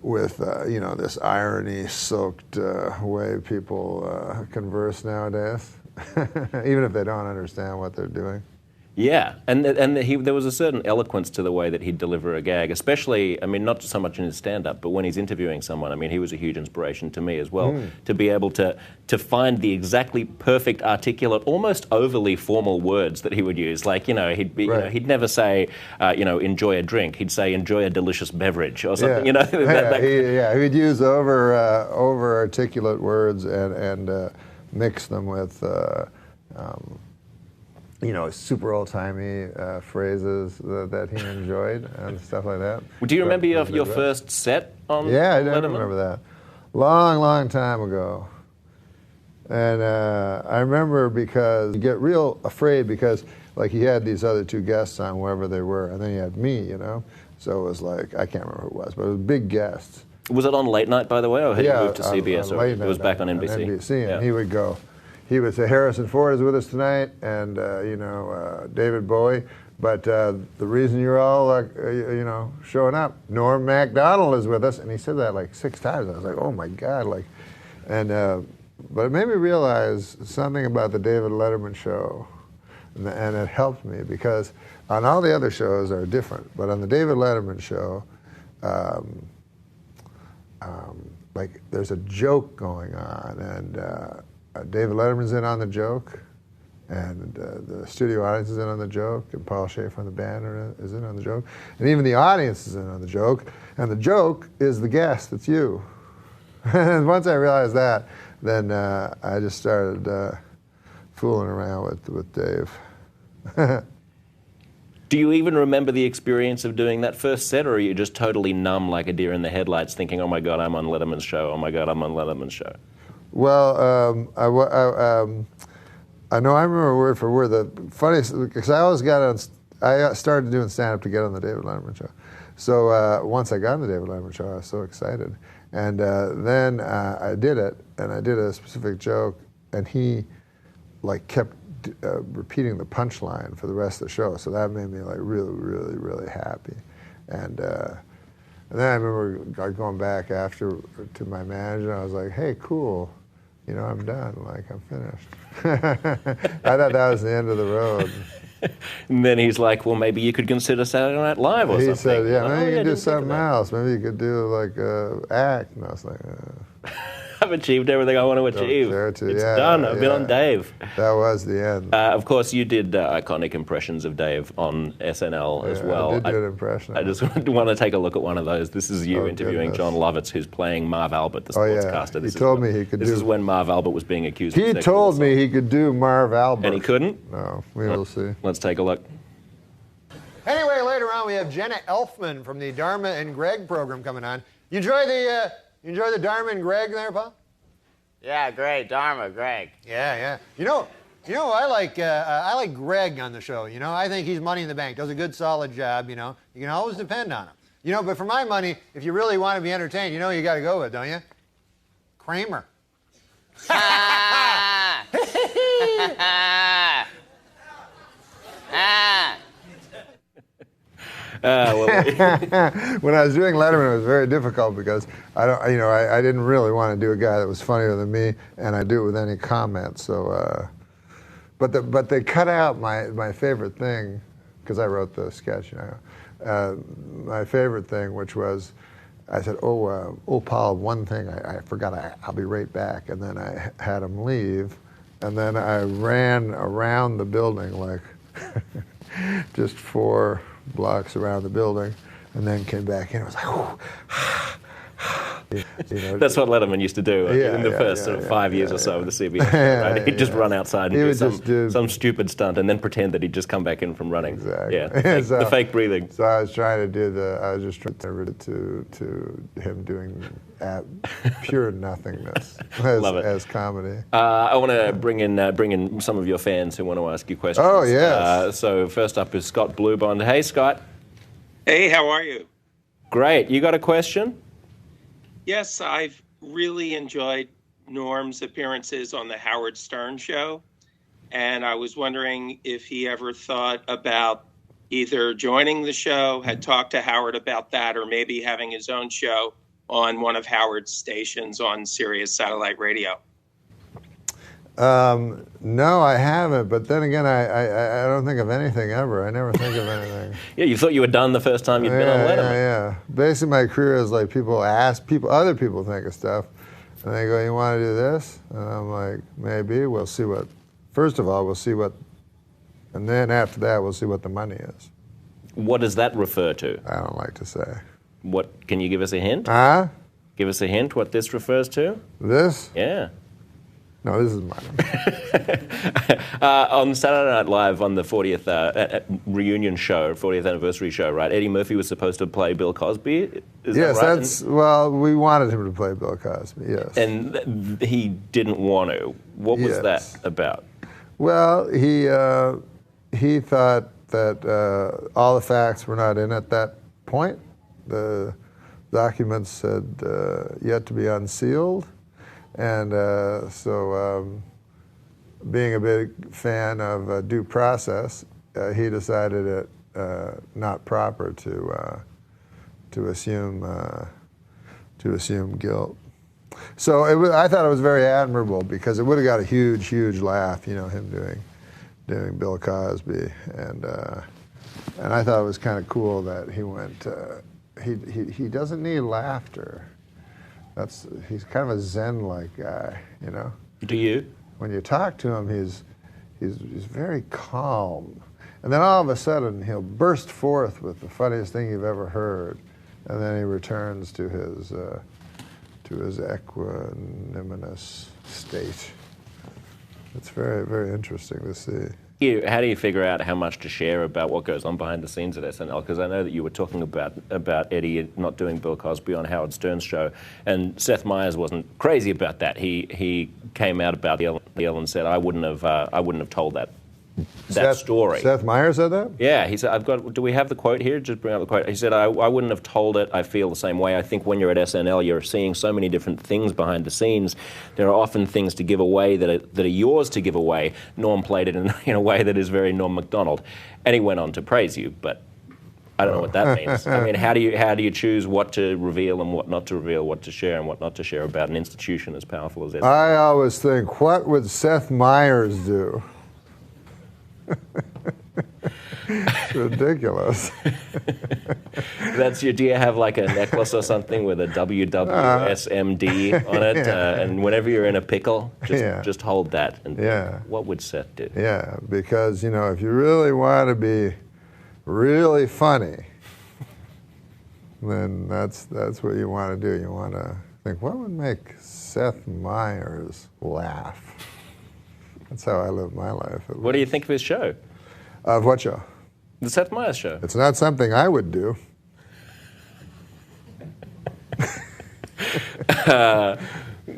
with this irony-soaked way people converse nowadays, even if they don't understand what they're doing. Yeah, and there was a certain eloquence to the way that he'd deliver a gag, especially, not so much in his stand-up, but when he's interviewing someone. He was a huge inspiration to me as well, to be able to find the exactly perfect, articulate, almost overly formal words that he would use. Like, he'd never say, enjoy a drink. He'd say, enjoy a delicious beverage or something, He'd use over-articulate words and mix them with... super old-timey phrases that he enjoyed and stuff like that. Do you remember your first set on Yeah, I Letterman? remember that. Long time ago. And I remember because you get real afraid because, he had these other two guests on, wherever they were, and then he had me, So it was I can't remember who it was, but it was big guests. Was it on late night, by the way, or had you moved to CBS, or it was back on NBC? NBC, and he would go... He would say, Harrison Ford is with us tonight, and, David Bowie. But the reason you're all, showing up, Norm Macdonald is with us. And he said that 6 times. I was like, oh, my God. But it made me realize something about the David Letterman show and it helped me because on all the other shows are different, but on the David Letterman show, like there's a joke going on, and David Letterman's in on the joke, and the studio audience is in on the joke, and Paul Schaefer on the band is in on the joke, and even the audience is in on the joke, and the joke is the guest, it's you. And once I realized that, then I just started fooling around with Dave. Do you even remember the experience of doing that first set, or are you just totally numb like a deer in the headlights thinking, oh my God, I'm on Letterman's show, oh my God, I'm on Letterman's show? Well, I know I remember word for word. The funniest, because I always got on, I started doing stand-up to get on the David Letterman show. So once I got on the David Letterman show, I was so excited. And then I did it, and I did a specific joke, and he like kept repeating the punchline for the rest of the show. So that made me like really, really, really happy. And then I remember going back after to my manager, and I was like, hey, cool. You know, I'm done. Like, I'm finished. I thought that was the end of the road. And then he's like, well, maybe you could consider Saturday Night Live or something. He said, yeah, maybe you could do something else. Maybe you could do, like, act. And I was like, I've achieved everything I want to achieve. It's done. I've been on Dave. That was the end. Of course, you did iconic impressions of Dave on SNL as well. I did do an impression. I just want to take a look at one of those. This is you interviewing John Lovitz, who's playing Marv Albert, the sportscaster. He told me he could do... This is when Marv Albert was being accused of He sexual told assault. me he could do Marv Albert. And he couldn't? No, we will see. Let's take a look. Anyway, later on we have Jenna Elfman from the Dharma and Greg program coming on. You enjoy the Dharma and Greg there, Paul? Yeah, great. Dharma, Greg. Yeah. You know, I like Greg on the show. You know, I think he's money in the bank. Does a good, solid job. You know, you can always depend on him. You know, but for my money, if you really want to be entertained, you know, who you got to go with, don't you? Kramer. When I was doing Letterman, it was very difficult because I didn't really want to do a guy that was funnier than me, and I do it with any comment. So, but they cut out my favorite thing because I wrote the sketch. You know, my favorite thing, which was, I said, "Oh, Paul, one thing I forgot. I'll be right back," and then I had him leave, and then I ran around the building like just 4 blocks around the building, and then came back in. It was like, you know, that's what Letterman used to do in the first 5 years or so of the CBS. Right? He'd just run outside and do some stupid stunt, and then pretend that head just come back in from running. Exactly. Yeah, the fake breathing. So I was trying to I was just trying to him doing pure nothingness as comedy. I want to bring in some of your fans who want to ask you questions. Oh yes. So first up is Scott Bluebond. Hey, Scott. Hey, how are you? Great. You got a question? Yes, I've really enjoyed Norm's appearances on the Howard Stern show, and I was wondering if he ever thought about either joining the show, had talked to Howard about that, or maybe having his own show on one of Howard's stations on Sirius Satellite Radio. No, I haven't. But then again, I don't think of anything ever. I never think of anything. Yeah, you thought you were done the first time you'd been on Letterman. Yeah. Basically, my career is like other people think of stuff, and they go, "You want to do this?" And I'm like, "Maybe. We'll see what. First of all, we'll see what, and then after that, we'll see what the money is." What does that refer to? I don't like to say. What? Can you give us a hint? Huh? Give us a hint what this refers to? This? Yeah. No, this is mine. On Saturday Night Live on the 40th reunion show, 40th anniversary show, right? Eddie Murphy was supposed to play Bill Cosby. Is yes, that right? well, we wanted him to play Bill Cosby, yes. And he didn't want to. What was that about? Well, he thought that all the facts were not in at that point. The documents had yet to be unsealed. And so, being a big fan of due process, he decided it not proper to assume guilt. So I thought it was very admirable because it would have got a huge laugh, you know, him doing Bill Cosby, and I thought it was kind of cool that he went. He doesn't need laughter. He's kind of a Zen-like guy, you know. Do you? When you talk to him, he's very calm, and then all of a sudden he'll burst forth with the funniest thing you've ever heard, and then he returns to his equanimous state. It's very, very interesting to see. How do you figure out how much to share about what goes on behind the scenes at SNL? Because I know that you were talking about Eddie not doing Bill Cosby on Howard Stern's show, and Seth Meyers wasn't crazy about that. He came out about the Ellen and said, "I wouldn't have told that story." Seth Meyers said that? Yeah, he said, do we have the quote here? Just bring up the quote. He said, I wouldn't have told it. I feel the same way. I think when you're at SNL, you're seeing so many different things behind the scenes. There are often things to give away that are yours to give away. Norm played it in a way that is very Norm Macdonald. And he went on to praise you, but I don't know what that means. I mean, how do you choose what to reveal and what not to reveal, what to share and what not to share about an institution as powerful as SNL? I always think, what would Seth Meyers do? It's ridiculous. Do you have like a necklace or something with a WWSMD on it? And whenever you're in a pickle, just hold that. And what would Seth do? Yeah, because, if you really want to be really funny, then that's what you want to do. You want to think, what would make Seth Meyers laugh? That's how I live my life. What do you think of his show? Of what show? The Seth Meyers show. It's not something I would do.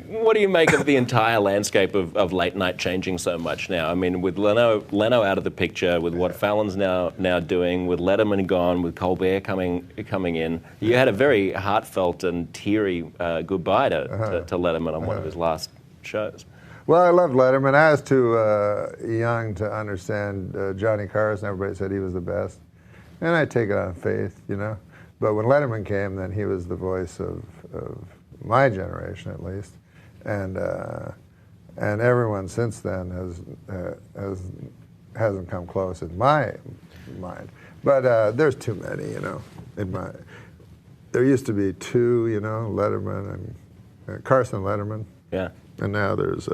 What do you make of the entire landscape of late night changing so much now? I mean, with Leno out of the picture, with what Fallon's now doing, with Letterman gone, with Colbert coming in, you had a very heartfelt and teary goodbye to Letterman on one of his last shows. Well, I loved Letterman. I was too young to understand Johnny Carson. Everybody said he was the best. And I take it on faith, But when Letterman came, then he was the voice of my generation, at least. And everyone since then hasn't come close in my mind. But there's too many, there used to be two, Letterman and Carson Letterman. Yeah. And now there's,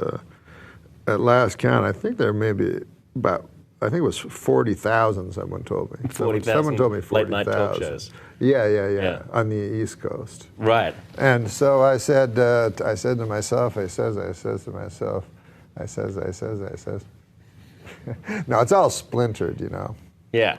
at last count, I think there may be about, I think it was 40,000, someone told me. 40,000 someone told me 40,000. late night talk shows. Yeah, on the East Coast. Right. And so I said to myself, no, it's all splintered, Yeah.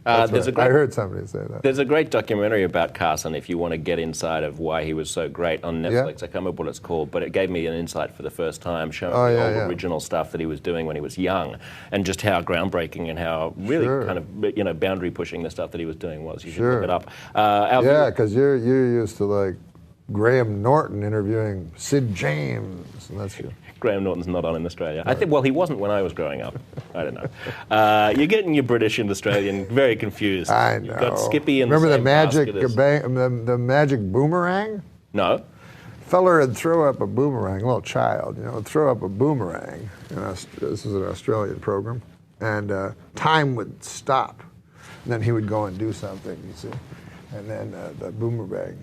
I heard somebody say that. There's a great documentary about Carson if you want to get inside of why he was so great on Netflix. I can't remember what it's called, but it gave me an insight for the first time, showing the old original stuff that he was doing when he was young, and just how groundbreaking and how really kind of boundary pushing the stuff that he was doing was. You should look it up. Because you're used to like Graham Norton interviewing Sid James, and that's you. Graham Norton's not on in Australia. I think, well, he wasn't when I was growing up. I don't know. You're getting your British and Australian very confused. I know. You've got Skippy and remember the magic boomerang? No. Feller would throw up a boomerang, a little child, would throw up a boomerang. This is an Australian program, and time would stop. And then he would go and do something, you see. And then the boomerang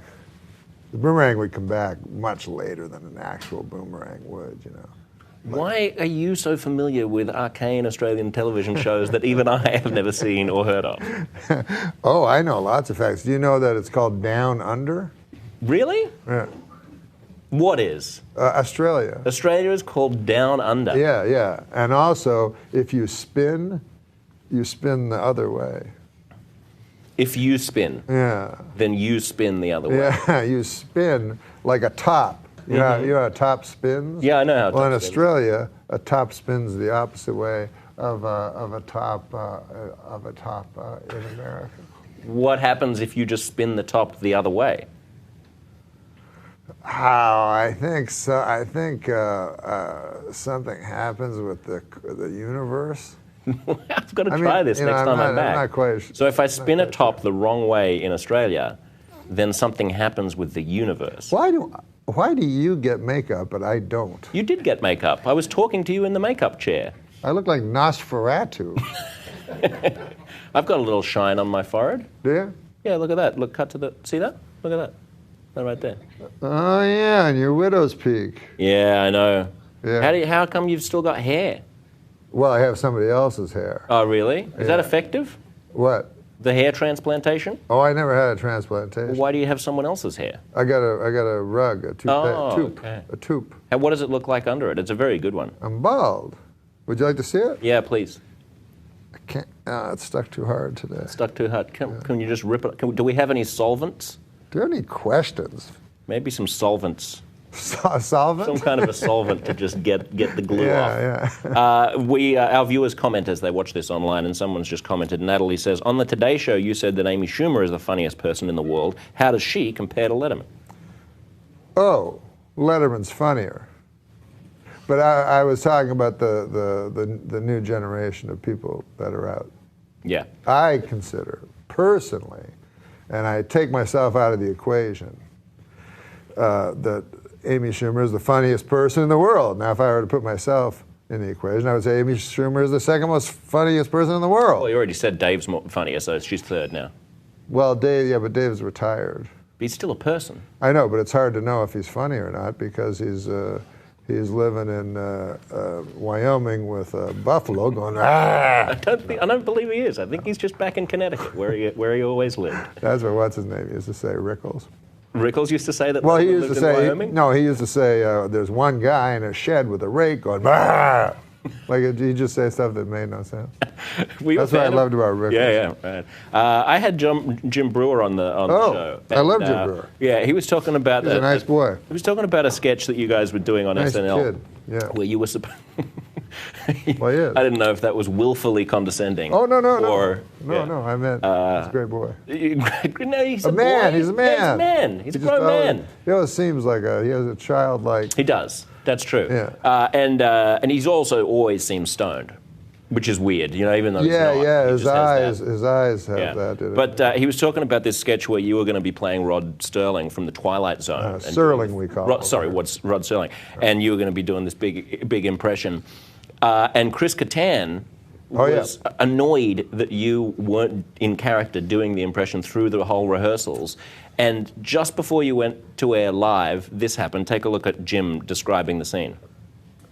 would come back much later than an actual boomerang would, Why are you so familiar with arcane Australian television shows that even I have never seen or heard of? Oh, I know lots of facts. Do you know that it's called Down Under? Really? Yeah. What is? Australia. Australia is called Down Under. Yeah. And also, if you spin the other way. If you spin, then you spin the other way. Yeah, you spin like a top. You know how a top spins? Yeah, I know how a top Well, in spins. Australia, a top spins the opposite way of a top in America. What happens if you just spin the top the other way? I think so. I think something happens with the universe. I've got to try this next time I'm back. I'm not quite sure. So if I spin a top the wrong way in Australia, then something happens with the universe. Why do you get makeup but I don't? You did get makeup. I was talking to you in the makeup chair. I look like Nosferatu. I've got a little shine on my forehead. Do you? Yeah, look at that. Look, cut to the. See that? Look at that. That right there. Oh yeah, and your widow's peak. Yeah, I know. Yeah. How come you've still got hair? Well, I have somebody else's hair. Oh, really? Is that effective? What? The hair transplantation? Oh, I never had a transplantation. Well, why do you have someone else's hair? I got a rug, a toupee, a toupee. And what does it look like under it? It's a very good one. I'm bald. Would you like to see it? Yeah, please. I can't. It's stuck too hard today. It's stuck too hard. Can you just rip it? Do we have any solvents? Do you have any questions? Maybe some solvents. Solvent? Some kind of a solvent to just get the glue off. Yeah. Our viewers comment as they watch this online, and someone's just commented. Natalie says, on the Today Show, you said that Amy Schumer is the funniest person in the world. How does she compare to Letterman? Oh, Letterman's funnier. But I was talking about the new generation of people that are out. Yeah. I consider, personally, and I take myself out of the equation, that Amy Schumer is the funniest person in the world. Now, if I were to put myself in the equation, I would say Amy Schumer is the second most funniest person in the world. Well, you already said Dave's more funnier, so she's third now. Well, but Dave's retired. But he's still a person. I know, but it's hard to know if he's funny or not because he's living in Wyoming with buffalo going, ah! I don't believe he is. I think he's just back in Connecticut, where he always lived. That's what what's his name used to say, Rickles. Rickles used to say that. Well, he used to say Wyoming? no. He used to say there's one guy in a shed with a rake going, ah! Like he just say stuff that made no sense. That's what I loved about Rickles. Yeah, right. I had Jim Brewer on the show. I love Jim Brewer. Yeah, he was talking about. He's a nice boy. He was talking about a sketch that you guys were doing on nice SNL. Kid. Yeah. Where you were supposed. Well, yeah. I didn't know if that was willfully condescending. Oh no! No. I meant he's a great boy. No, he's a man. Boy. He's a man. Yeah, he's a man. He's a grown man. He always seems like he has a childlike. He does. That's true. Yeah. And he's also always seems stoned, which is weird. You know, even though he's not, his eyes have that. But he was talking about this sketch where you were going to be playing Rod Sterling from the Twilight Zone. Serling, we call him. Sorry, Rod Sterling, and you were going to be doing this big impression. And Chris Kattan was annoyed that you weren't in character doing the impression through the whole rehearsals. And just before you went to air live, this happened. Take a look at Jim describing the scene.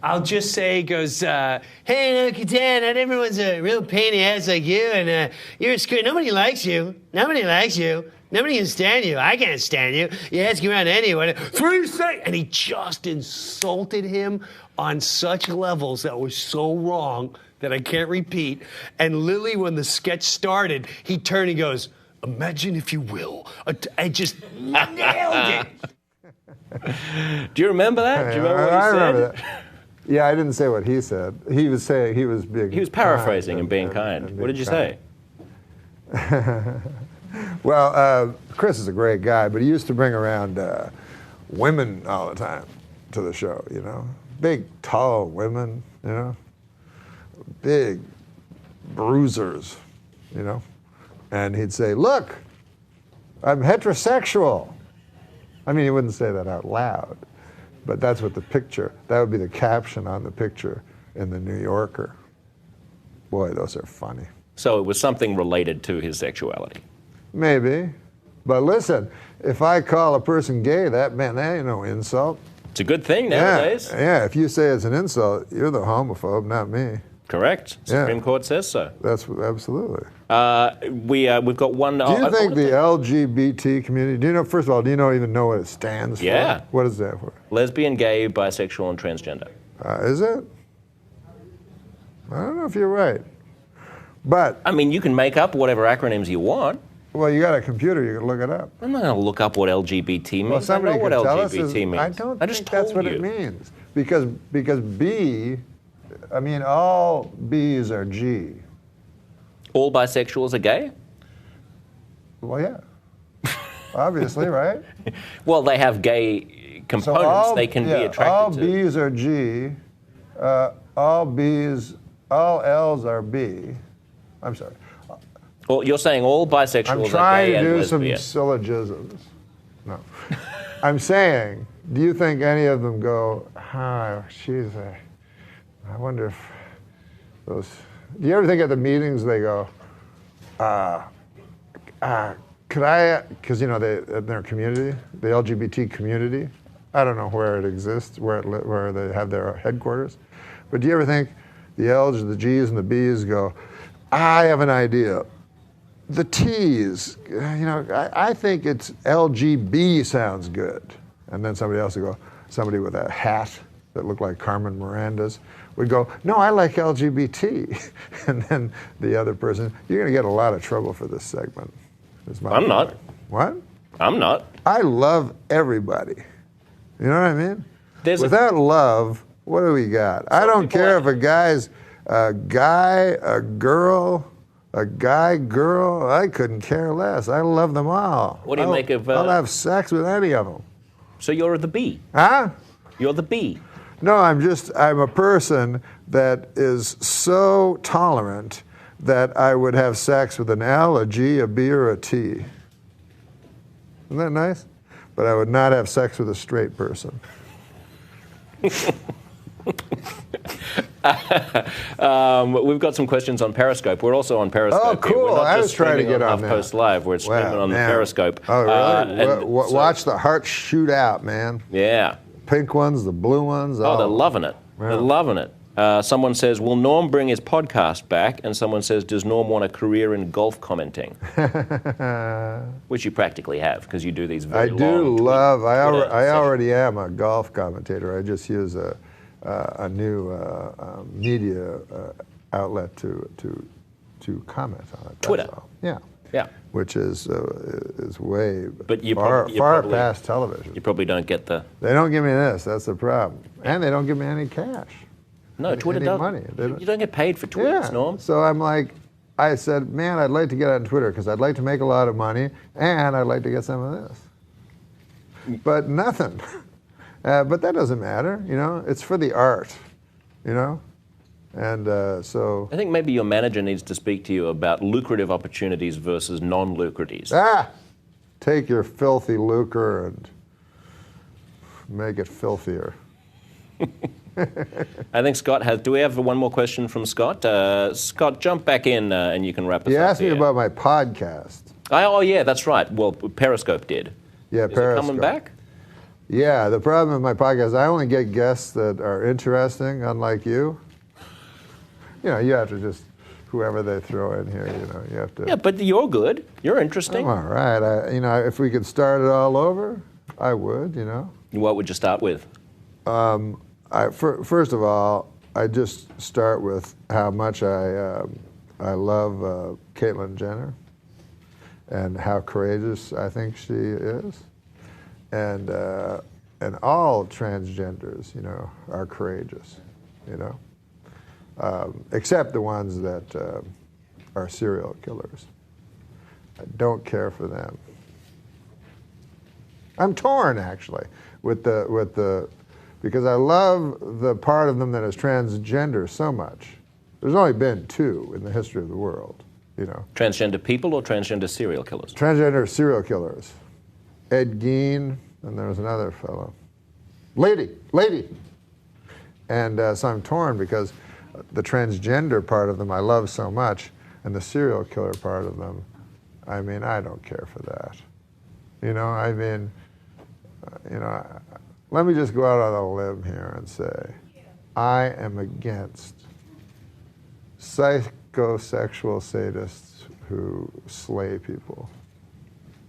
I'll just say, he goes, hey, Kattan, not everyone's a real pain in the ass like you, and you're a screw. Nobody likes you. Nobody likes you. Nobody can stand you. I can't stand you. You ask around anyone. 3 seconds. And he just insulted him on such levels that was so wrong that I can't repeat. And Lily, when the sketch started, he turned and goes, imagine if you will. I just nailed it. Do you remember that? Do you remember what he said? Remember that. Yeah, I didn't say what he said. He was saying he was being. He was paraphrasing and being kind. What did you say? Well, Chris is a great guy, but he used to bring around women all the time to the show, you know. Big, tall women, you know. Big bruisers, you know. And he'd say, look, I'm heterosexual. I mean, he wouldn't say that out loud, but that's what that would be the caption on the picture in the New Yorker. Boy, those are funny. So it was something related to his sexuality. Maybe. But listen, if I call a person gay, that ain't no insult. It's a good thing nowadays. Yeah, if you say it's an insult, you're the homophobe, not me. Correct. Supreme Court says so. That's absolutely. We've got one. Do you think the LGBT community? Do you know? First of all, do you even know what it stands for? Yeah. What is that for? Lesbian, gay, bisexual, and transgender. Is it? I don't know if you're right. But I mean, you can make up whatever acronyms you want. Well, you got a computer, you can look it up. I'm not going to look up what LGBT means. Well, somebody I know what can tell LGBT us means. I don't think that's what it means. Because B, I mean, all B's are G. All bisexuals are gay? Well, yeah. Obviously, right? Well, they have gay components they can be attracted all to. All B's are G. All L's are B. I'm sorry. Well, you're saying all bisexuals are gay and lesbian. I'm trying to do some syllogisms. No. I'm saying, do you think any of them go, I wonder if Do you ever think at the meetings they go, could I, because in their community, the LGBT community, I don't know where it exists, where they have their headquarters, but do you ever think the L's, the G's, and the B's go, I have an idea. The T's, I think it's LGB sounds good. And then somebody else would go, somebody with a hat that looked like Carmen Miranda's would go, no, I like LGBT. And then the other person, you're going to get a lot of trouble for this segment. I'm not. What? I'm not. I love everybody. You know what I mean? Without love, what do we got? I don't care if a guy's a guy, a girl, a guy, girl. I couldn't care less. I love them all. What do you make of... I'll have sex with any of them. So you're the B? Huh? You're the B? No, I'm a person that is so tolerant that I would have sex with an L, a G, a B, or a T. Isn't that nice? But I would not have sex with a straight person. We've got some questions on Periscope. We're also on Periscope. Oh, cool. We're not I was just trying to streaming get on Huffpost Live. We're streaming on the Periscope. Oh, really? Watch the hearts shoot out, man. Yeah. Pink ones, the blue ones. Oh, they're loving it. Yeah. They're loving it. Someone says, will Norm bring his podcast back? And someone says, does Norm want a career in golf commenting? Which you practically have, because you do these very long... I already am a golf commentator. I just use a new media outlet to comment on it. Twitter. Yeah. Yeah. Which is way far probably, past television. You probably don't get the... They don't give me this. That's the problem. And they don't give me any cash. No, Twitter any doesn't. Money. You don't get paid for tweets, Norm. So I said, man, I'd like to get on Twitter because I'd like to make a lot of money and I'd like to get some of this. But nothing. But that doesn't matter, It's for the art, And so... I think maybe your manager needs to speak to you about lucrative opportunities versus non-lucratives. Take your filthy lucre and make it filthier. I think Scott has... Do we have one more question from Scott? Scott, jump back in and you can wrap us up. You asked me about my podcast. Oh, yeah, that's right. Well, Periscope did. Yeah, Is Periscope. It coming back? Yeah, the problem with my podcast, I only get guests that are interesting, unlike you. You have to just, whoever they throw in here, you have to... Yeah, but you're good. You're interesting. I'm all right. If we could start it all over, I would, What would you start with? First of all, I just start with how much I love Caitlyn Jenner and how courageous I think she is. And all transgenders, are courageous, except the ones that are serial killers. I don't care for them. I'm torn actually with the because I love the part of them that is transgender so much. There's only been 2 in the history of the world, Transgender people or transgender serial killers? Transgender serial killers. Ed Gein, and there was another fellow. Lady. And so I'm torn because the transgender part of them I love so much, and the serial killer part of them, I don't care for that. Let me just go out on a limb here and say, I am against psychosexual sadists who slay people.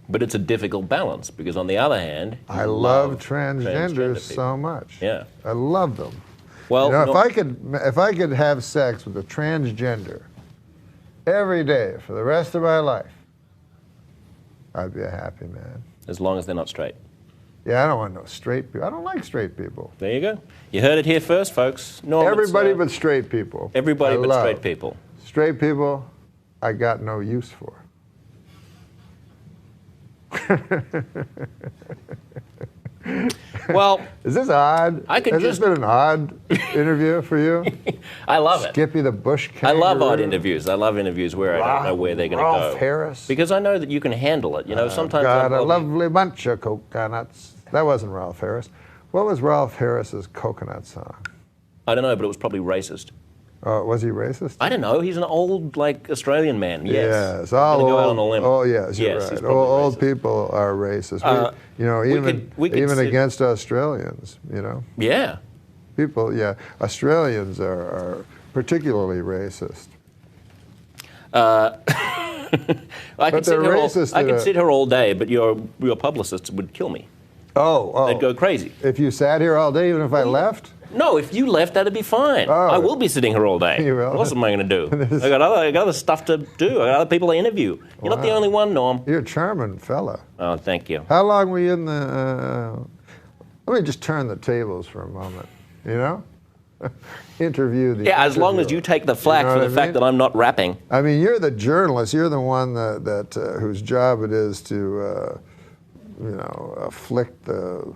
But it's a difficult balance because, on the other hand, I love transgenders so much. Yeah, I love them. Well, if I could have sex with a transgender every day for the rest of my life, I'd be a happy man. As long as they're not straight. Yeah, I don't want no straight people. I don't like straight people. There you go. You heard it here first, folks. Norm, everybody but straight people. Everybody but straight people. Straight people, I got no use for. Well, is this odd? Has this been an odd interview for you? I love it. Skippy the Bush Kangaroo. I love odd interviews. I love interviews where I don't know where they're going to go. Ralph Harris. Because I know that you can handle it. Sometimes got a lovely bunch of coconuts. That wasn't Ralph Harris. What was Ralph Harris's coconut song? I don't know, but it was probably racist. Was he racist? I don't know. He's an old, like, Australian man. Yes. Yes. All go out old, on a limb. oh, yes, you're Yes, he's right. probably Old people are racist. We could against Australians, you know. Yeah. People, Australians are particularly racist. I could sit here all day, but your publicist would kill me. Oh. They'd go crazy. If you sat here all day, even if I left? No, if you left, that'd be fine. I will be sitting here all day. You will? What else am I going to do? I got other stuff to do. I got other people to interview. You're not the only one, Norm. You're a charming fella. Oh, thank you. How long were you in the... let me just turn the tables for a moment, you know? Interview the as long as you take the flack for the fact that I'm not rapping. I mean, you're the journalist. You're the one that whose job it is to, afflict the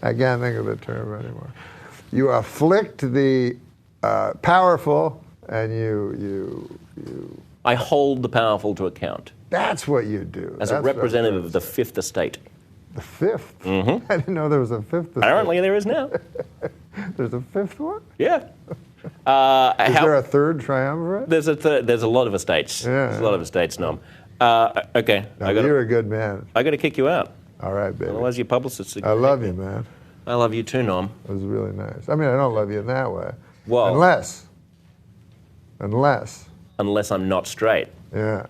I can't think of the term anymore. You afflict the powerful, and you. I hold the powerful to account. That's what you do. As a representative of the Fifth Estate. The Fifth? Mm-hmm. I didn't know there was a Fifth. Apparently there is now. There's a fifth one? Yeah. Is there a third triumvirate? There's a lot of estates. Yeah. There's a lot of estates, Norm. Okay. You're a good man. I got to kick you out. All right, baby. Otherwise, your publicist. I love you, man. I love you too, Norm. It was really nice. I mean, I don't love you in that way. Well, unless I'm not straight. Yeah.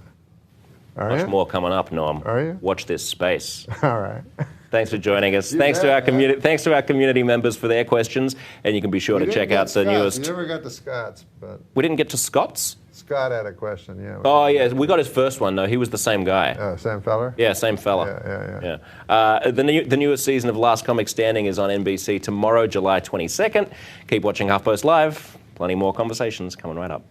Much more coming up, Norm. Are you? Watch this space. All right. Thanks for joining us. Thanks to our community members for their questions, and you can be sure to check out the newest. We never got to Scott's, but we didn't get to Scott's. Scott had a question. Yeah. Oh yeah, we got his first one though. He was the same guy. Same fella. Yeah, same fella. Yeah. The newest season of Last Comic Standing is on NBC tomorrow, July 22nd. Keep watching Huffpost Live. Plenty more conversations coming right up.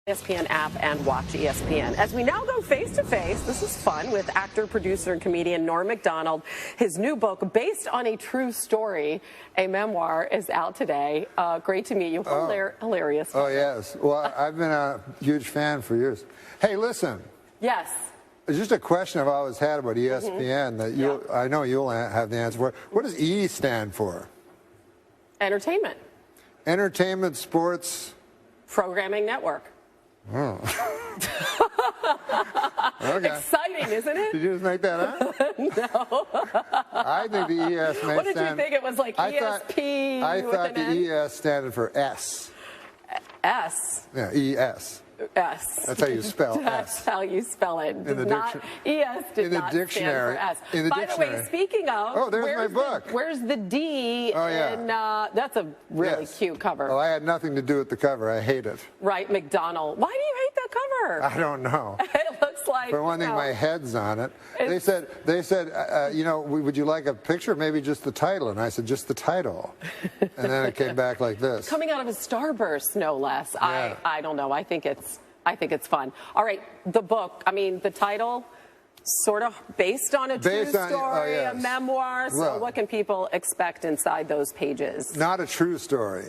ESPN app and watch ESPN. As we now go face-to-face, this is fun, with actor, producer, and comedian Norm Macdonald. His new book, based on a true story, a memoir, is out today. Great to meet you. Hilarious. Oh, yes. Well, I've been a huge fan for years. Hey, listen. Yes. It's just a question I've always had about ESPN that I know you'll have the answer for. What does E stand for? Entertainment. Entertainment, sports. Programming Network. Oh. Okay. Exciting, isn't it? Did you just make that up? No. I think the ES may What did you think? It was like ESP? I thought the ES stood for S. S? Yeah, ES. S. That's how you spell That's S. how you spell it. In the ES did not dictionary. stand for S. In the By dictionary. the way, speaking of, there's my book. Where's the D? Oh, yeah. In, that's a really cute cover. Oh, I had nothing to do with the cover. I hate it. Right, Macdonald. Why do you hate that cover? I don't know. It looks like. For one thing, my head's on it. They said, would you like a picture? Maybe just the title. And I said, just the title. And then it came back like this. Coming out of a starburst, no less. Yeah. I don't know. I think it's fun. All right, the book. I mean, the title, sort of based on a true story, a memoir. So what can people expect inside those pages? Not a true story.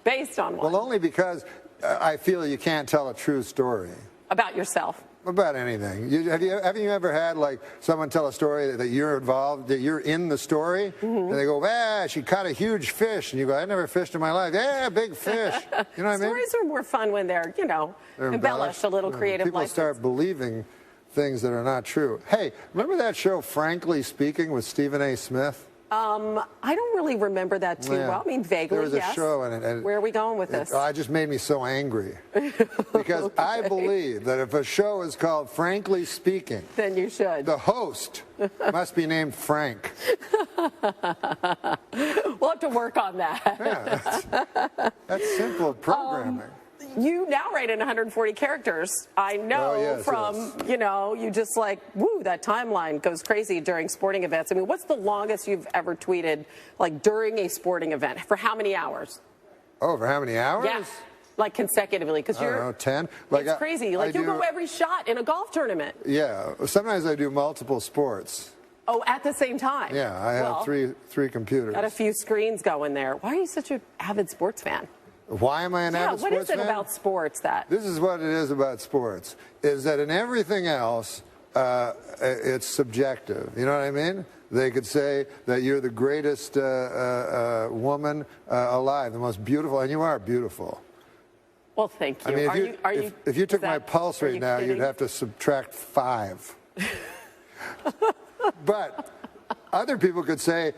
Based on what? Well, only because I feel you can't tell a true story. About yourself? About anything. Have you ever had like someone tell a story that you're involved, that you're in the story, and they go, she caught a huge fish, and you go, I never fished in my life. Yeah, big fish. You know what I mean? Stories are more fun when they're embellished, a little creative. People start believing things that are not true. Hey, remember that show, Frankly Speaking, with Stephen A. Smith? I don't really remember that too well. I mean, vaguely, yes. There was a show, and where are we going with this? It just made me so angry. Because I believe that if a show is called Frankly Speaking, then you should. The host must be named Frank. We'll have to work on that. Yeah, that's simple programming. You narrate in 140 characters. I know you just like, woo, that timeline goes crazy during sporting events. I mean, what's the longest you've ever tweeted, like, during a sporting event? For how many hours? Oh, for how many hours? Yeah, like consecutively, because I don't know, 10. It's crazy. Like, you go every shot in a golf tournament. Yeah, sometimes I do multiple sports. Oh, at the same time? Yeah, I have three computers. Got a few screens going there. Why are you such an avid sports fan? Why am I an avid sports fan? What is it about sports that? This is what it is about sports, is that in everything else, it's subjective. You know what I mean? They could say that you're the greatest woman alive, the most beautiful, and you are beautiful. Well, thank you. I mean, if you took my pulse right now, you'd have to subtract 5. But other people could say,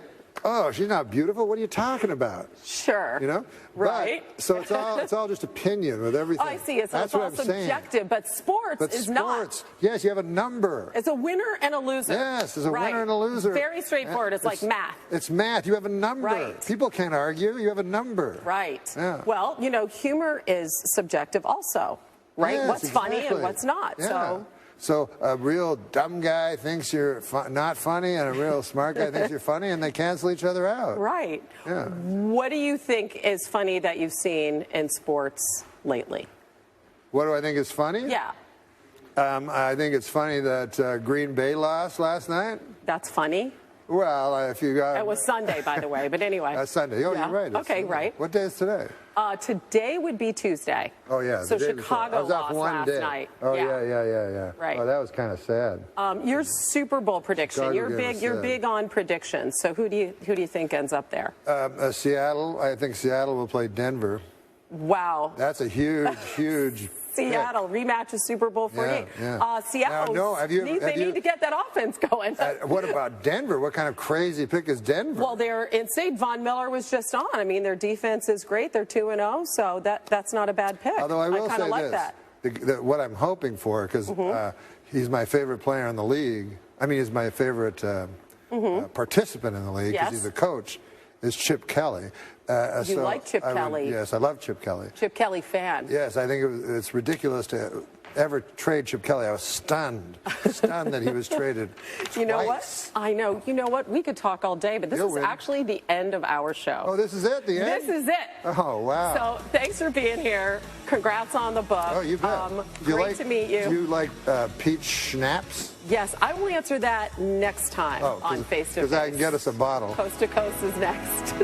"Oh, she's not beautiful. What are you talking about?" Sure. You know? Right. But, so it's all just opinion with everything. Oh, I see. It's That's all what I'm subjective, saying. but sports is not. Yes, you have a number. It's a winner and a loser. Yes, there's a winner and a loser. Very straightforward. It's like math. It's math. You have a number. Right. People can't argue. You have a number. Right. Yeah. Well, you know, humor is subjective also, right? Yes, What's funny and exactly. what's not. Yeah. So a real dumb guy thinks you're not funny, and a real smart guy thinks you're funny, and they cancel each other out. Right. Yeah. What do you think is funny that you've seen in sports lately? What do I think is funny? Yeah. I think it's funny that Green Bay lost last night. That's funny. Well, if you got... It was Sunday, by the way, but anyway. Sunday. Oh, Yeah. you're right. It's Okay, Sunday. right. What day is today? Today would be Tuesday. Oh, yeah. So the day before. Chicago I was off lost one last day. night. Oh, yeah. Right. Oh, that was kind of sad. Your Super Bowl prediction. Chicago game was You're sad. big on predictions. So who do you think ends up there? Seattle. I think Seattle will play Denver. Wow. That's a huge Seattle rematch of Super Bowl 48. Yeah. Seattle. They need to get that offense going. What about Denver? What kind of crazy pick is Denver? Well, they're insane. Von Miller was just on. I mean, their defense is great. They're 2-0, so that's not a bad pick. Although I will kind of say like this, that. what I'm hoping for, because he's my favorite player in the league. I mean, he's my favorite participant in the league because he's a coach. Is Chip Kelly. You like Chip Kelly? Yes, I love Chip Kelly. Chip Kelly fan. Yes, I think it's ridiculous to ever trade Chip Kelly. I was stunned that he was traded You know twice. what? I know. You know what? We could talk all day, but this is actually the end of our show. Oh, this is it? The end? This is it. Oh, wow. So thanks for being here. Congrats on the book. Oh, you bet. Great to meet you. Do you like peach schnapps? Yes, I will answer that next time on Face to Face. Because I can get us a bottle. Coast to Coast is next.